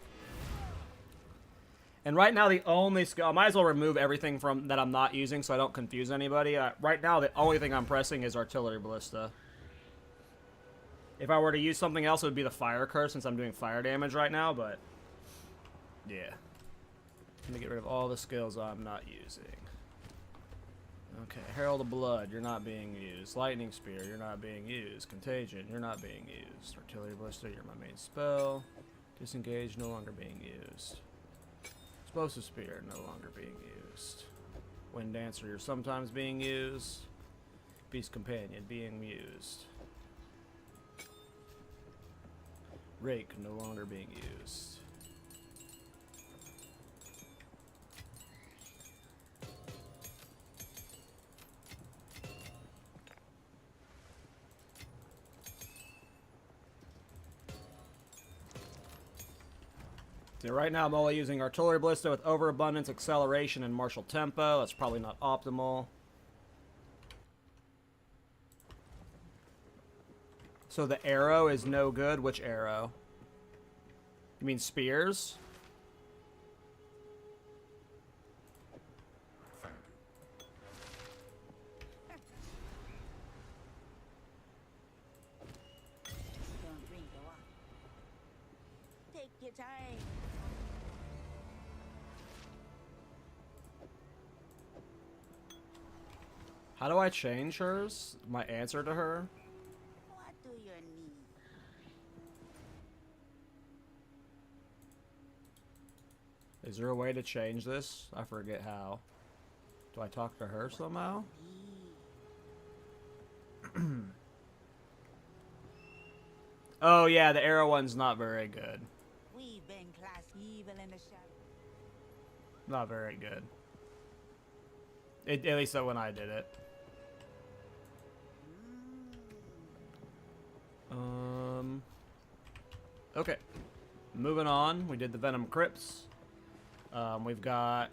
And right now, the only skill... I might as well remove everything from that I'm not using so I don't confuse anybody. Right now, the only thing I'm pressing is Artillery Ballista. If I were to use something else, it would be the Fire Curse since I'm doing fire damage right now, but... yeah. I'm gonna get rid of all the skills I'm not using. Okay, Herald of Blood, you're not being used. Lightning Spear, you're not being used. Contagion, you're not being used. Artillery Ballista, you're my main spell. Disengage, no longer being used. Explosive Spear, no longer being used. Wind Dancer, you're sometimes being used. Beast Companion, being used. Rake, no longer being used. So right now I'm only using Artillery Ballista with Overabundance, Acceleration, and Martial Tempo. That's probably not optimal. So the arrow is no good. Which arrow? You mean spears? Don't drink the water. Take your time. How do I change hers? My answer to her? What do you need? Is there a way to change this? I forget how. Do I talk to her somehow? Oh yeah, the arrow one's not very good. We've been class evil in the shadow. Not very good. At least when I did it. Okay. Moving on. We did the Venom Crypts. We've got...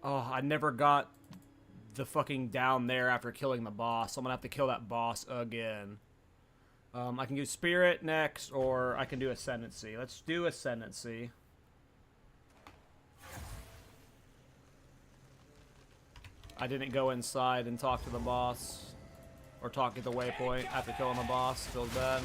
oh, I never got the fucking down there after killing the boss. I'm gonna have to kill that boss again. I can do Spirit next, or I can do Ascendancy. Let's do Ascendancy. I didn't go inside and talk to the boss. Or talk at the waypoint after killing the boss. Feels bad.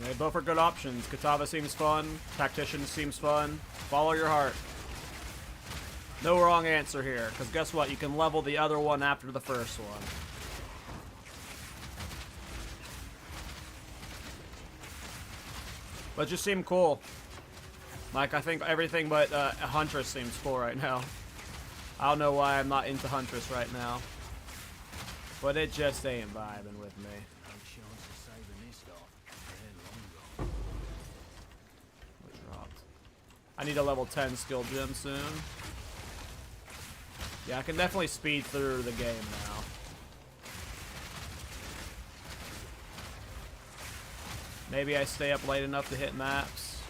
They both are good options. Katava seems fun. Tactician seems fun. Follow your heart. No wrong answer here, because guess what? You can level the other one after the first one. But just seem cool. Like, I think everything but Huntress seems cool right now. I don't know why I'm not into Huntress right now. But it just ain't vibing with me. No chance of saving this guy. They're long gone. What dropped? I need a level 10 skill gem soon. Yeah, I can definitely speed through the game now. Maybe I stay up late enough to hit maps.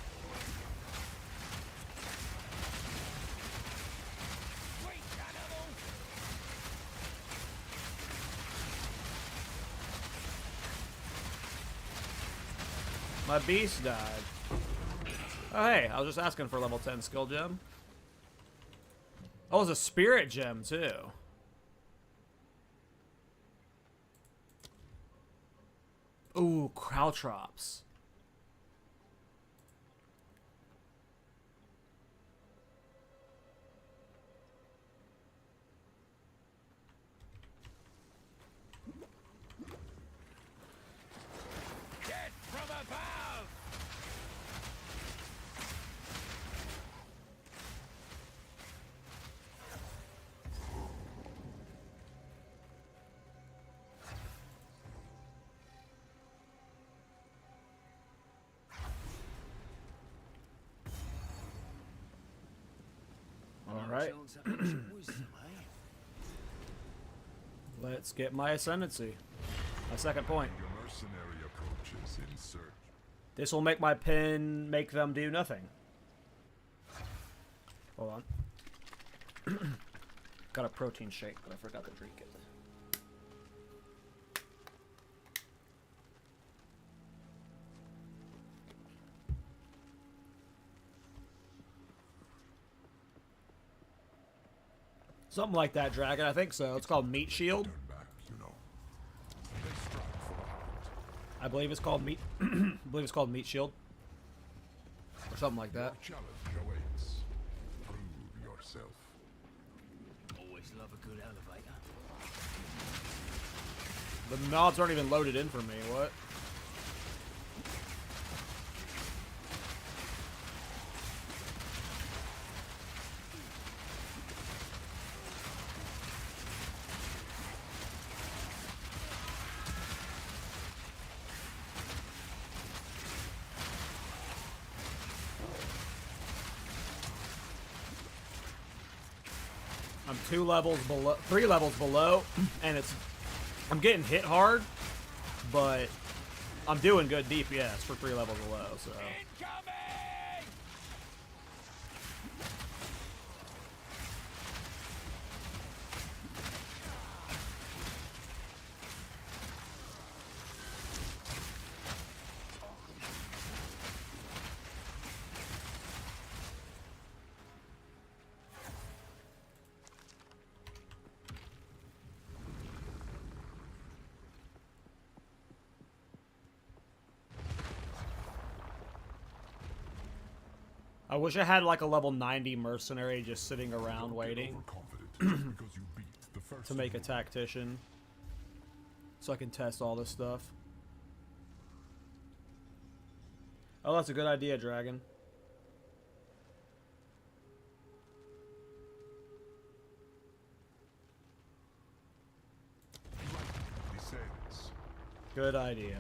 My beast died. Oh hey, I was just asking for a level 10 skill gem. Oh, it's a spirit gem, too. Ooh, Caltrops. right. Chance at ancient wisdom, eh? Let's get my Ascendancy. My second point. Your mercenary approaches in search. This will make my pen make them do nothing. Hold on. Got a protein shake, but I forgot to drink it. Something like that, Dragon. I think so. It's called Meat Shield. Turn back, you know. They strike for the heart. I believe it's called Meat. I believe it's called Meat Shield, or something like that. Your challenge awaits. Prove yourself. Always love a good elevator. The knobs aren't even loaded in for me. What? I'm 3 levels below, and I'm getting hit hard, but I'm doing good DPS for 3 levels below, so. Incoming! I wish I had like a level 90 mercenary just sitting around waiting Overconfident just because you beat the first to make a rule. tactician, so I can test all this stuff. Oh, that's a good idea, Dragon. Descends. Good idea.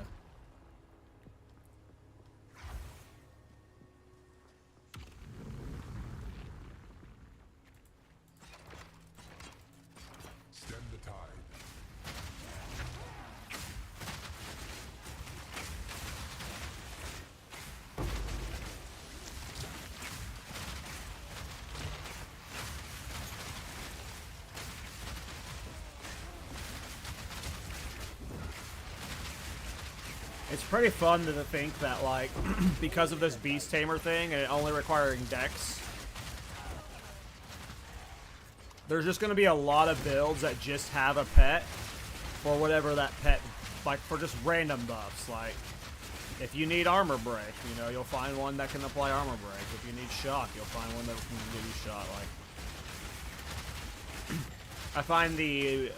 Stem the tide. It's pretty fun to think that, like, because of this Beast Tamer thing and it only requiring Dex, there's just going to be a lot of builds that just have a pet for whatever that pet, like, for just random buffs. Like, if you need armor break, you know, you'll find one that can apply armor break. If you need shock, you'll find one that can give you shock. Like, I find the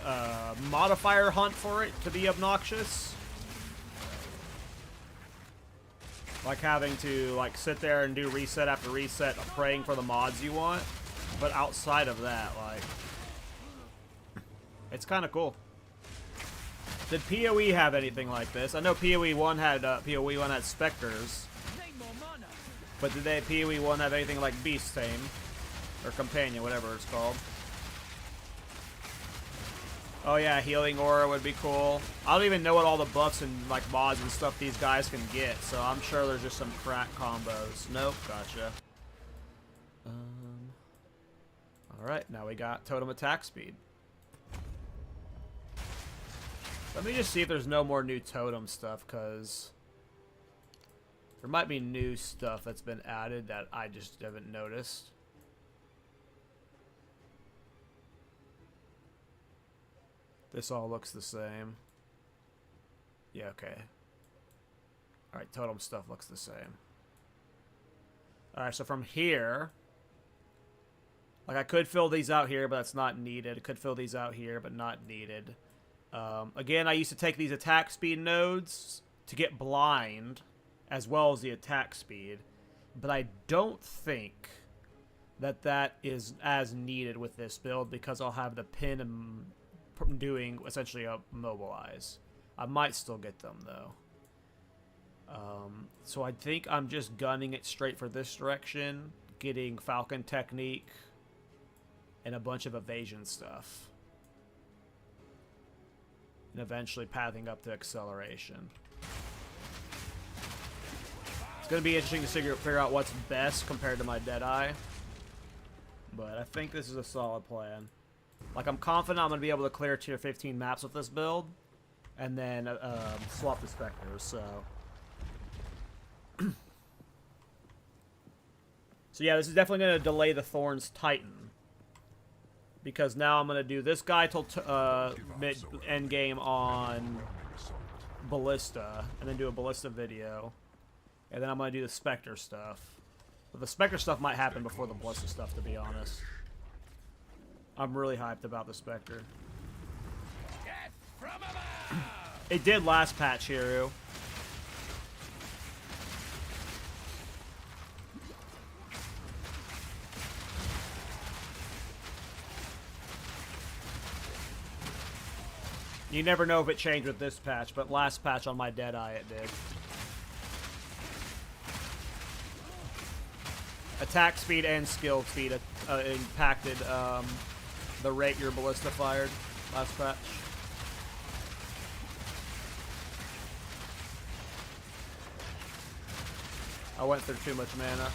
modifier hunt for it to be obnoxious. Like having to like sit there and do reset after reset, praying for the mods you want. But outside of that, like, it's kind of cool. Did PoE have anything like this? I know PoE 1 had spectres, Need more mana. but did they PoE 1 have anything like Beast Tame or Companion, whatever it's called? Oh yeah, Healing Aura would be cool. I don't even know what all the buffs and like mods and stuff these guys can get, so I'm sure there's just some crack combos. Nope, gotcha. Alright, now we got totem attack speed. Let me just see if there's no more new totem stuff, because there might be new stuff that's been added that I just haven't noticed. This all looks the same. Yeah, okay. Alright, totem stuff looks the same. Alright, so from here, like I could fill these out here, but that's not needed. I could fill these out here, but not needed. Again, I used to take these attack speed nodes to get blind, as well as the attack speed, but I don't think that that is as needed with this build, because I'll have the pin and doing essentially a mobilize. I might still get them though. So I think I'm just gunning it straight for this direction, getting Falcon Technique and a bunch of evasion stuff. And eventually pathing up to acceleration. It's going to be interesting to figure out what's best compared to my Deadeye. But I think this is a solid plan. Like, I'm confident I'm going to be able to clear tier 15 maps with this build. And then swap the spectres, so... So yeah, this is definitely going to delay the Thorns Titan. Because now I'm going to do this guy till endgame on Ballista. And then do a Ballista video. And then I'm going to do the Spectre stuff. But the Spectre stuff might happen before the Ballista stuff, to be honest. I'm really hyped about the Spectre. It did last patch, Hiru. You never know if it changed with this patch, but last patch on my Deadeye it did. Attack speed and skill speed impacted the rate your ballista fired last patch. I went through too much mana.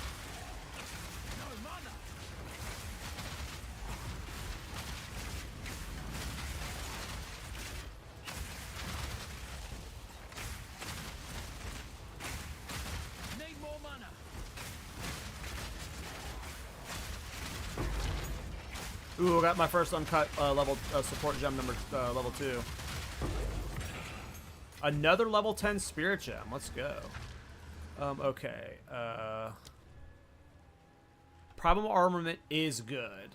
Ooh, I got my first uncut level support gem number level 2. Another level 10 spirit gem. Let's go. Okay. Primal armament is good,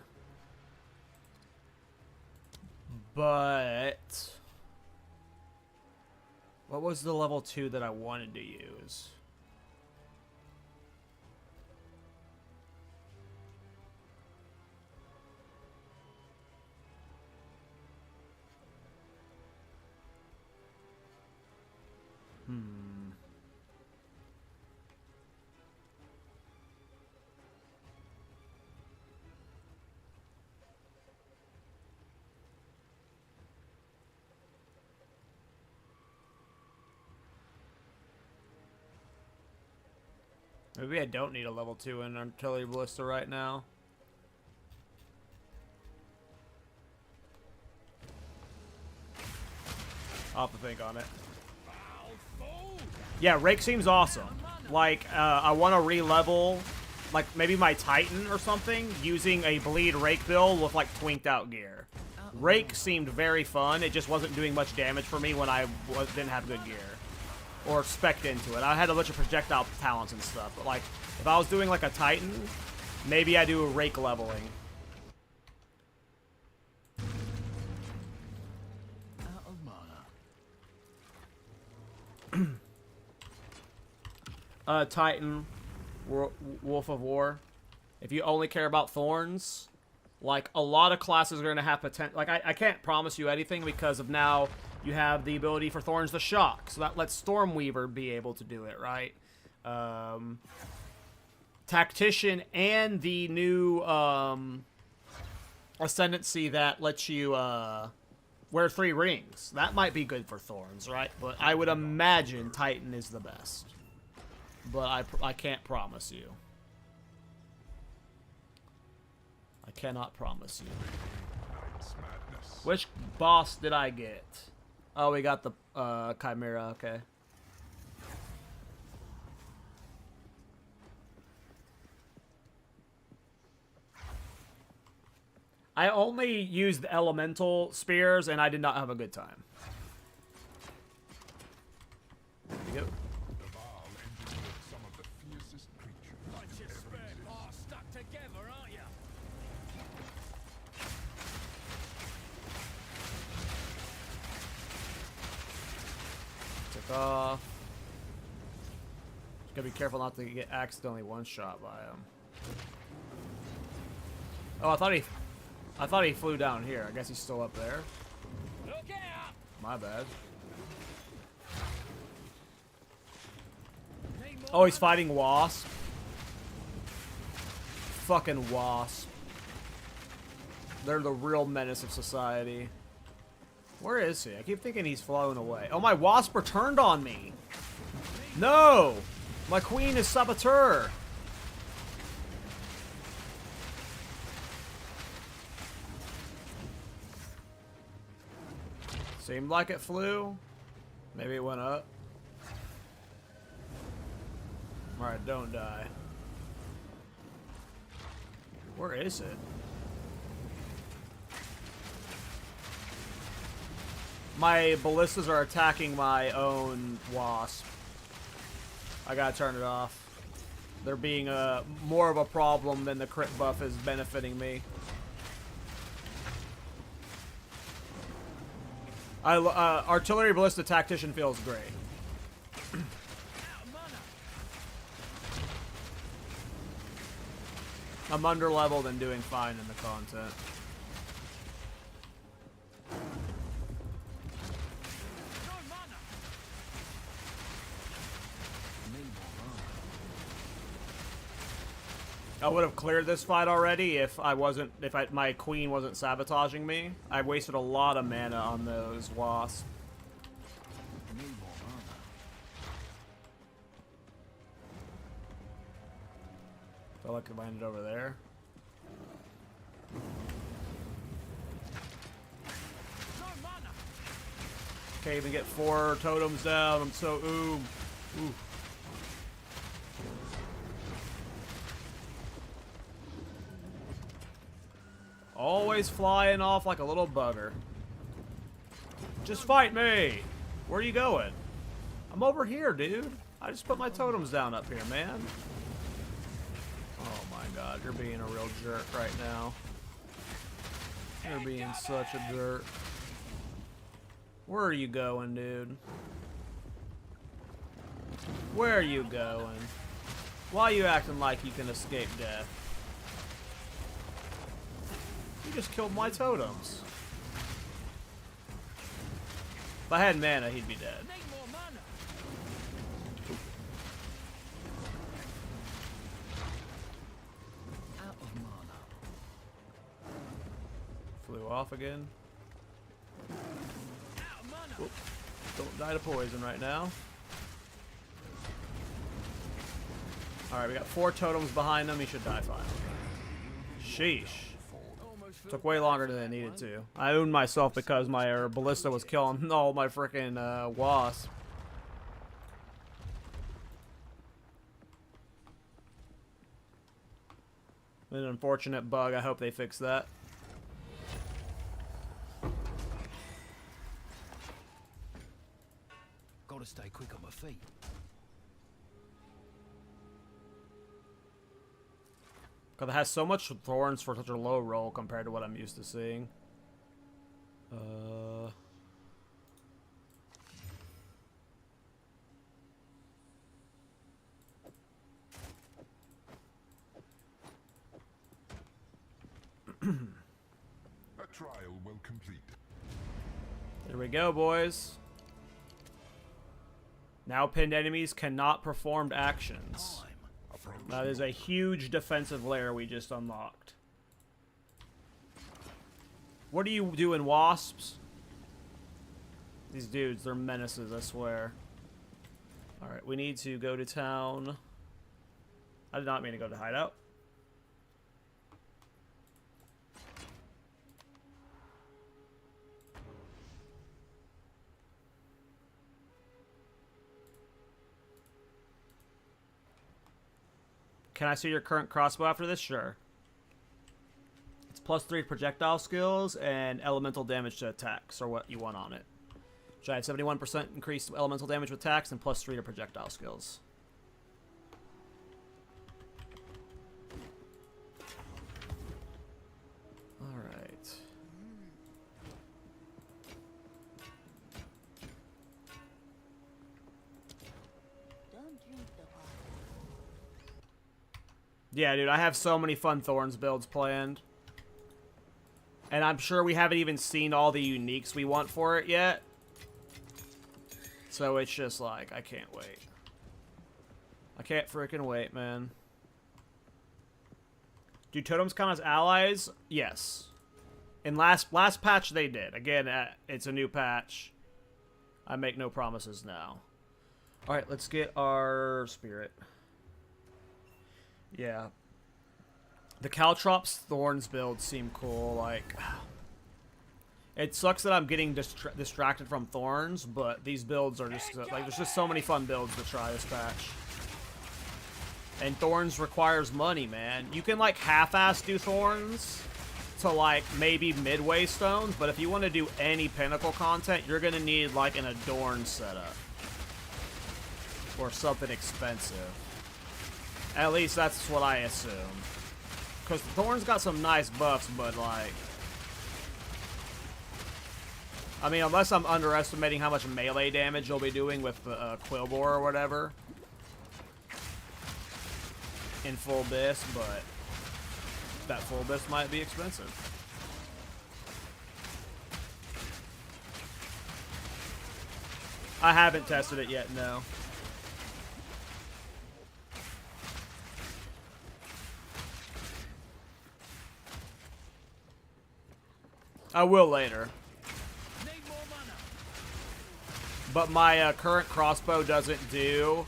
but what was the level 2 that I wanted to use? Maybe I don't need a level 2 in Artillery Ballista right now. I'll have to think on it. Yeah, Rake seems awesome. Like, I want to re-level, like, maybe my Titan or something, using a Bleed Rake build with, like, twinked out gear. Rake seemed very fun. It just wasn't doing much damage for me when I didn't have good gear. Or spec'd into it. I had a bunch of projectile talents and stuff, but like, if I was doing like a Titan, maybe I do a Rake leveling. Titan, Wolf of War. If you only care about Thorns, like, a lot of classes are going to have potential. Like, I can't promise you anything because of now you have the ability for Thorns to shock. So that lets Stormweaver be able to do it, right? Tactician and the new Ascendancy that lets you wear 3 rings. That might be good for Thorns, right? But I would imagine Titan is the best. But I can't promise you. I cannot promise you. Which boss did I get? Oh, we got the Chimera, okay. I only used the elemental spears and I did not have a good time. There we go. Off. Just gotta be careful not to get accidentally one-shot by him. Oh, I thought he flew down here. I guess he's still up there. Look out! My bad. Oh, he's fighting Wasp. Fucking Wasp. They're the real menace of society. Where is he? I keep thinking he's flown away. Oh, my wasp returned on me. No! My queen is saboteur. Seemed like it flew. Maybe it went up. Alright, don't die. Where is it? My ballistas are attacking my own wasp. I gotta turn it off. They're being more of a problem than the crit buff is benefiting me. Artillery ballista tactician feels great. I'm under leveled and doing fine in the content. I would have cleared this fight already if my queen wasn't sabotaging me. I wasted a lot of mana on those wasps. Felt like it landed over there. Can't even get 4 totems down. I'm so ooh. Always flying off like a little bugger. Just fight me! Where are you going? I'm over here, dude. I just put my totems down up here, man. Oh my god, you're being a real jerk right now. You're being such a jerk. Where are you going, dude? Where are you going? Why are you acting like you can escape death? You just killed my totems. If I had mana, he'd be dead. Flew off again. Oop. Don't die to poison right now. Alright, we got 4 totems behind him. He should die finally. Sheesh. Took way longer than it needed to. I owned myself because my ballista was killing all my freaking wasps. An unfortunate bug. I hope they fix that. Gotta stay quick on my feet. Because it has so much thorns for such a low roll compared to what I'm used to seeing. A trial well complete. There we go, boys. Now pinned enemies cannot perform actions. That is a huge defensive layer we just unlocked. What do you do in wasps? These dudes, they're menaces, I swear. Alright, we need to go to town. I did not mean to go to hideout. Can I see your current crossbow after this? Sure. It's +3 projectile skills and elemental damage to attacks, or what you want on it. Which I have 71% increased elemental damage with attacks and +3 to projectile skills. Alright. Don't drink the water. Yeah, dude, I have so many fun Thorns builds planned. And I'm sure we haven't even seen all the uniques we want for it yet. So it's just like, I can't wait. I can't freaking wait, man. Do totems count as allies? Yes. In last patch they did. Again, it's a new patch. I make no promises now. All right, let's get our spirit. Yeah. The Caltrops Thorns builds seem cool. Like, it sucks that I'm getting distracted from Thorns, but these builds are just like, there's just so many fun builds to try this patch. And Thorns requires money, man. You can like half-ass do Thorns to like maybe midway stones, but if you want to do any pinnacle content, you're gonna need like an Adorn setup or something expensive. At least that's what I assume. Because Thorns got some nice buffs, but like, I mean, unless I'm underestimating how much melee damage you'll be doing with the Quillbore or whatever in full bisque, but that full bisque might be expensive. I haven't tested it yet, no. I will later. But my current crossbow doesn't do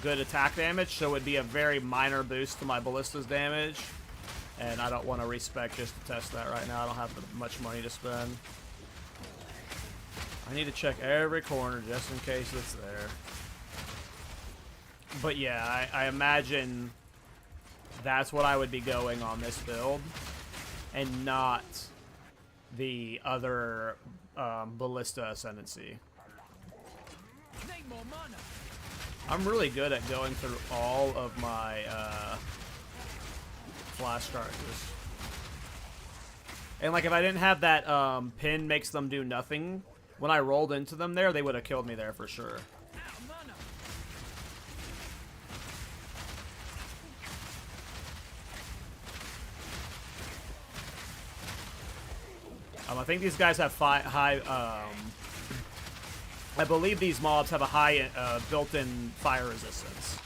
good attack damage, so it would be a very minor boost to my ballista's damage. And I don't want to respec just to test that right now. I don't have much money to spend. I need to check every corner just in case it's there. But yeah, I imagine that's what I would be going on this build. And not the other ballista Ascendancy. I'm really good at going through all of my flash charges. And like if I didn't have that pin makes them do nothing, when I rolled into them there, they would have killed me there for sure. I think these guys have high, I believe these mobs have a high built-in fire resistance.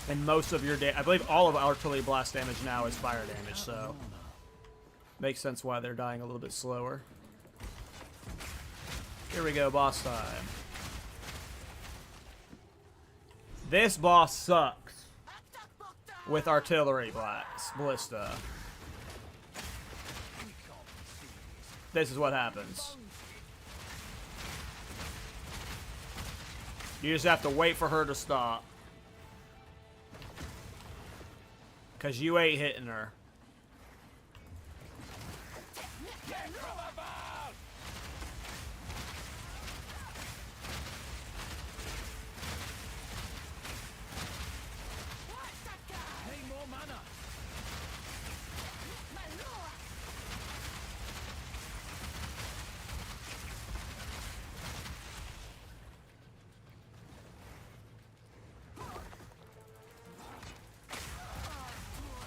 And most of your I believe all of artillery blast damage now is fire damage, so makes sense why they're dying a little bit slower. Here we go, boss time. This boss sucks with artillery ballista. This is what happens. You just have to wait for her to stop. Because you ain't hitting her.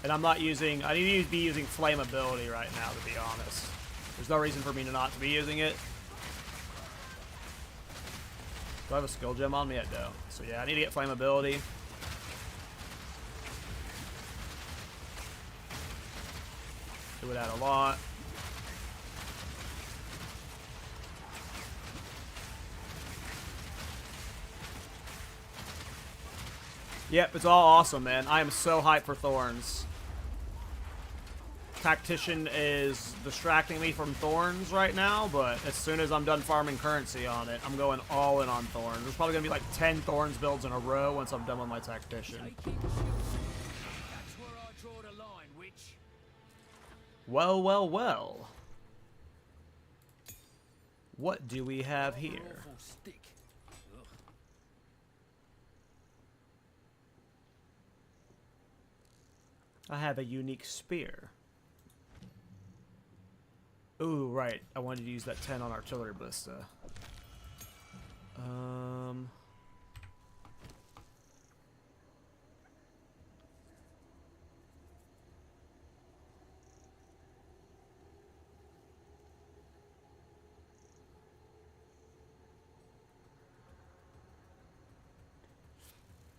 And I'm not using, I need to be using flammability right now, to be honest. There's no reason for me to not be using it. Do I have a skill gem on me? I don't. So yeah, I need to get flammability. It would add a lot. Yep, it's all awesome, man. I am so hyped for Thorns. Tactician is distracting me from Thorns right now, but as soon as I'm done farming currency on it, I'm going all in on Thorns. There's probably going to be like 10 Thorns builds in a row once I'm done with my Tactician. Well, well, well. What do we have here? I have a unique spear. Ooh, right. I wanted to use that 10 on artillery ballista.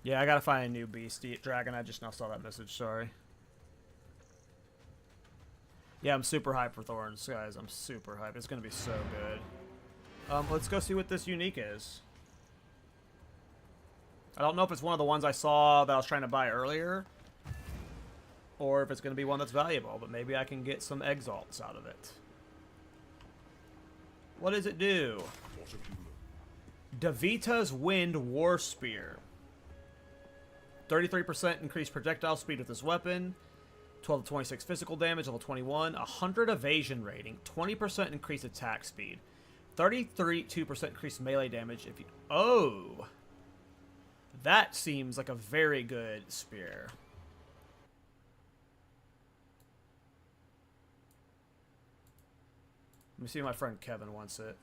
Yeah, I gotta find a new beast. Dragon, I just now saw that message, sorry. Yeah, I'm super hyped for Thorns, guys. I'm super hyped. It's gonna be so good. Let's go see what this unique is. I don't know if it's one of the ones I saw that I was trying to buy earlier, or if it's gonna be one that's valuable, but maybe I can get some exalts out of it. What does it do? Davita's Wind War Spear. 33% increased projectile speed with this weapon. 12 to 26 physical damage, level 21. 100 evasion rating. 20% increased attack speed. 2% increased melee damage if you... Oh! That seems like a very good spear. Let me see if my friend Kevin wants it.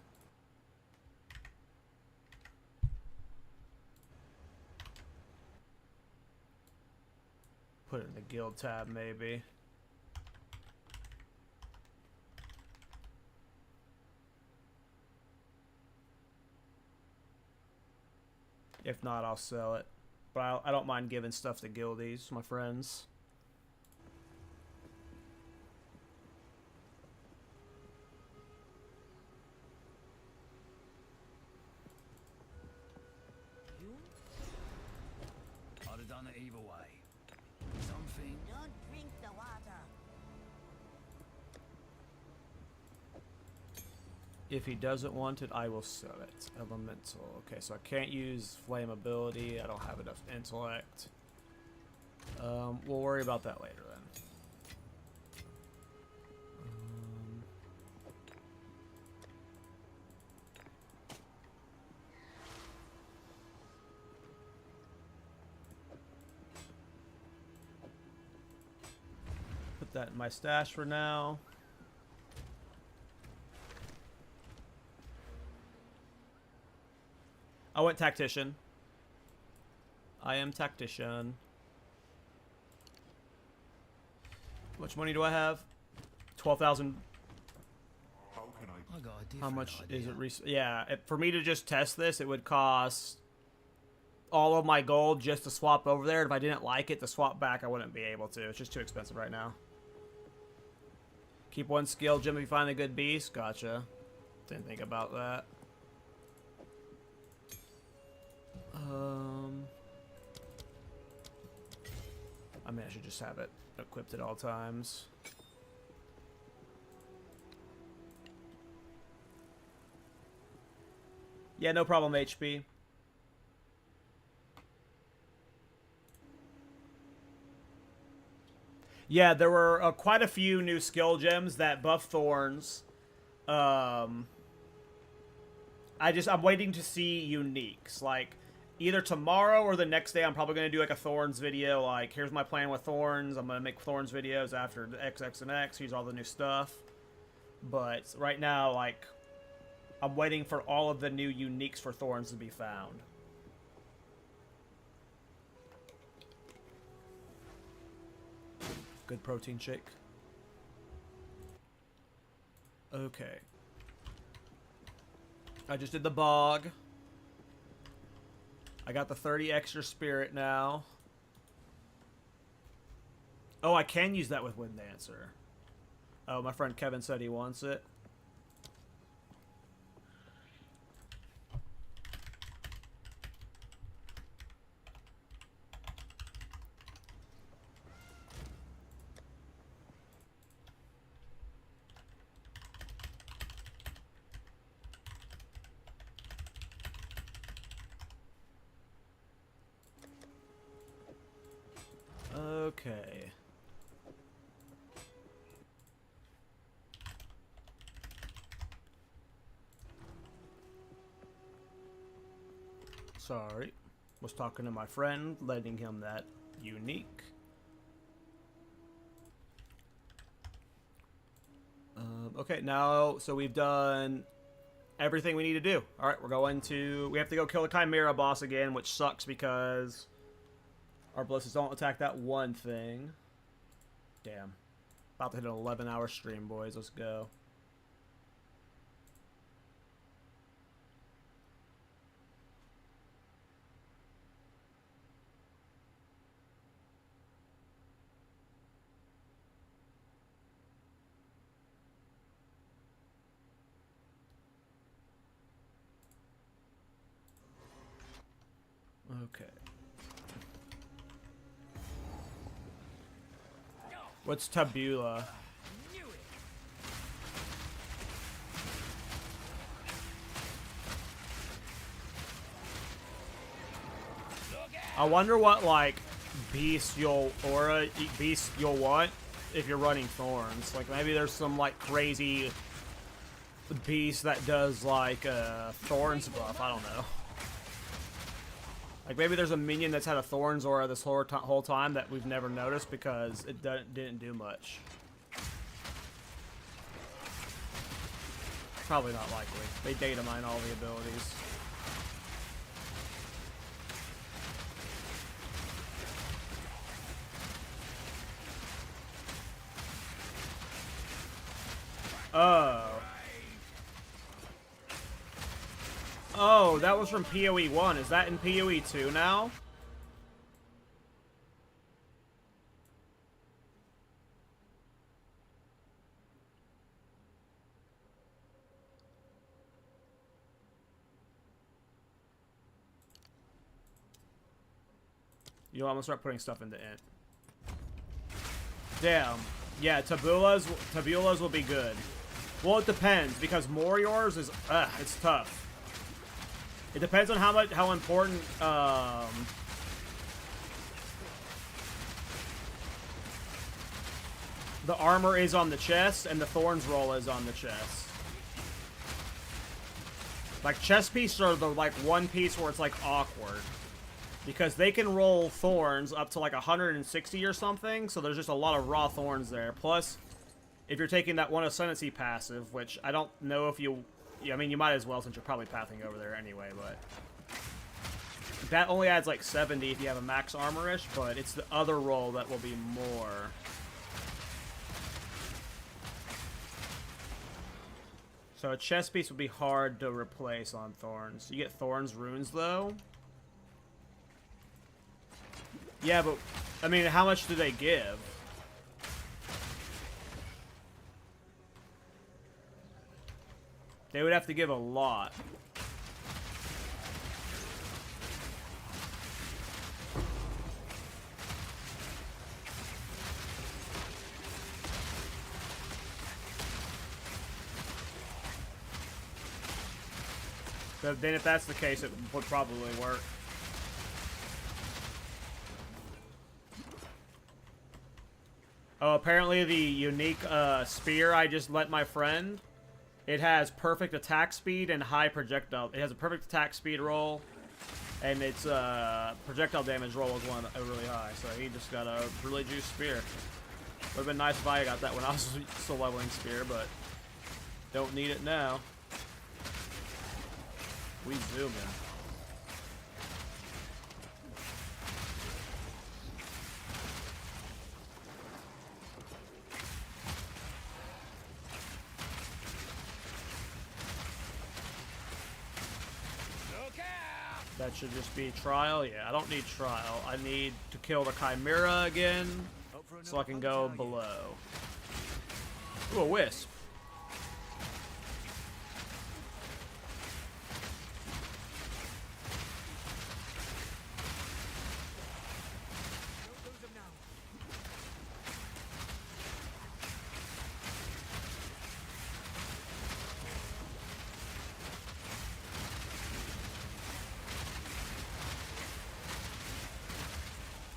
Put it in the guild tab, maybe. If not, I'll sell it. But I don't mind giving stuff to guildies, my friends. I'd have done it either way. Something. Don't drink the water. If he doesn't want it, I will sell it. Elemental. Okay, so I can't use flammability. I don't have enough intellect. We'll worry about that later then. Put that in my stash for now. I went Tactician. I am Tactician. How much money do I have? 12,000. I got a different How much idea. is it? Yeah, for me to just test this, it would cost all of my gold just to swap over there. If I didn't like it to swap back, I wouldn't be able to. It's just too expensive right now. Keep one skill gem if you find a good beast. Gotcha. Didn't think about that. I mean, I should just have it equipped at all times. Yeah, no problem, HP. Yeah, there were quite a few new skill gems that buff Thorns. I'm waiting to see uniques. Like, either tomorrow or the next day, I'm probably going to do like a Thorns video. Like, here's my plan with Thorns. I'm going to make Thorns videos after the XX and X. Here's all the new stuff. But right now, like, I'm waiting for all of the new uniques for Thorns to be found. Good protein shake. Okay. I just did the bog. I got the 30 extra spirit now. Oh, I can use that with Wind Dancer. Oh, my friend Kevin said he wants it. Okay. Sorry. Was talking to my friend, letting him that unique. Okay, now, so we've done everything we need to do. Alright, we have to go kill the Chimera boss again, which sucks because our ballistas don't attack that one thing. Damn. About to hit an 11-hour stream, boys. Let's go. Okay. What's tabula? I wonder what like beast you'll want if you're running Thorns. Like maybe there's some like crazy beast that does like Thorns buff. I don't know. Like maybe there's a minion that's had a Thorns aura this whole time that we've never noticed because it didn't do much. Probably not likely. They data mine all the abilities. Oh. Oh, that was from PoE 1. Is that in PoE 2 now? You know, I'm gonna start putting stuff into int. Damn. Yeah, tabulas will be good. Well, it depends because Morior's is it's tough. It depends on how important the armor is on the chest and the Thorns roll is on the chest. Like chest pieces are the like one piece where it's like awkward. Because they can roll Thorns up to like 160 or something, so there's just a lot of raw Thorns there. Plus, if you're taking that one Ascendancy passive, which I don't know if you... Yeah, I mean, you might as well since you're probably pathing over there anyway, but... That only adds like 70 if you have a max armorish, but it's the other roll that will be more. So a chest piece would be hard to replace on Thorns. You get Thorns runes, though. Yeah, but, I mean, how much do they give? They would have to give a lot. But then if that's the case, it would probably work. Oh, apparently the unique spear I just let my friend, it has perfect attack speed and high projectile. It has a perfect attack speed roll, and its projectile damage roll is really high. So he just got a really juiced spear. Would have been nice if I got that when I was still leveling spear, but don't need it now. We zoom in. That should just be trial. Yeah, I don't need trial. I need to kill the Chimera again so I can go below. Ooh, a wisp.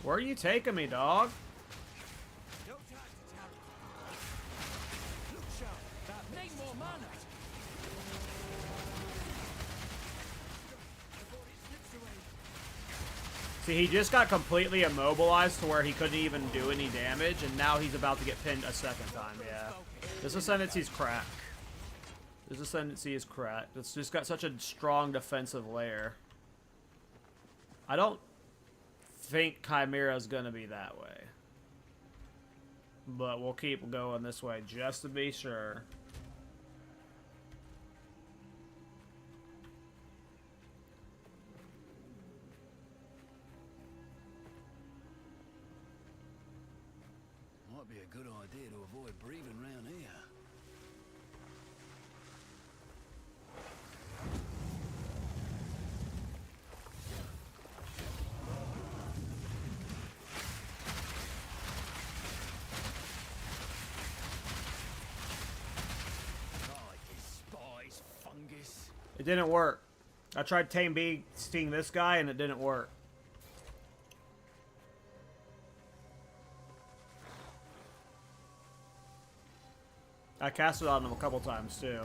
Where are you taking me, dog? See, he just got completely immobilized to where he couldn't even do any damage, and now he's about to get pinned a second time, yeah. This Ascendancy's crack. This Ascendancy is cracked. It's just got such a strong defensive layer. I don't think Chimera's gonna be that way. But we'll keep going this way just to be sure. Might be a good idea to avoid breathing around here. this. It didn't work. I tried tame beasting this guy and it didn't work. I cast it on him a couple times too.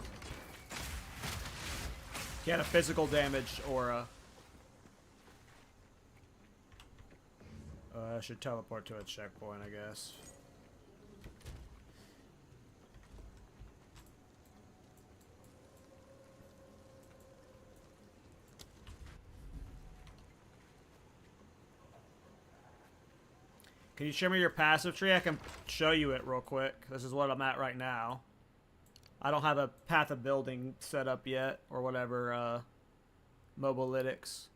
He had a physical damage aura. I should teleport to a checkpoint, I guess. Can you show me your passive tree? I can show you it real quick. This is what I'm at right now. I don't have a path of building set up yet, or whatever, mobilytics.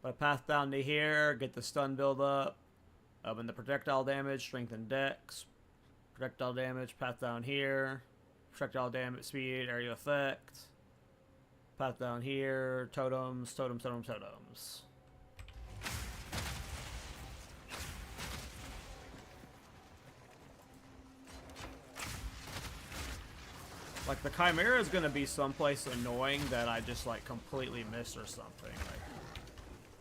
But path down to here, get the stun build up, and the projectile damage, strengthen dex, projectile damage, path down here, projectile damage, speed, area effect, path down here, totems, totems, totems, totems. Like, the Chimera is going to be someplace annoying that I just, like, completely miss or something. Like,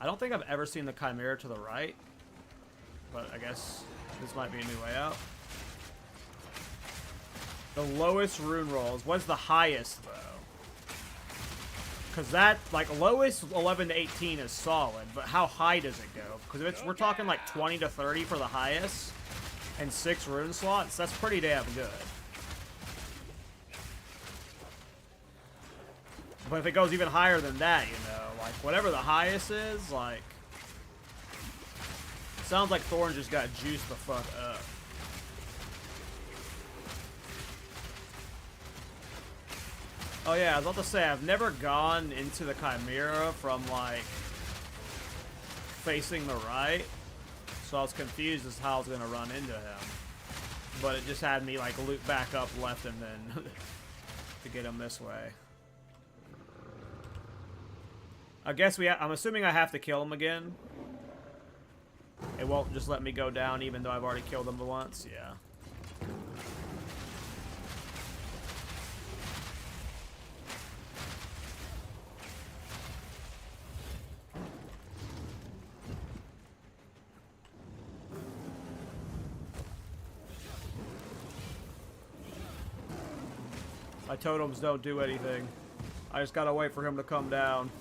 I don't think I've ever seen the Chimera to the right. But I guess this might be a new way out. The lowest rune rolls. What's the highest, though? Because that, like, lowest 11 to 18 is solid. But how high does it go? Because if it's, we're talking, like, 20 to 30 for the highest. And 6 rune slots. That's pretty damn good. But if it goes even higher than that, you know, like, whatever the highest is, like... Sounds like Thorns just got juiced the fuck up. Oh yeah, I was about to say, I've never gone into the Chimera from, like, facing the right. So I was confused as to how I was going to run into him. But it just had me, like, loop back up left and then to get him this way. I guess I'm assuming I have to kill him again. It won't just let me go down even though I've already killed him once. Yeah. My totems don't do anything. I just gotta wait for him to come down.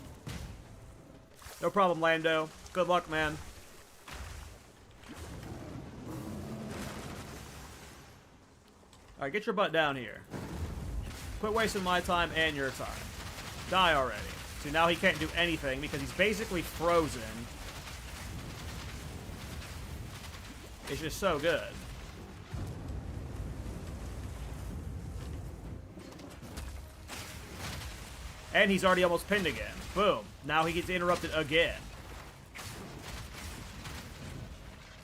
No problem, Lando. Good luck, man. Alright, get your butt down here. Quit wasting my time and your time. Die already. See, now he can't do anything because he's basically frozen. It's just so good. And he's already almost pinned again. Boom. Now he gets interrupted again.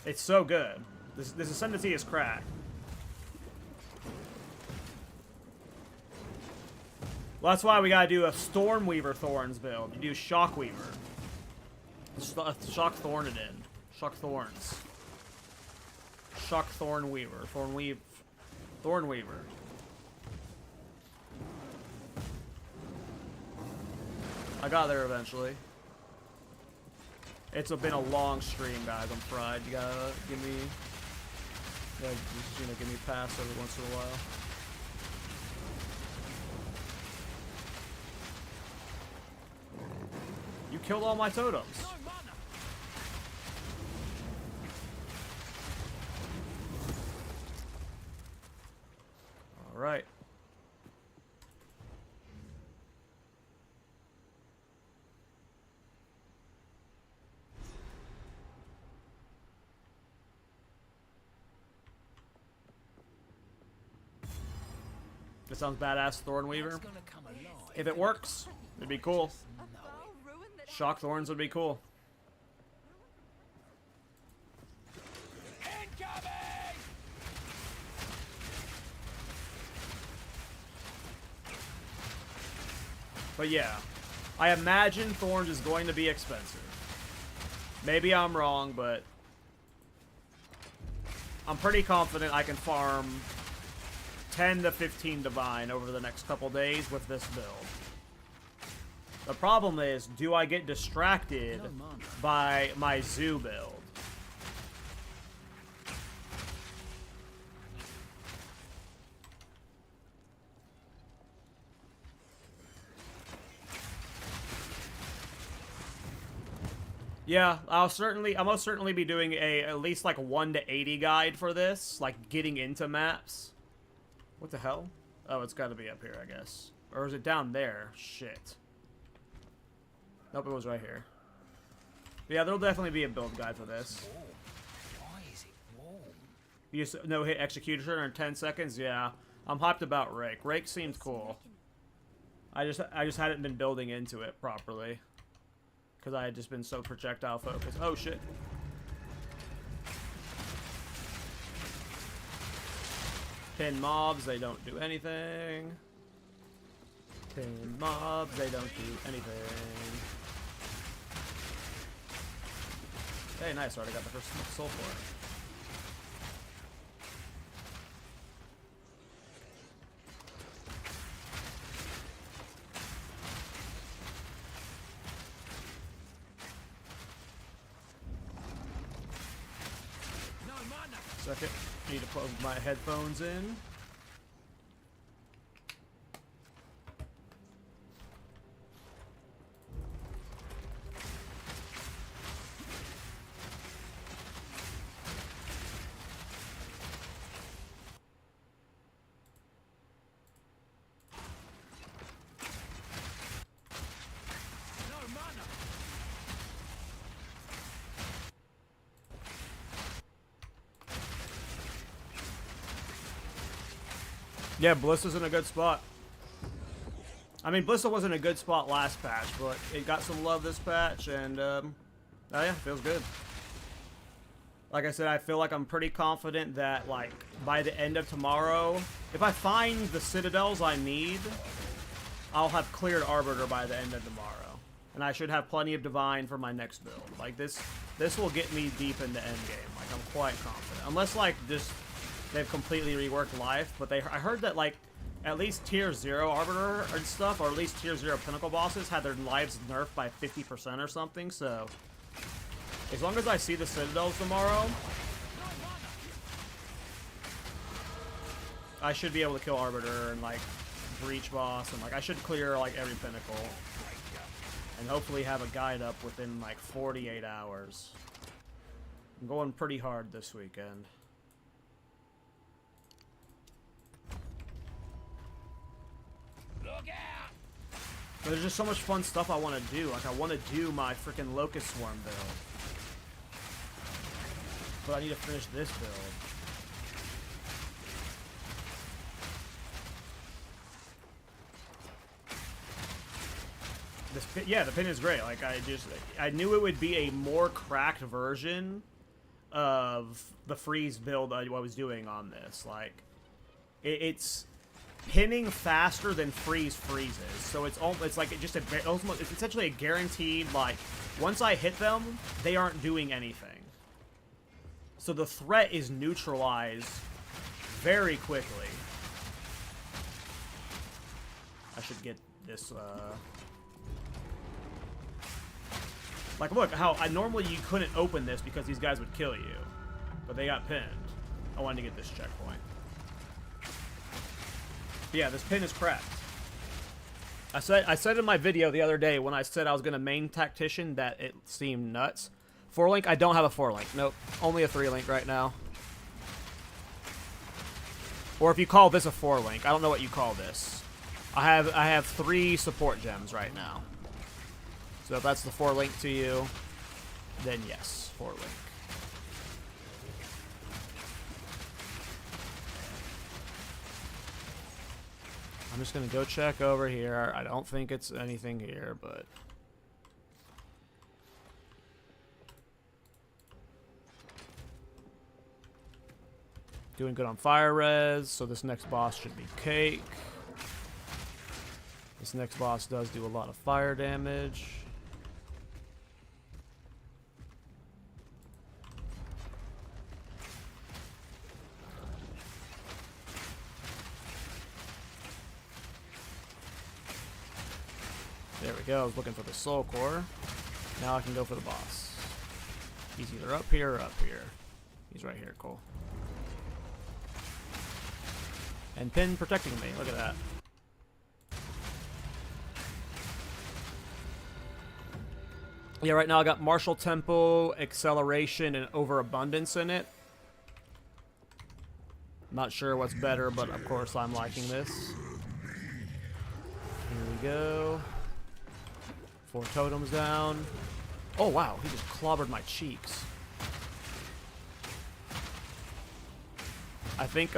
It's so good. This Ascendancy is cracked. Well, that's why we gotta do a Stormweaver Thorns build. You do Shockweaver. Shock Thorn it in. Shock Thorns. Shock Thornweaver. Thornweaver. I got there eventually. It's been a long stream, guys. I'm fried. You gotta give me, just, give me a pass every once in a while. You killed all my totems. All right. That sounds badass, Thornweaver. If it works, it'd be cool. Shock Thorns would be cool. But yeah, I imagine Thorns is going to be expensive. Maybe I'm wrong, but I'm pretty confident I can farm 10 to 15 divine over the next couple days with this build. The problem is, do I get distracted No mana. by my zoo build? Yeah, I'll most certainly be doing a at least like 1 to 80 guide for this, like getting into maps. What the hell? Oh, it's got to be up here, I guess. Or is it down there? Shit. Nope, it was right here. Yeah, there'll definitely be a build guide for this. Why is it warm? You no hit execution in 10 seconds. Yeah, I'm hyped about Rake. Rake seems cool. I just hadn't been building into it properly because I had just been so projectile focused. Oh shit. Pin mobs, they don't do anything. Pin mobs, they don't do anything. Hey, nice. Already got the first soul for it. No mana. Second, need to plug my headphones in. No mana. Yeah, Ballista's in a good spot. I mean, Ballista wasn't a good spot last patch, but it got some love this patch, and, oh yeah, feels good. Like I said, I feel like I'm pretty confident that, like, by the end of tomorrow, if I find the citadels I need, I'll have cleared Arbiter by the end of tomorrow. And I should have plenty of Divine for my next build. Like, this will get me deep into Endgame. Like, I'm quite confident. Unless, like, just they've completely reworked life, but I heard that, like, at least tier 0 Arbiter and stuff, or at least tier 0 Pinnacle bosses had their lives nerfed by 50% or something, so as long as I see the Citadels tomorrow, I should be able to kill Arbiter and, like, Breach boss, and, like, I should clear, like, every Pinnacle. And hopefully have a guide up within, like, 48 hours. I'm going pretty hard this weekend. Look out! But there's just so much fun stuff I want to do. Like, I want to do my freaking Locust Swarm build. But I need to finish this build. Yeah, the pin is great. Like, I knew it would be a more cracked version of the freeze build I was doing on this. Like, it's pinning faster than freeze freezes, so it's like it's essentially a guaranteed, like, once I hit them, they aren't doing anything. So the threat is neutralized very quickly. I should get this, like, look, how normally you couldn't open this because these guys would kill you. But they got pinned. I wanted to get this checkpoint. But yeah, this pin is cracked. I said in my video the other day when I said I was going to main Tactician that it seemed nuts. 4-link, I don't have a 4-link. Nope. Only a 3-link right now. Or if you call this a 4-link. I don't know what you call this. I have 3 support gems right now. So if that's the 4-link to you, then yes, 4-link. I'm just gonna go check over here. I don't think it's anything here, but doing good on fire res, so this next boss should be cake. This next boss does do a lot of fire damage. There we go. I was looking for the soul core. Now I can go for the boss. He's either up here or up here. He's right here. Cool. And Pin protecting me. Look at that. Yeah, right now I got Martial Tempo, Acceleration, and Overabundance in it. Not sure what's better, but of course I'm liking this. Here we go. 4 totems down. Oh wow, he just clobbered my cheeks. I think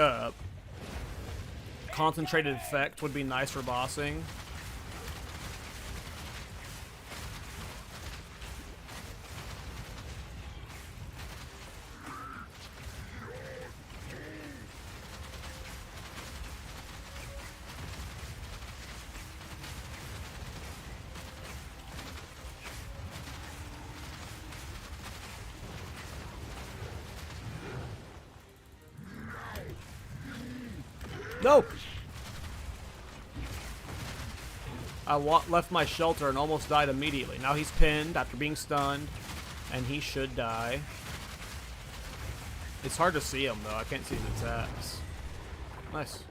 concentrated effect would be nice for bossing. No! I left my shelter and almost died immediately. Now he's pinned after being stunned, and he should die. It's hard to see him, though. I can't see his attacks. Nice.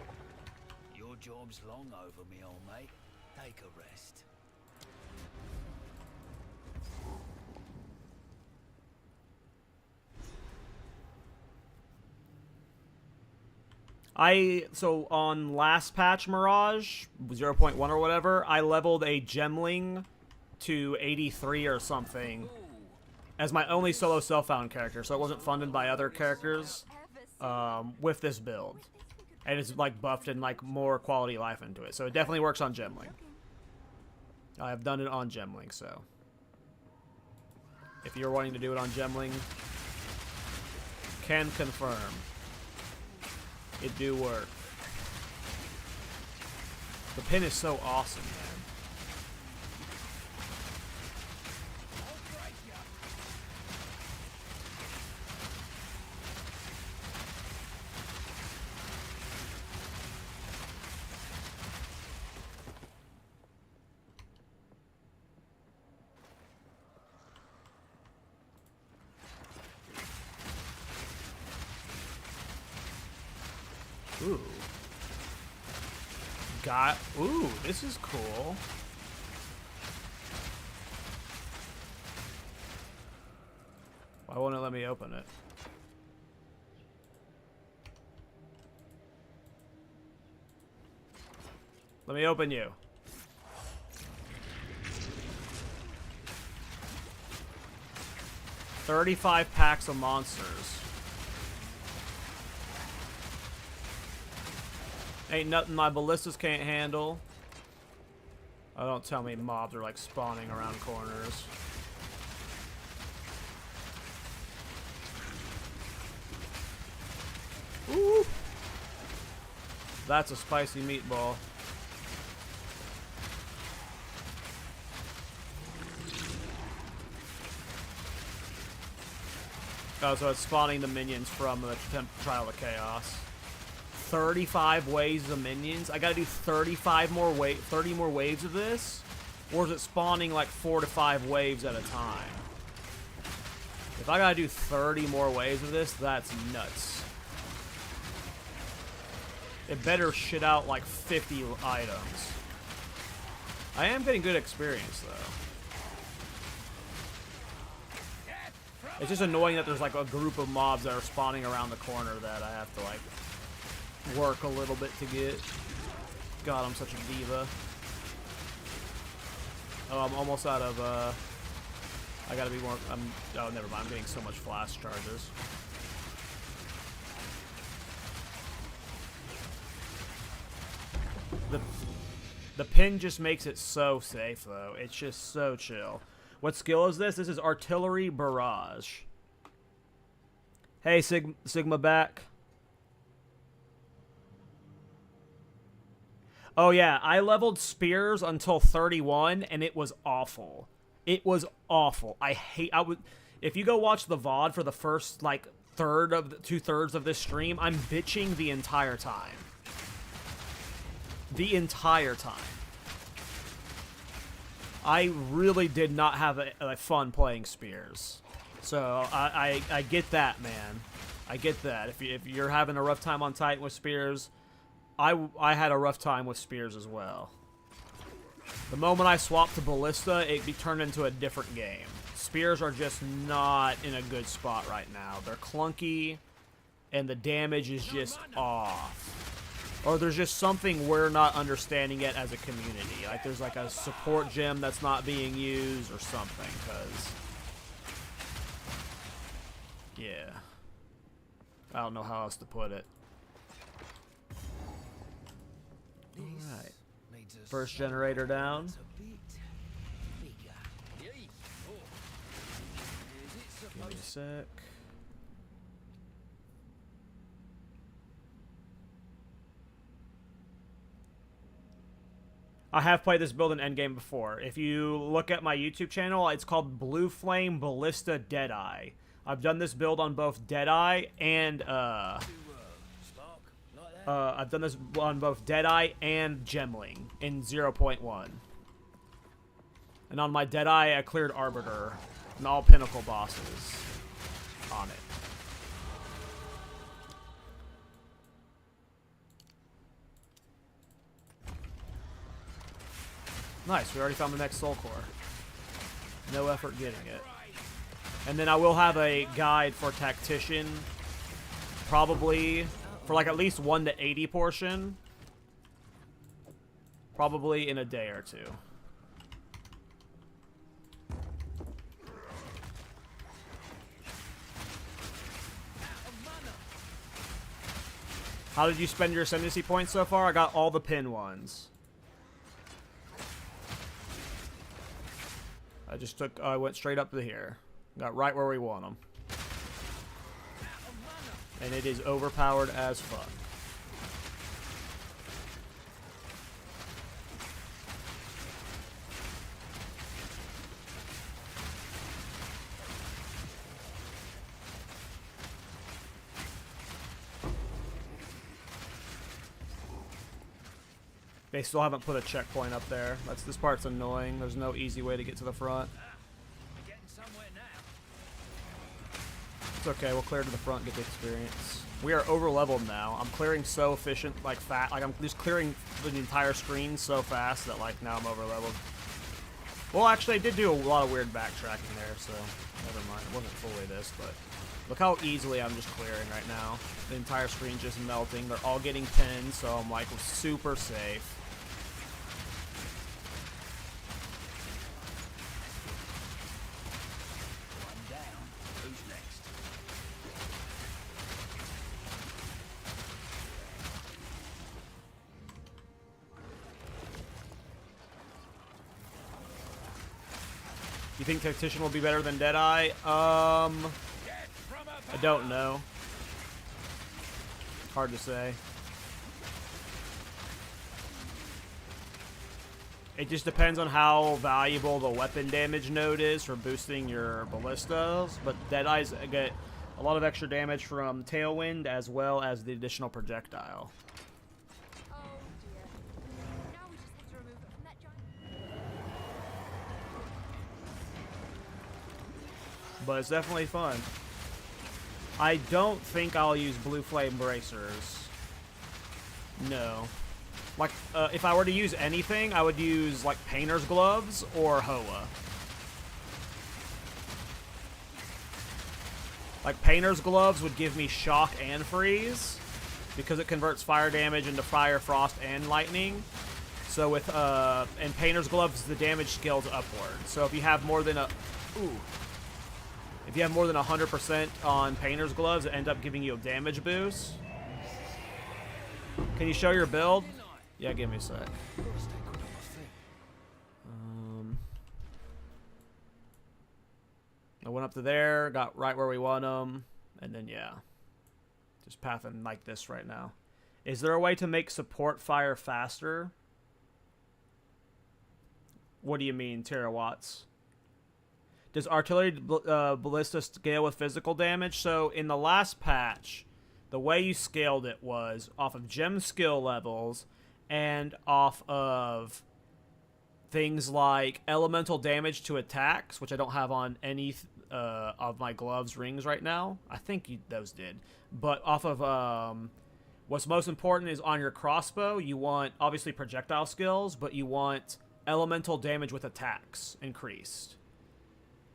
Your job's long over, me old mate. Take a rest. So on last patch Mirage 0.1 or whatever, I leveled a Gemling to 83 or something as my only solo self-found character, so it wasn't funded by other characters with this build. And it's like buffed and like more quality life into it, so it definitely works on Gemling. I've done it on Gemling, so if you're wanting to do it on Gemling, can confirm. It do work. The pin is so awesome, man. Ooh. Ooh, this is cool. Why won't it let me open it? Let me open you. $35 packs of monsters. Ain't nothing my ballistas can't handle. Oh, don't tell me mobs are like spawning around corners. Ooh! That's a spicy meatball. Oh, so it's spawning the minions from the Trial of Chaos. 35 waves of minions. I gotta do 30 more waves of this, or is it spawning like 4 to 5 waves at a time? If I gotta do 30 more waves of this, that's nuts. It better shit out like 50 items. I am getting good experience though. It's just annoying that there's like a group of mobs that are spawning around the corner that I have to like work a little bit to get. God, I'm such a diva. Oh, I'm almost out of, I gotta be more, oh, never mind. I'm getting so much flash charges. The pin just makes it so safe, though. It's just so chill. What skill is this? This is Artillery Barrage. Hey, Sigma back. Oh yeah, I leveled spears until 31, and it was awful. It was awful. If you go watch the VOD for the first, like, two-thirds of this stream, I'm bitching the entire time. The entire time. I really did not have a fun playing spears. So I get that, man. I get that. If you're having a rough time on Titan with spears, I had a rough time with spears as well. The moment I swapped to ballista, it turned into a different game. Spears are just not in a good spot right now. They're clunky, and the damage is just off. Or there's just something we're not understanding yet as a community. Like there's like a support gem that's not being used or something, because... yeah. I don't know how else to put it. Alright. First generator down. Give me a sec. I have played this build in Endgame before. If you look at my YouTube channel, it's called Blue Flame Ballista Deadeye. I've done this build on both Deadeye and I've done this on both Deadeye and Gemling in 0.1. And on my Deadeye, I cleared Arbiter and all Pinnacle bosses on it. Nice, we already found the next soul core. No effort getting it. And then I will have a guide for Tactician, probably for like at least 1 to 80 portion, probably in a day or two. How did you spend your Ascendancy points so far? I got all the pin ones. I went straight up to here. Got right where we want them. And it is overpowered as fuck. They still haven't put a checkpoint up there. This part's annoying. There's no easy way to get to the front. It's okay, we'll clear to the front and get the experience. We are over leveled now. I'm clearing so efficient, like I'm just clearing the entire screen so fast that like now I'm over leveled. Well, actually, I did do a lot of weird backtracking there, so never mind. It wasn't fully this, but look how easily I'm just clearing right now. The entire screen's just melting. They're all getting pinned, so I'm like super safe. You think Tactician will be better than Deadeye? I don't know. Hard to say. It just depends on how valuable the weapon damage node is for boosting your ballistas, but Deadeye's get a lot of extra damage from Tailwind as well as the additional projectile. Oh dear. Now we just have to remove it from that giant. But it's definitely fun. I don't think I'll use Blue Flame Bracers. No. Like, if I were to use anything, I would use, like, Painter's Gloves or Hoa. Like, Painter's Gloves would give me Shock and Freeze, because it converts fire damage into Fire, Frost, and Lightning. So with, and Painter's Gloves, the damage scales upward. So if you have more than if you have more than 100% on Painter's Gloves, it ends up giving you a damage boost. Can you show your build? Yeah, give me a sec. I went up to there, got right where we want them, and then, yeah. Just pathing like this right now. Is there a way to make support fire faster? What do you mean, terawatts? Does artillery ballista scale with physical damage? So, in the last patch, the way you scaled it was off of gem skill levels and off of things like elemental damage to attacks, which I don't have on any of my gloves rings right now. I think those did. But off of what's most important is on your crossbow, you want obviously projectile skills, but you want elemental damage with attacks increased.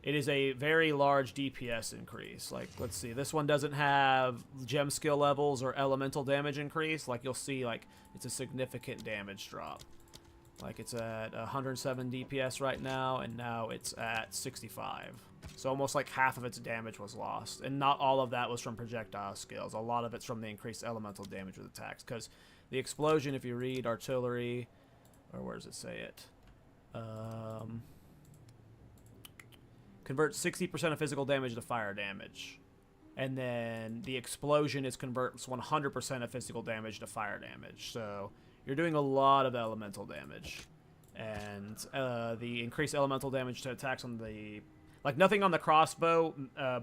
It is a very large DPS increase. Like, let's see, this one doesn't have gem skill levels or elemental damage increase. Like, you'll see, like, it's a significant damage drop. Like, it's at 107 DPS right now, and now it's at 65. So almost like half of its damage was lost. And not all of that was from projectile skills. A lot of it's from the increased elemental damage with attacks. Because the explosion, if you read artillery, or where does it say it? Converts 60% of physical damage to fire damage. And then the explosion converts 100% of physical damage to fire damage. So you're doing a lot of elemental damage. And the increased elemental damage to attacks on the... Like, nothing on the crossbow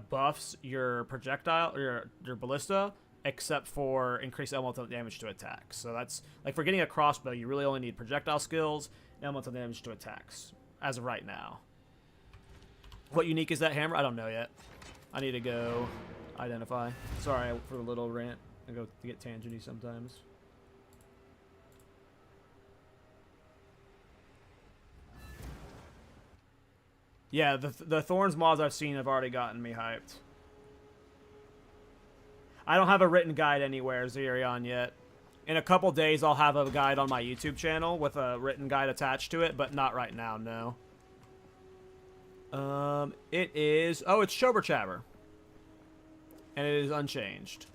buffs your projectile, or your ballista, except for increased elemental damage to attacks. So that's... Like, for getting a crossbow, you really only need projectile skills and elemental damage to attacks, as of right now. What unique is that hammer? I don't know yet. I need to go identify. Sorry for the little rant. I go to get tangenty sometimes. Yeah, the Thorns mods I've seen have already gotten me hyped. I don't have a written guide anywhere, Zerion, yet. In a couple days, I'll have a guide on my YouTube channel with a written guide attached to it, but not right now, no. It is... Oh, it's Shober Chabber. And it is unchanged.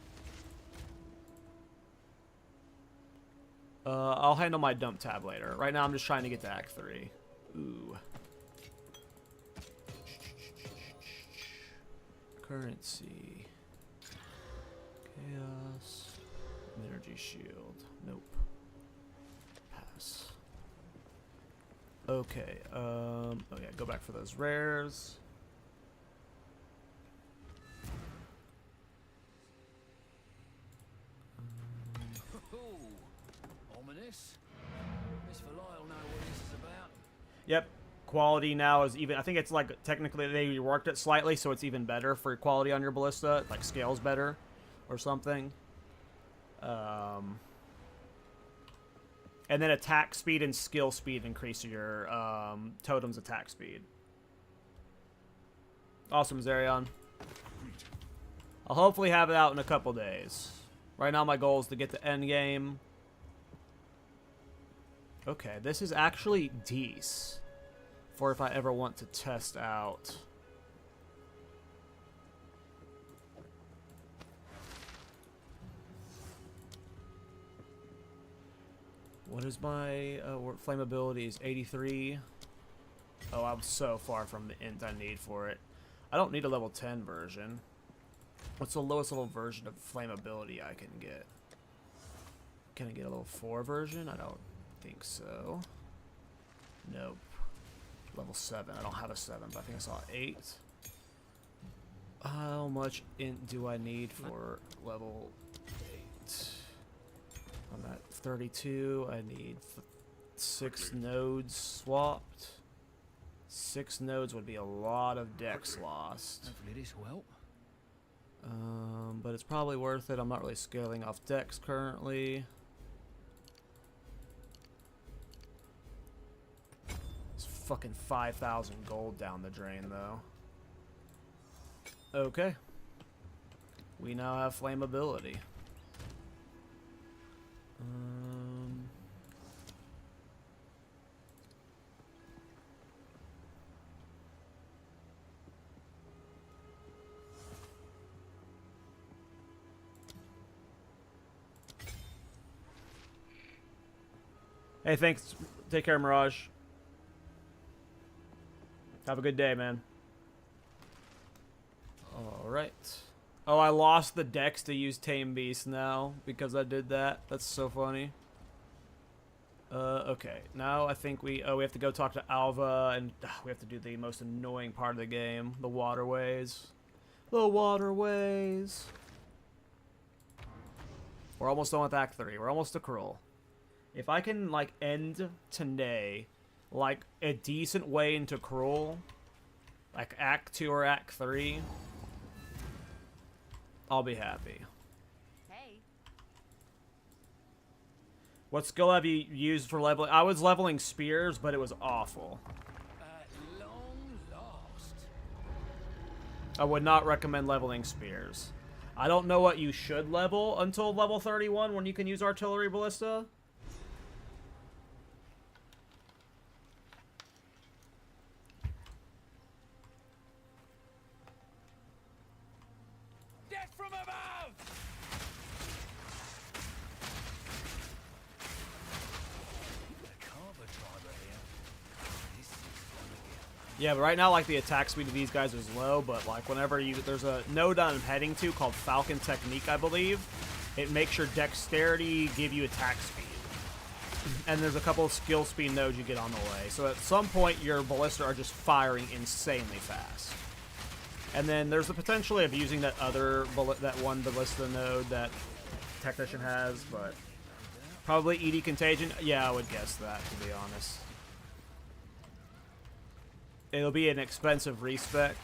I'll handle my dump tab later. Right now, I'm just trying to get to Act 3. Ooh. Currency. Chaos. Energy shield. Nope. Pass. Okay, oh yeah, go back for those rares. Ominous. Miss Valai will know what this is about. Yep, quality now is even, I think it's like, technically they reworked it slightly, so it's even better for quality on your ballista. Like, scales better or something. And then attack speed and skill speed increase your totem's attack speed. Awesome, Zerion. I'll hopefully have it out in a couple days. Right now my goal is to get to Endgame. Okay, this is actually decent for if I ever want to test out. What is my flammability? Is 83. Oh, I'm so far from the int I need for it. I don't need a level 10 version. What's the lowest level version of flammability I can get? Can I get a level 4 version? I don't think so. Nope. Level 7. I don't have a 7, but I think I saw 8. How much int do I need for level 8? I'm at 32. I need 6 nodes swapped. 6 nodes would be a lot of dex lost. Hopefully this will help. But it's probably worth it. I'm not really scaling off dex currently. It's fucking 5,000 gold down the drain, though. Okay. We now have flammability. Hey, thanks. Take care, Mirage. Have a good day, man. Alright. Oh, I lost the dex to use Tame Beast now because I did that. That's so funny. Okay. Now I think we have to go talk to Alva, and we have to do the most annoying part of the game. The waterways. The waterways. We're almost done with Act 3. We're almost to Krull. If I can, like, end today like a decent way into Cruel, like Act 2 or Act 3, I'll be happy. Hey. What skill have you used for leveling? I was leveling spears, but it was awful. At long last. I would not recommend leveling spears. I don't know what you should level until level 31 when you can use artillery ballista. Death from above! The Carver tribe are here. This is gonna get Yeah, but right now, like, the attack speed of these guys is low, but, like, whenever you... There's a node I'm heading to called Falcon Technique, I believe. It makes your dexterity give you attack speed. And there's a couple of skill speed nodes you get on the way. So at some point, your ballista are just firing insanely fast. And then there's the potential of using that that one ballista node that Tactician has, but... Probably ED Contagion? Yeah, I would guess that, to be honest. It'll be an expensive respec,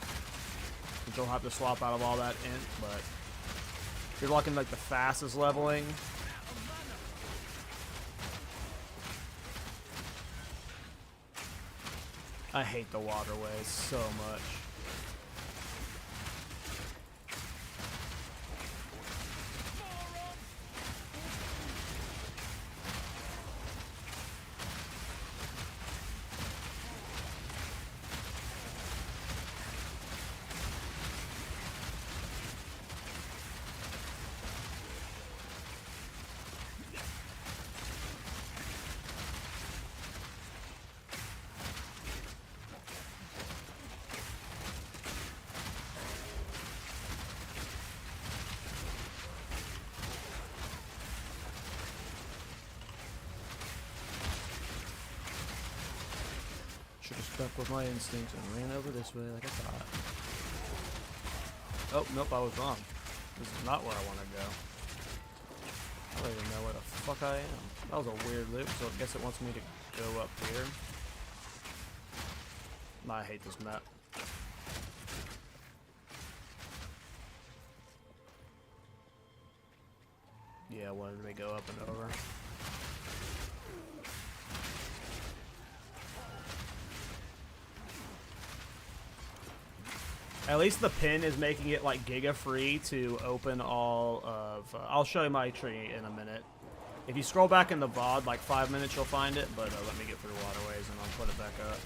which you'll have to swap out of all that int, but if you're looking like the fastest leveling, I hate the waterways so much. Should have stuck with my instincts and ran over this way like I thought. Oh, nope, I was wrong. This is not where I want to go. I don't even know where the fuck I am. That was a weird loop, so I guess it wants me to go up here. Nah, I hate this map. Yeah, why did we go up and over? At least the pin is making it like giga free to open all of... I'll show you my tree in a minute. If you scroll back in the VOD, like 5 minutes, you'll find it, but let me get through waterways and I'll put it back up.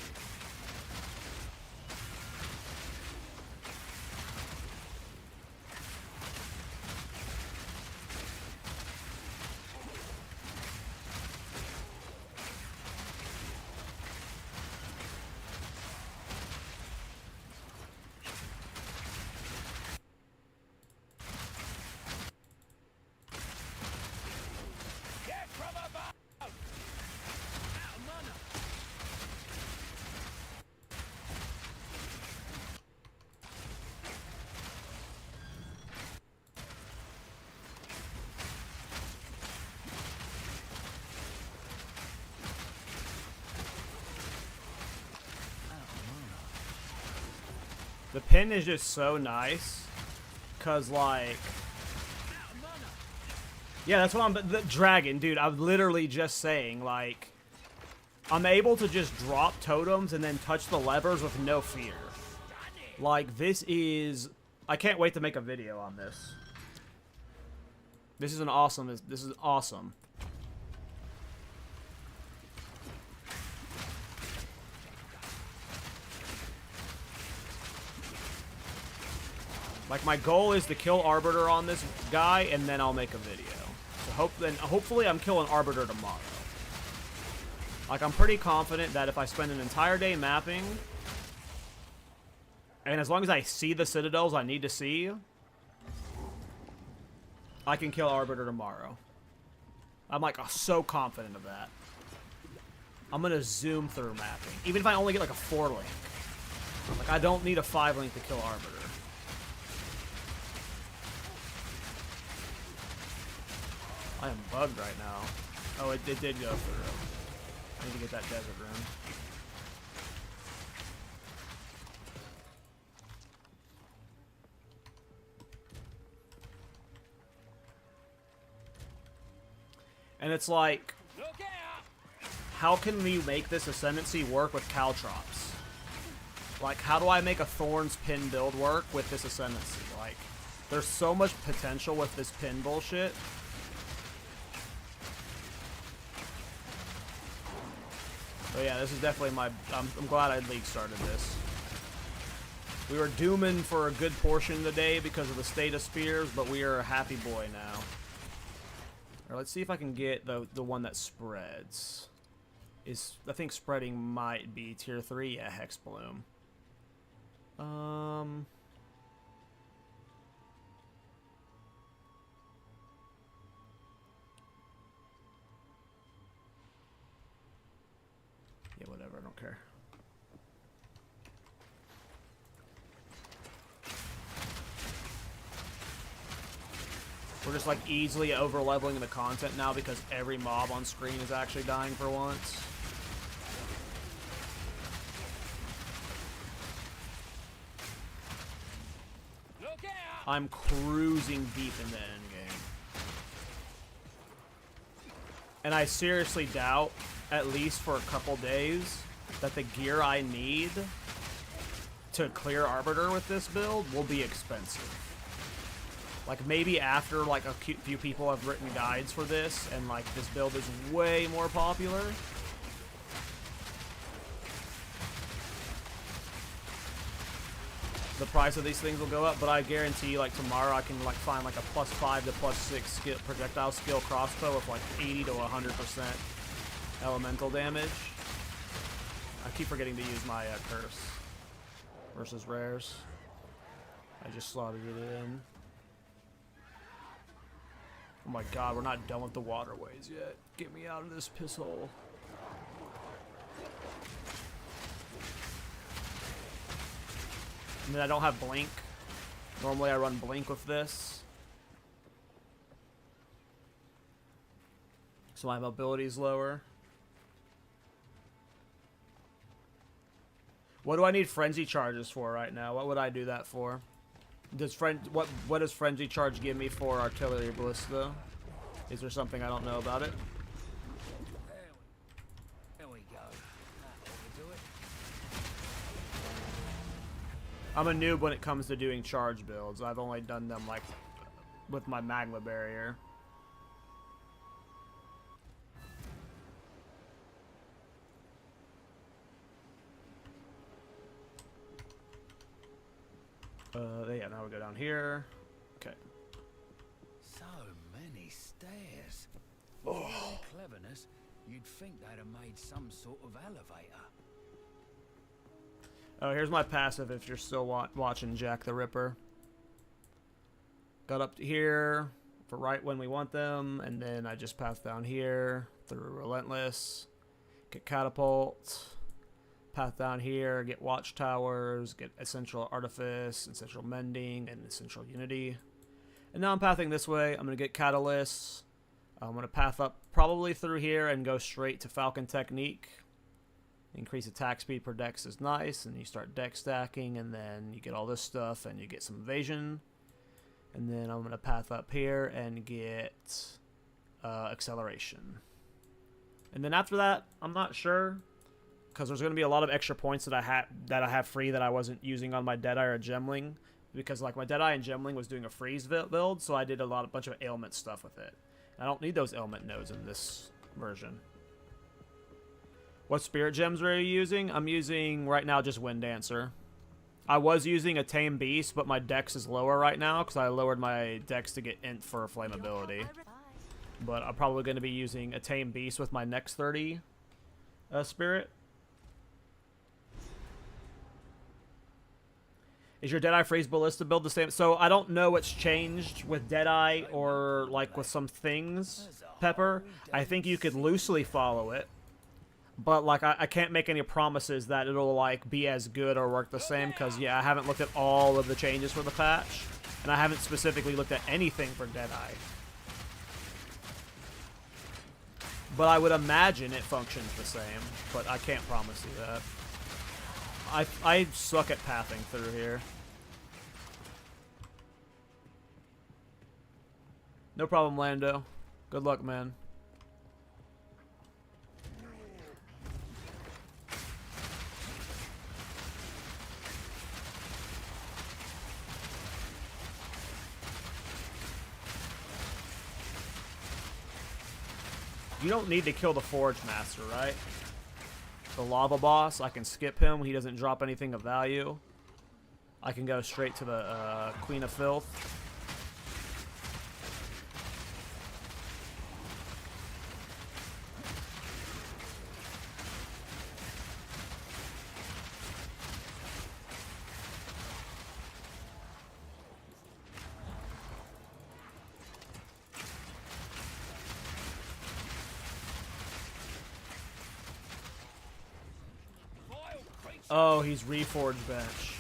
The pin is just so nice, cause like, yeah, that's what I'm, the dragon, dude, I'm literally just saying, like, I'm able to just drop totems and then touch the levers with no fear. Like, this is, I can't wait to make a video on this. This is awesome. Like, my goal is to kill Arbiter on this guy, and then I'll make a video. So hopefully I'm killing Arbiter tomorrow. Like, I'm pretty confident that if I spend an entire day mapping, and as long as I see the citadels I need to see, I can kill Arbiter tomorrow. I'm, like, so confident of that. I'm gonna zoom through mapping. Even if I only get, like, a 4-link. Like, I don't need a 5-link to kill Arbiter. I am bugged right now. Oh, it did go through. I need to get that desert rune. And it's like, Look out! how can we make this Ascendancy work with caltrops? Like, how do I make a Thorns pin build work with this Ascendancy? Like, there's so much potential with this pin bullshit. But yeah, this is definitely my... I'm glad I League started this. We were dooming for a good portion of the day because of the state of spears, but we are a happy boy now. Or let's see if I can get the one that spreads. I think spreading might be tier 3. Yeah, Hex Bloom. Yeah, whatever, I don't care. We're just like easily over leveling the content now because every mob on screen is actually dying for once. Look out! I'm cruising deep into endgame. And I seriously doubt, at least for a couple days, that the gear I need to clear Arbiter with this build will be expensive. Like, maybe after, like, a few people have written guides for this, and, like, this build is way more popular. The price of these things will go up, but I guarantee, like, tomorrow I can, like, find, like, a +5 to +6 skill, projectile skill crossbow with, like, 80 to 100% elemental damage. I keep forgetting to use my curse versus rares. I just slotted it in. Oh my god, we're not done with the waterways yet. Get me out of this piss hole. And then I don't have blink. Normally I run blink with this. So my mobility is lower. What do I need frenzy charges for right now? What would I do that for? What does frenzy charge give me for artillery ballista? Is there something I don't know about it? There we go. That ought to do it. I'm a noob when it comes to doing charge builds. I've only done them like with my magma barrier. Yeah, now we go down here. Okay. So many stairs. With all their cleverness, you'd think they'd have made some sort of elevator. Oh, here's my passive if you're still watching Jack the Ripper. Got up to here for right when we want them, and then I just pass down here through Relentless, get Catapult, path down here, get Watchtowers, get Essential Artifice, Essential Mending, and Essential Unity. And now I'm pathing this way. I'm going to get Catalysts. I'm going to path up probably through here and go straight to Falcon Technique. Increase attack speed per dex is nice, and you start dex stacking, and then you get all this stuff, and you get some evasion. And then I'm going to path up here and get acceleration. And then after that, I'm not sure, because there's going to be a lot of extra points that I have free that I wasn't using on my Deadeye or Gemling, because like my Deadeye and Gemling was doing a freeze build, so I did a bunch of ailment stuff with it. I don't need those ailment nodes in this version. What spirit gems are you using? I'm using right now just Wind Dancer. I was using a Tame Beast, but my dex is lower right now because I lowered my dex to get int for flammability. But I'm probably going to be using a Tame Beast with my next 30 spirit. Is your Deadeye Freeze Ballista build the same? So I don't know what's changed with Deadeye or like with some things, Pepper. I think you could loosely follow it. But, like, I can't make any promises that it'll, like, be as good or work the same, because, yeah, I haven't looked at all of the changes for the patch, and I haven't specifically looked at anything for Deadeye. But I would imagine it functions the same, but I can't promise you that. I suck at pathing through here. No problem, Lando. Good luck, man. You don't need to kill the Forge Master, right? The lava boss, I can skip him. He doesn't drop anything of value. I can go straight to the Queen of Filth. Oh, he's Reforged bench.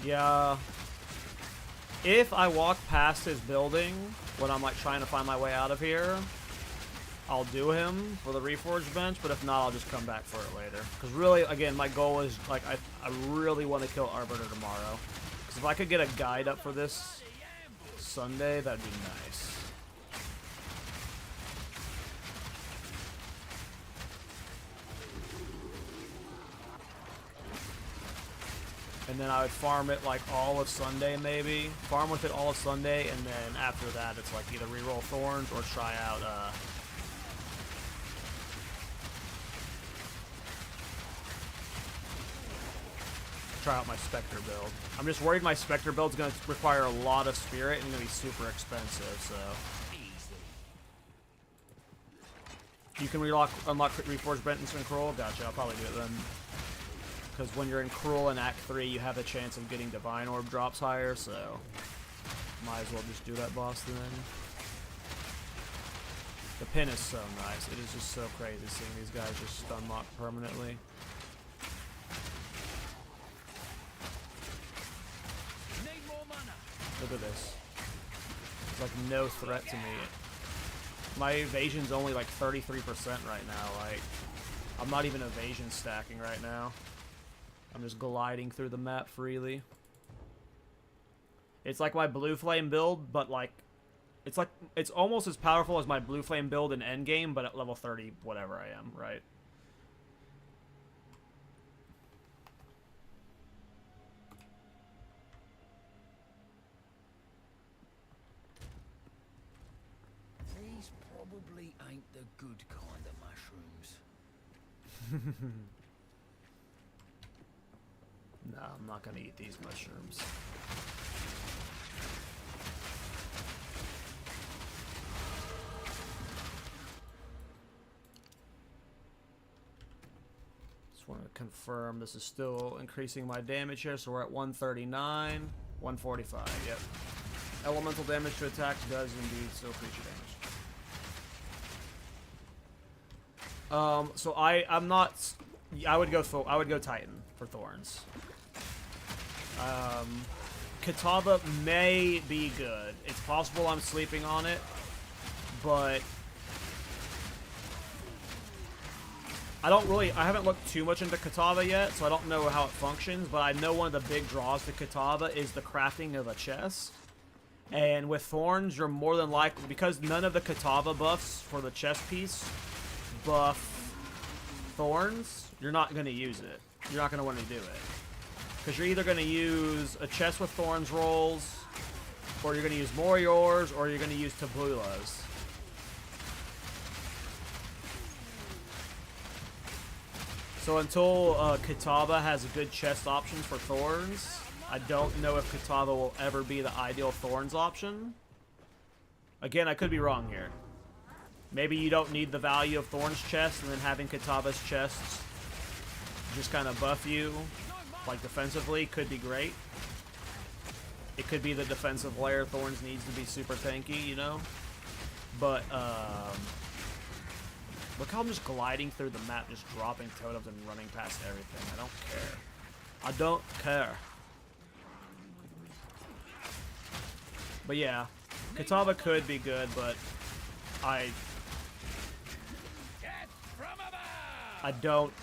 Yeah. If I walk past his building when I'm like trying to find my way out of here, I'll do him for the Reforged bench, but if not, I'll just come back for it later. Because really, again, my goal is, like, I really want to kill Arbiter tomorrow. Because if I could get a guide up for this Sunday, that'd be nice. And then I would farm it like all of Sunday, maybe. Farm with it all of Sunday, and then after that, it's like either reroll Thorns or try out, my Spectre build. I'm just worried my Spectre build's going to require a lot of spirit and going to be super expensive, so. You can unlock Reforged Benton's and Cruel? Gotcha, I'll probably do it then. Because when you're in Cruel in Act 3, you have a chance of getting Divine Orb drops higher, so might as well just do that boss then. The pin is so nice. It is just so crazy seeing these guys just stun lock permanently. Look at this. It's like no threat to me. My evasion's only like 33% right now. Like, I'm not even evasion stacking right now. I'm just gliding through the map freely. It's like my Blue Flame build, but like, it's almost as powerful as my Blue Flame build in Endgame, but at level 30, whatever I am, right? These probably ain't the good kind of mushrooms. No, I'm not gonna eat these mushrooms. Just want to confirm this is still increasing my damage here, so we're at 139, 145, yep. Elemental damage to attacks does indeed still creature damage. So I'm not. I would go Titan for Thorns. Kitava may be good. It's possible I'm sleeping on it, but I haven't looked too much into Kitava yet, so I don't know how it functions, but I know one of the big draws to Kitava is the crafting of a chest. And with Thorns, you're more than likely, because none of the Kitava buffs for the chest piece buff Thorns, you're not going to use it. You're not going to want to do it. Because you're either going to use a chest with Thorns rolls, or you're going to use more yours, or you're going to use Tabulas. So until Kitava has good chest options for Thorns, I don't know if Kitava will ever be the ideal Thorns option. Again, I could be wrong here. Maybe you don't need the value of Thorns chest, and then having Kitava's chests just kind of buff you, like defensively, could be great. It could be the defensive layer Thorns needs to be super tanky, you know? But, look how I'm just gliding through the map, just dropping totems and running past everything. I don't care. I don't care. But yeah, Kitava could be good, but I don't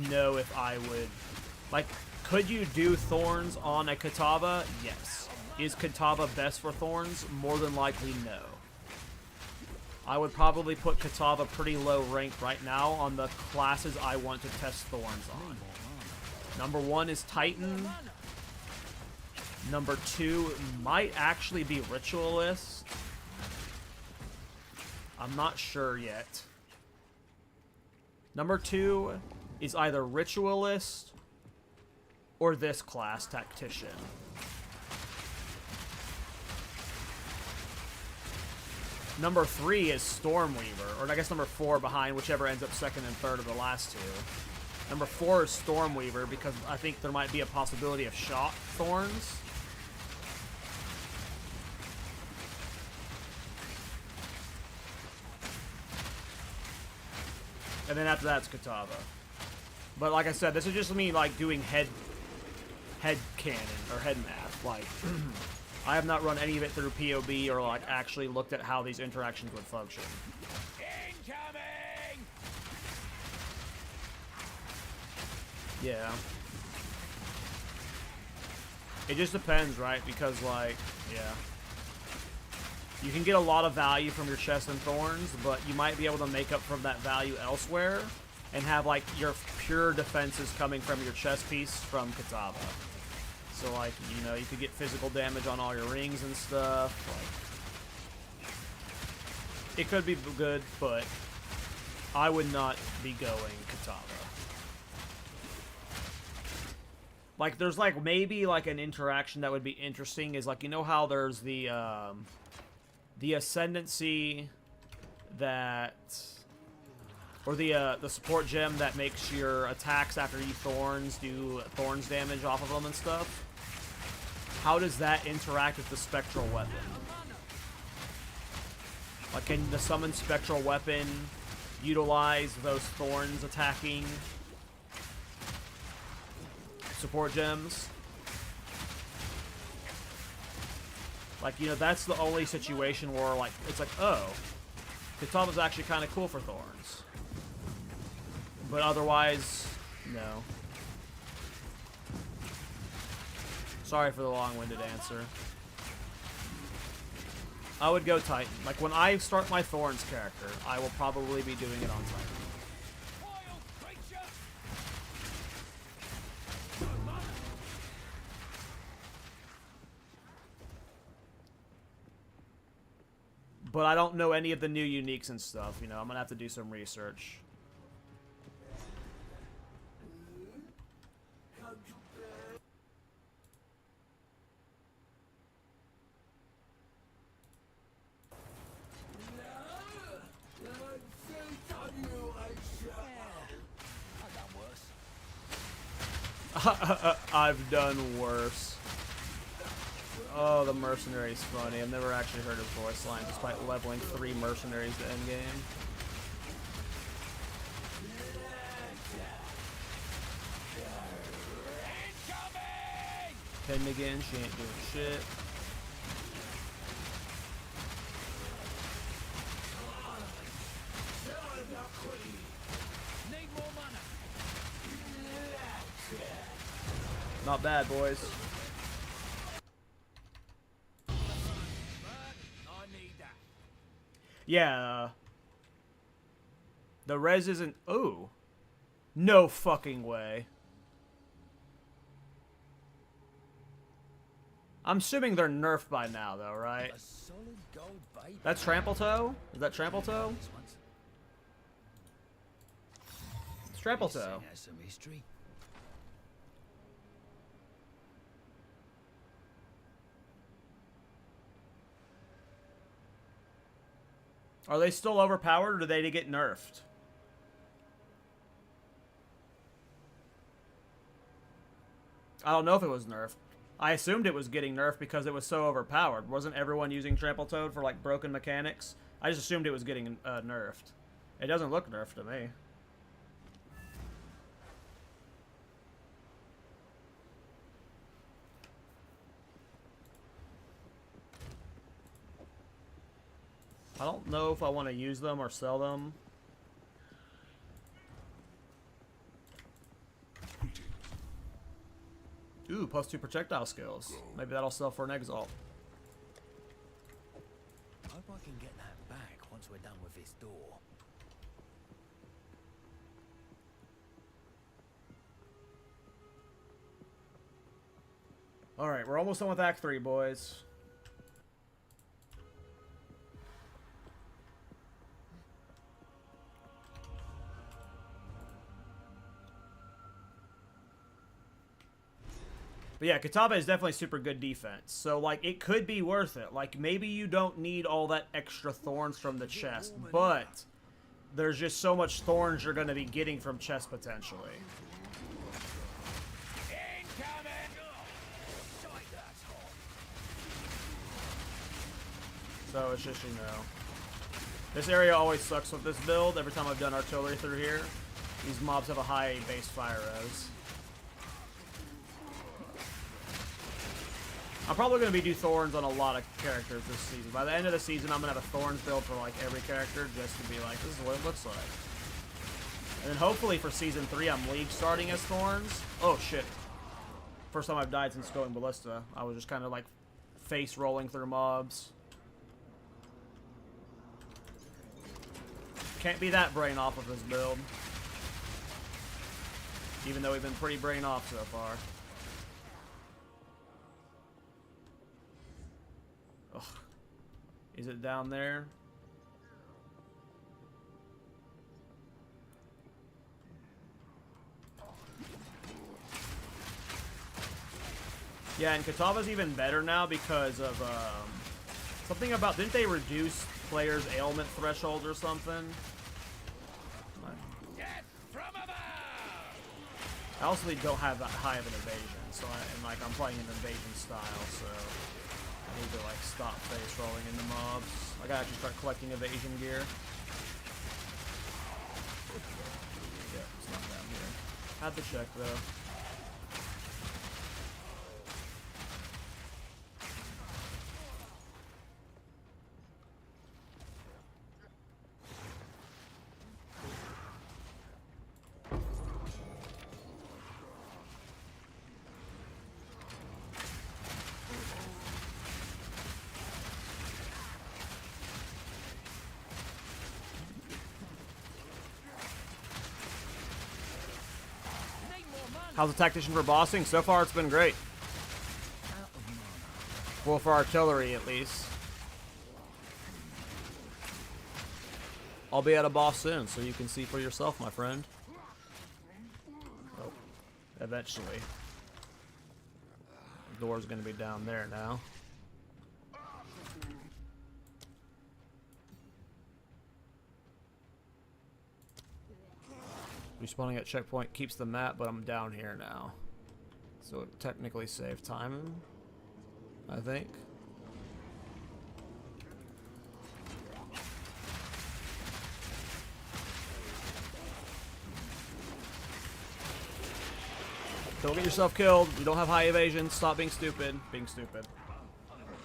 know if I would. Like, could you do Thorns on a Kitava? Yes. Is Kitava best for Thorns? More than likely, no. I would probably put Kitava pretty low ranked right now on the classes I want to test Thorns on. Number 1 is Titan. Number 2 might actually be Ritualist. I'm not sure yet. Number 2 is either Ritualist or this class, Tactician. Number 3 is Stormweaver, or I guess number 4 behind whichever ends up second and third of the last two. Number 4 is Stormweaver because I think there might be a possibility of shot Thorns. And then after that, it's Katava. But like I said, this is just me like doing head canon or head math. Like, I have not run any of it through POB or like actually looked at how these interactions would function. Incoming! Yeah. It just depends, right? Because like, yeah. You can get a lot of value from your chest and Thorns, but you might be able to make up from that value elsewhere and have like your pure defenses coming from your chest piece from Katava. So like, you know, you could get physical damage on all your rings and stuff. Like, it could be good, but I would not be going Katava. Like, there's like maybe like an interaction that would be interesting is like, you know how there's the Ascendancy that, or the support gem that makes your attacks after you Thorns do Thorns damage off of them and stuff. How does that interact with the spectral weapon? Like, can the summon spectral weapon utilize those Thorns attacking support gems? Like, you know, that's the only situation where, like, it's like, oh, Katava's actually kind of cool for Thorns. But otherwise, no. Sorry for the long-winded answer. I would go Titan. Like, when I start my Thorns character, I will probably be doing it on Titan. But I don't know any of the new uniques and stuff, you know. I'm gonna have to do some research. I've done worse. Oh, the mercenary's funny. I've never actually heard his voice line, despite leveling 3 mercenaries to endgame. Pinned again, she ain't doing shit. Not bad, boys. Yeah. The res isn't... Ooh. No fucking way. I'm assuming they're nerfed by now, though, right? That's Trample Toe? Is that Trample Toe? It's Trample Toe. Are they still overpowered, or do they get nerfed? I don't know if it was nerfed. I assumed it was getting nerfed because it was so overpowered. Wasn't everyone using Trample Toad for, like, broken mechanics? I just assumed it was getting nerfed. It doesn't look nerfed to me. I don't know if I want to use them or sell them. Ooh, +2 projectile skills. Maybe that'll sell for an Exile. Hope I can get that back once we're done with this door. Alright, we're almost done with Act 3, boys. But yeah, Kataba is definitely super good defense. So, like, it could be worth it. Like, maybe you don't need all that extra thorns from the chest, but there's just so much thorns you're going to be getting from chest potentially. So it's just, you know, this area always sucks with this build. Every time I've done artillery through here, these mobs have a high base fire res. I'm probably going to be do Thorns on a lot of characters this season. By the end of the season, I'm going to have a Thorns build for, like, every character just to be like, this is what it looks like. And then hopefully for Season 3, I'm League starting as Thorns. Oh, shit. First time I've died since going Ballista. I was just kind of, like, face rolling through mobs. Can't be that brain off of this build. Even though we've been pretty brain off so far. Ugh. Is it down there? Yeah, and Kataba's even better now because of something about, didn't they reduce players' ailment threshold or something? I also don't have that high of an evasion, so I'm playing an evasion style, so I need to, like, stop face rolling into mobs. I gotta actually start collecting evasion gear. Yeah, it's not down here. Had to check, though. How's the Tactician for bossing? So far, it's been great. Well, for artillery, at least. I'll be at a boss soon, so you can see for yourself, my friend. Oh, eventually. The door's gonna be down there now. Respawning at checkpoint keeps the map, but I'm down here now. So it technically saved time, I think. Don't get yourself killed. You don't have high evasion. Stop being stupid. Being stupid.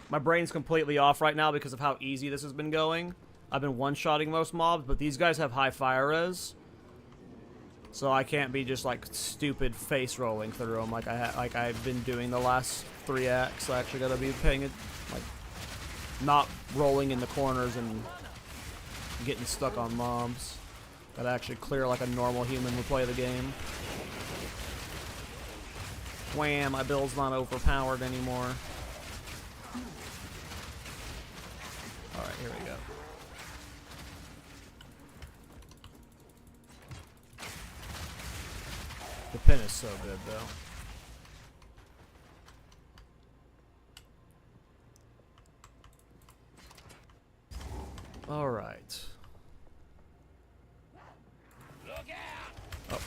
My brain's completely off right now because of how easy this has been going. I've been one-shotting most mobs, but these guys have high fire res. So I can't be just, like, stupid face rolling through them like I've been doing the last 3 acts. I actually gotta be paying it, like, not rolling in the corners and getting stuck on mobs. Gotta actually clear like a normal human would play the game. Wham! My build's not overpowered anymore. All right, here we go. The pin is so good, though. All right. Oh,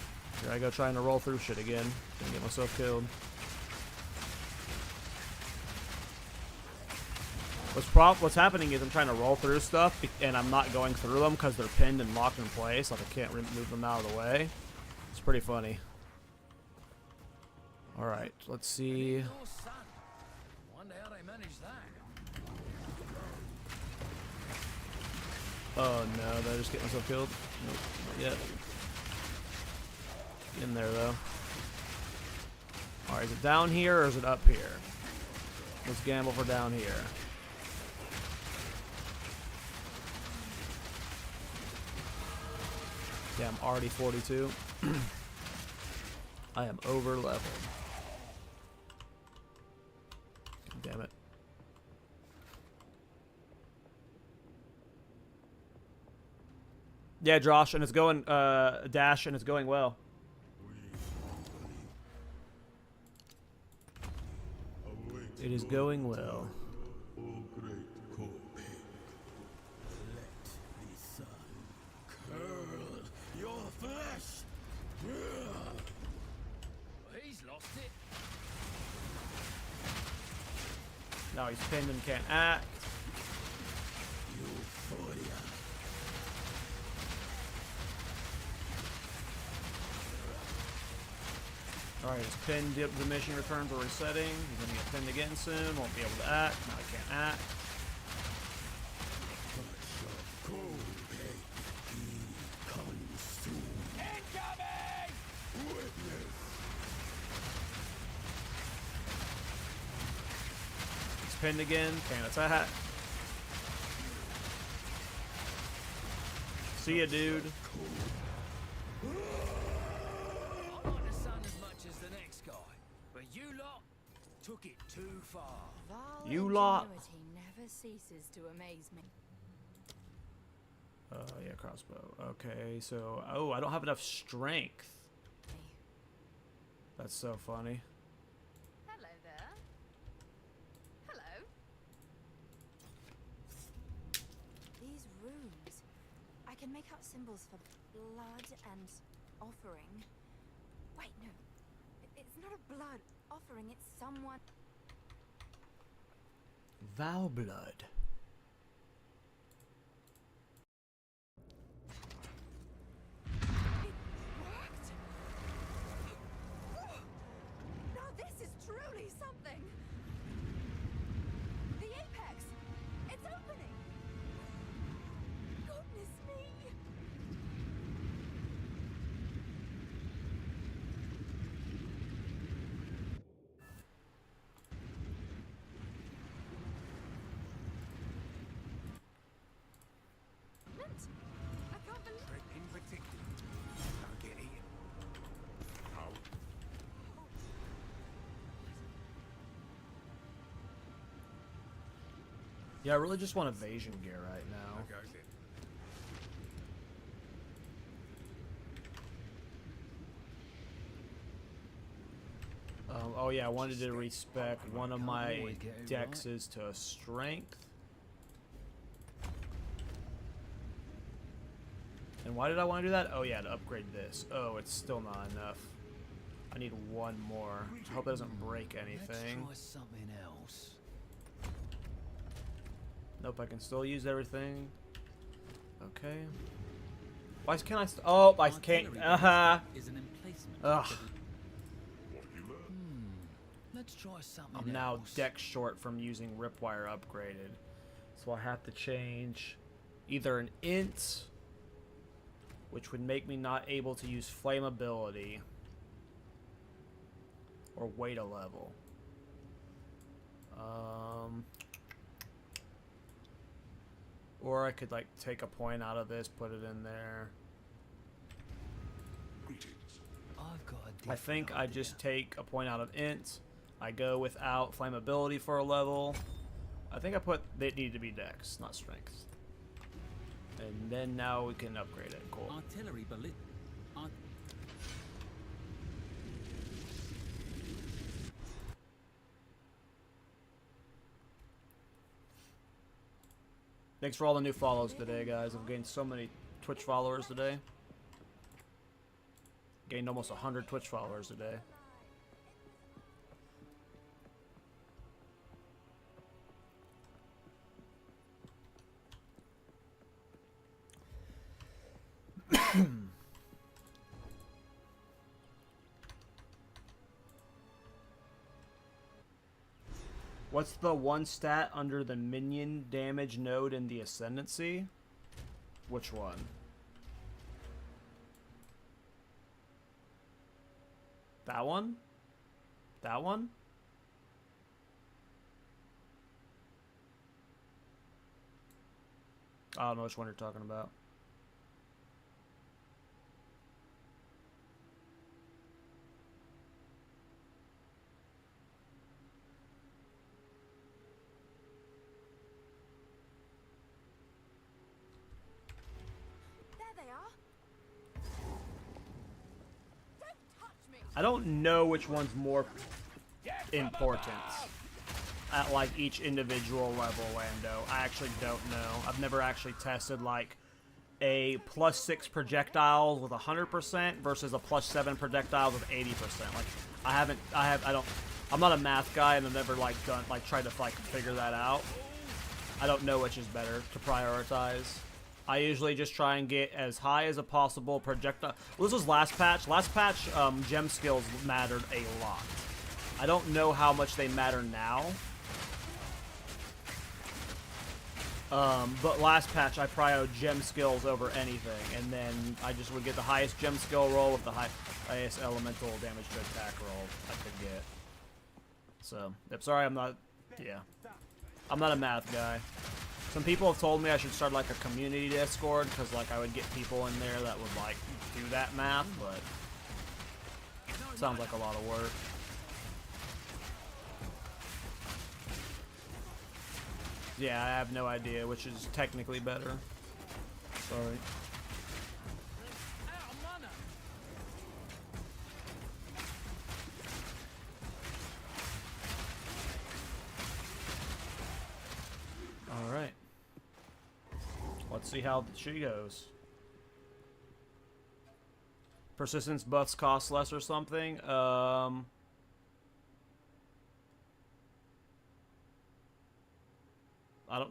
here I go trying to roll through shit again. Gonna get myself killed. What's happening is I'm trying to roll through stuff, and I'm not going through them because they're pinned and locked in place. Like I can't move them out of the way. It's pretty funny. All right, let's see. Wonder how they managed that. Oh no, did I just get myself killed? Nope, not yet. In there though. All right, is it down here or is it up here? Let's gamble for down here. Yeah, I'm already 42. I am over leveled. Yeah, Josh, and it's going, Dash, and it's going well. It is going well. He's lost it. Now he's pinned and can't act. Alright, his pinned the mission returns are resetting. He's gonna get pinned again soon. Won't be able to act. Now he can't act. He's pinned again. Can't attack. See ya, dude. I like the sun as much as the next guy, but you lot took it too far. Val You lot. ingenuity never ceases to amaze me. Yeah, crossbow. Okay, so... Oh, I don't have enough strength. That's so funny. Hello there. Hello. These runes. I can make out symbols for blood and offering. Wait, no. It's not a blood offering, it's someone. Vow blood. It worked! Now this is truly something! The apex! It's opening! Goodness me! I can't believe Tread in particular. Don't get eaten. Oh. Yeah, I really just want evasion gear right now. There goes it. Oh yeah, I wanted to respec one of my dexes to strength. And why did I want to do that? Oh yeah, to upgrade this. Oh, it's still not enough. I need one more. I hope it doesn't break anything. Let's try something else. Nope, I can still use everything. Okay. Why can't I? Oh, I can't. Is an emplacement. Ugh. Let's try something I'm now else. dex short from using Ripwire upgraded, so I have to change either an int, which would make me not able to use flammability, or wait a level. Or I could like take a point out of this, put it in there. I've got a I think different I idea. just take a point out of int. I go without flammability for a level. I think I put they need to be dex, not strength. And then now we can upgrade it. Cool. Artillery ballista. Thanks for all the new follows today, guys. I've gained so many Twitch followers today. Gained almost 100 Twitch followers today. What's the one stat under the minion damage node in the Ascendancy? Which one? That one? That one? I don't know which one you're talking about. There they are. I don't know which one's more important at like each individual level, Lando. I actually don't know. I've never actually tested like a +6 projectiles with 100% versus a +7 projectiles with 80%. Like I'm not a math guy, and I've never like tried to like figure that out. I don't know which is better to prioritize. I usually just try and get as high as a possible projectile. Well, this was last patch. Last patch, gem skills mattered a lot. I don't know how much they matter now. But last patch, I prioed gem skills over anything, and then I just would get the highest gem skill roll with the highest elemental damage to attack roll I could get. So, yep, sorry, I'm not a math guy. Some people have told me I should start like a community Discord, because like I would get people in there that would like do that math, but it sounds like a lot of work. Yeah, I have no idea which is technically better. Sorry. Alright. Let's see how she goes. Persistence buffs cost less or something?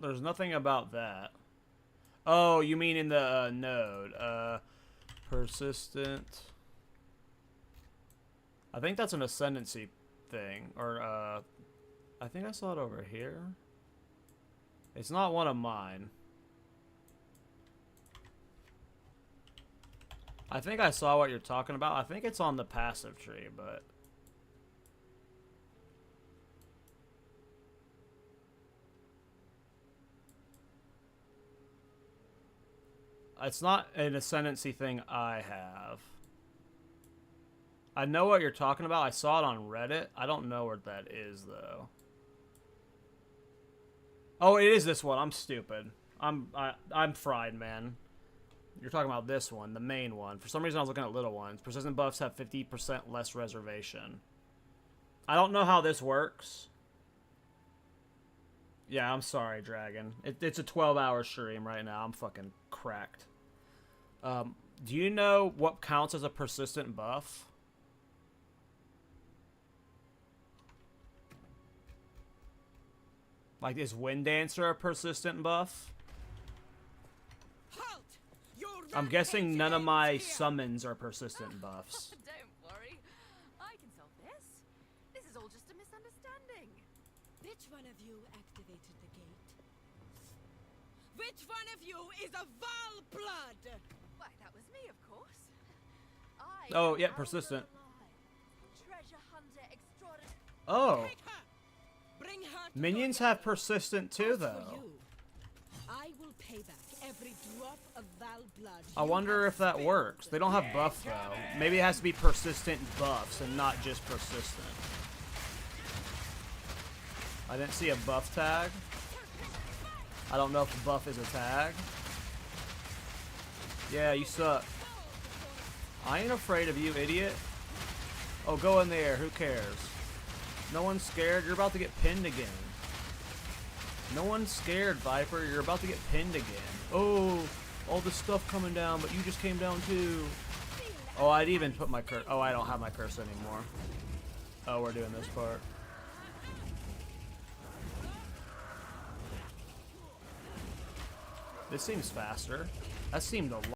There's nothing about that. Oh, you mean in the node. Persistent. I think that's an Ascendancy thing. Or, I think I saw it over here. It's not one of mine. I think I saw what you're talking about. I think it's on the passive tree, but... It's not an Ascendancy thing I have. I know what you're talking about. I saw it on Reddit. I don't know where that is, though. Oh, it is this one. I'm stupid. I'm fried, man. You're talking about this one, the main one. For some reason, I was looking at little ones. Persistent buffs have 50% less reservation. I don't know how this works. Yeah, I'm sorry, Dragon. It's a 12-hour stream right now. I'm fucking cracked. Do you know what counts as a persistent buff? Like, is Wind Dancer a persistent buff? Halt! I'm guessing none of my summons are persistent buffs. Don't worry. I can solve this. This is all just a misunderstanding. Which one of you activated the gate? Which one of you is a Val blood? Why, that was me, of course. Oh, yeah, persistent. Treasure hunter extraordinary. Oh. Take her. Bring her to Minions have persistent too, though. I will pay back every drop of Val blood. I wonder if that works. They don't have buff, though. Maybe it has to be persistent buffs and not just persistent. I didn't see a buff tag. I don't know if buff is a tag. Yeah, you suck. I ain't afraid of you, idiot. Oh, go in there. Who cares? No one's scared. You're about to get pinned again. No one's scared, Viper. You're about to get pinned again. Oh, all this stuff coming down, but you just came down too. Oh, I'd even put my curse. Oh, I don't have my curse anymore. Oh, we're doing this part. This seems faster. That seemed a lot.